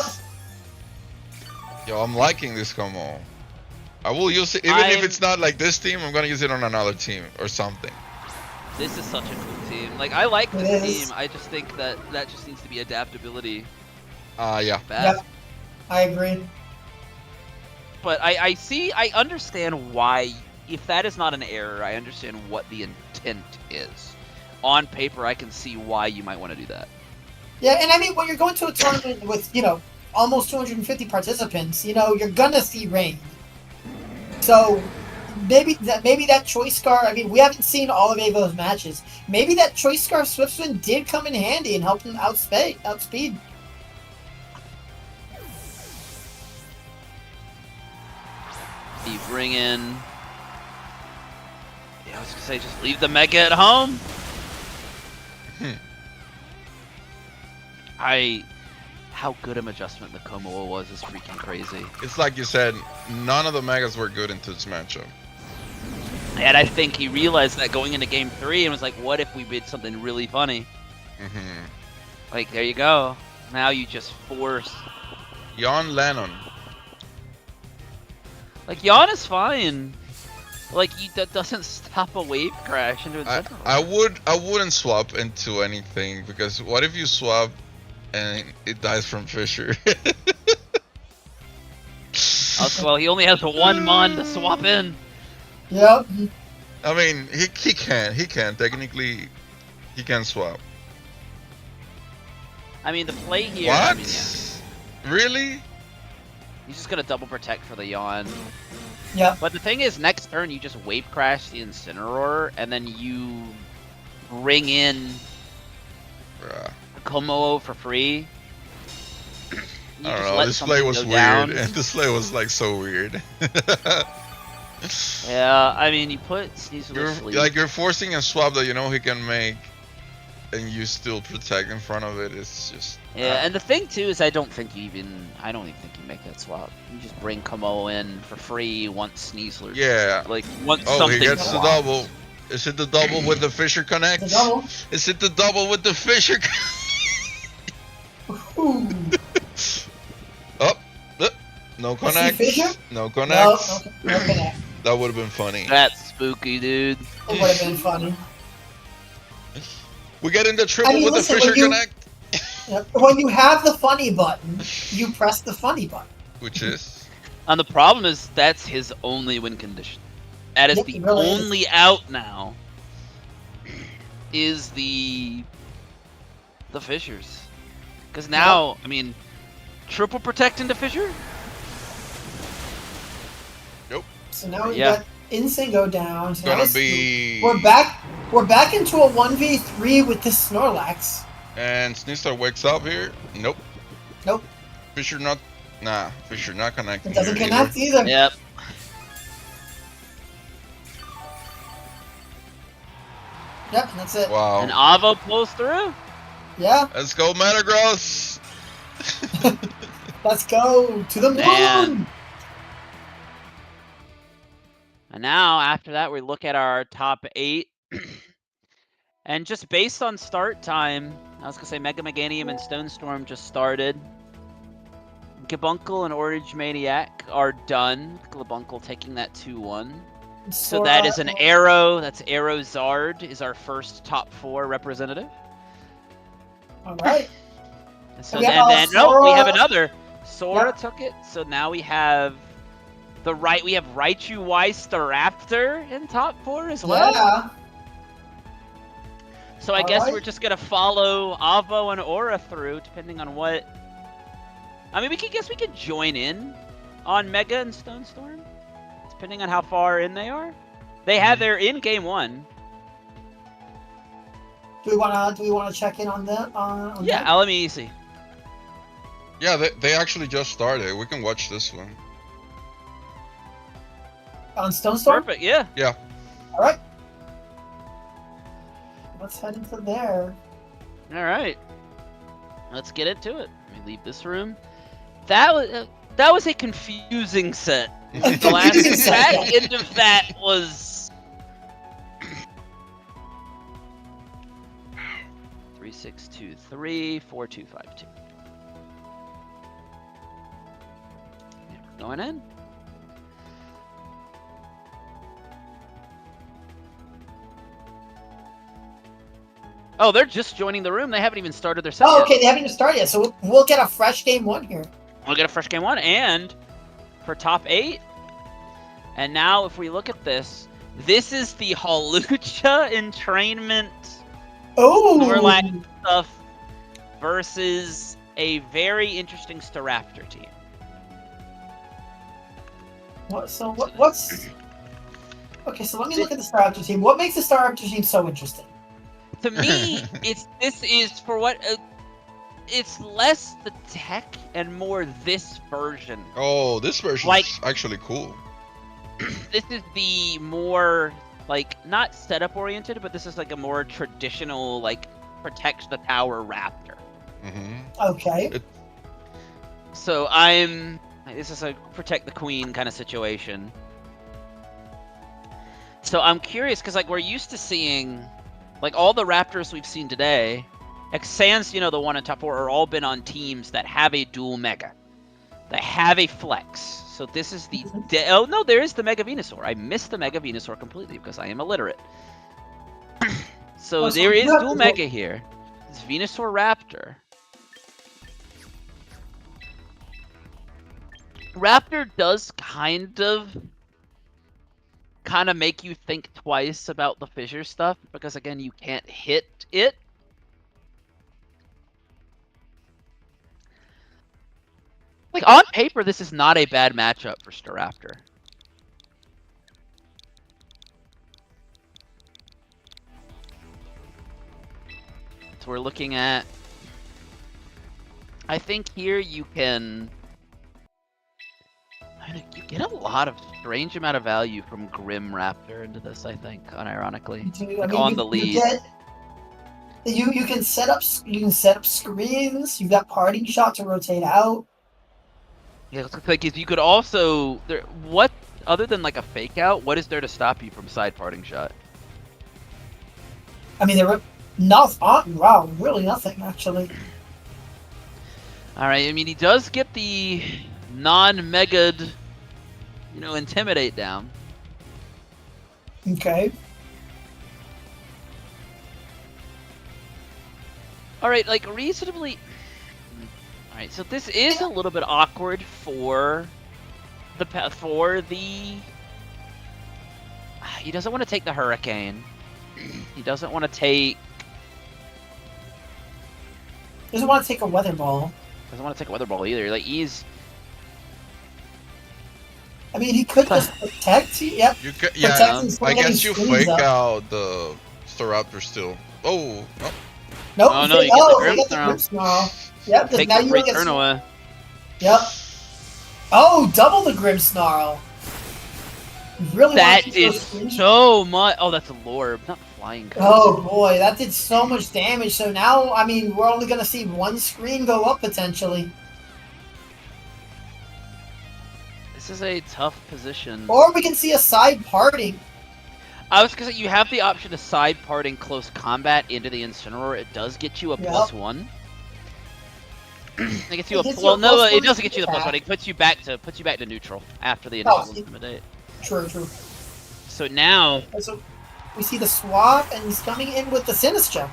Yo, I'm liking this Como. I will use it even if it's not like this team. I'm gonna use it on another team or something. This is such a cool team. Like, I like It this is. team. I just think that just needs to be adaptability. Yeah. Bad. Yep. I agree. But I understand why, if that is not an error, I understand what the intent is. On paper, I can see why you might want to do that. Yeah, and I mean, when you're going to a tournament with, almost 250 participants, you're gonna see rain. So maybe that choice scar. I mean, we haven't seen all of Avo's matches. Maybe that choice scar Swiftspin did come in handy and help him outspeed. You bring in. Yeah, I was gonna say, just leave the Mega at home. How good of an adjustment the Komoa was is freaking crazy. It's like you said, none of the Megas were good into this matchup. And I think he realized that going into game 3 and was like, what if we did something really funny? Like, there you go. Now you just force. Jan Lennon. Like, Jan is fine. Like, that doesn't stop a wave crash into a center. I wouldn't swap into anything, because what if you swap and it dies from Fissure? Well, he only has one mon to swap in. Yep. I mean, he can technically, he can swap. I mean, the play here. What? I mean, yeah. Really? He's just gonna double protect for the Yawn. Yep. But the thing is, next turn you just wave crash the Incineroar, and then you bring in Komoo for free. You I just don't know. let This play something was go weird, down. and this play was like so weird. Yeah, I mean, you put Sneasel to sleep. You're forcing a swap that you know he can make, and you still protect in front of it. It's just. Yeah, and the thing too is I don't even think you make that swap. You just bring Komoo in for free once Sneasler. Yeah. Like once Oh, something. he gets the double. Is it the double with the Fissure Connect? The double. Is it the double with the Fissure? Ooh. No I see connect. Fissure? No No, connect. no connect. That would have been funny. That's spooky, dude. It would have been funny. We get in the triple I mean, with listen, the Fissure when you- Connect. When you have the funny button, you press the funny button. Which is? And the problem is that's his only win condition. That is Yep, the it really is. only out now. Is the Fissures. Because now, I mean, triple protect into Fissure? So now we Yeah. got Insane go down. So Gonna now be. we're back into a 1v3 with the Snorlax. And Sneasler wakes up here. Nope. Nope. Fissure not. Nah. Fissure not connecting. It doesn't here connect either. Yep. Yep, and that's it. Wow. And Avo pulls through. Yeah, Let's go, Metagross. let's go to the moon. Man. And now, after that, we look at our top 8. And just based on start time, I was going to say Mega Meganium and Stone Storm just started. Gabuncle and Orange Maniac are done. Gabuncle taking that 2-1. So that is an Arrow. That's Arrow Zard is our first top 4 representative. All right. So We then, have we Sora. have another. Sora Yep. took it. So now we have we have Raichu Weiss the Raptor in top 4 as well. Yeah. So I guess Alright. we're just gonna follow Avo and Aura through, depending on what. I mean, we could join in on Mega and Stone Storm, depending on how far in they are. They have their in game 1. Do we wanna check in on them? On Yeah, them? let me see. Yeah, they actually just started. We can watch this one. On Stone Storm. Perfect. Yeah. All right. Let's head into there. All right. Let's get into it. Let me leave this room. That was a confusing set. The last back end of that was 3623 4252. Yeah, we're going in. Oh, they're just joining the room. They haven't even started their set Oh, yet. okay, they haven't even started yet, so we'll get a fresh game 1 here. We'll get a fresh game 1, and for top 8. And now, if we look at this, this is the Halucha entrainment Oh, stuff versus a very interesting Staraptor team. what's okay? So let me look at the Staraptor team. What makes the Staraptor team so interesting? To me, this is for what it's less the tech and more this version. Oh, this version Like- is actually cool. This is the more like not setup oriented, but this is like a more traditional like protects the tower Raptor. Okay. So this is a protect the queen kind of situation. So I'm curious because like we're used to seeing like all the Raptors we've seen today, sans the one in top 4 are all been on teams that have a dual mega, that have a flex. So this is the oh no, there is the Mega Venusaur. I missed the Mega Venusaur completely because I am illiterate. So Oh, so there you is have dual to mega here. It's Venusaur Raptor. Raptor does kind of make you think twice about the fissure stuff because again you can't hit it. Like on paper this is not a bad matchup for Staraptor. So we're looking at, I think here you can, you get a lot of strange amount of value from Grim Raptor into this, I think, unironically. On the lead. You can set up screens. You've got parting shot to rotate out. Yeah, it's like if you could also what other than like a fake out, what is there to stop you from side parting shot? I mean, there were nothing. Wow, really nothing actually. All right, I mean he does get the non-megad, intimidate down. Okay. All right, like reasonably. All right, so this is a little bit awkward for the. He doesn't want to take the Hurricane. He doesn't want to take. Doesn't want to take a weather ball. Doesn't want to take a weather ball either. Like he's. I mean, he could just protect. Yep. You ca- Protect yeah, and still I getting guess you screens fake up. out the Staraptor still. Oh, no. Nope. Oh, no, you get the Grim they got the Snarl. Grim Snarl. Yep. Take now the you free don't get turn away. Yep. Oh, double the Grim Snarl. Really That want to keep is those screens? so much. Oh, that's a Lorb, not flying. Oh boy, that did so much damage. So now, I mean, we're only going to see one screen go up potentially. This is a tough position. Or we can see a side parting. I was gonna say you have the option to side parting close combat into the Incineroar. It does get you a Yep. +1. It gets you It gets you well, a no, +1 it doesn't get you the attack. +1. It puts you back to neutral after the initial see. intimidate. True. So now, So we see the swap, and he's coming in with the Sinistcha.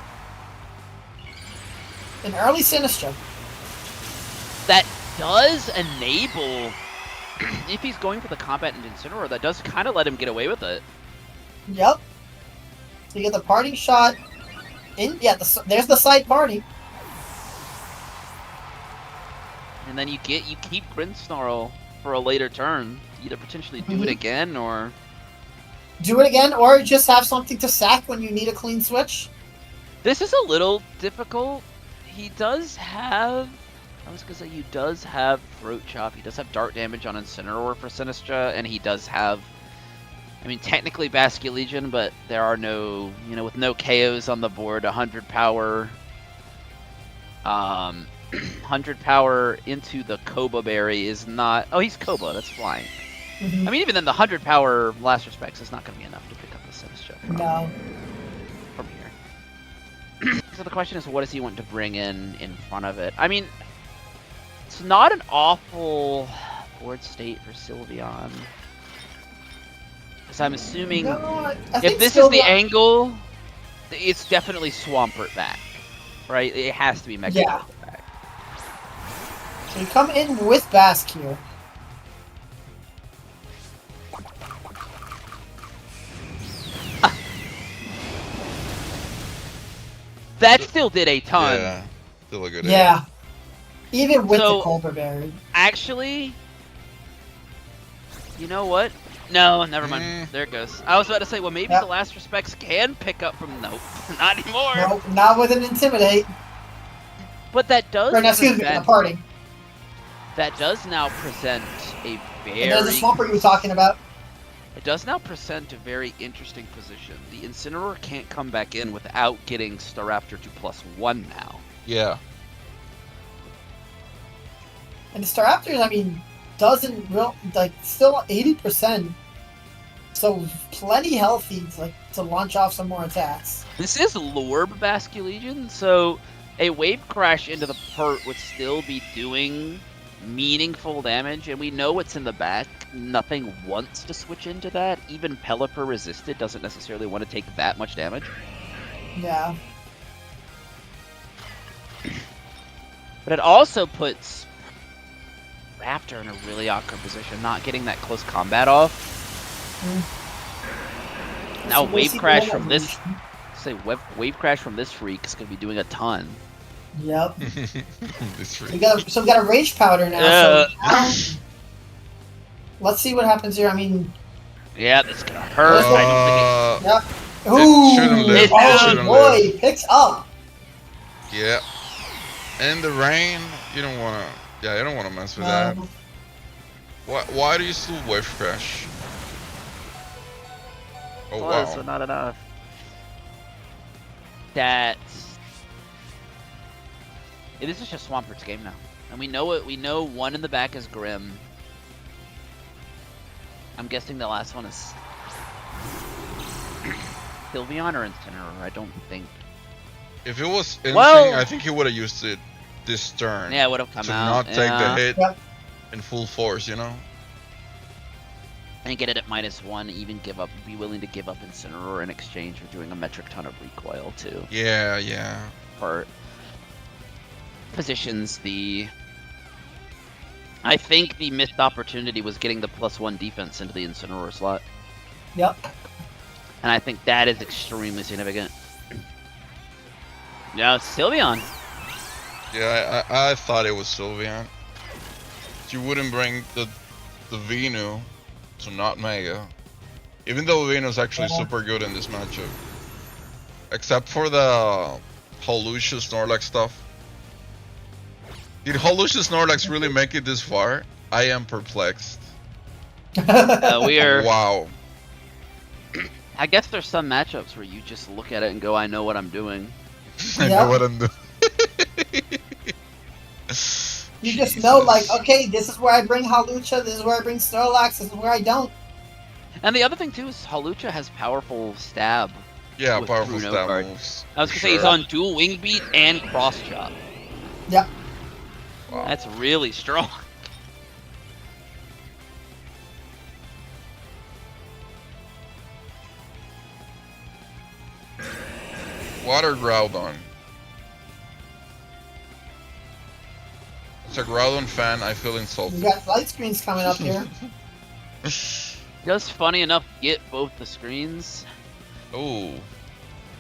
An early Sinistcha. that does enable, if he's going for the combat into Incineroar, that does kind of let him get away with it. Yep. So you get the parting shot. There's the side party. And then you keep Grinsnarl for a later turn. Either potentially do it again or. Do it again, or just have something to sack when you need a clean switch. This is a little difficult. He does have. I was gonna say he does have Throat Chop. He does have Dart damage on Incineroar for Sinistra, and he does have. I mean, technically Basket Legion, but there are no, with no KOs on the board, 100 power. 100 power into the Koba Berry is not. Oh, he's Koba. That's flying. I mean, even then, the 100 power Last Respects is not going to be enough to pick up the Sinistra from here. So the question is, what does he want to bring in front of it? I mean, it's not an awful board state for Sylveon. Because I'm assuming No, I if think this is the Sylveon- angle, it's definitely Swampert back, right? It has to be Mega Yeah. Swampert back. So you come in with Bask here. That still did a ton. Yeah, still a good hit. Yeah. Even with So- the Culper Berry. Actually, you know what? No, never mind. There it goes. I was about to say, well, maybe Yep. the Last Respects can pick up from... Nope, not anymore. Nope, not with an Intimidate. But that does Or, no, excuse me, the present... party. That does now present a very... And there's the Swampert you were talking about. It does now present a very interesting position. The Incineroar can't come back in without getting Staraptor to +1 now. Yeah. And the Staraptors, I mean, doesn't real like still 80%. So plenty healthy to launch off some more attacks. This is Lorb Basculegion, so a Wave Crash into the part would still be doing meaningful damage, and we know what's in the back. Nothing wants to switch into that. Even Pelipper resisted doesn't necessarily want to take that much damage. Yeah. But it also puts Raptor in a really awkward position, not getting that close combat off. Now So we'll Wave see Crash the from this, evolution. Wave Crash from this freak is going to be doing a ton. Yep. This So we got a Rage Powder now. So now, let's see what happens here. I mean, Yeah, that's going to hurt. I don't think yep. Ooh, shouldn't live. oh Shouldn't boy, live. picks up. Yeah. And the rain, you don't wanna. Yeah, you don't wanna mess with that. Why do you still Wave Crash? Oh Close, wow. but not enough. That's... Yeah, this is just Swampert's game now. And we know it. We know one in the back is Grim. I'm guessing the last one is Sylveon or Incineroar. I don't think. If it was anything, Well- I think he would have used it this turn Yeah, it would have come to out. not take the hit Yep. in full force, you know? And get it at -1. Even be willing to give up Incineroar in exchange for doing a metric ton of recoil too. Yeah, yeah. Part positions the. I think the missed opportunity was getting the +1 defense into the Incineroar slot. Yep. And I think that is extremely significant. Yeah, Sylveon. Yeah, I thought it was Sylveon. You wouldn't bring the Venu to not Mega. Even though Venu's actually super good in this matchup. Except for the Holucia Snorlax stuff. Did Holucia Snorlax really make it this far? I am perplexed. We are. Wow. I guess there's some matchups where you just look at it and go, "I know what I'm doing." I Yeah. know what I'm doing. You just know, like, okay, this is where I bring Holucia, this is where I bring Snorlax, this is where I don't. And the other thing too is Holucia has powerful stab. Yeah, With powerful Bruno stab card. moves. I was for gonna say he's sure. on dual wing beat and cross chop. Yep. Wow. That's really strong. Water Groudon. As a Groudon fan, I feel We insulted. got light screens coming up here. Just funny enough, get both the screens. Oh,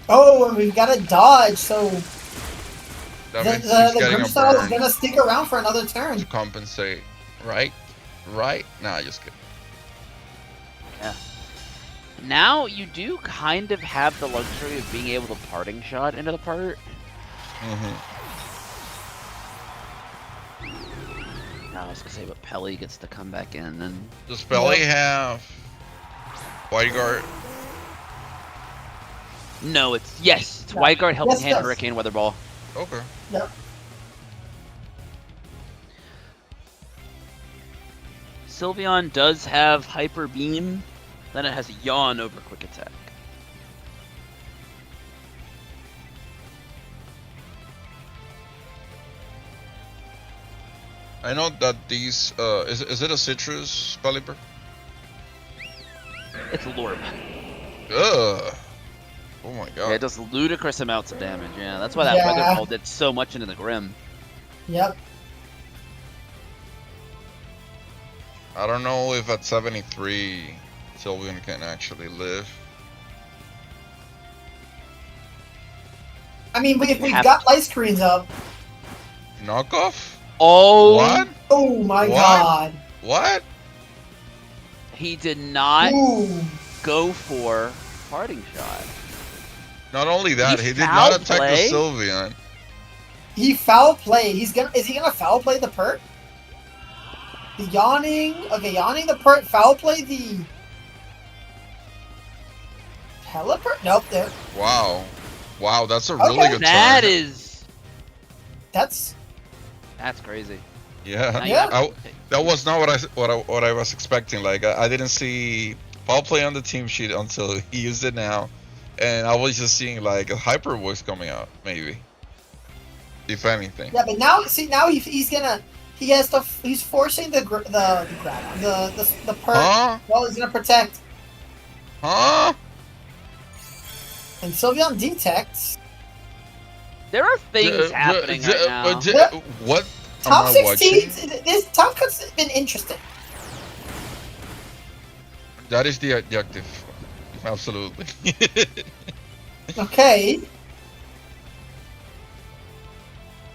Oh, and we've got a dodge, so that the means he's getting a Grimstone is burn gonna stick around for another turn. to compensate, right? Right? Nah, just kidding. Now you do kind of have the luxury of being able to parting shot into the part. I was gonna say, but Pelly gets to come back in and Does Belly have White Guard? no, it's it's No. Wide Guard helping Yes, hand yes. Hurricane Weather Ball. Okay. Yep. Sylveon does have Hyper Beam, then it has a Yawn over Quick Attack. I know that these, is it a citrus, Pelipper? It's Lorb. Ugh. Oh my Yeah, god. it does ludicrous amounts of damage. Yeah, that's why that Yeah. weather ball did so much into the Grim. Yep. I don't know if at 73 Sylveon can actually live. I mean, You we've have got light screens up. Knockoff? Oh, What? Oh my What? god. What? he did not Ooh. go for parting shot. Not only that, He he did foul not attack play? the Sylveon. He foul play. Is he gonna foul play the pert? The yawning. Okay, yawning the pert. Foul play the teleport. Nope. There. Wow. Wow, that's a Okay. really good That turn. is That's crazy. Yeah. Now you Yeah. have to- okay. That was not what I was expecting. Like I didn't see foul play on the team sheet until he used it now, and I was just seeing like a hyper voice coming out, maybe. If anything. yeah. But now, see, now he's gonna. He has to. He's forcing the grab the pert. Huh? Well, he's gonna protect. Huh? And Sylveon detects. There are things happening right now. What Top am I 16. watching? This top cut's been interesting. That is the objective. Absolutely. Okay.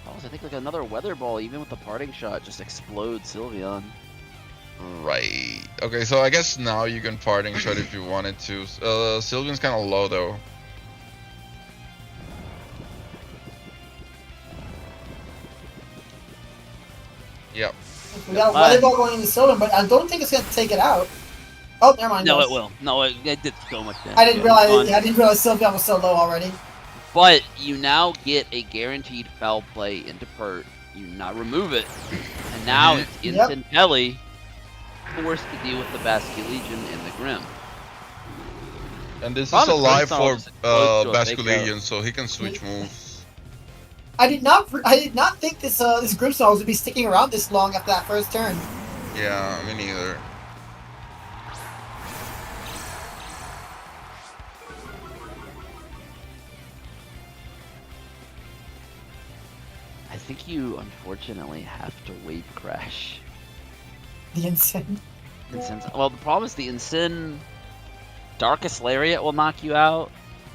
I think like another weather ball, even with the parting shot, just explodes Sylveon. Right. Okay, so I guess now you can parting shot if you wanted to. Sylveon's kind of low though. Yep. We got a weather ball going into Sylveon, but I don't think it's gonna take it out. Oh, never mind. No, yes. it will. No, it did so much damage. I didn't Yeah, realize. I didn't realize Sylveon was so low already. But you now get a guaranteed foul play into Pert. You not remove it, and now Mhm. it's instant Pelly forced to deal with the Basculegion and the Grim. And this is Problem a is live Grimstone for just explodes to a fake Basculegion, so he can switch moves. I did not think this this Grimstone would be sticking around this long after that first turn. Yeah, me neither. I think you unfortunately have to wave crash. The insane. Well, the problem is the Ensign Darkest Lariat will knock you out,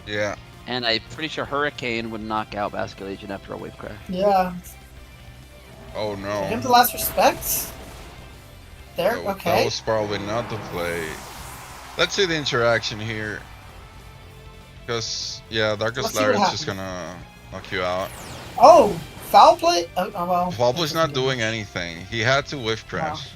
Yeah. and I'm pretty sure Hurricane would knock out Basculegion after a wave crash. Yeah. Oh Give no. him the last respect. There. That Okay. was probably not the play. Let's see the interaction here. Because, yeah, Darkest Let's see what Lariat's just happens. gonna knock you out. Oh, foul play. Oh, well. Foul play's not doing anything. He had to whiff crash.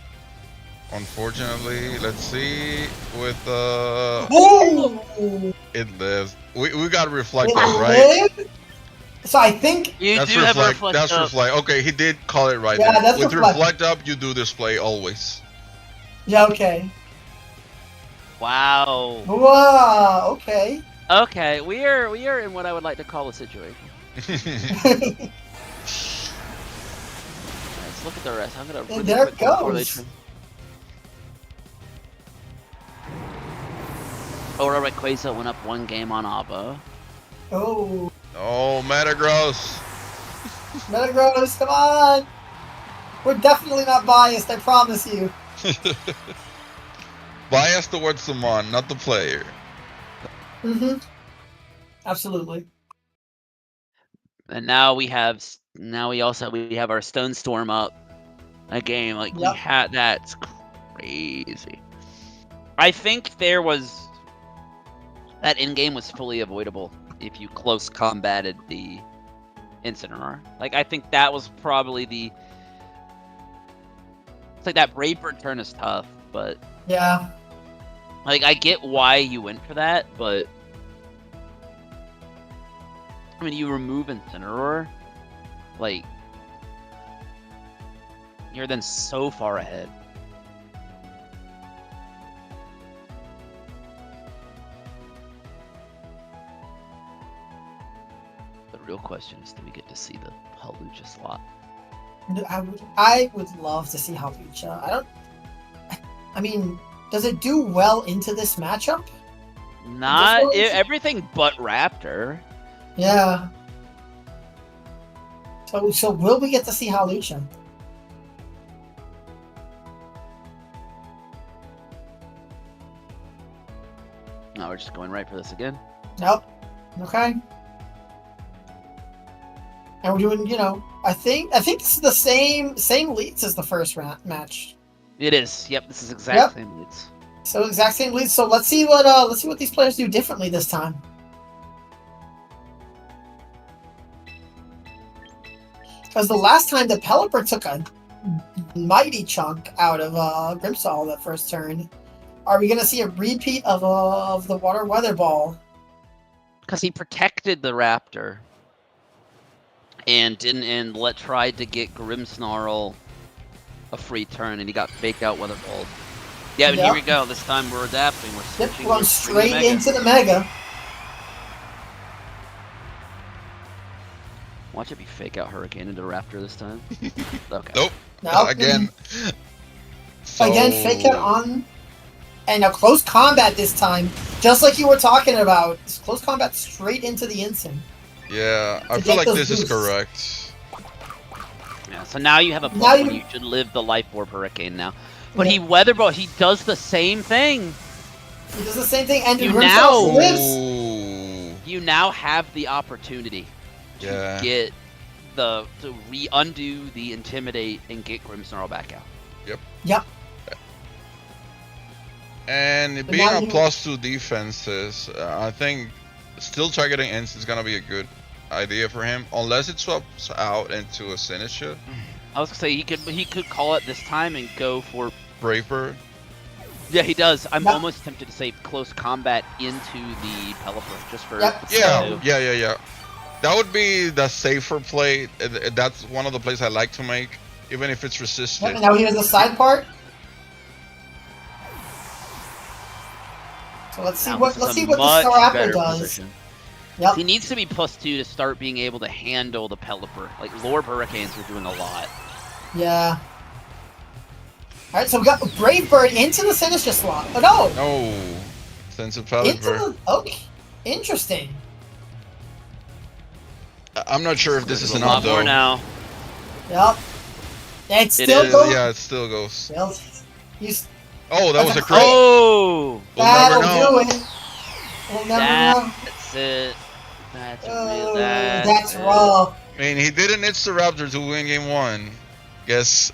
Unfortunately, let's see with Ooh. it lives. We got reflective, It right? lived? So I think. You That's do have a reflect. reflect That's up. reflect. Okay, he did call it right Yeah, there. that's With reflect. reflect up, you do this play always. Yeah. Okay. Wow. Wow. Okay. Okay, we are in what I would like to call a situation. Let's look at the rest. I'm gonna really there it quick go before they goes. turn. Aurora Rayquaza went up 1 game on Avo. Oh. Oh, Metagross. Metagross, come on. We're definitely not biased. I promise you. Bias towards someone, not the player. Mm-hmm. Absolutely. And now we have we have our Stone Storm up a game like Yep. we had. That's crazy. I think there was that in game was fully avoidable if you close combated the Incineroar. Like I think that was probably the. It's like that Brayford turn is tough, but Yeah. like I get why you went for that, but I mean you remove Incineroar, like you're then so far ahead. The real question is, do we get to see the Hawlucha slot? I would love to see Hawlucha. I mean, does it do well into this matchup? Not everything but Raptor. Yeah. So will we get to see Hawlucha? No, we're just going right for this again. Nope. Okay. And we're doing, I think this is the same leads as the first match. It is. Yep, this is exact same leads. So exact same leads. So let's see what these players do differently this time. Because the last time the Pelipper took a mighty chunk out of Grimmsnarl that first turn. Are we going to see a repeat of the Water Weather Ball? Because he protected the Raptor and tried to get Grimmsnarl a free turn, and he got fake out Weather Ball. Yeah, but here we go. This time we're adapting. We're switching. We're going straight into the Mega. Watch it be fake out Hurricane into Raptor this time. Okay. Nope. Again. Again, fake out on. And a close combat this time, just like you were talking about. It's close combat straight into the Ensign. Yeah, I feel like this is correct. Yeah, so now you have a plus one. You should live the Life Orb Hurricane now. But he Weather Ball. He does the same thing. He does the same thing, and you now have the opportunity to get to undo the Intimidate and get Grimmsnarl back out. Yep. And being a +2 defenses, I think still targeting Ents is gonna be a good idea for him, unless it swaps out into a Sinister. I was gonna say he could call it this time and go for Brave Bird. Yeah, he does. I'm almost tempted to say close combat into the Pelipper just for Yeah. That would be the safer play. That's one of the plays I like to make, even if it's resisted. Yep, now here's the side part. So let's see what the Staraptor does. Position. Yep. He needs to be +2 to start being able to handle the Pelipper. Like Lord Hurricanes were doing a lot. Yeah. All right, so we got Brave Bird into the Sinister slot. Oh no! No, Sense of Pelipper. Okay, interesting. I'm not sure if this is enough though. More now. Yep. It still goes. Yeah, it still goes. Oh, that was a crit. Oh! We'll never know. Do it. We'll never know. That's it. That's rough. I mean, he didn't itch the Raptor to win game 1. Guess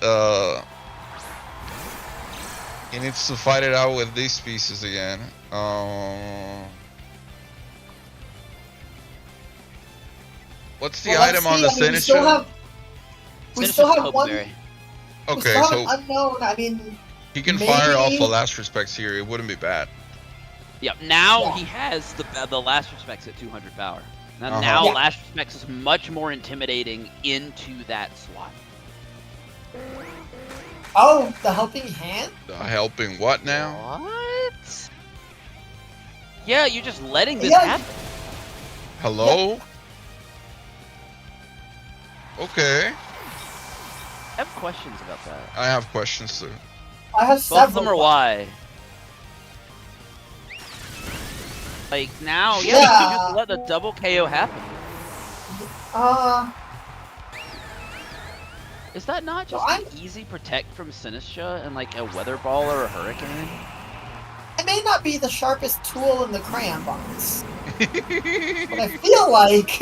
he needs to fight it out with these pieces again. What's the item on the Sinister? We still have one. Okay, so unknown. I mean, he can fire off the Last Respects here. It wouldn't be bad. Yep. Now he has the Last Respects at 200 power. Now Last Respects is much more intimidating into that slot. Oh, the Helping Hand? The Helping what now? What? Yeah, you're just letting this happen. Hello? Okay. I have questions about that. I have questions too. I have several. Both of them are why. Like now, you just let the double KO happen. Is that not just an easy protect from Sinistra and like a Weather Ball or a Hurricane? It may not be the sharpest tool in the crayon box, but I feel like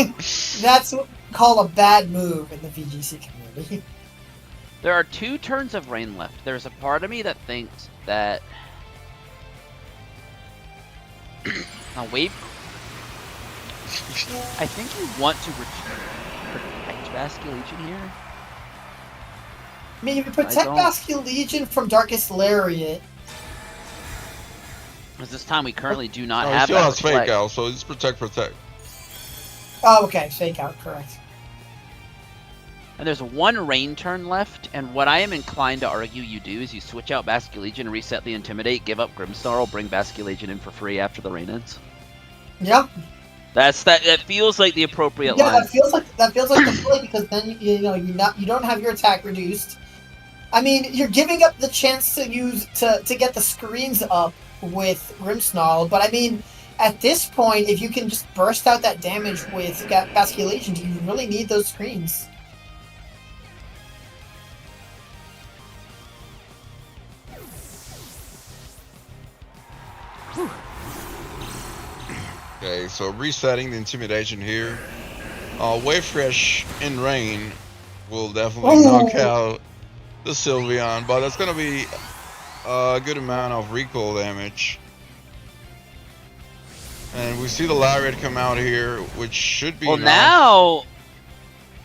that's what we call a bad move in the VGC community. There are 2 turns of rain left. There's a part of me that thinks that wait. I think you want to protect Basculegion here. I mean, you can protect Basculegion from Darkest Lariat. Because this time we currently do not have that. He still has Fake Out, so it's protect. Oh, okay. Fake Out, correct. And there's 1 rain turn left, and what I am inclined to argue you do is you switch out Basculegion, reset the Intimidate, give up Grimmsnarl, bring Basculegion in for free after the rain ends. Yep. That feels like the appropriate line. Yeah, that feels like the play, because then you don't have your attack reduced. I mean, you're giving up the chance to get the screens up with Grimmsnarl, but I mean, at this point, if you can just burst out that damage with Basculation, do you really need those screens? Okay, so resetting the intimidation here. Wave Crash in rain will definitely knock out the Sylveon, but that's gonna be a good amount of recoil damage. And we see the Lariat come out here, which should be Well, enough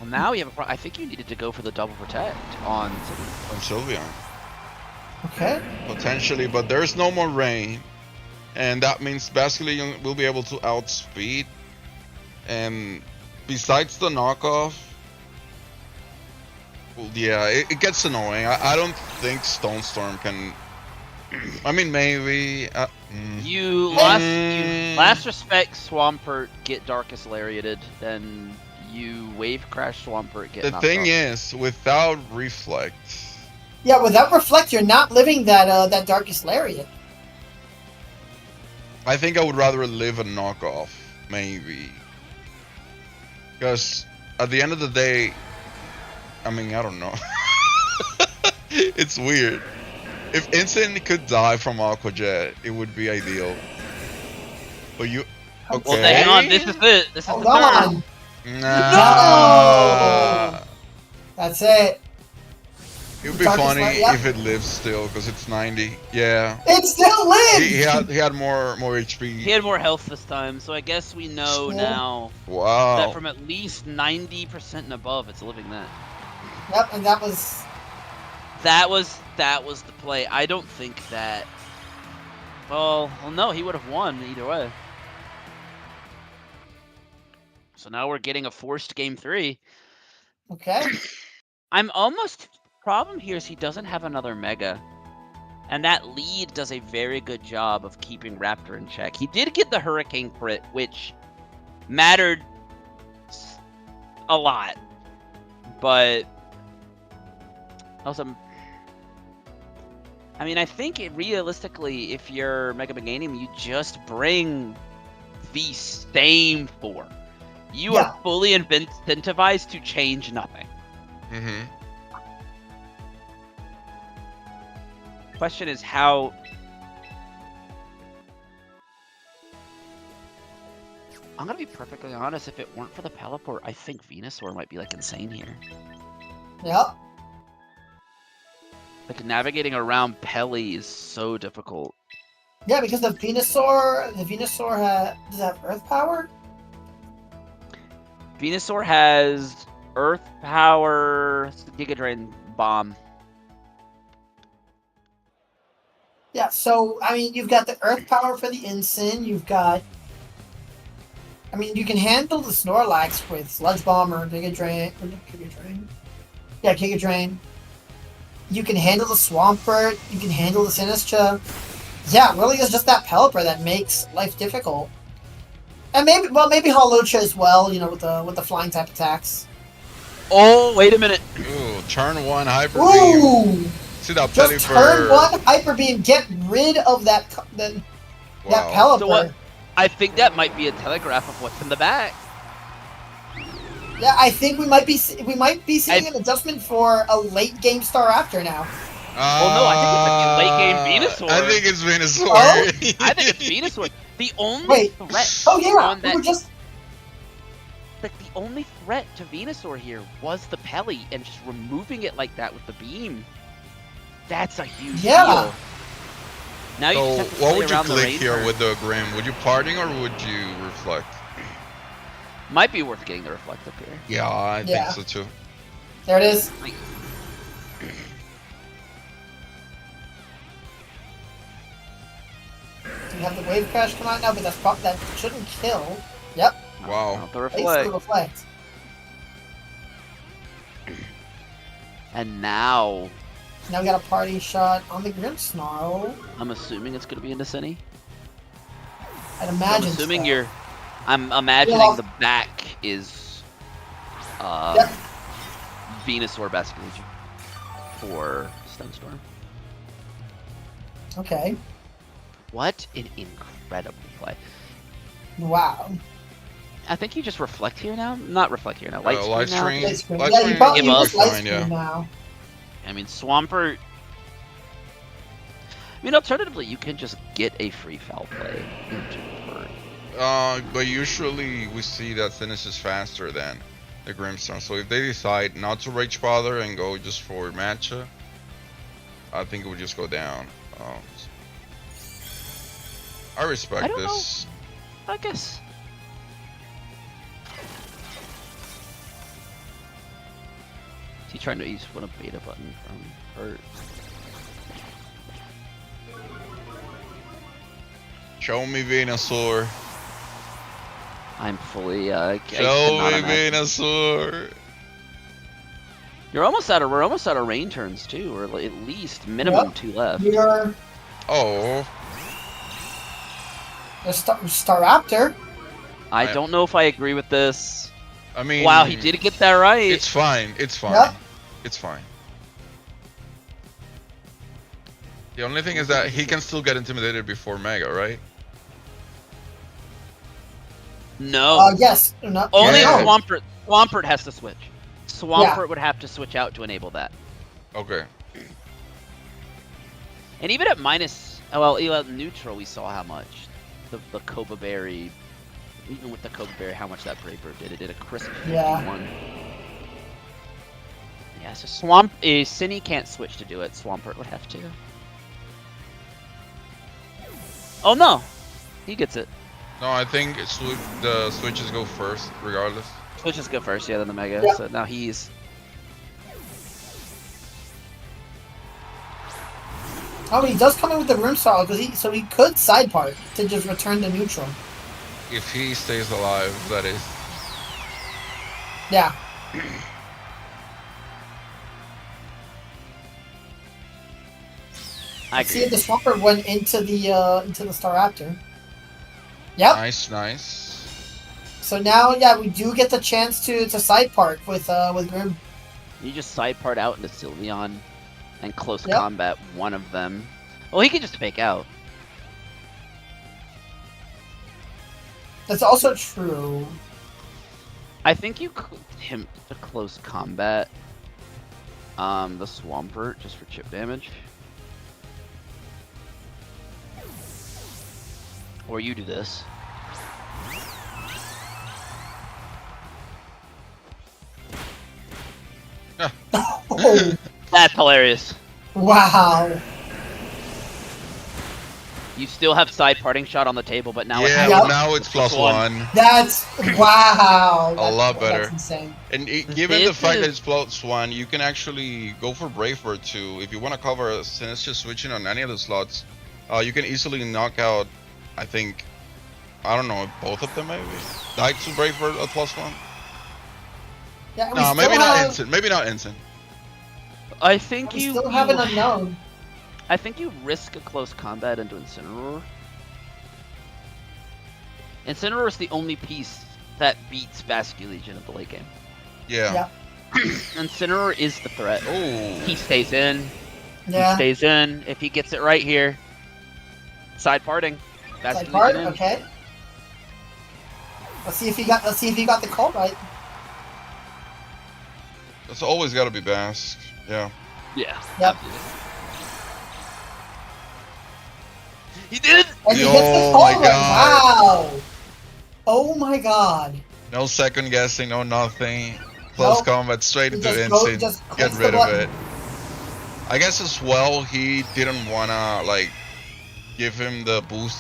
now you have a I think you needed to go for the double protect on Sylveon. Okay. Potentially, but there's no more rain. And that means Basculation will be able to outspeed. And besides the knockoff, well, yeah, it gets annoying. I don't think Stone Storm can. I mean, maybe. You last respect Swampert, get Darkest Lariated, then you Wave Crash Swampert, get The knocked thing off. is, without Reflect. Yeah, without Reflect, you're not living that Darkest Lariat. I think I would rather live a knockoff, maybe. Because at the end of the day, I mean, I don't know. It's weird. If Instant could die from Aqua Jet, it would be ideal. But you... Okay. Well, hang on, this is it. This is Hold the turn. on. Nah. No! That's it. It would be Darkest funny Light, yep. if it lives still, because it's 90. Yeah. It still lives! He had more HP. He had more health this time, so I guess we know Yeah. now Wow. that from at least 90% and above, it's living that. Yep, and that was... That was the play. I don't think that. Well, no, he would have won either way. So now we're getting a forced game 3. Okay. I'm almost. Problem here is he doesn't have another Mega, and that lead does a very good job of keeping Raptor in check. He did get the Hurricane crit, which mattered a lot, but also. I mean, I think realistically, if you're Mega Meganium, you just bring the same 4. You are fully incentivized to change nothing. Mm-hmm. Question is how... I'm gonna be perfectly honest, if it weren't for the Peliport, I think Venusaur might be like insane here. Yep. Like navigating around Peli is so difficult. Yeah, because the Venusaur does it have Earth Power? Venusaur has Earth Power, Giga Drain, Bomb. Yeah, so, I mean, you've got the Earth Power for the Ensign, you've got... I mean, you can handle the Snorlax with Sludge Bomb or Giga Drain. Yeah, Giga Drain. You can handle the Swampert, you can handle the Sinistcha. Yeah, it really is just that Pelipper that makes life difficult. And maybe Holocha as well, you know, with the flying type attacks. Oh, wait a minute. Ooh, turn 1 Hyper Beam. Ooh! See that Just turn 1 Hyper Beam, get rid of that Pelipper. So what? I think that might be a telegraph of what's in the back. Yeah, I think we might be seeing an adjustment for a late game Star Raptor now. Well, no, I think it's like a late game Venusaur. I think it's Venusaur. Oh? I think it's Venusaur. The only threat on that... Like, the only threat to Venusaur here was the Peli, and just removing it like that with the beam. That's a huge deal. Now you just have to what would you around the click rain here turn. with the Grim? Would you parting or would you reflect? Might be worth getting the reflect up here. Yeah, I think so too. There it is. You have the Wave Crash come out now, but that shouldn't kill. Yep. Wow. The reflect. And now we got a party shot on the Grimmsnarl. I'm assuming it's going to be into Cine. I'd imagine. I'm imagining the back is Venusaur Basculation for Stonestorm. Okay. What an incredible play. Wow. I think you just reflect here now. Not reflect here now. Light screen light now. screen. Light screen. Light Yeah, screen you probably give up. use light fine, screen yeah. now. I mean, Swampert. I mean, alternatively, you can just get a free foul play into Pert. But usually we see that Finish is faster than the Grimstone. So if they decide not to Rage Father and go just for Matcha, I think it would just go down. I respect I don't this. I guess. Is he trying to use one of beta button from Pert? Show me Venusaur. I'm fully. Show cannot me imagine. Venusaur. We're almost out of rain turns too, or at least minimum 2 left. You're Oh, a Staraptor. I don't know if I agree with this. I mean, Wow, he did get that right. It's fine. It's fine. Yep. It's fine. The only thing is that he can still get intimidated before Mega, right? No. Yes. Not, Only Yeah. Swampert. Swampert has to switch. Swampert would have to switch out to enable that. Okay. And even at minus, well, even at neutral, we saw how much the Koba Berry, even with the Koba Berry, how much that Brave Bird did. It did a crisp 51. Yeah. Yeah, so Cinny can't switch to do it. Swampert would have to. Oh no, he gets it. No, I think the switches go first, regardless. Switches go first, yeah, then the Mega. Yeah. So now he's. Oh, he does come in with the room style because he could side part to just return to neutral. If he stays alive, that is. Yeah. I See if agree. the Swampert went into the Staraptor. Yep. Nice, nice. So now, yeah, we do get the chance to side part with Grim. You just side part out into Sylveon and close Yep. combat one of them. Well, he could just fake out. That's also true. I think you could him to close combat the Swampert just for chip damage. Or you do this. Oh, That's hilarious. wow. You still have side parting shot on the table, but now Yeah, it Yep. but now it's plus one. one. That's wow. A lot better. That's insane. And given the This fact that is- it's plus one, you can actually go for Brave Bird too. If you want to cover, since it's just switching on any of the slots, you can easily knock out, I think, I don't know, both of them maybe? Like to Brave Bird at plus one? Yeah, we No, still maybe not have, instant. Maybe not instant. I think we you still have an unknown. I think you risk a close combat into Incineroar. Incineroar is the only piece that beats Basculegion at the late game. Yeah. Yeah. Incineroar is the threat. Oh. He stays in. Yeah. He stays in. If he gets it right here, side parting. Side Basculegion part. in. Okay. Let's see if he got the call right. It's always got to be Bask. Yeah. Yeah. Yep. absolutely. He did. And he Oh gets the call my right. God. Wow. Oh my god. No second guessing, no nothing. Close Nope. combat, straight He into just go- instant. just Get clicks the rid of button. it. I guess as well, he didn't wanna like give him the boost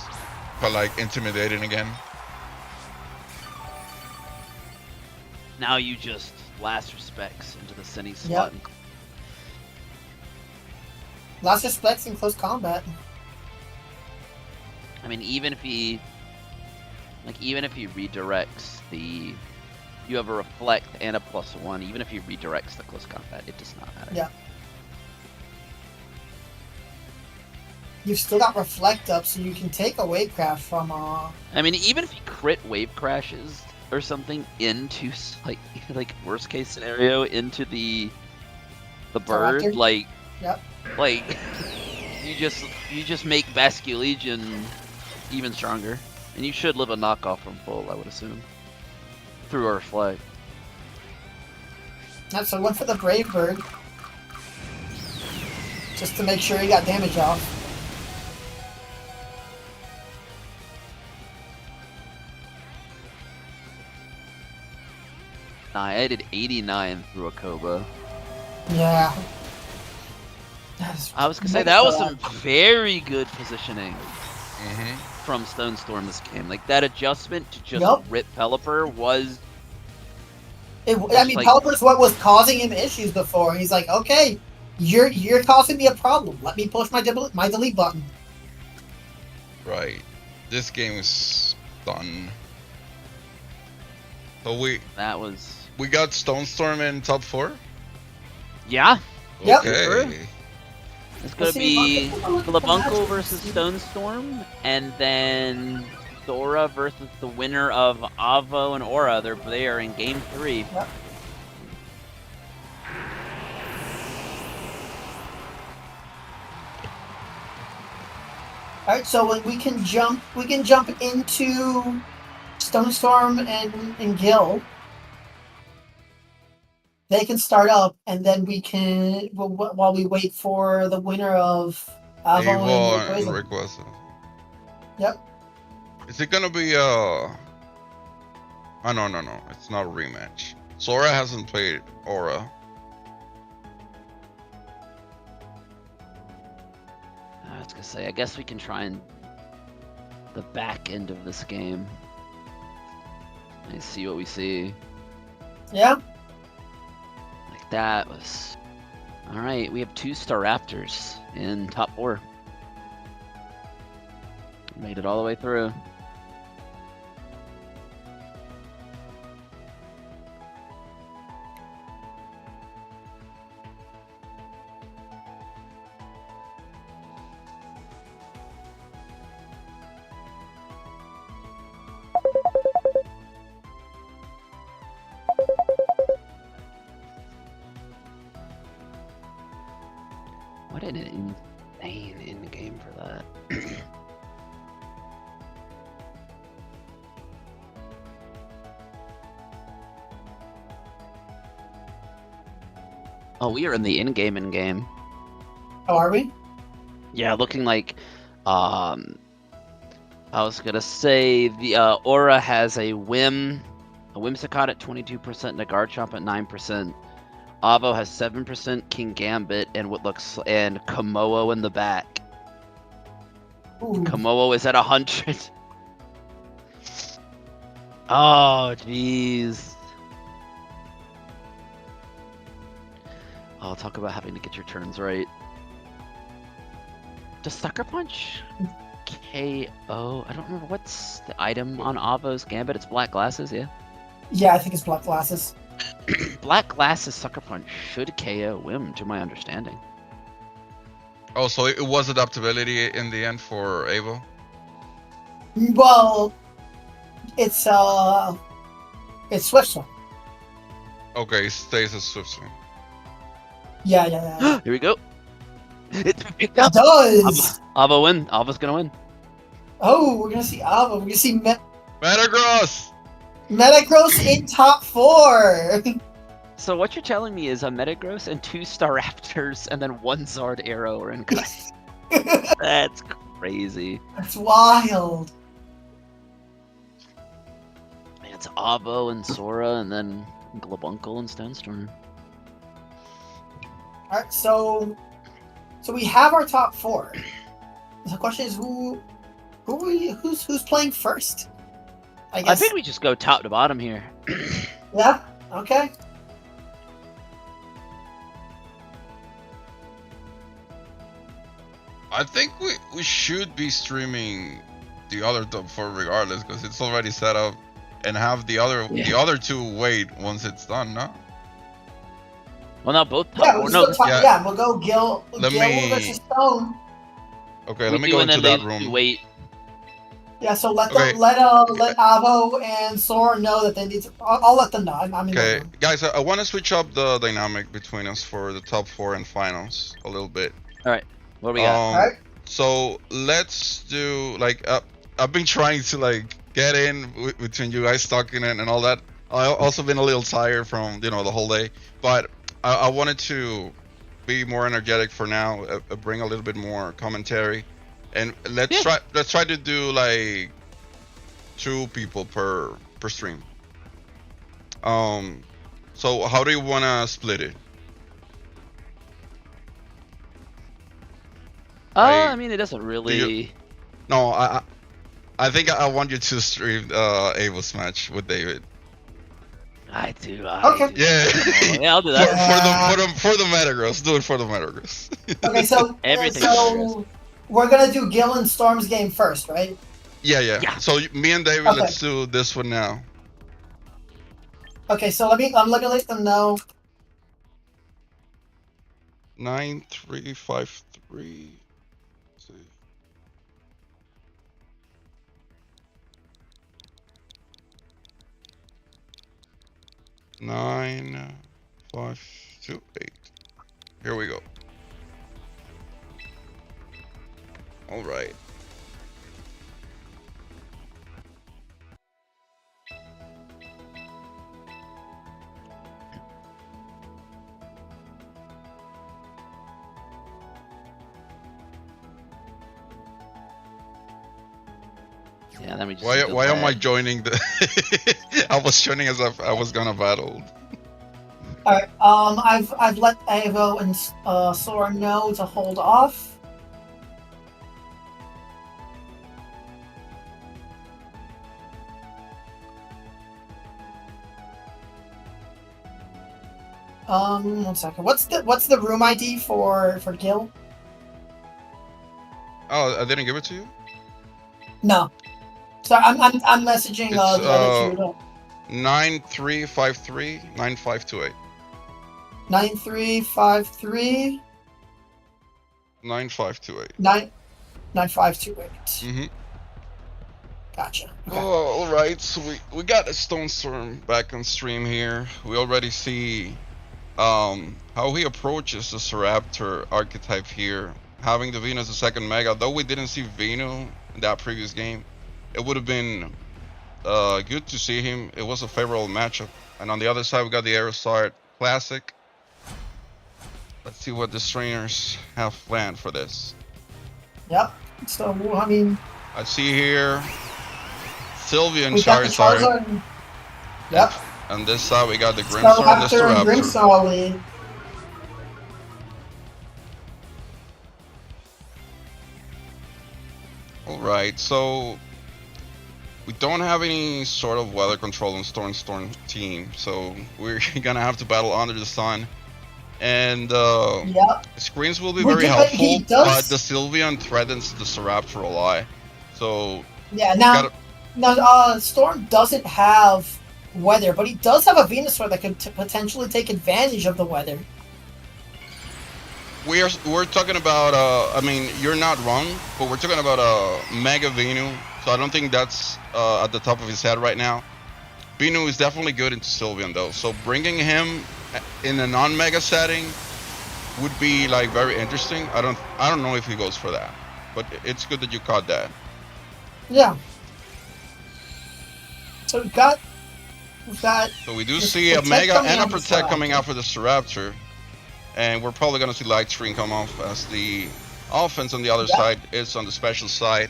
for like intimidating again. Now you just last respects into the Cinny slot. Yep. Last respects in close combat. I mean, even if he redirects the, you have a reflect and a +1. Even if he redirects the close combat, it does not matter. Yeah. You've still got reflect up, so you can take a Wavecraft from I mean, even if he crit wave crashes or something into like worst case scenario into the bird, Raptor? like Yep. like you just make Basculegion even stronger. And you should live a knockoff from full, I would assume. Through our flag. So I went for the Brave Bird. Just to make sure he got damage off. I did 89 through a Koba. Yeah. I was gonna say that was some very good positioning Mm-hmm. from Stone Storm this game. Like that adjustment to just Yup. rip Pelipper was. I mean, like- Pelipper's what was causing him issues before. He's like, okay, you're causing me a problem. Let me push my delete button. Right. This game is done. So we got Stone Storm in top 4? Yeah. Yep. Okay. It's gonna be Vlasenko versus Stone Storm, and then Sora versus the winner of Avo and Aura. They are in game 3. Yep. All right, so we can jump into Stone Storm and Gil. They can start up, and then we can while we wait for the winner of Avo and and Rayquaza. Yep. Is it gonna be oh no, it's not a rematch. Sora hasn't played Aura. I was gonna say, I guess we can try and the back end of this game and see what we see. Yeah. Like that was all right. We have 2 Staraptors in top 4. Made it all the way through. What an insane end game for that. Oh, we are in the in-game. Oh, are we? Yeah, looking like, I was gonna say the Aura has a Whimsicott at 22% and a Garchomp at 9%. Avo has 7%, King Gambit, and Komodo in the back. Ooh. Komodo is at 100. Oh, jeez. I'll talk about having to get your turns right. Does Sucker Punch KO? I don't remember what's the item on Avo's Gambit. It's Black Glasses, yeah? Yeah, I think it's Black Glasses. Black Glasses Sucker Punch should KO Whim, to my understanding. Oh, so it was adaptability in the end for Avo? Well, it's Swift Swing. Okay, it stays a Swift Swing. Yeah. Here we go. It's picked It up. does. Avo win. Avo's gonna win. Oh, we're gonna see Avo. We're gonna see Metagross! Metagross in top 4. So what you're telling me is a Metagross and 2 Staraptors and then 1 Zard Arrow are in. That's crazy. That's wild. It's Avo and Sora and then Glabunkel and Stone Storm. All right, so we have our top 4. The question is who's playing first? I guess. I think we just go top to bottom here. Yeah. Okay. I think we should be streaming the other top 4 regardless, because it's already set up, and have the other 2 wait once it's done, no? Well, not both top. Yeah, we'll, no, we'll go Gil versus Stone. Okay, let me go into that room. Wait. Yeah, so let Avo and Sora know that they need to. I'll let them know. I'm in Okay, the room. guys, I want to switch up the dynamic between us for the top 4 and finals a little bit. All right. What do we got? Alright. So let's do I've been trying to like get in between you guys talking and all that. I've also been a little tired from the whole day, but I wanted to be more energetic for now. Bring a little bit more commentary, and let's try to do like 2 people per stream. So how do you wanna split it? I mean, it doesn't really. No, I think I want you to stream Abel's match with David. I do. Okay. Yeah. Yeah, I'll do that. For the Metagross. Do it for the Metagross. Okay, so Everything so we're gonna do Gil and Storm's game first, right? Yeah. So me and David, Okay. let's do this one now. Okay, so I'm gonna let them know. 9353. See. Nine, 5, 2, 8. Here we go. All right. Yeah, let me just. Why am I joining the? I was joining as if I was gonna battle. All right. I've let Avo and Sora know to hold off. One second. What's the room ID for Gil? Oh, I didn't give it to you. No. So I'm messaging the other two. 9353 9528. 9353 9528. 9528. Mm-hmm. Gotcha. Okay. Oh, all right. So we got a Stone Storm back on stream here. We already see how he approaches the Seraptor archetype here, having the Venus as a second Mega. Though we didn't see Venu in that previous game, it would have been good to see him. It was a favorable matchup. And on the other side, we got the Aerostar Classic. Let's see what the trainers have planned for this. Yep. So I mean, I see here Sylveon we got the Charizard. Charizard. Yep. On this side, we got the Grimmsnarl and the Staraptor and Staraptor. Grimmsnarl lead. Alright, so we don't have any sort of weather control on Storm team, so we're gonna have to battle under the sun. And Yep. screens will be Well, very but helpful, he does- but the Sylveon threatens the Staraptor a lot. So Yeah. Now, Storm doesn't have weather, but he does have a Venusaur that could potentially take advantage of the weather. we're talking about I mean, you're not wrong, but we're talking about Mega Venu, so I don't think that's at the top of his head right now. Venu is definitely good into Sylveon though, so bringing him in a non-Mega setting would be like very interesting. I don't know if he goes for that, but it's good that you caught that. Yeah. So we've got. So we do see a Protect Mega coming and a out for Protect Staraptor. coming out for the Staraptor, and we're probably gonna see Light Screen come off as the offense on the other side is on the special side.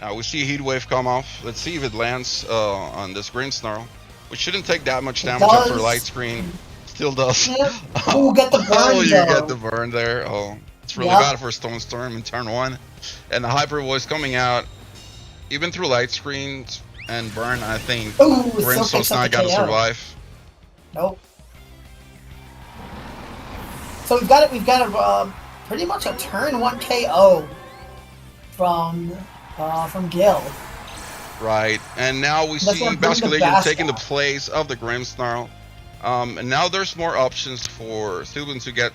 Now we see Heat Wave come off. Let's see if it lands on this Grimmsnarl, which shouldn't take that much damage after does. Light Screen. Still does. Yep. Ooh, get the burn, Oh, you though. get the burn there. Oh, it's really Yep. bad for Stone Storm in turn 1. And the Hyper Voice coming out, even through Light Screens and burn, I think Ooh, Grimmsnarl's not gonna survive. Nope. So we've got pretty much a turn 1 KO from Gil. Right, and now we That's see gonna bring the Basculation Bascal. taking the place of the Grimmsnarl. And now there's more options for Sylveon to get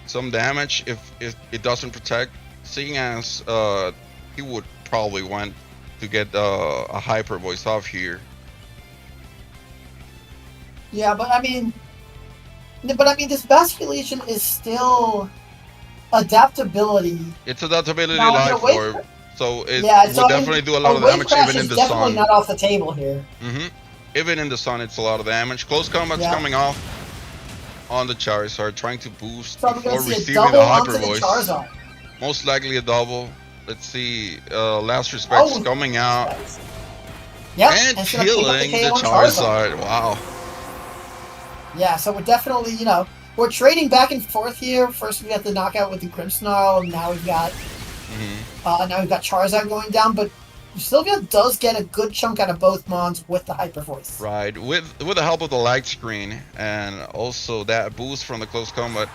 some damage if it doesn't protect, seeing as he would probably want to get a Hyper Voice off here. Yeah, but I mean, this Basculation is still adaptability. It's adaptability Now, life wait orb, So it Yeah, so would I mean, definitely do a lot of wave damage crash even in is the definitely sun. not off the table here. Even in the sun, it's a lot of damage. Close combat's Yeah. coming off on the Charizard, trying to boost So we're before gonna see a receiving double the onto Hyper the Voice. Charizard. Most likely a double. Let's see. Last Respect's Oh, coming out Yep, and it's gonna pick up killing the KO on Charizard. Wow. Yeah, so we're definitely, we're trading back and forth here. First we got the knockout with the Grimmsnarl, and now we've got Charizard going down, but Sylvia does get a good chunk out of both Mons with the Hyper Voice. Right, with the help of the light screen and also that boost from the close combat,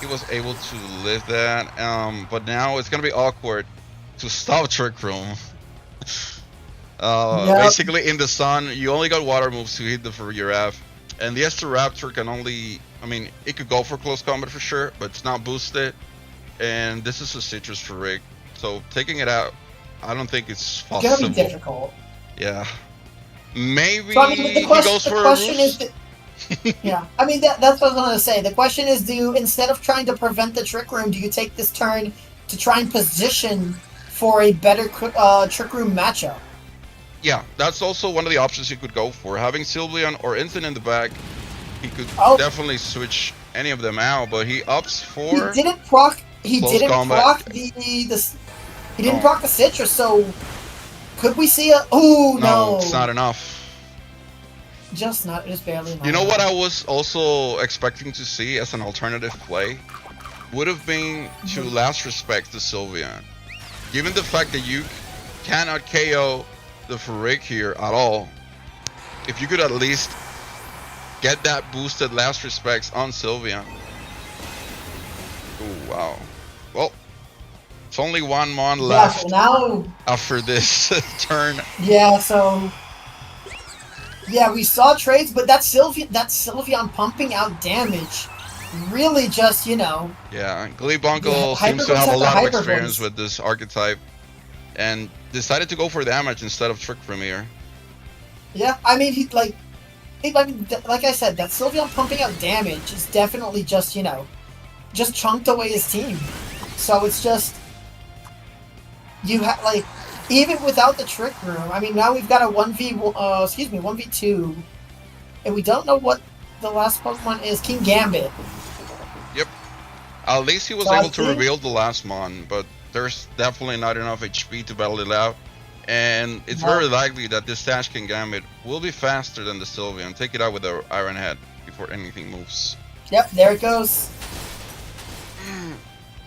he was able to live that. But now it's gonna be awkward to stop Trick Room. Basically in the sun, you only got water moves to hit the Fururaf, and the Raptor can only, it could go for close combat for sure, but it's not boosted. And this is a Citrus for Rick, so taking it out, I don't think it's possible. It's gonna be difficult. Yeah. Maybe so, he goes for a boost. Yeah, that's what I was gonna say. The question is, instead of trying to prevent the Trick Room, do you take this turn to try and position for a better Trick Room matchup? Yeah, that's also one of the options you could go for. Having Sylveon or Instant in the back, he could definitely switch any of them out, but he opts for... He didn't proc the Citrus, so could we see a... Oh, no. It's not enough. Just barely enough. You know what I was also expecting to see as an alternative play? Would have been to Last Respect the Sylveon. Given the fact that you cannot KO the Ferric here at all, if you could at least get that boosted Last Respects on Sylveon. Oh, wow. Well, it's only one Mon left after this turn. Yeah, so... Yeah, we saw trades, but that Sylveon pumping out damage really just, Yeah, Gleebonkel seems to have a lot of experience with this archetype and decided to go for damage instead of Trick Room here. Yeah, like I said, that Sylveon pumping out damage is definitely just, just chunked away his team. So it's just, even without the Trick Room, now we've got a 1v2, and we don't know what the last Pokemon is. King Gambit. Yep. At least he was able to reveal the last Mon, but there's definitely not enough HP to battle it out. And it's very likely that this Sash King Gambit will be faster than the Sylveon. Take it out with the Iron Head before anything moves. Yep, there it goes.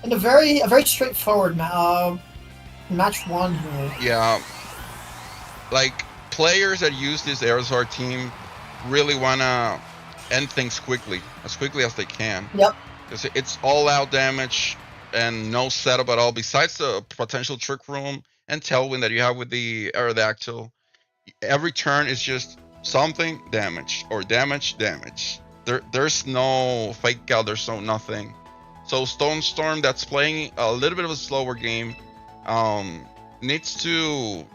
And a very straightforward match one here. Yeah, like players that use this Aerosar team really wanna end things quickly as they can. Yep. Because it's all out damage and no setup at all. Besides the potential Trick Room and Tailwind that you have with the Aerodactyl, every turn is just something damage or damage. There's no fake out. There's no nothing. So Stone Storm, that's playing a little bit of a slower game, needs to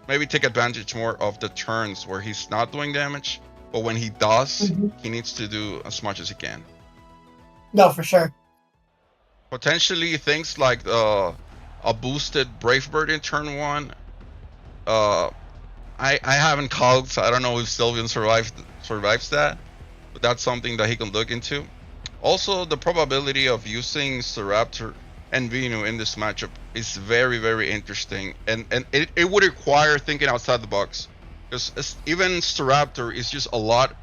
maybe take advantage more of the turns where he's not doing damage, but when he does, he needs to do as much as he can. No, for sure. Potentially things like a boosted Brave Bird in turn 1. I haven't called, so I don't know if Sylveon survives that, but that's something that he can look into. Also, the probability of using Staraptor and Venu in this matchup is very, very interesting, and it would require thinking outside the box, because even Staraptor is just a lot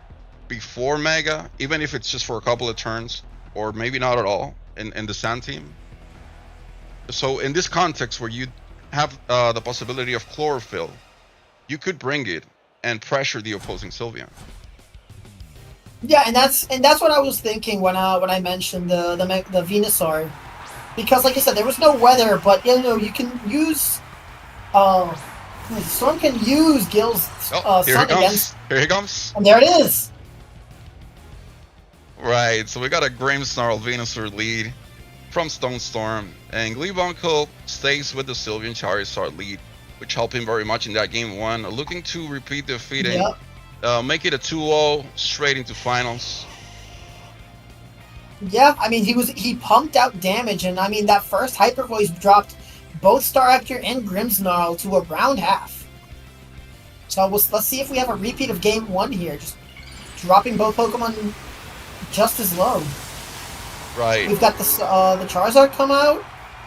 before Mega, even if it's just for a couple of turns, or maybe not at all in the Sand team. So in this context where you have the possibility of Chlorophyll, you could bring it and pressure the opposing Sylveon. Yeah, and that's what I was thinking when I mentioned the Venusaur, because like I said, there was no weather, but you can use Storm can use Gil's Sun against. Here he comes. And there it is. Right, so we got a Grimmsnarl Venusaur lead from Stone Storm, and Gleebonkel stays with the Sylveon Charizard lead, which helped him very much in that game 1. Looking to repeat the defeating. Yep. Make it a 2-0 straight into finals. Yeah, he pumped out damage, and that first Hyper Voice dropped both Star Actor and Grimmsnarl to a round half. So let's see if we have a repeat of Game 1 here. Just dropping both Pokemon just as low. Right. We've got the Charizard come out,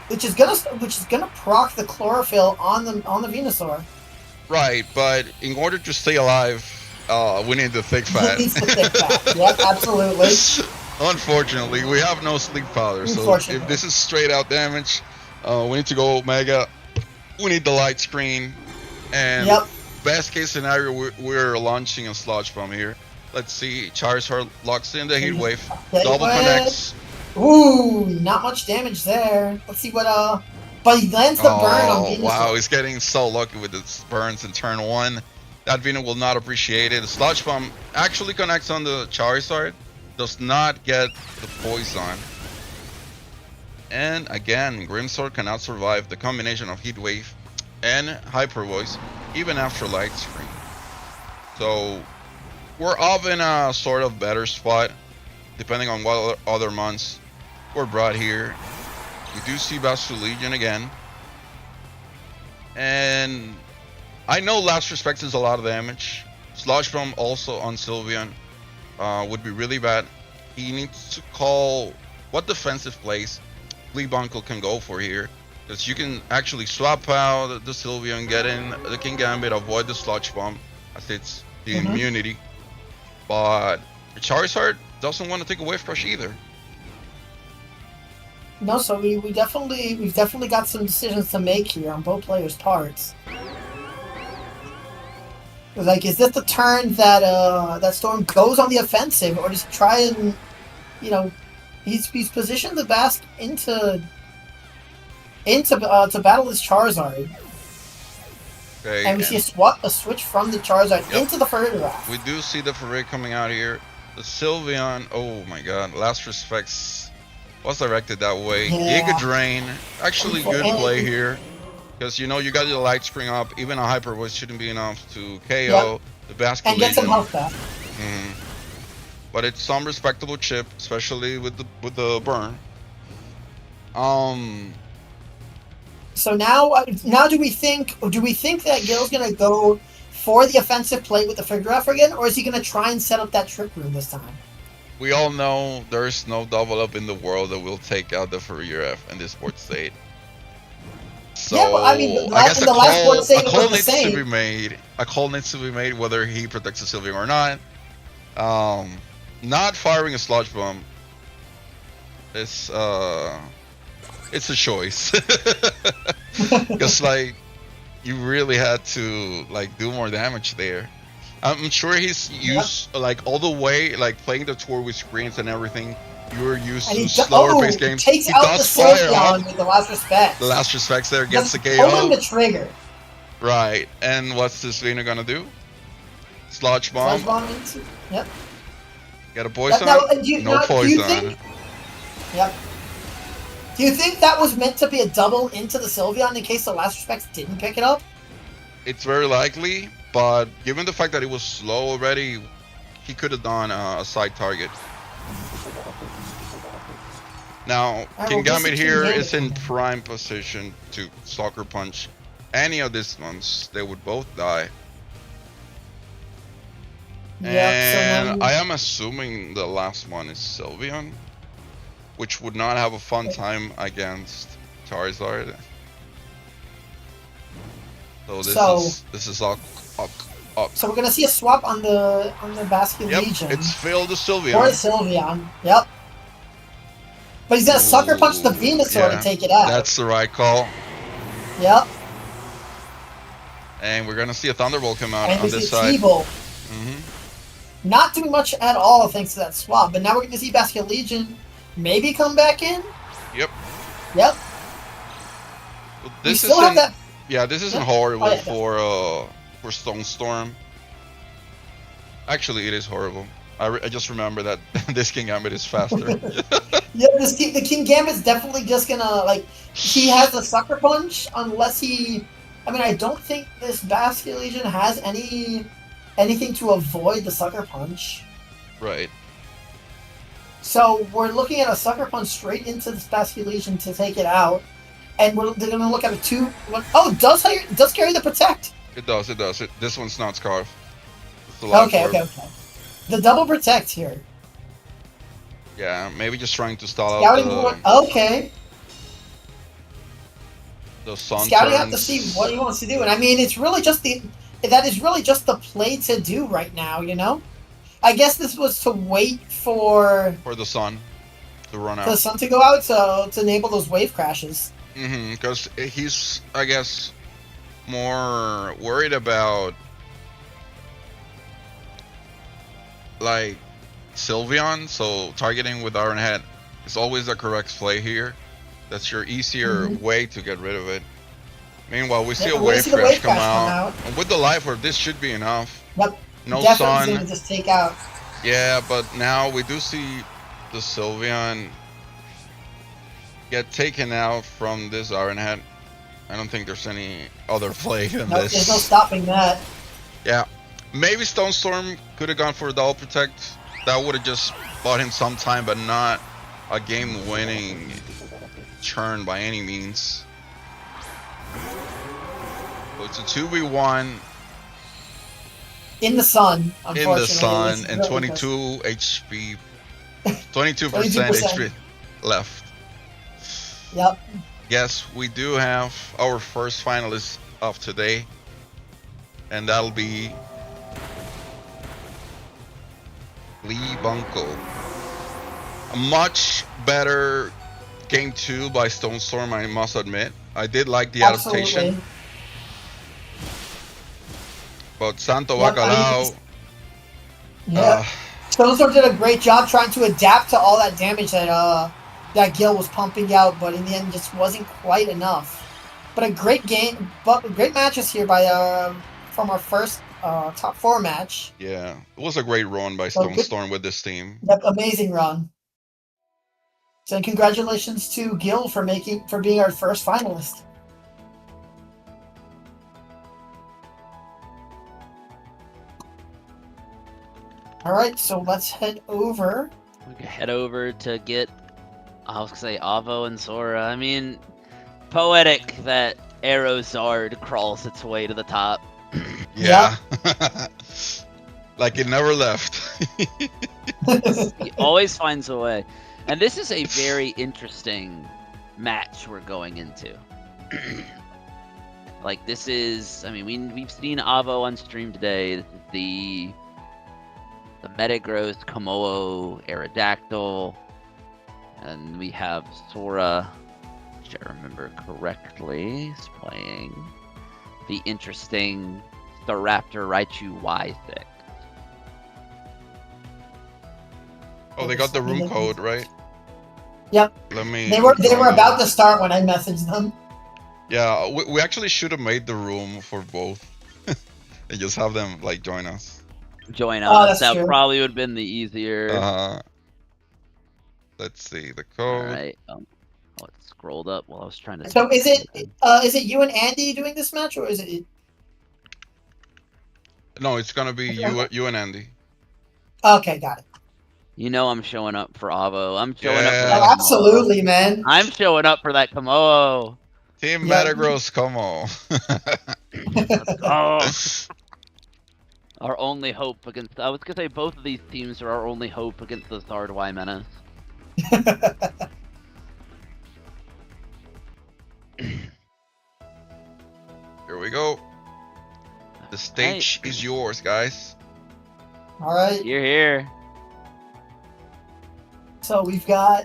which is gonna proc the Chlorophyll on the Venusaur. Right, but in order to stay alive, we need the thick fat. He needs the thick fat. Yep, absolutely. Unfortunately, we have no sleep powder, so if this is straight out damage, we need to go Mega. We need the light screen, and best case scenario, we're launching a Sludge Bomb here. Let's see, Charizard locks in the Heat Wave, double connects. Ooh, not much damage there. Let's see what but he lands the burn on Venusaur. Wow, he's getting so lucky with his burns in turn 1. That Venusaur will not appreciate it. The Sludge Bomb actually connects on the Charizard, does not get the poison. And again, Grimmsnarl cannot survive the combination of Heat Wave and Hyper Voice, even after Light Screen. So we're up in a sort of better spot, depending on what other months were brought here. We do see Bastion Legion again. And I know Last Respect is a lot of damage. Sludge Bomb also on Sylveon would be really bad. He needs to call what defensive plays Bleedbunkle can go for here. Because you can actually swap out the Sylveon, get in the King Gambit, avoid the Sludge Bomb, as it's the immunity. But Charizard doesn't want to take a Wave Crush either. No, so we've definitely got some decisions to make here on both players' parts. Like, is this the turn that that Storm goes on the offensive, or does he try and, he's positioned the Bask to battle this Charizard. Okay, and we see a switch from the Charizard into the Farigiraf. We do see the Farig coming out here. The Sylveon, oh my god, Last Respects was directed that way. Giga Drain, actually good play here. Because you got your Light Screen up, even a Hyper Voice shouldn't be enough to KO the Basket and get some health back. But it's some respectable chip, especially with the burn. So now do we think that Gil's gonna go for the offensive play with the Farigiraf again, or is he gonna try and set up that Trick Room this time? We all know there's no double up in the world that will take out the Farigiraf in this board state. So yeah, but I mean, I guess a call needs to be made. A call needs to be made whether he protects the Sylveon or not. Not firing a Sludge Bomb is it's a choice. Because you really had to do more damage there. I'm sure he's used all the way playing the tour with screens and everything. You're used to slower paced games. Takes out the Sylveon with the Last Respect. The Last Respects there gets the KO. Pulling the trigger. Right, and what's this Vena gonna do? Sludge Bomb. Yep. Get a poison. No poison. Yep. Do you think that was meant to be a double into the Sylveon in case the Last Respects didn't pick it up? It's very likely, but given the fact that it was slow already, he could have done a side target. Now, King Gambit here is in prime position to Sucker Punch any of these ones. They would both die. And I am assuming the last one is Sylveon, which would not have a fun time against Charizard. So this is up. So we're gonna see a swap on the Basket Legion. It's Phil the Sylveon. Or Sylveon. Yep. But he's gonna Sucker Punch the Venusaur to take it out. That's the right call. Yep. And we're gonna see a Thunderbolt come out and on this side. Not doing much at all thanks to that swap, but now we're gonna see Basket Legion maybe come back in. Yep. Well, this still have that. Yeah, this isn't horrible for Stone Storm. Actually, it is horrible. I just remember that this King Gambit is faster. Yeah, the King Gambit's definitely just gonna he has a Sucker Punch unless he. I mean, I don't think this Basket Legion has anything to avoid the Sucker Punch. Right. So we're looking at a Sucker Punch straight into this Basket Legion to take it out. And they're going to look at a 2. Oh, it does carry the protect. It does. This one's not Scarf. It's the live Okay. The double protect here. Yeah, maybe just trying to stall Scouting out okay. the sun Scouting turns. out to see what he wants to do. And I mean, it's really just that is really just the play to do right now, you know? I guess this was to wait for the sun to run out. the sun to go out to enable those wave crashes. Because he's, I guess, more worried about like Sylveon, so targeting with Iron Head is always the correct play here. That's your easier way to get rid of it. Meanwhile, we see a wave crash come out. And with the life orb, this should be enough. Yep. No Definitely sun. gonna just take out. Yeah, but now we do see the Sylveon get taken out from this Iron Head. I don't think there's any other play than this. There's no stopping that. Yeah. Maybe Stone Storm could have gone for a double protect. That would have just bought him some time, but not a game-winning turn by any means. So it's a 2v1 in the sun, in the sun, and 22 HP, 22% HP left. Yep. Yes, we do have our first finalist of today, and that'll be Vlasenko. A much better game 2 by Stone Storm, I must admit. I did like the adaptation. But Santo Bacalao. Stone Storm did a great job trying to adapt to all that damage that Gil was pumping out, but in the end, just wasn't quite enough. But a great game, but great matches here by from our first top 4 match. Yeah, it was a great run by Stone Storm with this team. Yep, amazing run. So congratulations to Gil for being our first finalist. All right, so let's head over. We can head over to get, I was gonna say, Avo and Sora. I mean, poetic that Aerozard crawls its way to the top. Yeah. Like it never left. He always finds a way. And this is a very interesting match we're going into. Like, this is, I mean, we've seen Avo on stream today. This is the Metagross Komodo Aerodactyl. And we have Sora, which I remember correctly, is playing the interesting Staraptor Raichu Y6. Oh, they got the room code, right? Yep. Let me. They were about to start when I messaged them. Yeah, we actually should have made the room for both, and just have them like join us. Join us. That true. probably would have been the easier. Let's see the code. All right. Oh, it scrolled up while I was trying to. So is it you and Andy doing this match, or is it? No, it's gonna be you and Andy. Okay, got it. You know I'm showing up for Avo. I'm showing up for Yeah. that. Oh, absolutely, man. I'm showing up for that Komodo. Team Yeah. Metagross, come on. Oh. Our only hope against. I was gonna say both of these teams are our only hope against the Zard Y Menace. Here we go. The stage is yours, guys. All right. You're here. So we've got,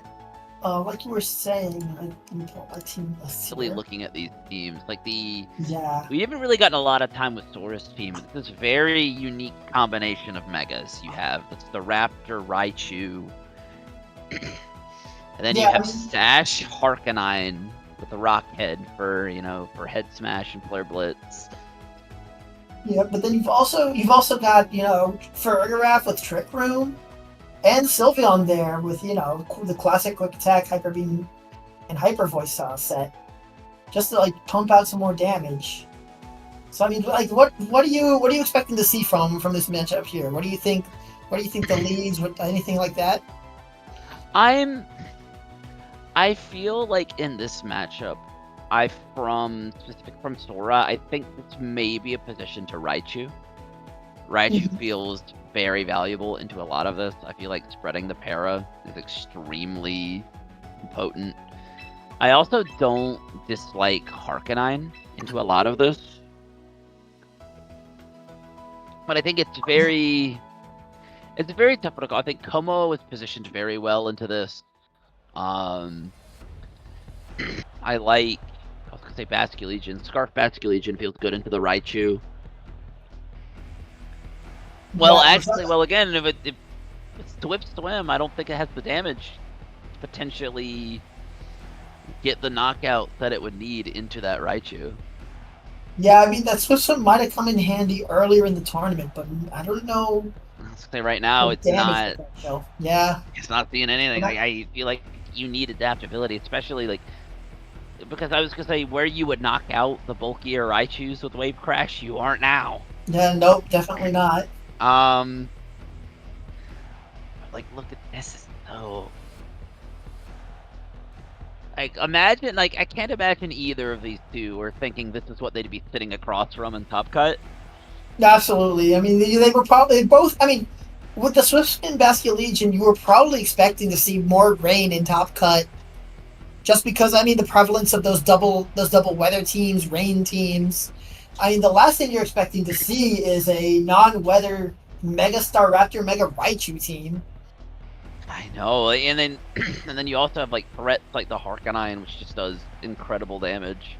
like you were saying, let me pull up my team list Really here. looking at these teams, like the. Yeah. We haven't really gotten a lot of time with Sora's team. It's this very unique combination of megas. You have the Raptor Raichu, and then you have Sash Harkonine with the Rock Head for Head Smash and Flare Blitz. Yeah, but then you've also got Fergaraf with Trick Room, and Sylveon there with the classic Quick Attack, Hyper Beam, and Hyper Voice set, just to like pump out some more damage. So I mean, like, what are you expecting to see from this matchup here? What do you think? What do you think the leads? Anything like that? I feel like in this matchup, specific from Sora, I think this may be a position to Raichu. Raichu feels very valuable into a lot of this. I feel like spreading the para is extremely potent. I also don't dislike Harkonine into a lot of this. But I think it's very tough to call. I think Como is positioned very well into this. I was gonna say Basculegion. Scarf Basculegion feels good into the Raichu. Well, Yeah, actually, well, again, if it's Swift Swim, I don't think it has the damage to potentially get the knockout that it would need into that Raichu. Yeah, I mean, that Swift Swim might have come in handy earlier in the tournament, but I don't know. I was gonna say right now, the it's damage not. potential. Yeah. It's not seeing anything. Well, Like, I feel like you need adaptability, especially like because I was gonna say where you would knock out the bulkier Raichus with Wave Crash, you aren't now. Yeah, nope, definitely not. Like, look at this. Is so. Like, imagine, like, I can't imagine either of these two are thinking this is what they'd be sitting across from in Top Cut. Absolutely. I mean, they were probably both. I mean, with the Swift Spin Basculegion, you were probably expecting to see more rain in Top Cut, just because I mean the prevalence of those double weather teams, rain teams. I mean, the last thing you're expecting to see is a non-weather Mega Staraptor Mega Raichu team. I know, and then you also have like threats like the Harkonine, which just does incredible damage.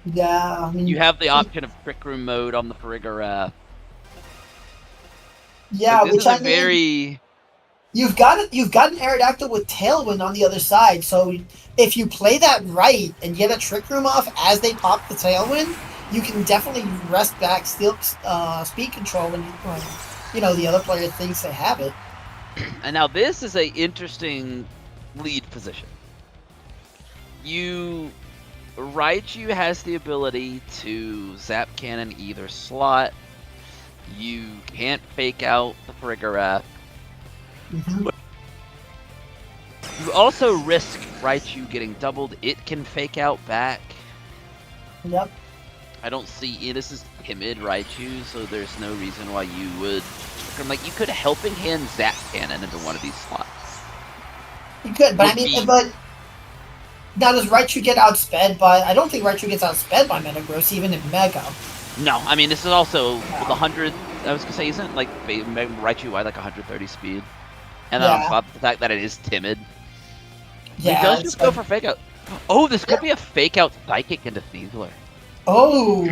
Yeah, I mean, You have the option of Trick Room mode on the Farigiraf. yeah, Like, this which is a I mean, very. you've got an Aerodactyl with Tailwind on the other side, so if you play that right and get a Trick Room off as they pop the Tailwind, you can definitely rest back speed control when the other player thinks they have it. And now this is a interesting lead position. Raichu has the ability to Zap Cannon either slot. You can't fake out the Farigiraf. Mm-hmm. You also risk Raichu getting doubled. It can fake out back. Yep. I don't see this is timid Raichu, so there's no reason why you would. Like, you could helping hand Zap Cannon into one of these slots. You could, but I mean, but now does Raichu get outsped by? I don't think Raichu gets outsped by Metagross even in Mega. No, I mean this is also with 100. I was gonna say, isn't like Raichu like 130 speed, and then on top of the fact that it is timid. Yeah, it does just go for fake out. Oh, this could be a fake out Psychic into Sneasler. Oh,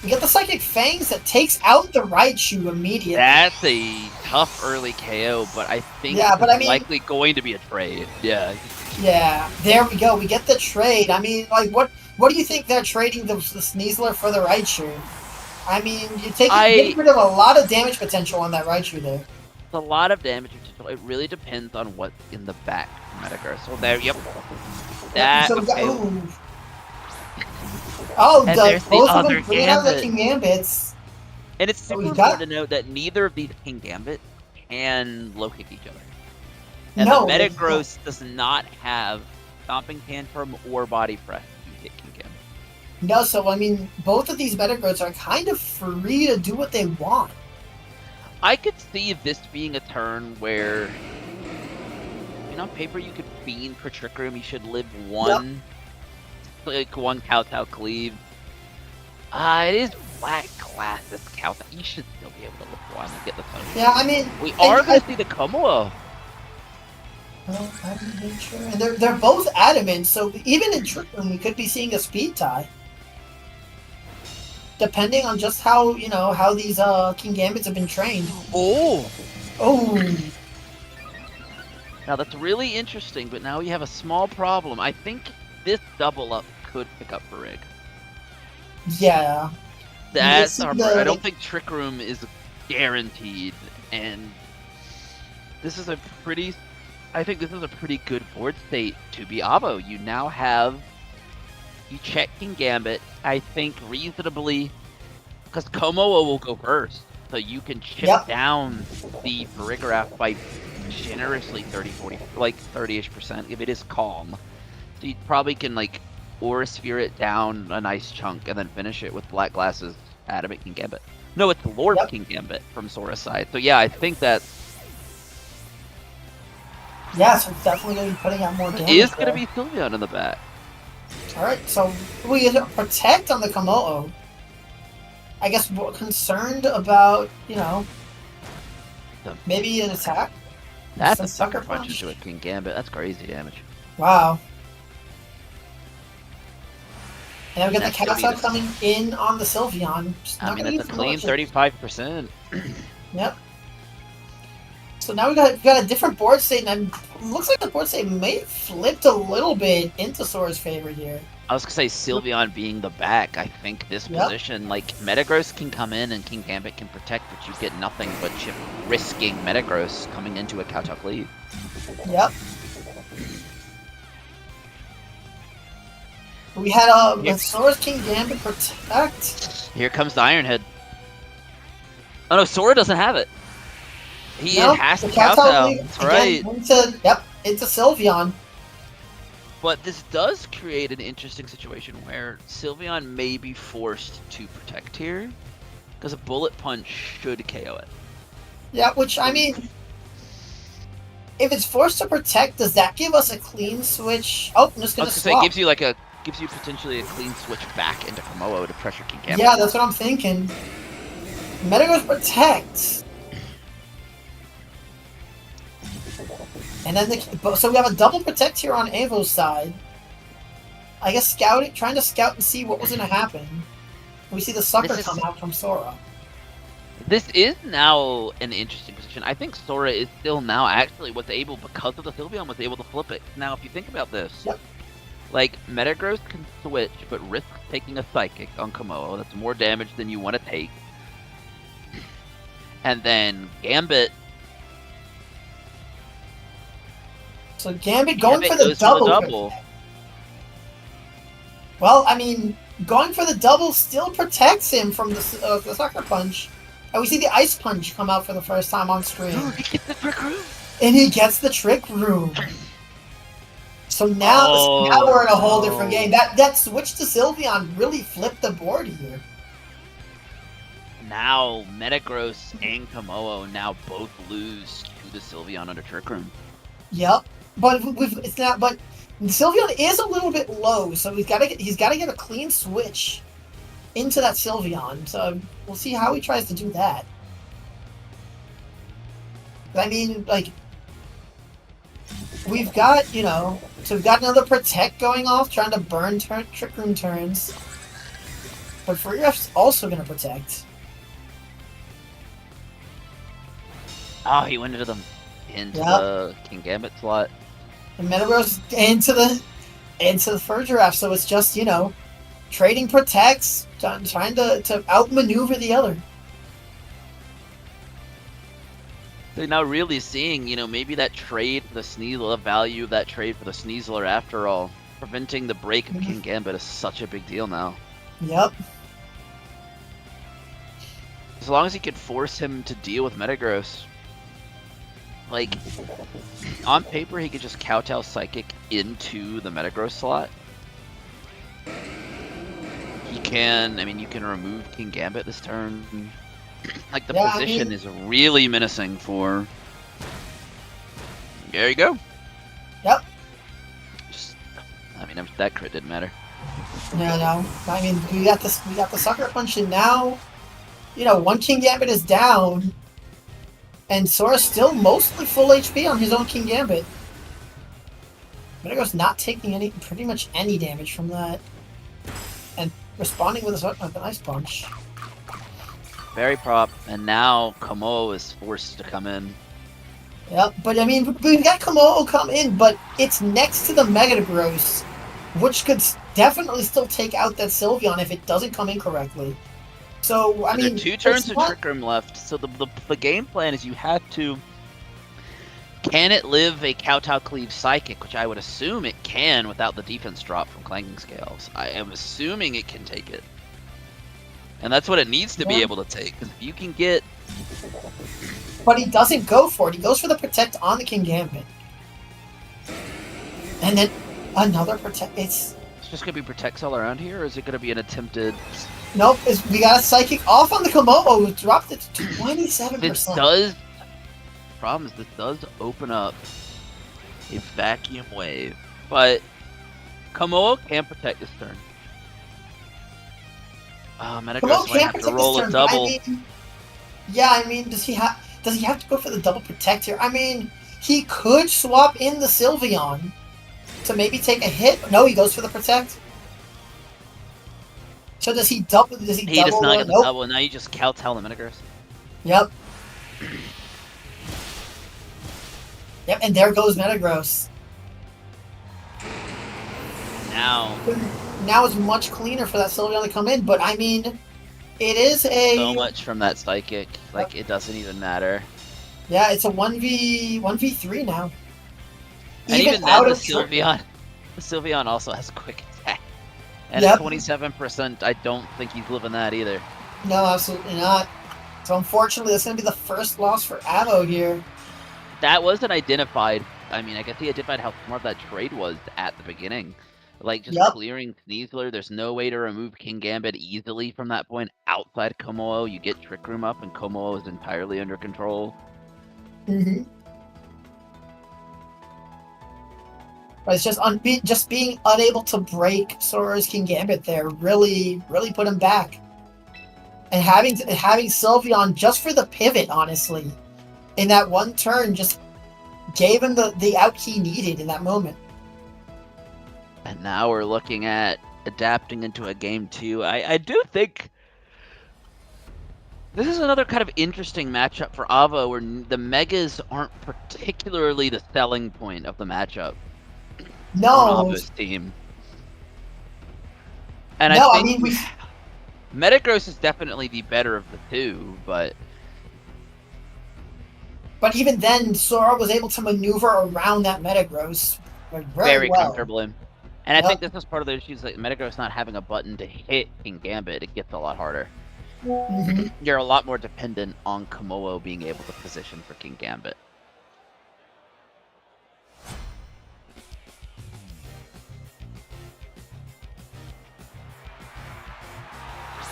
you get the Psychic Fangs that takes out the Raichu immediately. That's a tough early KO, but I think it's likely going to be a trade. Yeah. Yeah, there we go. We get the trade. I mean, like, what do you think they're trading the Sneasler for the Raichu? I mean, you get rid of a lot of damage potential on that Raichu there. It's a lot of damage potential. It really depends on what's in the back from Metagross. So there, yep. That. So okay. There's the other Gambit. The Gambits. And it's super important to note that neither of these King Gambit can low kick each other. And the Metagross does not have Stomping Tantrum or Body Press to hit King Gambit. No, so I mean, both of these Metagross are kind of free to do what they want. I could see this being a turn where, on paper you could Fiend for Trick Room. You should live one. Yep. Like one Kowtow Cleave. It is Black Classic Kowtow. You should still be able to live one and get the phone. Yeah, I mean, we are going to see the Como. Well, I'm not sure. And they're both adamant, so even in Trick Room we could be seeing a speed tie. Depending on just how these King Gambits have been trained. Oh. Now that's really interesting, but now you have a small problem. I think this double up could pick up Farig. Yeah. That's I don't think Trick Room is guaranteed, and this is I think this is a pretty good board state to be Avo. You now have. You check King Gambit, I think reasonably, because Komoa will go first, so you can chip down the Farigiraf by generously 30-40, like 30-ish% if it is calm. So you probably can like Aura Sphere it down a nice chunk, and then finish it with Black Glass's Adamant King Gambit. No, it's Lord Yep. King Gambit from Sora's side. So yeah, I think that Yeah, so it's definitely going to be putting out more damage. is going to there. be Sylveon in the back. Alright, so we get a protect on the Komodo. I guess we're concerned about, you know, maybe an attack. That's Some a sucker sucker punch punch. into a King Gambit. That's crazy damage. Wow. And then we get That's the gonna be Castle the- coming in on the Sylveon. Just I not mean, gonna that's a use clean much. 35%. Yep. So now we got a different board state, and it looks like the board state may have flipped a little bit into Sora's favor here. I was gonna say Sylveon being the back. I think this Yep. position, like Metagross can come in and King Gambit can protect, but you get nothing but risking Metagross coming into a Kowtow lead. Yep. We had Yep. Sora's King Gambit protect. Here comes the Iron Head. Oh no, Sora doesn't have it. He No, has to the Kowtow Kowtow. lead That's again right. into Sylveon. But this does create an interesting situation where Sylveon may be forced to protect here, because a Bullet Punch should KO it. Yeah, which I mean, if it's forced to protect, does that give us a clean switch? Oh, I'm just I gonna was gonna say, swap. it gives you potentially a clean switch back into Komodo to pressure King Gambit. Yeah, that's what I'm thinking. Metagross protects. And then so we have a double protect here on Evo's side. I guess trying to scout and see what was going to happen. We see the sucker come out from Sora. This is now an interesting position. I think Sora is still now actually able, because of the Sylveon, was able to flip it. Now, if you think about this, Yep. like Metagross can switch, but risk taking a Psychic on Komodo. That's more damage than you want to take. And then Gambit. So Gambit going for the goes double. Well, I mean, going for the double still protects him from the sucker punch. And we see the ice punch come out for the first time on screen. He gets the Trick Room. And he gets the trick room. So now, now we're in a whole different game. That switch to Sylveon really flipped the board here. Now Metagross and Komodo now both lose to the Sylveon under Trick Room. Yep, but it's not. But Sylveon is a little bit low, so he's got to get a clean switch into that Sylveon. So we'll see how he tries to do that. I mean, like, we've got, so we've got another protect going off, trying to burn Trick Room turns. But Freeref's also going to protect. Oh, he went into the King Gambit slot. And Metagross into the fur giraffe, so it's just, trading protects, trying to outmaneuver the other. They're now really seeing, maybe that trade for the Sneasel, the value of that trade for the Sneasler after all. Preventing the break of King Gambit is such a big deal now. Yep. As long as he could force him to deal with Metagross. Like, on paper, he could just Kowtow Psychic into the Metagross slot. You can remove King Gambit this turn. Like, the position is really menacing for... There you go. Yep. That crit didn't matter. No. I mean, we got the sucker punch, and now, one King Gambit is down, and Sora's still mostly full HP on his own King Gambit. Metagross not taking pretty much any damage from that, and responding with an ice punch. Very prop, and now Komodo is forced to come in. Yep, but I mean, we've got Komodo come in, but it's next to the Metagross, which could definitely still take out that Sylveon if it doesn't come in correctly. So, I mean... There are 2 turns of Trick Room left, so the game plan is you have to... Can it live a Kowtow Cleave Psychic, which I would assume it can without the defense drop from Clanging Scales. I am assuming it can take it. And that's what it needs to be able to take, because if you can get... But he doesn't go for it. He goes for the protect on the King Gambit. And then another protect. It's just gonna be protects all around here, or is it gonna be an attempted? Nope, we got a psychic off on the Komodo, who dropped it to 27%. This does. Problem is, this does open up a vacuum wave, but Komodo can protect this turn. Metagross Komodo might can't have to protect roll this a turn. double. I mean, does he have to go for the double protect here? I mean, he could swap in the Sylveon to maybe take a hit. No, he goes for the protect. So does he double? Does he He double? does not get the Nope. double, and now you just kowtow the Metagross. Yep. Yep, and there goes Metagross. Now it's much cleaner for that Sylveon to come in, but I mean, it is So much from that psychic, like it doesn't even matter. Yeah, it's a 1v3 now. And even then, the Sylveon also has quick attack. And at 27%, I don't think he's living that either. No, absolutely not. So unfortunately, that's going to be the first loss for Avo here. That wasn't identified. I mean, I guess he identified how smart that trade was at the beginning. Like, just clearing Sneasler, there's no way to remove King Gambit easily from that point outside Komodo. You get Trick Room up, and Komodo is entirely under control. Mm-hmm. But it's just being unable to break Sora's King Gambit there really put him back. And having Sylveon just for the pivot, honestly, in that one turn, just gave him the out he needed in that moment. And now we're looking at adapting into a game 2. I do think this is another kind of interesting matchup for Avo, where the Megas aren't particularly the selling point of the matchup. No. On Avo's team. And I think Metagross is definitely the better of the two, but even then, Sora was able to maneuver around that Metagross very well. Comfortably. And I think this is part of the issues, like Metagross not having a button to hit King Gambit. It gets a lot harder. Mm-hmm. You're a lot more dependent on Komodo being able to position for King Gambit.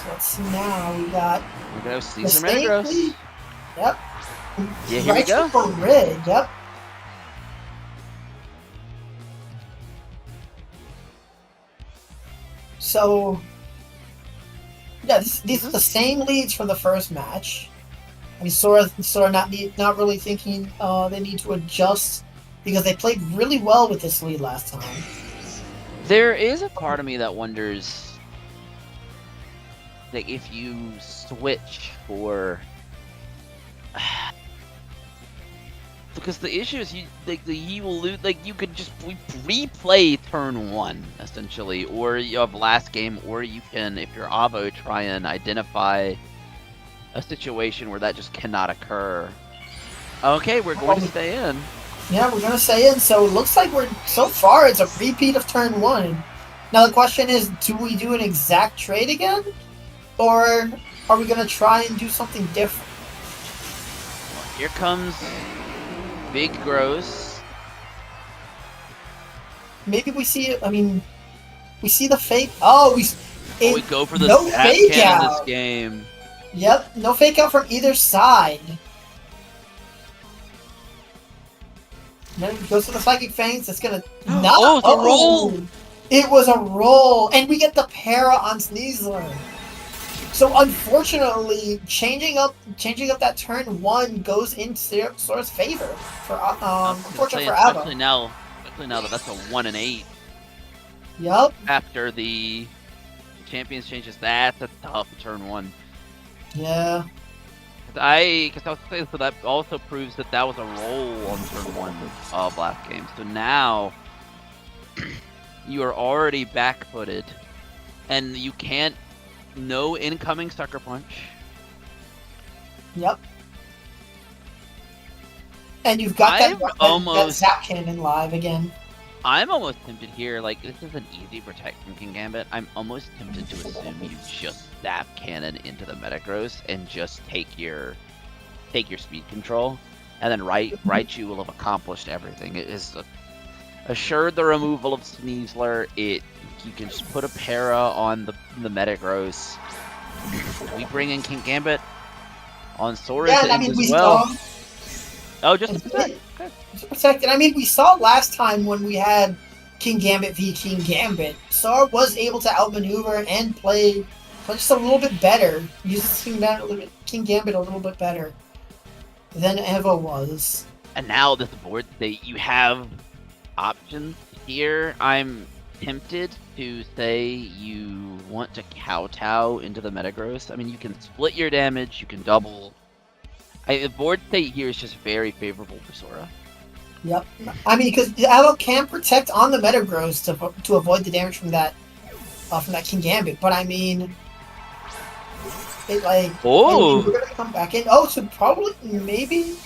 Let's see now. We got Caesar Metagross. Yep. Yeah, here we go. For Rid. Yep. So, yeah, these are the same leads from the first match. I mean, Sora not really thinking they need to adjust because they played really well with this lead last time. There is a part of me that wonders, like, if you switch for, because the issue is you will lose. Like, you could just replay turn 1 essentially, or you have last game, or you can, if you're Avo, try and identify a situation where that just cannot occur. Okay, we're going to stay in. Yeah, we're going to stay in. So it looks like so far it's a repeat of turn 1. Now the question is, do we do an exact trade again? Or are we going to try and do something different? Well, here comes Big Gross. Maybe we see it. I mean, we see the fake. Oh, we go for the fake out in this game. Yep, no fake out from either side. Then it goes to the Psychic Fangs. It's gonna not. It's a roll. It was a roll, and we get the para on Sneasler. So unfortunately, changing up that turn 1 goes in Sora's favor for unfortunately for Avo. Especially now that that's a 1 and 8. Yep. After the champions changes, that's a tough turn 1. Yeah. Because I was saying, so that also proves that was a roll on turn 1 of last game. So now you are already back-footed, and you can't. No incoming Sucker Punch. Yep. And you've got that Zap Cannon live again. I'm almost tempted here, like, this is an easy protect from King Gambit. I'm almost tempted to assume you just Zap Cannon into the Metagross and just take your speed control, and then Raichu will have accomplished everything. It is Assured the removal of Sneasler. You can just put a para on the Metagross. We bring in King Gambit on Sora Yeah, to and I end mean, as we well. saw. Oh, just It's protect. Okay. protected. I mean, we saw last time when we had King Gambit v King Gambit, Sora was able to outmaneuver and play just a little bit better. Use King Gambit a little bit better than Evo was. And now this board state, you have options here. I'm tempted to say you want to kowtow into the Metagross. I mean, you can split your damage, you can double. The board state here is just very favorable for Sora. Yep. I mean, because Evo can protect on the Metagross to avoid the damage from that King Gambit. But I mean, it like Oh, we're gonna come back in. Oh, so probably maybe.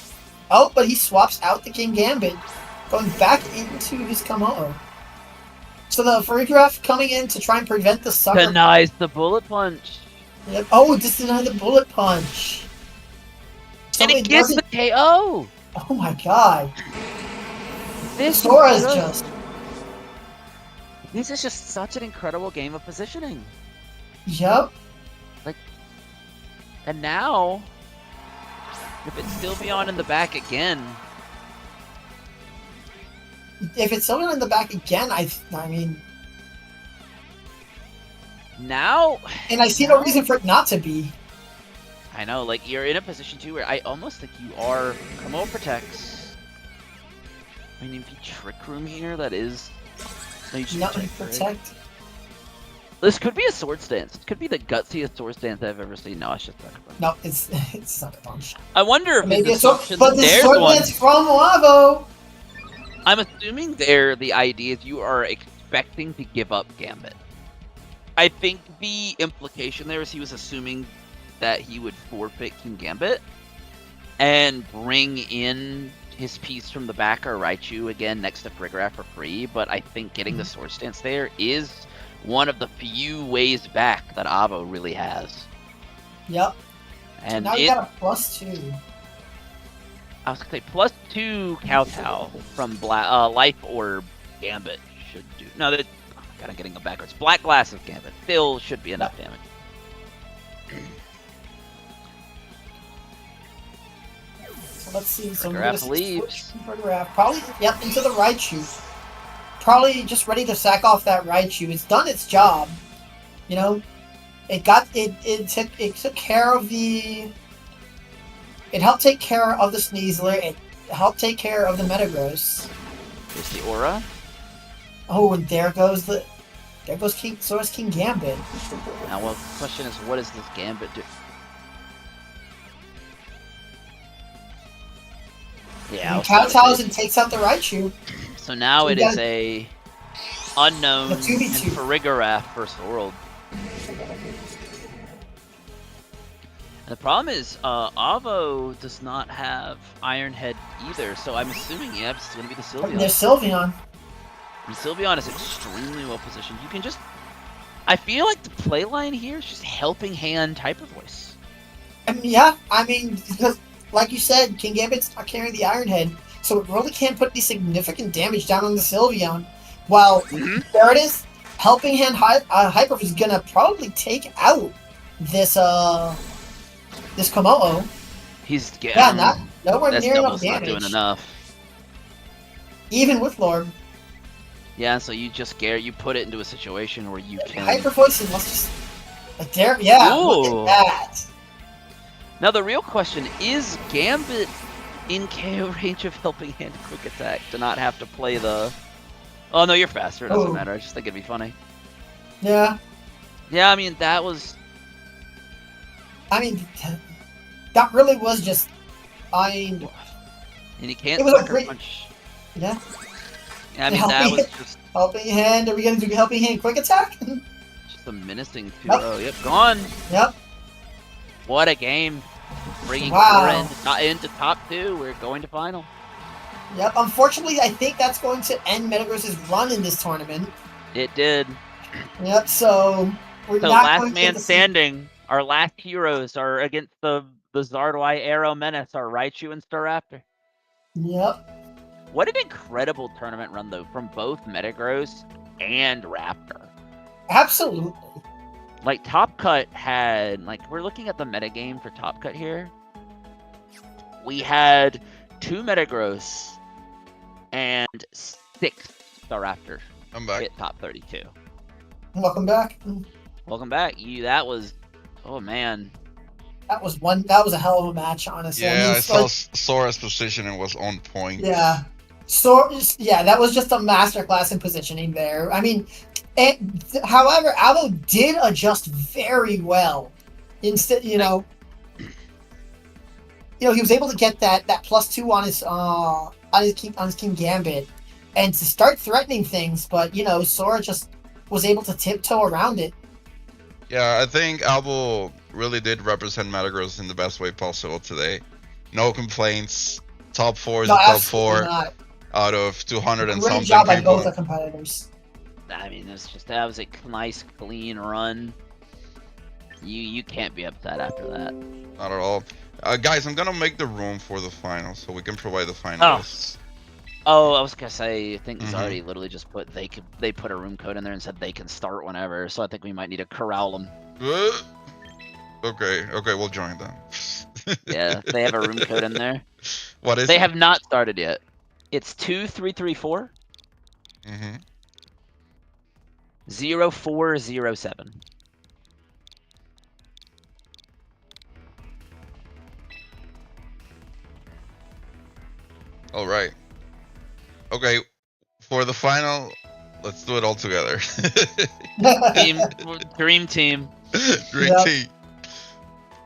Oh, but he swaps out the King Gambit, going back into his Komodo. So the Farigiraf coming in to try and prevent the sucker. denies the bullet punch. Yep. Oh, just denied the bullet punch. And Somebody it gets the KO. Oh my god. This Sora's is just. This is just such an incredible game of positioning. Yep. And now, if it's still beyond in the back again, If it's someone in the back again, I mean, now, and I see no reason for it not to be. I know, like, you're in a position too where I almost think you are Komo protects. I mean, if you Trick Room here, that is. No, you just Nothing protect, right? protect. This could be a sword stance. It could be the gutsiest sword stance I've ever seen. No, it's just Sucker Punch. No, it's Sucker Punch. I wonder if Maybe it's it's assumption but that this there's sword one. dance from Lavo. I'm assuming there the idea is you are expecting to give up Gambit. I think the implication there is he was assuming that he would forfeit King Gambit and bring in his piece from the back or Raichu again next to Farigiraf for free, but I think getting the sword stance there is one of the few ways back that Avo really has. Yep. And Now you got a +2. I was gonna say +2 Kowtow from Life Orb Gambit should do. No, that kind of getting them backwards. Black Glasses Gambit still should be enough damage. So let's see. So Farigiraf leaves. Farigiraf. Probably, yep, into the Raichu. Probably just ready to sack off that Raichu. It's done its job. You know, it took care of the. It helped take care of the Sneasler. It helped take care of the Metagross. Here's the Aura. Oh, and there goes Sora's King Gambit. Now, well, the question is, what does this Gambit do? Yeah. And kowtows and takes out the Raichu. So now So it you is a unknown A and 2v2. Farigiraf versus World. And the problem is, Avo does not have Iron Head either, so I'm assuming, yeah, it's going to be the Sylveon. There's Sylveon. And Sylveon is extremely well positioned. You can just... I feel like the play line here is just helping hand Hyper Voice. I mean, yeah, I mean, because, like you said, King Gambit's not carrying the Iron Head, so it really can't put any significant damage down on the Sylveon. While, there it is, helping hand Hyper is going to probably take out this Komodo. He's getting... Yeah, nowhere that's near enough almost not damage. doing enough. Even with Lord. Yeah, so you just you put it into a situation where you can... Hyper Voice must just... Like, there, yeah, Ooh. look at that. Now the real question is Gambit in KO range of helping hand quick attack to not have to play the... Oh no, you're faster, it doesn't Oh. matter, I just think it'd be funny. Yeah, Yeah, I mean, that was... I mean, that really was just... I mean, And he can't It was a sucker great- punch. yeah. Yeah, I mean, that was just Helping Hand, are we going to do Helping Hand quick attack? a menacing Nope. 2-0. Yep, gone! Yep. What a game. Bringing Wow. Sora into top 2, we're going to final. Yep, unfortunately, I think that's going to end Metagross's run in this tournament. It did. Yep, so we're So not last going to man get to see- standing, our last heroes are against the Zardoi Arrow Menace, are Raichu and Staraptor. Yep. What an incredible tournament run, though, from both Metagross and Raptor. Absolutely. Like, Top Cut had, like, we're looking at the metagame for Top Cut here. We had 2 Metagross and 6 Staraptors I'm back. hit top 32. Welcome back. Welcome back. That was, oh man. That was a hell of a match, honestly. Yeah, I saw like, Sora's positioning was on point. Yeah. So yeah, that was just a masterclass in positioning there. I mean, however, Albo did adjust very well. Instead, he was able to get that +2 on his King Gambit, and to start threatening things. But Sora just was able to tiptoe around it. Yeah, I think Albo really did represent Metagross in the best way possible today. No complaints. Top 4 is No, the top absolutely 4 not. out of 200 and Great something job by people. both the competitors. I mean, that was a nice, clean run. You can't be upset after that. Not at all. Guys, I'm gonna make the room for the finals so we can provide the finalists. Oh, I was gonna say, I think Mhm. Zardy literally just they put a room code in there and said they can start whenever. So I think we might need to corral them. Okay, we'll join them. Yeah, they have a room code in there. What is They it? have not started yet. It's 2334 Mm-hmm. 0407. All right. Okay, for the final, let's do it all together. Dream team. Dream Yep. team.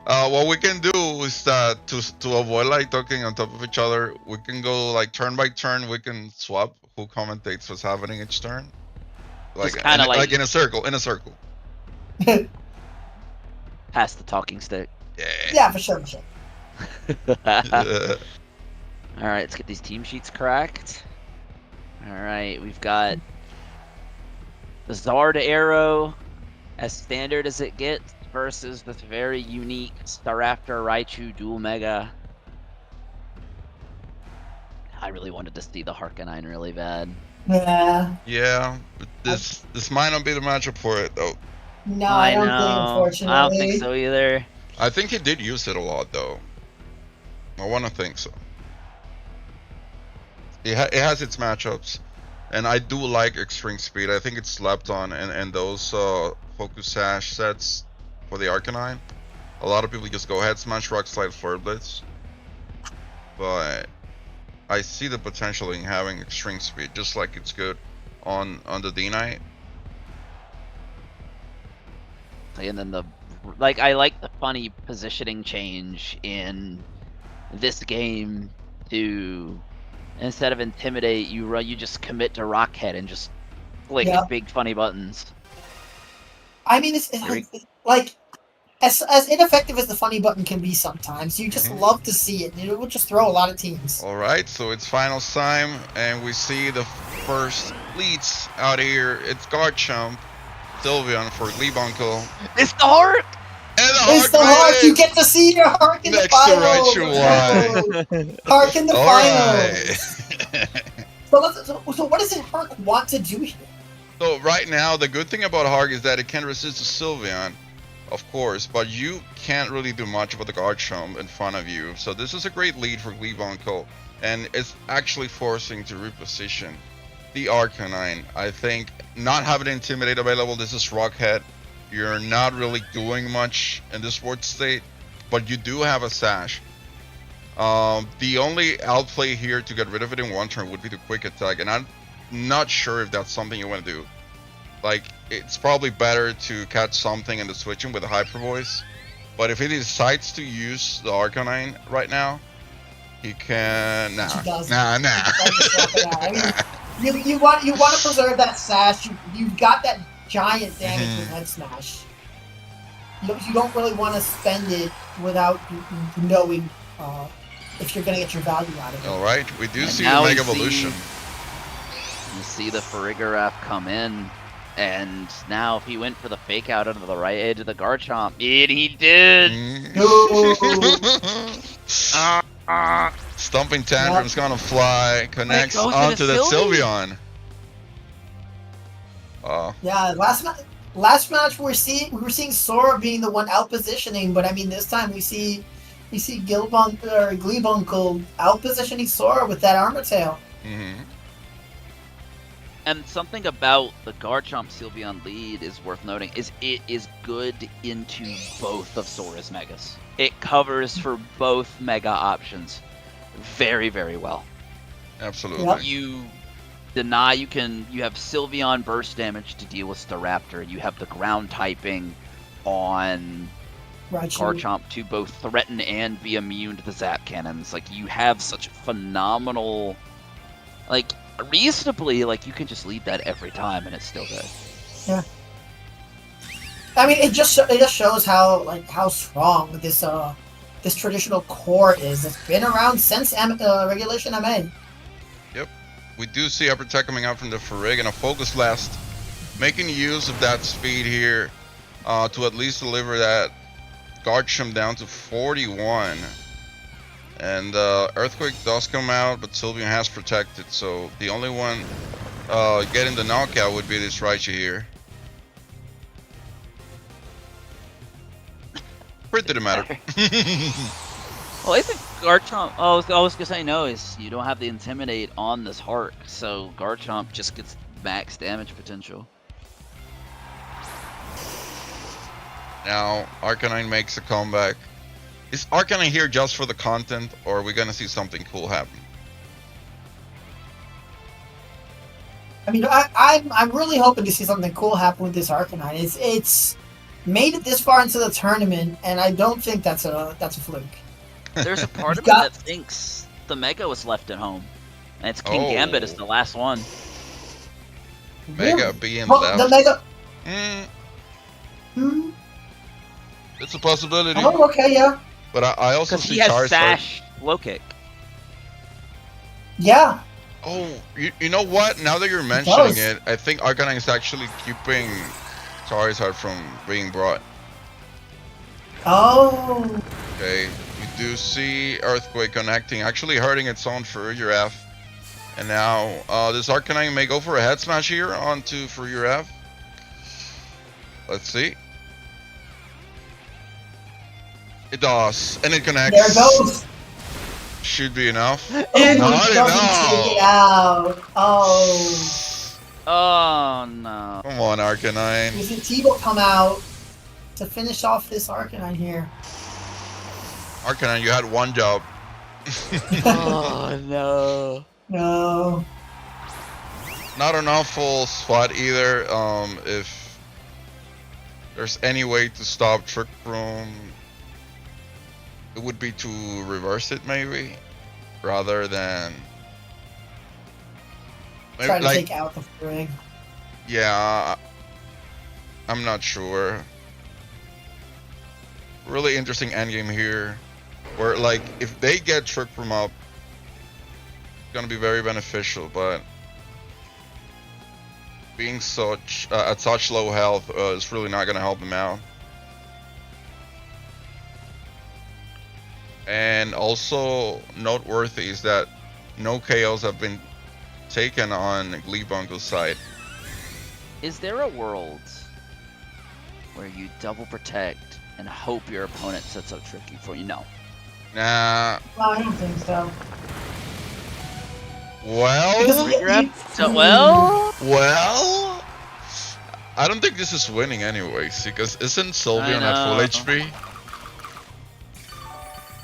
What we can do is that to avoid like talking on top of each other, we can go like turn by turn. We can swap who commentates what's happening each turn. Like Just kinda like- in a circle. In a circle. Pass the talking stick. Yeah. Yeah, for sure. Yeah. All right, let's get these team sheets correct. All right, we've got the Zard Arrow, as standard as it gets, versus this very unique Staraptor Raichu Dual Mega. I really wanted to see the Harkonine really bad. Yeah. Yeah, but this might not be the matchup for it though. No, I don't think, know. unfortunately. I don't think so either. I think he did use it a lot though. I want to think so. It has its matchups, and I do like Extreme Speed. I think it's slept on, and those Focus Sash sets for the Arcanine. A lot of people just go ahead, smash Rock Slide, Flare Blitz. But I see the potential in having Extreme Speed, just like it's good on the D-Knight. And then I like the funny positioning change in this game to, instead of Intimidate, you just commit to Rockhead and just click Yeah. big funny buttons. I mean, it's like as ineffective as the funny button can be sometimes. You just love to see it. It would just throw a lot of teams. All right, so it's finals time, and we see the first leads out here. It's Garchomp, Sylveon for Gleebuncle. It's the Hark! And It's the Hark! You get to see your Hark in the Next to finals! Raichu Hark in the All finals! right. So what does the Hark want to do here? So right now, the good thing about Hark is that it can resist the Sylveon, of course, but you can't really do much about the Garchomp in front of you. So this is a great lead for Gleebuncle, and it's actually forcing to reposition the Arcanine. I think not having Intimidate available, this is Rockhead. You're not really doing much in this board state, but you do have a Sash. The only outplay here to get rid of it in one turn would be the Quick Attack, and I'm not sure if that's something you want to do. Like, it's probably better to catch something in the switching with a Hyper Voice, but if he decides to use the Arcanine right now, he can... Nah. I mean, you want to preserve that Sash. You've got that giant damage with Head Smash. You don't really want to spend it without knowing if you're going to get your value out of it. Alright, we do see now the we Mega Evolution. You see the Farigiraf come in, and now if he went for the fake out onto the right edge of the Garchomp, and he did! Stomping Tantrum's gonna fly, connects goes onto into that Sylvie. Sylveon. Yeah, last match we were seeing Sora being the one out positioning, but I mean this time we see Gleebuncle out positioning Sora with that armor tail. Mm-hmm. And something about the Garchomp Sylveon lead is worth noting is it is good into both of Sora's Megas. It covers for both Mega options very, very well. Absolutely. Yep. You deny you have Sylveon burst damage to deal with Staraptor. You have the ground typing on Garchomp to both threaten and be immune to the Zap Cannons. Like, you have such phenomenal, like, reasonably, like, you can just lead that every time and it's still good. Yeah. I mean, it just shows how strong this traditional core is. It's been around since Regulation MA. Yep. We do see Upper Tech coming out from the Farig and a Focus Blast, making use of that speed here to at least deliver that Garchomp down to 41. And Earthquake does come out, but Sylveon has protected, so the only one getting the knockout would be this Raichu here. Pretty didn't matter. Well, I think Garchomp, I was gonna say no, is you don't have the Intimidate on this Hark, so Garchomp just gets max damage potential. Now, Arcanine makes a comeback. Is Arcanine here just for the content, or are we gonna see something cool happen? I mean, I'm really hoping to see something cool happen with this Arcanine. It's made it this far into the tournament, and I don't think that's a fluke. There's a part of me that thinks the Mega was left at home, and it's King Gambit is the last one. Mega being well, left. the Mega. It's a possibility. Oh, okay, yeah. But I also Because see he has Charizard. Sash Low Kick. Yeah. Oh, you know what? Now that you're mentioning it, I think Arcanine is actually keeping Charizard from being brought. Oh. Okay, you do see Earthquake connecting, actually hurting its own Fururaf. And now this Arcanine may go for a head smash here onto Fururaf. Let's see. It does, and it connects. There it goes. Should be enough. And Not he doesn't take it enough. out. Oh. Oh no. Come on, Arcanine. We see T-Bolt come out to finish off this Arcanine here. Arcanine, you had one job. Oh no. No. Not an awful spot either. If there's any way to stop Trick Room, it would be to reverse it maybe, rather than Try to take out the Frig. Yeah, I'm not sure. Really interesting endgame here, where like if they get Trick Room up, it's gonna be very beneficial. But being such at such low health is really not gonna help them out. And also noteworthy is that no KOs have been taken on Gleebunkle's side. Is there a world where you double protect and hope your opponent sets up tricky for you? No. Nah. Well, I don't think so. Well, I don't think this is winning anyways, because isn't Sylveon at full HP?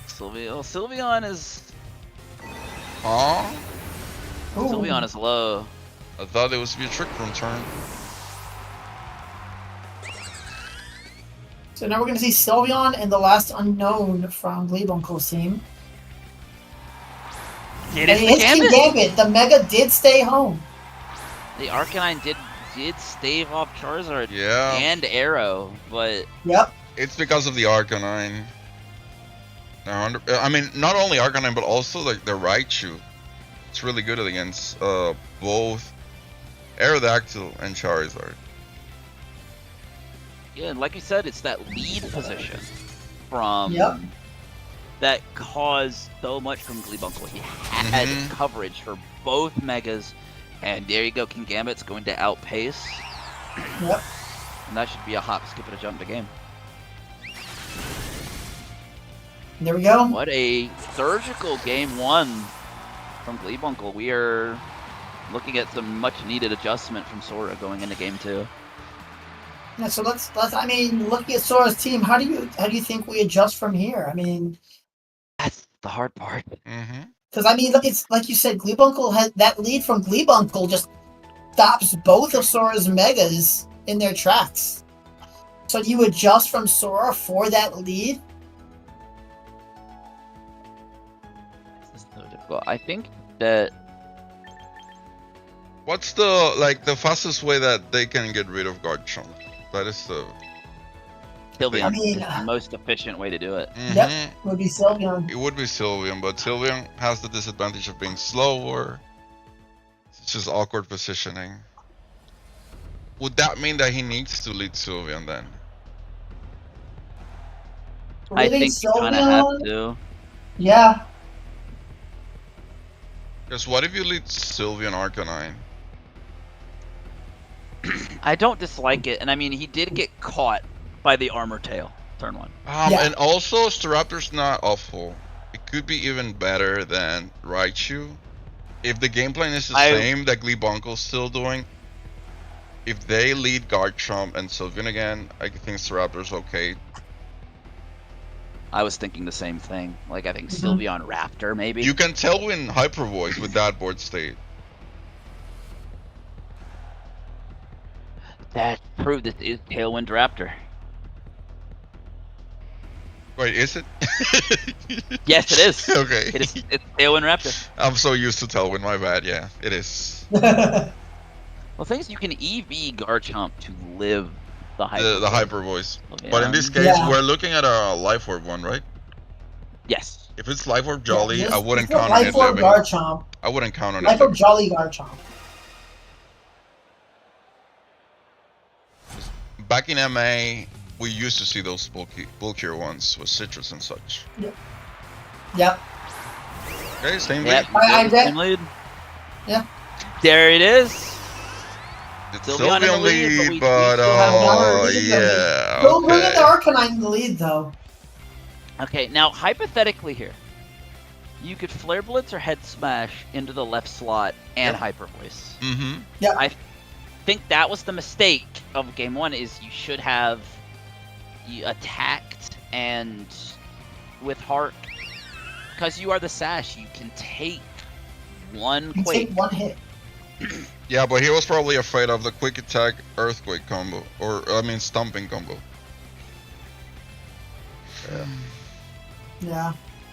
Sylveon is... Huh? Sylveon is low. I thought it was to be a Trick Room turn. So now we're going to see Sylveon and the last unknown from Gleebunkle's team. It And is the it's King Gambit. Gambit. The Mega did stay home. The Arcanine did stave off Charizard Yeah. and Arrow, but... Yep. It's because of the Arcanine. I mean, not only Arcanine, but also like the Raichu. It's really good against both Aerodactyl and Charizard. Yeah, and like you said, it's that lead position from that caused so much from Gleebuncle. He had coverage for both megas, and there you go. King Gambit's going to outpace. Yep. And that should be a hop, skip, and a jump to game. There we go. What a surgical game 1 from Gleebuncle. We are looking at some much-needed adjustment from Sora going into game 2. Yeah, so let's. I mean, looking at Sora's team, how do you think we adjust from here? I mean, That's the hard part. because I mean, it's like you said, Gleebuncle had that lead from Gleebuncle just stops both of Sora's megas in their tracks. So do you adjust from Sora for that lead? This is so difficult. I think that What's the fastest way that they can get rid of Garchomp? That is the. Sylveon I mean, is the most efficient way to do it. Yep, would be Sylveon. It would be Sylveon, but Sylveon has the disadvantage of being slower. It's just awkward positioning. Would that mean that he needs to lead Sylveon then? I Really, think you kind of have Sylveon? to. Yeah. Because what if you lead Sylveon Arcanine? I don't dislike it, and I mean, he did get caught by the Armor Tail, turn 1. Yeah. And also, Staraptor's not awful. It could be even better than Raichu. If the game plan is the same that Gleebunkle's still doing, if they lead Garchomp and Sylveon again, I think Staraptor's okay. I was thinking the same thing. Like, I think Sylveon Raptor, maybe. You can Tailwind Hyper Voice with that board state. That proved this is Tailwind Raptor. Wait, is it? Yes, it is. Okay. It's Tailwind Raptor. I'm so used to Tailwind, my bad. Yeah, it is. Well, the thing is, you can EV Garchomp to live the Hyper The Hyper Voice. Yeah. But in this case, we're looking at a Life Orb one, right? Yes. If it's Life Orb Jolly, Yeah, I wouldn't this count on it Life Orb living. Garchomp. I wouldn't count on Life it Orb living. Jolly Garchomp. Back in MA, we used to see those bulkier ones with citrus and such. Yep. Okay, same Yep. lead. I Same lead. Yeah. There it is. It's Sylveon in the Sylveon lead, lead, but we but still have another oh lead. yeah. Don't bring in the Okay. Arcanine in the lead, though. Okay, now hypothetically here, you could Flare Blitz or Head Smash into the left slot and Hyper Voice. Mm-hmm. I think that was the mistake of game 1. Is you should have attacked and with Heart, because you are the Sash, you can take one You Quake. take one hit. Yeah, but he was probably afraid of the quick attack earthquake combo, or I mean stomping combo. Yeah.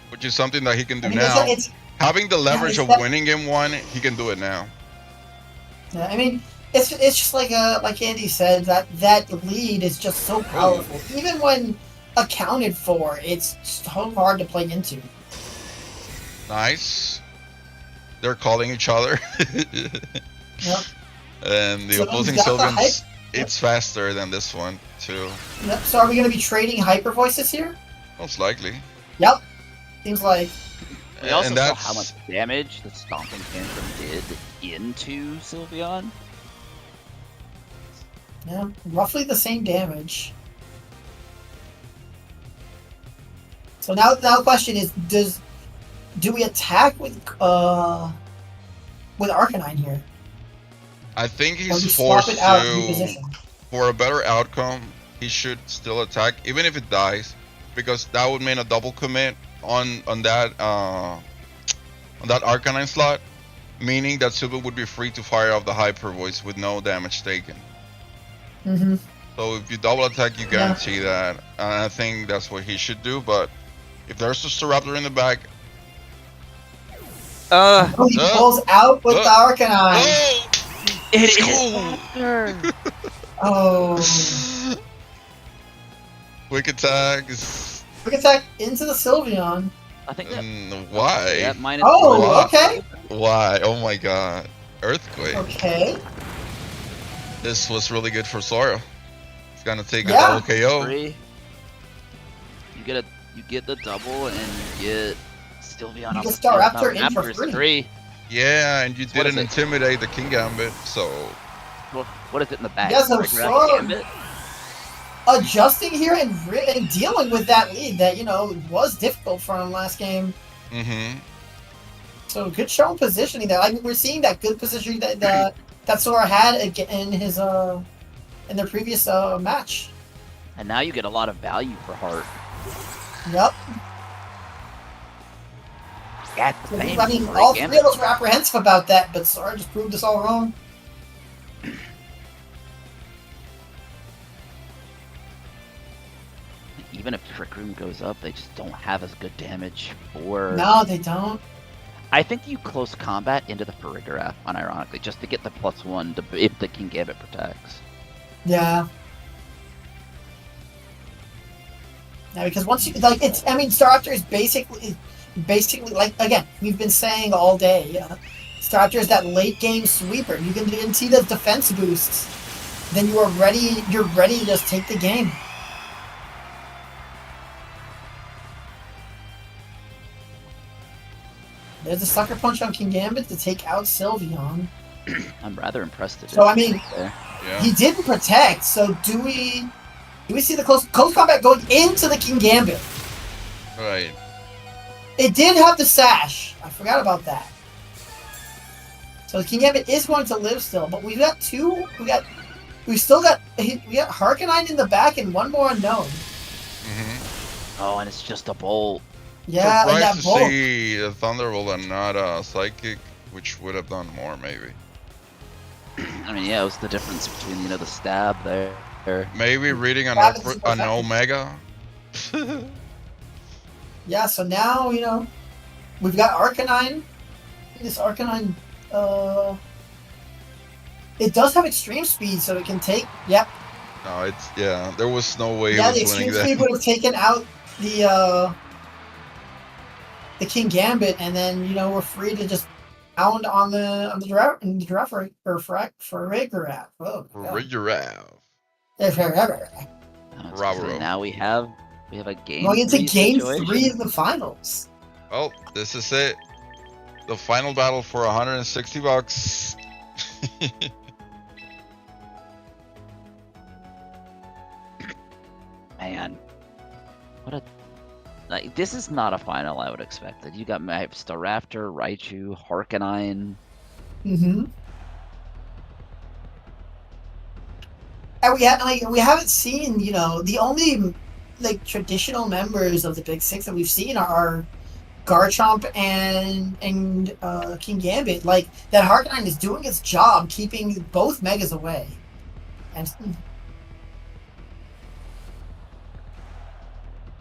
Which is something that he can do I mean, now. it's Having the leverage it's of that- winning game 1, he can do it now. yeah, I mean, it's just like Andy said, that lead is just so powerful. Even when accounted for, it's so hard to play into. Nice. They're calling each other. Yep. And the So opposing he's got the Sylveon's, hype. it's faster than this one, too. Yep. So are we going to be trading Hyper Voices here? Most likely. Yep. Seems like. We also And saw that's how much damage the Stomping Tantrum did into Sylveon. Yeah, roughly the same damage. So now the question is, do we attack with Arcanine here? I think Or do he's we swap forced it out to, reposition? for a better outcome, he should still attack, even if it dies, because that would mean a double commit on that Arcanine slot, meaning that Sylveon would be free to fire off the Hyper Voice with no damage taken. Mm-hmm. So if you double attack, you guarantee that. And I think that's what he should do. But if there's a Staraptor in the back, Oh, he pulls out with the Arcanine. oh, It is Oh. quick attack is. Quick attack into the Sylveon. I think that. Why? Yeah, minus Oh, Wow. okay. Why? Oh my God! Earthquake. Okay. This was really good for Sora. He's gonna take a Yeah. double KO. 3. You get a You get the double, and you get Sylveon You off get the field. Staraptor Now in for Raptor's free. 3. Yeah, and you So what is didn't it? intimidate the King Gambit, so What is it in the bag? Yeah, so Trigger out Sora- the Gambit? Adjusting here and dealing with that lead that, was difficult for him last game. mm-hmm. So good showing positioning there. Like we're seeing that good positioning that Sora had in his in their previous match. And now you get a lot of value for Heart. Yep. Yeah, it's the same. I mean, Great all Gambit. three of us were apprehensive about that, but Sora just proved us all wrong. Even if Trick Room goes up, they just don't have as good damage for... No, they don't. I think you close combat into the Farigiraf, unironically, just to get the +1 if the King Gambit protects. Yeah. Yeah, because once you Staraptor is basically like again we've been saying all day. Staraptor is that late game sweeper. You can see those defense boosts, then you are ready. You're ready to just take the game. There's a sucker punch on King Gambit to take out Sylveon. I'm rather impressed at it. So I mean, Yeah. he didn't protect. So do we see the close combat going into the King Gambit? Right. It did have the sash. I forgot about that. So the King Gambit is going to live still, but we've got two. We got Harkonine in the back and one more unknown. Mm-hmm. Oh, and it's just a bolt. Yeah, and Surprised that to bolt. see a Thunderbolt and not a Psychic, which would have done more maybe. I mean, yeah, it was the difference between, the stab there. Maybe reading an That is an Omega. Yeah, so now we've got Arcanine. This Arcanine, it does have extreme speed, so it can take. Yep. No, there was no way Yeah, he the was winning extreme that. speed would have taken out the King Gambit, and then we're free to just pound on the giraffe or Farigiraf. Oh, Giraffe. So now we have a game. Going into 3 game situation. 3 of the finals. Well, this is it. The final battle for $160. Man, this is not a final I would expect. You got Staraptor, Raichu, Harkonine. Mm-hmm. And we haven't seen, the only traditional members of the Big Six that we've seen are Garchomp and King Gambit. Like that Harkonine is doing its job, keeping both Megas away. And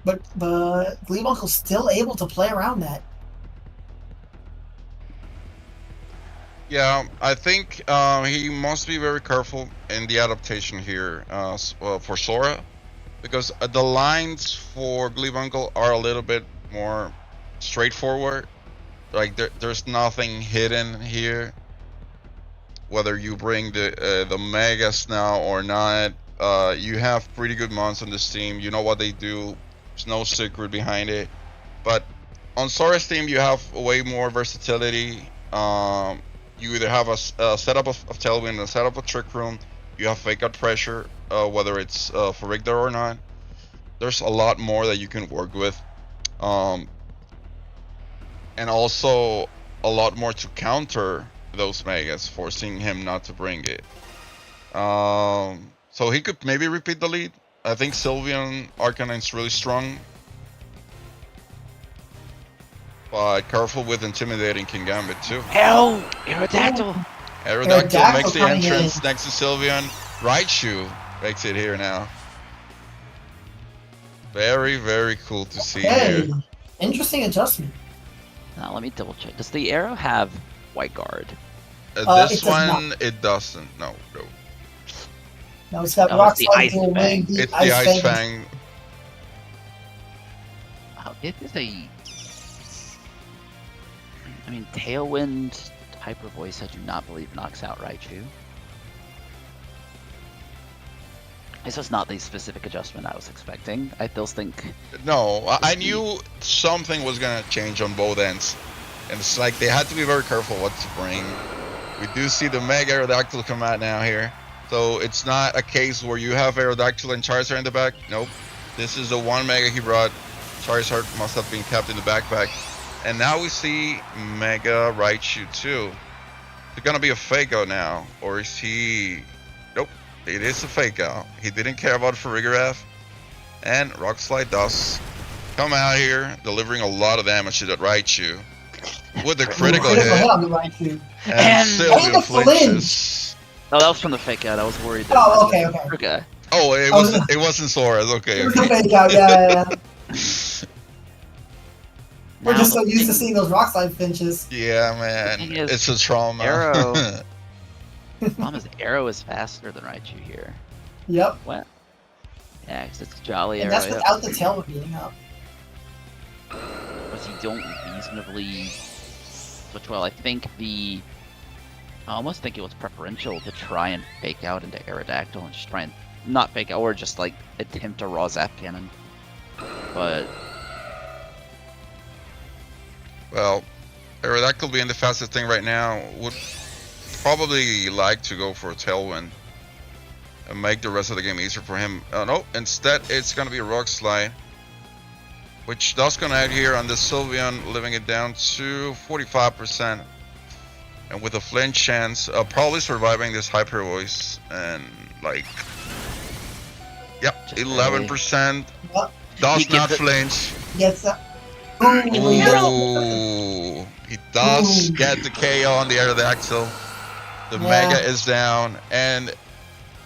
but Gleebunkle's still able to play around that. Yeah, I think he must be very careful in the adaptation here for Sora, because the lines for Gleebuncle are a little bit more straightforward. Like there's nothing hidden here. Whether you bring the Megas now or not, you have pretty good mons on this team. You know what they do. There's no secret behind it. But on Sora's team, you have way more versatility. You either have a setup of Tailwind and a setup of Trick Room. You have Fake Out Pressure, whether it's for Rigdar or not. There's a lot more that you can work with. And also a lot more to counter those Megas, forcing him not to bring it. So he could maybe repeat the lead. I think Sylveon Arcanine's really strong. But careful with intimidating King Gambit too. Hell, Aerodactyl. Aerodactyl makes the coming entrance in. next to Sylveon. Raichu makes it here now. Very, very cool to see Hey, here. interesting adjustment. Now let me double check. Does the arrow have White Guard? It This does one, not. it doesn't. No. No, it's got No, Rock it's the Slide, Ice Dual Fang. Wing, It's the Ice Fang. Oh, it is a. I mean, Tailwind, Hyper Voice. I do not believe knocks out Raichu. This was not the specific adjustment I was expecting. I still think. No, I knew something was gonna change on both ends, and it's like they had to be very careful what to bring. We do see the Mega Aerodactyl come out now here, so it's not a case where you have Aerodactyl and Charizard in the back. Nope, this is the one Mega he brought. Charizard must have been kept in the backpack, and now we see Mega Raichu too. Is it gonna be a fake out now, or is he? Nope, it is a fake out. He didn't care about Farigiraf, and Rock Slide does come out here, delivering a lot of damage to that Raichu with a critical hit, on the Raichu. And Sylveon the flinches. Oh, that was from the fake out. I was worried. That Oh, it okay, was okay. Okay. Oh, it wasn't Sora's. Okay, It was a okay. fake out, yeah. We're Now just so the used to thing- seeing those rock slide finches. Yeah, man, thing is, it's a trauma. Arrow. Problem is, Arrow is faster than Raichu here. Yep. What? Yeah, 'cause it's Jolly And Arrow. that's Yep. without the tail beating up. Because you don't reasonably switch well. I almost think it was preferential to try and fake out into Aerodactyl and just try and not fake out, or just like attempt a raw Zap Cannon. But Well, Aerodactyl being the fastest thing right now would probably like to go for a Tailwind and make the rest of the game easier for him. No, instead it's gonna be a Rock Slide, which does connect here on the Sylveon, living it down to 45%. And with a flinch chance, probably surviving this Hyper Voice, and like, yep, Just 11%. Yep. Does He gives not it- flinch. Gets up. Ooh, he does get the KO on the Aerodactyl. The Yeah. Mega is down, and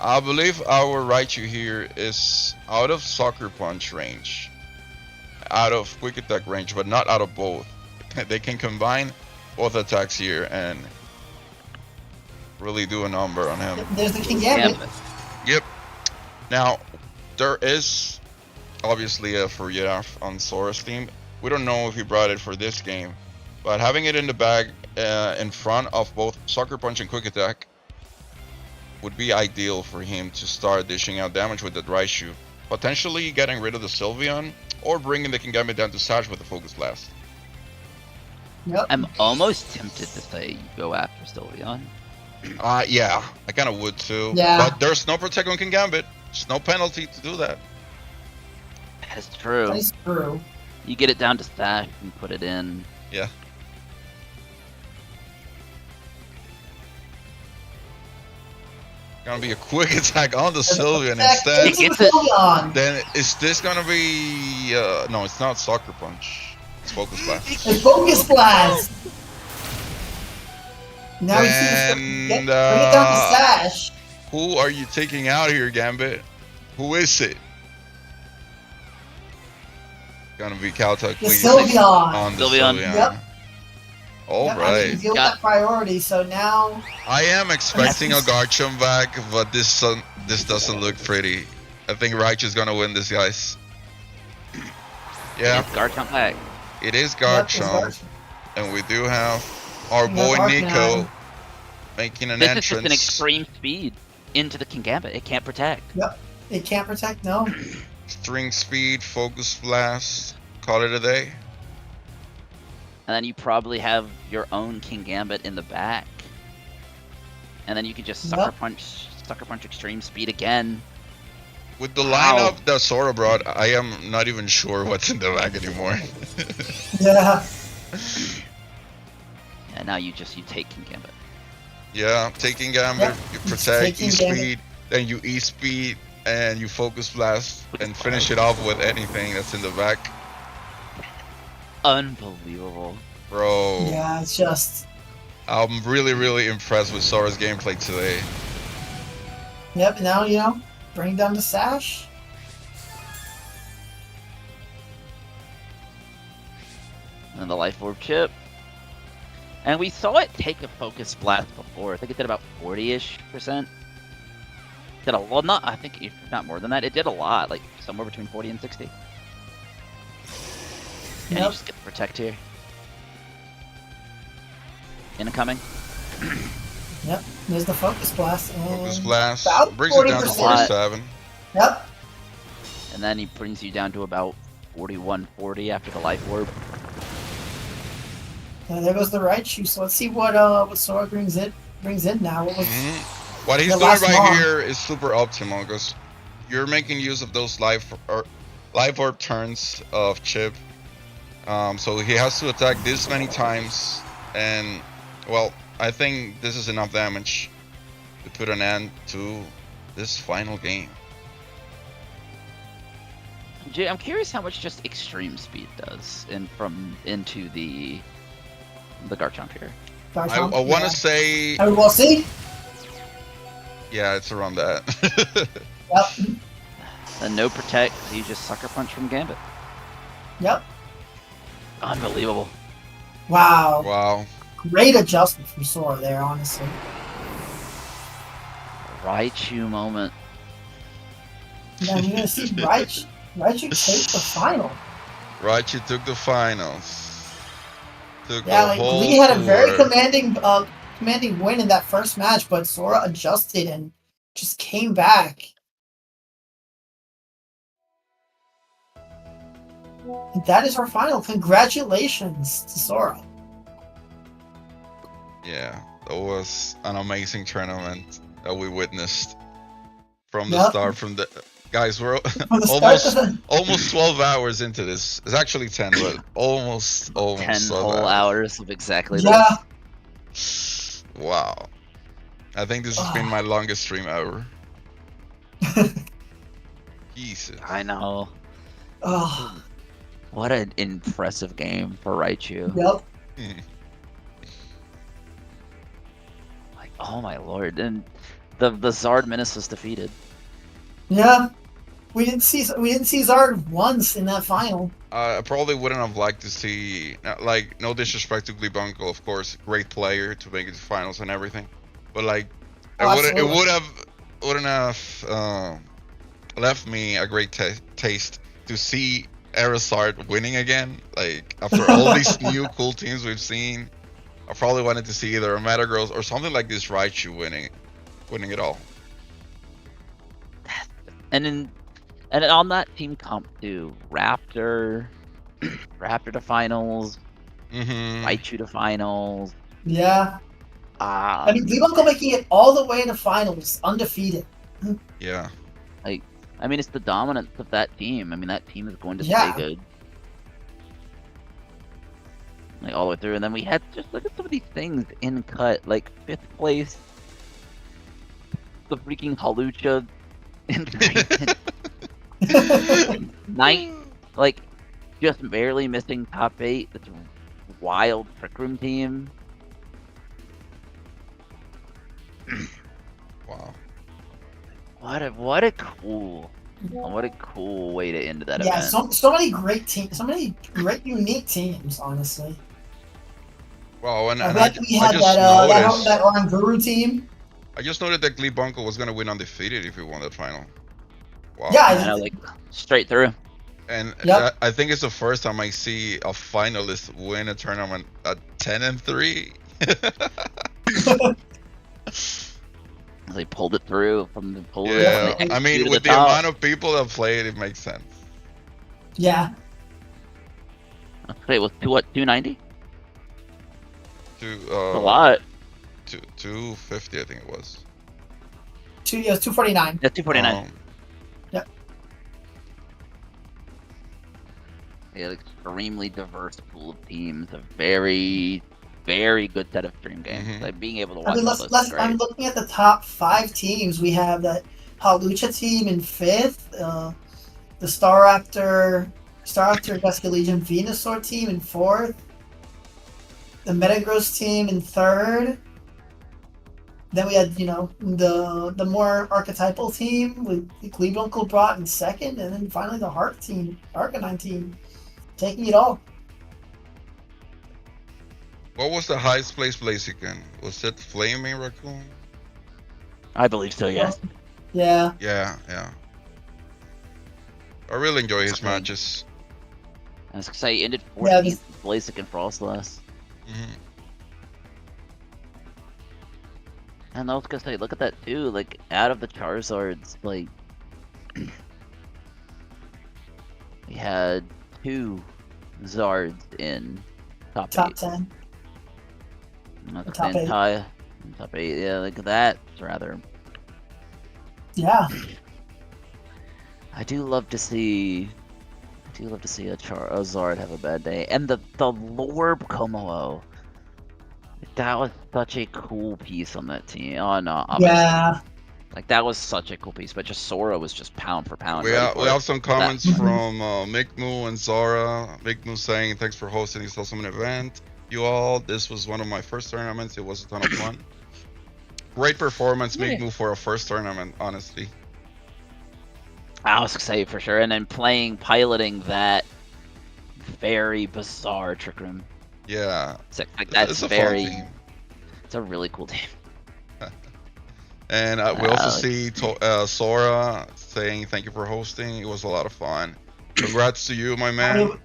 I believe our Raichu here is out of Sucker Punch range, out of Quick Attack range, but not out of both. They can combine both attacks here and really do a number on him. There's the King Gambit. Yep. Now, there is obviously a Farigiraf on Sora's team. We don't know if he brought it for this game, but having it in the bag in front of both Sucker Punch and Quick Attack would be ideal for him to start dishing out damage with that Raichu. Potentially getting rid of the Sylveon, or bringing the Kingambit down to Sash with the Focus Blast. Yep. I'm almost tempted to say you go after Sylveon. Yeah, I kind of would too. Yeah. But there's no Protect on Kingambit. There's no penalty to do that. That is true. Nice through. You get it down to Sash and put it in. Yeah. Gonna be a Quick Attack on the Sylveon instead. It gets it. Sylveon. Then is this gonna be? No, it's not Sucker Punch. It's Focus Blast. The Focus Blast. Now we see this. And, Bring it down to Sash. Who are you taking out here, Gambit? Who is it? Gonna be Caltech, The please. Sylveon. On the Sylveon. Sylveon. Yep. All Yep, I right. can deal with Got- that priority. So now, I am expecting a Garchomp back, but this doesn't look pretty. I think Raichu's gonna win this, guys. Yeah, It's Garchomp back. it is yep, it's Garchomp, and we do have our We have boy Arcanine. Nico making an This is entrance. just an extreme speed into the Kingambit. It can't protect. it can't protect. No. String speed, Focus Blast, call it a day. And then you probably have your own Kingambit in the back. And then you can just Sucker Punch extreme speed again. With the Wow. lineup that Sora brought, I am not even sure what's in the back anymore. Yeah. And now you take Kingambit. Yeah, taking Gambit, Yep, you it's protect, taking you Gambit. speed, then you E-speed, and you Focus Blast, and finish it off with anything that's in the back. Unbelievable. Bro, Yeah. It's just. I'm really impressed with Sora's gameplay today. Yep. Now bring down the Sash. And the Life Orb chip. And we saw it take a Focus Blast before. I think it did about 40-ish%. Did a lot, I think if not more than that. It did a lot, like somewhere between 40 and 60. And you Yep. just get the Protect here. Incoming. Yep. There's the Focus Blast. And Focus Blast about brings it down to 40%. 47. Yep. And then he brings you down to about 4140 after the life orb. And there goes the right shoe. So let's see what Sora brings in now. What was What he's the doing last right long? here is super optimal because you're making use of those life orb turns of Chip. So he has to attack this many times, and well, I think this is enough damage to put an end to this final game. Jay, I'm curious how much just extreme speed does into the Garchomp here. I want to say, We'll see. yeah, it's around that. Yep. And no protect, so you just sucker punch from Gambit. Yep. Unbelievable. Wow. Wow. Great adjustment from Sora there, honestly. Raichu moment. Yeah, we're gonna see Raichu take the final. Raichu took the finals. Took Yeah, the like whole Lee had a very tour. commanding win in that first match, but Sora adjusted and just came back. And that is our final. Congratulations to Sora. Yeah, that was an amazing tournament that we witnessed from the Yep. start. From the guys, we're From the start to the almost 12 hours into this. It's actually 10, but almost 10 12 whole hours of exactly yeah. this. Wow. I think this has been my longest stream ever. Jesus. I know. Oh, What an impressive game for Raichu. yep. Like, oh my lord. And the Zard Menace was defeated. Yeah. We didn't see Zard once in that final. I probably wouldn't have liked to see, like, no disrespect to Vlasenko, of course, great player to make it to finals and everything, but like, wouldn't have left me a great taste to see Aerosart winning again. Like, after all these new cool teams we've seen, I probably wanted to see either a Metagross or something like this Raichu winning it all. And on that team comp too, Raptor to finals, Raichu to finals. Yeah. I mean, Vlasenko making it all the way to finals, undefeated. Yeah. I mean, it's the dominance of that team. I mean, that team is going to stay good. Like, all the way through. And then we had, just look at some of these things in cut. Like, 5th place. The freaking Halucha. Ninth. Like, just barely missing top 8. This wild Trick Room team. Wow. What a cool way to end that event. So many great teams, so many great unique teams, honestly. Wow, and I just we had noticed that Oranguru team. I just noted that Vlasenko was gonna win undefeated if he won that final. Wow. Yeah, like straight through. And I think it's the first time I see a finalist win a tournament at 10-3. They pulled it through from the pool. Yeah, I mean, with the amount of people that played, it makes sense. Yeah. Okay, it was 290? A lot. 250, I think it was. 249. Yeah, 249. Yep. Yeah, extremely diverse pool of teams. A very, very good set of stream games. Like being able to watch all this. I'm looking at the top 5 teams. We have that Halucha team in 5th, the Staraptor Gusky Legion Venusaur team in 4th, the Metagross team in 3rd. Then we had, the more archetypal team with Vlasenko brought in 2nd, and then finally the Arcanine team, taking it all. What was the highest place Blaziken? Was it Flaming Raccoon? I believe so, yes. Yeah. Yeah. I really enjoy his matches. I was gonna say, he ended 14th Blaziken Frostless. And I was gonna say, look at that too. Like, out of the Charizards, like, had 2 Zards in top Top 8. 10. That's top 8. Top 8, yeah, look at that. It's rather... Yeah. I do love to see a Zard have a bad day. And the Lorb Komolo. That was such a cool piece on that team. Oh no, obviously. Yeah. Like that was such a cool piece, but just Sora was just pound for pound. We have some comments That- from Mikmu and Zara. Mikmu saying, thanks for hosting this awesome event. You all, this was one of my first tournaments. It was a ton of fun. Great performance, Mikmu, for a first tournament, honestly. I was excited for sure. And then piloting that very bizarre Trick Room. Yeah. Like that's it's a very... fun team. It's a really cool team. And we also see Sora saying thank you for hosting. It was a lot of fun. Congrats to you, my man.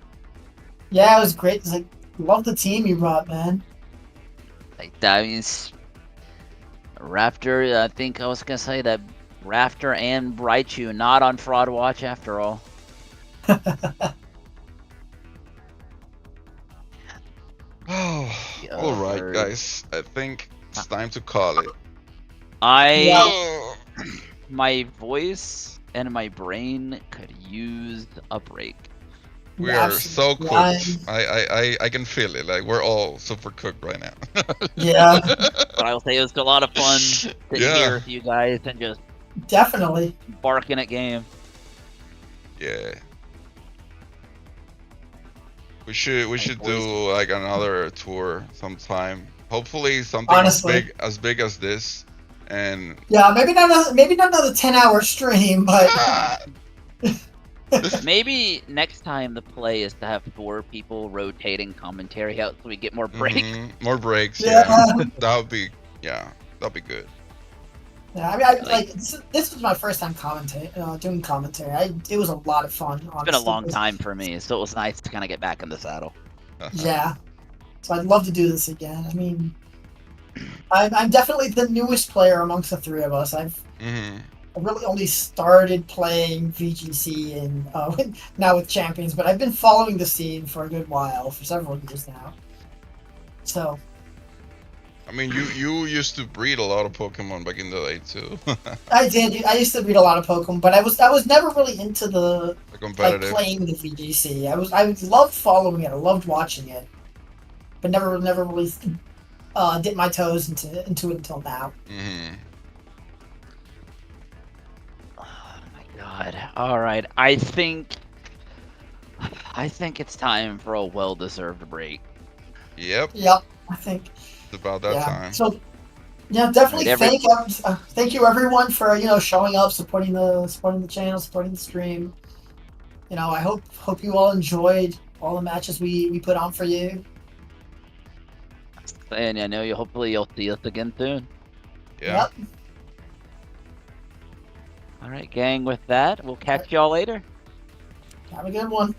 Yeah, it was great. It's like, love the team you brought, man. Like that means Raptor. I think I was gonna say that Raptor and Raichu not on Fraud Watch after all. Oh, all right, guys. I think it's time to call it. My voice and my brain could use a break. We are so cooked. I can feel it. Like we're all super cooked right now. Yeah. But I will say it was a lot of fun sitting here with you guys and just definitely barking at game. Yeah. We should do like another tour sometime. Hopefully something as big as this. And yeah, maybe not another 10-hour stream, but maybe next time the play is to have 4 people rotating commentary out so we get more breaks. More breaks, yeah. That'll be good. Yeah, I mean, this was my first time doing commentary. It was a lot of fun. Honestly. It's been a long time for me, so it was nice to kind of get back in the saddle. Yeah, so I'd love to do this again. I mean, I'm definitely the newest player amongst the 3 of us. I really only started playing VGC and now with Champions, but I've been following the scene for a good while, for several years now. So. I mean, you used to breed a lot of Pokemon back in the day too. I did. I used to breed a lot of Pokemon, but I was never really into the competitive, like playing the VGC. I loved following it. I loved watching it, but never really dipped my toes into it until now. Oh my god! All right, I think it's time for a well-deserved break. Yep. I think it's about that time. So, yeah, definitely thank you everyone for showing up, supporting the channel, supporting the stream. I hope you all enjoyed all the matches we put on for you. And I know hopefully you'll see us again soon. Yeah. Yep. All right, gang. With that, we'll catch y'all later. Have a good one.